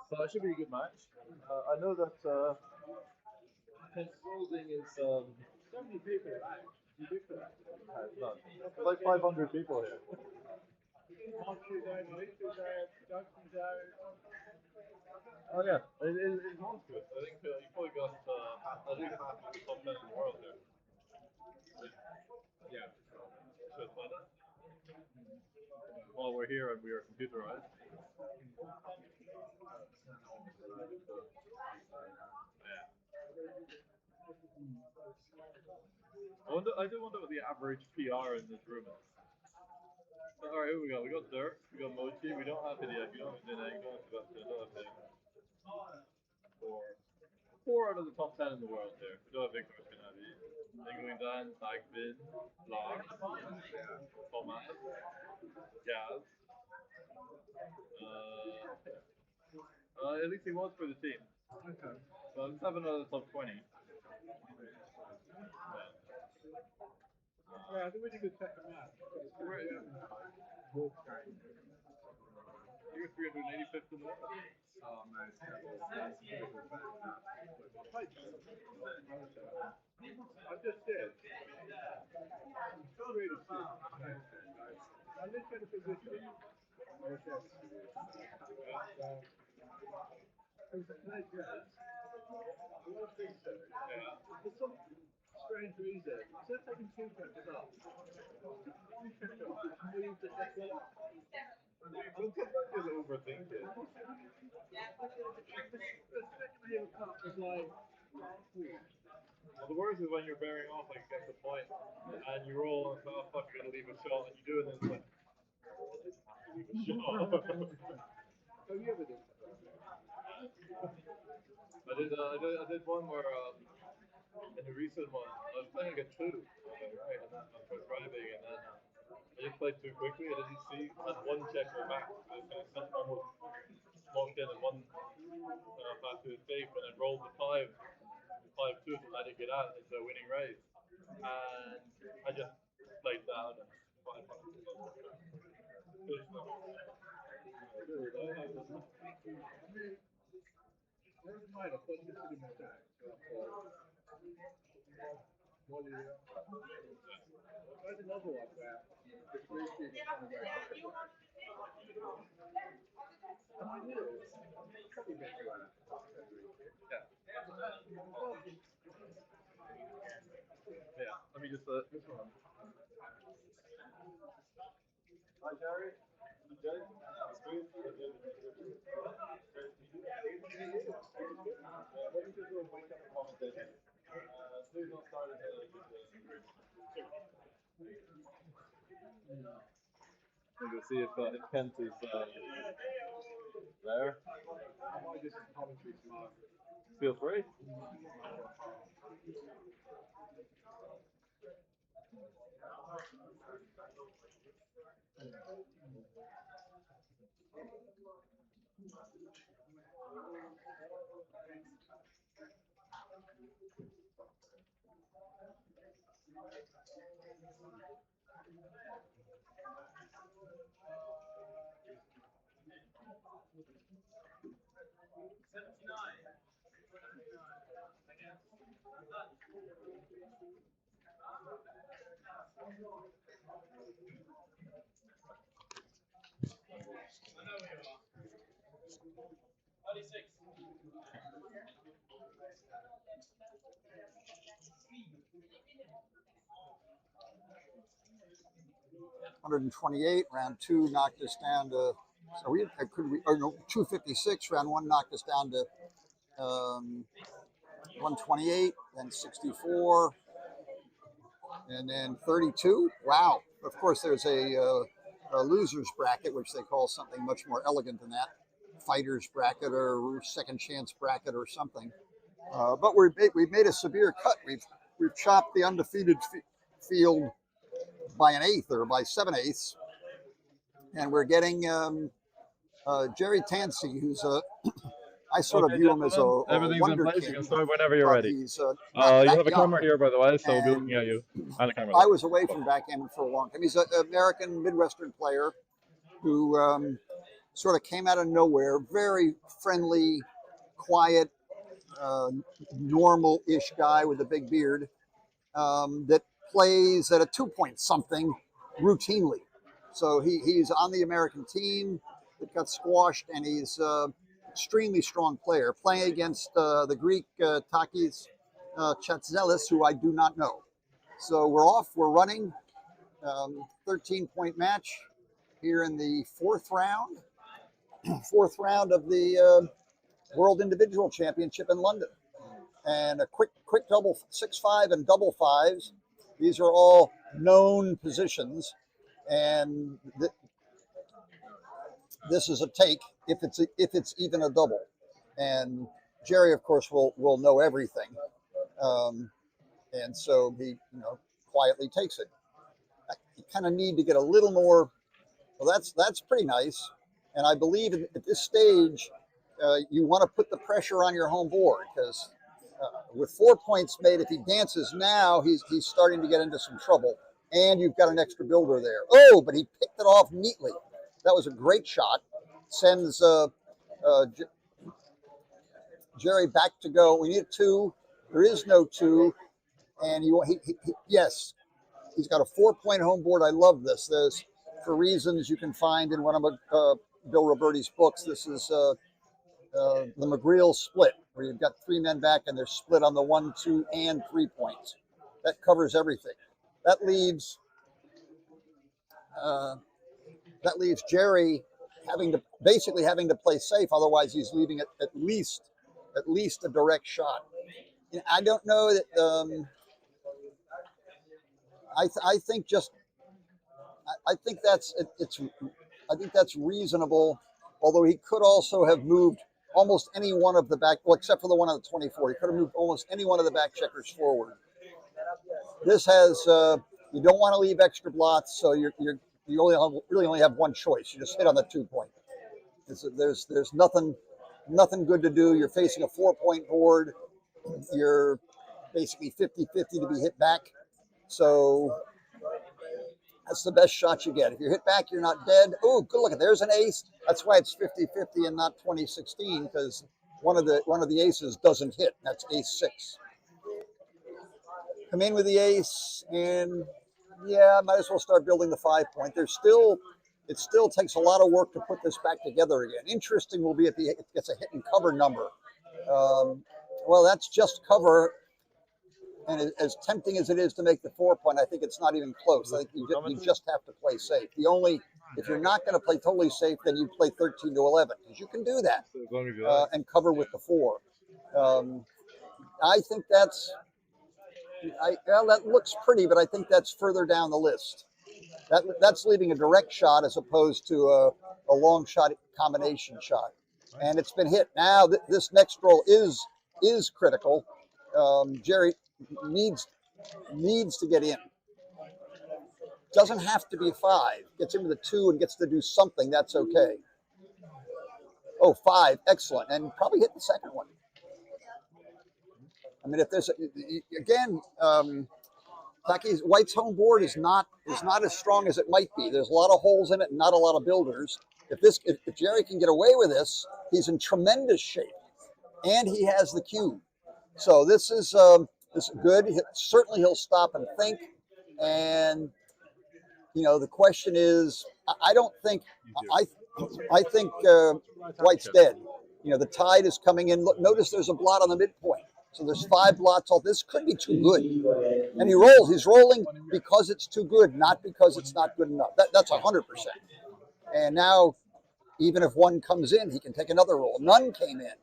So it should be a good match. I know that holding is so many people around. Ridiculous. There's like 500 people here. Oh yeah, it's monstrous. I think you probably got at least half of the top 10 in the world here. Yeah. Well, we're here and we are computerized. I do wonder what the average PR in this room is. So, all right, here we go. We got Dirt, we got Mochi, we don't have Hideaki, we don't have Dineg, we don't have Sebastian, we don't have Ding. Four out of the top 10 in the world there. We don't have Victor Spinavi. Ingling Dan, Tagbin, Lars, Thomas, Gaz. At least he was for the team. Okay. So let's have another top 20. Yeah, I think we need to check them out. You're 385th in the world. Oh, man. I just did. Really sick. I looked at the position. It was a nice race. I was thinking, for some strange reason, instead of taking 2 seconds off, we moved the second off. Well, sometimes you'll overthink it. The second heel cut was like, Well, the worst is when you're bearing off like against the point and you roll and oh fuck, you're gonna leave a shot and you do it and it's like leave a shot. have you ever done that? I did one where in the recent one I was playing a 2 right, and then I was driving and then I just played too quickly. I didn't see and one checker back. I was kind of almost smoked in and one passed to his safe and then rolled the 5-2 to let it get out into a winning race. And I just played down and 5 points. Never mind, I thought this would be my time. There's another one where the 3 teams are coming back. And I knew it. Probably make you out. Yeah. Yeah. Let me just this one. Hi Jerry. Jerry. What did you do wake up and commentate? Please don't start it. I'm going to see if Kent is there. I might just commentary tomorrow. Feel free. Round 2 knocked us down to. So we could we or no 256. Round 1 knocked us down to 128, then 64, and then 32. Wow! Of course, there's a losers bracket, which they call something much more elegant than that, fighters bracket or second chance bracket or something. But we've made a severe cut. We've chopped the undefeated field by an eighth or by 7/8, and we're getting Jerry Tansey, who's I sort of view him as a wonder kid. You can start whenever you're ready. He's you have a camera here, by the way, so we'll be looking at you. And a camera. I was away from backgammon for a long time. He's an American Midwestern player who sort of came out of nowhere. Very friendly, quiet, normal-ish guy with a big beard that plays at a 2-point something routinely. So he's on the American team that got squashed, and he's extremely strong player, playing against the Greek Takis Chatzelis, who I do not know. So we're off, we're running. 13-point match here in the fourth round of the World Individual Championship in London. And a quick double 6-5 and double fives. These are all known positions, and this is a take if it's even a double. And Jerry, of course, will know everything, and so he quietly takes it. You kind of need to get a little more. Well, that's pretty nice, and I believe at this stage you want to put the pressure on your home board, because with 4 points made, if he dances now, he's starting to get into some trouble, and you've got an extra builder there. Oh, but he picked it off neatly. That was a great shot. Sends Jerry back to go. We need a 2. There is no 2, and yes, he's got a 4-point home board. I love this. There's, for reasons you can find in one of Bill Roberti's books, this is the McGreal split, where you've got 3 men back and they're split on the 1, 2, and 3 points. That covers everything. That leaves Jerry basically having to play safe. Otherwise, he's leaving it at least a direct shot. I don't know that. I think that's reasonable. Although he could also have moved almost any one of the back, well, except for the one on the 24. He could have moved almost any one of the back checkers forward. This has you don't want to leave extra blots, so you really only have one choice. You just hit on the 2-point. There's nothing good to do. You're facing a 4-point board. You're basically 50-50 to be hit back. So that's the best shot you get. If you're hit back, you're not dead. Oh, good look. There's an ace. That's why it's 50-50 and not 20-16, because one of the aces doesn't hit. That's ace 6. Come in with the ace, and yeah, might as well start building the 5-point. It still takes a lot of work to put this back together again. Interesting will be if he gets a hit and cover number. Well, that's just cover. And as tempting as it is to make the 4-point, I think it's not even close. I think you just have to play safe. If you're not going to play totally safe, then you play 13 to 11, because you can do that and cover with the 4. I think that looks pretty, but I think that's further down the list. That's leaving a direct shot as opposed to a long shot combination shot, and it's been hit. Now this next roll is critical. Jerry needs to get in. Doesn't have to be a 5. Gets into the 2 and gets to do something. That's okay. Oh, 5, excellent, and probably hit the second one. I mean, if there's White's home board is not as strong as it might be. There's a lot of holes in it and not a lot of builders. If Jerry can get away with this, he's in tremendous shape, and he has the cube. So this is good. Certainly he'll stop and think. And the question is, I think White's dead. The tide is coming in. Look, notice there's a blot on the midpoint. So there's 5 blots. This could be too good. And he rolls. He's rolling because it's too good, not because it's not good enough. That's 100%. And now, even if 1 comes in, he can take another roll. None came in.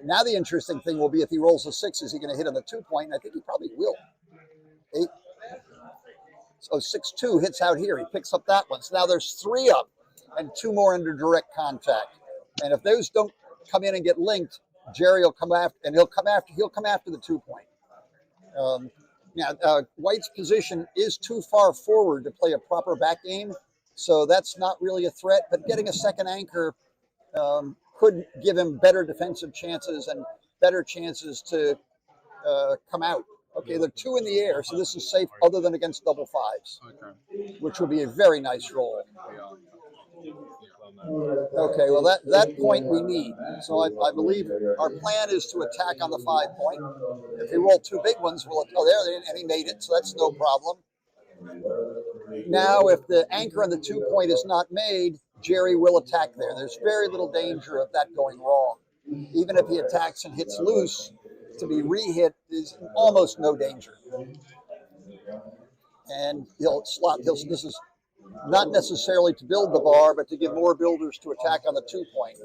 Now the interesting thing will be, if he rolls a 6, is he going to hit on the 2-point? And I think he probably will. 8. So 6-2 hits out here. He picks up that one. So now there's 3 up and 2 more under direct contact. And if those don't come in and get linked, Jerry will come after, and he'll come after the 2-point. Now White's position is too far forward to play a proper back game, so that's not really a threat. But getting a second anchor could give him better defensive chances and better chances to come out. Okay, they're 2 in the air, so this is safe other than against double 5s, which would be a very nice roll. Okay, well, that point we need. So I believe our plan is to attack on the 5-point. If he rolled 2 big ones, and he made it, so that's no problem. Now, if the anchor on the 2-point is not made, Jerry will attack there. There's very little danger of that going wrong. Even if he attacks and hits loose, to be re-hit is almost no danger. and this is not necessarily to build the bar, but to give more builders to attack on the 2-point.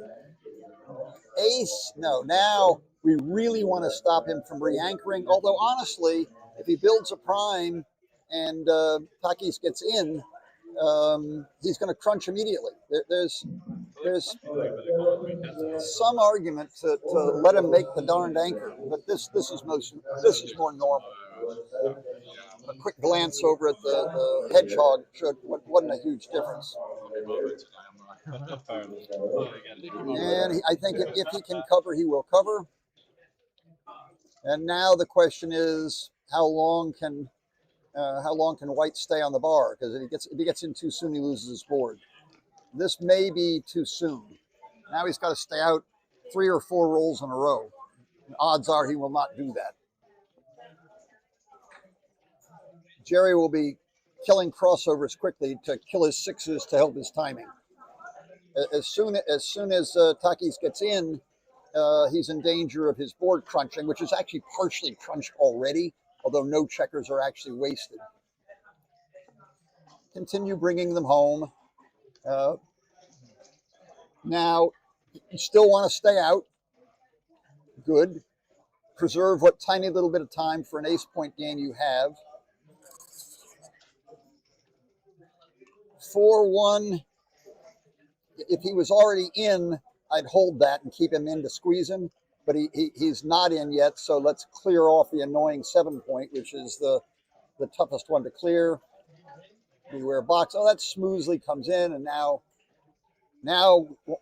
Ace, no, now we really want to stop him from re-anchoring, although honestly, if he builds a prime and Takis gets in, he's going to crunch immediately. There's some argument to let him make the darned anchor, but this is more normal. A quick glance over at the hedgehog showed wasn't a huge difference. And I think if he can cover, he will cover. And now the question is, how long can White stay on the bar? Because if he gets in too soon, he loses his board. This may be too soon. Now he's got to stay out 3 or 4 rolls in a row. And odds are he will not do that. Jerry will be killing crossovers quickly to kill his 6s to help his timing. As soon as Takis gets in, he's in danger of his board crunching, which is actually partially crunched already, although no checkers are actually wasted. Continue bringing them home. Now, you still want to stay out. Good. Preserve what tiny little bit of time for an ace-point game you have. 4-1. If he was already in, I'd hold that and keep him in to squeeze him. But he's not in yet, so let's clear off the annoying 7-point, which is the toughest one to clear. Beware box. Oh, that smoothly comes in, and now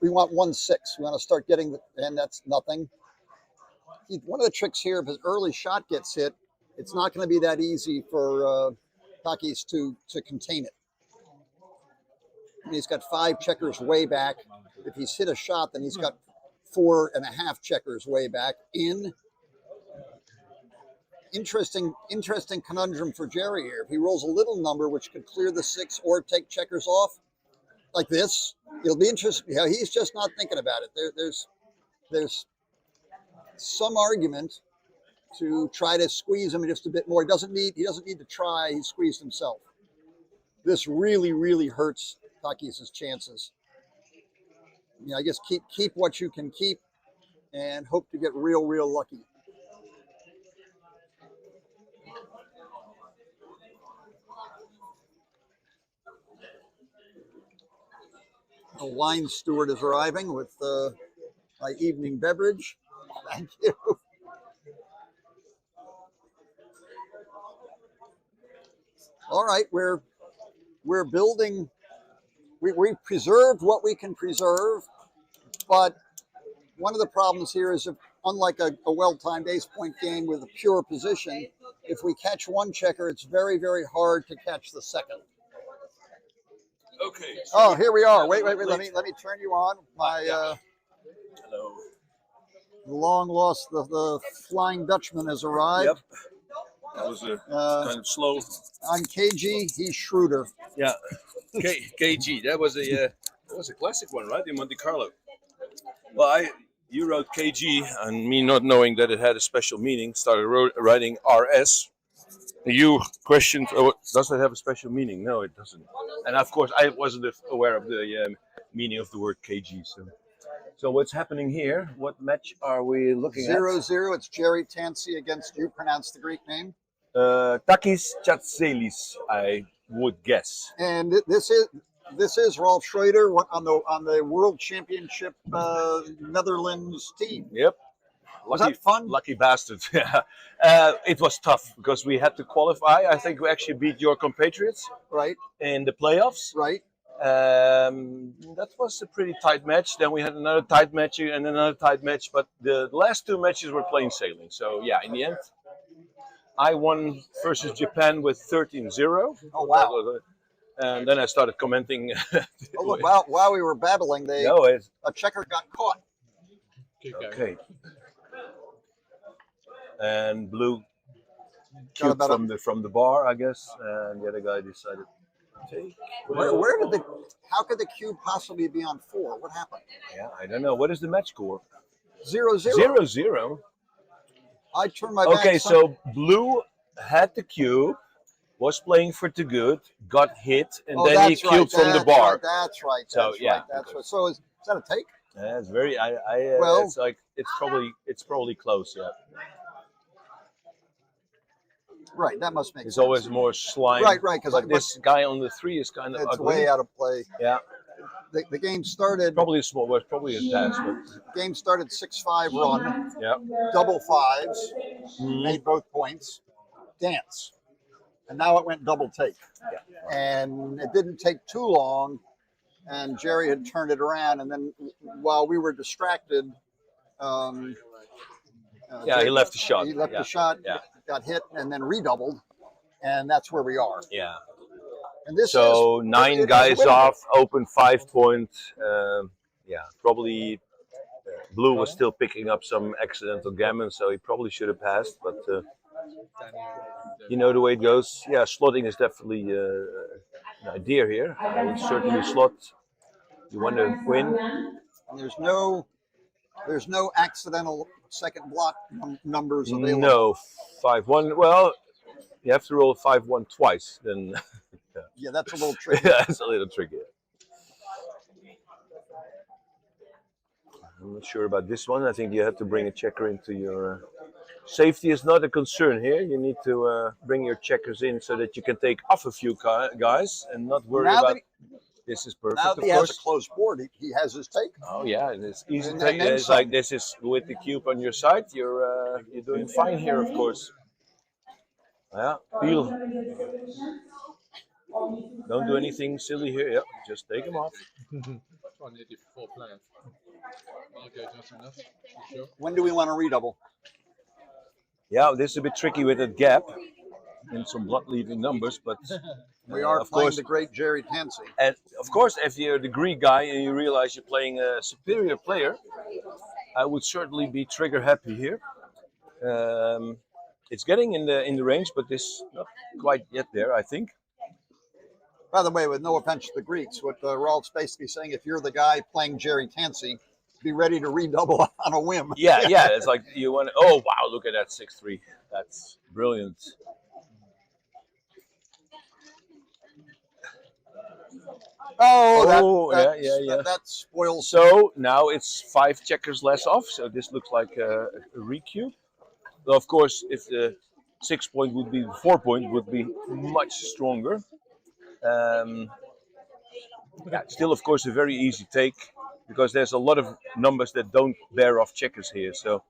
we want 1-6. We want to start getting, and that's nothing. One of the tricks here, if his early shot gets hit, it's not going to be that easy for Takis to contain it. He's got 5 checkers way back. If he's hit a shot, then he's got 4.5 checkers way back in. Interesting conundrum for Jerry here. If he rolls a little number, which could clear the 6 or take checkers off, like this, it'll be interesting. Yeah, he's just not thinking about it. There's some argument to try to squeeze him just a bit more. He doesn't need to try. He squeezed himself. This really, really hurts Takis' chances. I guess keep what you can keep and hope to get real lucky. A wine steward is arriving with my evening beverage. Thank you. All right, we're building. We've preserved what we can preserve, but one of the problems here is, unlike a well-timed ace-point game with a pure position, if we catch one checker, it's very, very hard to catch the second. Okay. Oh, here we are. Wait. Let me turn you on. My hello. Long lost the Flying Dutchman has arrived. Yep. That was kind of slow. I'm KG. He's Schroeder. Yeah. KG. That was a classic one, right? In Monte Carlo. Well, you wrote KG, and me not knowing that it had a special meaning, started writing RS. You questioned, does it have a special meaning? No, it doesn't. And of course, I wasn't aware of the meaning of the word KG. So what's happening here? What match are we looking at? 0-0. It's Jerry Tansey against, you pronounce the Greek name? Takis Chatselis, I would guess. And this is Rolf Schroeder on the World Championship Netherlands team. Yep. Was that fun? Lucky bastard. It was tough because we had to qualify. I think we actually beat your compatriots. Right. In the playoffs. Right. That was a pretty tight match. Then we had another tight match and another tight match. But the last 2 matches were plain sailing. So yeah, in the end, I won versus Japan with 13-0. Oh, wow. And then I started commenting. Oh, look, while we were battling, a checker got caught. Okay. And blue cube from the bar, I guess, and the other guy decided to take. How could the cube possibly be on 4? What happened? Yeah, I don't know. What is the match score? 0-0. 0-0. I turned my back. Okay, so blue had the cube, was playing for too good, got hit, and Oh, then he that's right. cubed from the bar. Right, that's right. So That's yeah, right. That's right. So is that a take? yeah, it's very. Well- it's like it's probably close. Yeah, Right. That must make there's sense. always more slime. Right, right, 'cause but this guy on the 3 is kind of It's ugly. way out of play. Yeah, The game started. probably a small. Was probably a pass, but Game started 6-5 run, yeah. double fives, Mhm. made both points, dance, and now it went double take. Yeah. And it didn't take too long, and Jerry had turned it around. And then while we were distracted, Yeah, he left the shot. He left Yeah. the shot, Yeah. got hit, and then redoubled, and that's where we are. Yeah. And this So is, nine it is guys winnable. off, open 5 point. Yeah, probably Blue was still picking up some accidental gammon, so he probably should have passed. But you know the way it goes. Yeah, slotting is definitely an idea here. I would certainly slot. You want to win? And there's no accidental second block numbers available. No, 5-1. Well, you have to roll 5-1 twice. Then Yeah, that's a little tricky. that's a little tricky. I'm not sure about this one. I think you have to bring a checker into your. Safety is not a concern here. You need to bring your checkers in so that you can take off a few guys and not worry Now that about. This is perfect. Now of that he has a course. closed board, he has his take. Oh yeah, and it's easy to And take. then It's some. like this is with the cube on your side. You're doing fine here, of course. Yeah, feel. Don't do anything silly here. Yeah, just take them off. When do we want to redouble? Yeah, this is a bit tricky with that gap and some blood leaving numbers, but We are of playing course. the great Jerry Tansey. And of course, if you're the Greek guy and you realize you're playing a superior player, I would certainly be trigger happy here. It's getting in the range, but this not quite yet there, I think. By the way, with no offense to the Greeks, what Rolf's basically saying, if you're the guy playing Jerry Tansey, be ready to redouble on a whim. Yeah, yeah. It's like you want. Oh wow! Look at that 6-3. That's brilliant. Oh, yeah. That spoils. So now it's 5 checkers less off. So this looks like a recube. Well, of course, if the 6 point would be 4 point, would be much stronger. Yeah, still, of course, a very easy take because there's a lot of numbers that don't bear off checkers here. So,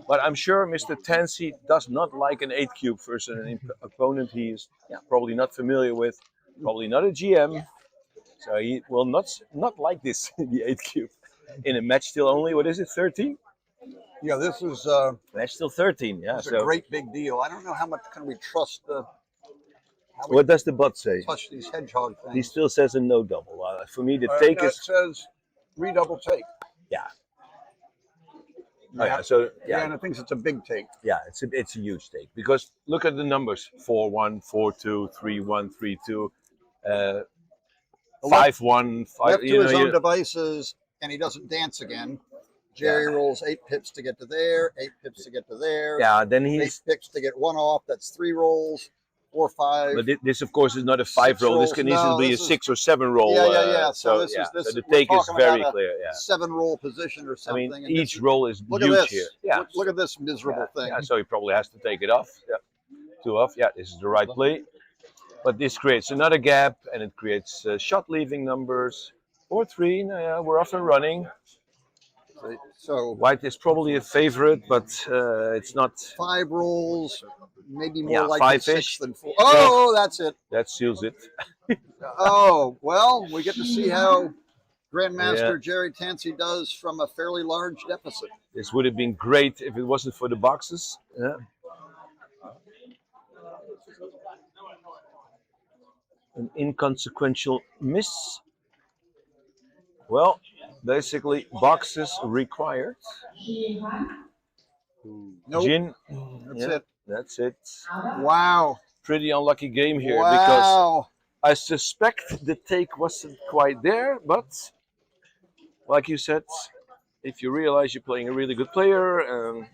but I'm sure Mr. Tansey does not like an 8 cube versus an opponent he is probably not familiar with, probably not a GM. So he will not like this, the 8 cube. In a match still only, what is it, 13? Yeah, this is match still 13. Yeah, it's so a great big deal. I don't know how much can we trust how we what does the bot say? touch these hedgehog things. He still says a no double. For me, the No, take it is says redouble take. yeah. Oh, yeah. So Yeah, yeah, and it thinks it's a big take. yeah, it's a huge take because look at the numbers: 4-1, 4-2, 3-1, 3-2, 5-1, 5. Left to his own devices, and he doesn't dance again. Jerry rolls 8 pips to get to there, 8 pips to get to there. Yeah, then 8 he's. pips to get 1 off. That's 3 rolls, 4, 5. But this, of course, is not a 5 roll. This rolls. can No, easily be a this is- 6 or 7 roll. Yeah. So this yeah, is this. so the we're take is talking very about a clear. Yeah. 7 roll position or I something. mean, and each this- roll is look huge at this. here. Yeah. Look at this miserable thing. Yeah, so he probably has to take it off. Yeah. 2 off. Yeah, this is the right play. But this creates another gap, and it creates shot leaving numbers. 4-3. No, yeah, we're off and running. So White is probably a favorite, but it's not. 5 rolls, maybe more Yeah, like 5-ish. 6 than 4. Oh, that's it. That seals it. Oh, well, we get to see how Grandmaster Yeah. Jerry Tansey does from a fairly large deficit. This would have been great if it wasn't for the boxes. Yeah. An inconsequential miss. Well, basically, boxes required. Nope. Gin. That's Yeah, it. That's it. Wow. Pretty unlucky game here Wow. because I suspect the take wasn't quite there, but like you said, if you realize you're playing a really good player,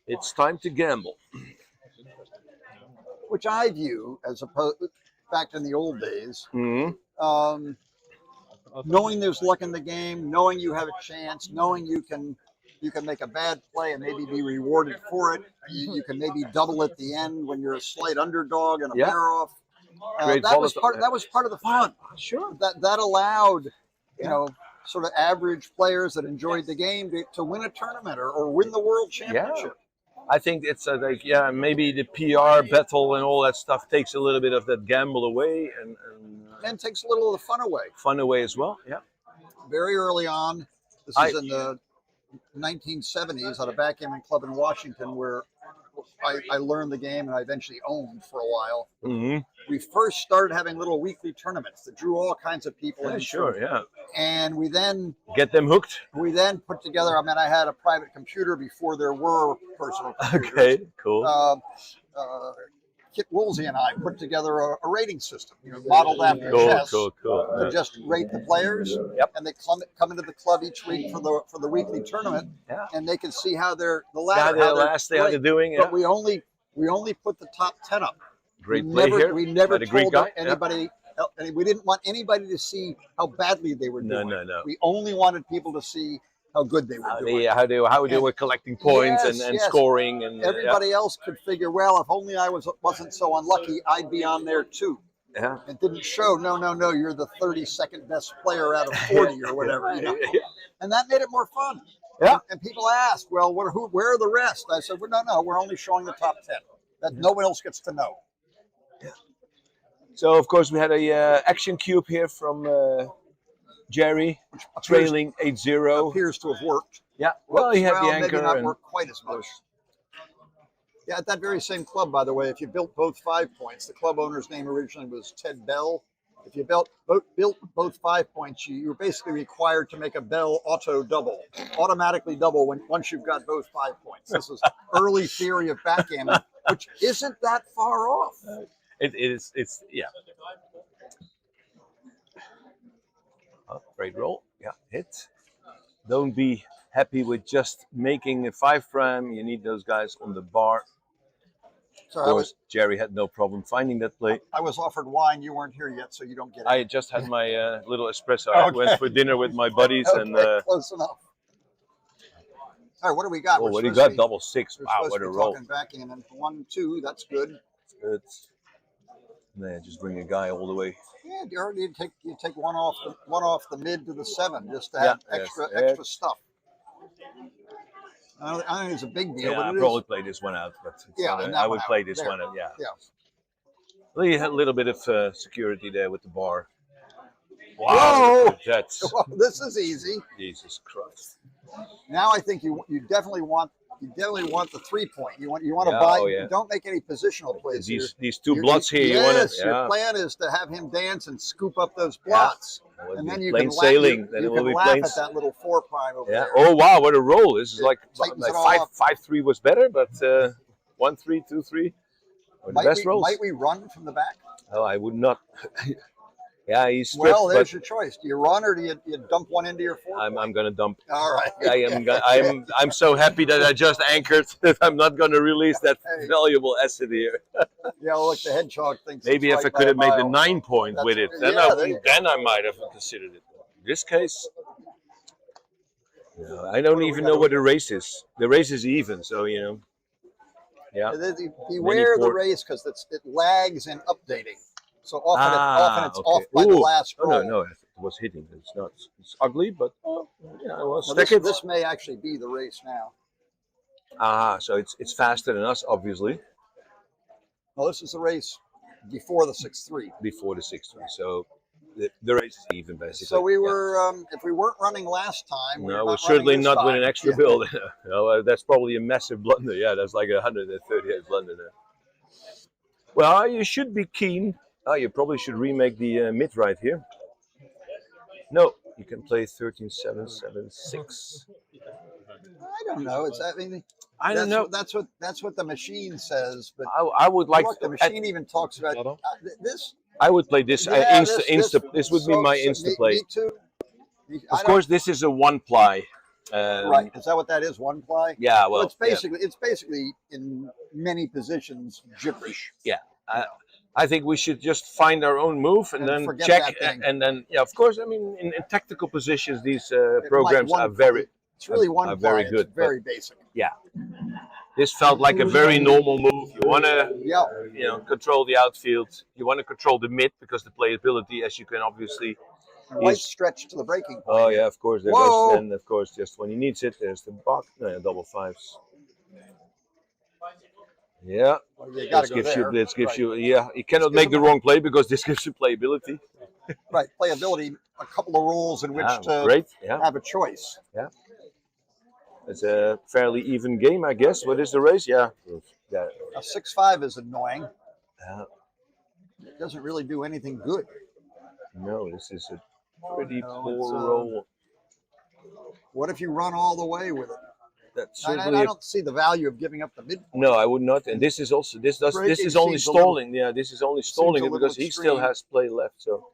it's time to gamble. which I view as opposed back in the old days. Knowing there's luck in the game, knowing you have a chance, knowing you can make a bad play and maybe be rewarded for it. You can maybe double at the end when you're a slight underdog and a pair off. That was part of the fun. Sure. That allowed, you know, sort of average players that enjoyed the game to win a tournament or win the world championship. I think it's like, maybe the PR battle and all that stuff takes a little bit of that gamble away and takes a little of the fun away. Fun away as well, yeah. Very early on, this is in the 1970s at a backgammon club in Washington where I learned the game and I eventually owned for a while. We first started having little weekly tournaments that drew all kinds of people in. Sure, yeah. And we then get them hooked. We then put together. I mean, I had a private computer before there were personal computers. Okay, cool. Kit Woolsey and I put together a rating system, you know, modeled after chess. Cool. To just rate the players, and they come into the club each week for the weekly tournament, and they can see how they're how they're doing. But we only put the top 10 up. Great play here. We never told anybody. We didn't want anybody to see how badly they were doing. No. We only wanted people to see how good they were doing. How they were collecting points and scoring, and everybody else could figure, well, if only I wasn't so unlucky, I'd be on there too. Yeah. It didn't show. No, you're the 32nd best player out of 40 or whatever. You know? And that made it more fun. Yeah. And people ask, well, where are the rest? I said, well, no, we're only showing the top 10. That no one else gets to know. Yeah. So of course we had a action cube here from Jerry, trailing 8-0. Appears to have worked. Yeah. Well, he had the anchor. Maybe not work quite as much. Yeah, at that very same club, by the way, if you built both 5 points, the club owner's name originally was Ted Bell. If you built both 5 points, you were basically required to make a Bell automatically double once you've got both 5 points. This is early theory of backgammon, which isn't that far off. It's yeah. Oh, great roll. Yeah, hit. Don't be happy with just making a 5 prime. You need those guys on the bar. So of course, Jerry had no problem finding that play. I was offered wine. You weren't here yet, so you don't get it. I just had my little espresso. I went for dinner with my buddies. Okay, and close enough. All right, what do we got? Oh, what do you got? Double 6. Wow, what a roll. Backgammon. 1, 2. That's good. Good. Man, just bring a guy all the way. Yeah, you take one off the mid to the 7 just to have extra stuff. I don't think it's a big deal. Yeah, but I'll probably play this one out. But I would play this one out. Yeah. Well, you had a little bit of security there with the bar. Wow, that's this is easy. Jesus Christ! Now I think you definitely want the 3 point. You want to buy. You don't make any positional plays. These two blots here. Yes, your plan is to have him dance and scoop up those blots, and then you can laugh at that little 4 prime over there. Oh wow, what a roll! This is like 5-3 was better, but 1-3, 2-3 were the best rolls. Might we run from the back? Oh, I would not. Yeah, he's stripped. Well, there's your choice. Do you run or do you dump one into your 4? I'm going to dump. All right. I'm so happy that I just anchored that I'm not going to release that valuable asset here. Yeah, look, the hedgehog thinks. Maybe if I could have made the 9 point with it, then I might have considered it. In this case, I don't even know what the race is. The race is even, so you know. Yeah. Beware the race because it lags in updating. So often it's off by the last roll. Oh, no, it was hitting. It's not. It's ugly, but this may actually be the race now. So it's faster than us, obviously. Well, this is the race before the 6-3. Before the 6-3, so the race is even basically. So we were, if we weren't running last time, we're certainly not with an extra build. No, that's probably a massive blunder. Yeah, that's like 138 blunder there. Well, you should be keen. Oh, you probably should remake the mid right here. No, you can play 13-7, 7-6. I don't know. I don't know. That's what the machine says. But I would like. The machine even talks about this. I would play this. This would be my insta play. Me too. Of course, this is a 1-ply. Right? Is that what that is? 1-ply? Yeah. Well, it's basically in many positions gibberish. Yeah. I think we should just find our own move and then forget check, that thing. and then of course, I mean, in tactical positions, these Like programs one are very, play. It's really one are play. very It's good. very but basic. yeah, this felt like a very normal move. You want to, control the outfield. You want to control the mid because the playability, as you can obviously. White stretch to the breaking point. Oh yeah, of course. There Whoa. goes, and of course, just when he needs it, there's the box. No, double fives. Yeah, Well, you gotta go there. Blitz gives Right. you. Yeah, you cannot make the wrong play because this gives you playability. Right, playability. A couple of rules in which to great. have a choice. Yeah, it's a fairly even game, I guess. What is the race? Yeah. A 6-5 is annoying. Yeah. It doesn't really do anything good. No, this is a pretty No, poor roll. What if you run all the way with it? That's I don't see the value of giving up the midpoint. No, I would not. And this is also this is only stalling. Yeah, this is only stalling it because he still has play left. So,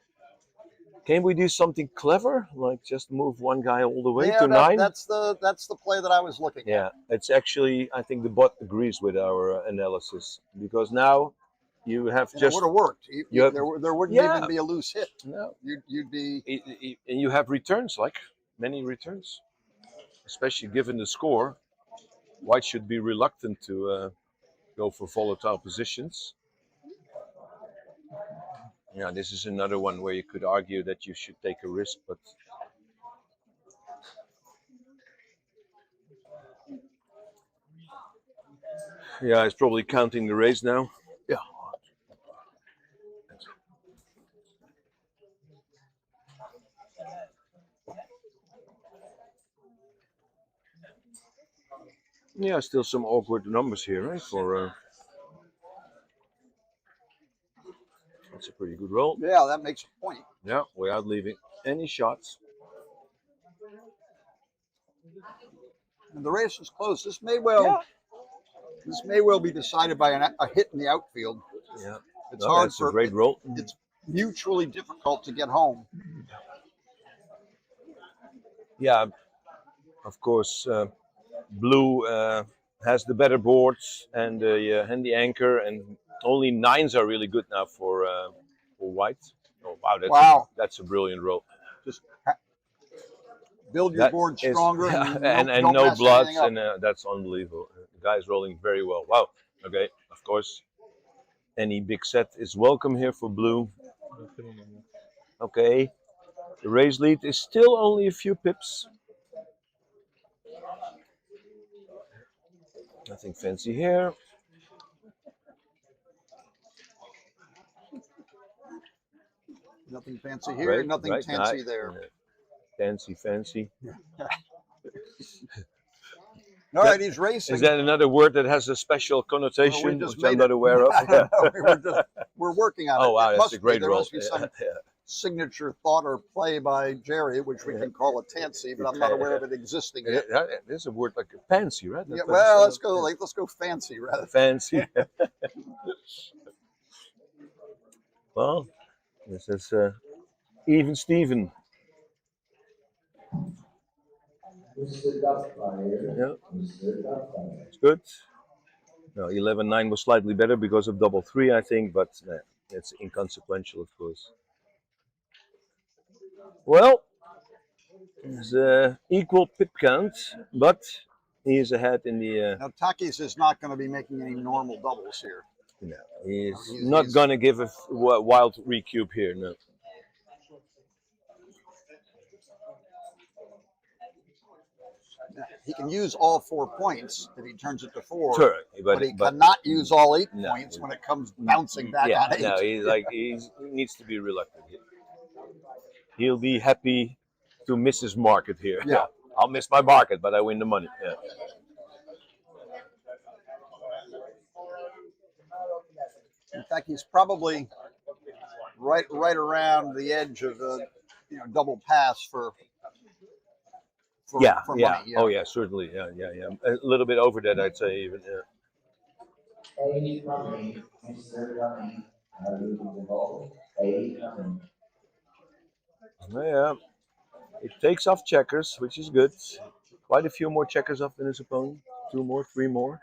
can we do something clever, like just move one guy all the way to 9? That's the play that I was looking at. Yeah, it's actually, I think the bot agrees with our analysis because now you have just. It would have worked. There wouldn't even be a loose hit. No, you'd be. And you have returns, like many returns. Especially given the score, White should be reluctant to go for volatile positions. Yeah, this is another one where you could argue that you should take a risk, but yeah, it's probably counting the raise now. Yeah. Yeah, still some awkward numbers here, right? For that's a pretty good roll. Yeah, that makes a point. Yeah, without leaving any shots. And the race is close. This may well be decided by a hit in the outfield. Yeah, it's hard that's a great roll. It's mutually difficult to get home. Yeah, of course. Blue has the better boards and the handy anchor, and only 9s are really good now for White. Oh wow, that's a brilliant roll. Just build your board stronger and no bloods, and that's unbelievable. The guy's rolling very well. Wow. Okay, of course, any big set is welcome here for Blue. Okay, the raise lead is still only a few pips. Nothing fancy here. Nothing fancy here, right, nothing right, fancy nice. there. Fancy. All right, he's racing. Is that another word that has a special connotation, which I'm not aware of? We're working on it. Oh, wow, It that's must a great be. There roll. must be some signature thought or play by Jerry, which we can call a tansy, but I'm not aware of it existing yet. There's a word like a pansy, right? Yeah, well, let's go fancy rather. Fancy. Well, this is even Steven. Yeah, it's good. No, 11-9 was slightly better because of double 3, I think, but it's inconsequential, of course. Well, it's equal pip count, but he is ahead in the. Now, Takis is not going to be making any normal doubles here. No, he's not going to give a wild recube here, no. He can use all 4 points if he turns it to 4, Sure, but he cannot use all 8 points when it comes bouncing back on 8. No, he needs to be reluctant here. He'll be happy to miss his market here. Yeah. I'll miss my market, but I win the money. Yeah. In fact, he's probably right around the edge of the double pass for money. Yeah. Oh yeah, certainly. Yeah. A little bit over that, I'd say even. Yeah. Yeah. It takes off checkers, which is good. Quite a few more checkers off than his opponent. 2 more, 3 more.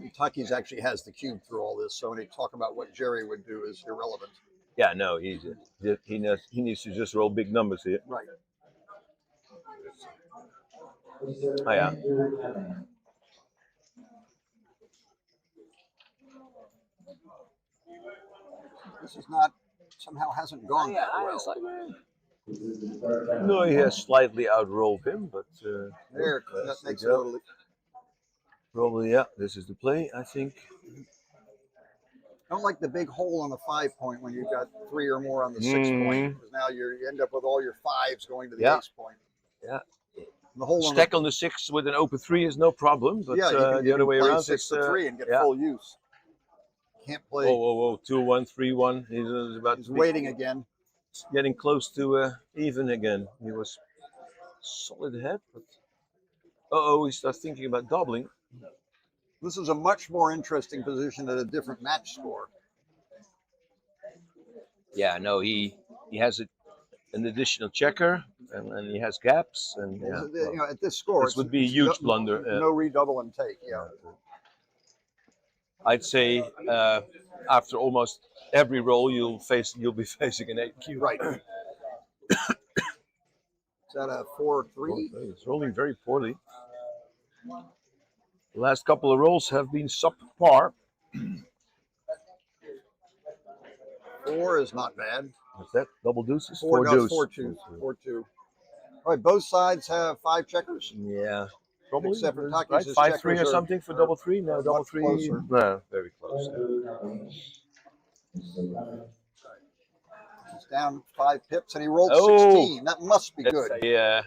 Kentucky's actually has the cube through all this, so when they talk about what Jerry would do is irrelevant. Yeah, no, he needs to just roll big numbers here. Right. Oh, yeah. This is not somehow hasn't gone that well. No, he has slightly outrolled him, but there that makes it a little. Probably, yeah. This is the play, I think. I don't like the big hole on the 5 point when you've got 3 or more on the 6 point, because now you end up with all your 5s going to the ace point. Yeah. The hole Stack on the 6 with an open 3 is no problem, but the other way play around 6 is to 3 and get full use. Can't play. Oh, 2-1, 3-1. He's about. He's waiting again. Getting close to even again. He was solid ahead, but he starts thinking about doubling. This is a much more interesting position at a different match score. Yeah, no, he has an additional checker, and he has gaps, and you know, at this score, this would be a huge blunder. No redouble and take. Yeah, I'd say after almost every roll, you'll be facing an 8 cube. Right. Is that a 4-3? It's rolling very poorly. The last couple of rolls have been subpar. 4 is not bad. What's that? Double deuces? 4 deuce. 4-2. 4-2. All right, both sides have 5 checkers. Yeah. Probably. Except for Right? Taki's 5-3 or something for double 3? No, double 3. Closer. No, very close. He's down 5 pips, and he rolled 16. That must be good. Yeah,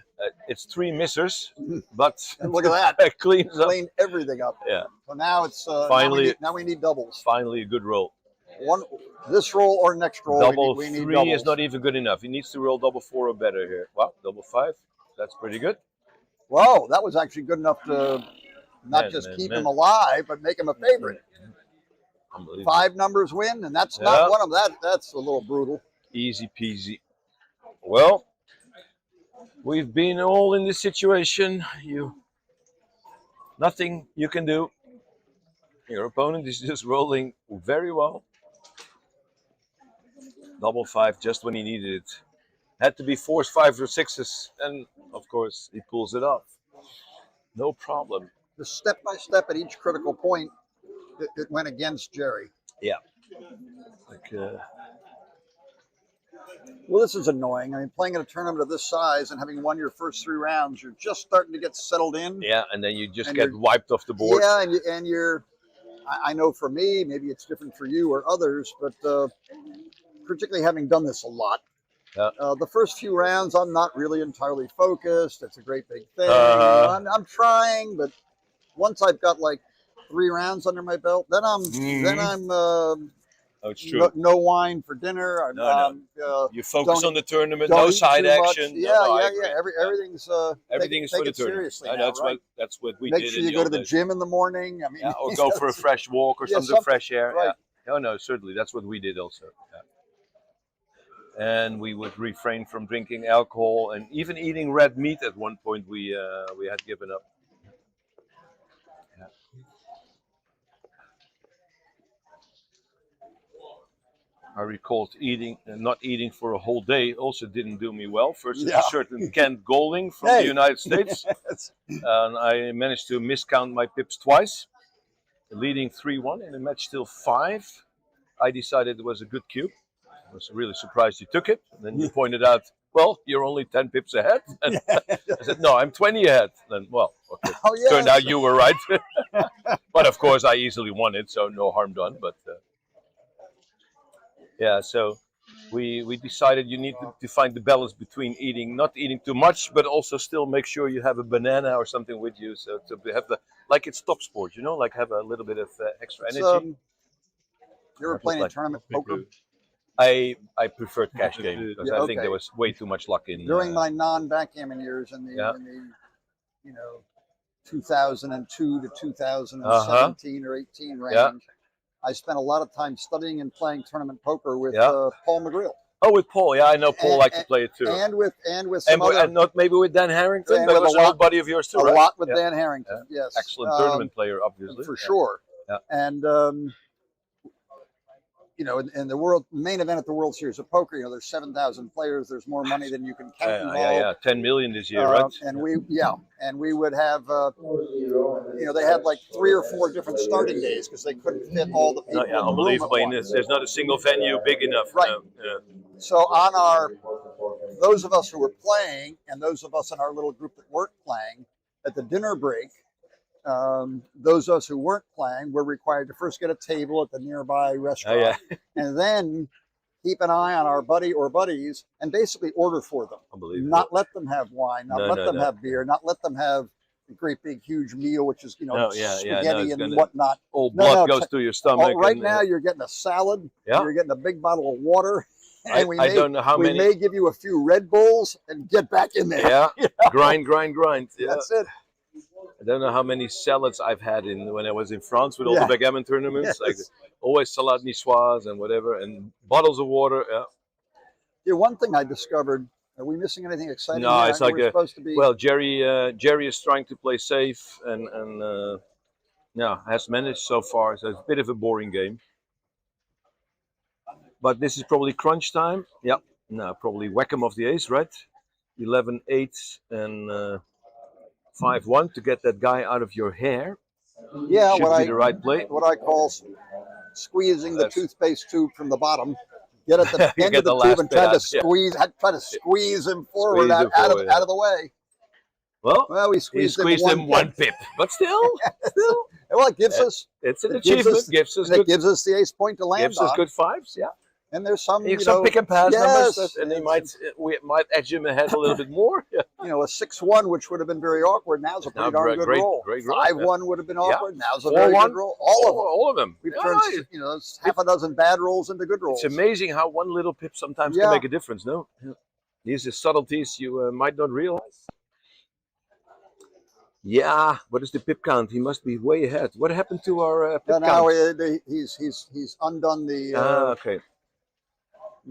it's 3 missers, but And look at that. it cleans up. Cleaned everything up. Yeah. So now it's Finally, now we need doubles. Finally, a good roll. This roll or next roll. Double we need 3 doubles. is not even good enough. He needs to roll double 4 or better here. Well, double 5. That's pretty good. Whoa, that was actually good enough to not just keep him alive, but make him a favorite. 5 numbers win, and that's not one of them. That's a little brutal. Easy peasy. Well, we've been all in this situation. Nothing you can do. Your opponent is just rolling very well. Double 5 just when he needed it. Had to be forced 5s or 6s, and of course he pulls it off. No problem. The step by step at each critical point, it went against Jerry. Yeah. Well, this is annoying. I mean, playing at a tournament of this size and having won your first 3 rounds, you're just starting to get settled in. Yeah, and then you just get wiped off the board. Yeah, and you're. I know for me, maybe it's different for you or others, but particularly having done this a lot, the first few rounds, I'm not really entirely focused. It's a great big thing. I'm trying, but once I've got like 3 rounds under my belt, then I'm it's true. No wine for dinner. You focus on the tournament. No side action. Yeah. Everything's everything's for the tournament. That's what we did. Make sure you go to the gym in the morning. I mean, or go for a fresh walk or something fresh air. Right. Yeah. No, certainly that's what we did also. Yeah. And we would refrain from drinking alcohol and even eating red meat. At one point, we had given up. I recalled not eating for a whole day also didn't do me well. First, a certain Kent Golding from the United States. And I managed to miscount my pips twice, leading 3-1 in a match till 5. I decided it was a good cube. I was really surprised you took it. And then you pointed out, well, you're only 10 pips ahead. And I said, no, I'm 20 ahead. Then, well, okay. Turned out you were right. But of course, I easily won it, so no harm done. But yeah, so we decided you need to find the balance between not eating too much, but also still make sure you have a banana or something with you, so to have like it's top sport, like have a little bit of extra energy. You ever playing a tournament poker? I preferred cash game because I think there was way too much luck in. During my non-backgammon years in the 2002 to 2017 or 18 range. I spent a lot of time studying and playing tournament poker with Paul McGreal. Oh, with Paul, yeah, I know Paul liked to play it too. And with some other, and not maybe with Dan Harrington. That was an old buddy of yours too, right? A lot with Dan Harrington, yes. Excellent tournament player, obviously. For sure. Yeah. And you know, in the main event at the World Series of Poker, you know, there's 7,000 players. There's more money than you can count involved. 10 million this year, right? And we would have, you know, they had like 3 or 4 different starting days because they couldn't fit all the people in the room at Unbelievable. once. There's not a single venue big enough. Right. Yeah. So on those of us who were playing and those of us in our little group that weren't playing, at the dinner break, those of us who weren't playing were required to first get a table at the nearby restaurant and then keep an eye on our buddy or buddies and basically order for them. Unbelievable. Not let them have wine, not let them have beer, not let them have a great big huge meal, which is, you know, spaghetti and whatnot. All blood goes through your stomach. Right now you're getting a salad, you're getting a big bottle of water. And I don't know how many. We may give you a few Red Bulls and get back in there. Yeah, you know? grind. Yeah. That's it. I don't know how many salads I've had when I was in France with all the backgammon tournaments. Like always salade niçoise and whatever, and bottles of water. Yeah, one thing I discovered. Are we missing anything exciting? No, it's like supposed to be... well, Jerry is trying to play safe and has managed so far. So it's a bit of a boring game. But this is probably crunch time. Yeah, no, probably whack-em of the ace, right? 11-8 and 5-1 to get that guy out of your hair. Yeah, should be the right play. What I call squeezing the toothpaste tube from the bottom. Get at the end of the tube and try to squeeze him forward out of the way. Well, we squeezed him one pip, but still. Well, it gives us. It's an achievement. It gives us the ace point to land on. Gives us good fives, yeah. And there's some, some pick and pass numbers, and we might edge him ahead a little bit more. Yeah. You know, a 6-1, which would have been very awkward. Now's a pretty darn good roll. 5-1 would have been awkward. Now's a very good roll. All of them. We've turned, you know, half a dozen bad rolls into good rolls. It's amazing how one little pip sometimes can make a difference. No, these are subtleties you might not realize. Yeah, what is the pip count? He must be way ahead. What happened to our pip count? Now he's undone the. Okay.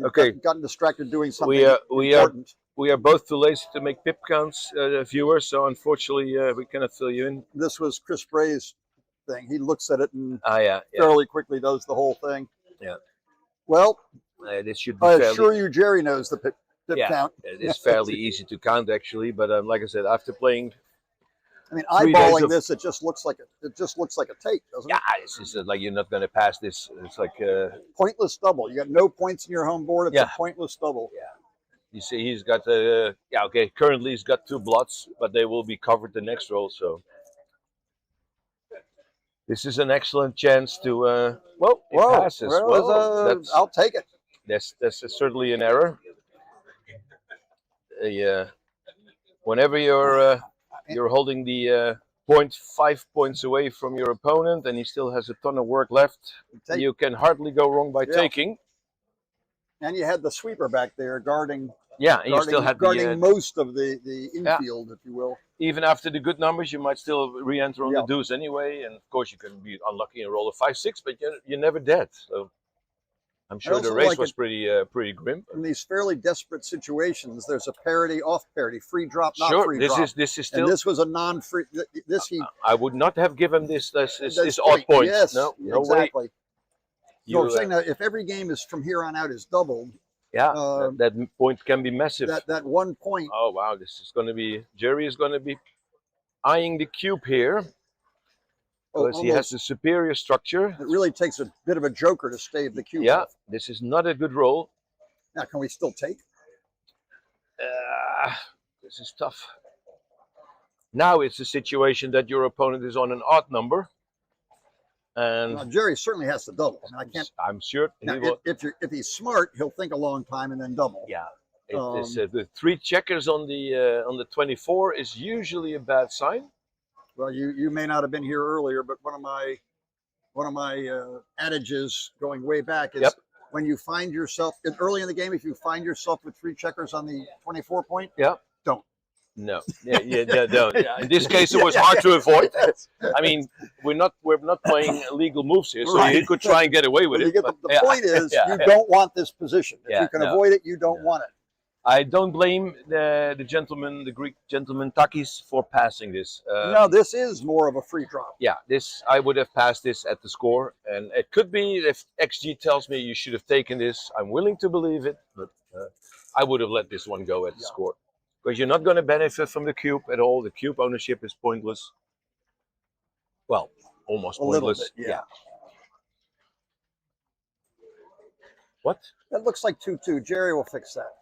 Okay. Gotten distracted doing something important. We are both too lazy to make pip counts, viewers. So unfortunately, we cannot fill you in. This was Chris Bray's thing. He looks at it and yeah. fairly quickly does the whole thing. Yeah. Well, this should be I assure you, Jerry knows the pip count. It's fairly easy to count actually, but like I said, after playing. I mean, eyeballing this, it just looks like a take, doesn't it? Yeah, it's just like you're not going to pass this. It's like pointless double. You got no points in your home board. It's a pointless double. Yeah. You see, he's got currently he's got 2 blots, but they will be covered the next roll. So this is an excellent chance to it passes. I'll take it. That's certainly an error. Whenever you're holding the 0.5 points away from your opponent and he still has a ton of work left, you can hardly go wrong by taking. And you had the sweeper back there guarding. Yeah, and you still had guarding most of the infield, if you will. Even after the good numbers, you might still re-enter on the deuce anyway. And of course, you can be unlucky and roll a 5-6, but you're never dead. So I'm sure the race was pretty grim. In these fairly desperate situations, there's a parity, off parity, free drop, not free drop. This is still. And this was a non-free. I would not have given this odd point. Yes, no exactly. Way. I'm saying that if every game is from here on out is doubled. Yeah, that point can be massive. That 1 point. Oh wow, this is going to be. Jerry is going to be eyeing the cube here. Because he has a superior structure. It really takes a bit of a joker to stave the cube off. This is not a good roll. Now, can we still take? This is tough. Now it's a situation that your opponent is on an odd number. And Jerry certainly has to double. I mean, I can't. I'm sure. Now, if he's smart, he'll think a long time and then double. Yeah. The 3 checkers on the 24 is usually a bad sign. Well, you may not have been here earlier, but one of my adages going way back is when you find yourself early in the game, if you find yourself with 3 checkers on the 24 point, don't. No, don't. Yeah. In this case, it was hard to avoid. I mean, we're not playing illegal moves here, so you could try and get away with it. The point is, you don't want this position. If you can avoid it, you don't want it. I don't blame the gentleman, the Greek gentleman Takis, for passing this. No, this is more of a free drop. Yeah, this I would have passed this at the score, and it could be if XG tells me you should have taken this. I'm willing to believe it, but I would have let this one go at the score because you're not going to benefit from the cube at all. The cube ownership is pointless. Well, almost A little pointless. bit, yeah. What? That looks like 2-2. Jerry will fix that.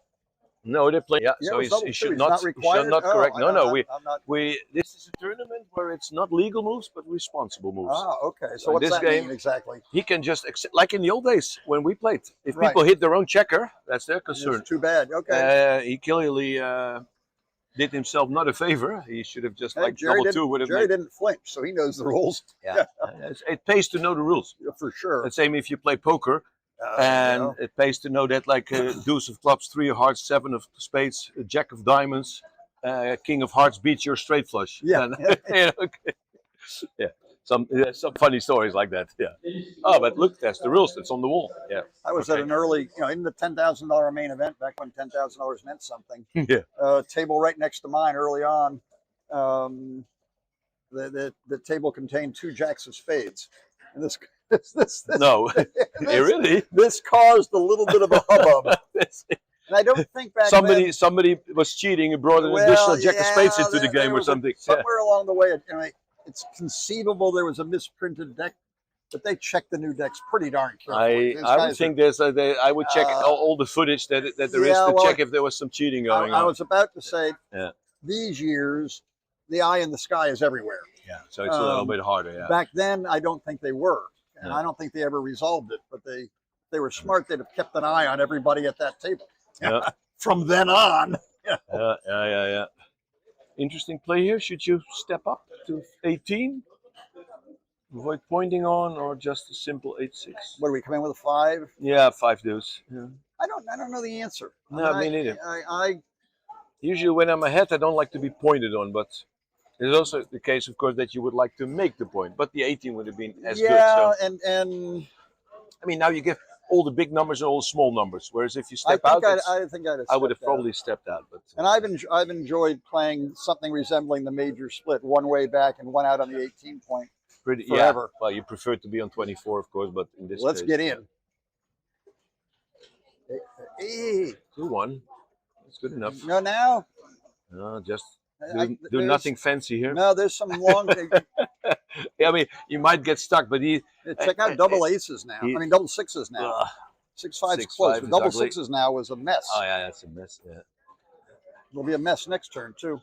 No, they're playing. Yeah, Yeah, so it was he should he's not. not He required? should not Oh, correct. No, no. I'm not. We. This is a tournament where it's not legal moves, but responsible moves. Ah, okay. So in what's this that game, mean exactly? he can just accept, like in the old days when we played. If Right. people hit their own checker, that's their concern. It's too bad. Okay. He clearly did himself not a favor. He should have just Hey, like Jerry double two would have Jerry made. didn't flinch, so he knows the rules. Yeah, it pays to know the rules. For sure. The same if you play poker. And it pays to know that, like deuce of clubs, 3 of hearts, 7 of spades, jack of diamonds, king of hearts beats your straight flush. Yeah. And, you know, yeah. Some funny stories like that. Yeah. Oh, but look, that's the rules. That's on the wall. Yeah. I was at an early, in the $10,000 main event back when $10,000 meant something. Yeah. Table right next to mine early on. The table contained 2 jacks of spades, and this no, really? This caused a little bit of a hubbub. And I don't think back then, somebody was cheating and brought an additional jack of spades into the game or something. Somewhere along the way, it's conceivable there was a misprinted deck, but they checked the new decks pretty darn carefully. I would think I would check all the footage that there is to check if there was some cheating going on. I was about to say, these years, the eye in the sky is everywhere. Yeah, so it's a little bit harder. Yeah. Back then, I don't think they were. And I don't think they ever resolved it, but they were smart. They'd have kept an eye on everybody at that table. Yeah. From then on. Yeah. Interesting play here. Should you step up to 18? Avoid pointing on, or just a simple 8-6? What do we come in with a 5? Yeah, 5 deuce. Yeah. I don't know the answer. No, me neither. I usually when I'm ahead, I don't like to be pointed on, but it's also the case, of course, that you would like to make the point, but the 18 would have been as good. Yeah, So. and I mean, now you give all the big numbers and all the small numbers, whereas if you step I out, think I would have probably stepped out. But and I've enjoyed playing something resembling the major split, one way back and one out on the 18 point. Pretty forever. Yeah. Well, you prefer to be on 24, of course, but in this Let's case, get in. Hey. 2-1. That's good enough. No, now. No, just do nothing fancy here. No, there's some long. Yeah, I mean, you might get stuck, but check out double aces now. I mean, double sixes now. 6-5's close, but double sixes now was a mess. Oh yeah, that's a mess. Yeah, it'll be a mess next turn too.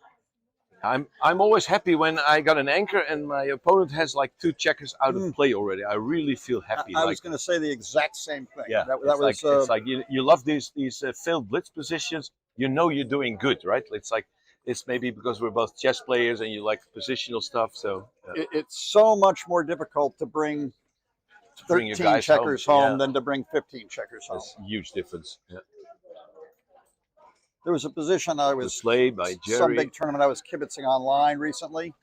I'm always happy when I got an anchor and my opponent has like 2 checkers out of play already. I really feel happy. I was going to say the exact same thing. Yeah, that was. It's like you love these failed blitz positions. You know you're doing good, right? It's maybe because we're both chess players and you like positional stuff. So it's so much more difficult to bring 13 checkers home than to bring 15 checkers home. That's a huge difference. Yeah. There was a position I was Slay by Jerry. Some big tournament I was kibitzing online recently,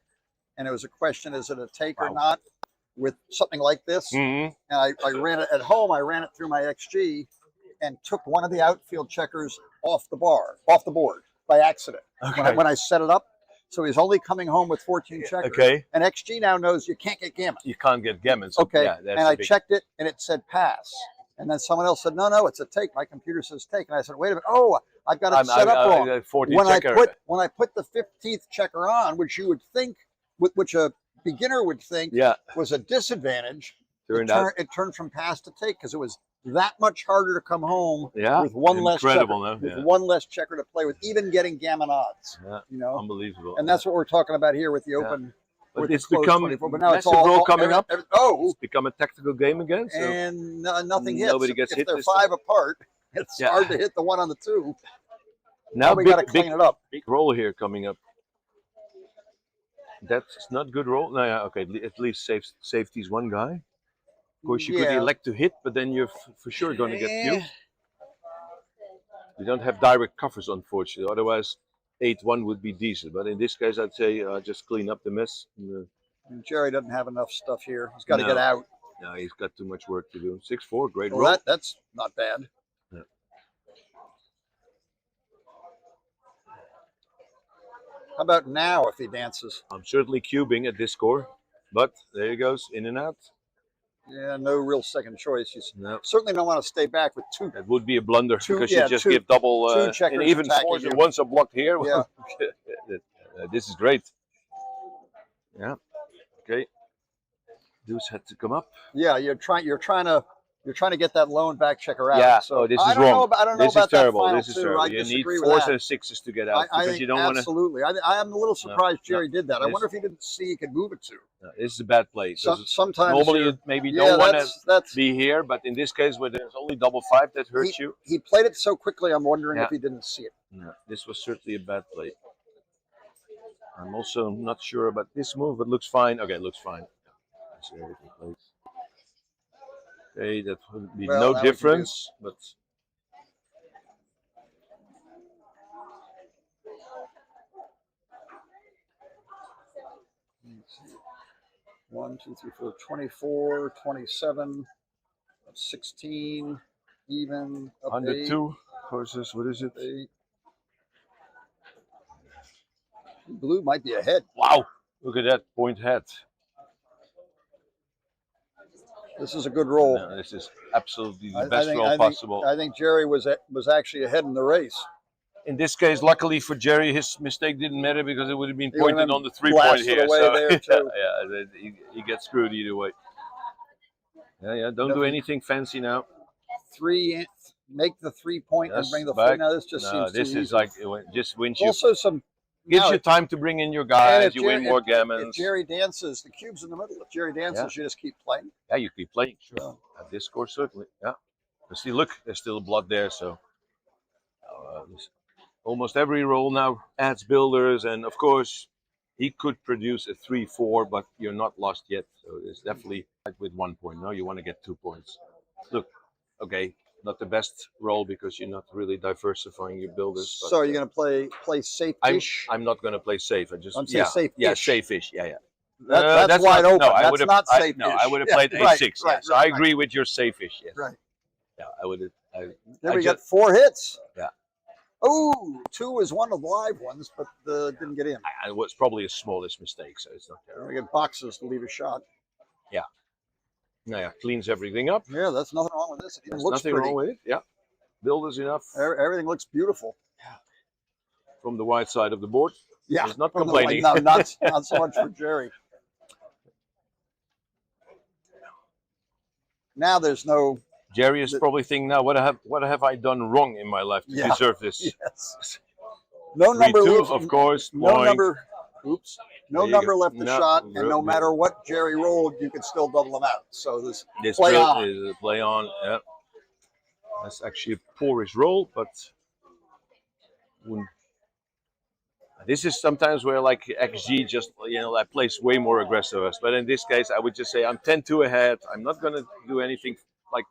and it was a question: is it a take or not? With something like this, and I ran it at home. I ran it through my XG, and took one of the outfield checkers off the board by accident. Okay. When I set it up, so he's only coming home with 14 checkers. Okay. And XG now knows you can't get gammon. You can't get gammon. So okay. Yeah, and I checked it, and it said pass. And then someone else said, no, it's a take. My computer says take. And I said, wait a minute. Oh, I've got it set up wrong. When I put the 15th checker on, which you would think, which a beginner would think was a disadvantage, it turned from pass to take because it was that much harder to come home with one less checker, one less checker to play with, even getting gammon odds. Yeah, you know, unbelievable. And that's what we're talking about here with the open. But it's become 24, but now it's all coming up. It's become a tactical game again, so and nothing hits. Nobody gets if hit. They're 5 apart. It's hard to hit the one on the 2. Now we got to clean it up. Big roll here coming up. That's not good roll. No, yeah, okay. At least safety's one guy. Of course, you could elect to hit, but then you're for sure going to get killed. You don't have direct covers, unfortunately. Otherwise, 8-1 would be decent. But in this case, I'd say just clean up the mess. And Jerry doesn't have enough stuff here. He's got to get out. No, he's got too much work to do. 6-4, great roll. That's not bad. Yeah. How about now if he dances? I'm certainly cubing at this score, but there he goes, in and out. Yeah, no real second choice. You No. certainly don't want to stay back with two. That would be a blunder because yeah, you just two- give double two checkers and even attacking fours, and you. once are blocked here. Yeah. This is great. Yeah. Okay. Deuce had to come up. Yeah, you're trying to get that lone back checker out. Yeah. So this I is don't wrong. know about, I don't know this about is terrible. that final This is two. terrible. I You need disagree with fours that. and sixes to get out I because think you don't want to. absolutely. I am a little surprised Jerry did that. I This- wonder if he didn't see he could move it to. No, this is a bad play. Sometimes normally you're- you maybe yeah, don't want to that's- be here, but in this case where there's only double five, that hurts you. He played it so quickly. I'm wondering Yeah. if he didn't see it. No, this was certainly a bad play. I'm also not sure about this move, but looks fine. Okay, it looks fine. I see everything plays. Okay, that would be Well, no now we can do- difference, but Let's see. 1, 2, 3, 4, 24, 27, 16, even, up 102 versus, what is it? 8. Blue might be ahead. Wow, look at that point head. This is a good roll. No, this is absolutely the I best think- roll I think- possible. I think Jerry was actually ahead in the race. In this case, luckily for Jerry, his mistake didn't matter because it would have been He would have pointed been on the 3-point blasted here. away So there, too. he gets screwed either way. Yeah, don't do anything fancy now. Make the 3-point and Yes, bring the back. 4. Now this just seems this too is easy. like just wins you. Also some Gives now you it- time to bring in your and guys. if You Jerry- win more if gammons. Jerry dances, the cube's in the middle. If Jerry dances, you just keep playing. Yeah, you keep playing. Sure. At this score, certainly. Yeah. But see, look, there's still blood there. So almost every roll now adds builders, and of course, he could produce a 3-4, but you're not lost yet. So it's definitely with 1 point. No, you want to get 2 points. Look, okay, not the best roll because you're not really diversifying your builders. But So are you going to play safe-ish? I'm not going to play safe. I just I'm saying safe-ish. Yeah, safe-ish. Yeah. That's wide not, open. No, I That's would have not I, safe-ish. No, I would have Yeah, played right, A6. right, Yeah. So right, I agree with your safe-ish. Yes. Right. Yeah, I would have. There we got 4 hits. Yeah. Oh, 2 is one of the live ones, but didn't get in. It was probably a smallest mistake, so it's not terrible. We got boxes to leave a shot. Yeah. Yeah, cleans everything up. Yeah, that's nothing wrong with this. It even There's looks nothing pretty. wrong with it. Yeah. Builders enough Everything looks beautiful. from the wide side of the board. Yeah, He's not from the complaining. white- no, not so much for Jerry. Now there's no. Jerry is probably thinking now, what have I done wrong in my life to Yeah. deserve this? Yes. No number 3-2, leaves. of course. No boing. number. Oops. No There you number go. left the No, shot, and no no. matter what Jerry rolled, you could still double them out. So this This play drill on. is a play on. Yeah. That's actually a poorish roll, but this is sometimes where like XG just that plays way more aggressive. But in this case, I would just say I'm 10-2 ahead. I'm not gonna do anything like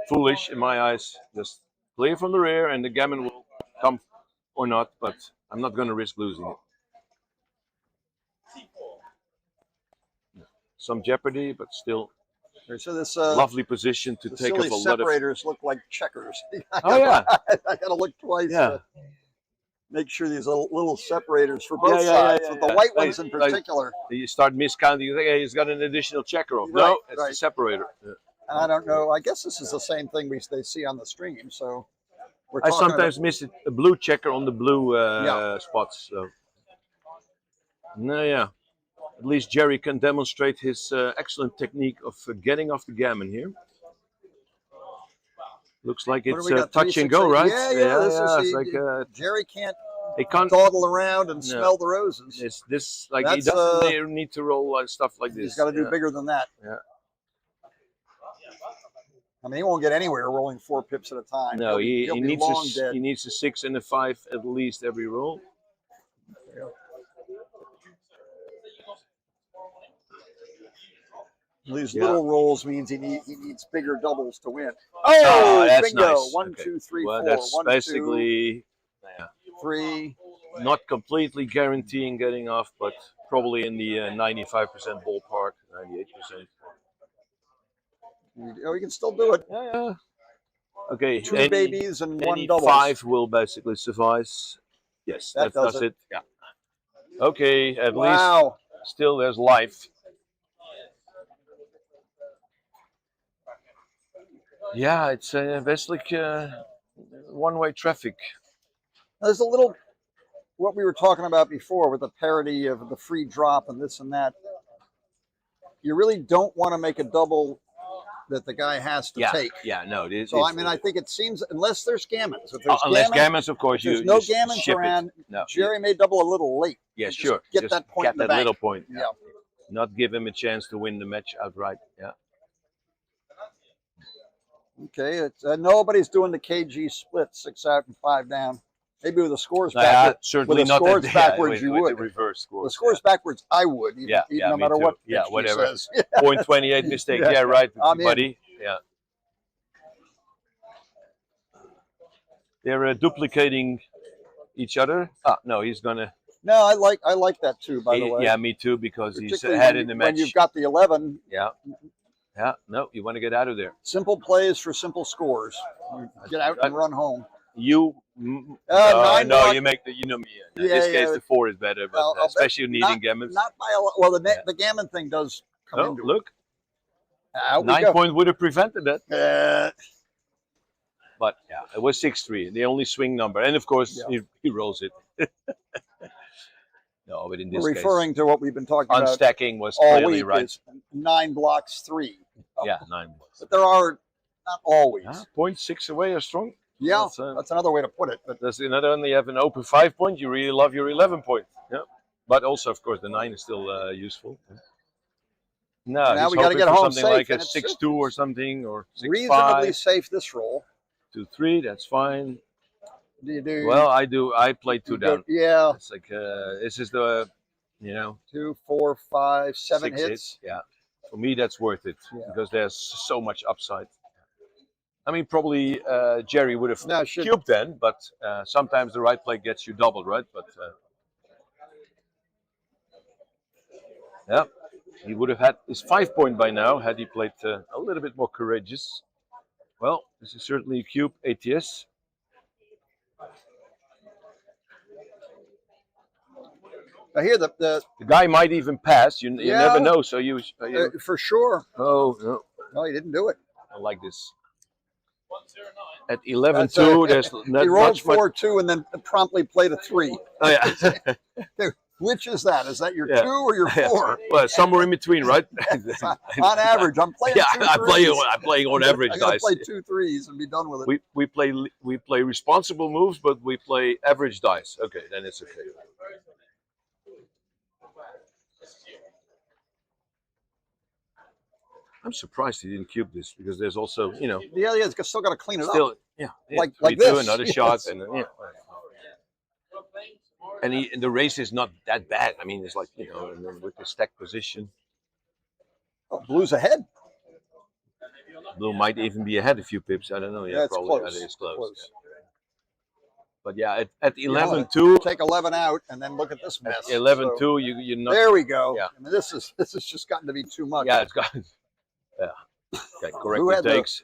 foolish in my eyes. Just play from the rear, and the gammon will come or not. But I'm not gonna risk losing it. Some jeopardy, but still. So this Lovely position to the take up silly a lot of. separators look like checkers. Oh yeah. I gotta look twice. Yeah. To make sure these little separators for both Yeah, sides, yeah, with the yeah. white ones Like- in particular. You start miscounting. You think, hey, he's got an additional checker off. Right, No, it's right. the separator. Yeah. And I don't know. I guess this is the same thing they see on the stream. So we're I talking sometimes miss a blue checker on the blue Yeah. spots. So. No, yeah. At least Jerry can demonstrate his excellent technique of getting off the gammon here. Looks like What do it's we got, touch 3, and 6, go, 8? right? Yeah, this is it's like Jerry can't he can't dawdle around and No. smell the roses. It's this like he That's, doesn't need to roll stuff like this. He's got to do Yeah. bigger than that. Yeah. I mean, he won't get anywhere rolling 4 pips at a time. No, He'll he be needs long dead. he needs a 6 and a 5 at least every roll. These Yeah. little rolls means he needs bigger doubles to win. Oh, that's bingo! nice. 1, Okay. 2, 3, Well, 4. that's 1, 2, basically 3. not completely guaranteeing getting off, but probably in the 95% ballpark, 98%. Oh, you can still do it. Yeah. Okay. 2 babies and 1 any double. 5 will basically suffice. Yes, That that does does it. Yeah. Okay, at Wow. least still there's life. Yeah, it's basically one-way traffic. There's a little what we were talking about before with the parity of the free drop and this and that. You really don't want to make a double that the guy has to take. Yeah, no. So I mean, I think it seems unless there's gammons. If there's unless gammons, of course, there's you no just gammons ship around. it. No, Jerry may double a little late. Yeah, Just sure. Get just that point get in the that bank. little point. Yeah. Not give him a chance to win the match outright. Yeah. Okay, it's nobody's doing the KG split 6 out and 5 down. Maybe with the scores backwards. Certainly with the not scores that, backwards, you with would. the reverse scores. The scores backwards, I would. Even, no me matter too. what. Yeah, KG whatever. Says. 0.28 mistake. Yeah, right, buddy. Yeah. They're duplicating each other. No, he's gonna. No, I like that too. By the way. Yeah, me too, because he's ahead in the match. When you've got the 11. Yeah. Yeah. No, you want to get out of there. Simple plays for simple scores. Get out and run home. You. No, you make the. You know me. In this case, the 4 is better, but especially needing gammons. Not by a lot. Well, the gammon thing does come into look. It. 9 point would have prevented that. But yeah, it was 6-3, the only swing number, and of course he rolls it. No, but in this we're referring to what we've been talking about. Unstacking was all clearly week right. Is 9 blocks 3. Yeah, 9 blocks. But there are not always. 0.6 away are strong. Yeah, that's another way to put it. But that's not only have an open 5 point, you really love your 11 point. Yeah, but also of course the 9 is still useful. No, now we got to get home something safe. Like a 6-2 or something, or 6-5. Reasonably safe this roll. 2-3, that's fine. Do you do? Well, I do. I play 2 down. Yeah. It's like this is the, 2, 4, 5, 7 hits. Yeah. For me, that's worth it because there's so much upside. I mean, probably Jerry would have cubed then, but sometimes the right play gets you doubled, right? But yeah, he would have had his 5 point by now had he played a little bit more courageous. Well, this is certainly a cube ATS. I hear the guy might even pass. You never know. So you for sure. Oh no! No, he didn't do it. I like this. At 11-2, there's not he rolled much. 4-2 and then promptly played a 3. Oh yeah. Which is that? Is that your 2 or your 4? Well, somewhere in between, right? On average, I'm playing. I'm playing on average I gotta dice. play 2 3s and be done with it. We play responsible moves, but we play average dice. Okay, then it's okay. I'm surprised he didn't cube this because there's also, Yeah, he's still got to clean it up. Yeah, like this. Another shot, and and the race is not that bad. I mean, it's like and then with the stack position. Oh, Blue's ahead. Blue might even be ahead a few pips. I don't know. Yeah, it's probably close. It's close. Yeah. But yeah, at 11-2, take 11 out and then look at this mess. 11-2, you're not. There we go. Yeah. I mean, this is just gotten to be too much. Yeah, it's gotten. Yeah. Okay, correct. Who had takes.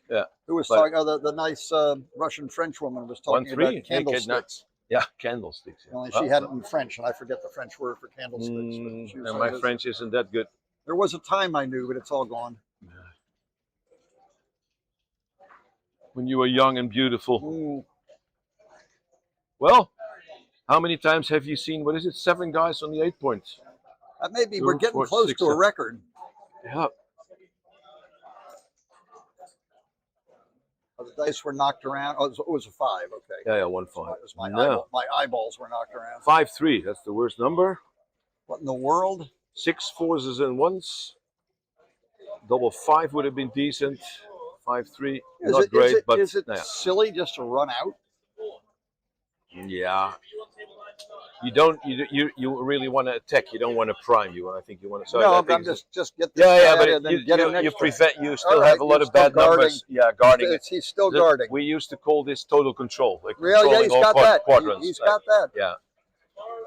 Who was talking? Oh, the nice Russian French woman was talking about candlesticks. Yeah, candlesticks. Only she had it in French, and I forget the French word for candlesticks. And my French isn't that good. There was a time I knew, but it's all gone. When you were young and beautiful. Ooh. Well, how many times have you seen? What is it? 7 guys on the 8 points. That may be. We're getting close to a record. Yeah. The dice were knocked around. Oh, it was a 5. Okay. Yeah, 1-5. My eyeballs were knocked around. 5-3. That's the worst number. What in the world? 6 4s and 1s. Double 5 would have been decent. 5-3. Not great, but is it silly just to run out? Yeah. You don't. You really want to attack. You don't want to prime. I think you want to. No, but I'm just get this but and then get him you next prevent. You still right, have a lot of bad guarding. numbers. Yeah, guarding. He's still guarding. We used to call this total control. Like really? Yeah, he's got that. Quadrants. He's got that. Yeah.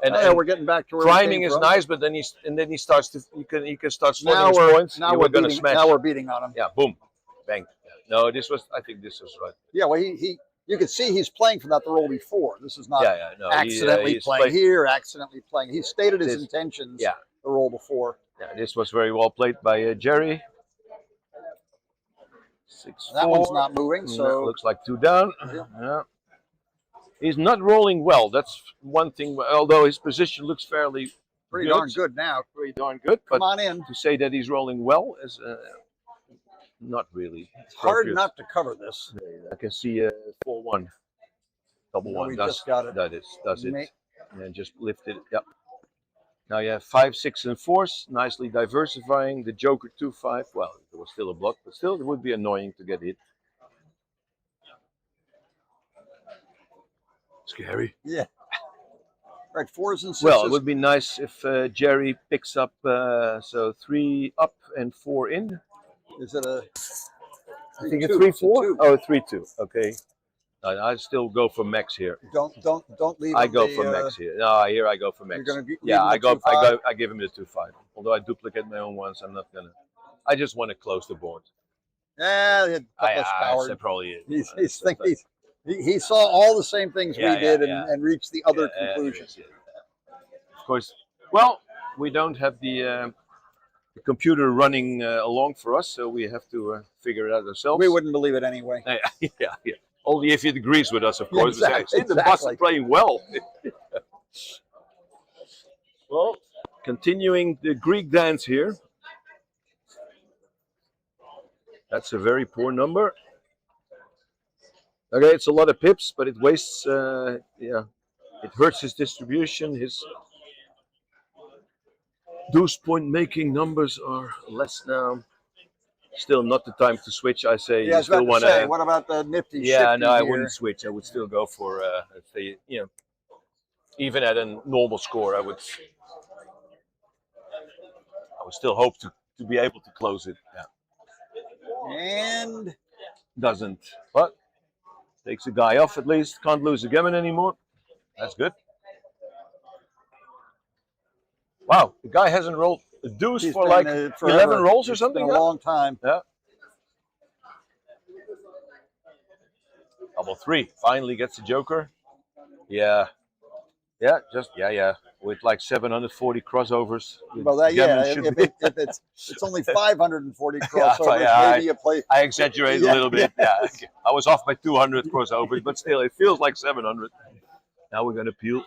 And we're getting back to where priming is nice, but then he starts to. You can start slotting his points. Now we're going to smash. Now we're beating on him. Yeah. Boom. Bang. No, I think this was right. Yeah. Well, he You can see he's playing for that the roll before. This is not no, accidentally he's playing here, accidentally playing. He stated his intentions the roll before. Yeah, this was very well played by Jerry. 6-4. That one's not moving, so no, looks like 2 down. Yeah. He's not rolling well. That's one thing. Although his position looks fairly pretty darn good now. Pretty darn good. Come but on in. To say that he's rolling well is not really. It's hard not to cover this. I can see 4-1, double one. We Does just got it. Does it? And just lift it. Yep. Now you have 5, 6, and 4s, nicely diversifying. The Joker 2-5. Well, it was still a block, but still it would be annoying to get hit. Scary. Yeah. Right, 4s and 6s. Well, it would be nice if Jerry picks up, so 3 up and 4 in. Is it a? I think a 3-4. Oh, 3-2. Okay. I still go for max here. Don't leave. I go for max here. No, here I go for max. You're gonna yeah, I give him the 2-5. Although I duplicate my own ones, I'm not gonna. I just want to close the board. Yeah, that's probably it. He saw all the same things we did and reached the other conclusions. Of course. Well, we don't have the computer running along for us, so we have to figure it out ourselves. We wouldn't believe it anyway. Yeah. Only if it agrees with us, of course. Yeah, exactly. The bus is playing well. Well, continuing the Greek dance here. That's a very poor number. Okay, it's a lot of pips, but it wastes. It hurts his distribution. His deuce point making numbers are less now. Still not the time to switch. I say. Yeah, I was about to say. What about the nifty? Yeah, no, I wouldn't switch. I would still go for. Even at a normal score, I would still hope to be able to close it. Yeah. And doesn't, but takes a guy off at least. Can't lose a gammon anymore. That's good. Wow, the guy hasn't rolled a deuce for like 11 rolls or something. It's been a long time. Yeah. Double 3. Finally gets the Joker. Yeah. Yeah, with like 740 crossovers. Well, if it's only 540 crossovers, maybe you play. I exaggerated a little bit. Yeah, I was off by 200 crossovers, but still, it feels like 700. Now we're gonna peel.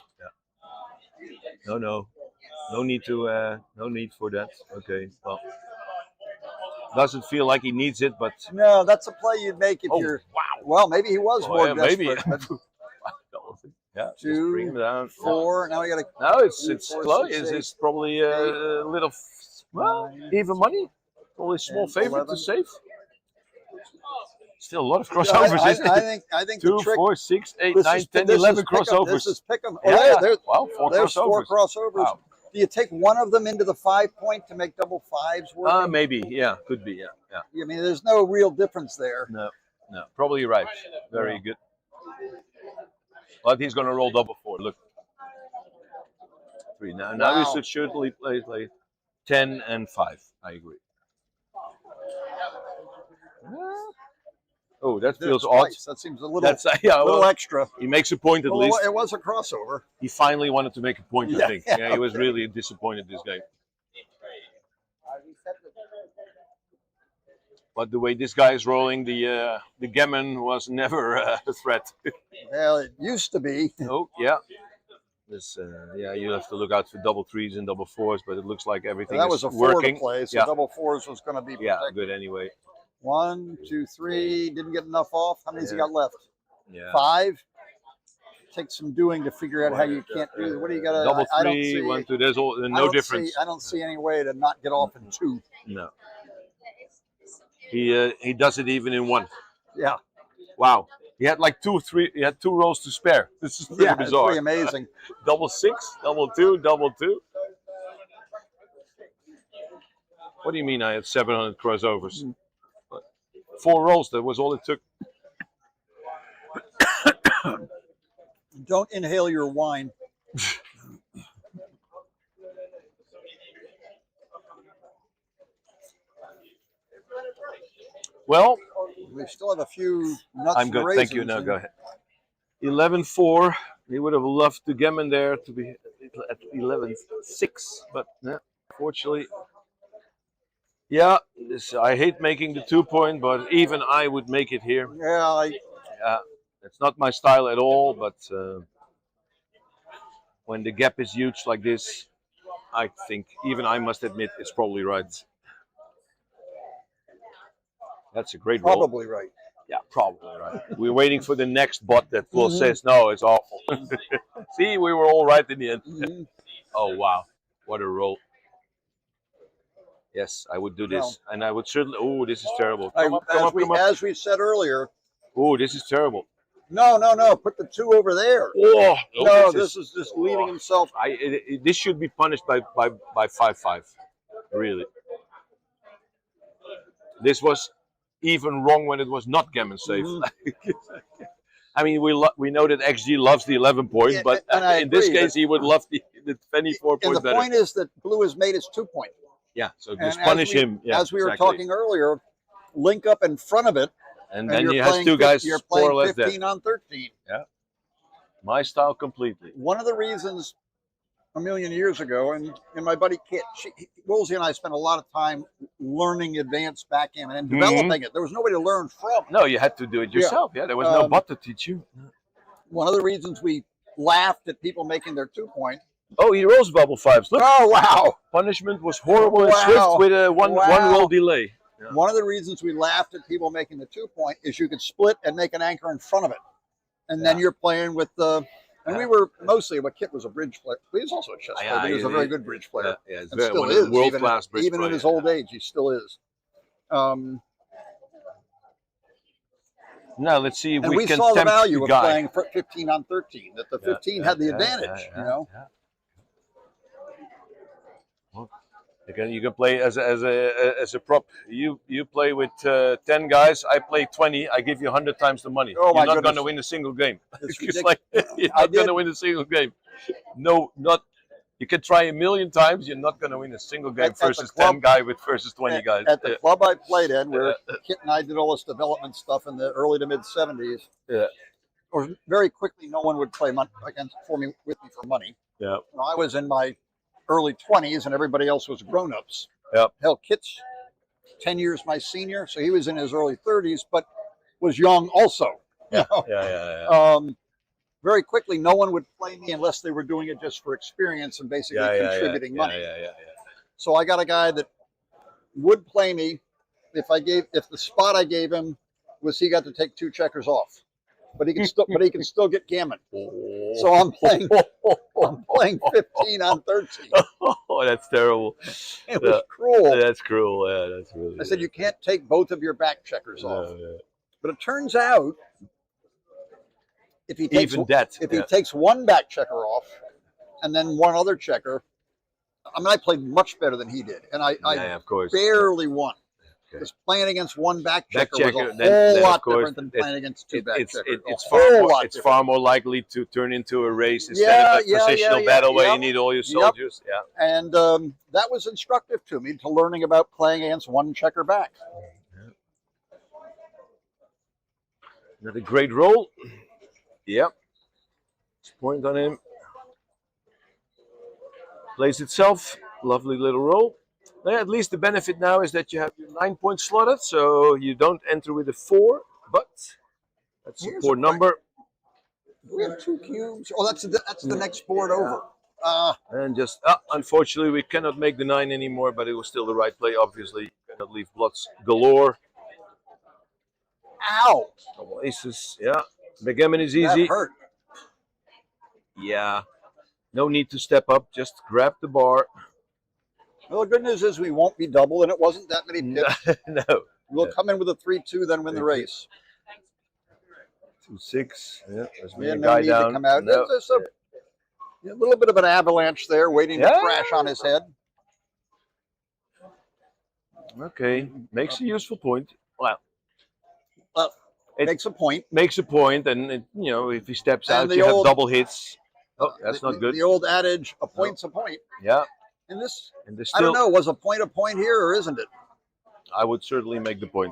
Yeah. No need for that. Okay, well, doesn't feel like he needs it, but no, that's a play you'd make if you're. Wow. Well, maybe he was more desperate. Maybe. Yeah, 2, bring him down. 4. Now we got to. No, it's close. It's probably a little, even money. Probably a small favorite 11. To save. Still a lot of crossovers, isn't it? I think 2, 4, 6, 8, 9, 10, 11 crossovers. This is pick 'em. Wow, 4 there's crossovers. 4 crossovers. Wow. Do you take one of them into the 5 point to make double 5s work? Maybe. Yeah, could be. Yeah. I mean, there's no real difference there. No. Probably right. Very good. But he's going to roll double 4. Look. 3. Now he should play 10 and 5. I agree. Oh, that feels odd. That seems a little extra. He makes a point at least. It was a crossover. He finally wanted to make a point, I think. Yeah, he was really disappointed this game. But the way this guy is rolling, the gammon was never a threat. Well, it used to be. Oh, yeah. This, you have to look out for double 3s and double 4s, but it looks like everything is working. That was a 4 to play, so double 4s was going to be protected. Yeah, good anyway. 1, 2, 3. Didn't get enough off. How many's he got left? Yeah. 5. Take some doing to figure out how you can't do it. What do you got to? Double 3, 1, 2. There's no difference. I don't see any way to not get off in 2. No. He does it even in 1. Yeah. Wow. He had like 2 rolls to spare. This is pretty bizarre. It's pretty amazing. Double 6, double 2, double 2. What do you mean I had 700 crossovers? 4 rolls, that was all it took. Don't inhale your wine. Well, we still have a few nuts. I'm good. Thank you. No, go ahead. 11-4. He would have loved to Gammon there to be at 11-6, but yeah, fortunately. Yeah, I hate making the 2-point, but even I would make it here. Yeah, it's not my style at all, but when the gap is huge like this, I think even I must admit it's probably right. That's a great roll. probably right. Yeah, probably right. We're waiting for the next bot that will says no, it's awful. See, we were all right in the end. Oh wow, what a roll! Yes, I would do this, and I would certainly. Oh, this is terrible. Come up, come up, come up. As we said earlier. Oh, this is terrible. No. Put the 2 over there. Oh, no, this is just leaving himself. This should be punished by 5-5. Really. This was even wrong when it was not Gammon safe. I mean, we know that XG loves the 11 point, Yeah, but in this case, he would love the 24 point the better. point is that blue has made his 2 point. Yeah, so just punish him. Yeah, as we were talking earlier, link up in front of it. And then you have 2 guys you're more or playing less 15 dead. on 13. Yeah. My style completely. One of the reasons a million years ago, and my buddy Kit, Woolsey and I spent a lot of time learning advanced backgammon and developing it. There was nobody to learn from. No, you had to do it yourself. Yeah, there was no bot to teach you. One of the reasons we laughed at people making their 2 point. Oh, he rose bubble 5s. Look. Oh, wow. Punishment was horrible and swift with a one roll delay. Yeah. One of the reasons we laughed at people making the 2 point is you could split and make an anchor in front of it. And then you're playing with the... And we were mostly, but Kit was a bridge player. He was also a chess player. He was a very good bridge player. Yeah, and still is. World-class bridge even in his old age, he still is. Now, let's see if and we can saw the tempt value the of guy. playing 15 on 13, that the 15 had the advantage, you know? You can play as a prop. You play with 10 guys. I play 20. I give you 100 times the money. Oh, you're not going to win a single game. It's like you're not going to win a single game. No, not. You can try a million times. You're not going to win a single game versus 10 guy versus 20 guys. At the club I played in, where Kit and I did all this development stuff in the early to mid 70s. Yeah. Or very quickly, no one would play with me for money. Yeah. I was in my early 20s, and everybody else was grown-ups. Yep. Hell, Kit's 10 years my senior, so he was in his early 30s, but was young also. Yeah. Yeah. Very quickly, no one would play me unless they were doing it just for experience and basically contributing money. So I got a guy that would play me if the spot I gave him was he got to take 2 checkers off, but he can still get gammon. So I'm playing 15 on 13. Oh, that's terrible. It was cruel. That's cruel. Yeah, that's really. I said you can't take both of your back checkers off. But it turns out if he takes he takes one back checker off and then one other checker, I mean, I played much better than he did, and I of course barely won. Because playing against one back checker was a whole lot different than playing against 2 back checkers. It's far more likely to turn into a race instead of a positional battle where you need all your soldiers. Yeah. And that was instructive to me, to learning about playing against one checker back. Another great roll. Yep. Point on him. Plays itself. Lovely little roll. At least the benefit now is that you have your 9 point slotted, so you don't enter with a 4, but that's a poor number. We have 2 cubes. Oh, that's the next board over. And just unfortunately we cannot make the 9 anymore, but it was still the right play. Obviously, you cannot leave blots galore. Ow! Double aces. Yeah. Backgammon is easy. That hurt. Yeah. No need to step up. Just grab the bar. Well, the good news is we won't be double, and it wasn't that many pips. No. We'll come in with a 3-2, then win the race. 2-6. Yeah, there's We had a no guy need down. to come out. No. There's a little bit of an avalanche there waiting to crash on his head. Okay. Makes a useful point. Well, it makes a point. Makes a point, and if he steps And out, you have double hits. Oh, that's not good. The old adage, a point's a point. Yeah. And this, there's I don't know, was a point here, or isn't it? I would certainly make the point.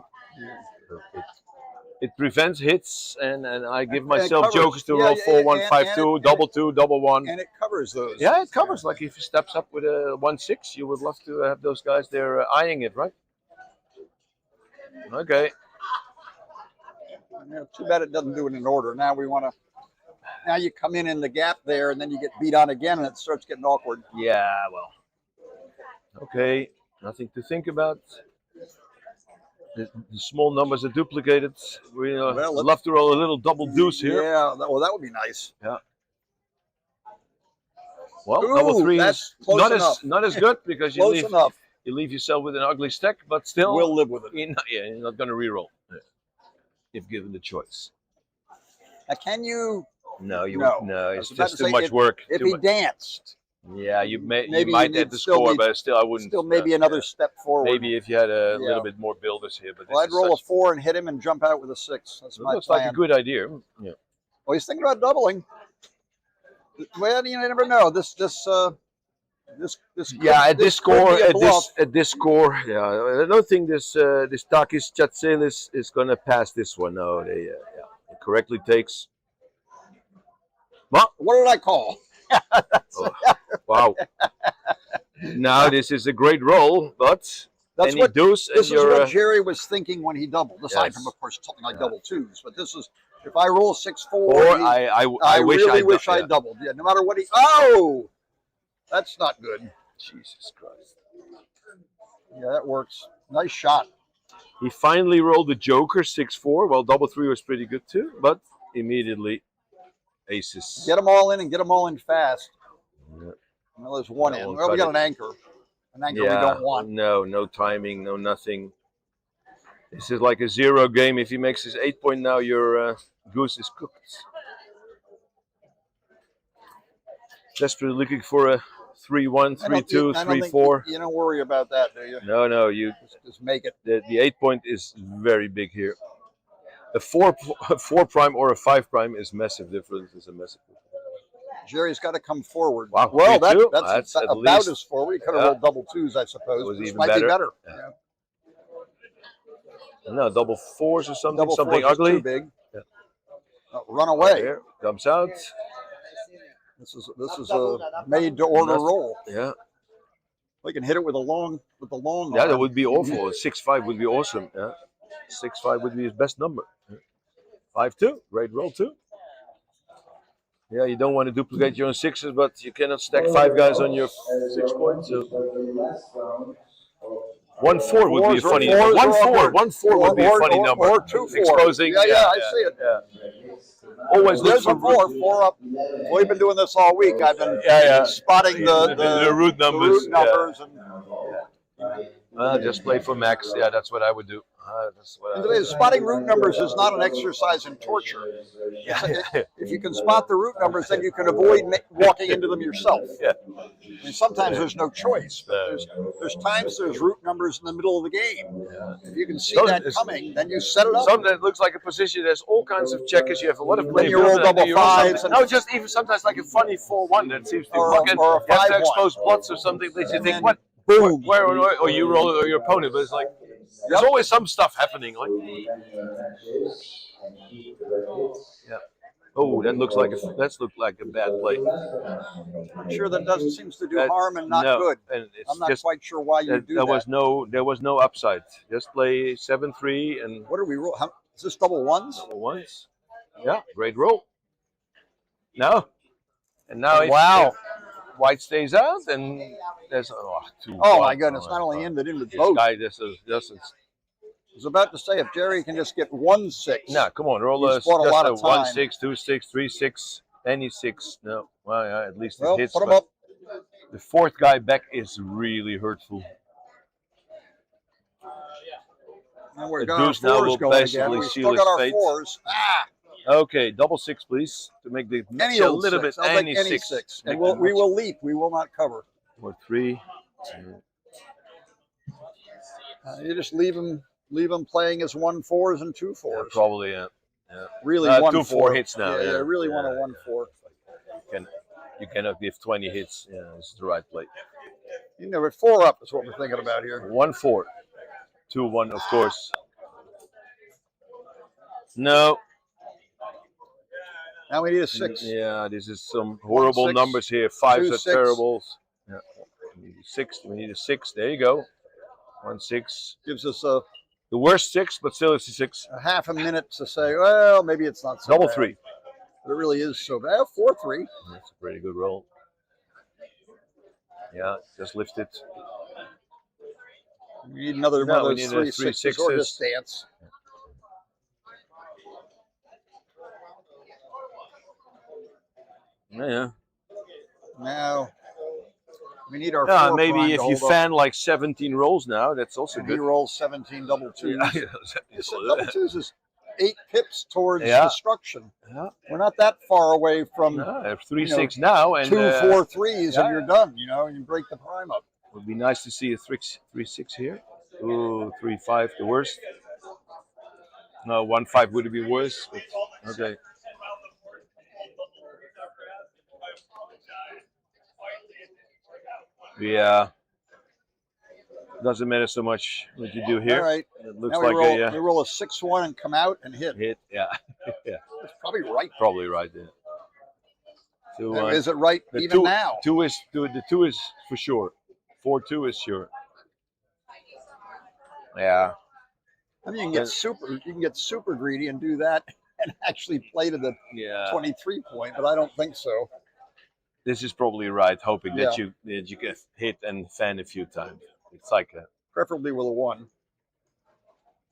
It prevents hits, and I give And myself covers. jokers to Yeah, roll yeah, 4, 1, and- 5, and 2, it- double 2, double 1. And it covers those. Yeah, it covers. Like if he steps up with a 1-6, you would love to have those guys there eyeing it, right? Okay. Yeah, too bad it doesn't do it in order. Now we want to. Now you come in the gap there, and then you get beat on again, and it starts getting awkward. Yeah, well. Okay, nothing to think about. The small numbers are duplicated. We Well, love to roll a little double deuce here. Yeah, that would be nice. Yeah. Well, Ooh, double 3 that's is close not as good because you Close enough. leave yourself with an ugly stack, but still We'll live with it. You're not going to reroll if given the choice. Now, can you? No, No. it's just too much work. If too he much. danced, Yeah, you maybe might you at the still score, need- but still I wouldn't. still maybe another step forward. Maybe if you had a Yeah. little bit more builders here, but Well, I'd this roll a is 4 and hit him and jump out with a 6. That's my looks plan. like a good idea. Yeah. Well, he's thinking about doubling. Well, you never know. This. Yeah, at this could score, be a bluff. at this score, yeah, I don't think this Takis Chatselis is gonna pass this one. No, it correctly takes. Well, what did I call? Oh, wow. Now this is a great roll, but That's any what deuce and this is you're, what Jerry was thinking when he doubled. Aside Yes. from, of course, something like double twos, but this is if I roll 6-4. Or I wish really I'd wish dou- I yeah. doubled. Yeah, no matter what he. Oh, that's not good. Jesus Christ. Yeah, that works. Nice shot. He finally rolled the Joker 6-4. Well, double 3 was pretty good too, but immediately aces. Get them all in and get them all in fast. Yeah. Well, there's one That in. won't Well, we cut got it. an anchor. An anchor we don't want. No timing, no nothing. This is like a 0 game. If he makes his 8 point now, your goose is cooked. Desperately looking for a 3-1, I don't 3-2, think- I don't think 3-4. You don't worry about that, do you? No, you Just make it. the 8 point is very big here. A 4 prime or a 5 prime is massive difference. Is a massive difference. Jerry's got to come forward. Wow, Well, 3-2? that's at about least- as forward. He could have Yeah. rolled double twos, I suppose. That was This even might better. be better. Yeah. No, double 4s or something. Double something fours is ugly. too big. Yeah. Run away. There, comes out. This is a made to order Nothing. roll. Yeah. We can hit it with the long Yeah, that arm. would be awful. 6-5 would be awesome. Yeah. 6-5 would be his best number. 5-2, great roll too. Yeah, you don't want to duplicate your own sixes, but you cannot stack 5 guys on your 6 points. So 1-4 would be a funny number. 1-4 would be a funny number. Or 2-4. Exposing. Yeah, I see it. Yeah. Always look There's for a 4 up. We've been doing this all week. I've been spotting the root numbers. The root numbers Just play for max. Yeah, that's what I would do. That's what I would do. spotting root numbers is not an exercise in torture. If you can spot the root numbers, then you can avoid walking into them yourself. Yeah. I mean, sometimes there's no choice, but there's times there's root numbers in the middle of the game. If you can see that coming, then you set it up. Sometimes it looks like a position. There's all kinds of checkers. You have a lot of Then play. you roll double fives. No, just even sometimes like a funny 4-1 that seems to Or look at. a You have to 5-1. expose plots or something that you think, then what? Boom. Where or you roll it or your opponent, but it's like there's always some stuff happening. Like, yeah. Oh, that looks like a bad play. I'm sure that doesn't seems to do harm and not no, good. and it's I'm not just, quite sure why you do there that. there was no upside. Just play 7-3 and What are we roll? Is this double ones? double ones. Yeah, great roll. No, and now Wow. if white stays out, and there's two. Oh my goodness! Not only in but into This both. guy just I was about to say if Jerry can just get 1-6. No, come on, roll He's a bought a lot of time. 1-6, 2-6, 3-6, any 6. No, well, yeah, at least Well, it hits. put him but up. The fourth guy back is really hurtful. And we're The got our deuce now fours will going again. basically We seal still his got our fate. fours. Okay, double 6, please, to make the Any a old little six. bit. I'll Any take any 6. six. Make And the we match. will leap. We will not cover. Or 3. You just leave them playing as 1-4s and 2-4s. Yeah, probably, yeah. Really, 2-4 hits now. Yeah, Yeah, really want a 1-4. You cannot give 20 hits. Yeah, this is the right play. You know, 4 up is what we're thinking about here. 1-4. 2-1, of course. No. Now we need a 6. Yeah, this is some horrible 1, 6, numbers here. 5s 2, are 6. terrible. Yeah. We need a 6. We need a 6. There you go. 1, 6 gives us the worst 6, but still it's a 6. A half a minute to say, well, maybe it's not so Double bad. 3. But it really is so bad. 4-3. That's a pretty good roll. Yeah, just lift it. We need another one of those 3 6s or just dance. Yeah. Now we need our. Yeah, 4 maybe if you hold fan like 17 rolls now, that's also and good. he rolls 17 double 2s. Yeah. Double 2s is 8 pips towards destruction. Yeah. We're not that far away from 3-6 now, and 2 4 3s, and you're done. You know, you break the prime up. Would be nice to see a 3-6 here. Ooh, 3-5, the worst. No, 1-5 would be worse. But okay. Yeah. Doesn't matter so much what you do here. All right. It looks now like we roll a 6-1 and come out and hit. Yeah. Yeah. That's probably right. Probably right there. So, is it right even 2, now? 2 is the 2 is for sure. 4-2 is sure. Yeah. I mean, you can get super greedy and do that and actually play to the 23 point, but I don't think so. This is probably right, hoping that you get hit and fan a few times. It's like that. Preferably with a 1.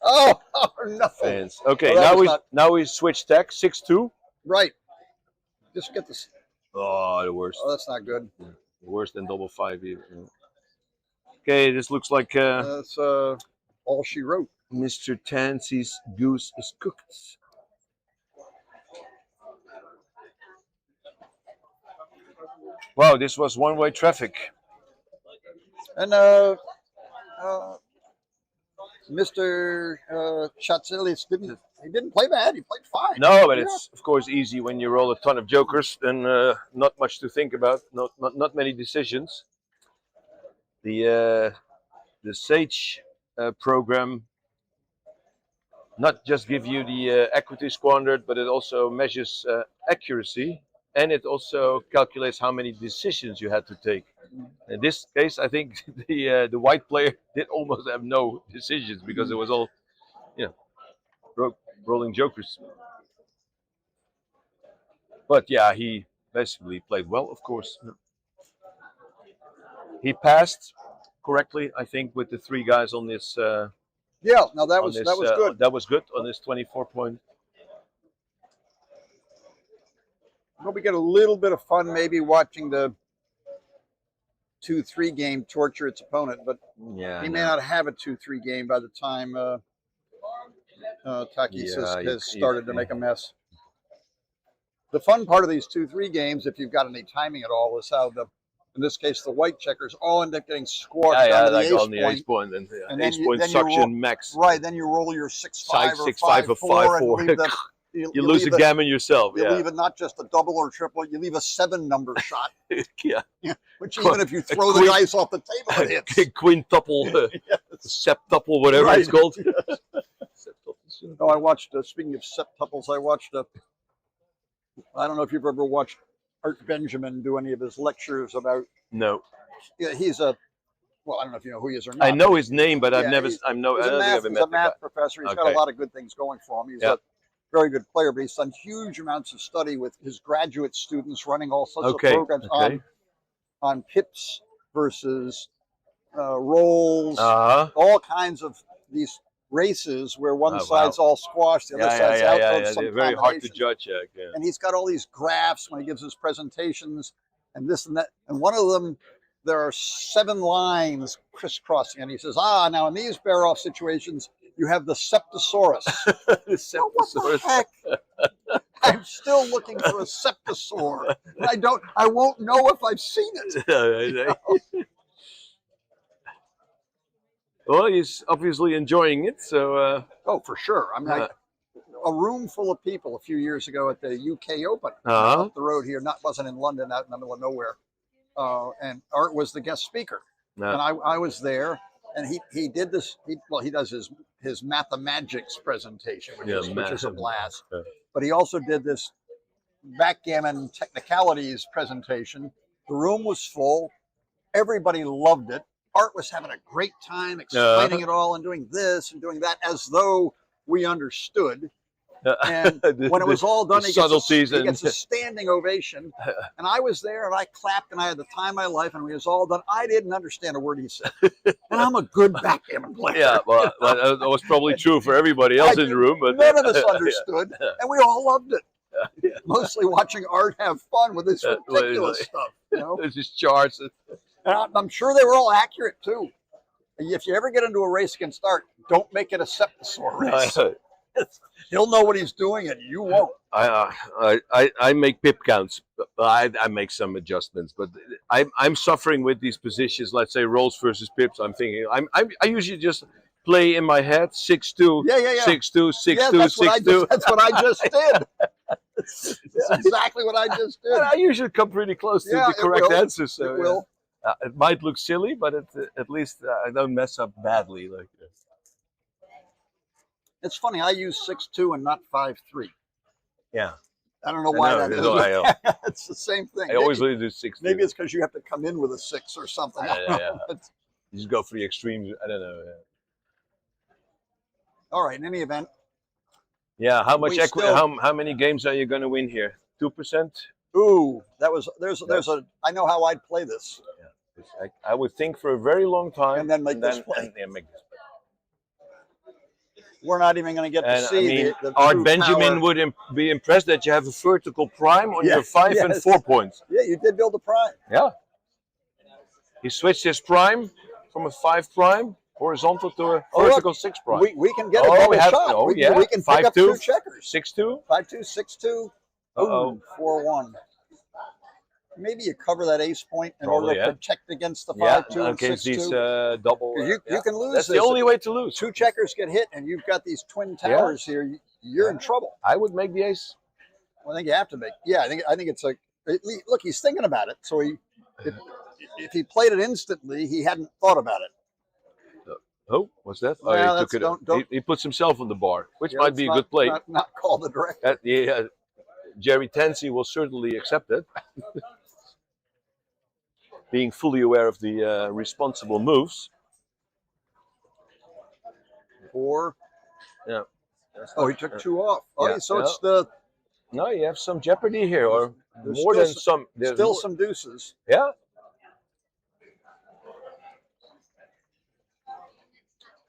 Oh no! Fans. Okay, now we switch tech 6-2. Right. Just get this. Oh, the worst. Oh, that's not good. Yeah. Worse than double 5 even. Yeah. Okay, this looks like that's all she wrote. Mr. Tansey's goose is cooked. Wow, this was one-way traffic. And Mr. Chatzilis didn't play bad. He played fine. No, but it's of course easy when you roll a ton of jokers. Then not much to think about. Not many decisions. The Sage program not just give you the equity squandered, but it also measures accuracy, and it also calculates how many decisions you had to take. In this case, I think the white player did almost have no decisions because it was all, rolling jokers. But yeah, he basically played well, of course. He passed correctly, I think, with the 3 guys on this. Yeah, no, that was good. That was good on this 24 point. Well, we get a little bit of fun maybe watching the 2-3 game torture its opponent, but he may not have a 2-3 game by the time Takis has started to make a mess. The fun part of these 2-3 games, if you've got any timing at all, is how in this case, the white checkers all end up getting squashed on the ace point. And then ace point suction max. Right, then you roll your 6-5 or 6-5 or 5-4. You lose a gammon yourself. You leave it not just a double or triple, you leave a 7-number shot. Yeah. Which even if you throw the dice off the table, it hits. Quintuple, septuple, whatever it's called. No, I watched, speaking of septuples, I watched, I don't know if you've ever watched Art Benjamin do any of his lectures about. No. Yeah, he's I don't know if you know who he is or not. I know his name, but I've never. He's a math professor. He's got a lot of good things going for him. He's a very good player, but he's done huge amounts of study with his graduate students, running all sorts of programs on pips versus rolls, all kinds of these races where one side's all squashed, the other side's out. They're very hard to judge. And he's got all these graphs when he gives his presentations and this and that. And one of them, there are 7 lines crisscrossing. And he says, now in these bear-off situations, you have the Septosaurus. The Septosaurus. What the heck? I'm still looking for a Septosaur. I won't know if I've seen it. Well, he's obviously enjoying it, so. Oh, for sure. I mean, a room full of people a few years ago at the UK Open up the road here. Wasn't in London, out in the middle of nowhere. And Art was the guest speaker. And I was there, and he did this. He does his mathemagics presentation, which is a blast. Yeah. But he also did this backgammon technicalities presentation. The room was full. Everybody loved it. Art was having a great time explaining it all and doing this and doing that as though we understood. And when it was all done, he gets a standing ovation. And I was there and I clapped and I had the time of my life, and when it was all done, I didn't understand a word he said. And I'm a good backgammon player. Yeah, well, that was probably true for everybody else in the room, but none of us understood, and we all loved it. Mostly watching Art have fun with this ridiculous stuff. You know, it's just charts. And I'm sure they were all accurate too. If you ever get into a race against Art, don't make it a Septosaur race. He'll know what he's doing, and you won't. I make pip counts. I make some adjustments, but I'm suffering with these positions. Let's say rolls versus pips. I'm thinking I usually just play in my head 6-2, 6-2, 6-2, 6-2. That's what I just did. That's exactly what I just did. I usually come pretty close to the correct answer. So it will. It might look silly, but at least I don't mess up badly. Like it's funny. I use 6-2 and not 5-3. Yeah. I don't know why that is. I it's the same thing. I always do 6. Maybe it's because you have to come in with a 6 or something. Yeah. You just go for the extremes. I don't know. All right. In any event. Yeah. How much equity? How many games are you going to win here? 2%. Ooh, there's a. I know how I'd play this. Yeah. I would think for a very long time, and then make this play. Make this play. We're not even going to get to see the Art Benjamin would be impressed that you have a vertical prime on your 5 and 4 points. Yeah, you did build a prime. Yeah. He switched his prime from a 5 prime horizontal to a vertical 6 prime. We can get a double shot. We can pick up 2 checkers. 6-2. 5-2, 6-2. Ooh, 4-1. Maybe you cover that ace point in order to protect against the 5-2 and 6-2. These double. You can lose. That's the only way to lose. 2 checkers get hit, and you've got these twin towers here. You're in trouble. I would make the ace. Well, I think you have to make. Yeah, I think it's like. Look, he's thinking about it. So if he played it instantly, he hadn't thought about it. Oh, what's that? Well, he took it. He puts himself on the bar, which might be a good play. Not call the director. Jerry Tansey will certainly accept it. Being fully aware of the responsible moves. 4. Yeah. Oh, he took 2 off. Oh, Yeah, so it's the. No, you have some jeopardy here, or There's more still than some. Still some deuces. Yeah.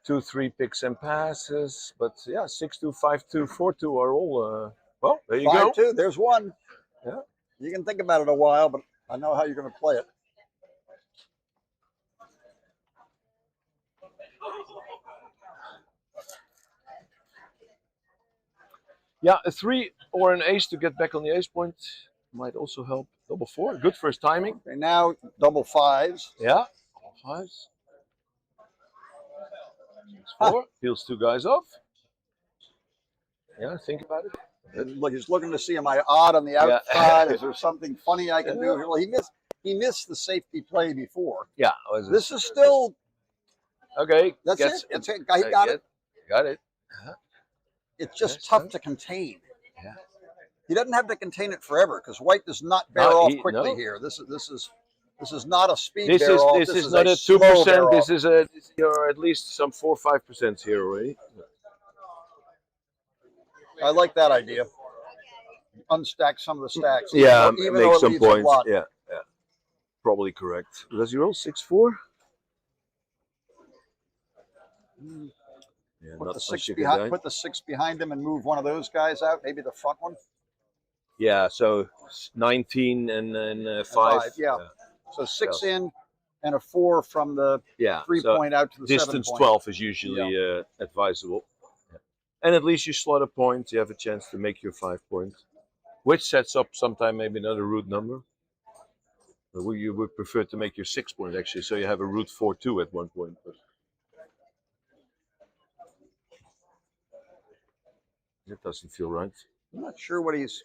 2-3 picks and passes, but yeah, 6-2, 5-2, 4-2 are all. Well, there you go. 5-2. There's one. Yeah. You can think about it a while, but I know how you're going to play it. Yeah, a 3 or an ace to get back on the ace point might also help. Double 4, good first timing. Okay, now double 5s. Yeah, 5s. 4 peels 2 guys off. Yeah, think about it. Look, he's looking to see, am I odd on the outside? Is there something funny I can do here? Well, he missed the safety play before. Yeah. This is still. Okay. That's it. That's it. He got it. Got it. It's just tough to contain. Yeah. He doesn't have to contain it forever because White does not bear off quickly here. This is not a speed bear off. This is not a 2%. This is you're at least some 4 or 5% here already. I like that idea. Unstack some of the stacks. Yeah, even make though it some leaves a points. lot. Yeah. Probably correct. Does he roll 6-4? Yeah, put the 6 behind him and move one of those guys out. Maybe the front one. Yeah. So 19 and then 5. Yeah. So 6 in and a 4 from the 3 point out to the 7 point. Distance 12 is usually advisable. And at least you slot a point, you have a chance to make your 5 points, which sets up sometime maybe another root number. But you would prefer to make your 6 point actually, so you have a root 4-2 at one point. But it doesn't feel right. I'm not sure what he's.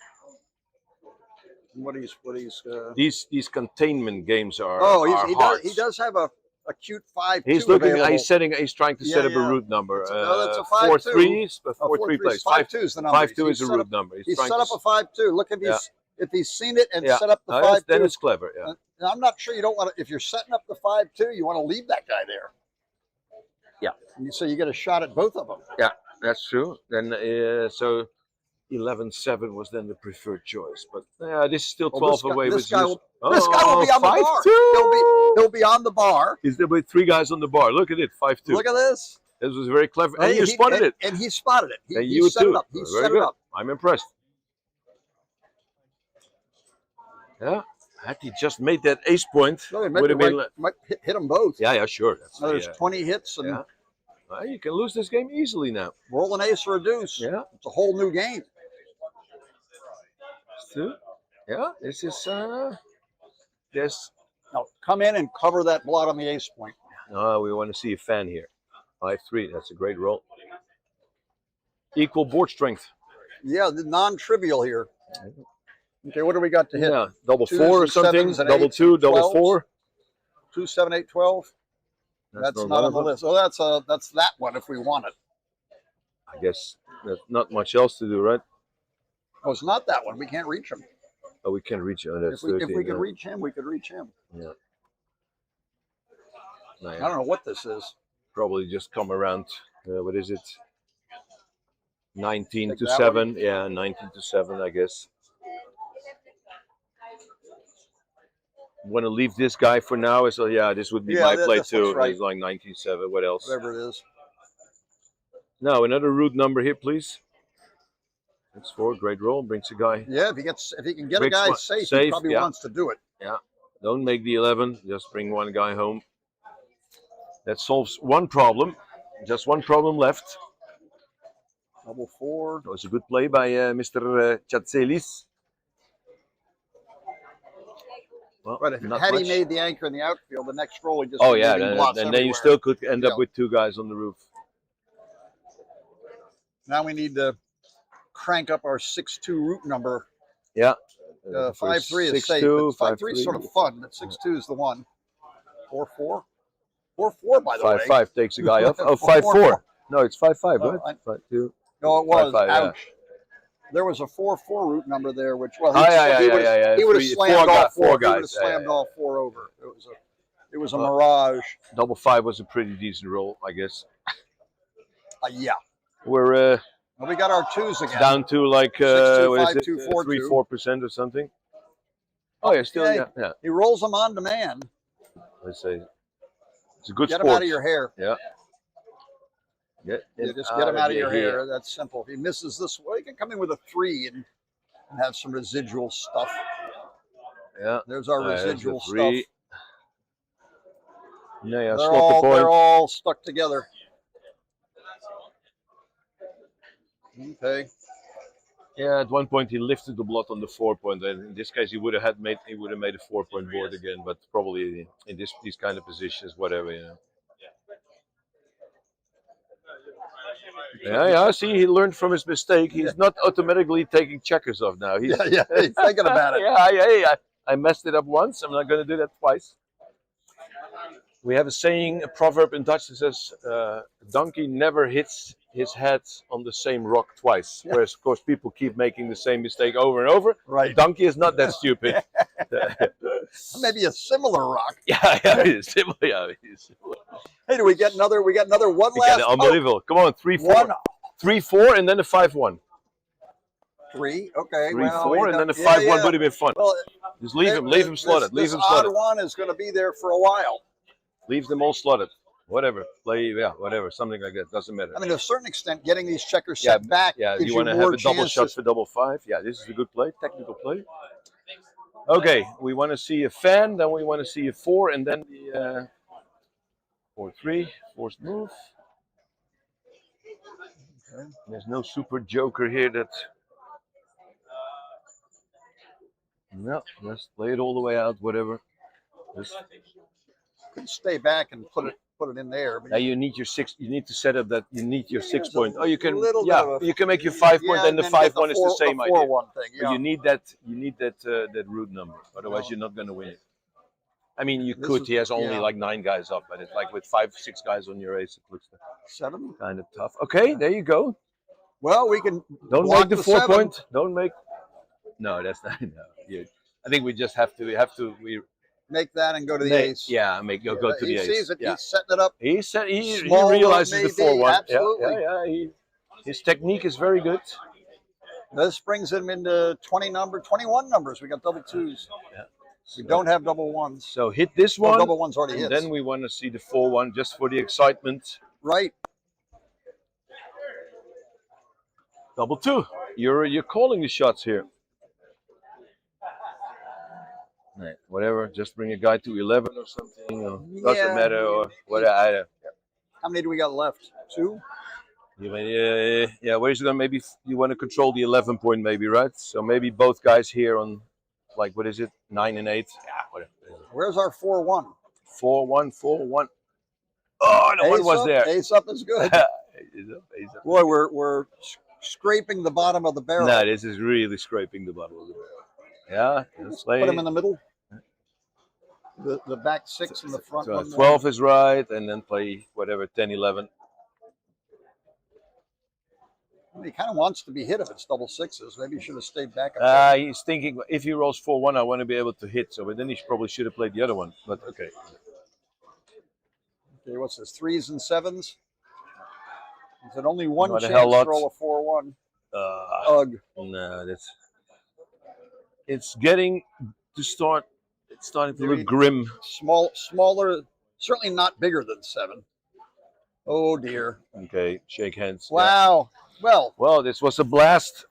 These containment games are. He does have a a cute 5-2 He's looking. available. He's trying to set up a route number. That's a 4-3, 5-2. 4-3 plays. 5-2 is the number. 5-2 is a route number. He's trying set up to a 5-2. Look, if he's seen it and set up the Oh, 5-2. then it's clever. Yeah. And I'm not sure you don't want to. If you're setting up the 5-2, you want to leave that guy there. Yeah. So you get a shot at both of them. Yeah, that's true. Then so 11-7 was then the preferred choice, but this is still 12 away. This guy will be on the 5-2. bar. He'll be on the bar. There'll be 3 guys on the bar. Look at it, 5-2. Look at this. This was very clever. And you spotted it. And he spotted it. And He you set too. it up. He Very set good. it up. I'm impressed. Yeah, had he just made that ace point, No, would have been. might hit them both. Yeah, sure. There's 20 hits and Well, you can lose this game easily now. roll an ace or a deuce. Yeah, it's a whole new game. Yeah, this is this. Now come in and cover that blot on the ace point. No, we want to see a fan here. 5-3. That's a great roll. Equal board strength. Yeah, the non-trivial here. Okay, what do we got to hit? Yeah, double 2s 4 or and something. 7s and Double 8s 2, and double 12s. 4. 2, 7, 8, 12. That's not on the list. Oh, that's that one if we want it. I guess there's not much else to do, right? Oh, it's not that one. We can't reach him. Oh, we can reach it. Oh, that's If 13, we could yeah. reach him, we could reach him. Yeah. I don't know what this is. Probably just come around. What is it? 19 Take to that 7. Yeah, 19 to 7, I guess. Want to leave this guy for now? So yeah, this would be my play this too. looks right. He's like 19-7. What else? Whatever it is. Now another root number here, please. That's 4. Great roll. Brings a guy. Yeah, if he can get a Brings guy one- safe, he probably yeah. wants to do it. Yeah. Don't make the 11. Just bring one guy home. That solves one problem. Just one problem left. Double 4. That was a good play by Mr. Chatselis. Well, But if not had much. he made the anchor in the outfield, the next roll he just Oh be yeah, leaving blots and then you everywhere. still could end up Yeah. with 2 guys on the roof. Now we need to crank up our 6-2 root number. Yeah. 5-3 is safe. 6-2, 5-3 is sort of fun, but 6-2 is the one. 4-4. 4-4, by the way. 5-5 takes a guy off. Oh, 4-4. 5-4. No, it's 5-5, Oh, right? 5-2. No, it was. 5-5, yeah. Ouch. There was a 4-4 root number there, which, well, Oh, yeah. he would have slammed all 4. He would have guys. slammed all 4 over. It was a mirage. Double 5 was a pretty decent roll, I guess. Yeah. We're Well, we got our 2s again. down to like 6-2, what is it? 5-2, 4-2. 3-4% or something. Oh yeah, still Okay. yeah. He rolls them on demand. Let's say it's a good Get sport. him out of your hair. Yeah. Yeah, just get him out of your hair. That's simple. If he misses this way, he can come in with a 3 and have some residual stuff. Yeah. There's our There's the residual stuff. 3. Yeah, They're all stuck together. Okay. Yeah, at one point he lifted the blot on the 4-point, and in this case he would have made a 4-point board again, but probably in these kind of positions, whatever. Yeah. See, he learned from his mistake. He's not automatically taking checkers off now. He's, he's thinking about it. I messed it up once. I'm not going to do that twice. We have a saying, a proverb in Dutch that says, donkey never hits his head on the same rock twice. Whereas, of course, people keep making the same mistake over and over. Right. Donkey is not that stupid. Maybe a similar rock. Yeah, it's similar. Hey, do we get another? We got another one last. Unbelievable. Come on, 3-4. 3-4 and then a 5-1. 3. Okay. 3-4 and then a 5-1 would have been fun. Well, just leave him slotted. Leave this him slotted. odd one is going to be there for a while. Leave them all slotted. Whatever. Play, whatever. Something like that. Doesn't matter. I mean, to a certain extent, getting these checkers set back. Yeah, gives you want to more have a double shot chances. for double 5. Yeah, this is a good play. Technical play. Okay, we want to see a fan, then we want to see a 4, and then the 4-3, forced move. Okay. There's no super joker here that. No, let's play it all the way out, whatever. Just... Could stay back and put it in there. But now you need your 6. You need to set up that. You need your 6-point. Oh, you can. little bit Yeah, of a- you can make your 5-point, then the and get 5-1 is the same idea. 4-1 thing. But Yeah. you need that. You need that root number. Otherwise, you're not going to win it. I mean, you This could. is- He has only yeah. like 9 guys up, but it's like with 5, 6 guys on your ace, it looks 7. kind of tough. Okay, there you go. Well, we can Don't block make the 4 7. point. Don't make. No, that's not. No, I think we just have to. We make that and go to the ace. Yeah, go to the he ace. sees it. Yeah. He's setting it up. He Small, realizes maybe, the 4-1. absolutely. Yeah. His technique is very good. This brings him into 21 numbers. We got double 2s. Yeah. We don't have double 1s. So hit this one. Double 1's already and hit. then we want to see the 4-1 just for the excitement. Right. Double 2. You're calling the shots here. Right, whatever. Just bring a guy to 11 or something. Or doesn't matter or whatever. How many do we got left? 2. Yeah. Where's it going? Maybe you want to control the 11 point, maybe, right? So maybe both guys here on, like, what is it? 9 and 8. Yeah, whatever. Where's our 4-1? 4-1, 4-1. Oh, no one was there. Ace up is good. Ace up. Boy, we're scraping the bottom of the barrel. No, this is really scraping the bottom of the barrel. Yeah, let's play. Put him in the middle. The back 6 in the front. So 12 is right, and then play whatever, 10, 11. He kind of wants to be hit if it's double 6s. Maybe he should have stayed back. Up He's thinking if he rolls 4-1, I want to be able to hit. So, but then he probably should have played the other one. But okay. Okay, what's this? 3s and 7s. Is it only one Not a chance hell to lot. roll a 4-1? Ugh. No, it's getting to start. It's starting to look grim. Smaller, certainly not bigger than 7. Oh dear. Okay, shake hands. Wow. Yeah. Well, this was a blast.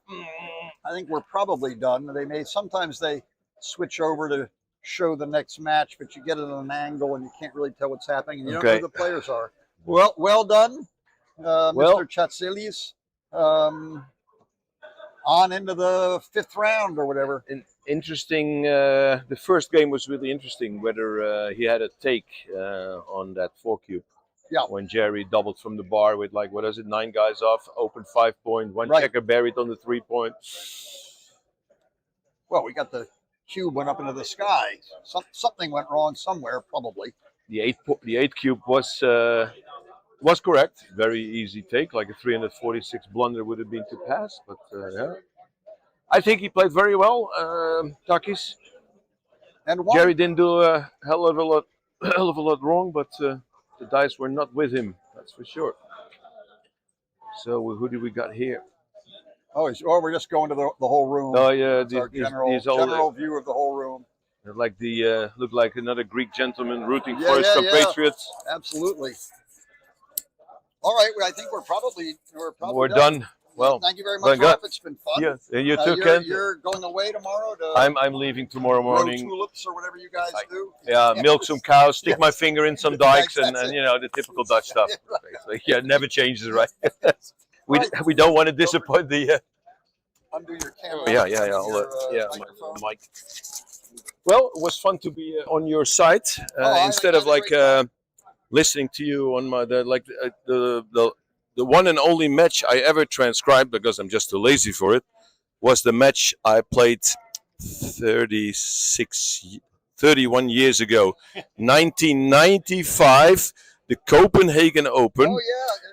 I think we're probably done. Sometimes they switch over to show the next match, but you get it on an angle and you can't really tell what's happening. And you don't know who the players are. Well done, Mr. Chatsilis. On into the 5th round or whatever. Interesting. The first game was really interesting. Whether he had a take on that 4-cube. Yeah. When Jerry doubled from the bar with 9 guys off, open 5 point, one checker buried on the 3 point. Well, we got the cube went up into the sky. Something went wrong somewhere, probably. The 8 cube was correct. Very easy take, like a 346 blunder would have been to pass. But yeah, I think he played very well, Takis. And Jerry didn't do a hell of a lot wrong, but the dice were not with him. That's for sure. So who do we got here? Oh, we're just going to the whole room. Oh yeah, our general view of the whole room. Like look like another Greek gentleman rooting for his compatriots. Absolutely. All right, I think we're probably done. Well, thank you very much, Rob. It's been fun. Yeah, and you too, Ken. You're going away tomorrow to. I'm leaving tomorrow morning. Grow tulips or whatever you guys do. Yeah, milk some cows, stick my finger in some dikes, and the typical Dutch stuff. Right. Yeah, it never changes, right? we don't want to disappoint the. Undo your camera. Mike. Well, it was fun to be on your site instead of listening to you on the one and only match I ever transcribed, because I'm just too lazy for it, was the match I played 31 years ago, 1995, the Copenhagen Open.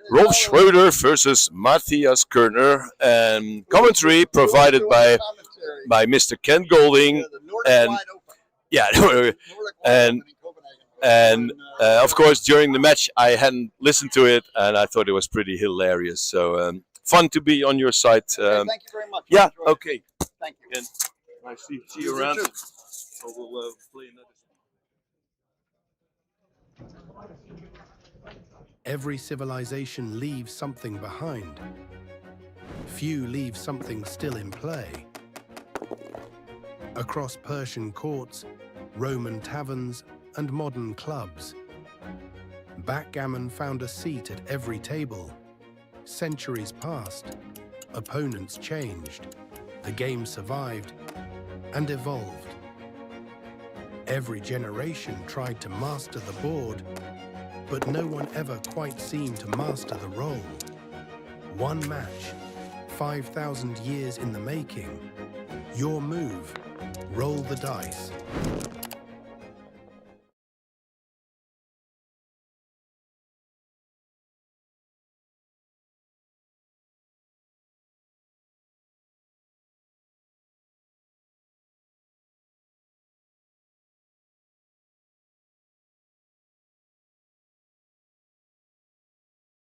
Rolf Schröder versus Matthias Kerner, and commentary provided by Mr. Ken Golding, and and of course during the match I hadn't listened to it, and I thought it was pretty hilarious. So fun to be on your site. Thank you very much. Yeah. Okay. Thank you. And nice to see you around. So we'll play another. Every civilization leaves something behind. Few leave something still in play. Across Persian courts, Roman taverns, and modern clubs, backgammon found a seat at every table. Centuries passed, opponents changed, the game survived and evolved. Every generation tried to master the board, but no one ever quite seemed to master the role. One match, 5,000 years in the making. Your move, roll the dice.